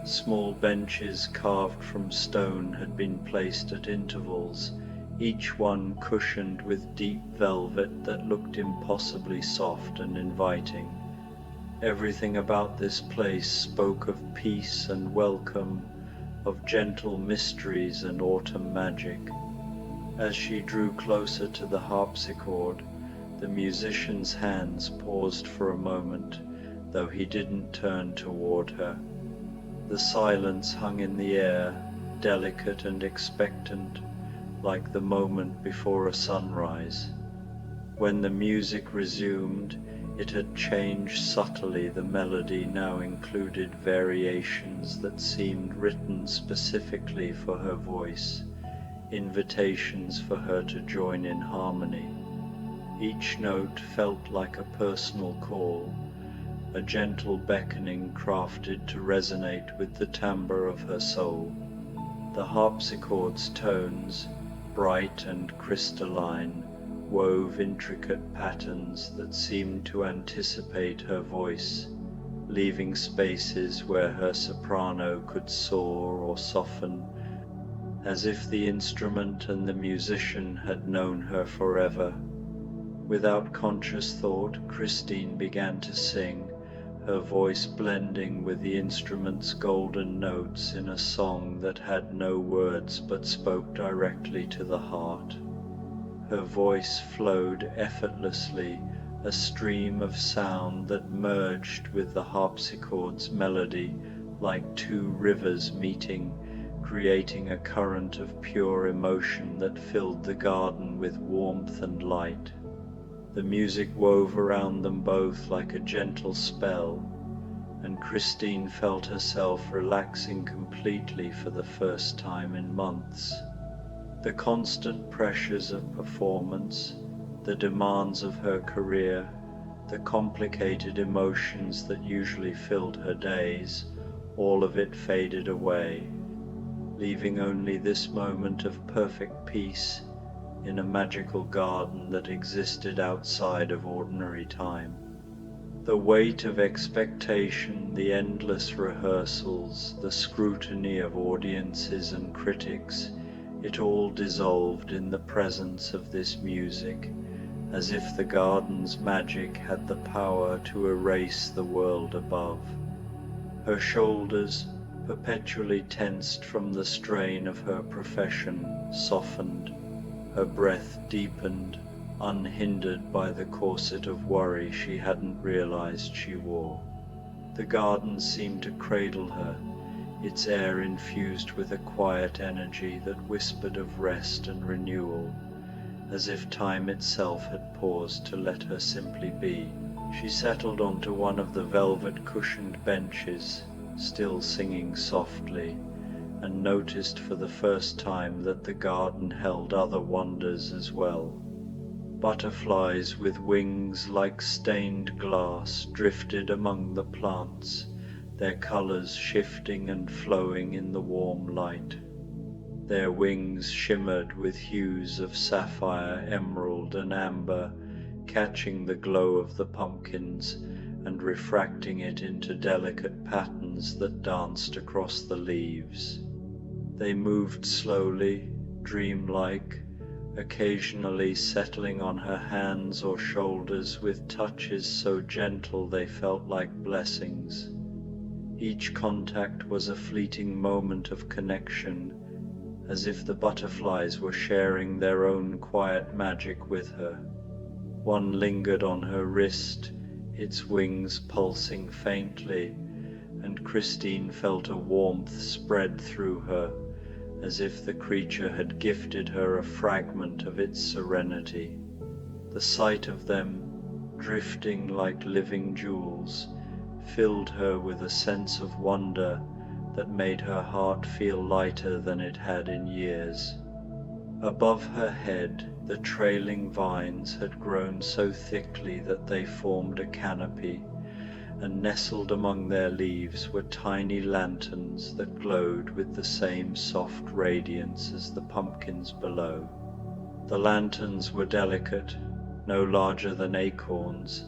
Small benches carved from stone had been placed at intervals, each one cushioned with deep velvet that looked impossibly soft and inviting. Everything about this place spoke of peace and welcome, of gentle mysteries and autumn magic. As she drew closer to the harpsichord, the musician's hands paused for a moment, though he didn't turn toward her. The silence hung in the air, delicate and expectant, like the moment before a sunrise. When the music resumed, it had changed subtly. The melody now included variations that seemed written specifically for her voice, invitations for her to join in harmony. Each note felt like a personal call, a gentle beckoning crafted to resonate with the timbre of her soul. The harpsichord's tones, bright and crystalline, wove intricate patterns that seemed to anticipate her voice, leaving spaces where her soprano could soar or soften, as if the instrument and the musician had known her forever. Without conscious thought, Christine began to sing, her voice blending with the instrument's golden notes in a song that had no words but spoke directly to the heart. Her voice flowed effortlessly, a stream of sound that merged with the harpsichord's melody like two rivers meeting, creating a current of pure emotion that filled the garden with warmth and light. The music wove around them both like a gentle spell, and Christine felt herself relaxing completely for the first time in months. The constant pressures of performance, the demands of her career, the complicated emotions that usually filled her days, all of it faded away, leaving only this moment of perfect peace in a magical garden that existed outside of ordinary time. The weight of expectation, the endless rehearsals, the scrutiny of audiences and critics, it all dissolved in the presence of this music, as if the garden's magic had the power to erase the world above. Her shoulders, perpetually tensed from the strain of her profession, softened. Her breath deepened, unhindered by the corset of worry she hadn't realized she wore. The garden seemed to cradle her, its air infused with a quiet energy that whispered of rest and renewal, as if time itself had paused to let her simply be. She settled onto one of the velvet-cushioned benches, still singing softly, and noticed for the first time that the garden held other wonders as well. Butterflies with wings like stained glass drifted among the plants, their colors shifting and flowing in the warm light. Their wings shimmered with hues of sapphire, emerald, and amber, catching the glow of the pumpkins and refracting it into delicate patterns that danced across the leaves. They moved slowly, dreamlike, occasionally settling on her hands or shoulders with touches so gentle they felt like blessings. Each contact was a fleeting moment of connection, as if the butterflies were sharing their own quiet magic with her. One lingered on her wrist, its wings pulsing faintly, and Christine felt a warmth spread through her, as if the creature had gifted her a fragment of its serenity. The sight of them, drifting like living jewels, filled her with a sense of wonder that made her heart feel lighter than it had in years. Above her head, the trailing vines had grown so thickly that they formed a canopy, and nestled among their leaves were tiny lanterns that glowed with the same soft radiance as the pumpkins below. The lanterns were delicate, no larger than acorns,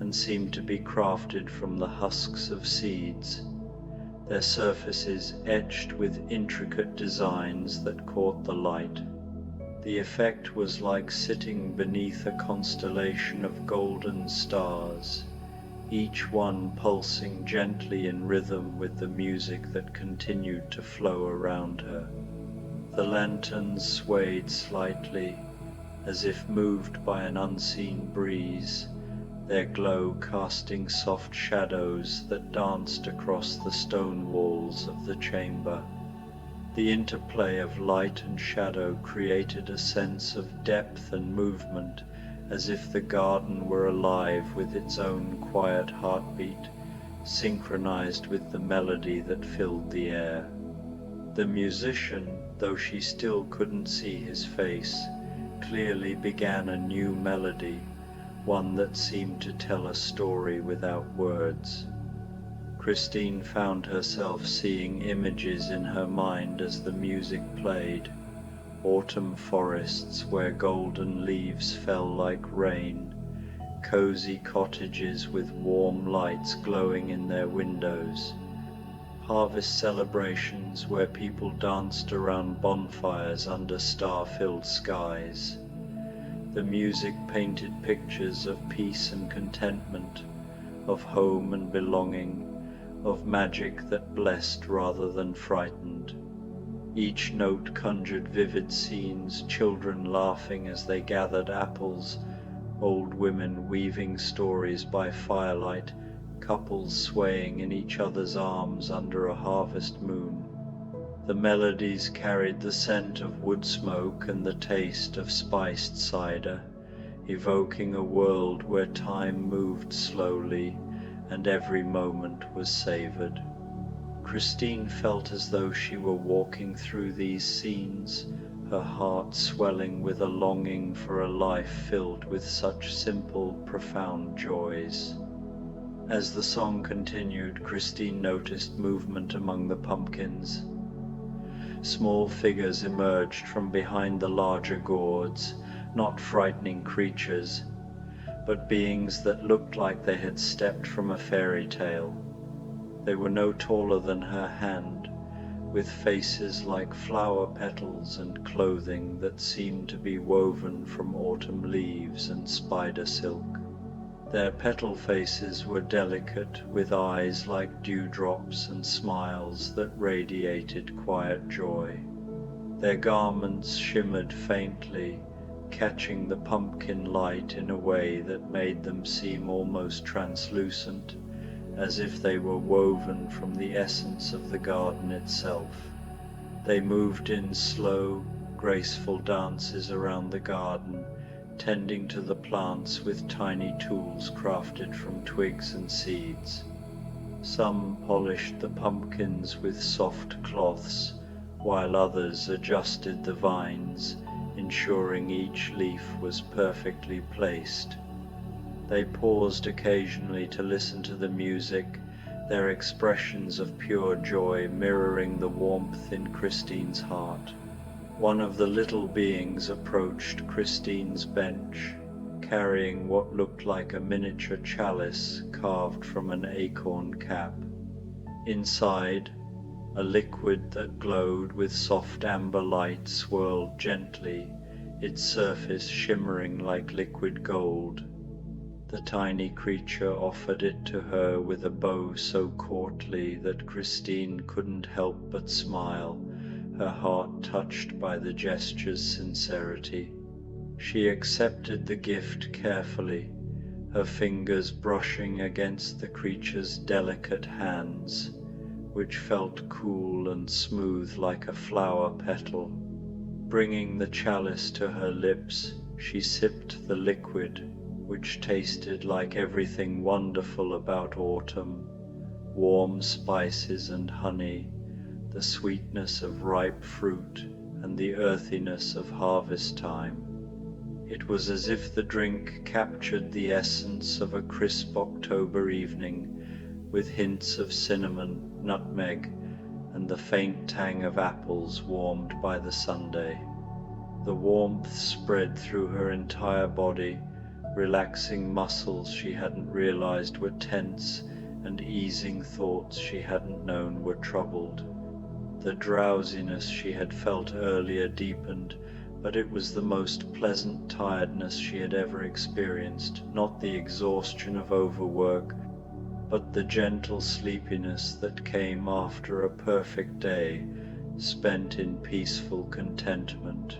and seemed to be crafted from the husks of seeds, their surfaces etched with intricate designs that caught the light. The effect was like sitting beneath a constellation of golden stars, each one pulsing gently in rhythm with the music that continued to flow around her. The lanterns swayed slightly, as if moved by an unseen breeze, their glow casting soft shadows that danced across the stone walls of the chamber. The interplay of light and shadow created a sense of depth and movement, as if the garden were alive with its own quiet heartbeat, synchronized with the melody that filled the air. The musician, though she still couldn't see his face, clearly began a new melody, one that seemed to tell a story without words. Christine found herself seeing images in her mind as the music played: autumn forests where golden leaves fell like rain, cozy cottages with warm lights glowing in their windows, harvest celebrations where people danced around bonfires under star-filled skies. The music painted pictures of peace and contentment, of home and belonging, of magic that blessed rather than frightened. Each note conjured vivid scenes: children laughing as they gathered apples, old women weaving stories by firelight, couples swaying in each other's arms under a harvest moon. The melodies carried the scent of wood smoke and the taste of spiced cider, evoking a world where time moved slowly and every moment was savored. Christine felt as though she were walking through these scenes, her heart swelling with a longing for a life filled with such simple, profound joys. As the song continued, Christine noticed movement among the pumpkins. Small figures emerged from behind the larger gourds, not frightening creatures, but beings that looked like they had stepped from a fairy tale. They were no taller than her hand, with faces like flower petals and clothing that seemed to be woven from autumn leaves and spider silk. Their petal faces were delicate, with eyes like dewdrops and smiles that radiated quiet joy. Their garments shimmered faintly, catching the pumpkin light in a way that made them seem almost translucent, as if they were woven from the essence of the garden itself. They moved in slow, graceful dances around the garden, tending to the plants with tiny tools crafted from twigs and seeds. Some polished the pumpkins with soft cloths, while others adjusted the vines, ensuring each leaf was perfectly placed. They paused occasionally to listen to the music, their expressions of pure joy mirroring the warmth in Christine's heart. One of the little beings approached Christine's bench, carrying what looked like a miniature chalice carved from an acorn cap. Inside, a liquid that glowed with soft amber light swirled gently, its surface shimmering like liquid gold. The tiny creature offered it to her with a bow so courtly that Christine couldn't help but smile, her heart touched by the gesture's sincerity. She accepted the gift carefully, her fingers brushing against the creature's delicate hands, which felt cool and smooth like a flower petal. Bringing the chalice to her lips, she sipped the liquid, which tasted like everything wonderful about autumn: warm spices and honey, the sweetness of ripe fruit, and the earthiness of harvest time. It was as if the drink captured the essence of a crisp October evening, with hints of cinnamon, nutmeg, and the faint tang of apples warmed by the Sunday. The warmth spread through her entire body, relaxing muscles she hadn't realized were tense and easing thoughts she hadn't known were troubled. The drowsiness she had felt earlier deepened, but it was the most pleasant tiredness she had ever experienced, not the exhaustion of overwork, but the gentle sleepiness that came after a perfect day spent in peaceful contentment.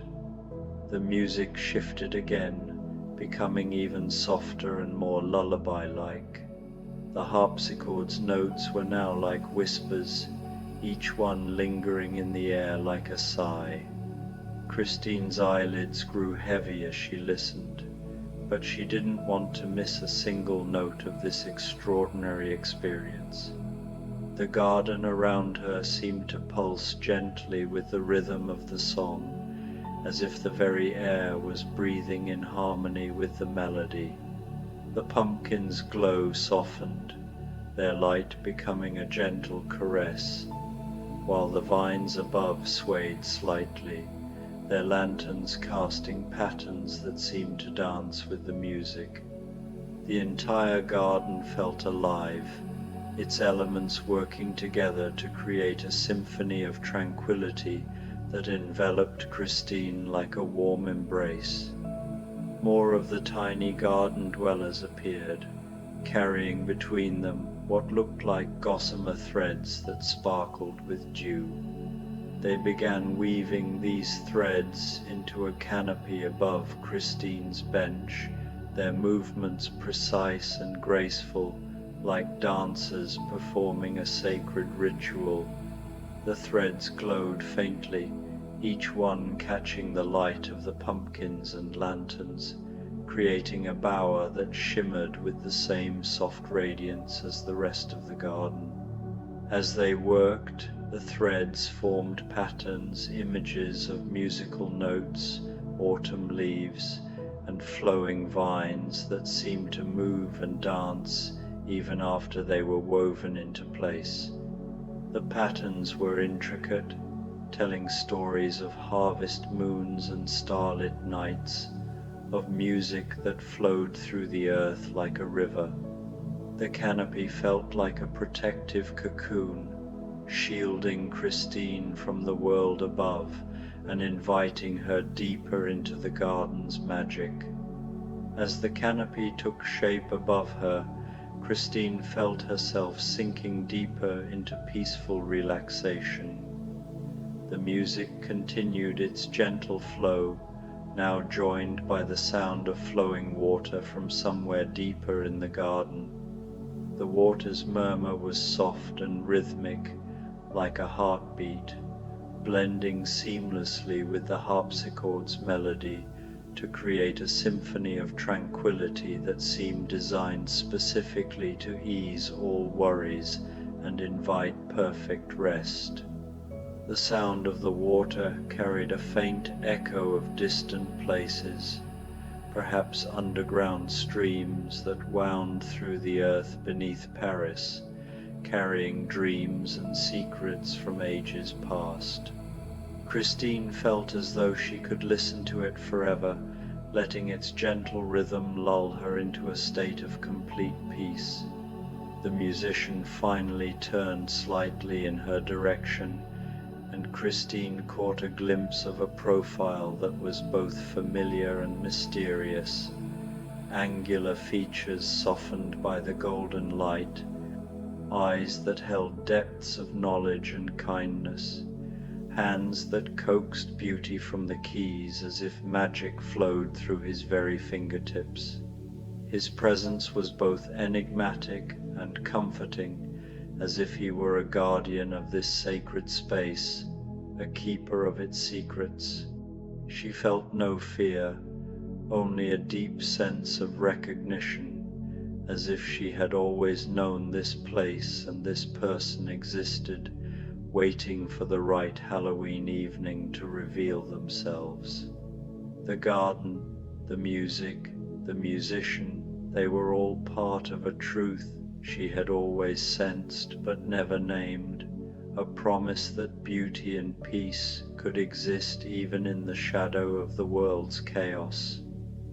The music shifted again, becoming even softer and more lullaby-like. The harpsichord's notes were now like whispers, each one lingering in the air like a sigh. Christine's eyelids grew heavy as she listened, but she didn't want to miss a single note of this extraordinary experience. The garden around her seemed to pulse gently with the rhythm of the song, as if the very air was breathing in harmony with the melody. The pumpkins' glow softened, their light becoming a gentle caress, while the vines above swayed slightly, their lanterns casting patterns that seemed to dance with the music. The entire garden felt alive, its elements working together to create a symphony of tranquility that enveloped Christine like a warm embrace. More of the tiny garden dwellers appeared, carrying between them what looked like gossamer threads that sparkled with dew. They began weaving these threads into a canopy above Christine's bench, their movements precise and graceful, like dancers performing a sacred ritual. The threads glowed faintly, each one catching the light of the pumpkins and lanterns, creating a bower that shimmered with the same soft radiance as the rest of the garden. As they worked, the threads formed patterns, images of musical notes, autumn leaves, and flowing vines that seemed to move and dance even after they were woven into place. The patterns were intricate, telling stories of harvest moons and starlit nights, of music that flowed through the earth like a river. The canopy felt like a protective cocoon, shielding Christine from the world above and inviting her deeper into the garden's magic. As the canopy took shape above her, Christine felt herself sinking deeper into peaceful relaxation. The music continued its gentle flow, now joined by the sound of flowing water from somewhere deeper in the garden. The water's murmur was soft and rhythmic, like a heartbeat, blending seamlessly with the harpsichord's melody to create a symphony of tranquility that seemed designed specifically to ease all worries and invite perfect rest. The sound of the water carried a faint echo of distant places, perhaps underground streams that wound through the earth beneath Paris, carrying dreams and secrets from ages past. Christine felt as though she could listen to it forever, letting its gentle rhythm lull her into a state of complete peace. The musician finally turned slightly in her direction, and Christine caught a glimpse of a profile that was both familiar and mysterious, angular features softened by the golden light, eyes that held depths of knowledge and kindness, hands that coaxed beauty from the keys as if magic flowed through his very fingertips. His presence was both enigmatic and comforting, as if he were a guardian of this sacred space, a keeper of its secrets. She felt no fear, only a deep sense of recognition, as if she had always known this place and this person existed, waiting for the right Halloween evening to reveal themselves. The garden, The music, the musician, they were all part of a truth she had always sensed but never named, a promise that beauty and peace could exist even in the shadow of the world's chaos.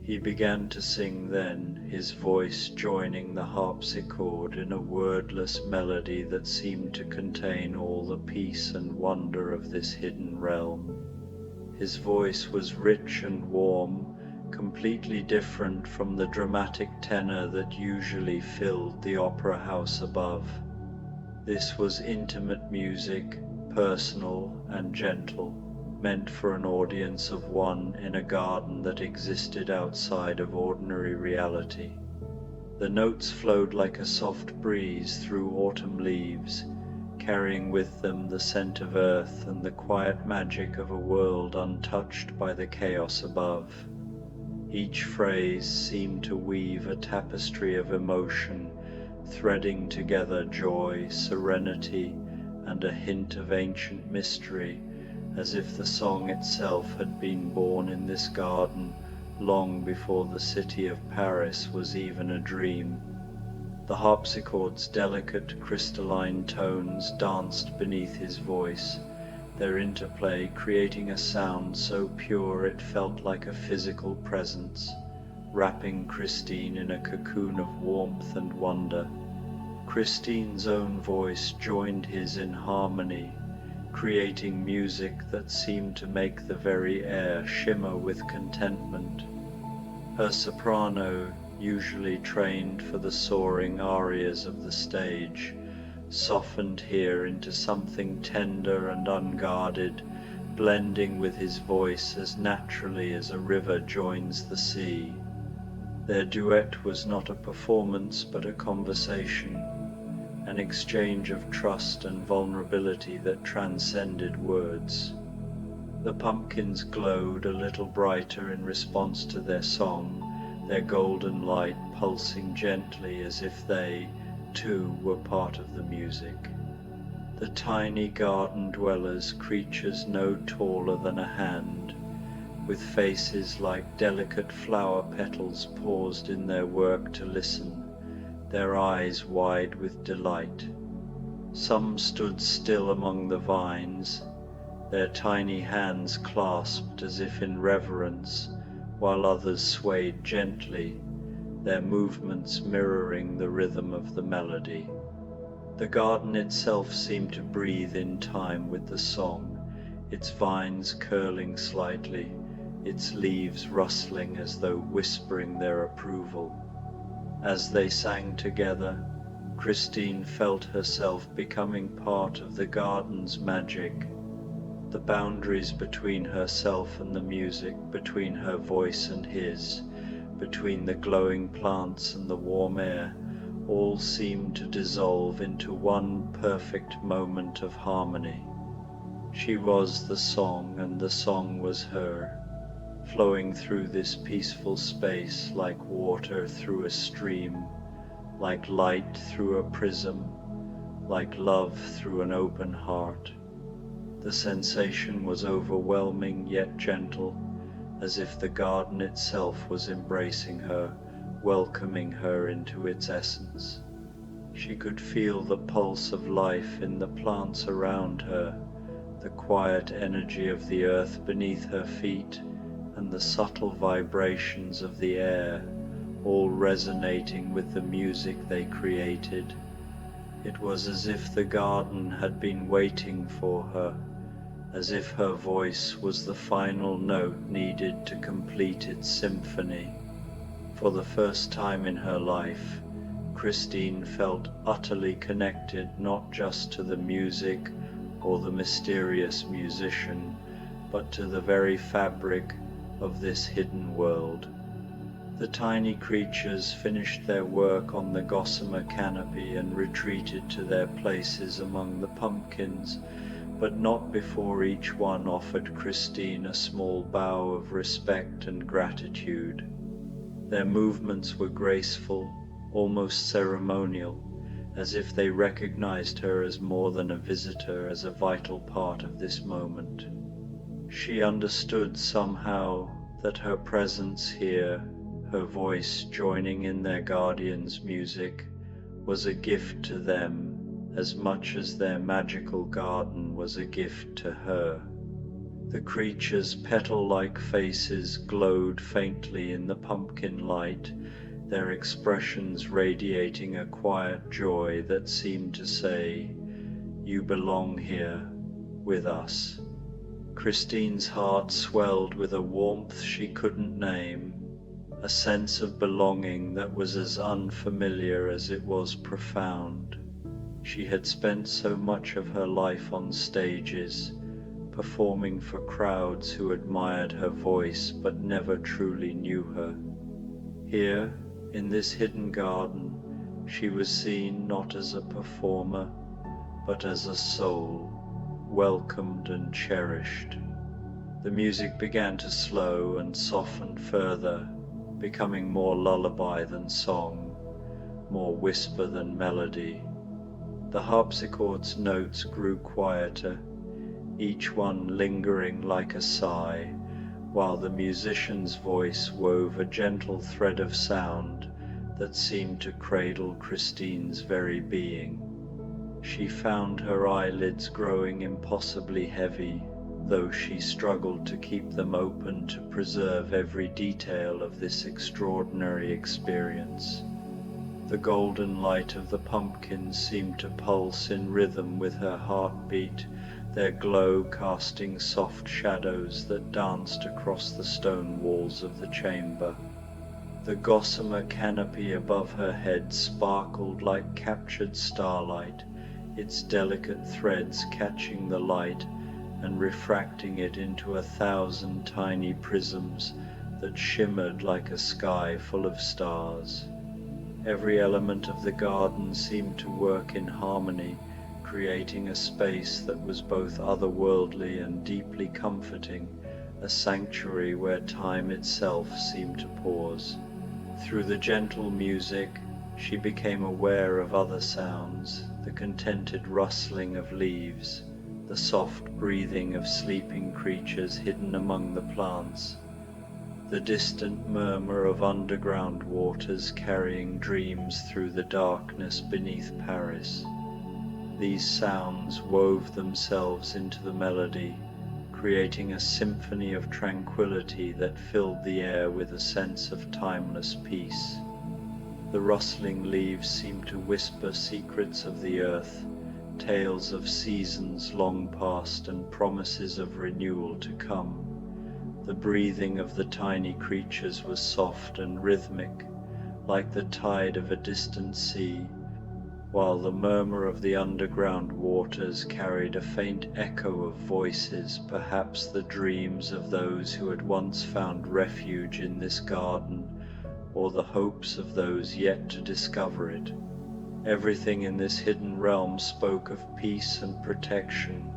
He began to sing then, his voice joining the harpsichord in a wordless melody that seemed to contain all the peace and wonder of this hidden realm. His voice was rich and warm, completely different from the dramatic tenor that usually filled the opera house above. This was intimate music, personal and gentle, meant for an audience of one in a garden that existed outside of ordinary reality. The notes flowed like a soft breeze through autumn leaves, carrying with them the scent of earth and the quiet magic of a world untouched by the chaos above. Each phrase seemed to weave a tapestry of emotion, threading together joy, serenity, and a hint of ancient mystery, as if the song itself had been born in this garden long before the city of Paris was even a dream. The harpsichord's delicate crystalline tones danced beneath his voice, their interplay creating a sound so pure it felt like a physical presence, wrapping Christine in a cocoon of warmth and wonder. Christine's own voice joined his in harmony, creating music that seemed to make the very air shimmer with contentment. Her soprano, usually trained for the soaring arias of the stage, softened here into something tender and unguarded, blending with his voice as naturally as a river joins the sea. Their duet was not a performance but a conversation, an exchange of trust and vulnerability that transcended words. The pumpkins glowed a little brighter in response to their song, their golden light pulsing gently as if they, too, were part of the music. The tiny garden dwellers, creatures no taller than a hand, with faces like delicate flower petals, paused in their work to listen, their eyes wide with delight. Some stood still among the vines, their tiny hands clasped as if in reverence, while others swayed gently, their movements mirroring the rhythm of the melody. The garden itself seemed to breathe in time with the song, its vines curling slightly, its leaves rustling as though whispering their approval. As they sang together, Christine felt herself becoming part of the garden's magic. The boundaries between herself and the music, between her voice and his, between the glowing plants and the warm air, all seemed to dissolve into one perfect moment of harmony. She was the song, and the song was her, flowing through this peaceful space like water through a stream, like light through a prism, like love through an open heart. The sensation was overwhelming yet gentle, as if the garden itself was embracing her, welcoming her into its essence. She could feel the pulse of life in the plants around her, the quiet energy of the earth beneath her feet, and the subtle vibrations of the air, all resonating with the music they created. It was as if the garden had been waiting for her, as if her voice was the final note needed to complete its symphony. For the first time in her life, Christine felt utterly connected not just to the music or the mysterious musician, but to the very fabric of this hidden world. The tiny creatures finished their work on the gossamer canopy and retreated to their places among the pumpkins, but not before each one offered Christine a small bow of respect and gratitude. Their movements were graceful, almost ceremonial, as if they recognized her as more than a visitor, as a vital part of this moment. She understood somehow that her presence here, her voice joining in their guardian's music, was a gift to them as much as their magical garden was a gift to her. The creatures' petal-like faces glowed faintly in the pumpkin light, their expressions radiating a quiet joy that seemed to say, "You belong here, with us." Christine's heart swelled with a warmth she couldn't name, a sense of belonging that was as unfamiliar as it was profound. She had spent so much of her life on stages, performing for crowds who admired her voice but never truly knew her. Here, in this hidden garden, she was seen not as a performer, but as a soul, welcomed and cherished. The music began to slow and soften further, becoming more lullaby than song, more whisper than melody. The harpsichord's notes grew quieter, each one lingering like a sigh, while the musician's voice wove a gentle thread of sound that seemed to cradle Christine's very being. She found her eyelids growing impossibly heavy, though she struggled to keep them open to preserve every detail of this extraordinary experience. The golden light of the pumpkins seemed to pulse in rhythm with her heartbeat, their glow casting soft shadows that danced across the stone walls of the chamber. The gossamer canopy above her head sparkled like captured starlight, its delicate threads catching the light and refracting it into 1,000 tiny prisms that shimmered like a sky full of stars. Every element of the garden seemed to work in harmony, creating a space that was both otherworldly and deeply comforting, a sanctuary where time itself seemed to pause. Through the gentle music, she became aware of other sounds, the contented rustling of leaves, the soft breathing of sleeping creatures hidden among the plants, the distant murmur of underground waters carrying dreams through the darkness beneath Paris. These sounds wove themselves into the melody, creating a symphony of tranquility that filled the air with a sense of timeless peace. The rustling leaves seemed to whisper secrets of the earth, tales of seasons long past and promises of renewal to come. The breathing of the tiny creatures was soft and rhythmic, like the tide of a distant sea, while the murmur of the underground waters carried a faint echo of voices, perhaps the dreams of those who had once found refuge in this garden, or the hopes of those yet to discover it. Everything in this hidden realm spoke of peace and protection,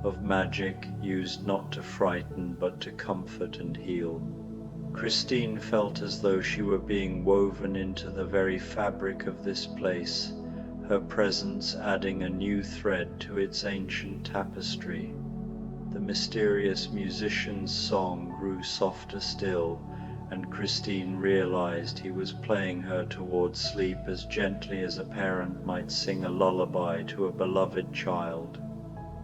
of magic used not to frighten but to comfort and heal. Christine felt as though she were being woven into the very fabric of this place, her presence adding a new thread to its ancient tapestry. The mysterious musician's song grew softer still, and Christine realized he was playing her towards sleep as gently as a parent might sing a lullaby to a beloved child.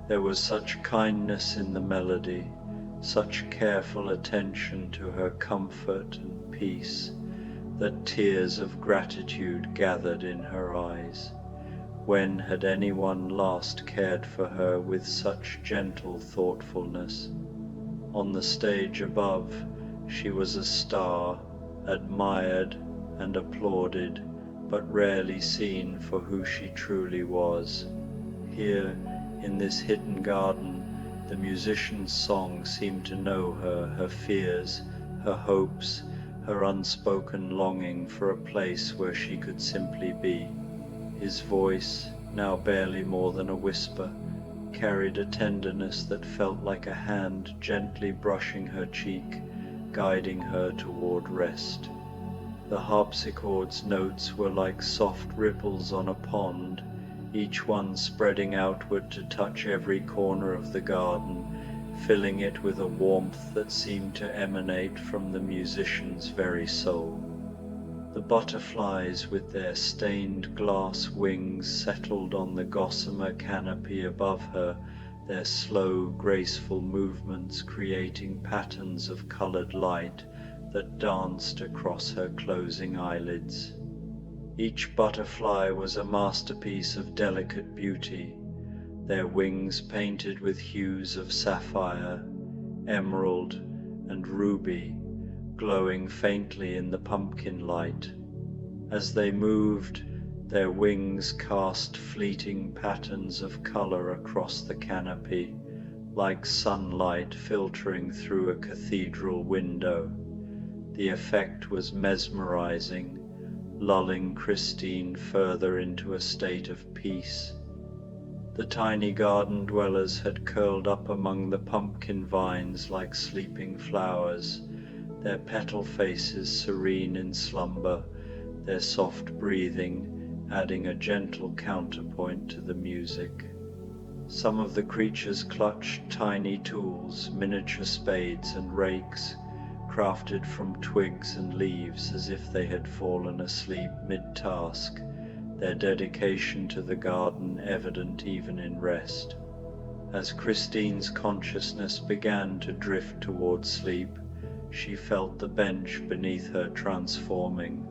There was such kindness in the melody, such careful attention to her comfort and peace, that tears of gratitude gathered in her eyes. When had anyone last cared for her with such gentle thoughtfulness? On the stage above, she was a star, admired and applauded, but rarely seen for who she truly was. Here, in this hidden garden, the musician's song seemed to know her, her fears, her hopes, her unspoken longing for a place where she could simply be. His voice, now barely more than a whisper, carried a tenderness that felt like a hand gently brushing her cheek, guiding her toward rest. The harpsichord's notes were like soft ripples on a pond, each one spreading outward to touch every corner of the garden, filling it with a warmth that seemed to emanate from the musician's very soul. The butterflies with their stained glass wings settled on the gossamer canopy above her, their slow, graceful movements creating patterns of colored light that danced across her closing eyelids. Each butterfly was a masterpiece of delicate beauty, their wings painted with hues of sapphire, emerald, and ruby, glowing faintly in the pumpkin light. As they moved, their wings cast fleeting patterns of color across the canopy, like sunlight filtering through a cathedral window. The effect was mesmerizing, lulling Christine further into a state of peace. The tiny garden dwellers had curled up among the pumpkin vines like sleeping flowers, their petal faces serene in slumber, their soft breathing adding a gentle counterpoint to the music. Some of the creatures clutched tiny tools, miniature spades and rakes, crafted from twigs and leaves as if they had fallen asleep mid-task, their dedication to the garden evident even in rest. As Christine's consciousness began to drift toward sleep, she felt the bench beneath her transforming.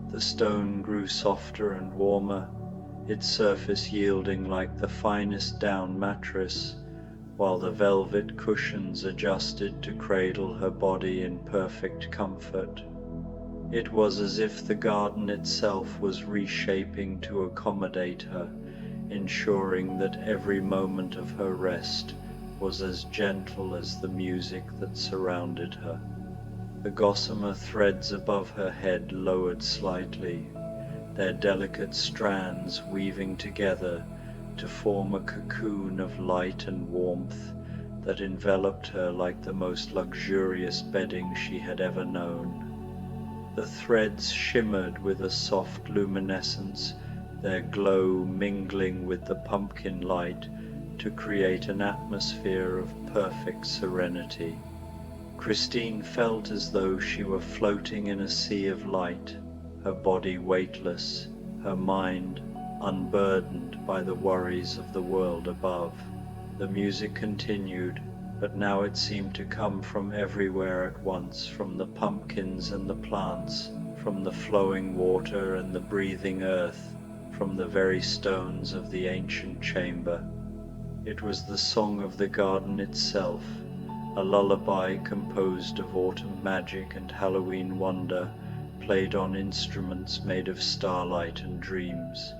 The stone grew softer and warmer, its surface yielding like the finest down mattress, while the velvet cushions adjusted to cradle her body in perfect comfort. It was as if the garden itself was reshaping to accommodate her, ensuring that every moment of her rest was as gentle as the music that surrounded her. The gossamer threads above her head lowered slightly, their delicate strands weaving together to form a cocoon of light and warmth that enveloped her like the most luxurious bedding she had ever known. The threads shimmered with a soft luminescence, their glow mingling with the pumpkin light to create an atmosphere of perfect serenity. Christine felt as though she were floating in a sea of light, her body weightless, her mind unburdened by the worries of the world above. The music continued, but now it seemed to come from everywhere at once, from the pumpkins and the plants, from the flowing water and the breathing earth, from the very stones of the ancient chamber. It was the song of the garden itself, a lullaby composed of autumn magic and Halloween wonder, played on instruments made of starlight and dreams.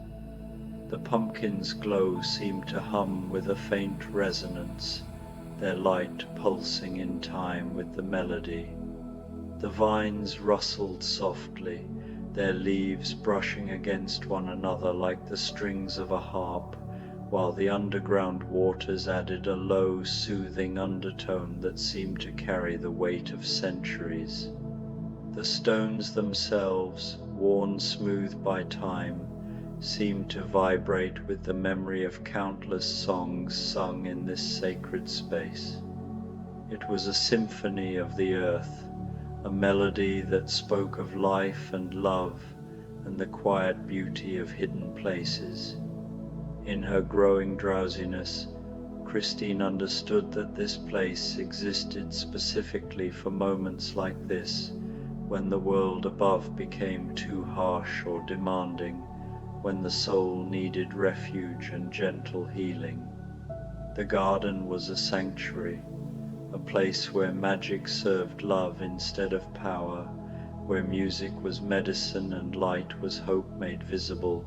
The pumpkins' glow seemed to hum with a faint resonance, their light pulsing in time with the melody. The vines rustled softly, their leaves brushing against one another like the strings of a harp, while the underground waters added a low, soothing undertone that seemed to carry the weight of centuries. The stones themselves, worn smooth by time, seemed to vibrate with the memory of countless songs sung in this sacred space. It was a symphony of the earth, a melody that spoke of life and love and the quiet beauty of hidden places. In her growing drowsiness, Christine understood that this place existed specifically for moments like this, when the world above became too harsh or demanding, when the soul needed refuge and gentle healing. The garden was a sanctuary, a place where magic served love instead of power, where music was medicine and light was hope made visible.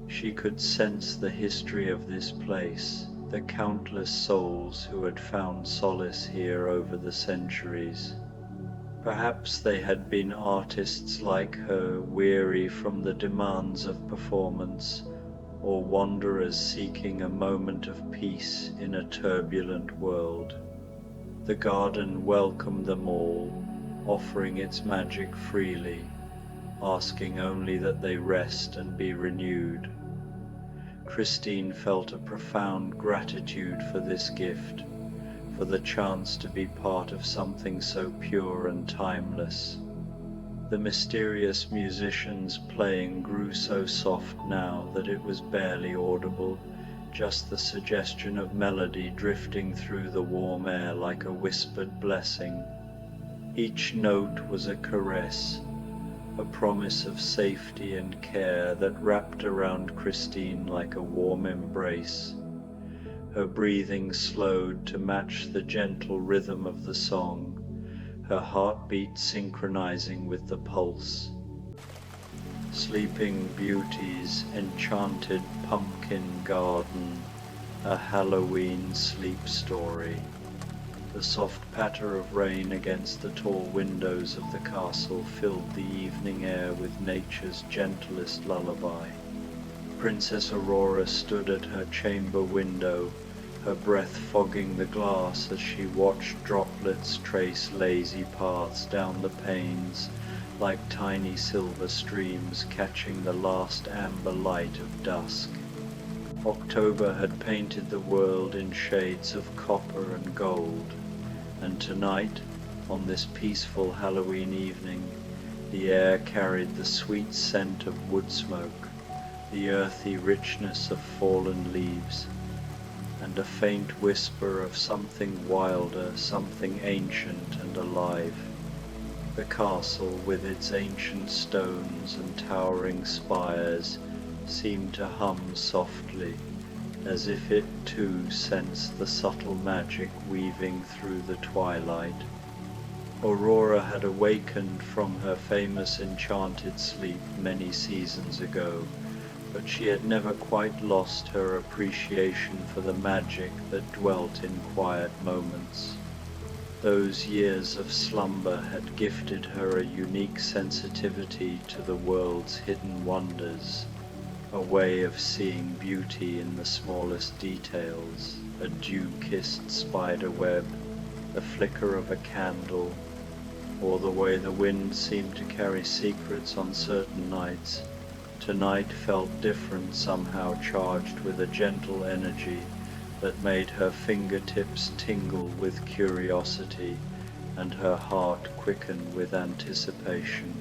She could sense the history of this place, the countless souls who had found solace here over the centuries. Perhaps they had been artists like her, weary from the demands of performance, or wanderers seeking a moment of peace in a turbulent world. The garden welcomed them all, offering its magic freely, asking only that they rest and be renewed. Christine felt a profound gratitude for this gift, for the chance to be part of something so pure and timeless. The mysterious musicians playing grew so soft now that it was barely audible, just the suggestion of melody drifting through the warm air like a whispered blessing. Each note was a caress, a promise of safety and care that wrapped around Christine like a warm embrace. Her breathing slowed to match the gentle rhythm of the song, her heartbeat synchronizing with the pulse. Sleeping Beauty's enchanted pumpkin garden, a Halloween sleep story. The soft patter of rain against the tall windows of the castle filled the evening air with nature's gentlest lullaby. Princess Aurora stood at her chamber window, her breath fogging the glass as she watched droplets trace lazy paths down the panes, like tiny silver streams catching the last amber light of dusk. October had painted the world in shades of copper and gold, and tonight, on this peaceful Halloween evening, the air carried the sweet scent of wood smoke, the earthy richness of fallen leaves, and a faint whisper of something wilder, something ancient and alive. The castle, with its ancient stones and towering spires, seemed to hum softly, as if it too sensed the subtle magic weaving through the twilight. Aurora had awakened from her famous enchanted sleep many seasons ago, but she had never quite lost her appreciation for the magic that dwelt in quiet moments. Those years of slumber had gifted her a unique sensitivity to the world's hidden wonders, a way of seeing beauty in the smallest details, a dew-kissed spider web, the flicker of a candle, or the way the wind seemed to carry secrets on certain nights. Tonight felt different, somehow charged with a gentle energy that made her fingertips tingle with curiosity and her heart quicken with anticipation.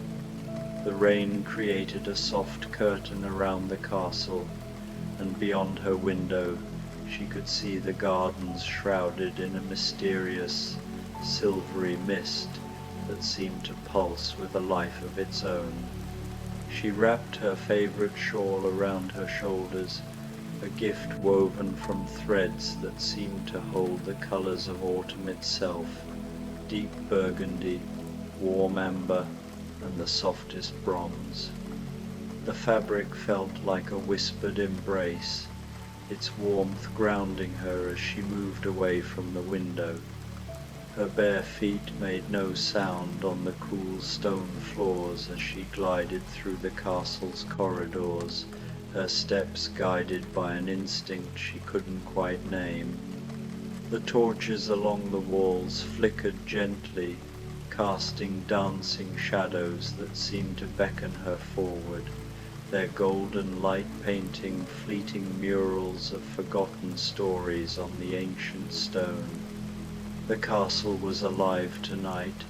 The rain created a soft curtain around the castle, and beyond her window she could see the gardens shrouded in a mysterious, silvery mist that seemed to pulse with a life of its own. She wrapped her favorite shawl around her shoulders, a gift woven from threads that seemed to hold the colors of autumn itself, deep burgundy, warm amber, and the softest bronze. The fabric felt like a whispered embrace, its warmth grounding her as she moved away from the window. Her bare feet made no sound on the cool stone floors as she glided through the castle's corridors, her steps guided by an instinct she couldn't quite name. The torches along the walls flickered gently, casting dancing shadows that seemed to beckon her forward, their golden light painting fleeting murals of forgotten stories on the ancient stone. The castle was alive tonight,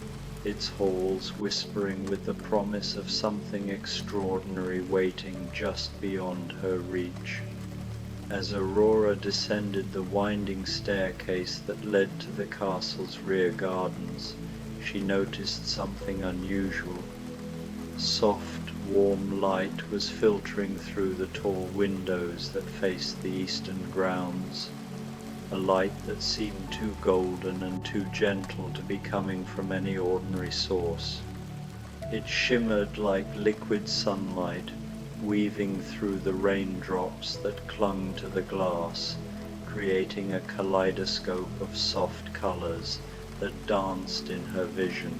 its halls whispering with the promise of something extraordinary waiting just beyond her reach. As Aurora descended the winding staircase that led to the castle's rear gardens, she noticed something unusual. Soft, warm light was filtering through the tall windows that faced the eastern grounds, a light that seemed too golden and too gentle to be coming from any ordinary source. It shimmered like liquid sunlight, weaving through the raindrops that clung to the glass, creating a kaleidoscope of soft colors that danced in her vision.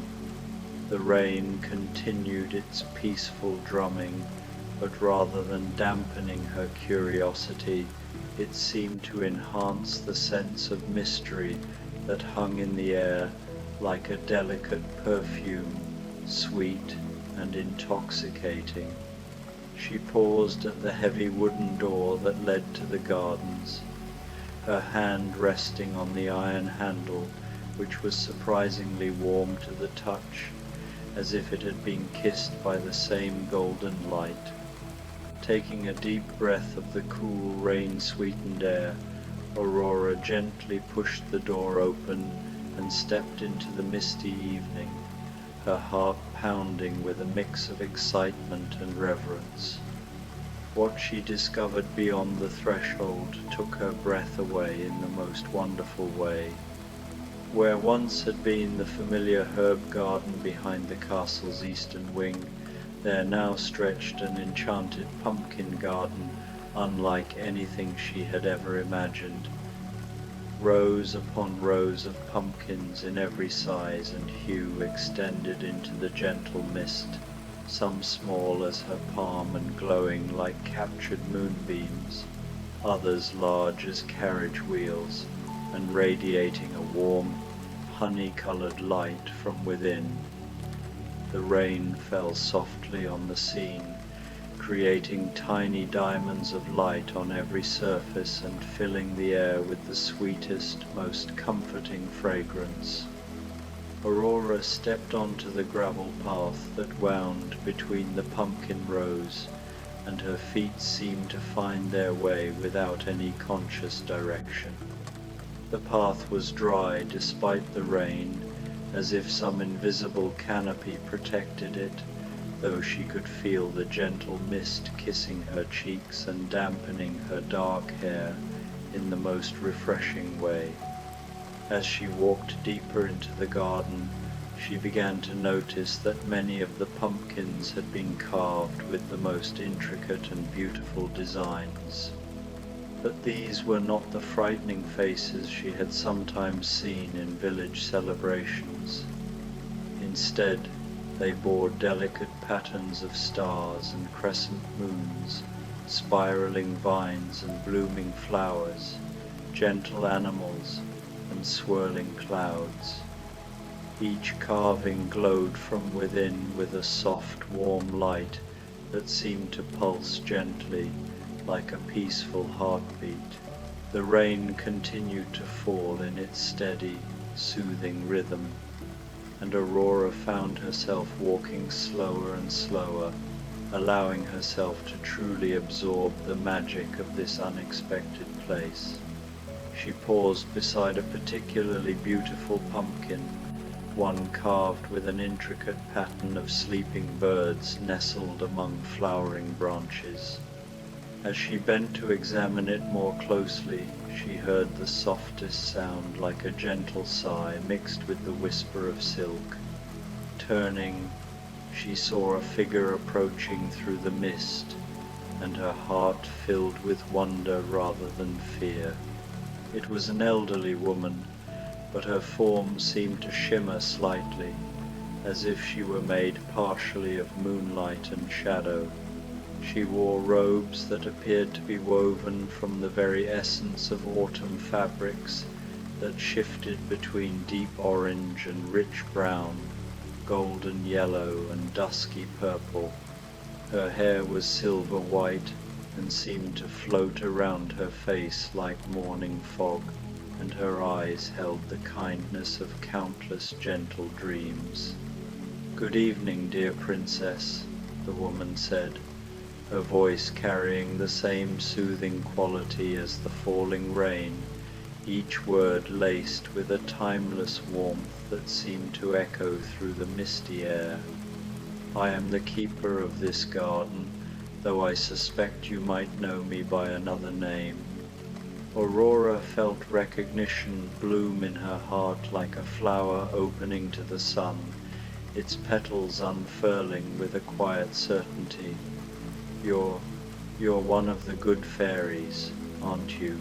The rain continued its peaceful drumming, but rather than dampening her curiosity, it seemed to enhance the sense of mystery that hung in the air like a delicate perfume, sweet and intoxicating. She paused at the heavy wooden door that led to the gardens. her hand resting on the iron handle, which was surprisingly warm to the touch, as if it had been kissed by the same golden light. Taking a deep breath of the cool, rain-sweetened air, Aurora gently pushed the door open and stepped into the misty evening, her heart pounding with a mix of excitement and reverence. What she discovered beyond the threshold took her breath away in the most wonderful way. Where once had been the familiar herb garden behind the castle's eastern wing, there now stretched an enchanted pumpkin garden unlike anything she had ever imagined. Rows upon rows of pumpkins in every size and hue extended into the gentle mist, some small as her palm and glowing like captured moonbeams, others large as carriage wheels and radiating a warm, honey-colored light from within. The rain fell softly on the scene, creating tiny diamonds of light on every surface and filling the air with the sweetest, most comforting fragrance. Aurora stepped onto the gravel path that wound between the pumpkin rows, and her feet seemed to find their way without any conscious direction. The path was dry despite the rain, as if some invisible canopy protected it, though she could feel the gentle mist kissing her cheeks and dampening her dark hair in the most refreshing way. As she walked deeper into the garden, she began to notice that many of the pumpkins had been carved with the most intricate and beautiful designs. But these were not the frightening faces she had sometimes seen in village celebrations. Instead, they bore delicate patterns of stars and crescent moons, spiraling vines and blooming flowers, gentle animals and swirling clouds. Each carving glowed from within with a soft, warm light that seemed to pulse gently like a peaceful heartbeat. The rain continued to fall in its steady, soothing rhythm, and Aurora found herself walking slower and slower, allowing herself to truly absorb the magic of this unexpected place. She paused beside a particularly beautiful pumpkin, one carved with an intricate pattern of sleeping birds nestled among flowering branches. As she bent to examine it more closely, she heard the softest sound like a gentle sigh mixed with the whisper of silk. Turning, she saw a figure approaching through the mist, and her heart filled with wonder rather than fear. It was an elderly woman, but her form seemed to shimmer slightly, as if she were made partially of moonlight and shadow. She wore robes that appeared to be woven from the very essence of autumn fabrics that shifted between deep orange and rich brown, golden yellow and dusky purple. Her hair was silver white and seemed to float around her face like morning fog, and her eyes held the kindness of countless gentle dreams. "Good evening, dear princess," the woman said, her voice carrying the same soothing quality as the falling rain, each word laced with a timeless warmth that seemed to echo through the misty air. "I am the keeper of this garden, though I suspect you might know me by another name." Aurora felt recognition bloom in her heart like a flower opening to the sun, its petals unfurling with a quiet certainty. You're one of the good fairies, aren't you?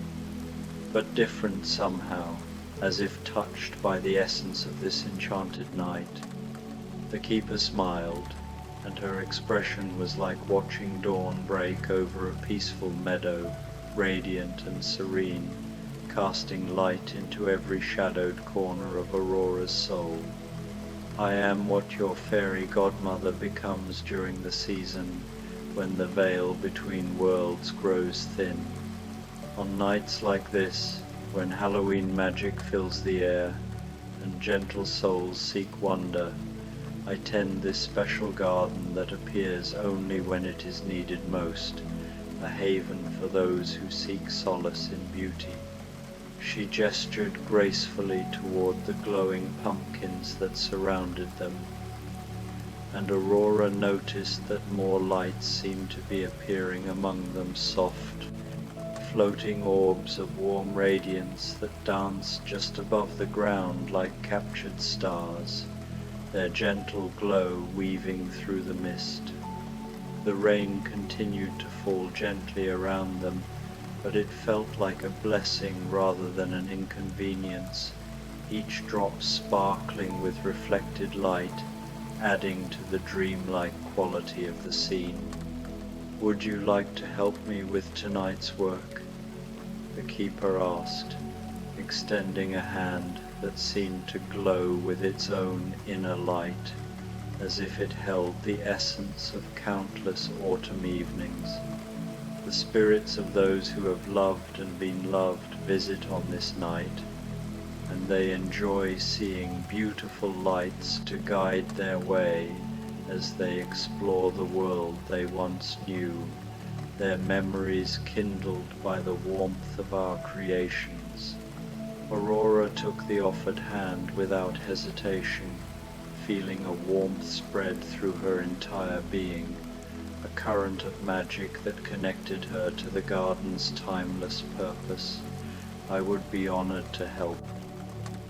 But different somehow, as if touched by the essence of this enchanted night." The keeper smiled, and her expression was like watching dawn break over a peaceful meadow, radiant and serene, casting light into every shadowed corner of Aurora's soul. "I am what your fairy godmother becomes during the season when the veil between worlds grows thin. On nights like this, when Halloween magic fills the air and gentle souls seek wonder, I tend this special garden that appears only when it is needed most, a haven for those who seek solace in beauty. She gestured gracefully toward the glowing pumpkins that surrounded them, and Aurora noticed that more lights seemed to be appearing among them, soft, floating orbs of warm radiance that danced just above the ground like captured stars, their gentle glow weaving through the mist. The rain continued to fall gently around them, but it felt like a blessing rather than an inconvenience, each drop sparkling with reflected light, adding to the dreamlike quality of the scene. "Would you like to help me with tonight's work?" the keeper asked, extending a hand that seemed to glow with its own inner light, as if it held the essence of countless autumn evenings. The spirits of those who have loved and been loved visit on this night, and they enjoy seeing beautiful lights to guide their way as they explore the world they once knew, their memories kindled by the warmth of our creations. Aurora took the offered hand without hesitation, feeling a warmth spread through her entire being, a current of magic that connected her to the garden's timeless purpose. "I would be honored to help."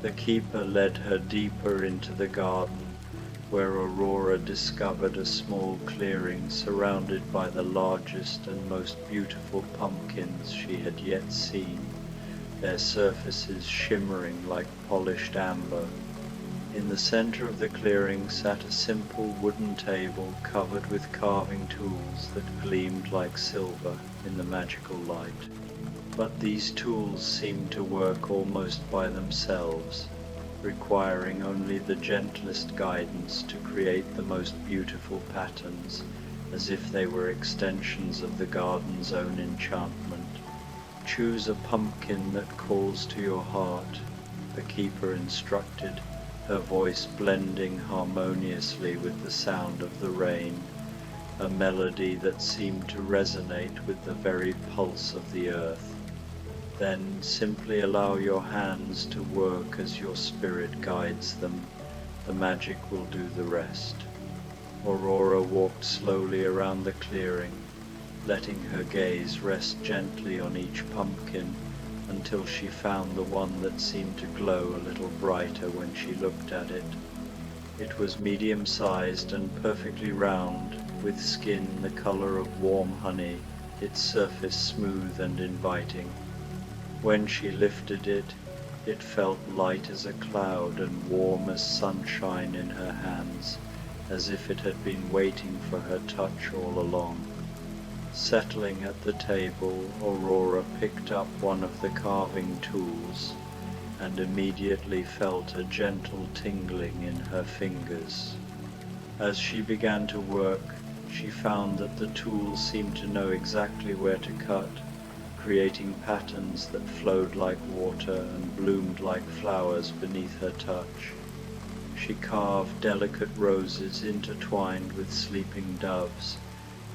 The keeper led her deeper into the garden, where Aurora discovered a small clearing surrounded by the largest and most beautiful pumpkins she had yet seen, their surfaces shimmering like polished amber. In the center of the clearing sat a simple wooden table covered with carving tools that gleamed like silver in the magical light. But these tools seemed to work almost by themselves, requiring only the gentlest guidance to create the most beautiful patterns, as if they were extensions of the garden's own enchantment. "Choose a pumpkin that calls to your heart," the keeper instructed, her voice blending harmoniously with the sound of the rain, a melody that seemed to resonate with the very pulse of the earth. "Then simply allow your hands to work as your spirit guides them. The magic will do the rest." Aurora walked slowly around the clearing, letting her gaze rest gently on each pumpkin until she found the one that seemed to glow a little brighter when she looked at it. It was medium-sized and perfectly round, with skin the color of warm honey, its surface smooth and inviting. When she lifted it, it felt light as a cloud and warm as sunshine in her hands, as if it had been waiting for her touch all along. Settling at the table, Aurora picked up one of the carving tools and immediately felt a gentle tingling in her fingers. As she began to work, she found that the tool seemed to know exactly where to cut, creating patterns that flowed like water and bloomed like flowers beneath her touch. She carved delicate roses intertwined with sleeping doves,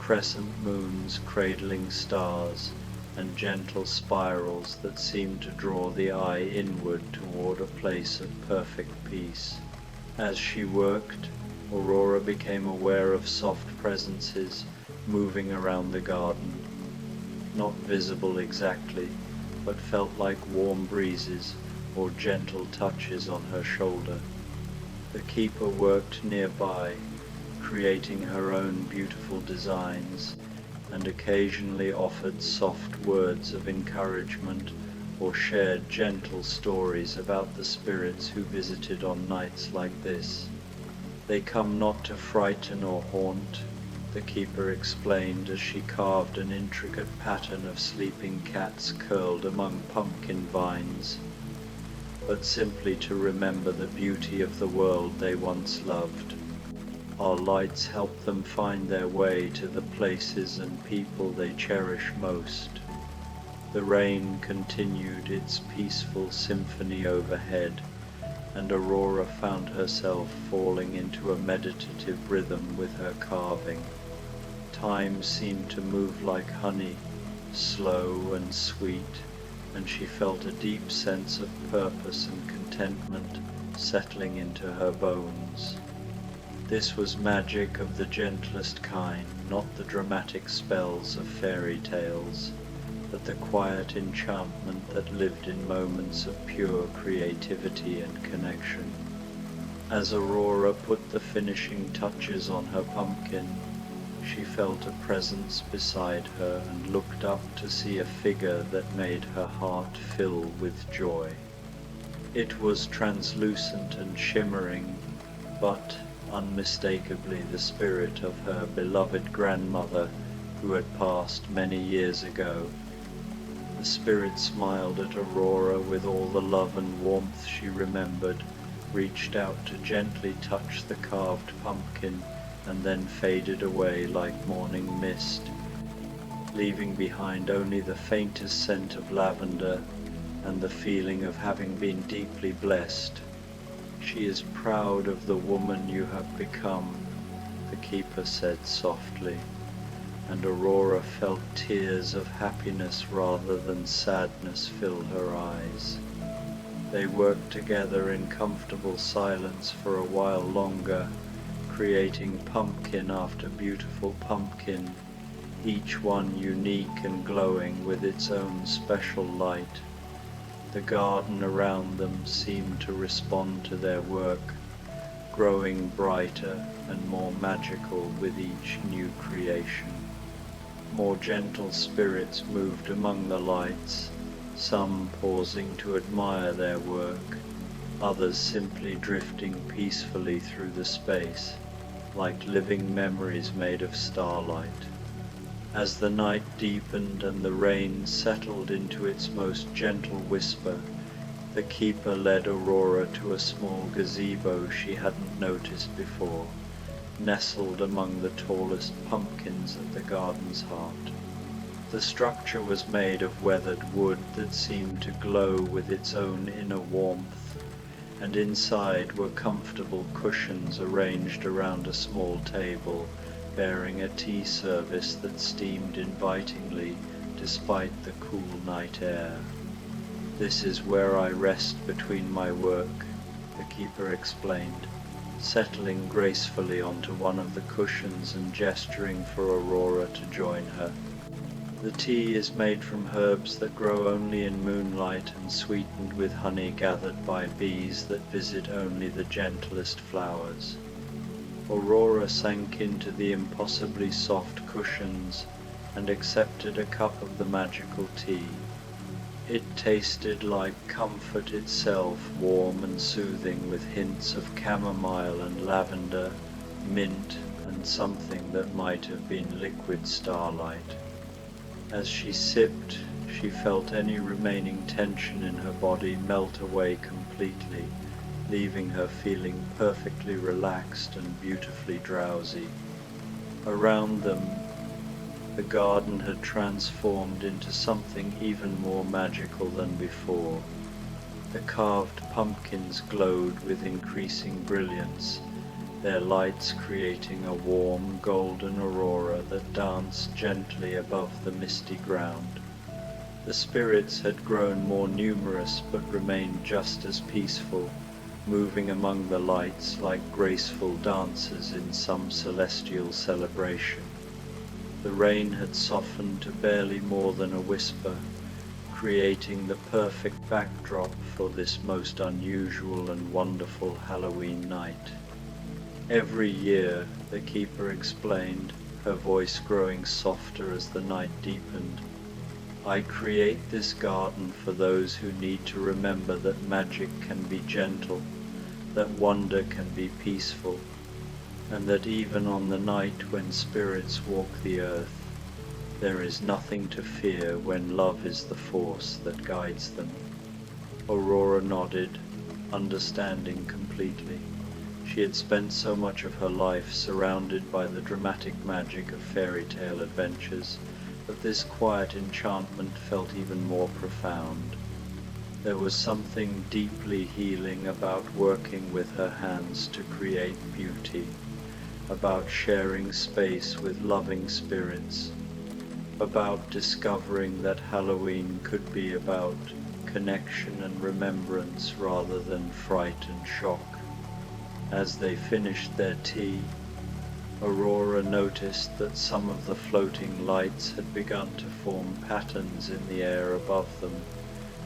crescent moons cradling stars, and gentle spirals that seemed to draw the eye inward toward a place of perfect peace. As she worked, Aurora became aware of soft presences moving around the garden, not visible exactly, but felt like warm breezes or gentle touches on her shoulder. The keeper worked nearby, creating her own beautiful designs, and occasionally offered soft words of encouragement or shared gentle stories about the spirits who visited on nights like this. "They come not to frighten or haunt," the keeper explained as she carved an intricate pattern of sleeping cats curled among pumpkin vines, "but simply to remember the beauty of the world they once loved. Our lights help them find their way to the places and people they cherish most." The rain continued its peaceful symphony overhead, and Aurora found herself falling into a meditative rhythm with her carving. Time seemed to move like honey, slow and sweet, and she felt a deep sense of purpose and contentment settling into her bones. This was magic of the gentlest kind, not the dramatic spells of fairy tales, but the quiet enchantment that lived in moments of pure creativity and connection. As Aurora put the finishing touches on her pumpkin, she felt a presence beside her and looked up to see a figure that made her heart fill with joy. It was translucent and shimmering, but unmistakably the spirit of her beloved grandmother who had passed many years ago. The spirit smiled at Aurora with all the love and warmth she remembered, reached out to gently touch the carved pumpkin, and then faded away like morning mist, leaving behind only the faintest scent of lavender and the feeling of having been deeply blessed. "She is proud of the woman you have become," the keeper said softly, and Aurora felt tears of happiness rather than sadness fill her eyes. They worked together in comfortable silence for a while longer, creating pumpkin after beautiful pumpkin, each one unique and glowing with its own special light. The garden around them seemed to respond to their work, growing brighter and more magical with each new creation. More gentle spirits moved among the lights, some pausing to admire their work, others simply drifting peacefully through the space, like living memories made of starlight. As the night deepened and the rain settled into its most gentle whisper, the keeper led Aurora to a small gazebo she hadn't noticed before, nestled among the tallest pumpkins at the garden's heart. The structure was made of weathered wood that seemed to glow with its own inner warmth, and inside were comfortable cushions arranged around a small table, bearing a tea service that steamed invitingly despite the cool night air. "This is where I rest between my work," the keeper explained, settling gracefully onto one of the cushions and gesturing for Aurora to join her. "The tea is made from herbs that grow only in moonlight and sweetened with honey gathered by bees that visit only the gentlest flowers." Aurora sank into the impossibly soft cushions and accepted a cup of the magical tea. It tasted like comfort itself, warm and soothing, with hints of chamomile and lavender, mint, and something that might have been liquid starlight. As she sipped, she felt any remaining tension in her body melt away completely, leaving her feeling perfectly relaxed and beautifully drowsy. Around them, the garden had transformed into something even more magical than before. The carved pumpkins glowed with increasing brilliance, their lights creating a warm golden aurora that danced gently above the misty ground. The spirits had grown more numerous but remained just as peaceful, moving among the lights like graceful dancers in some celestial celebration. The rain had softened to barely more than a whisper, creating the perfect backdrop for this most unusual and wonderful Halloween night. "Every year," the keeper explained, her voice growing softer as the night deepened, "I create this garden for those who need to remember that magic can be gentle, that wonder can be peaceful, and that even on the night when spirits walk the earth, there is nothing to fear when love is the force that guides them." Aurora nodded, understanding completely. She had spent so much of her life surrounded by the dramatic magic of fairy tale adventures, but this quiet enchantment felt even more profound. There was something deeply healing about working with her hands to create beauty, about sharing space with loving spirits, about discovering that Halloween could be about connection and remembrance rather than fright and shock. As they finished their tea, Aurora noticed that some of the floating lights had begun to form patterns in the air above them,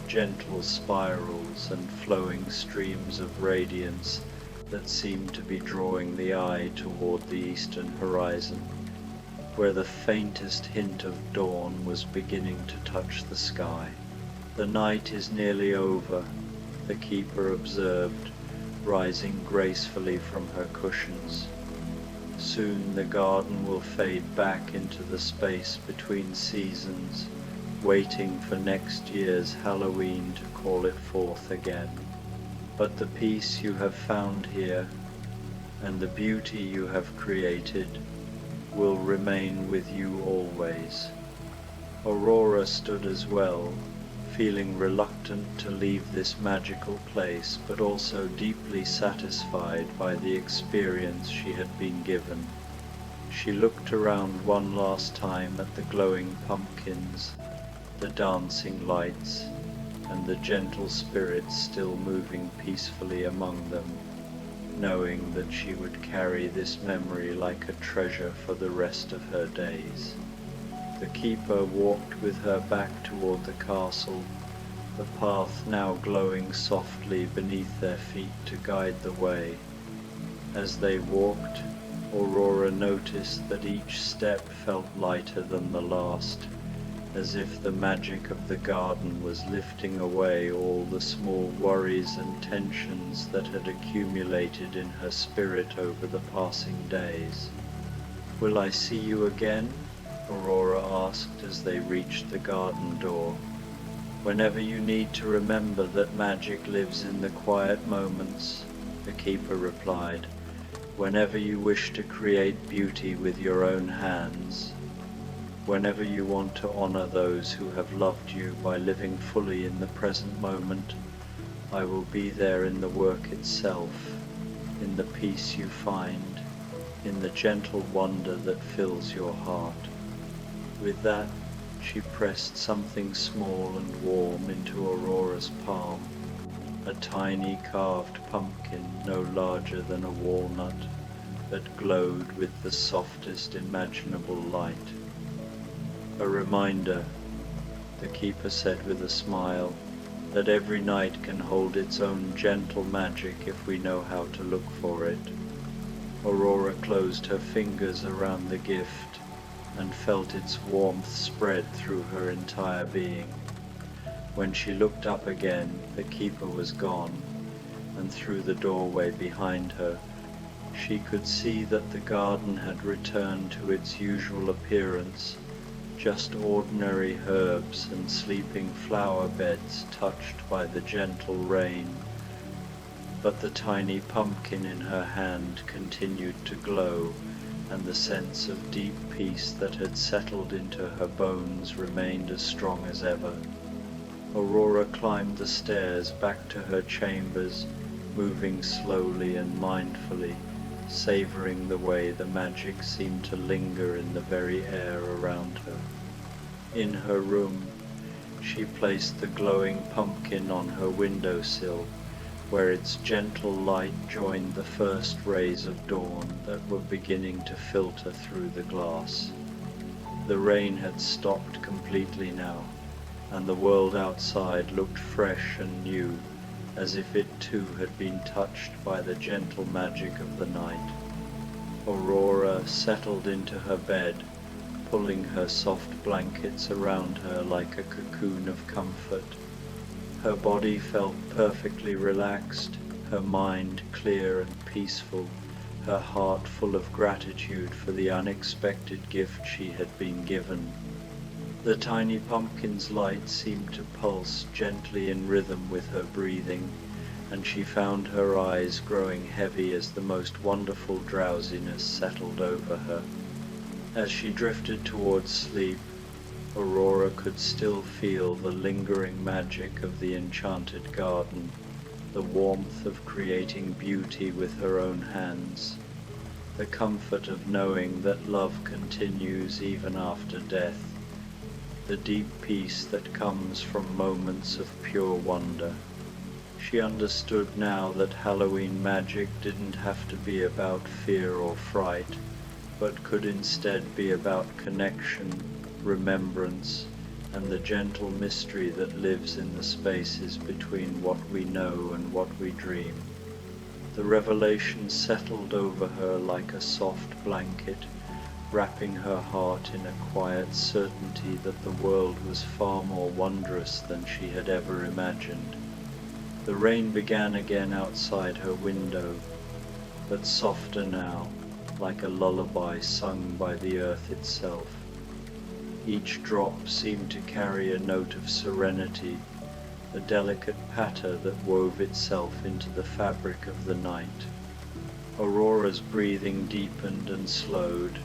gentle spirals and flowing streams of radiance that seemed to be drawing the eye toward the eastern horizon, where the faintest hint of dawn was beginning to touch the sky. "The night is nearly over," the keeper observed, rising gracefully from her cushions. "Soon the garden will fade back into the space between seasons, waiting for next year's Halloween to call it forth again. But the peace you have found here, and the beauty you have created, will remain with you always." Aurora stood as well, feeling reluctant to leave this magical place, but also deeply satisfied by the experience she had been given. She looked around one last time at the glowing pumpkins, the dancing lights, and the gentle spirits still moving peacefully among them, knowing that she would carry this memory like a treasure for the rest of her days. The keeper walked with her back toward the castle, the path now glowing softly beneath their feet to guide the way. As they walked, Aurora noticed that each step felt lighter than the last, as if the magic of the garden was lifting away all the small worries and tensions that had accumulated in her spirit over the passing days. "Will I see you again?" Aurora asked as they reached the garden door. "Whenever you need to remember that magic lives in the quiet moments," the keeper replied. "Whenever you wish to create beauty with your own hands, whenever you want to honor those who have loved you by living fully in the present moment, I will be there in the work itself, in the peace you find, in the gentle wonder that fills your heart." With that, she pressed something small and warm into Aurora's palm, a tiny carved pumpkin no larger than a walnut that glowed with the softest imaginable light. "A reminder," the keeper said with a smile, "that every night can hold its own gentle magic if we know how to look for it." Aurora closed her fingers around the gift and felt its warmth spread through her entire being. When she looked up again, the keeper was gone, and through the doorway behind her, she could see that the garden had returned to its usual appearance, just ordinary herbs and sleeping flower beds touched by the gentle rain. But the tiny pumpkin in her hand continued to glow, and the sense of deep peace that had settled into her bones remained as strong as ever. Aurora climbed the stairs back to her chambers, moving slowly and mindfully, savoring the way the magic seemed to linger in the very air around her. In her room, she placed the glowing pumpkin on her windowsill, where its gentle light joined the first rays of dawn that were beginning to filter through the glass. The rain had stopped completely now, and the world outside looked fresh and new, as if it too had been touched by the gentle magic of the night. Aurora settled into her bed, pulling her soft blankets around her like a cocoon of comfort. Her body felt perfectly relaxed, her mind clear and peaceful, her heart full of gratitude for the unexpected gift she had been given. The tiny pumpkin's light seemed to pulse gently in rhythm with her breathing, and she found her eyes growing heavy as the most wonderful drowsiness settled over her. As she drifted towards sleep, Aurora could still feel the lingering magic of the enchanted garden, the warmth of creating beauty with her own hands, the comfort of knowing that love continues even after death, the deep peace that comes from moments of pure wonder. She understood now that Halloween magic didn't have to be about fear or fright, but could instead be about connection, remembrance, and the gentle mystery that lives in the spaces between what we know and what we dream. The revelation settled over her like a soft blanket, wrapping her heart in a quiet certainty that the world was far more wondrous than she had ever imagined. The rain began again outside her window, but softer now, like a lullaby sung by the earth itself. Each drop seemed to carry a note of serenity, a delicate patter that wove itself into the fabric of the night. Aurora's breathing deepened and slowed,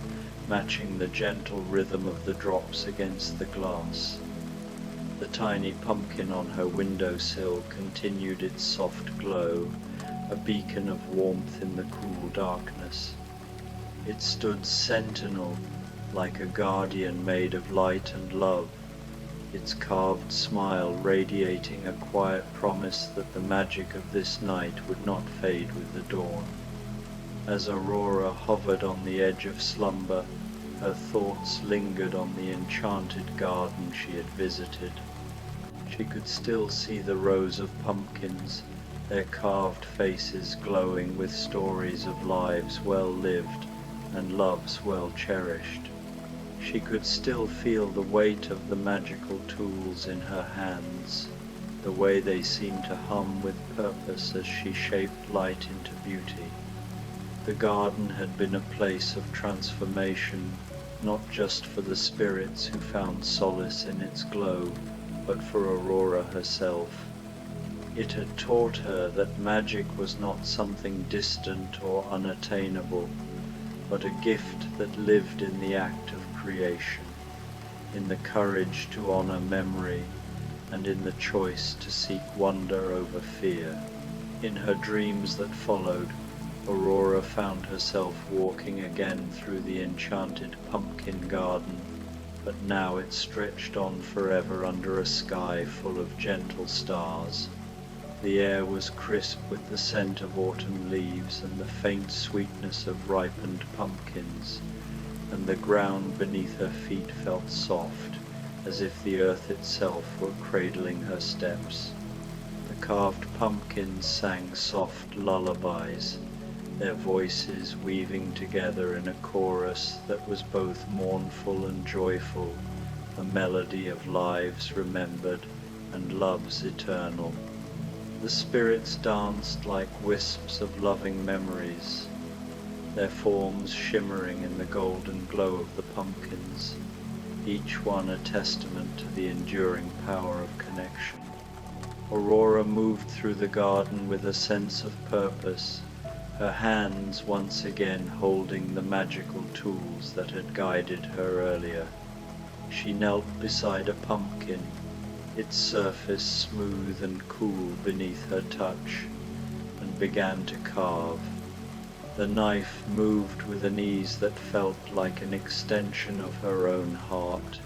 matching the gentle rhythm of the drops against the glass. The tiny pumpkin on her windowsill continued its soft glow, a beacon of warmth in the cool darkness. It stood sentinel, like a guardian made of light and love, its carved smile radiating a quiet promise that the magic of this night would not fade with the dawn. As Aurora hovered on the edge of slumber, her thoughts lingered on the enchanted garden she had visited. She could still see the rows of pumpkins, their carved faces glowing with stories of lives well lived and loves well cherished. She could still feel the weight of the magical tools in her hands, the way they seemed to hum with purpose as she shaped light into beauty. The garden had been a place of transformation, not just for the spirits who found solace in its glow, but for Aurora herself. It had taught her that magic was not something distant or unattainable, but a gift that lived in the act of creation, in the courage to honor memory, and in the choice to seek wonder over fear. In her dreams that followed, Aurora found herself walking again through the enchanted pumpkin garden, but now it stretched on forever under a sky full of gentle stars. The air was crisp with the scent of autumn leaves and the faint sweetness of ripened pumpkins, and the ground beneath her feet felt soft, as if the earth itself were cradling her steps. The carved pumpkins sang soft lullabies, their voices weaving together in a chorus that was both mournful and joyful, a melody of lives remembered and loves eternal. The spirits danced like wisps of loving memories, their forms shimmering in the golden glow of the pumpkins, each one a testament to the enduring power of connection. Aurora moved through the garden with a sense of purpose, her hands once again holding the magical tools that had guided her earlier. She knelt beside a pumpkin, its surface smooth and cool beneath her touch, and began to carve. The knife moved with an ease that felt like an extension of her own heart,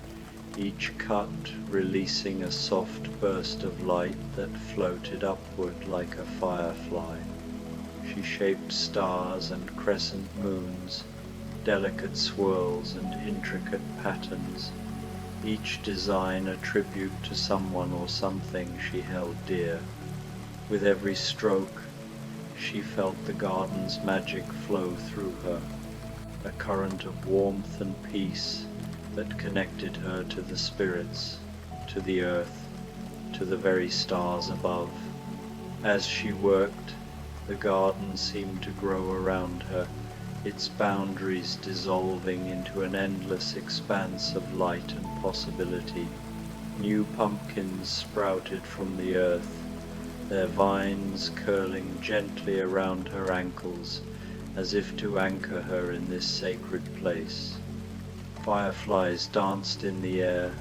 each cut releasing a soft burst of light that floated upward like a firefly. She shaped stars and crescent moons, delicate swirls and intricate patterns, each design a tribute to someone or something she held dear. With every stroke, she felt the garden's magic flow through her, a current of warmth and peace that connected her to the spirits, to the earth, to the very stars above. As she worked, the garden seemed to grow around her, its boundaries dissolving into an endless expanse of light and possibility. New pumpkins sprouted from the earth, their vines curling gently around her ankles as if to anchor her in this sacred place. Fireflies danced in the air,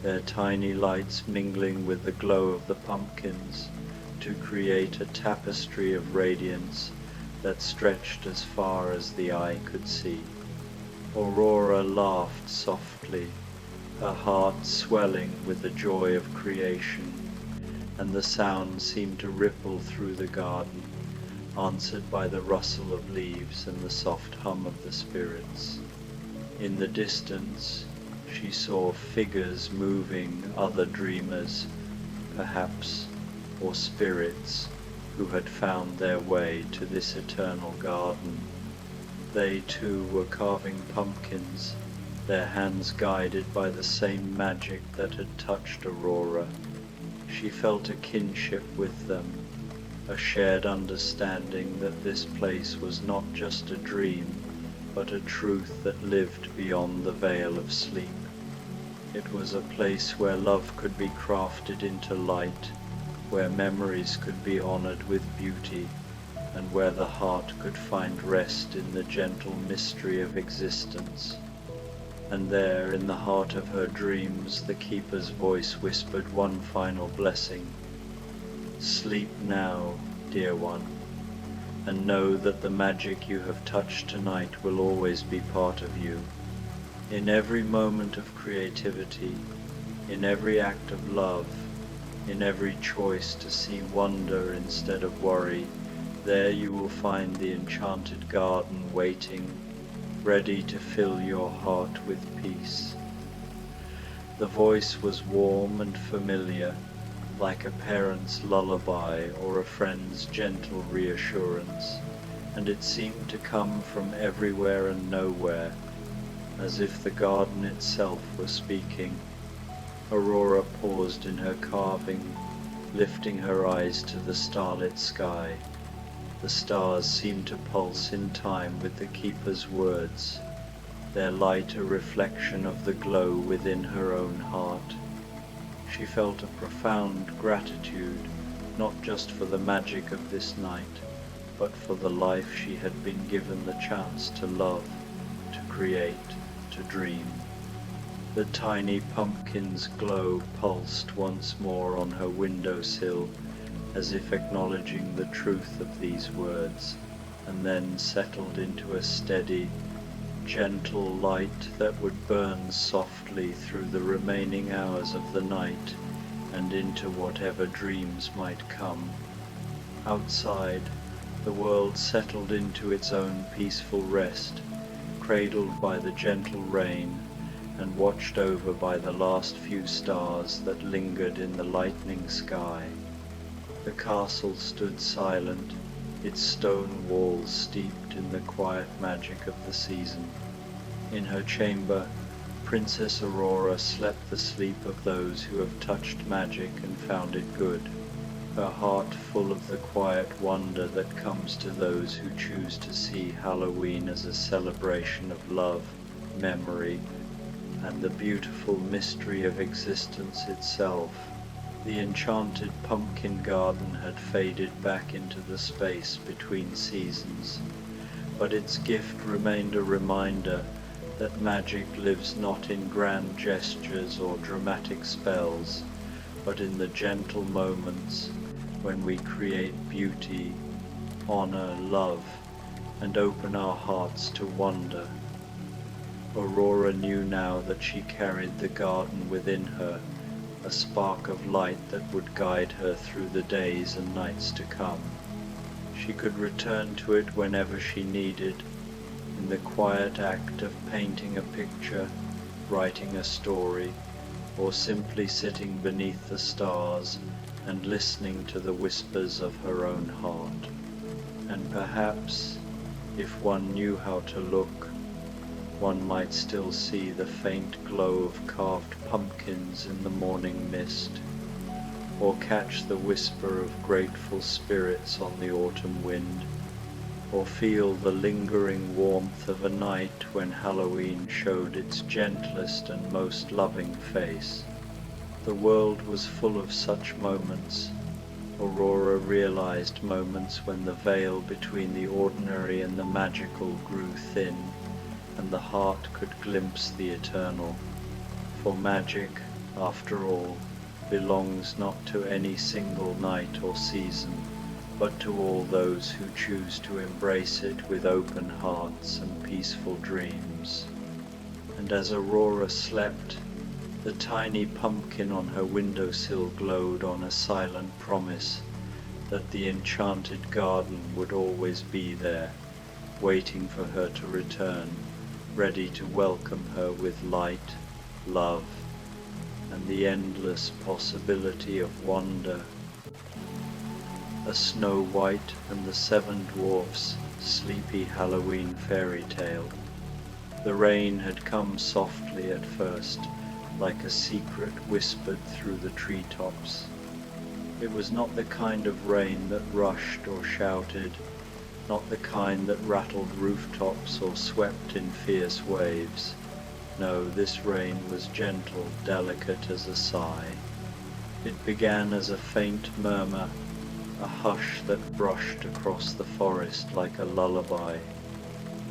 their tiny lights mingling with the glow of the pumpkins to create a tapestry of radiance that stretched as far as the eye could see. Aurora laughed softly, her heart swelling with the joy of creation, and the sound seemed to ripple through the garden, answered by the rustle of leaves and the soft hum of the spirits. In the distance, she saw figures moving, other dreamers, perhaps, or spirits who had found their way to this eternal garden. They too were carving pumpkins, their hands guided by the same magic that had touched Aurora. She felt a kinship with them, a shared understanding that this place was not just a dream, but a truth that lived beyond the veil of sleep. It was a place where love could be crafted into light, where memories could be honored with beauty, and where the heart could find rest in the gentle mystery of existence. And there, in the heart of her dreams, the keeper's voice whispered one final blessing. Sleep now, dear one, and know that the magic you have touched tonight will always be part of you. In every moment of creativity, in every act of love, in every choice to see wonder instead of worry, there you will find the enchanted garden waiting, ready to fill your heart with peace. The voice was warm and familiar, like a parent's lullaby or a friend's gentle reassurance, and it seemed to come from everywhere and nowhere, as if the garden itself were speaking. Aurora paused in her carving, lifting her eyes to the starlit sky. The stars seemed to pulse in time with the keeper's words, their light a reflection of the glow within her own heart. She felt a profound gratitude, not just for the magic of this night, but for the life she had been given the chance to love, to create, to dream. The tiny pumpkin's glow pulsed once more on her windowsill, as if acknowledging the truth of these words, and then settled into a steady, gentle light that would burn softly through the remaining hours of the night and into whatever dreams might come. Outside, the world settled into its own peaceful rest, cradled by the gentle rain and watched over by the last few stars that lingered in the lightening sky. The castle stood silent, its stone walls steeped in the quiet magic of the season. In her chamber, Princess Aurora slept the sleep of those who have touched magic and found it good, her heart full of the quiet wonder that comes to those who choose to see Halloween as a celebration of love, memory, and the beautiful mystery of existence itself. The enchanted pumpkin garden had faded back into the space between seasons, but its gift remained a reminder that magic lives not in grand gestures or dramatic spells, but in the gentle moments when we create beauty, honor, love, and open our hearts to wonder. Aurora knew now that she carried the garden within her, a spark of light that would guide her through the days and nights to come. She could return to it whenever she needed, in the quiet act of painting a picture, writing a story, or simply sitting beneath the stars and listening to the whispers of her own heart. And perhaps, if one knew how to look, one might still see the faint glow of carved pumpkins in the morning mist, or catch the whisper of grateful spirits on the autumn wind, or feel the lingering warmth of a night when Halloween showed its gentlest and most loving face. The world was full of such moments. Aurora realized moments when the veil between the ordinary and the magical grew thin, and the heart could glimpse the eternal. For magic, after all, belongs not to any single night or season, but to all those who choose to embrace it with open hearts and peaceful dreams. And as Aurora slept, the tiny pumpkin on her windowsill glowed on a silent promise that the enchanted garden would always be there, waiting for her to return, ready to welcome her with light, love, and the endless possibility of wonder. A Snow White and the Seven Dwarfs' sleepy Halloween fairy tale. The rain had come softly at first, like a secret whispered through the treetops. It was not the kind of rain that rushed or shouted, not the kind that rattled rooftops or swept in fierce waves. No, this rain was gentle, delicate as a sigh. It began as a faint murmur, a hush that brushed across the forest like a lullaby.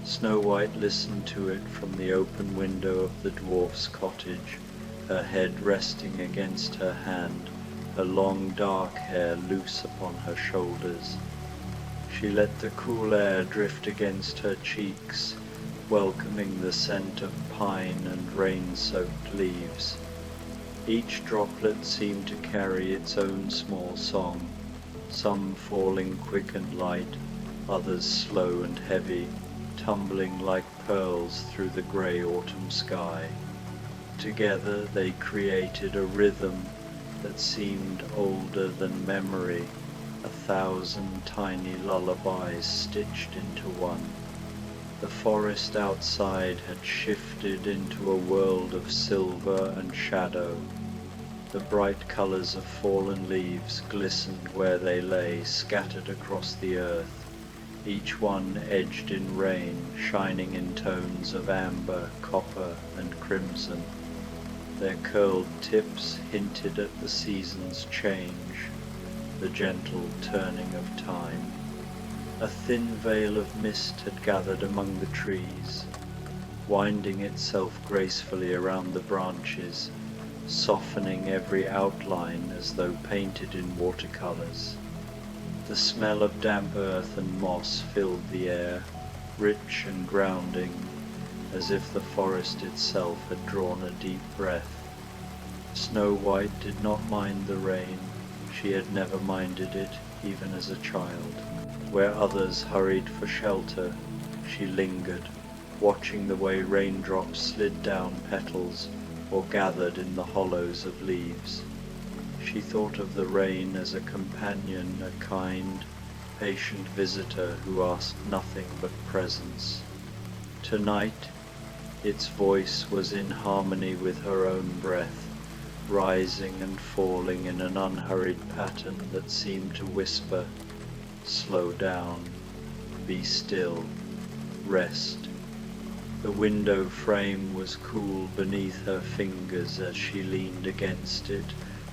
Snow White listened to it from the open window of the dwarf's cottage, her head resting against her hand, her long dark hair loose upon her shoulders. She let the cool air drift against her cheeks, welcoming the scent of pine and rain-soaked leaves. Each droplet seemed to carry its own small song, some falling quick and light, others slow and heavy, tumbling like pearls through the grey autumn sky. Together they created a rhythm that seemed older than memory, 1,000 tiny lullabies stitched into one. The forest outside had shifted into a world of silver and shadow. The bright colors of fallen leaves glistened where they lay, scattered across the earth, each one edged in rain, shining in tones of amber, copper, and crimson. Their curled tips hinted at the season's change, the gentle turning of time. A thin veil of mist had gathered among the trees, winding itself gracefully around the branches, softening every outline as though painted in watercolors. The smell of damp earth and moss filled the air, rich and grounding, as if the forest itself had drawn a deep breath. Snow White did not mind the rain. She had never minded it, even as a child. Where others hurried for shelter, she lingered, watching the way raindrops slid down petals or gathered in the hollows of leaves. She thought of the rain as a companion, a kind, patient visitor who asked nothing but presence. Tonight, its voice was in harmony with her own breath, rising and falling in an unhurried pattern that seemed to whisper, "Slow down, be still, rest." The window frame was cool beneath her fingers as she leaned against it,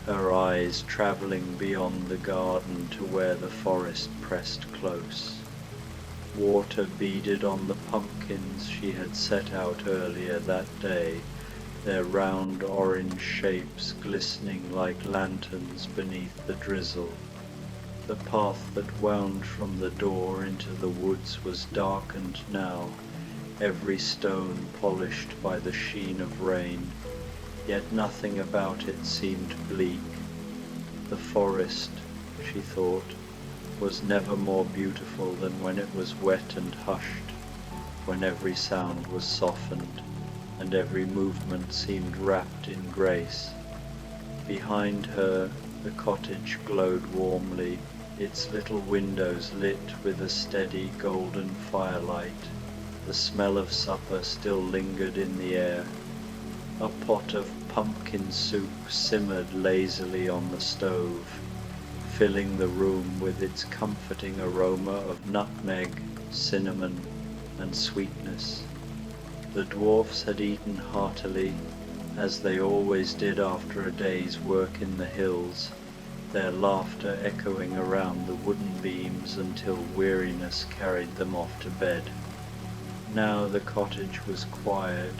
her eyes traveling beyond the garden to where the forest pressed close. Water beaded on the pumpkins she had set out earlier that day, their round orange shapes glistening like lanterns beneath the drizzle. The path that wound from the door into the woods was darkened now, every stone polished by the sheen of rain, yet nothing about it seemed bleak. The forest, she thought, was never more beautiful than when it was wet and hushed, when every sound was softened, and every movement seemed wrapped in grace. Behind her, the cottage glowed warmly, its little windows lit with a steady golden firelight. The smell of supper still lingered in the air. A pot of pumpkin soup simmered lazily on the stove, filling the room with its comforting aroma of nutmeg, cinnamon, and sweetness. The dwarfs had eaten heartily, as they always did after a day's work in the hills, their laughter echoing around the wooden beams until weariness carried them off to bed. Now the cottage was quiet,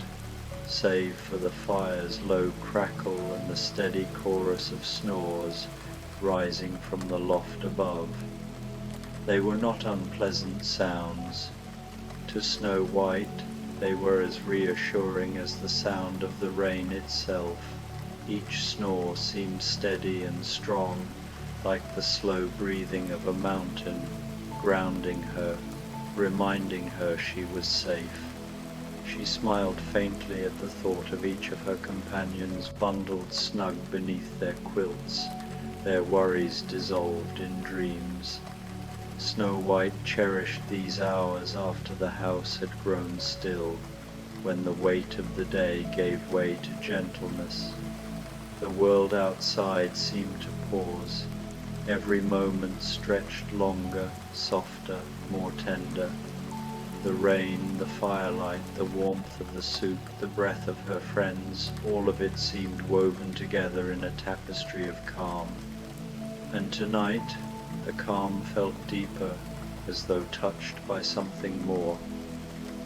save for the fire's low crackle and the steady chorus of snores rising from the loft above. They were not unpleasant sounds. To Snow White, they were as reassuring as the sound of the rain itself. Each snore seemed steady and strong, like the slow breathing of a mountain, grounding her, reminding her she was safe. She smiled faintly at the thought of each of her companions bundled snug beneath their quilts, their worries dissolved in dreams. Snow White cherished these hours after the house had grown still, when the weight of the day gave way to gentleness. The world outside seemed to pause. Every moment stretched longer, softer, more tender. The rain, the firelight, the warmth of the soup, the breath of her friends, all of it seemed woven together in a tapestry of calm. And tonight, the calm felt deeper, as though touched by something more.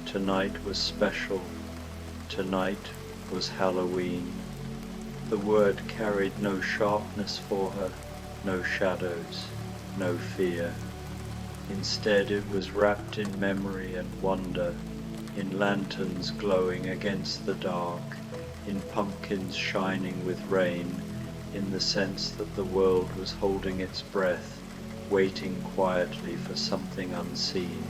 Tonight was special. Tonight was Halloween. The word carried no sharpness for her, no shadows, no fear. Instead, it was wrapped in memory and wonder, in lanterns glowing against the dark, in pumpkins shining with rain, in the sense that the world was holding its breath, waiting quietly for something unseen.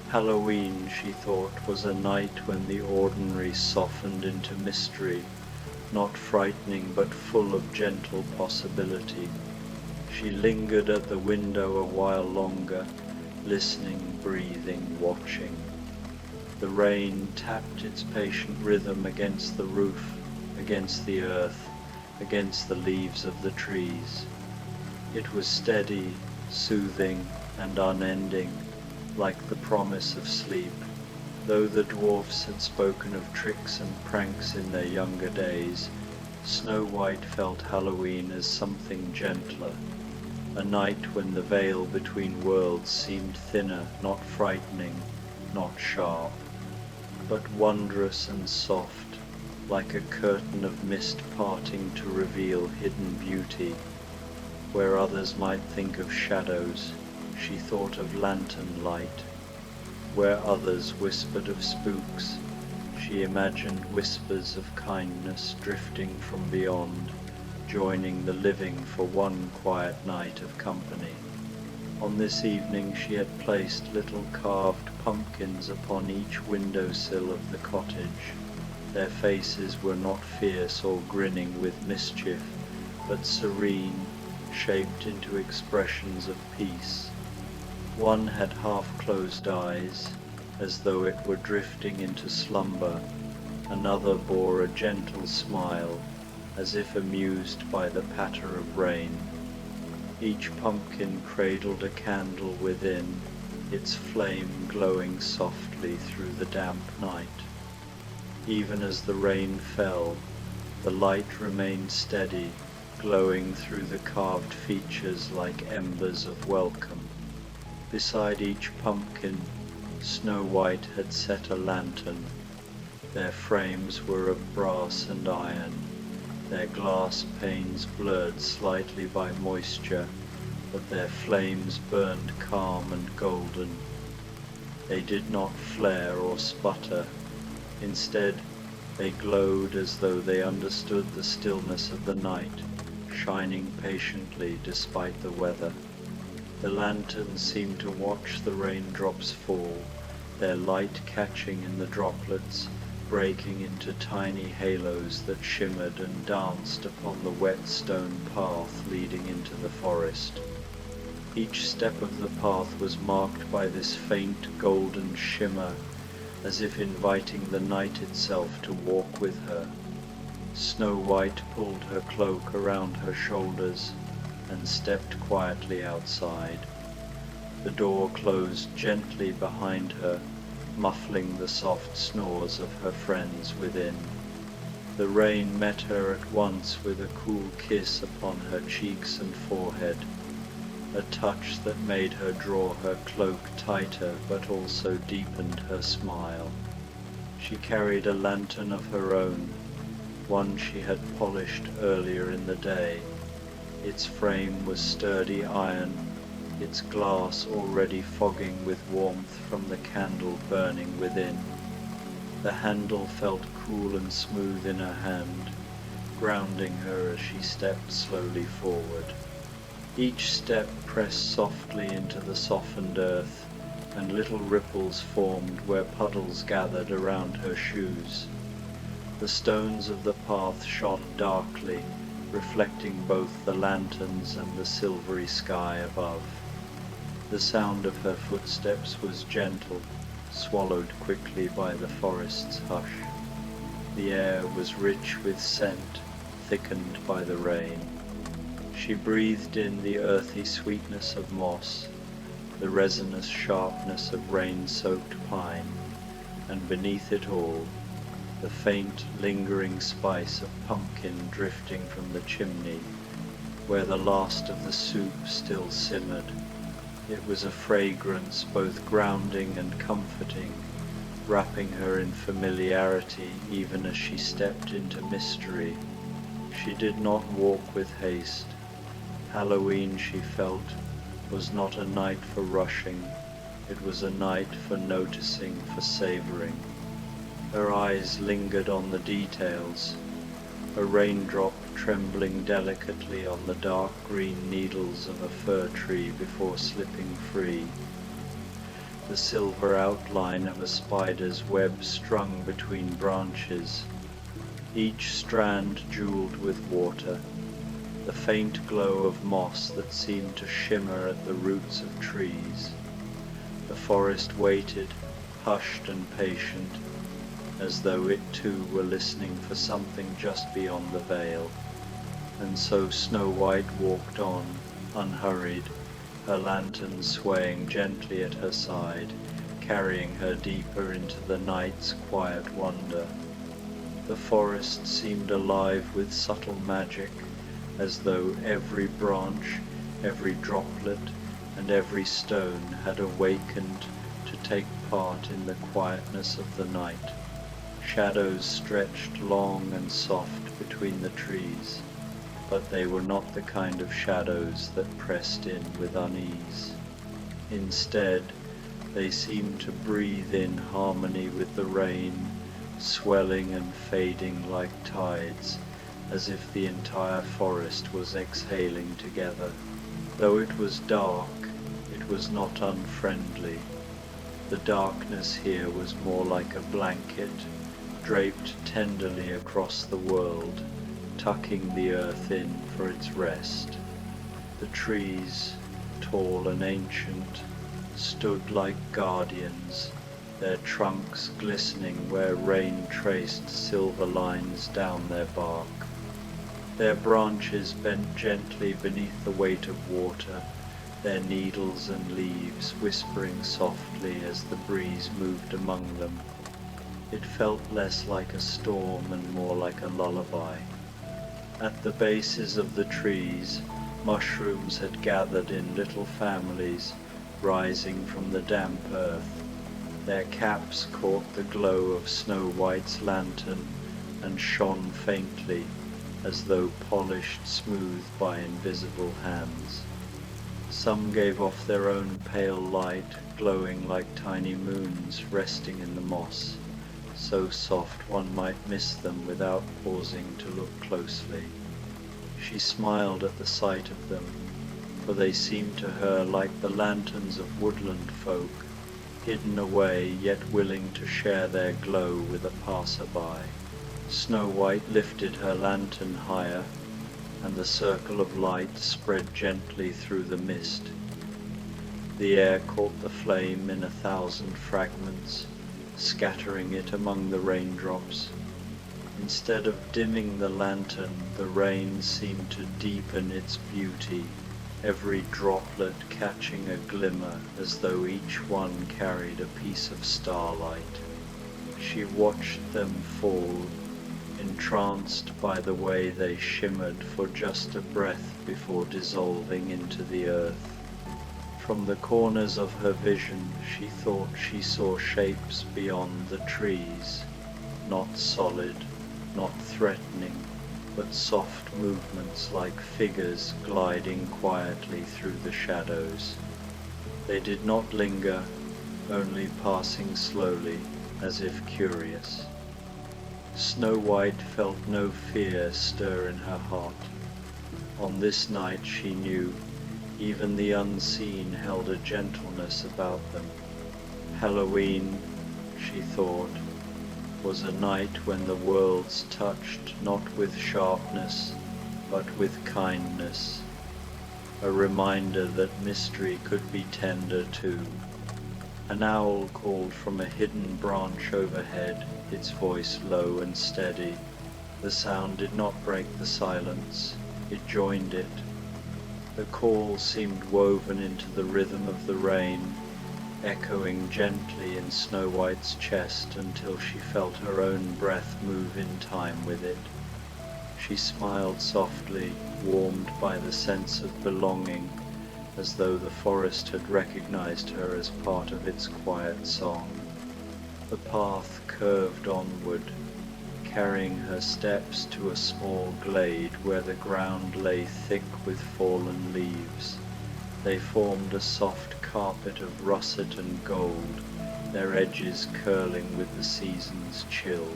Halloween, she thought, was a night when the ordinary softened into mystery, not frightening but full of gentle possibility. She lingered at the window a while longer, listening, breathing, watching. The rain tapped its patient rhythm against the roof, against the earth, against the leaves of the trees. It was steady, soothing, and unending, like the promise of sleep. Though the dwarfs had spoken of tricks and pranks in their younger days, Snow White felt Halloween as something gentler, a night when the veil between worlds seemed thinner, not frightening, not sharp, but wondrous and soft, like a curtain of mist parting to reveal hidden beauty. Where others might think of shadows, she thought of lantern light. Where others whispered of spooks, she imagined whispers of kindness drifting from beyond, joining the living for one quiet night of company. On this evening she had placed little carved pumpkins upon each windowsill of the cottage. Their faces were not fierce or grinning with mischief, but serene, shaped into expressions of peace. One had half-closed eyes, as though it were drifting into slumber. Another bore a gentle smile, as if amused by the patter of rain. Each pumpkin cradled a candle within, its flame glowing softly through the damp night. Even as the rain fell, the light remained steady, glowing through the carved features like embers of welcome. Beside each pumpkin, Snow White had set a lantern. Their frames were of brass and iron, their glass panes blurred slightly by moisture, but their flames burned calm and golden. They did not flare or sputter. Instead, they glowed as though they understood the stillness of the night, shining patiently despite the weather. The lanterns seemed to watch the raindrops fall, their light catching in the droplets, breaking into tiny halos that shimmered and danced upon the wet stone path leading into the forest. Each step of the path was marked by this faint golden shimmer, as if inviting the night itself to walk with her. Snow White pulled her cloak around her shoulders and stepped quietly outside. The door closed gently behind her, muffling the soft snores of her friends within. The rain met her at once with a cool kiss upon her cheeks and forehead, a touch that made her draw her cloak tighter but also deepened her smile. She carried a lantern of her own, one she had polished earlier in the day. Its frame was sturdy iron, its glass already fogging with warmth from the candle burning within. The handle felt cool and smooth in her hand, grounding her as she stepped slowly forward. Each step pressed softly into the softened earth, and little ripples formed where puddles gathered around her shoes. The stones of the path shone darkly, reflecting both the lanterns and the silvery sky above. The sound of her footsteps was gentle, swallowed quickly by the forest's hush. The air was rich with scent, thickened by the rain. She breathed in the earthy sweetness of moss, the resinous sharpness of rain-soaked pine, and beneath it all, the faint, lingering spice of pumpkin drifting from the chimney, where the last of the soup still simmered. It was a fragrance both grounding and comforting, wrapping her in familiarity even as she stepped into mystery. She did not walk with haste. Halloween, she felt, was not a night for rushing, it was a night for noticing, for savoring. Her eyes lingered on the details, a raindrop trembling delicately on the dark green needles of a fir tree before slipping free, the silver outline of a spider's web strung between branches, each strand jeweled with water, the faint glow of moss that seemed to shimmer at the roots of trees. The forest waited, hushed and patient, as though it too were listening for something just beyond the veil. And so Snow White walked on, unhurried, her lantern swaying gently at her side, carrying her deeper into the night's quiet wonder. The forest seemed alive with subtle magic, as though every branch, every droplet, and every stone had awakened to take part in the quietness of the night. Shadows stretched long and soft between the trees, but they were not the kind of shadows that pressed in with unease. Instead, they seemed to breathe in harmony with the rain, swelling and fading like tides, as if the entire forest was exhaling together. Though it was dark, it was not unfriendly. The darkness here was more like a blanket, draped tenderly across the world, tucking the earth in for its rest. The trees, tall and ancient, stood like guardians, their trunks glistening where rain traced silver lines down their bark. Their branches bent gently beneath the weight of water, their needles and leaves whispering softly as the breeze moved among them. It felt less like a storm and more like a lullaby. At the bases of the trees, mushrooms had gathered in little families, rising from the damp earth. Their caps caught the glow of Snow White's lantern and shone faintly, as though polished smooth by invisible hands. Some gave off their own pale light, glowing like tiny moons resting in the moss, so soft one might miss them without pausing to look closely. She smiled at the sight of them, for they seemed to her like the lanterns of woodland folk, hidden away yet willing to share their glow with a passer-by. Snow White lifted her lantern higher, and the circle of light spread gently through the mist. The air caught the flame in 1,000 fragments, scattering it among the raindrops. Instead of dimming the lantern, the rain seemed to deepen its beauty, every droplet catching a glimmer as though each one carried a piece of starlight. She watched them fall, entranced by the way they shimmered for just a breath before dissolving into the earth. From the corners of her vision, she thought she saw shapes beyond the trees, not solid, not threatening, but soft movements like figures gliding quietly through the shadows. They did not linger, only passing slowly, as if curious. Snow White felt no fear stir in her heart. On this night she knew, even the unseen held a gentleness about them. Halloween, she thought, was a night when the worlds touched not with sharpness, but with kindness, a reminder that mystery could be tender too. An owl called from a hidden branch overhead, its voice low and steady. The sound did not break the silence, it joined it. The call seemed woven into the rhythm of the rain, echoing gently in Snow White's chest until she felt her own breath move in time with it. She smiled softly, warmed by the sense of belonging, as though the forest had recognized her as part of its quiet song. The path curved onward, carrying her steps to a small glade where the ground lay thick with fallen leaves. They formed a soft carpet of russet and gold, their edges curling with the season's chill.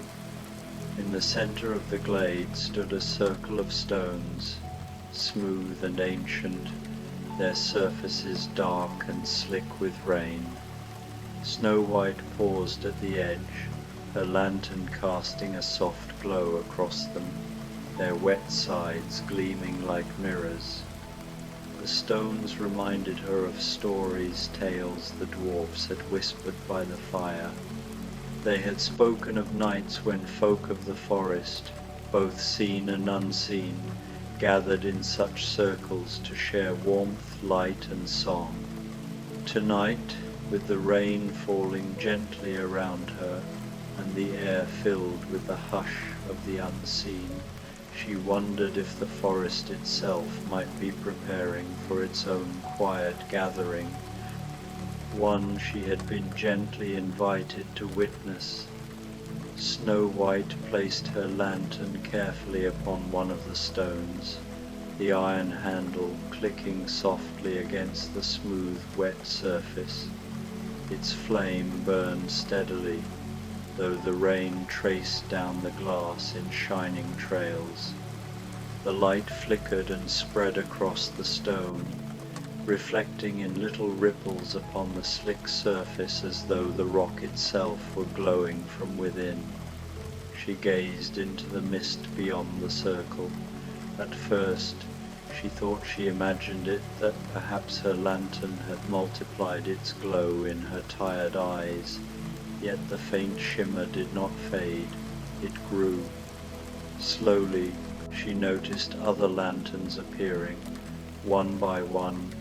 In the center of the glade stood a circle of stones, smooth and ancient, their surfaces dark and slick with rain. Snow White paused at the edge, her lantern casting a soft glow across them, their wet sides gleaming like mirrors. The stones reminded her of stories, tales the dwarfs had whispered by the fire. They had spoken of nights when folk of the forest, both seen and unseen, gathered in such circles to share warmth, light and song. Tonight, with the rain falling gently around her and the air filled with the hush of the unseen, she wondered if the forest itself might be preparing for its own quiet gathering, one she had been gently invited to witness. Snow White placed her lantern carefully upon one of the stones, the iron handle clicking softly against the smooth, wet surface. Its flame burned steadily, though the rain traced down the glass in shining trails. The light flickered and spread across the stone, reflecting in little ripples upon the slick surface as though the rock itself were glowing from within. She gazed into the mist beyond the circle. At first, she thought she imagined it that perhaps her lantern had multiplied its glow in her tired eyes, yet the faint shimmer did not fade, it grew. Slowly, she noticed other lanterns appearing, one by one,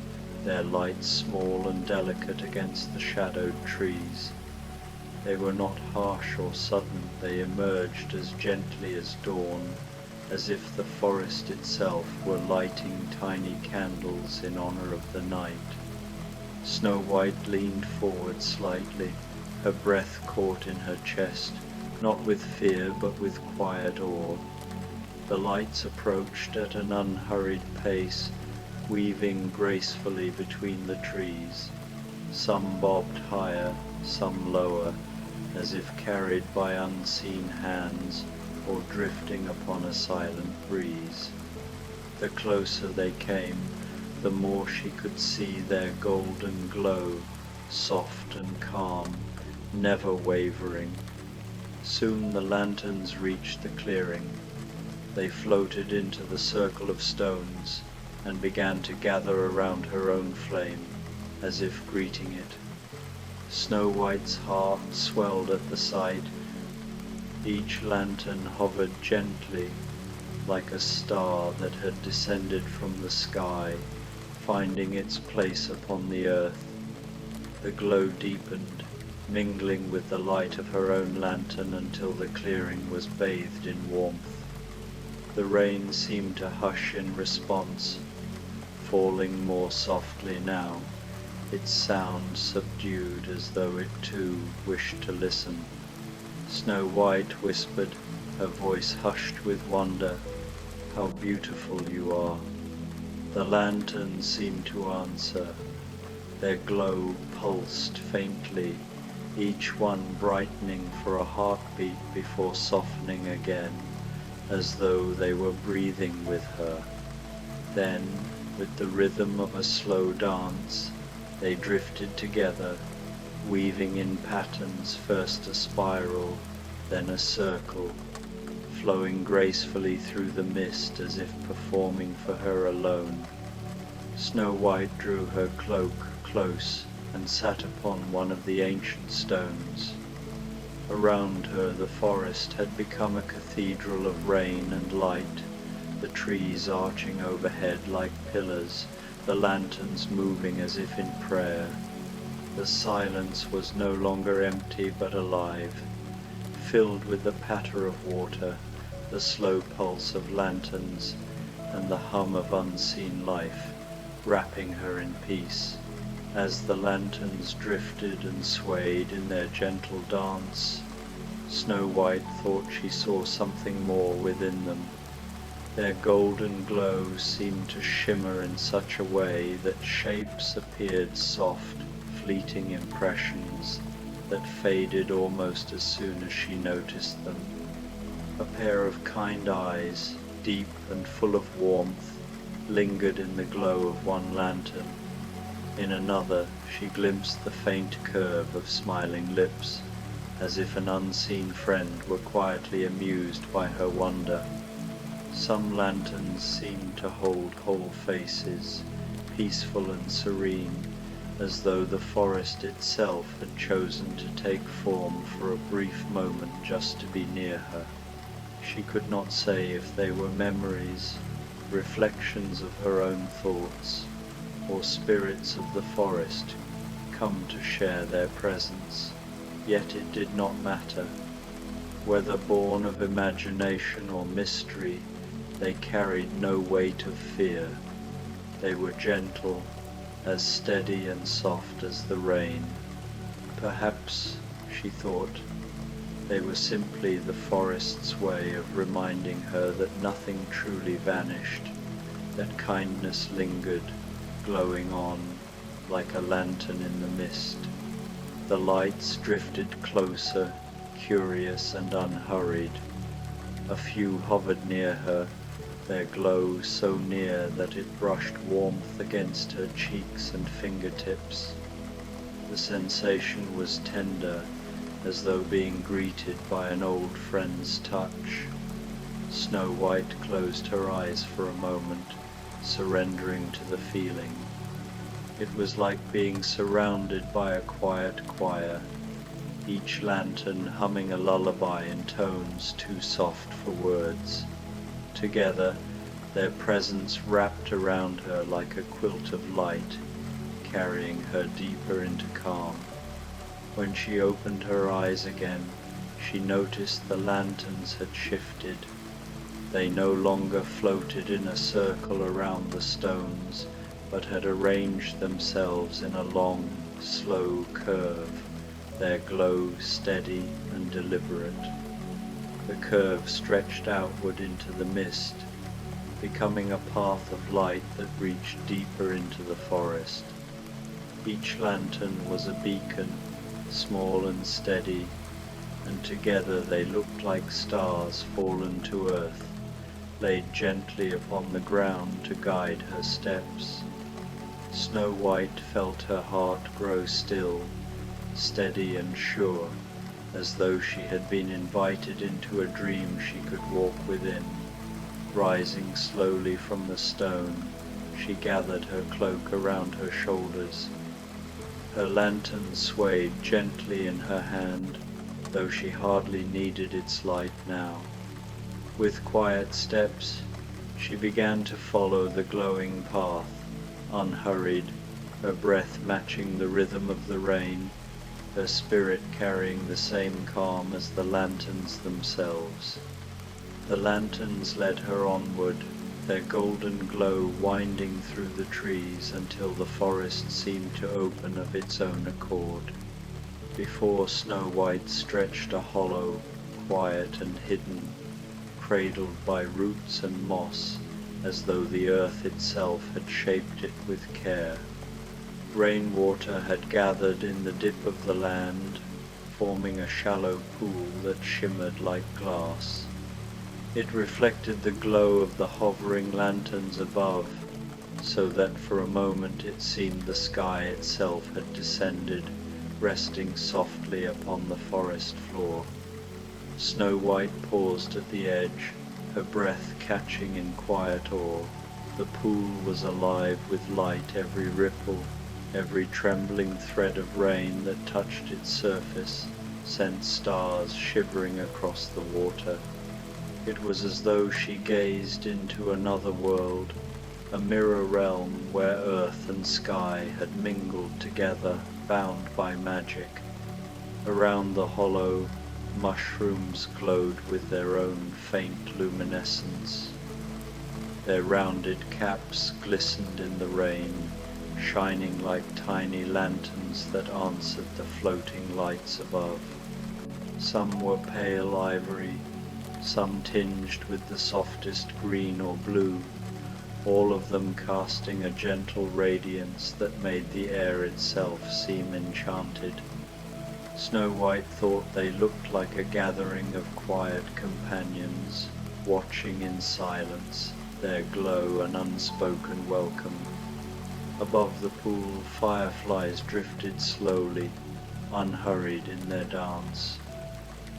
their lights small and delicate against the shadowed trees. They were not harsh or sudden, they emerged as gently as dawn, as if the forest itself were lighting tiny candles in honor of the night. Snow White leaned forward slightly, her breath caught in her chest, not with fear but with quiet awe. The lights approached at an unhurried pace, weaving gracefully between the trees. Some bobbed higher, some lower, as if carried by unseen hands or drifting upon a silent breeze. The closer they came, the more she could see their golden glow, soft and calm, never wavering. Soon the lanterns reached the clearing. They floated into the circle of stones and began to gather around her own flame, as if greeting it. Snow White's heart swelled at the sight. Each lantern hovered gently, like a star that had descended from the sky, finding its place upon the earth. The glow deepened, mingling with the light of her own lantern until the clearing was bathed in warmth. The rain seemed to hush in response, falling more softly now, its sound subdued as though it too wished to listen. Snow White whispered, her voice hushed with wonder, "How beautiful you are." The lanterns seemed to answer. Their glow pulsed faintly, each one brightening for a heartbeat before softening again, as though they were breathing with her. Then, with the rhythm of a slow dance, they drifted together, weaving in patterns, first a spiral, then a circle, flowing gracefully through the mist as if performing for her alone. Snow White drew her cloak close and sat upon one of the ancient stones. Around her the forest had become a cathedral of rain and light, the trees arching overhead like pillars, the lanterns moving as if in prayer. The silence was no longer empty but alive, filled with the patter of water, the slow pulse of lanterns, and the hum of unseen life, wrapping her in peace. As the lanterns drifted and swayed in their gentle dance, Snow White thought she saw something more within them. Their golden glow seemed to shimmer in such a way that shapes appeared, soft, fleeting impressions that faded almost as soon as she noticed them. A pair of kind eyes, deep and full of warmth, lingered in the glow of one lantern. In another she glimpsed the faint curve of smiling lips, as if an unseen friend were quietly amused by her wonder. Some lanterns seemed to hold whole faces, peaceful and serene, as though the forest itself had chosen to take form for a brief moment just to be near her. She could not say if they were memories, reflections of her own thoughts, or spirits of the forest come to share their presence. Yet it did not matter. Whether born of imagination or mystery, they carried no weight of fear. They were gentle, as steady and soft as the rain. Perhaps, she thought, they were simply the forest's way of reminding her that nothing truly vanished, that kindness lingered, glowing on like a lantern in the mist. The lights drifted closer, curious and unhurried. A few hovered near her, their glow so near that it brushed warmth against her cheeks and fingertips. The sensation was tender, as though being greeted by an old friend's touch. Snow White closed her eyes for a moment, surrendering to the feeling. It was like being surrounded by a quiet choir, each lantern humming a lullaby in tones too soft for words. Together, their presence wrapped around her like a quilt of light, carrying her deeper into calm. When she opened her eyes again, she noticed the lanterns had shifted. They no longer floated in a circle around the stones, but had arranged themselves in a long, slow curve, their glow steady and deliberate. The curve stretched outward into the mist, becoming a path of light that reached deeper into the forest. Each lantern was a beacon, small and steady, and together they looked like stars fallen to earth, laid gently upon the ground to guide her steps. Snow White felt her heart grow still, steady and sure, as though she had been invited into a dream she could walk within. Rising slowly from the stone, she gathered her cloak around her shoulders. Her lantern swayed gently in her hand, though she hardly needed its light now. With quiet steps, she began to follow the glowing path, unhurried, her breath matching the rhythm of the rain, her spirit carrying the same calm as the lanterns themselves. The lanterns led her onward, their golden glow winding through the trees until the forest seemed to open of its own accord. Before Snow White stretched a hollow, quiet and hidden, cradled by roots and moss, as though the earth itself had shaped it with care. Rainwater had gathered in the dip of the land, forming a shallow pool that shimmered like glass. It reflected the glow of the hovering lanterns above, so that for a moment it seemed the sky itself had descended, resting softly upon the forest floor. Snow White paused at the edge, her breath catching in quiet awe. The pool was alive with light, every ripple, every trembling thread of rain that touched its surface sent stars shivering across the water. It was as though she gazed into another world, a mirror realm where earth and sky had mingled together, bound by magic. Around the hollow, mushrooms glowed with their own faint luminescence. Their rounded caps glistened in the rain, shining like tiny lanterns that answered the floating lights above. Some were pale ivory, some tinged with the softest green or blue, all of them casting a gentle radiance that made the air itself seem enchanted. Snow White thought they looked like a gathering of quiet companions, watching in silence, their glow an unspoken welcome. Above the pool, fireflies drifted slowly, unhurried in their dance.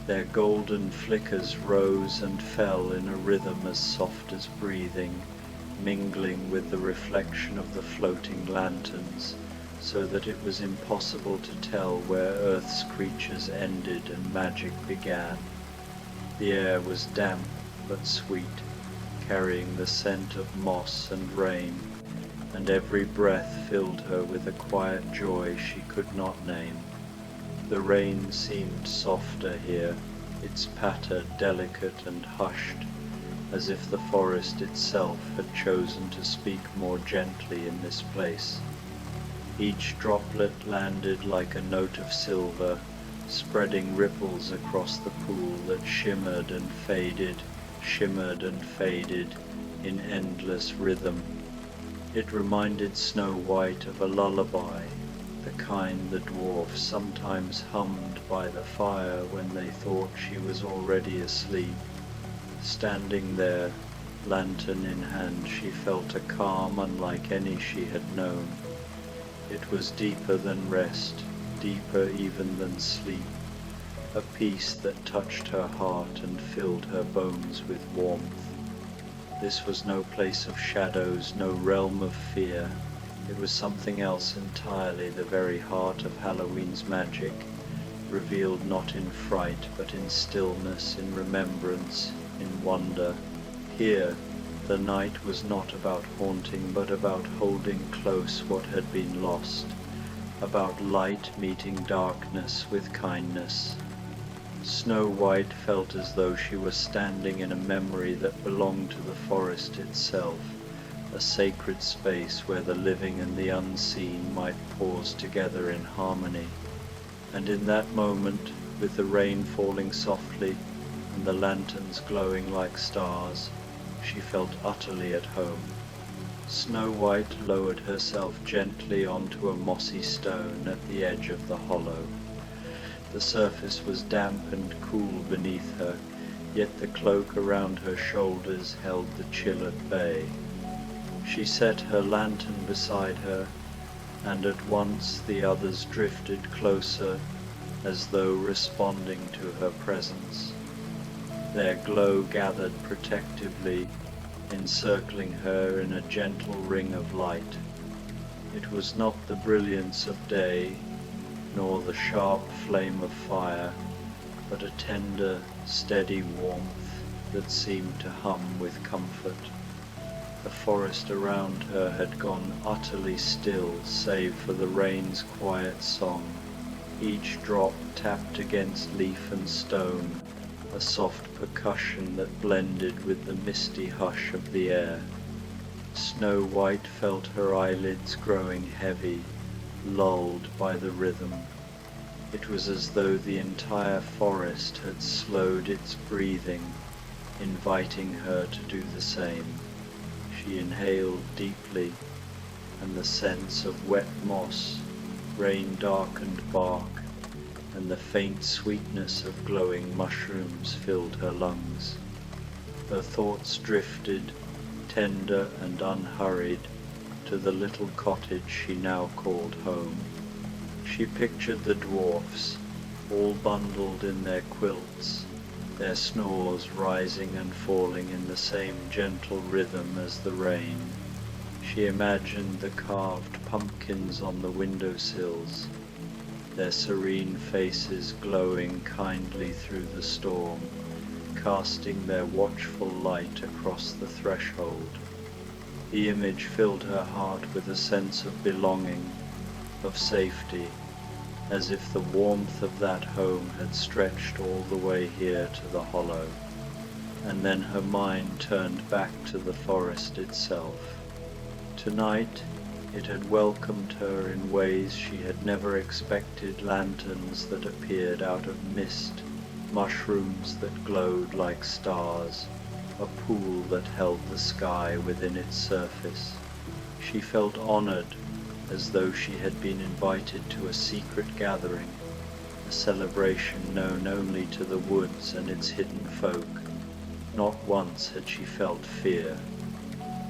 Their golden flickers rose and fell in a rhythm as soft as breathing, mingling with the reflection of the floating lanterns, so that it was impossible to tell where Earth's creatures ended and magic began. The air was damp but sweet, carrying the scent of moss and rain, and every breath filled her with a quiet joy she could not name. The rain seemed softer here, its patter delicate and hushed, as if the forest itself had chosen to speak more gently in this place. Each droplet landed like a note of silver, spreading ripples across the pool that shimmered and faded in endless rhythm. It reminded Snow White of a lullaby, the kind the dwarfs sometimes hummed by the fire when they thought she was already asleep. Standing there, lantern in hand, she felt a calm unlike any she had known. It was deeper than rest, deeper even than sleep, a peace that touched her heart and filled her bones with warmth. This was no place of shadows, no realm of fear. It was something else entirely, the very heart of Halloween's magic, revealed not in fright, but in stillness, in remembrance, in wonder. Here, the night was not about haunting, but about holding close what had been lost, about light meeting darkness with kindness. Snow White felt as though she was standing in a memory that belonged to the forest itself, a sacred space where the living and the unseen might pause together in harmony. And in that moment, with the rain falling softly and the lanterns glowing like stars, she felt utterly at home. Snow White lowered herself gently onto a mossy stone at the edge of the hollow. The surface was damp and cool beneath her, yet the cloak around her shoulders held the chill at bay. She set her lantern beside her, and at once the others drifted closer, as though responding to her presence. Their glow gathered protectively, encircling her in a gentle ring of light. It was not the brilliance of day, nor the sharp flame of fire, but a tender, steady warmth that seemed to hum with comfort. The forest around her had gone utterly still, save for the rain's quiet song. Each drop tapped against leaf and stone, a soft percussion that blended with the misty hush of the air. Snow White felt her eyelids growing heavy, lulled by the rhythm. It was as though the entire forest had slowed its breathing, inviting her to do the same. She inhaled deeply, and the sense of wet moss, rain-darkened bark, and the faint sweetness of glowing mushrooms filled her lungs. Her thoughts drifted, tender and unhurried, to the little cottage she now called home. She pictured the dwarfs, all bundled in their quilts, their snores rising and falling in the same gentle rhythm as the rain. She imagined the carved pumpkins on the windowsills, their serene faces glowing kindly through the storm, casting their watchful light across the threshold. The image filled her heart with a sense of belonging, of safety, as if the warmth of that home had stretched all the way here to the hollow. And then her mind turned back to the forest itself. Tonight it had welcomed her in ways she had never expected: lanterns that appeared out of mist, mushrooms that glowed like stars, a pool that held the sky within its surface. She felt honored, as though she had been invited to a secret gathering, a celebration known only to the woods and its hidden folk. Not once had she felt fear.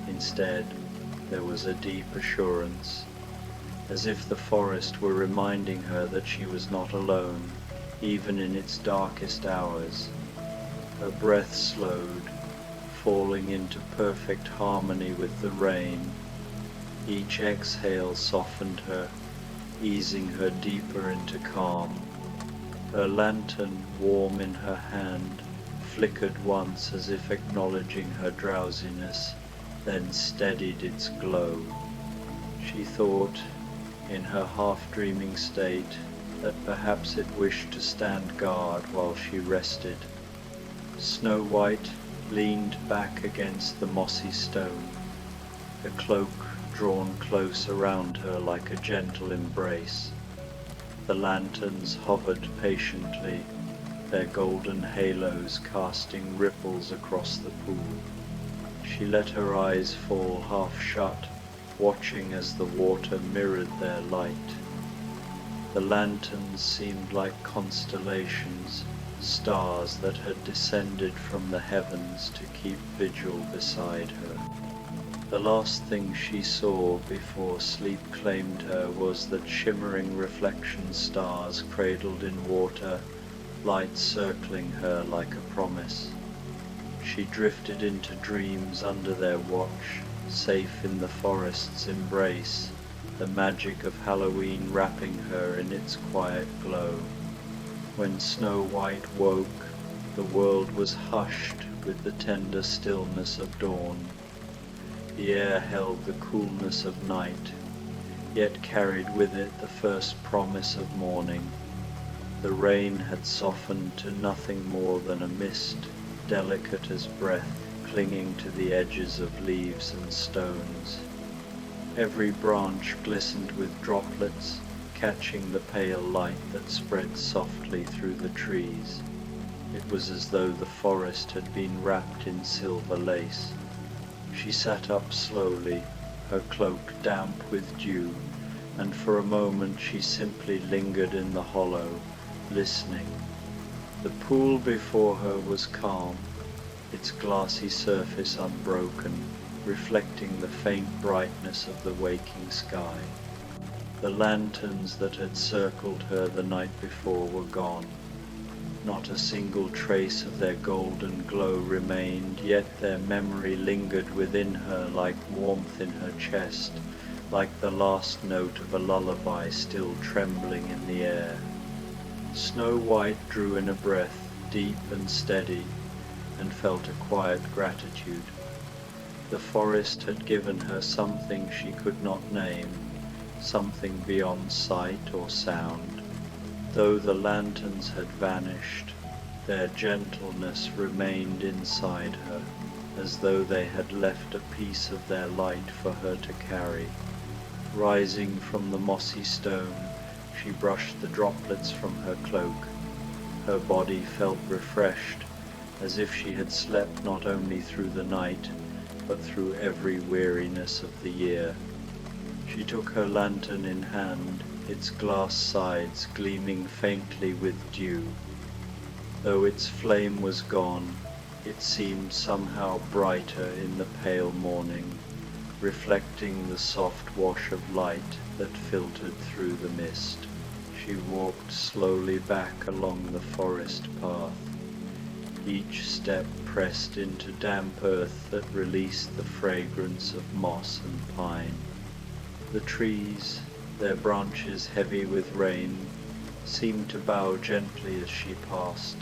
Instead, there was a deep assurance, as if the forest were reminding her that she was not alone, even in its darkest hours. Her breath slowed, falling into perfect harmony with the rain. Each exhale softened her, easing her deeper into calm. Her lantern, warm in her hand, flickered once as if acknowledging her drowsiness, then steadied its glow. She thought, in her half-dreaming state, that perhaps it wished to stand guard while she rested. Snow White leaned back against the mossy stone, the cloak drawn close around her like a gentle embrace. The lanterns hovered patiently, their golden halos casting ripples across the pool. She let her eyes fall half shut, watching as the water mirrored their light. The lanterns seemed like constellations, stars that had descended from the heavens to keep vigil beside her. The last thing she saw before sleep claimed her was that shimmering reflection stars cradled in water, light circling her like a promise. She drifted into dreams under their watch, safe in the forest's embrace, the magic of Halloween wrapping her in its quiet glow. When Snow White woke, the world was hushed with the tender stillness of dawn. The air held the coolness of night, yet carried with it the first promise of morning. The rain had softened to nothing more than a mist, delicate as breath, clinging to the edges of leaves and stones. Every branch glistened with droplets, catching the pale light that spread softly through the trees. It was as though the forest had been wrapped in silver lace. She sat up slowly, her cloak damp with dew, and for a moment she simply lingered in the hollow, listening. The pool before her was calm, its glassy surface unbroken, reflecting the faint brightness of the waking sky. The lanterns that had circled her the night before were gone. Not a single trace of their golden glow remained, yet their memory lingered within her like warmth in her chest, like the last note of a lullaby still trembling in the air. Snow White drew in a breath, deep and steady, and felt a quiet gratitude. The forest had given her something she could not name, something beyond sight or sound. Though the lanterns had vanished, their gentleness remained inside her, as though they had left a piece of their light for her to carry. Rising from the mossy stone, She brushed the droplets from her cloak. Her body felt refreshed, as if she had slept not only through the night, but through every weariness of the year. She took her lantern in hand, its glass sides gleaming faintly with dew. Though its flame was gone, it seemed somehow brighter in the pale morning, reflecting the soft wash of light that filtered through the mist. She walked slowly back along the forest path. Each step pressed into damp earth that released the fragrance of moss and pine. The trees, their branches heavy with rain, seemed to bow gently as she passed,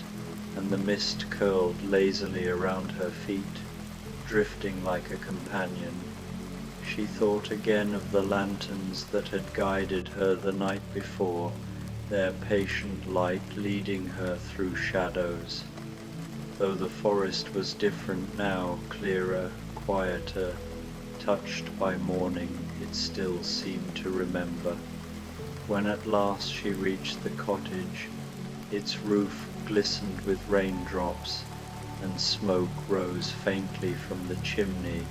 and the mist curled lazily around her feet, drifting like a companion. She thought again of the lanterns that had guided her the night before, their patient light leading her through shadows. Though the forest was different now, clearer, quieter, touched by morning, it still seemed to remember. When at last she reached the cottage, its roof glistened with raindrops, and smoke rose faintly from the chimney,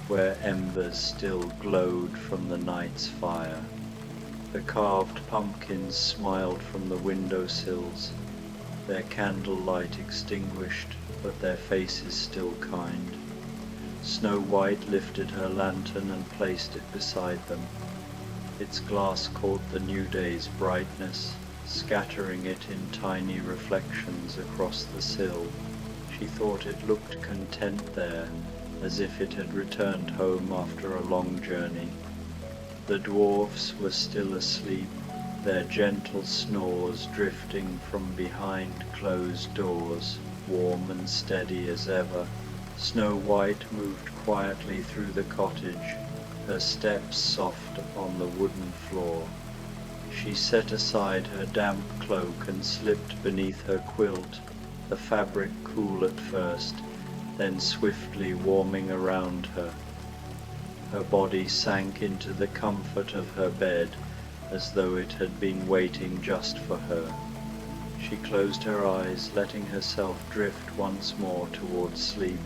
where embers still glowed from the night's fire. The carved pumpkins smiled from the window-sills, their candlelight extinguished, but their faces still kind. Snow White lifted her lantern and placed it beside them. Its glass caught the new day's brightness, scattering it in tiny reflections across the sill. She thought it looked content there, as if it had returned home after a long journey. The dwarfs were still asleep, their gentle snores drifting from behind closed doors, warm and steady as ever. Snow White moved quietly through the cottage, her steps soft upon the wooden floor. She set aside her damp cloak and slipped beneath her quilt, the fabric cool at first, then swiftly warming around her. Her body sank into the comfort of her bed, as though it had been waiting just for her. She closed her eyes, letting herself drift once more towards sleep.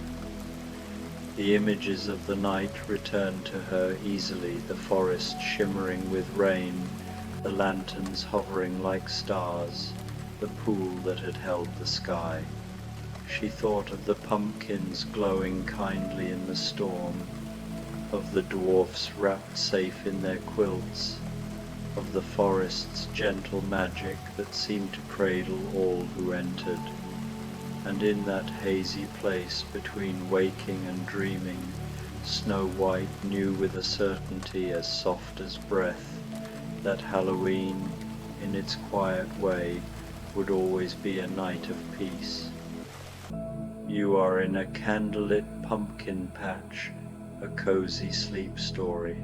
The images of the night returned to her easily, the forest shimmering with rain, the lanterns hovering like stars, the pool that had held the sky. She thought of the pumpkins glowing kindly in the storm, of the dwarfs wrapped safe in their quilts, of the forest's gentle magic that seemed to cradle all who entered. And in that hazy place between waking and dreaming, Snow White knew with a certainty as soft as breath that Halloween, in its quiet way, would always be a night of peace. You are in a candlelit pumpkin patch, a cozy sleep story.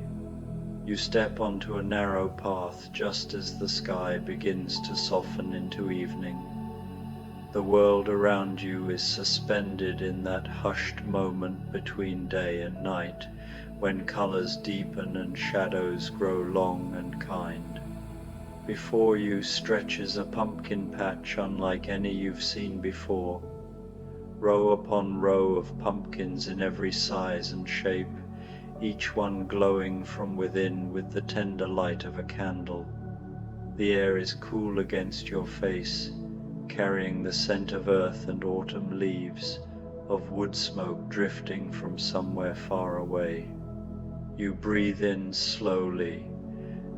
You step onto a narrow path just as the sky begins to soften into evening. The world around you is suspended in that hushed moment between day and night, when colors deepen and shadows grow long and kind. Before you stretches a pumpkin patch unlike any you've seen before. Row upon row of pumpkins in every size and shape, each one glowing from within with the tender light of a candle. The air is cool against your face, carrying the scent of earth and autumn leaves, of wood smoke drifting from somewhere far away. You breathe in slowly,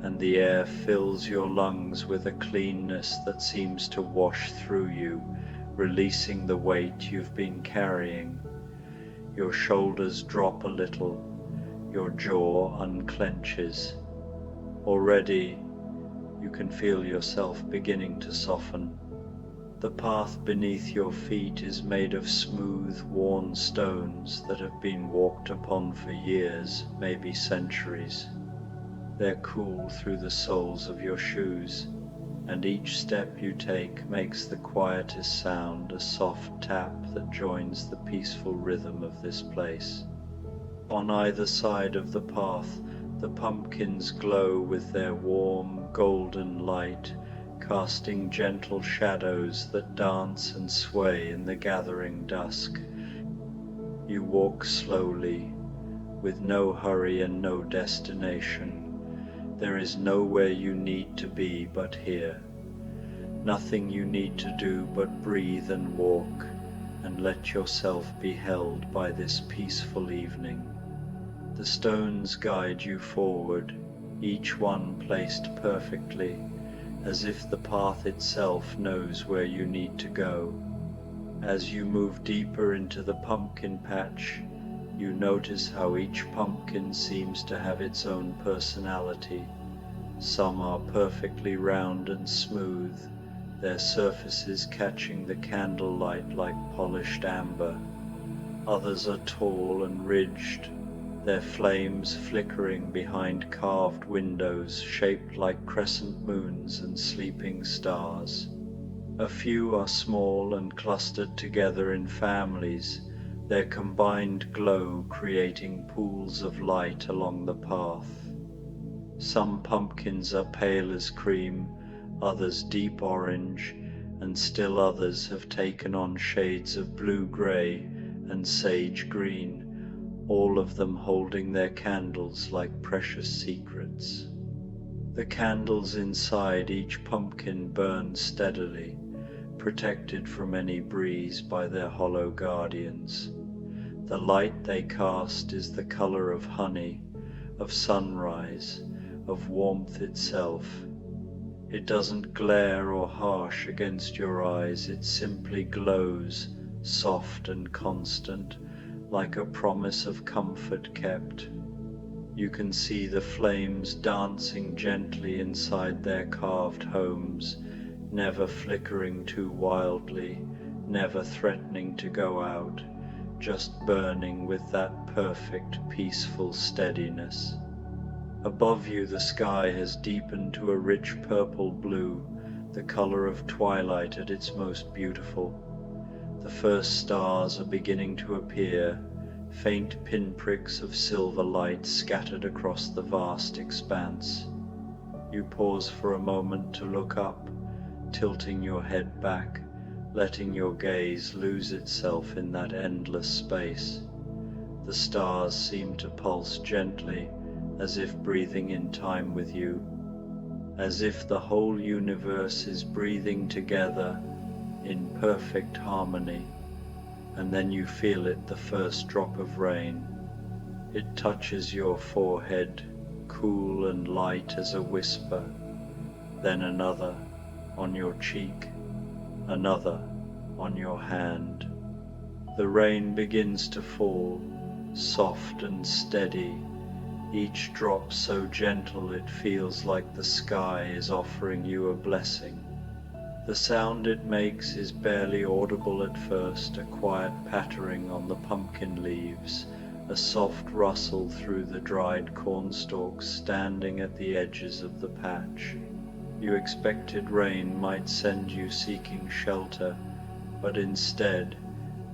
and the air fills your lungs with a cleanness that seems to wash through you, releasing the weight you've been carrying. Your shoulders drop a little, your jaw unclenches. Already you can feel yourself beginning to soften. The path beneath your feet is made of smooth, worn stones that have been walked upon for years, maybe centuries. They're cool through the soles of your shoes, and each step you take makes the quietest sound a soft tap that joins the peaceful rhythm of this place. On either side of the path, The pumpkins glow with their warm, golden light, casting gentle shadows that dance and sway in the gathering dusk. You walk slowly, with no hurry and no destination. There is nowhere you need to be but here. Nothing you need to do but breathe and walk, and let yourself be held by this peaceful evening. The stones guide you forward, each one placed perfectly, as if the path itself knows where you need to go. As you move deeper into the pumpkin patch, you notice how each pumpkin seems to have its own personality. Some are perfectly round and smooth, their surfaces catching the candlelight like polished amber. Others are tall and ridged, their flames flickering behind carved windows shaped like crescent moons and sleeping stars. A few are small and clustered together in families, their combined glow creating pools of light along the path. Some pumpkins are pale as cream, others deep orange, and still others have taken on shades of blue-gray and sage green, all of them holding their candles like precious secrets. The candles inside each pumpkin burn steadily, protected from any breeze by their hollow guardians. The light they cast is the color of honey, of sunrise, of warmth itself. It doesn't glare or harsh against your eyes, it simply glows, soft and constant, like a promise of comfort kept. You can see the flames dancing gently inside their carved homes, never flickering too wildly, never threatening to go out, just burning with that perfect, peaceful steadiness. Above you the sky has deepened to a rich purple blue, the color of twilight at its most beautiful. The first stars are beginning to appear, faint pinpricks of silver light scattered across the vast expanse. You pause for a moment to look up, tilting your head back, letting your gaze lose itself in that endless space. The stars seem to pulse gently, as if breathing in time with you, as if the whole universe is breathing together in perfect harmony. And then you feel it, the first drop of rain. It touches your forehead, cool and light as a whisper, then another on your cheek, another on your hand. The rain begins to fall, soft and steady, each drop so gentle it feels like the sky is offering you a blessing. The sound it makes is barely audible at first, a quiet pattering on the pumpkin leaves, a soft rustle through the dried cornstalks standing at the edges of the patch. You expected rain might send you seeking shelter, but instead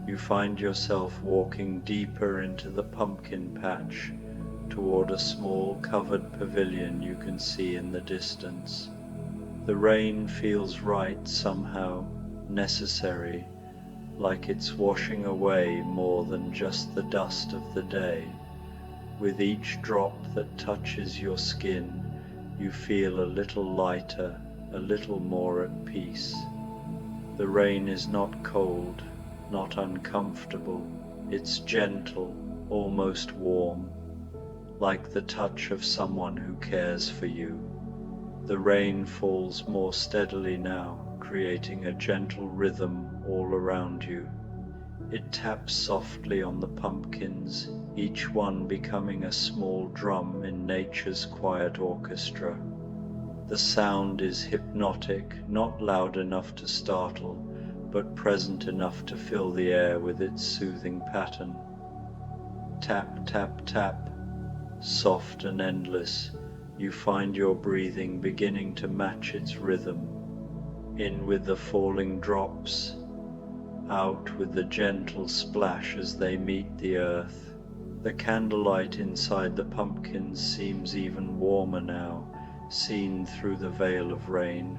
you find yourself walking deeper into the pumpkin patch, toward a small covered pavilion you can see in the distance. The rain feels right somehow, necessary, like it's washing away more than just the dust of the day. With each drop that touches your skin, you feel a little lighter, a little more at peace. The rain is not cold, not uncomfortable, it's gentle, almost warm, like the touch of someone who cares for you. The rain falls more steadily now, creating a gentle rhythm all around you. It taps softly on the pumpkins, each one becoming a small drum in nature's quiet orchestra. The sound is hypnotic, not loud enough to startle, but present enough to fill the air with its soothing pattern. Tap, tap, tap, soft and endless, you find your breathing beginning to match its rhythm. In with the falling drops, out with the gentle splash as they meet the earth. The candlelight inside the pumpkins seems even warmer now, seen through the veil of rain.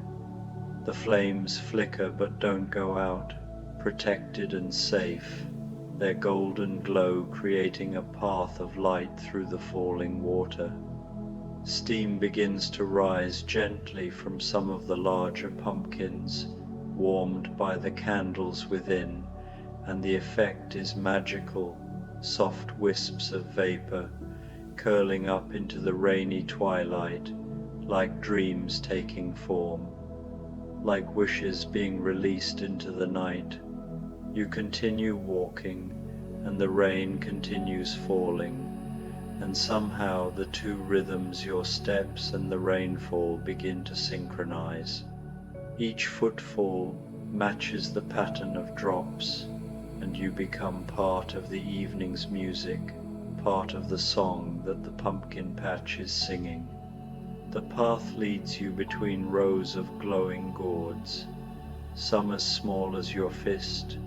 The flames flicker but don't go out, protected and safe, their golden glow creating a path of light through the falling water. Steam begins to rise gently from some of the larger pumpkins, warmed by the candles within, and the effect is magical, soft wisps of vapor, curling up into the rainy twilight, like dreams taking form, like wishes being released into the night. You continue walking, and the rain continues falling, and somehow the two rhythms, your steps and the rainfall, begin to synchronize. Each footfall matches the pattern of drops, and you become part of the evening's music, part of the song that the pumpkin patch is singing. The path leads you between rows of glowing gourds, some as small as your fist,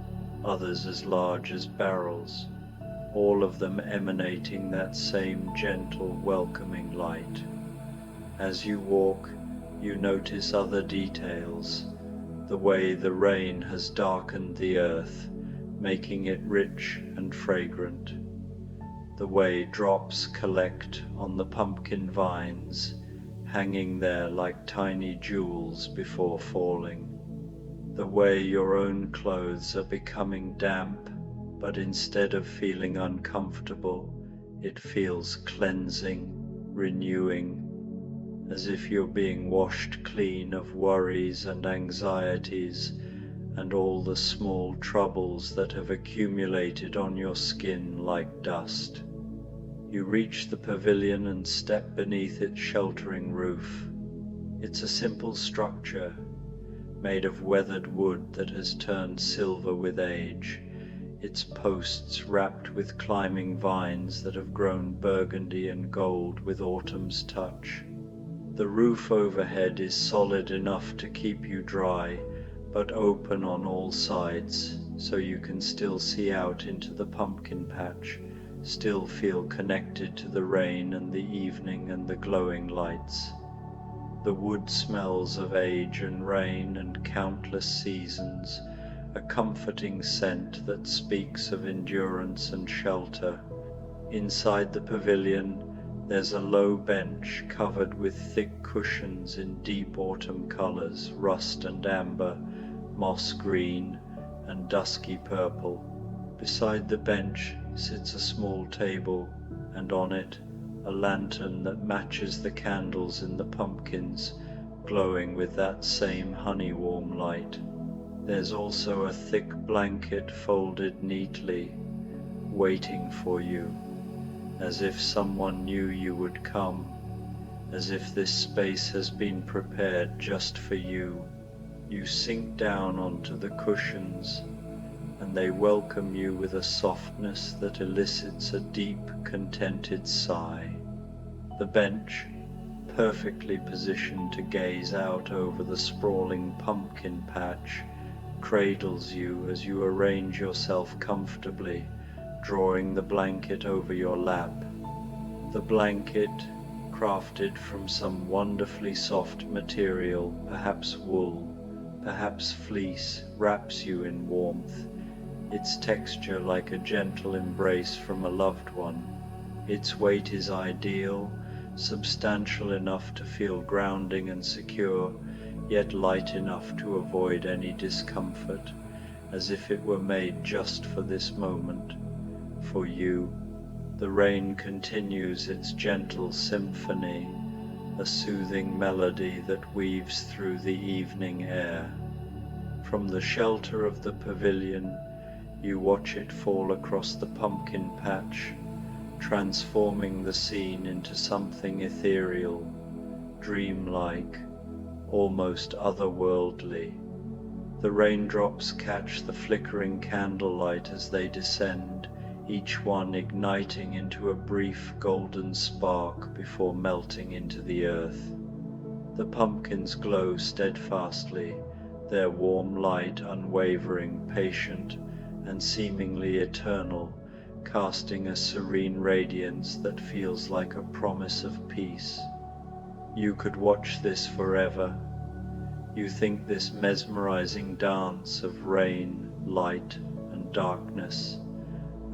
others as large as barrels, all of them emanating that same gentle, welcoming light. As you walk, you notice other details, the way the rain has darkened the earth, making it rich and fragrant, the way drops collect on the pumpkin vines, hanging there like tiny jewels before falling, the way your own clothes are becoming damp, but instead of feeling uncomfortable, it feels cleansing, renewing, as if you're being washed clean of worries and anxieties and all the small troubles that have accumulated on your skin like dust. You reach the pavilion and step beneath its sheltering roof. It's a simple structure, made of weathered wood that has turned silver with age, its posts wrapped with climbing vines that have grown burgundy and gold with autumn's touch. The roof overhead is solid enough to keep you dry, but open on all sides, so you can still see out into the pumpkin patch, still feel connected to the rain and the evening and the glowing lights. The wood smells of age and rain and countless seasons, a comforting scent that speaks of endurance and shelter. Inside the pavilion, there's a low bench covered with thick cushions in deep autumn colors, rust and amber, moss green, and dusky purple. Beside the bench sits a small table, and on it a lantern that matches the candles in the pumpkins, glowing with that same honey-warm light. There's also a thick blanket folded neatly, waiting for you, as if someone knew you would come, as if this space has been prepared just for you. You sink down onto the cushions, and they welcome you with a softness that elicits a deep, contented sigh. The bench, perfectly positioned to gaze out over the sprawling pumpkin patch, cradles you as you arrange yourself comfortably, drawing the blanket over your lap. The blanket, crafted from some wonderfully soft material, perhaps wool, perhaps fleece, wraps you in warmth, its texture like a gentle embrace from a loved one. Its weight is ideal, substantial enough to feel grounding and secure, yet light enough to avoid any discomfort, as if it were made just for this moment, for you. The rain continues its gentle symphony, a soothing melody that weaves through the evening air. From the shelter of the pavilion, you watch it fall across the pumpkin patch, transforming the scene into something ethereal, dreamlike, almost otherworldly. The raindrops catch the flickering candlelight as they descend, each one igniting into a brief golden spark before melting into the earth. The pumpkins glow steadfastly, their warm light unwavering, patient, and seemingly eternal, casting a serene radiance that feels like a promise of peace. You could watch this forever. You think this mesmerizing dance of rain, light, and darkness,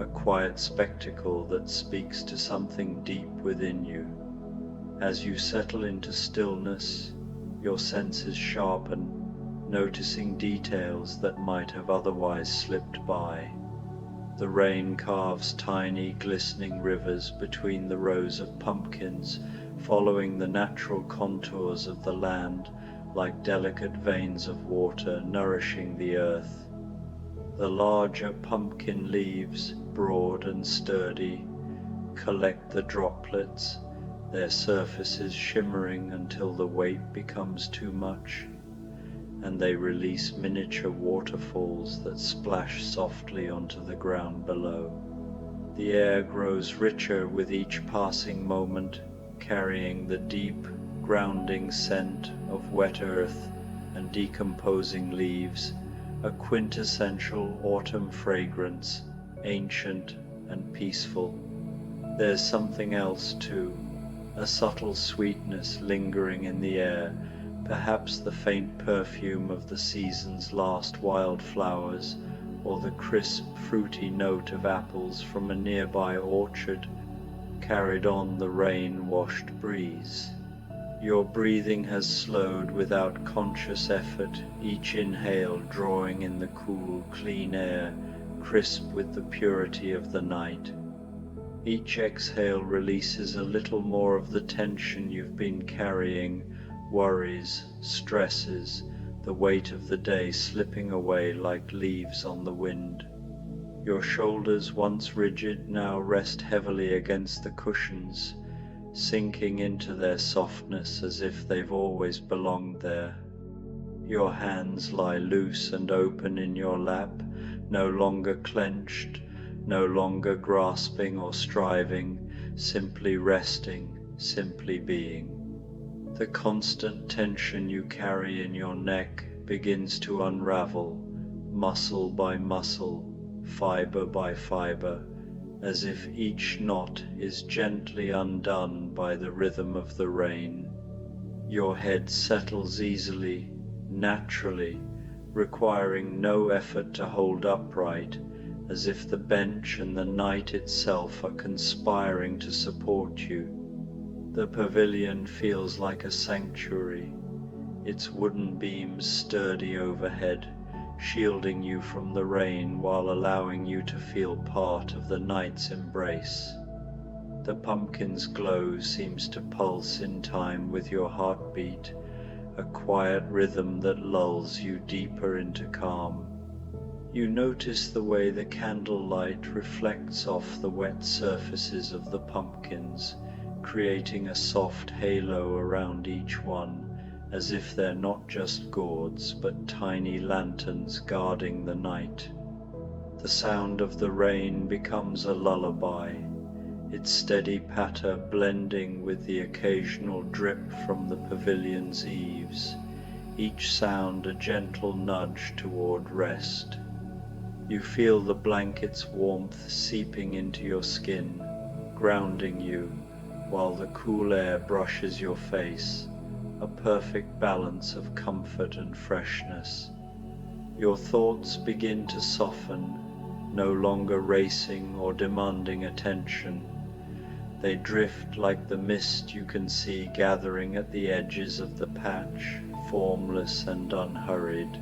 a quiet spectacle that speaks to something deep within you. As you settle into stillness, your senses sharpen, noticing details that might have otherwise slipped by. The rain carves tiny, glistening rivers between the rows of pumpkins, following the natural contours of the land like delicate veins of water nourishing the earth. The larger pumpkin leaves, broad and sturdy, collect the droplets, their surfaces shimmering until the weight becomes too much, and they release miniature waterfalls that splash softly onto the ground below. The air grows richer with each passing moment, carrying the deep, grounding scent of wet earth and decomposing leaves, a quintessential autumn fragrance, ancient and peaceful. There's something else too, a subtle sweetness lingering in the air, perhaps the faint perfume of the season's last wildflowers, or the crisp, fruity note of apples from a nearby orchard, carried on the rain-washed breeze. Your breathing has slowed without conscious effort, each inhale drawing in the cool, clean air, crisp with the purity of the night. Each exhale releases a little more of the tension you've been carrying, worries, stresses, the weight of the day slipping away like leaves on the wind. Your shoulders, once rigid, now rest heavily against the cushions, sinking into their softness as if they've always belonged there. Your hands lie loose and open in your lap, no longer clenched, no longer grasping or striving, simply resting, simply being. The constant tension you carry in your neck begins to unravel, muscle by muscle, fiber by fiber, as if each knot is gently undone by the rhythm of the rain. Your head settles easily, naturally, requiring no effort to hold upright, as if the bench and the night itself are conspiring to support you. The pavilion feels like a sanctuary, its wooden beams sturdy overhead, shielding you from the rain while allowing you to feel part of the night's embrace. The pumpkin's glow seems to pulse in time with your heartbeat, a quiet rhythm that lulls you deeper into calm. You notice the way the candlelight reflects off the wet surfaces of the pumpkins, creating a soft halo around each one, as if they're not just gourds but tiny lanterns guarding the night. The sound of the rain becomes a lullaby, its steady patter blending with the occasional drip from the pavilion's eaves, each sound a gentle nudge toward rest. You feel the blanket's warmth seeping into your skin, grounding you, while the cool air brushes your face, a perfect balance of comfort and freshness. Your thoughts begin to soften, no longer racing or demanding attention. They drift like the mist you can see gathering at the edges of the patch, formless and unhurried.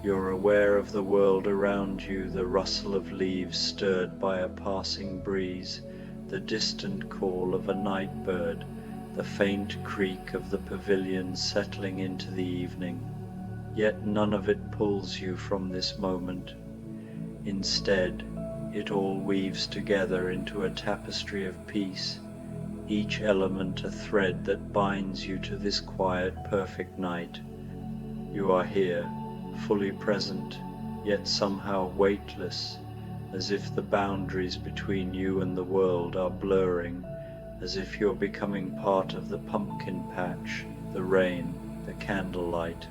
You're aware of the world around you, the rustle of leaves stirred by a passing breeze, the distant call of a night bird, the faint creak of the pavilion settling into the evening. Yet none of it pulls you from this moment. Instead, it all weaves together into a tapestry of peace, each element a thread that binds you to this quiet, perfect night. You are here, fully present, yet somehow weightless, as if the boundaries between you and the world are blurring, as if you're becoming part of the pumpkin patch, the rain, the candlelight.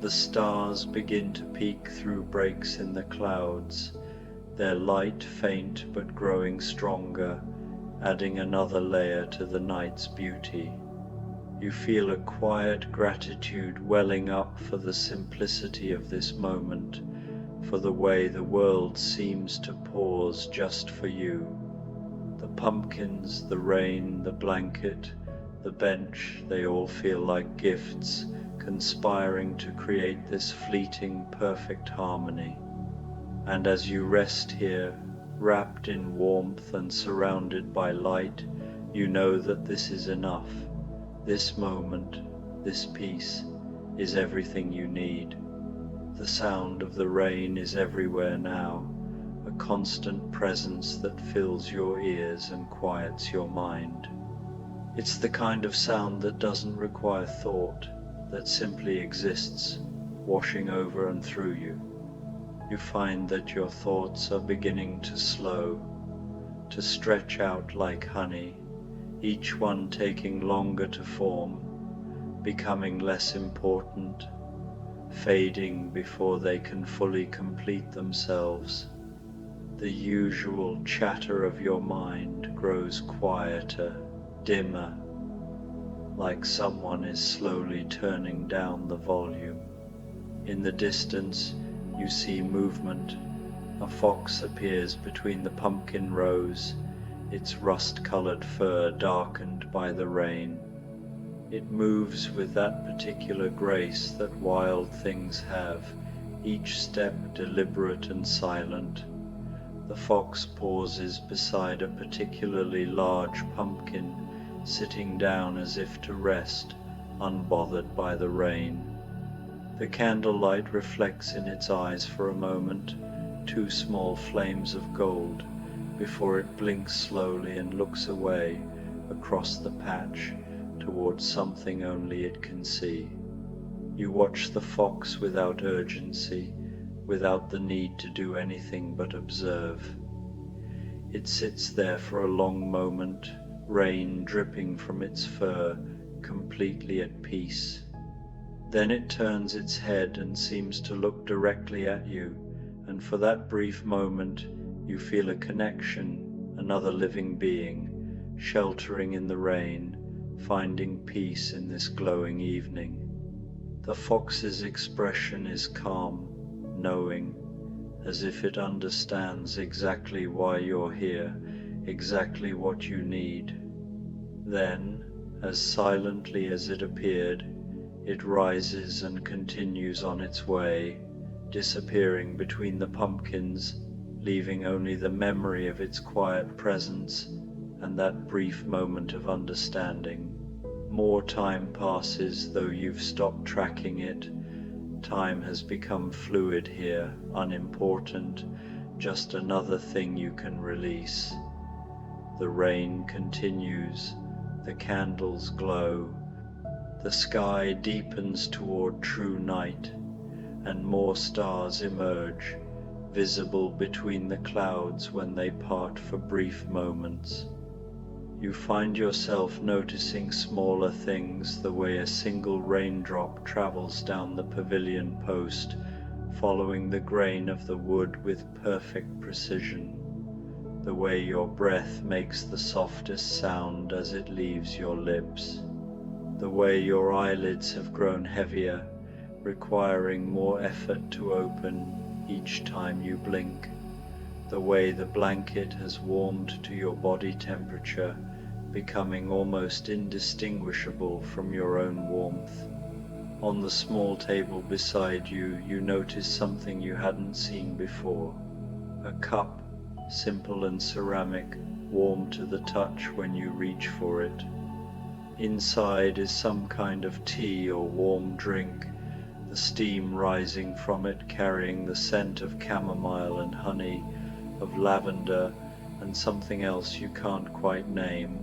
The stars begin to peek through breaks in the clouds, their light faint but growing stronger, adding another layer to the night's beauty. You feel a quiet gratitude welling up for the simplicity of this moment, for the way the world seems to pause just for you. The pumpkins, the rain, the blanket, the bench, they all feel like gifts, conspiring to create this fleeting, perfect harmony. And as you rest here, wrapped in warmth and surrounded by light, you know that this is enough. This moment, this peace, is everything you need. The sound of the rain is everywhere now, a constant presence that fills your ears and quiets your mind. It's the kind of sound that doesn't require thought, that simply exists, washing over and through you. You find that your thoughts are beginning to slow, to stretch out like honey, each one taking longer to form, becoming less important, fading before they can fully complete themselves. The usual chatter of your mind grows quieter, dimmer, like someone is slowly turning down the volume. In the distance, you see movement. A fox appears between the pumpkin rows, its rust-colored fur darkened by the rain. It moves with that particular grace that wild things have, each step deliberate and silent. The fox pauses beside a particularly large pumpkin, sitting down as if to rest, unbothered by the rain. The candlelight reflects in its eyes for a moment, two small flames of gold, before it blinks slowly and looks away across the patch towards something only it can see. You watch the fox without urgency, without the need to do anything but observe. It sits there for a long moment, rain dripping from its fur, completely at peace. Then it turns its head and seems to look directly at you, and for that brief moment you feel a connection, another living being, sheltering in the rain, finding peace in this glowing evening. The fox's expression is calm, knowing, as if it understands exactly why you're here, exactly what you need. Then, as silently as it appeared, it rises and continues on its way, disappearing between the pumpkins, leaving only the memory of its quiet presence and that brief moment of understanding. More time passes, though you've stopped tracking it. Time has become fluid here, unimportant, just another thing you can release. The rain continues, the candles glow, the sky deepens toward true night, and more stars emerge, visible between the clouds when they part for brief moments. You find yourself noticing smaller things, the way a single raindrop travels down the pavilion post, following the grain of the wood with perfect precision, the way your breath makes the softest sound as it leaves your lips, the way your eyelids have grown heavier, requiring more effort to open each time you blink, the way the blanket has warmed to your body temperature, becoming almost indistinguishable from your own warmth. On the small table beside you, you notice something you hadn't seen before. A cup, simple and ceramic, warm to the touch when you reach for it. Inside is some kind of tea or warm drink, the steam rising from it carrying the scent of chamomile and honey, of lavender and something else you can't quite name,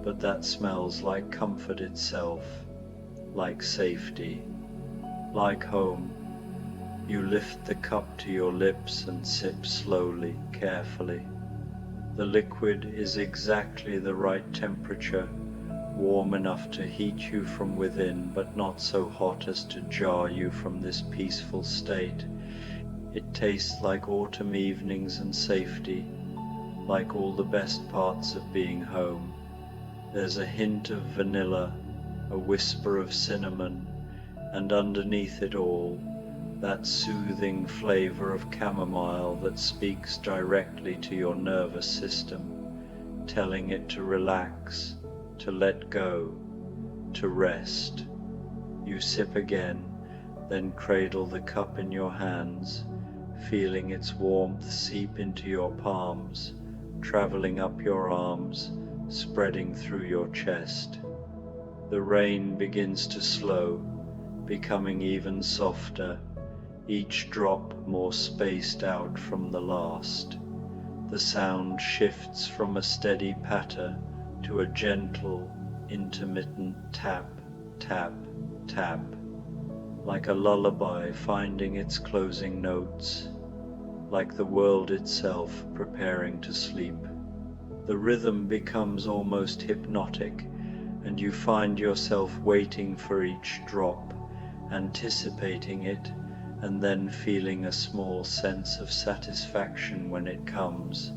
but that smells like comfort itself, like safety, like home. You lift the cup to your lips and sip slowly, carefully. The liquid is exactly the right temperature, warm enough to heat you from within, but not so hot as to jar you from this peaceful state. It tastes like autumn evenings and safety, like all the best parts of being home. There's a hint of vanilla, a whisper of cinnamon, and underneath it all, that soothing flavor of chamomile that speaks directly to your nervous system, telling it to relax, to let go, to rest. You sip again, then cradle the cup in your hands, feeling its warmth seep into your palms, traveling up your arms, spreading through your chest. The rain begins to slow, becoming even softer, each drop more spaced out from the last. The sound shifts from a steady patter to a gentle, intermittent tap, tap, tap, like a lullaby finding its closing notes, like the world itself preparing to sleep. The rhythm becomes almost hypnotic, and you find yourself waiting for each drop, anticipating it, and then feeling a small sense of satisfaction when it comes,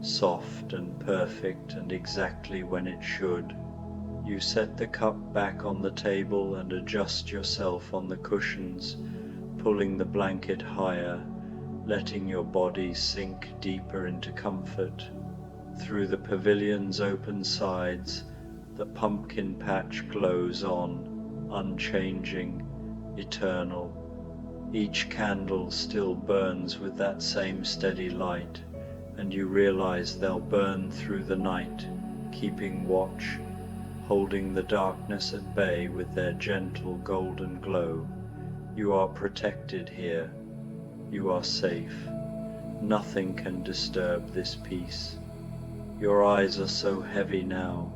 soft and perfect and exactly when it should. You set the cup back on the table and adjust yourself on the cushions, pulling the blanket higher, letting your body sink deeper into comfort. Through the pavilion's open sides, the pumpkin patch glows on, unchanging, eternal. Each candle still burns with that same steady light, and you realize they'll burn through the night, keeping watch, holding the darkness at bay with their gentle golden glow. You are protected here. You are safe. Nothing can disturb this peace. Your eyes are so heavy now.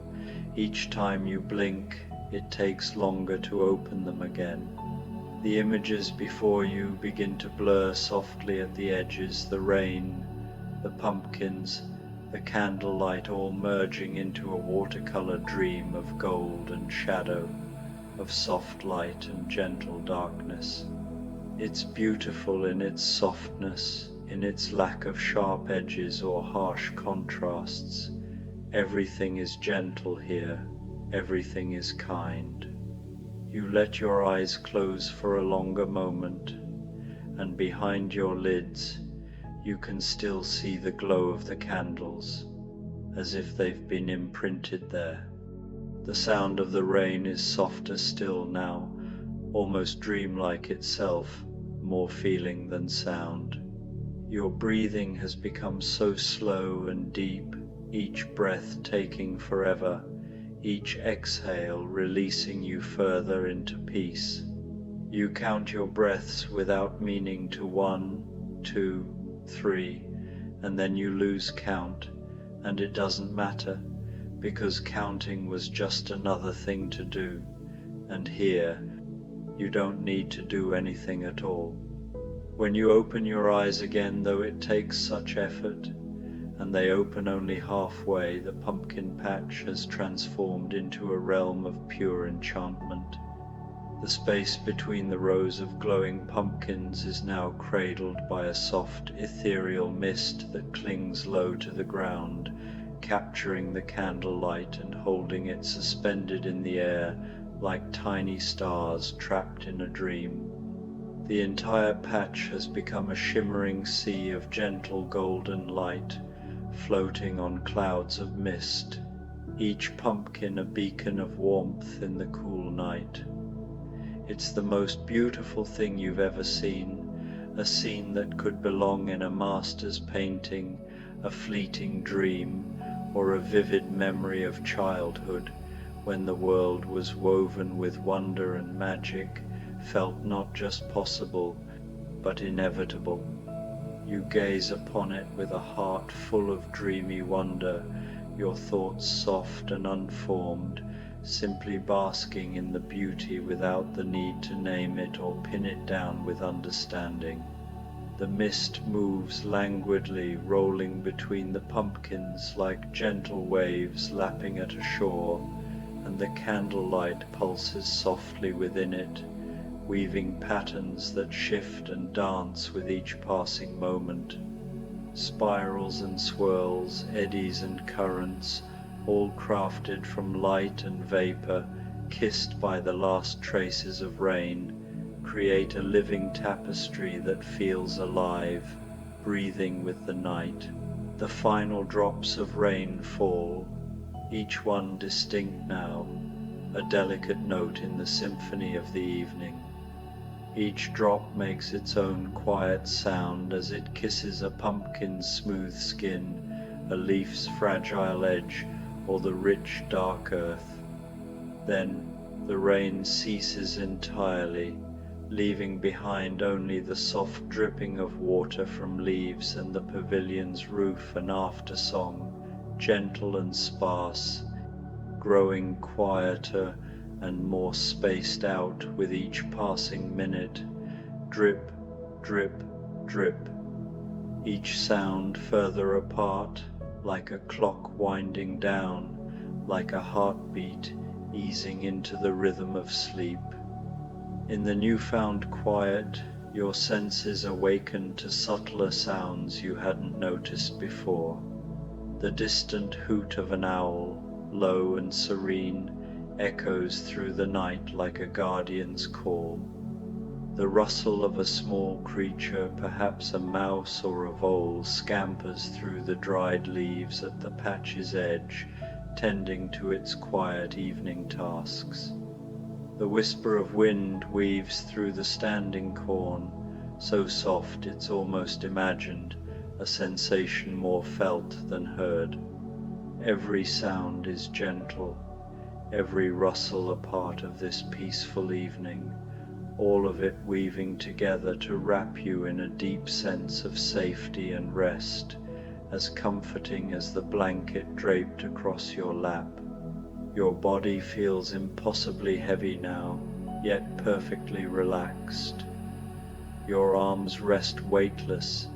Each time you blink, it takes longer to open them again. The images before you begin to blur softly at the edges, the rain, the pumpkins, the candlelight all merging into a watercolor dream of gold and shadow, of soft light and gentle darkness. It's beautiful in its softness, in its lack of sharp edges or harsh contrasts. Everything is gentle here, everything is kind. You let your eyes close for a longer moment, and behind your lids you can still see the glow of the candles, as if they've been imprinted there. The sound of the rain is softer still now, almost dreamlike itself, more feeling than sound. Your breathing has become so slow and deep, each breath taking forever, each exhale releasing you further into peace. You count your breaths without meaning to 1, 2, 3, and then you lose count, and it doesn't matter, because counting was just another thing to do, and here you don't need to do anything at all. When you open your eyes again, though it takes such effort, and they open only halfway, the pumpkin patch has transformed into a realm of pure enchantment. The space between the rows of glowing pumpkins is now cradled by a soft, ethereal mist that clings low to the ground, capturing the candlelight and holding it suspended in the air like tiny stars trapped in a dream. The entire patch has become a shimmering sea of gentle golden light, floating on clouds of mist, each pumpkin a beacon of warmth in the cool night. It's the most beautiful thing you've ever seen, a scene that could belong in a master's painting, a fleeting dream, or a vivid memory of childhood, when the world was woven with wonder and magic, felt not just possible, but inevitable. You gaze upon it with a heart full of dreamy wonder, your thoughts soft and unformed, simply basking in the beauty without the need to name it or pin it down with understanding. The mist moves languidly, rolling between the pumpkins like gentle waves lapping at a shore, and the candlelight pulses softly within it, weaving patterns that shift and dance with each passing moment. Spirals and swirls, eddies and currents, all crafted from light and vapor, kissed by the last traces of rain, create a living tapestry that feels alive, breathing with the night. The final drops of rain fall, each one distinct now, a delicate note in the symphony of the evening. Each drop makes its own quiet sound as it kisses a pumpkin's smooth skin, a leaf's fragile edge, or the rich dark earth. Then the rain ceases entirely, leaving behind only the soft dripping of water from leaves and the pavilion's roof, an after-song, gentle and sparse, growing quieter and more spaced out with each passing minute. Drip, drip, drip, each sound further apart, like a clock winding down, like a heartbeat easing into the rhythm of sleep. In the newfound quiet, your senses awaken to subtler sounds you hadn't noticed before. The distant hoot of an owl, low and serene, echoes through the night like a guardian's call. The rustle of a small creature, perhaps a mouse or a vole, scampers through the dried leaves at the patch's edge, tending to its quiet evening tasks. The whisper of wind weaves through the standing corn, so soft it's almost imagined, a sensation more felt than heard. Every sound is gentle, every rustle a part of this peaceful evening, all of it weaving together to wrap you in a deep sense of safety and rest, as comforting as the blanket draped across your lap. Your body feels impossibly heavy now, yet perfectly relaxed. Your arms rest weightless,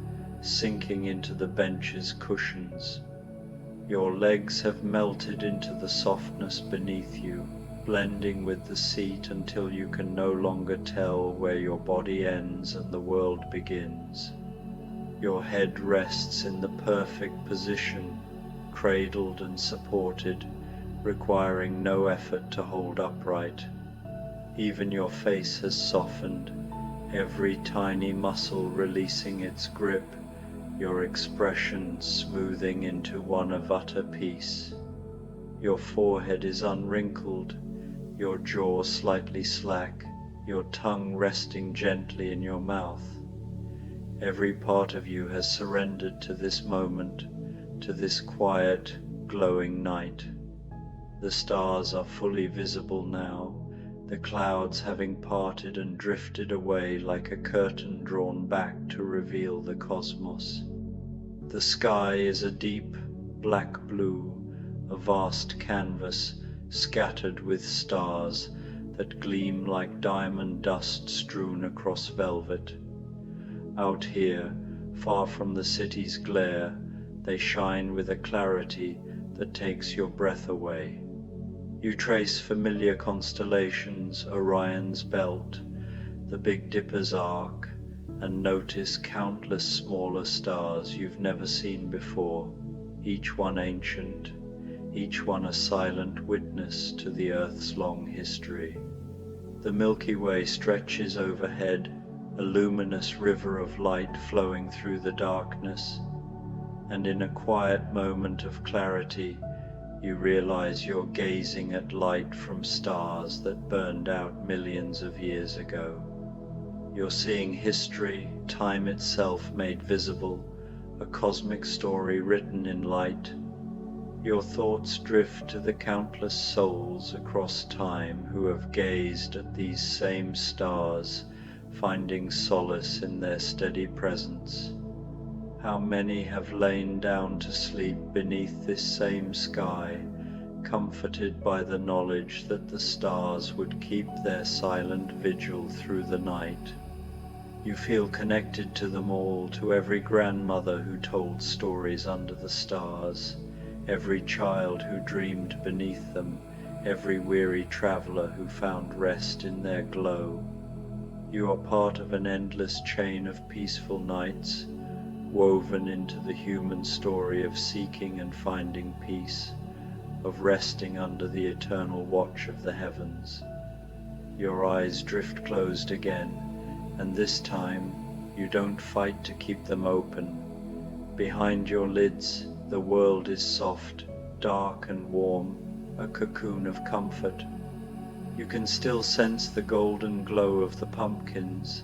sinking into the bench's cushions. Your legs have melted into the softness beneath you, blending with the seat until you can no longer tell where your body ends and the world begins. Your head rests in the perfect position, cradled and supported, requiring no effort to hold upright. Even your face has softened, every tiny muscle releasing its grip, your expression smoothing into one of utter peace. Your forehead is unwrinkled, your jaw slightly slack, your tongue resting gently in your mouth. Every part of you has surrendered to this moment, to this quiet, glowing night. The stars are fully visible now, the clouds having parted and drifted away like a curtain drawn back to reveal the cosmos. The sky is a deep, black blue, a vast canvas scattered with stars that gleam like diamond dust strewn across velvet. Out here, far from the city's glare, they shine with a clarity that takes your breath away. You trace familiar constellations, Orion's belt, the Big Dipper's arc, and notice countless smaller stars you've never seen before, each one ancient, each one a silent witness to the Earth's long history. The Milky Way stretches overhead, a luminous river of light flowing through the darkness, and in a quiet moment of clarity, you realize you're gazing at light from stars that burned out millions of years ago. You're seeing history, time itself made visible, a cosmic story written in light. Your thoughts drift to the countless souls across time who have gazed at these same stars, finding solace in their steady presence. How many have lain down to sleep beneath this same sky, comforted by the knowledge that the stars would keep their silent vigil through the night. You feel connected to them all, to every grandmother who told stories under the stars, every child who dreamed beneath them, every weary traveler who found rest in their glow. You are part of an endless chain of peaceful nights, woven into the human story of seeking and finding peace, of resting under the eternal watch of the heavens. Your eyes drift closed again, and this time you don't fight to keep them open. Behind your lids, the world is soft, dark and warm, a cocoon of comfort. You can still sense the golden glow of the pumpkins,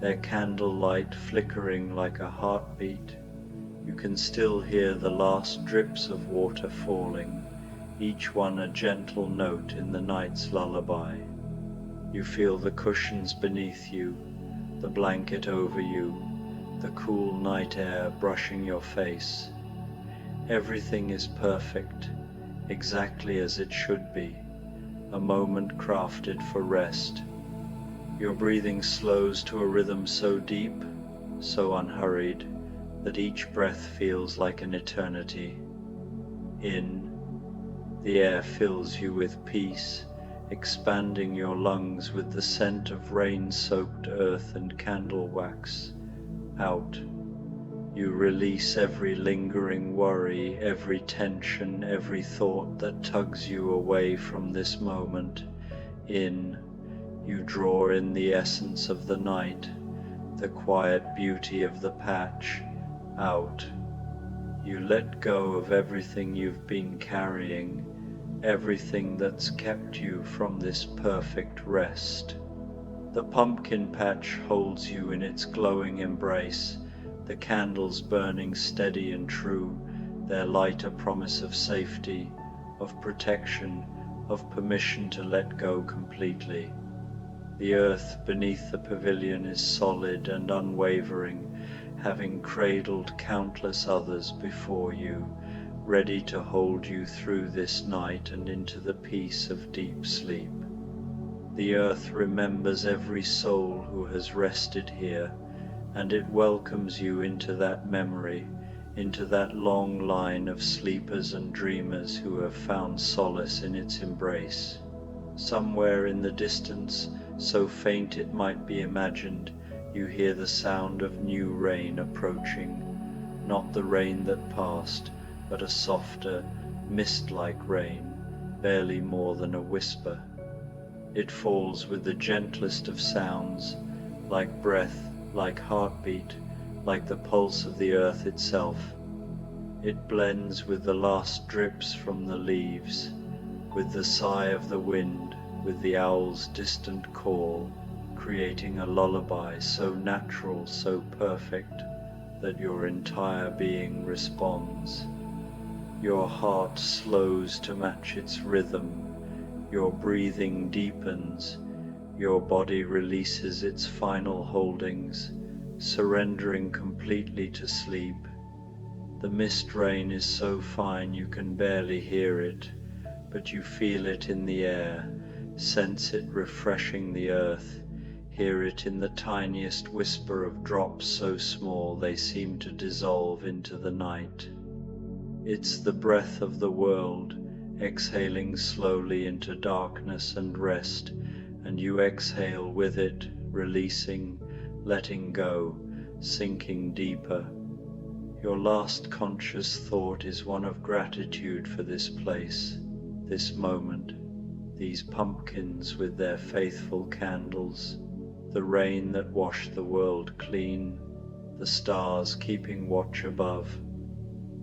their candlelight flickering like a heartbeat. You can still hear the last drips of water falling, each one a gentle note in the night's lullaby. You feel the cushions beneath you, the blanket over you, the cool night air brushing your face. Everything is perfect, exactly as it should be, a moment crafted for rest. Your breathing slows to a rhythm so deep, so unhurried, that each breath feels like an eternity. In, the air fills you with peace, expanding your lungs with the scent of rain-soaked earth and candle wax. Out, you release every lingering worry, every tension, every thought that tugs you away from this moment. In, you draw in the essence of the night, the quiet beauty of the patch. Out, you let go of everything you've been carrying, everything that's kept you from this perfect rest. The pumpkin patch holds you in its glowing embrace, the candles burning steady and true, their light a promise of safety, of protection, of permission to let go completely. The earth beneath the pavilion is solid and unwavering, having cradled countless others before you, ready to hold you through this night and into the peace of deep sleep. The earth remembers every soul who has rested here, and it welcomes you into that memory, into that long line of sleepers and dreamers who have found solace in its embrace. Somewhere in the distance, so faint it might be imagined, you hear the sound of new rain approaching, not the rain that passed, but a softer, mist-like rain, barely more than a whisper. It falls with the gentlest of sounds, like breath, like heartbeat, like the pulse of the earth itself. It blends with the last drips from the leaves, with the sigh of the wind, with the owl's distant call, creating a lullaby so natural, so perfect, that your entire being responds. Your heart slows to match its rhythm, your breathing deepens, your body releases its final holdings, surrendering completely to sleep. The mist rain is so fine you can barely hear it, but you feel it in the air, sense it refreshing the earth, hear it in the tiniest whisper of drops so small they seem to dissolve into the night. It's the breath of the world, exhaling slowly into darkness and rest, and you exhale with it, releasing, letting go, sinking deeper. Your last conscious thought is one of gratitude for this place, this moment, these pumpkins with their faithful candles, the rain that washed the world clean, the stars keeping watch above,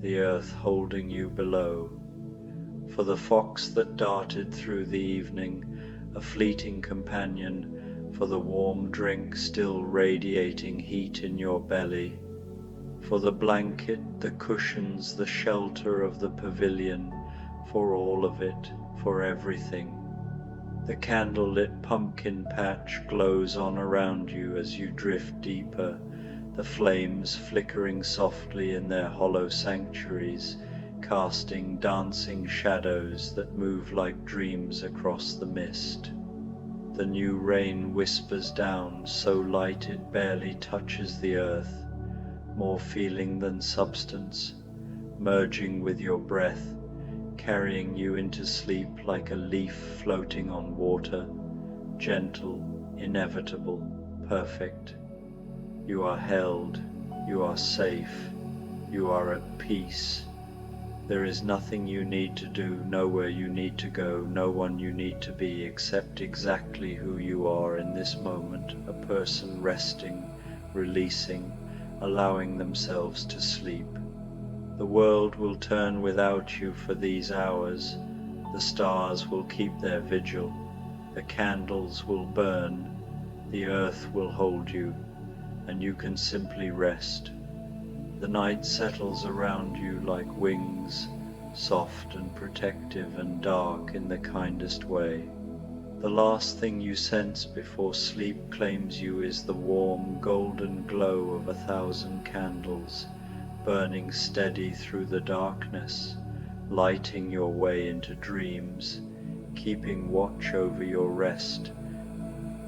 the earth holding you below. For the fox that darted through the evening, a fleeting companion, for the warm drink still radiating heat in your belly, for the blanket, the cushions, the shelter of the pavilion, for all of it, for everything. The candle-lit pumpkin patch glows on around you as you drift deeper, the flames flickering softly in their hollow sanctuaries, casting dancing shadows that move like dreams across the mist. The new rain whispers down, so light it barely touches the earth, more feeling than substance, merging with your breath, carrying you into sleep like a leaf floating on water, gentle, inevitable, perfect. You are held, you are safe, you are at peace. There is nothing you need to do, nowhere you need to go, no one you need to be, except exactly who you are in this moment, a person resting, releasing, allowing themselves to sleep. The world will turn without you for these hours. The stars will keep their vigil. The candles will burn. The earth will hold you, and you can simply rest. The night settles around you like wings, soft and protective and dark in the kindest way. The last thing you sense before sleep claims you is the warm, golden glow of 1,000 candles, burning steady through the darkness, lighting your way into dreams, keeping watch over your rest,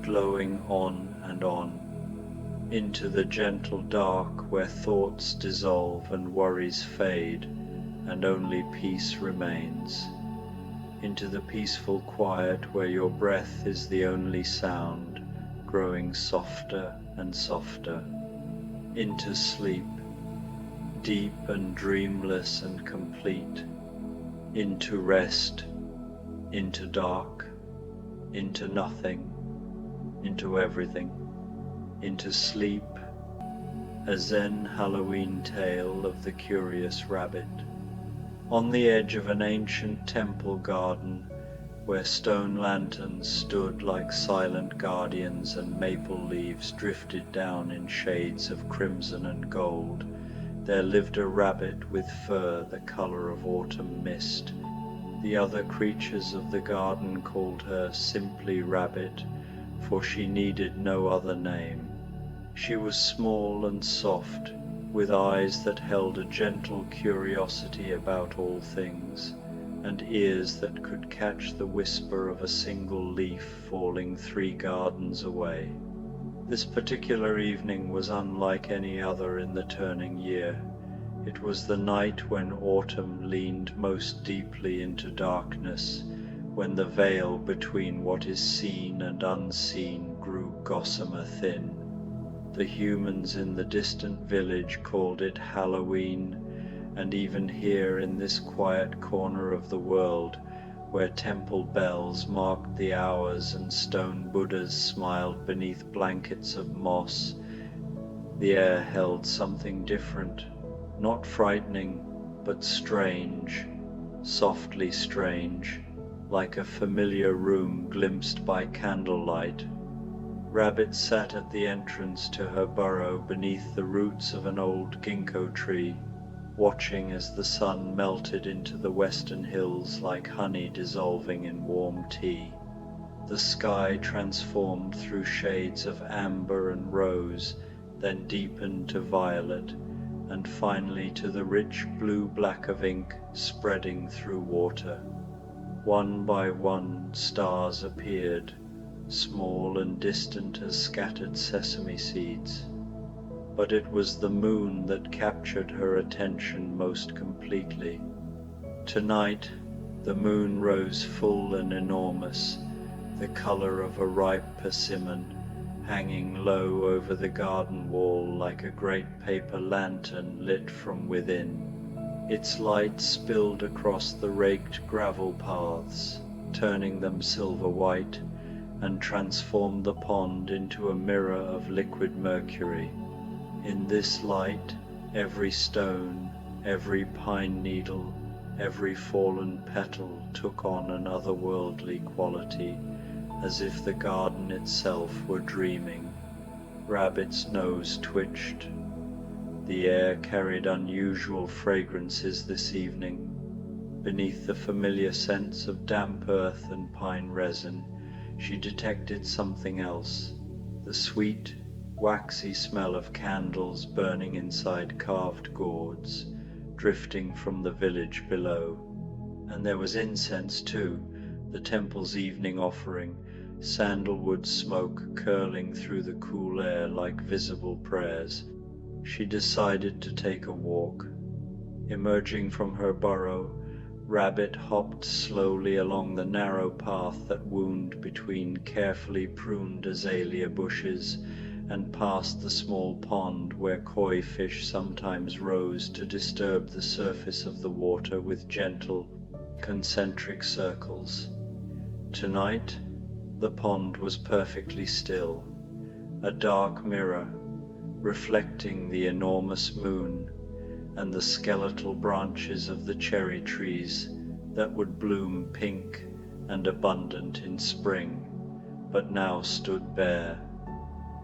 glowing on and on, into the gentle dark where thoughts dissolve and worries fade, and only peace remains, into the peaceful quiet where your breath is the only sound, growing softer and softer, into sleep, deep and dreamless and complete, into rest, into dark, into nothing, into everything, into sleep, a Zen Halloween tale of the curious rabbit. On the edge of an ancient temple garden, where stone lanterns stood like silent guardians and maple leaves drifted down in shades of crimson and gold, there lived a rabbit with fur the color of autumn mist. The other creatures of the garden called her simply Rabbit, for she needed no other name. She was small and soft, with eyes that held a gentle curiosity about all things, and ears that could catch the whisper of a single leaf falling 3 gardens away. This particular evening was unlike any other in the turning year. It was the night when autumn leaned most deeply into darkness, when the veil between what is seen and unseen grew gossamer thin. The humans in the distant village called it Halloween, and even here in this quiet corner of the world, where temple bells marked the hours and stone Buddhas smiled beneath blankets of moss, the air held something different, not frightening, but strange, softly strange, like a familiar room glimpsed by candlelight. Rabbit sat at the entrance to her burrow beneath the roots of an old ginkgo tree, watching as the sun melted into the western hills like honey dissolving in warm tea. The sky transformed through shades of amber and rose, then deepened to violet, and finally to the rich blue-black of ink spreading through water. One by one stars appeared, small and distant as scattered sesame seeds. But it was the moon that captured her attention most completely. Tonight, the moon rose full and enormous, the color of a ripe persimmon, hanging low over the garden wall like a great paper lantern lit from within. Its light spilled across the raked gravel paths, turning them silver white, and transformed the pond into a mirror of liquid mercury. In this light, every stone, every pine needle, every fallen petal took on an otherworldly quality, as if the garden itself were dreaming. Rabbit's nose twitched. The air carried unusual fragrances this evening. Beneath the familiar scents of damp earth and pine resin, she detected something else, the sweet, waxy smell of candles burning inside carved gourds, drifting from the village below. And there was incense too, the temple's evening offering, sandalwood smoke curling through the cool air like visible prayers. She decided to take a walk. Emerging from her burrow, Rabbit hopped slowly along the narrow path that wound between carefully pruned azalea bushes and past the small pond where koi fish sometimes rose to disturb the surface of the water with gentle, concentric circles. Tonight, the pond was perfectly still, a dark mirror, reflecting the enormous moon and the skeletal branches of the cherry trees that would bloom pink and abundant in spring, but now stood bare,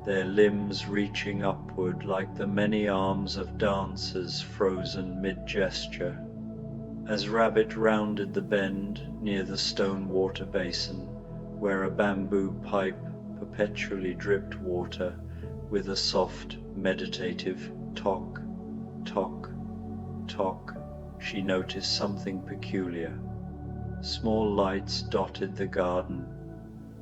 their limbs reaching upward like the many arms of dancers frozen mid-gesture. As Rabbit rounded the bend near the stone water basin, where a bamboo pipe perpetually dripped water with a soft, meditative tock, tock, tock, she noticed something peculiar. Small lights dotted the garden.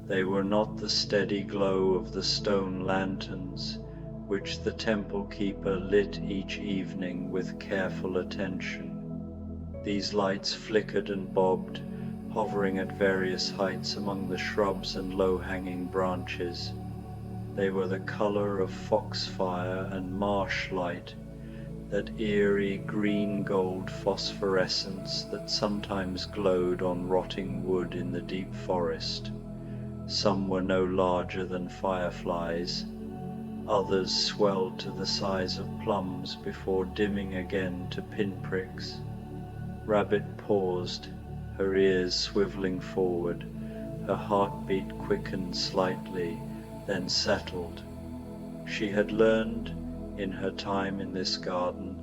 They were not the steady glow of the stone lanterns, which the temple keeper lit each evening with careful attention. These lights flickered and bobbed, hovering at various heights among the shrubs and low-hanging branches. They were the color of foxfire and marsh light, that eerie green-gold phosphorescence that sometimes glowed on rotting wood in the deep forest. Some were no larger than fireflies, others swelled to the size of plums before dimming again to pinpricks. Rabbit paused, her ears swiveling forward, her heartbeat quickened slightly, then settled. She had learned, in her time in this garden,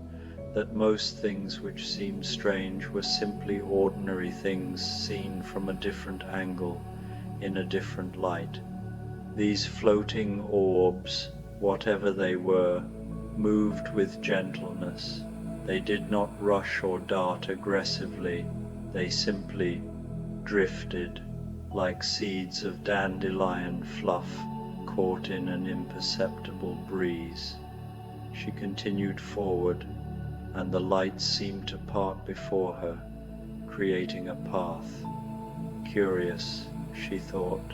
that most things which seemed strange were simply ordinary things seen from a different angle, in a different light. These floating orbs, whatever they were, moved with gentleness. They did not rush or dart aggressively, they simply drifted, like seeds of dandelion fluff caught in an imperceptible breeze. She continued forward, and the lights seemed to part before her, creating a path. Curious, she thought.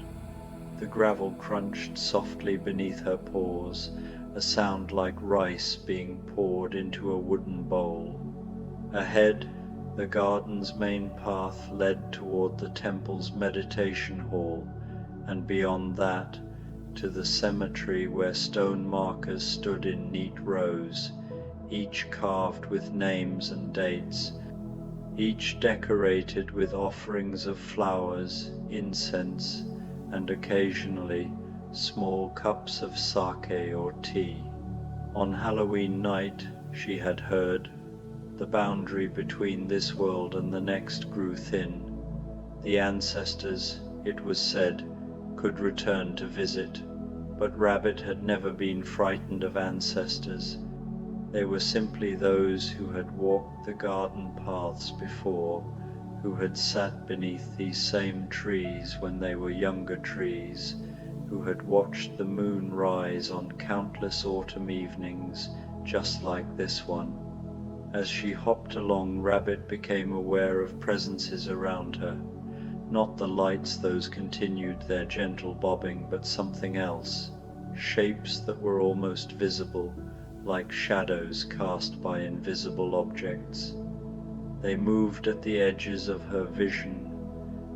The gravel crunched softly beneath her paws, a sound like rice being poured into a wooden bowl. Ahead, the garden's main path led toward the temple's meditation hall, and beyond that, to the cemetery where stone markers stood in neat rows, each carved with names and dates, each decorated with offerings of flowers, incense, and occasionally small cups of sake or tea. On Halloween night, she had heard, the boundary between this world and the next grew thin. The ancestors, it was said, could return to visit, but Rabbit had never been frightened of ancestors. They were simply those who had walked the garden paths before, who had sat beneath these same trees when they were younger trees, who had watched the moon rise on countless autumn evenings just like this one. As she hopped along, Rabbit became aware of presences around her. Not the lights, those continued their gentle bobbing, but something else. Shapes that were almost visible, like shadows cast by invisible objects. They moved at the edges of her vision,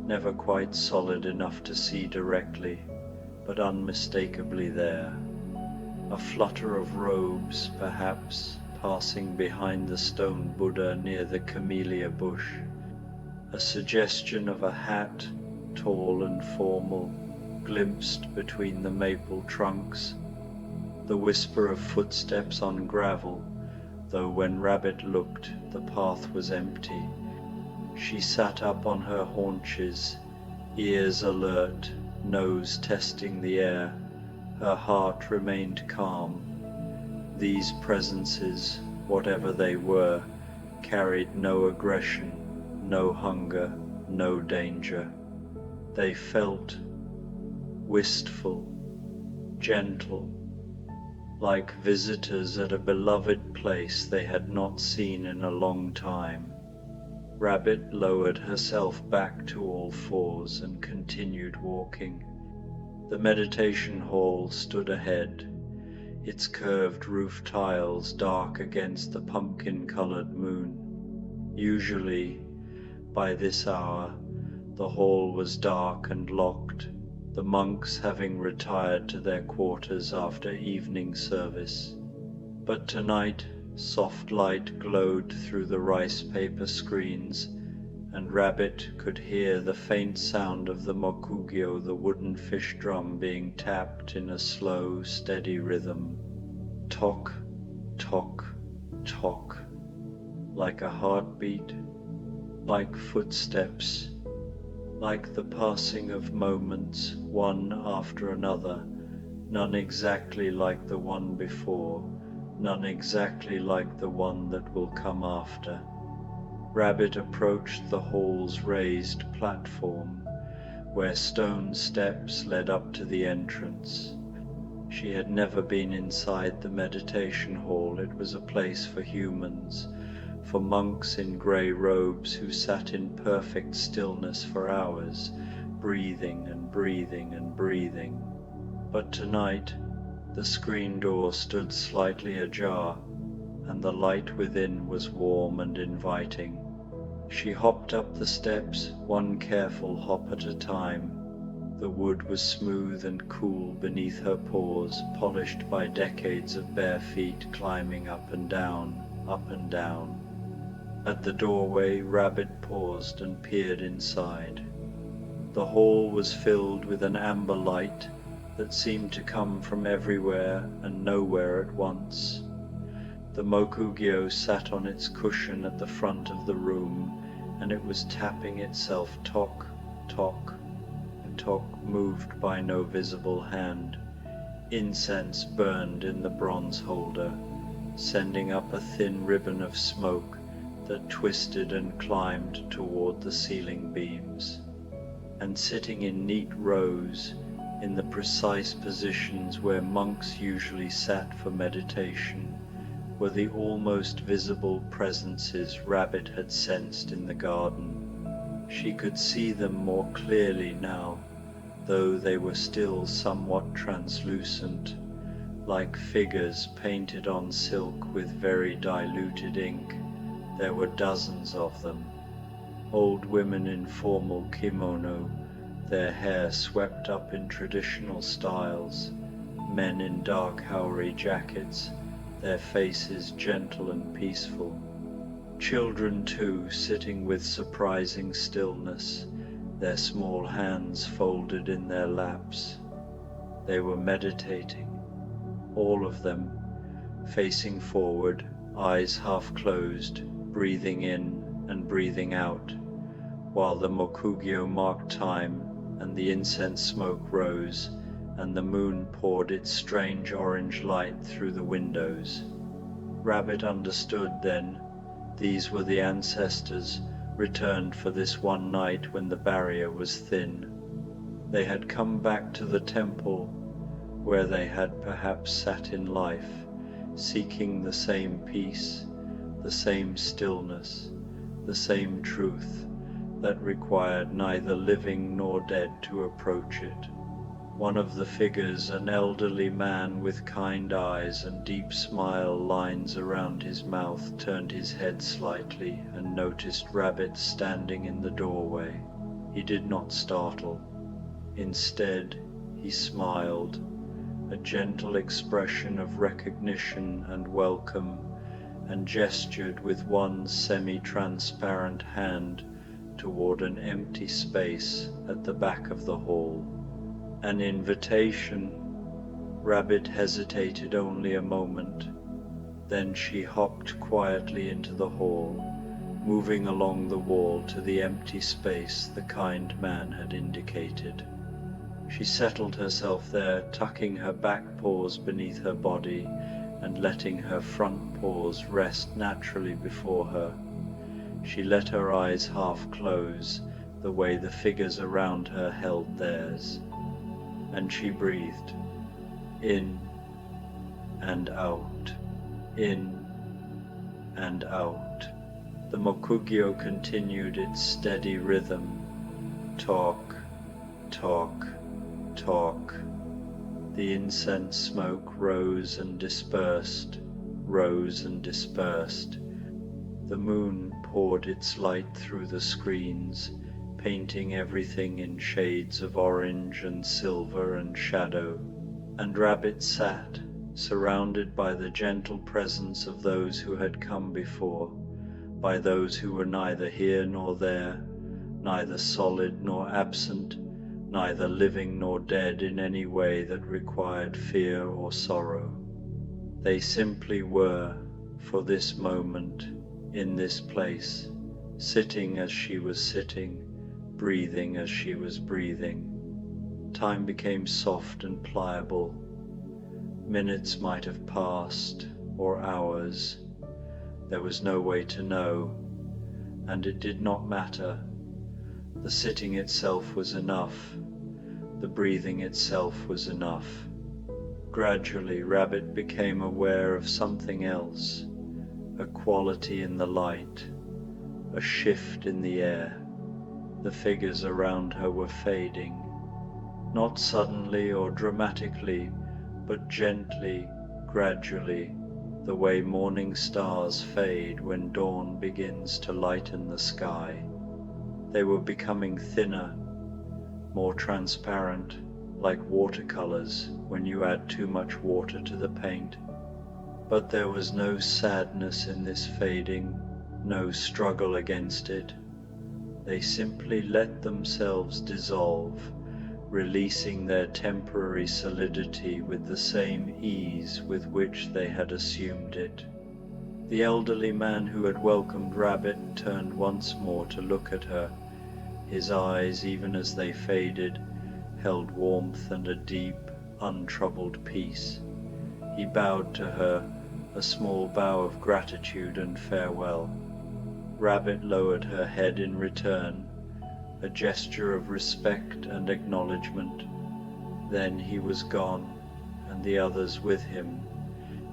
never quite solid enough to see directly, but unmistakably there. A flutter of robes, perhaps, passing behind the stone Buddha near the camellia bush. A suggestion of a hat, tall and formal, glimpsed between the maple trunks. The whisper of footsteps on gravel, though when Rabbit looked, the path was empty. She sat up on her haunches, ears alert, nose testing the air. Her heart remained calm. These presences, whatever they were, carried no aggression, no hunger, no danger. They felt wistful, gentle, like visitors at a beloved place they had not seen in a long time. Rabbit lowered herself back to all fours and continued walking. The meditation hall stood ahead, its curved roof tiles dark against the pumpkin-colored moon. Usually, by this hour, the hall was dark and locked, the monks having retired to their quarters after evening service. But tonight, soft light glowed through the rice paper screens, and Rabbit could hear the faint sound of the mokugyo, the wooden fish drum, being tapped in a slow, steady rhythm. Tock, tock, tock, like a heartbeat, like footsteps, like the passing of moments, one after another, none exactly like the one before, none exactly like the one that will come after. Rabbit approached the hall's raised platform, where stone steps led up to the entrance. She had never been inside the meditation hall. It was a place for humans, for monks in grey robes who sat in perfect stillness for hours, breathing and breathing and breathing. But tonight, the screen door stood slightly ajar, and the light within was warm and inviting. She hopped up the steps, one careful hop at a time. The wood was smooth and cool beneath her paws, polished by decades of bare feet climbing up and down, up and down. At the doorway, Rabbit paused and peered inside. The hall was filled with an amber light that seemed to come from everywhere and nowhere at once. The mokugyo sat on its cushion at the front of the room, and it was tapping itself tock, tock, tock, moved by no visible hand. Incense burned in the bronze holder, sending up a thin ribbon of smoke that twisted and climbed toward the ceiling beams. And sitting in neat rows, in the precise positions where monks usually sat for meditation, were the almost visible presences Rabbit had sensed in the garden. She could see them more clearly now, though they were still somewhat translucent, like figures painted on silk with very diluted ink. There were dozens of them. Old women in formal kimono, their hair swept up in traditional styles, men in dark haori jackets, their faces gentle and peaceful. Children too, sitting with surprising stillness, their small hands folded in their laps. They were meditating, all of them, facing forward, eyes half closed, breathing in and breathing out, while the mokugyo marked time and the incense smoke rose, and the moon poured its strange orange light through the windows. Rabbit understood then. These were the ancestors, returned for this one night when the barrier was thin. They had come back to the temple, where they had perhaps sat in life, seeking the same peace, the same stillness, the same truth that required neither living nor dead to approach it. One of the figures, an elderly man with kind eyes and deep smile lines around his mouth, turned his head slightly and noticed Rabbit standing in the doorway. He did not startle. Instead, he smiled, a gentle expression of recognition and welcome, and gestured with one semi-transparent hand toward an empty space at the back of the hall. An invitation. Rabbit hesitated only a moment. Then she hopped quietly into the hall, moving along the wall to the empty space the kind man had indicated. She settled herself there, tucking her back paws beneath her body and letting her front paws rest naturally before her. She let her eyes half close, the way the figures around her held theirs. And she breathed, in and out, in and out. The mokugyo continued its steady rhythm, talk, talk, talk, The incense smoke rose and dispersed, rose and dispersed. The moon poured its light through the screens, painting everything in shades of orange and silver and shadow, and Rabbit sat, surrounded by the gentle presence of those who had come before, by those who were neither here nor there, neither solid nor absent, neither living nor dead in any way that required fear or sorrow. They simply were, for this moment, in this place, sitting as she was sitting, breathing as she was breathing. Time became soft and pliable. Minutes might have passed, or hours. There was no way to know, and it did not matter. The sitting itself was enough. The breathing itself was enough. Gradually, Rabbit became aware of something else, a quality in the light, a shift in the air. The figures around her were fading, not suddenly or dramatically, but gently, gradually, the way morning stars fade when dawn begins to lighten the sky. They were becoming thinner, more transparent, like watercolors when you add too much water to the paint. But there was no sadness in this fading, no struggle against it. They simply let themselves dissolve, releasing their temporary solidity with the same ease with which they had assumed it. The elderly man who had welcomed Rabbit turned once more to look at her. His eyes, even as they faded, held warmth and a deep, untroubled peace. He bowed to her, a small bow of gratitude and farewell. Rabbit lowered her head in return, a gesture of respect and acknowledgement. Then he was gone, and the others with him,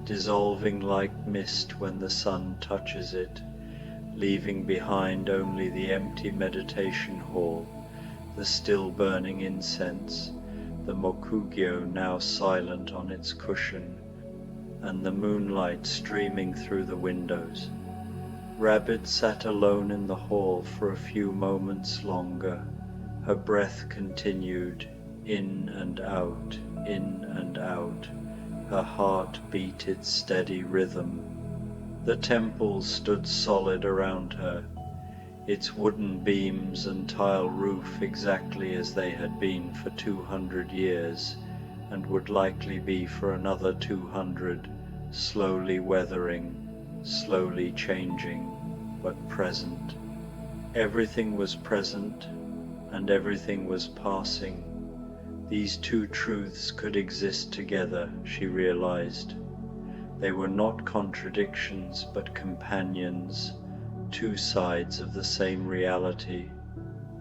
dissolving like mist when the sun touches it, leaving behind only the empty meditation hall, the still burning incense, the mokugyo now silent on its cushion, and the moonlight streaming through the windows. Rabbit sat alone in the hall for a few moments longer. Her breath continued, in and out, in and out. Her heart beat its steady rhythm. The temple stood solid around her, its wooden beams and tile roof exactly as they had been for 200 years, and would likely be for another 200, slowly weathering, slowly changing, but present. Everything was present, and everything was passing. These two truths could exist together, she realized. They were not contradictions, but companions, two sides of the same reality.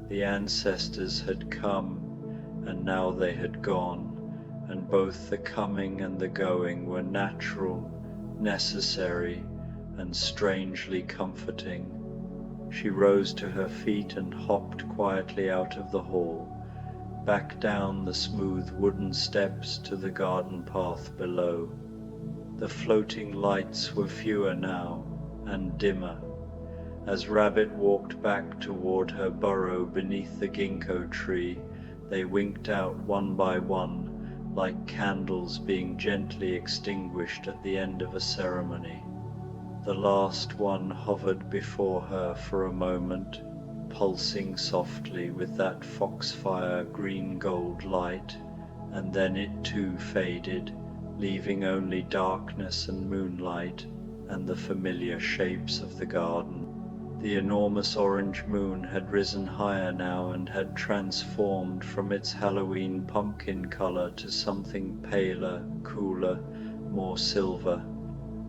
The ancestors had come, and now they had gone, and both the coming and the going were natural, necessary, and strangely comforting. She rose to her feet and hopped quietly out of the hall, back down the smooth wooden steps to the garden path below. The floating lights were fewer now, and dimmer. As Rabbit walked back toward her burrow beneath the ginkgo tree, they winked out one by one, like candles being gently extinguished at the end of a ceremony. The last one hovered before her for a moment, pulsing softly with that foxfire green-gold light, and then it too faded, leaving only darkness and moonlight and the familiar shapes of the garden. The enormous orange moon had risen higher now and had transformed from its Halloween pumpkin color to something paler, cooler, more silver.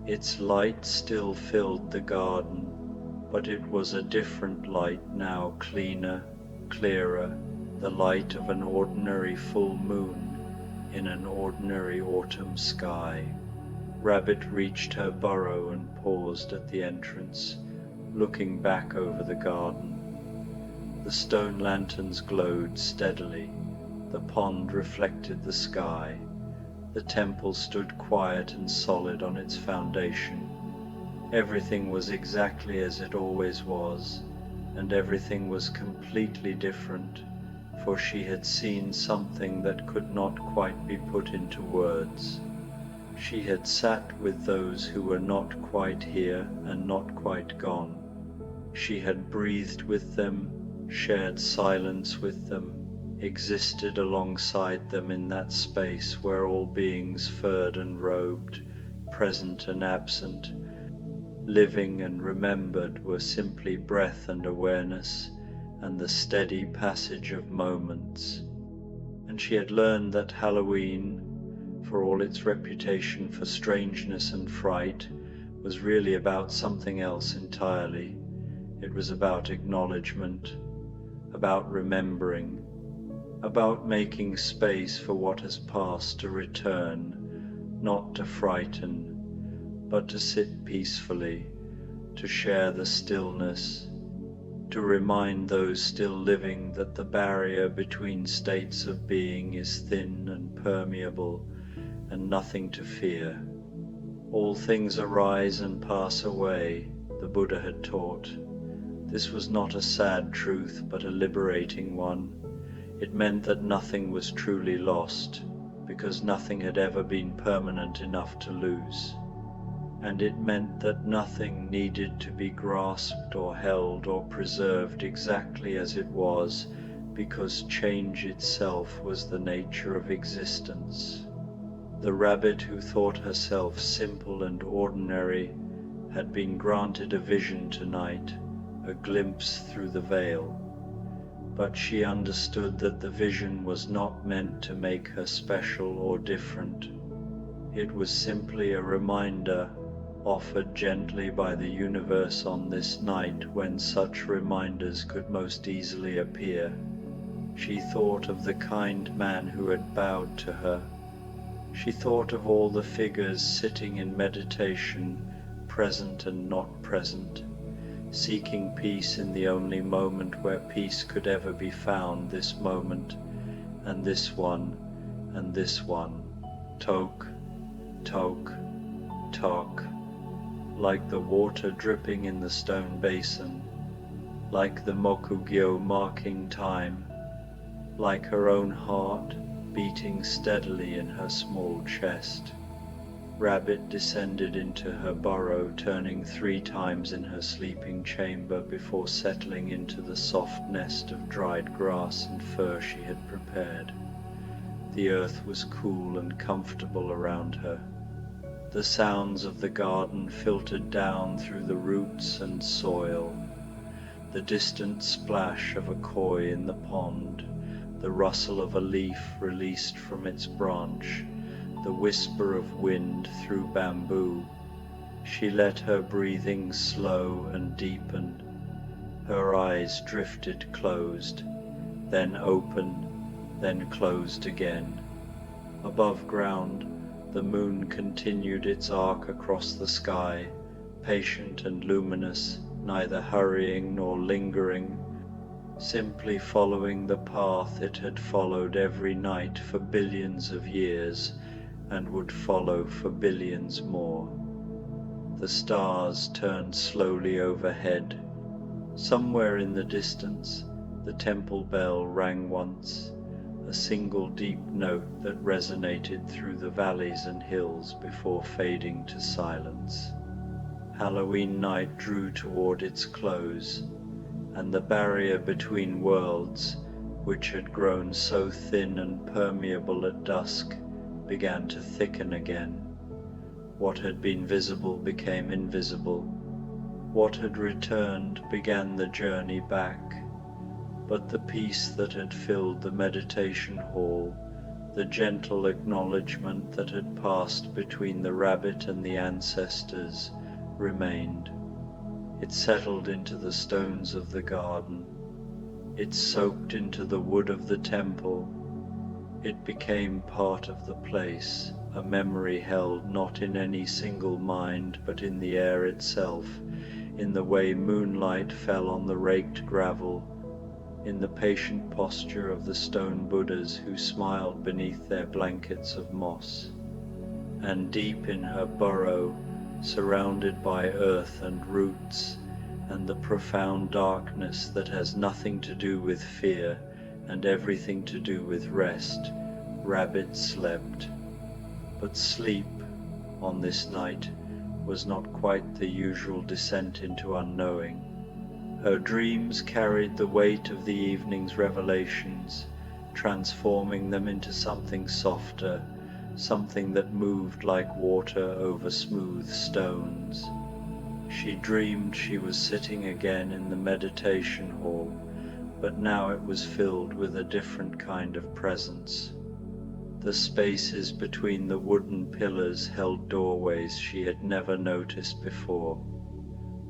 Its light still filled the garden, but it was a different light now, cleaner, clearer, the light of an ordinary full moon in an ordinary autumn sky. Rabbit reached her burrow and paused at the entrance, looking back over the garden. The stone lanterns glowed steadily. The pond reflected the sky. The temple stood quiet and solid on its foundation. Everything was exactly as it always was, and everything was completely different, for she had seen something that could not quite be put into words. She had sat with those who were not quite here and not quite gone. She had breathed with them, shared silence with them, existed alongside them in that space where all beings furred and robed, present and absent, living and remembered were simply breath and awareness and the steady passage of moments. And she had learned that Halloween, for all its reputation for strangeness and fright, was really about something else entirely. It was about acknowledgement, about remembering, about making space for what has passed to return, not to frighten, but to sit peacefully, to share the stillness, to remind those still living that the barrier between states of being is thin and permeable and nothing to fear. All things arise and pass away, the Buddha had taught. This was not a sad truth, but a liberating one. It meant that nothing was truly lost, because nothing had ever been permanent enough to lose. And it meant that nothing needed to be grasped or held or preserved exactly as it was, because change itself was the nature of existence. The rabbit who thought herself simple and ordinary had been granted a vision tonight, a glimpse through the veil. But she understood that the vision was not meant to make her special or different. It was simply a reminder offered gently by the universe on this night when such reminders could most easily appear. She thought of the kind man who had bowed to her. She thought of all the figures sitting in meditation, present and not present, seeking peace in the only moment where peace could ever be found, this moment, and this one, and this one. Tok, tok, tok, like the water dripping in the stone basin, like the Mokugyo marking time, like her own heart beating steadily in her small chest. Rabbit descended into her burrow, turning 3 times in her sleeping chamber before settling into the soft nest of dried grass and fur she had prepared. The earth was cool and comfortable around her. The sounds of the garden filtered down through the roots and soil. The distant splash of a koi in the pond, the rustle of a leaf released from its branch, the whisper of wind through bamboo. She let her breathing slow and deepen. Her eyes drifted closed, then open, then closed again. Above ground, the moon continued its arc across the sky, patient and luminous, neither hurrying nor lingering, simply following the path it had followed every night for billions of years, and would follow for billions more. The stars turned slowly overhead. Somewhere in the distance, the temple bell rang once, a single deep note that resonated through the valleys and hills before fading to silence. Halloween night drew toward its close, and the barrier between worlds, which had grown so thin and permeable at dusk, began to thicken again. What had been visible became invisible. What had returned began the journey back. But the peace that had filled the meditation hall, the gentle acknowledgement that had passed between the rabbit and the ancestors, remained. It settled into the stones of the garden. It soaked into the wood of the temple. It became part of the place, a memory held not in any single mind, but in the air itself, in the way moonlight fell on the raked gravel, in the patient posture of the stone Buddhas who smiled beneath their blankets of moss. and deep in her burrow, surrounded by earth and roots, and the profound darkness that has nothing to do with fear and everything to do with rest, Rabbit slept. But sleep, on this night, was not quite the usual descent into unknowing. Her dreams carried the weight of the evening's revelations, transforming them into something softer, something that moved like water over smooth stones. She dreamed she was sitting again in the meditation hall, but now it was filled with a different kind of presence. The spaces between the wooden pillars held doorways she had never noticed before.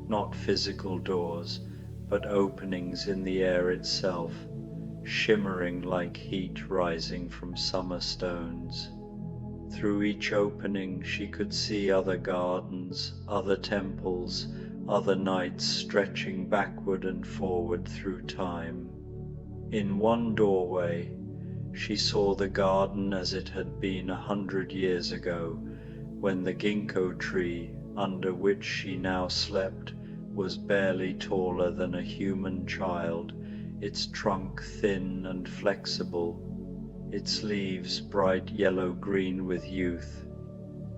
Not physical doors, but openings in the air itself, shimmering like heat rising from summer stones. Through each opening she could see other gardens, other temples, other nights stretching backward and forward through time. In one doorway she saw the garden as it had been 100 years ago, when the ginkgo tree under which she now slept was barely taller than a human child, its trunk thin and flexible, its leaves bright yellow-green with youth.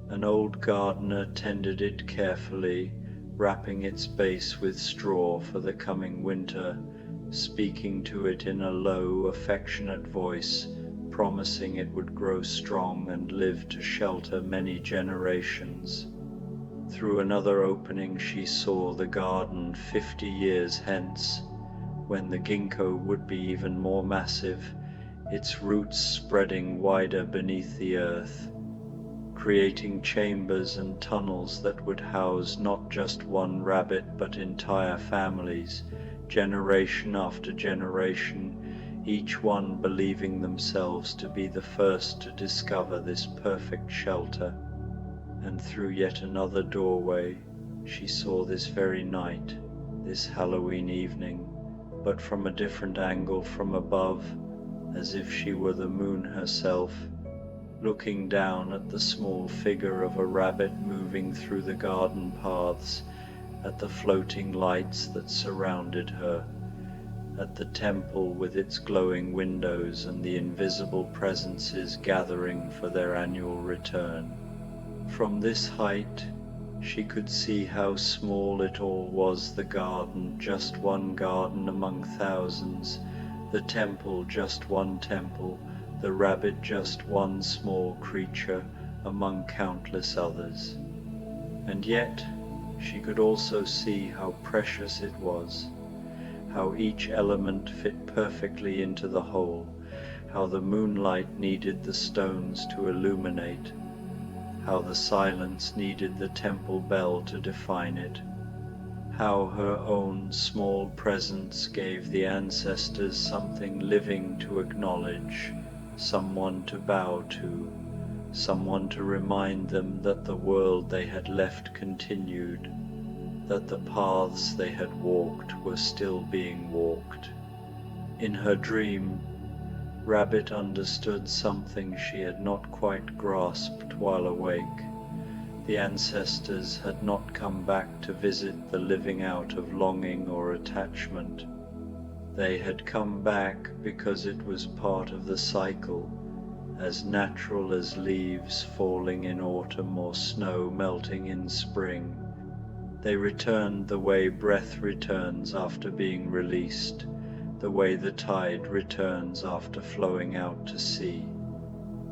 An old gardener tended it carefully, wrapping its base with straw for the coming winter, speaking to it in a low, affectionate voice, promising it would grow strong and live to shelter many generations. Through another opening she saw the garden 50 years hence, when the ginkgo would be even more massive, its roots spreading wider beneath the earth, creating chambers and tunnels that would house not just one rabbit but entire families, generation after generation, each one believing themselves to be the first to discover this perfect shelter. And through yet another doorway she saw this very night, this Halloween evening, but from a different angle from above, as if she were the moon herself, looking down at the small figure of a rabbit moving through the garden paths, at the floating lights that surrounded her, at the temple with its glowing windows and the invisible presences gathering for their annual return. From this height she could see how small it all was, the garden, just one garden among thousands, the temple, just one temple, the rabbit, just one small creature among countless others. And yet she could also see how precious it was, how each element fit perfectly into the whole, how the moonlight needed the stones to illuminate, how the silence needed the temple bell to define it, how her own small presence gave the ancestors something living to acknowledge, someone to bow to, someone to remind them that the world they had left continued, that the paths they had walked were still being walked. In her dream, Rabbit understood something she had not quite grasped while awake. The ancestors had not come back to visit the living out of longing or attachment. They had come back because it was part of the cycle, as natural as leaves falling in autumn or snow melting in spring. They returned the way breath returns after being released, the way the tide returns after flowing out to sea.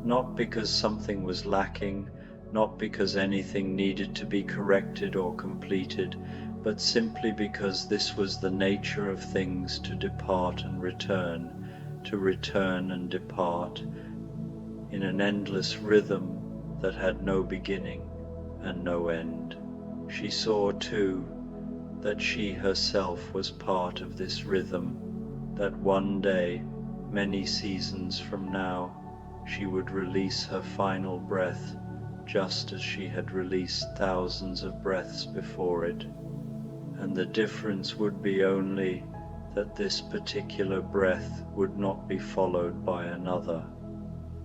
Not because something was lacking, not because anything needed to be corrected or completed, but simply because this was the nature of things, to depart and return, to return and depart, in an endless rhythm that had no beginning and no end. She saw, too, that she herself was part of this rhythm, that one day, many seasons from now, she would release her final breath, just as she had released thousands of breaths before it, and the difference would be only that this particular breath would not be followed by another.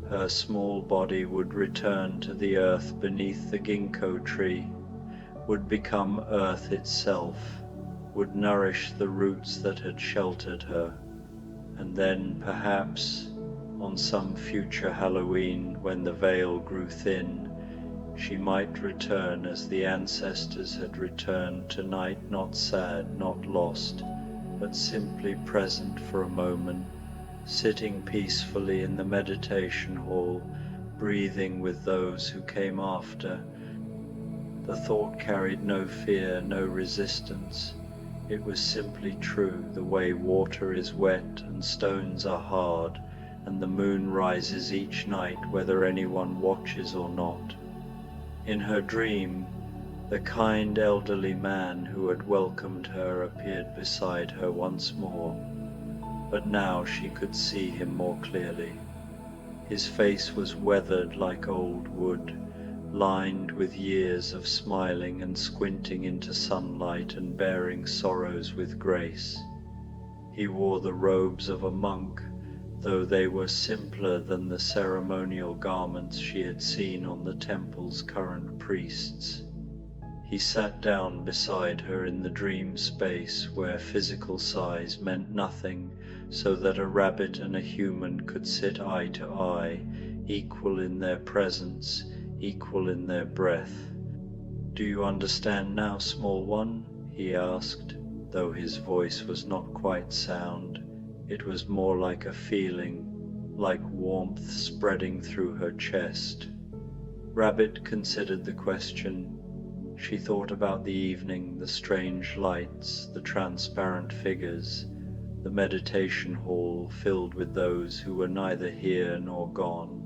Her small body would return to the earth beneath the ginkgo tree, would become earth itself, would nourish the roots that had sheltered her, and then perhaps, on some future Halloween when the veil grew thin, she might return as the ancestors had returned tonight, not sad, not lost, but simply present for a moment, sitting peacefully in the meditation hall, breathing with those who came after. The thought carried no fear, no resistance. It was simply true, the way water is wet and stones are hard, and the moon rises each night whether anyone watches or not. In her dream, the kind elderly man who had welcomed her appeared beside her once more, but now she could see him more clearly. His face was weathered like old wood, lined with years of smiling and squinting into sunlight and bearing sorrows with grace. He wore the robes of a monk, though they were simpler than the ceremonial garments she had seen on the temple's current priests. He sat down beside her in the dream space where physical size meant nothing, so that a rabbit and a human could sit eye to eye, equal in their presence, equal in their breath. "Do you understand now, small one?" he asked, though his voice was not quite sound. It was more like a feeling, like warmth spreading through her chest. Rabbit considered the question. She thought about the evening, the strange lights, the transparent figures, the meditation hall filled with those who were neither here nor gone.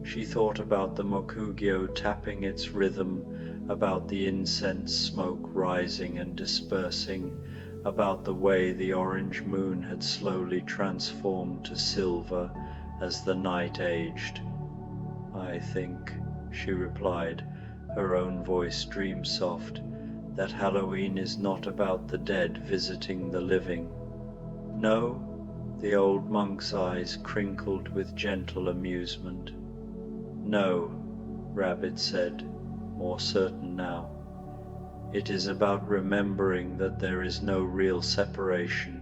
She thought about the mokugyo tapping its rhythm, about the incense smoke rising and dispersing, about the way the orange moon had slowly transformed to silver as the night aged. "I think," she replied, her own voice dream-soft, "that Halloween is not about the dead visiting the living." "No?" The old monk's eyes crinkled with gentle amusement. "No," Rabbit said, more certain now. "It is about remembering that there is no real separation,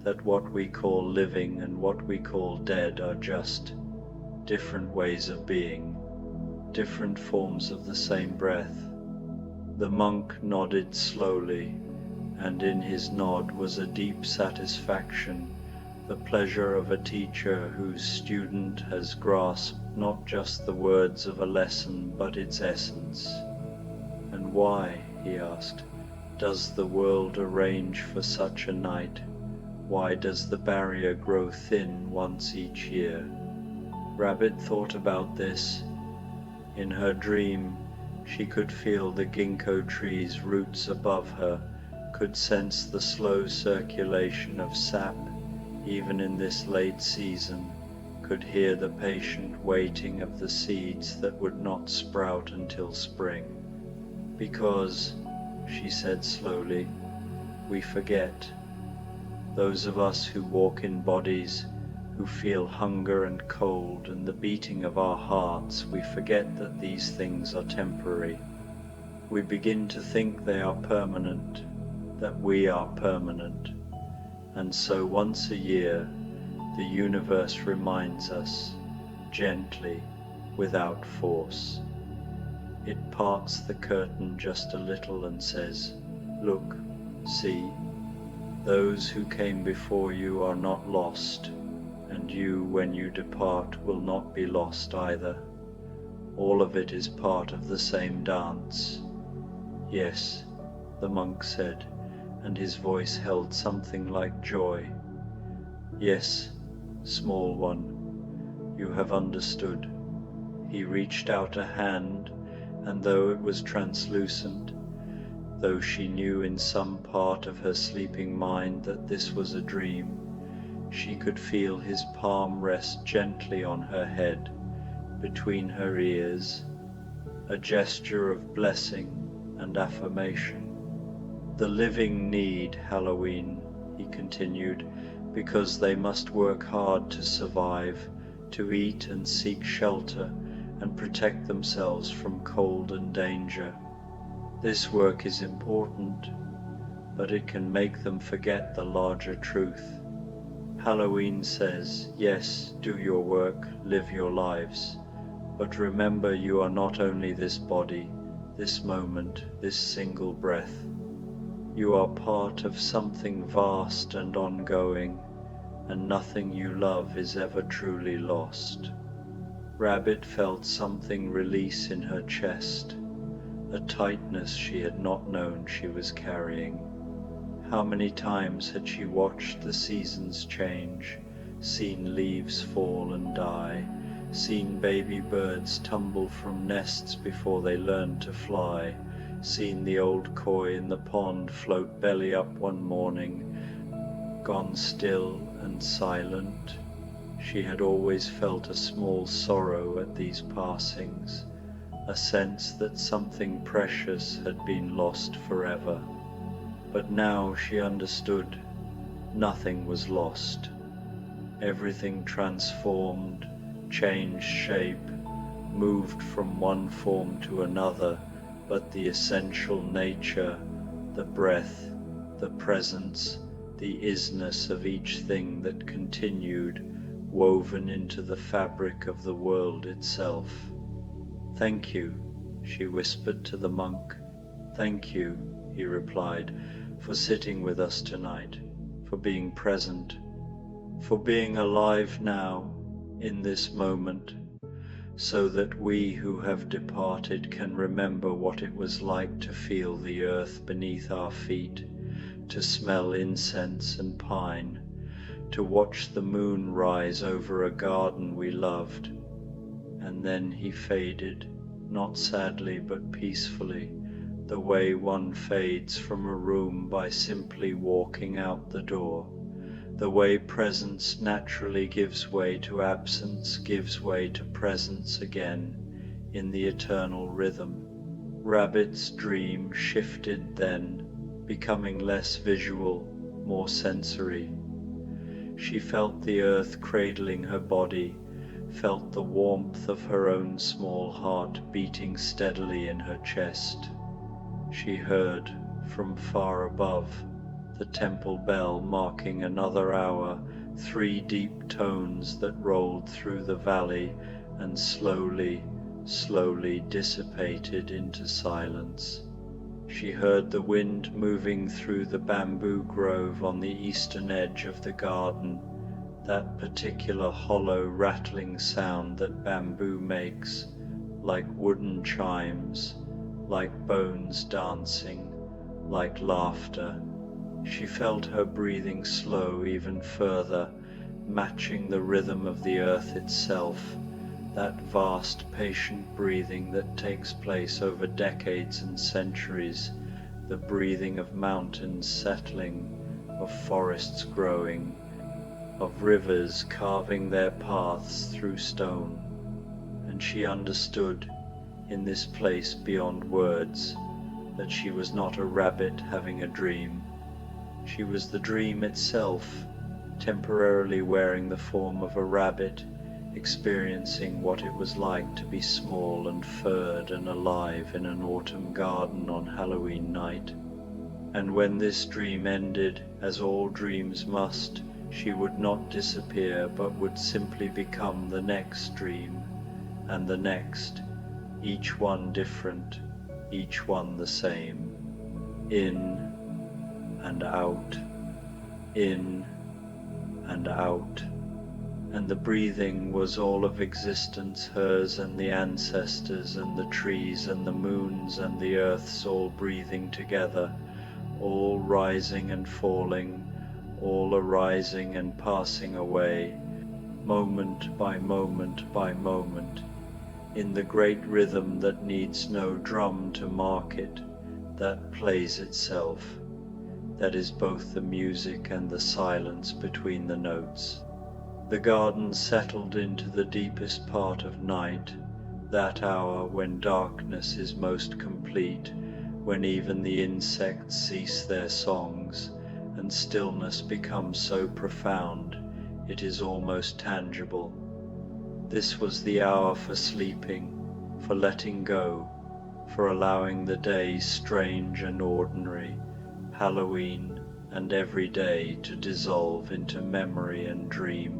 that what we call living and what we call dead are just different ways of being, different forms of the same breath." The monk nodded slowly, and in his nod was a deep satisfaction, the pleasure of a teacher whose student has grasped not just the words of a lesson but its essence. "And why," he asked, "does the world arrange for such a night? Why does the barrier grow thin once each year?" Rabbit thought about this. In her dream, she could feel the ginkgo tree's roots above her, could sense the slow circulation of sap even in this late season, could hear the patient waiting of the seeds that would not sprout until spring. "Because," she said slowly, "we forget. Those of us who walk in bodies, who feel hunger and cold and the beating of our hearts, we forget that these things are temporary. We begin to think they are permanent, that we are permanent. And so once a year, the universe reminds us, gently, without force. It parts the curtain just a little and says, 'Look, see, those who came before you are not lost, and you, when you depart, will not be lost either. All of it is part of the same dance.'" "Yes," the monk said, and his voice held something like joy. "Yes, small one, you have understood." He reached out a hand, and though it was translucent, though she knew in some part of her sleeping mind that this was a dream, she could feel his palm rest gently on her head, between her ears, a gesture of blessing and affirmation. "The living need Halloween," he continued, "because they must work hard to survive, to eat and seek shelter and protect themselves from cold and danger. This work is important, but it can make them forget the larger truth. Halloween says, yes, do your work, live your lives, but remember you are not only this body, this moment, this single breath. You are part of something vast and ongoing, and nothing you love is ever truly lost. Rabbit felt something release in her chest, a tightness she had not known she was carrying. How many times had she watched the seasons change, seen leaves fall and die, seen baby birds tumble from nests before they learned to fly, seen the old koi in the pond float belly up one morning, gone still and silent. She had always felt a small sorrow at these passings, a sense that something precious had been lost forever. But now she understood. Nothing was lost. Everything transformed, changed shape, moved from one form to another, but the essential nature, the breath, the presence, the isness of each thing that continued, woven into the fabric of the world itself. "Thank you," she whispered to the monk. "Thank you," he replied, "for sitting with us tonight, for being present, for being alive now, in this moment, so that we who have departed can remember what it was like to feel the earth beneath our feet, to smell incense and pine, to watch the moon rise over a garden we loved." And then he faded, not sadly but peacefully, the way one fades from a room by simply walking out the door, the way presence naturally gives way to absence, gives way to presence again, in the eternal rhythm. Rabbit's dream shifted then, becoming less visual, more sensory. She felt the earth cradling her body, felt the warmth of her own small heart beating steadily in her chest. She heard, from far above, the temple bell marking another hour, 3 deep tones that rolled through the valley and slowly, slowly dissipated into silence. She heard the wind moving through the bamboo grove on the eastern edge of the garden, that particular hollow rattling sound that bamboo makes, like wooden chimes, like bones dancing, like laughter. She felt her breathing slow even further, matching the rhythm of the earth itself, that vast patient breathing that takes place over decades and centuries, the breathing of mountains settling, of forests growing, of rivers carving their paths through stone. And she understood, in this place beyond words, that she was not a rabbit having a dream. She was the dream itself, temporarily wearing the form of a rabbit, experiencing what it was like to be small and furred and alive in an autumn garden on Halloween night. And when this dream ended, as all dreams must, she would not disappear, but would simply become the next dream, and the next, each one different, each one the same. In and out, in and out. And the breathing was all of existence, hers and the ancestors and the trees and the moons and the earths, all breathing together, all rising and falling, all arising and passing away, moment by moment by moment, in the great rhythm that needs no drum to mark it, that plays itself, that is both the music and the silence between the notes. The garden settled into the deepest part of night, that hour when darkness is most complete, when even the insects cease their songs, and stillness becomes so profound it is almost tangible. This was the hour for sleeping, for letting go, for allowing the days strange and ordinary, Halloween and every day, to dissolve into memory and dream.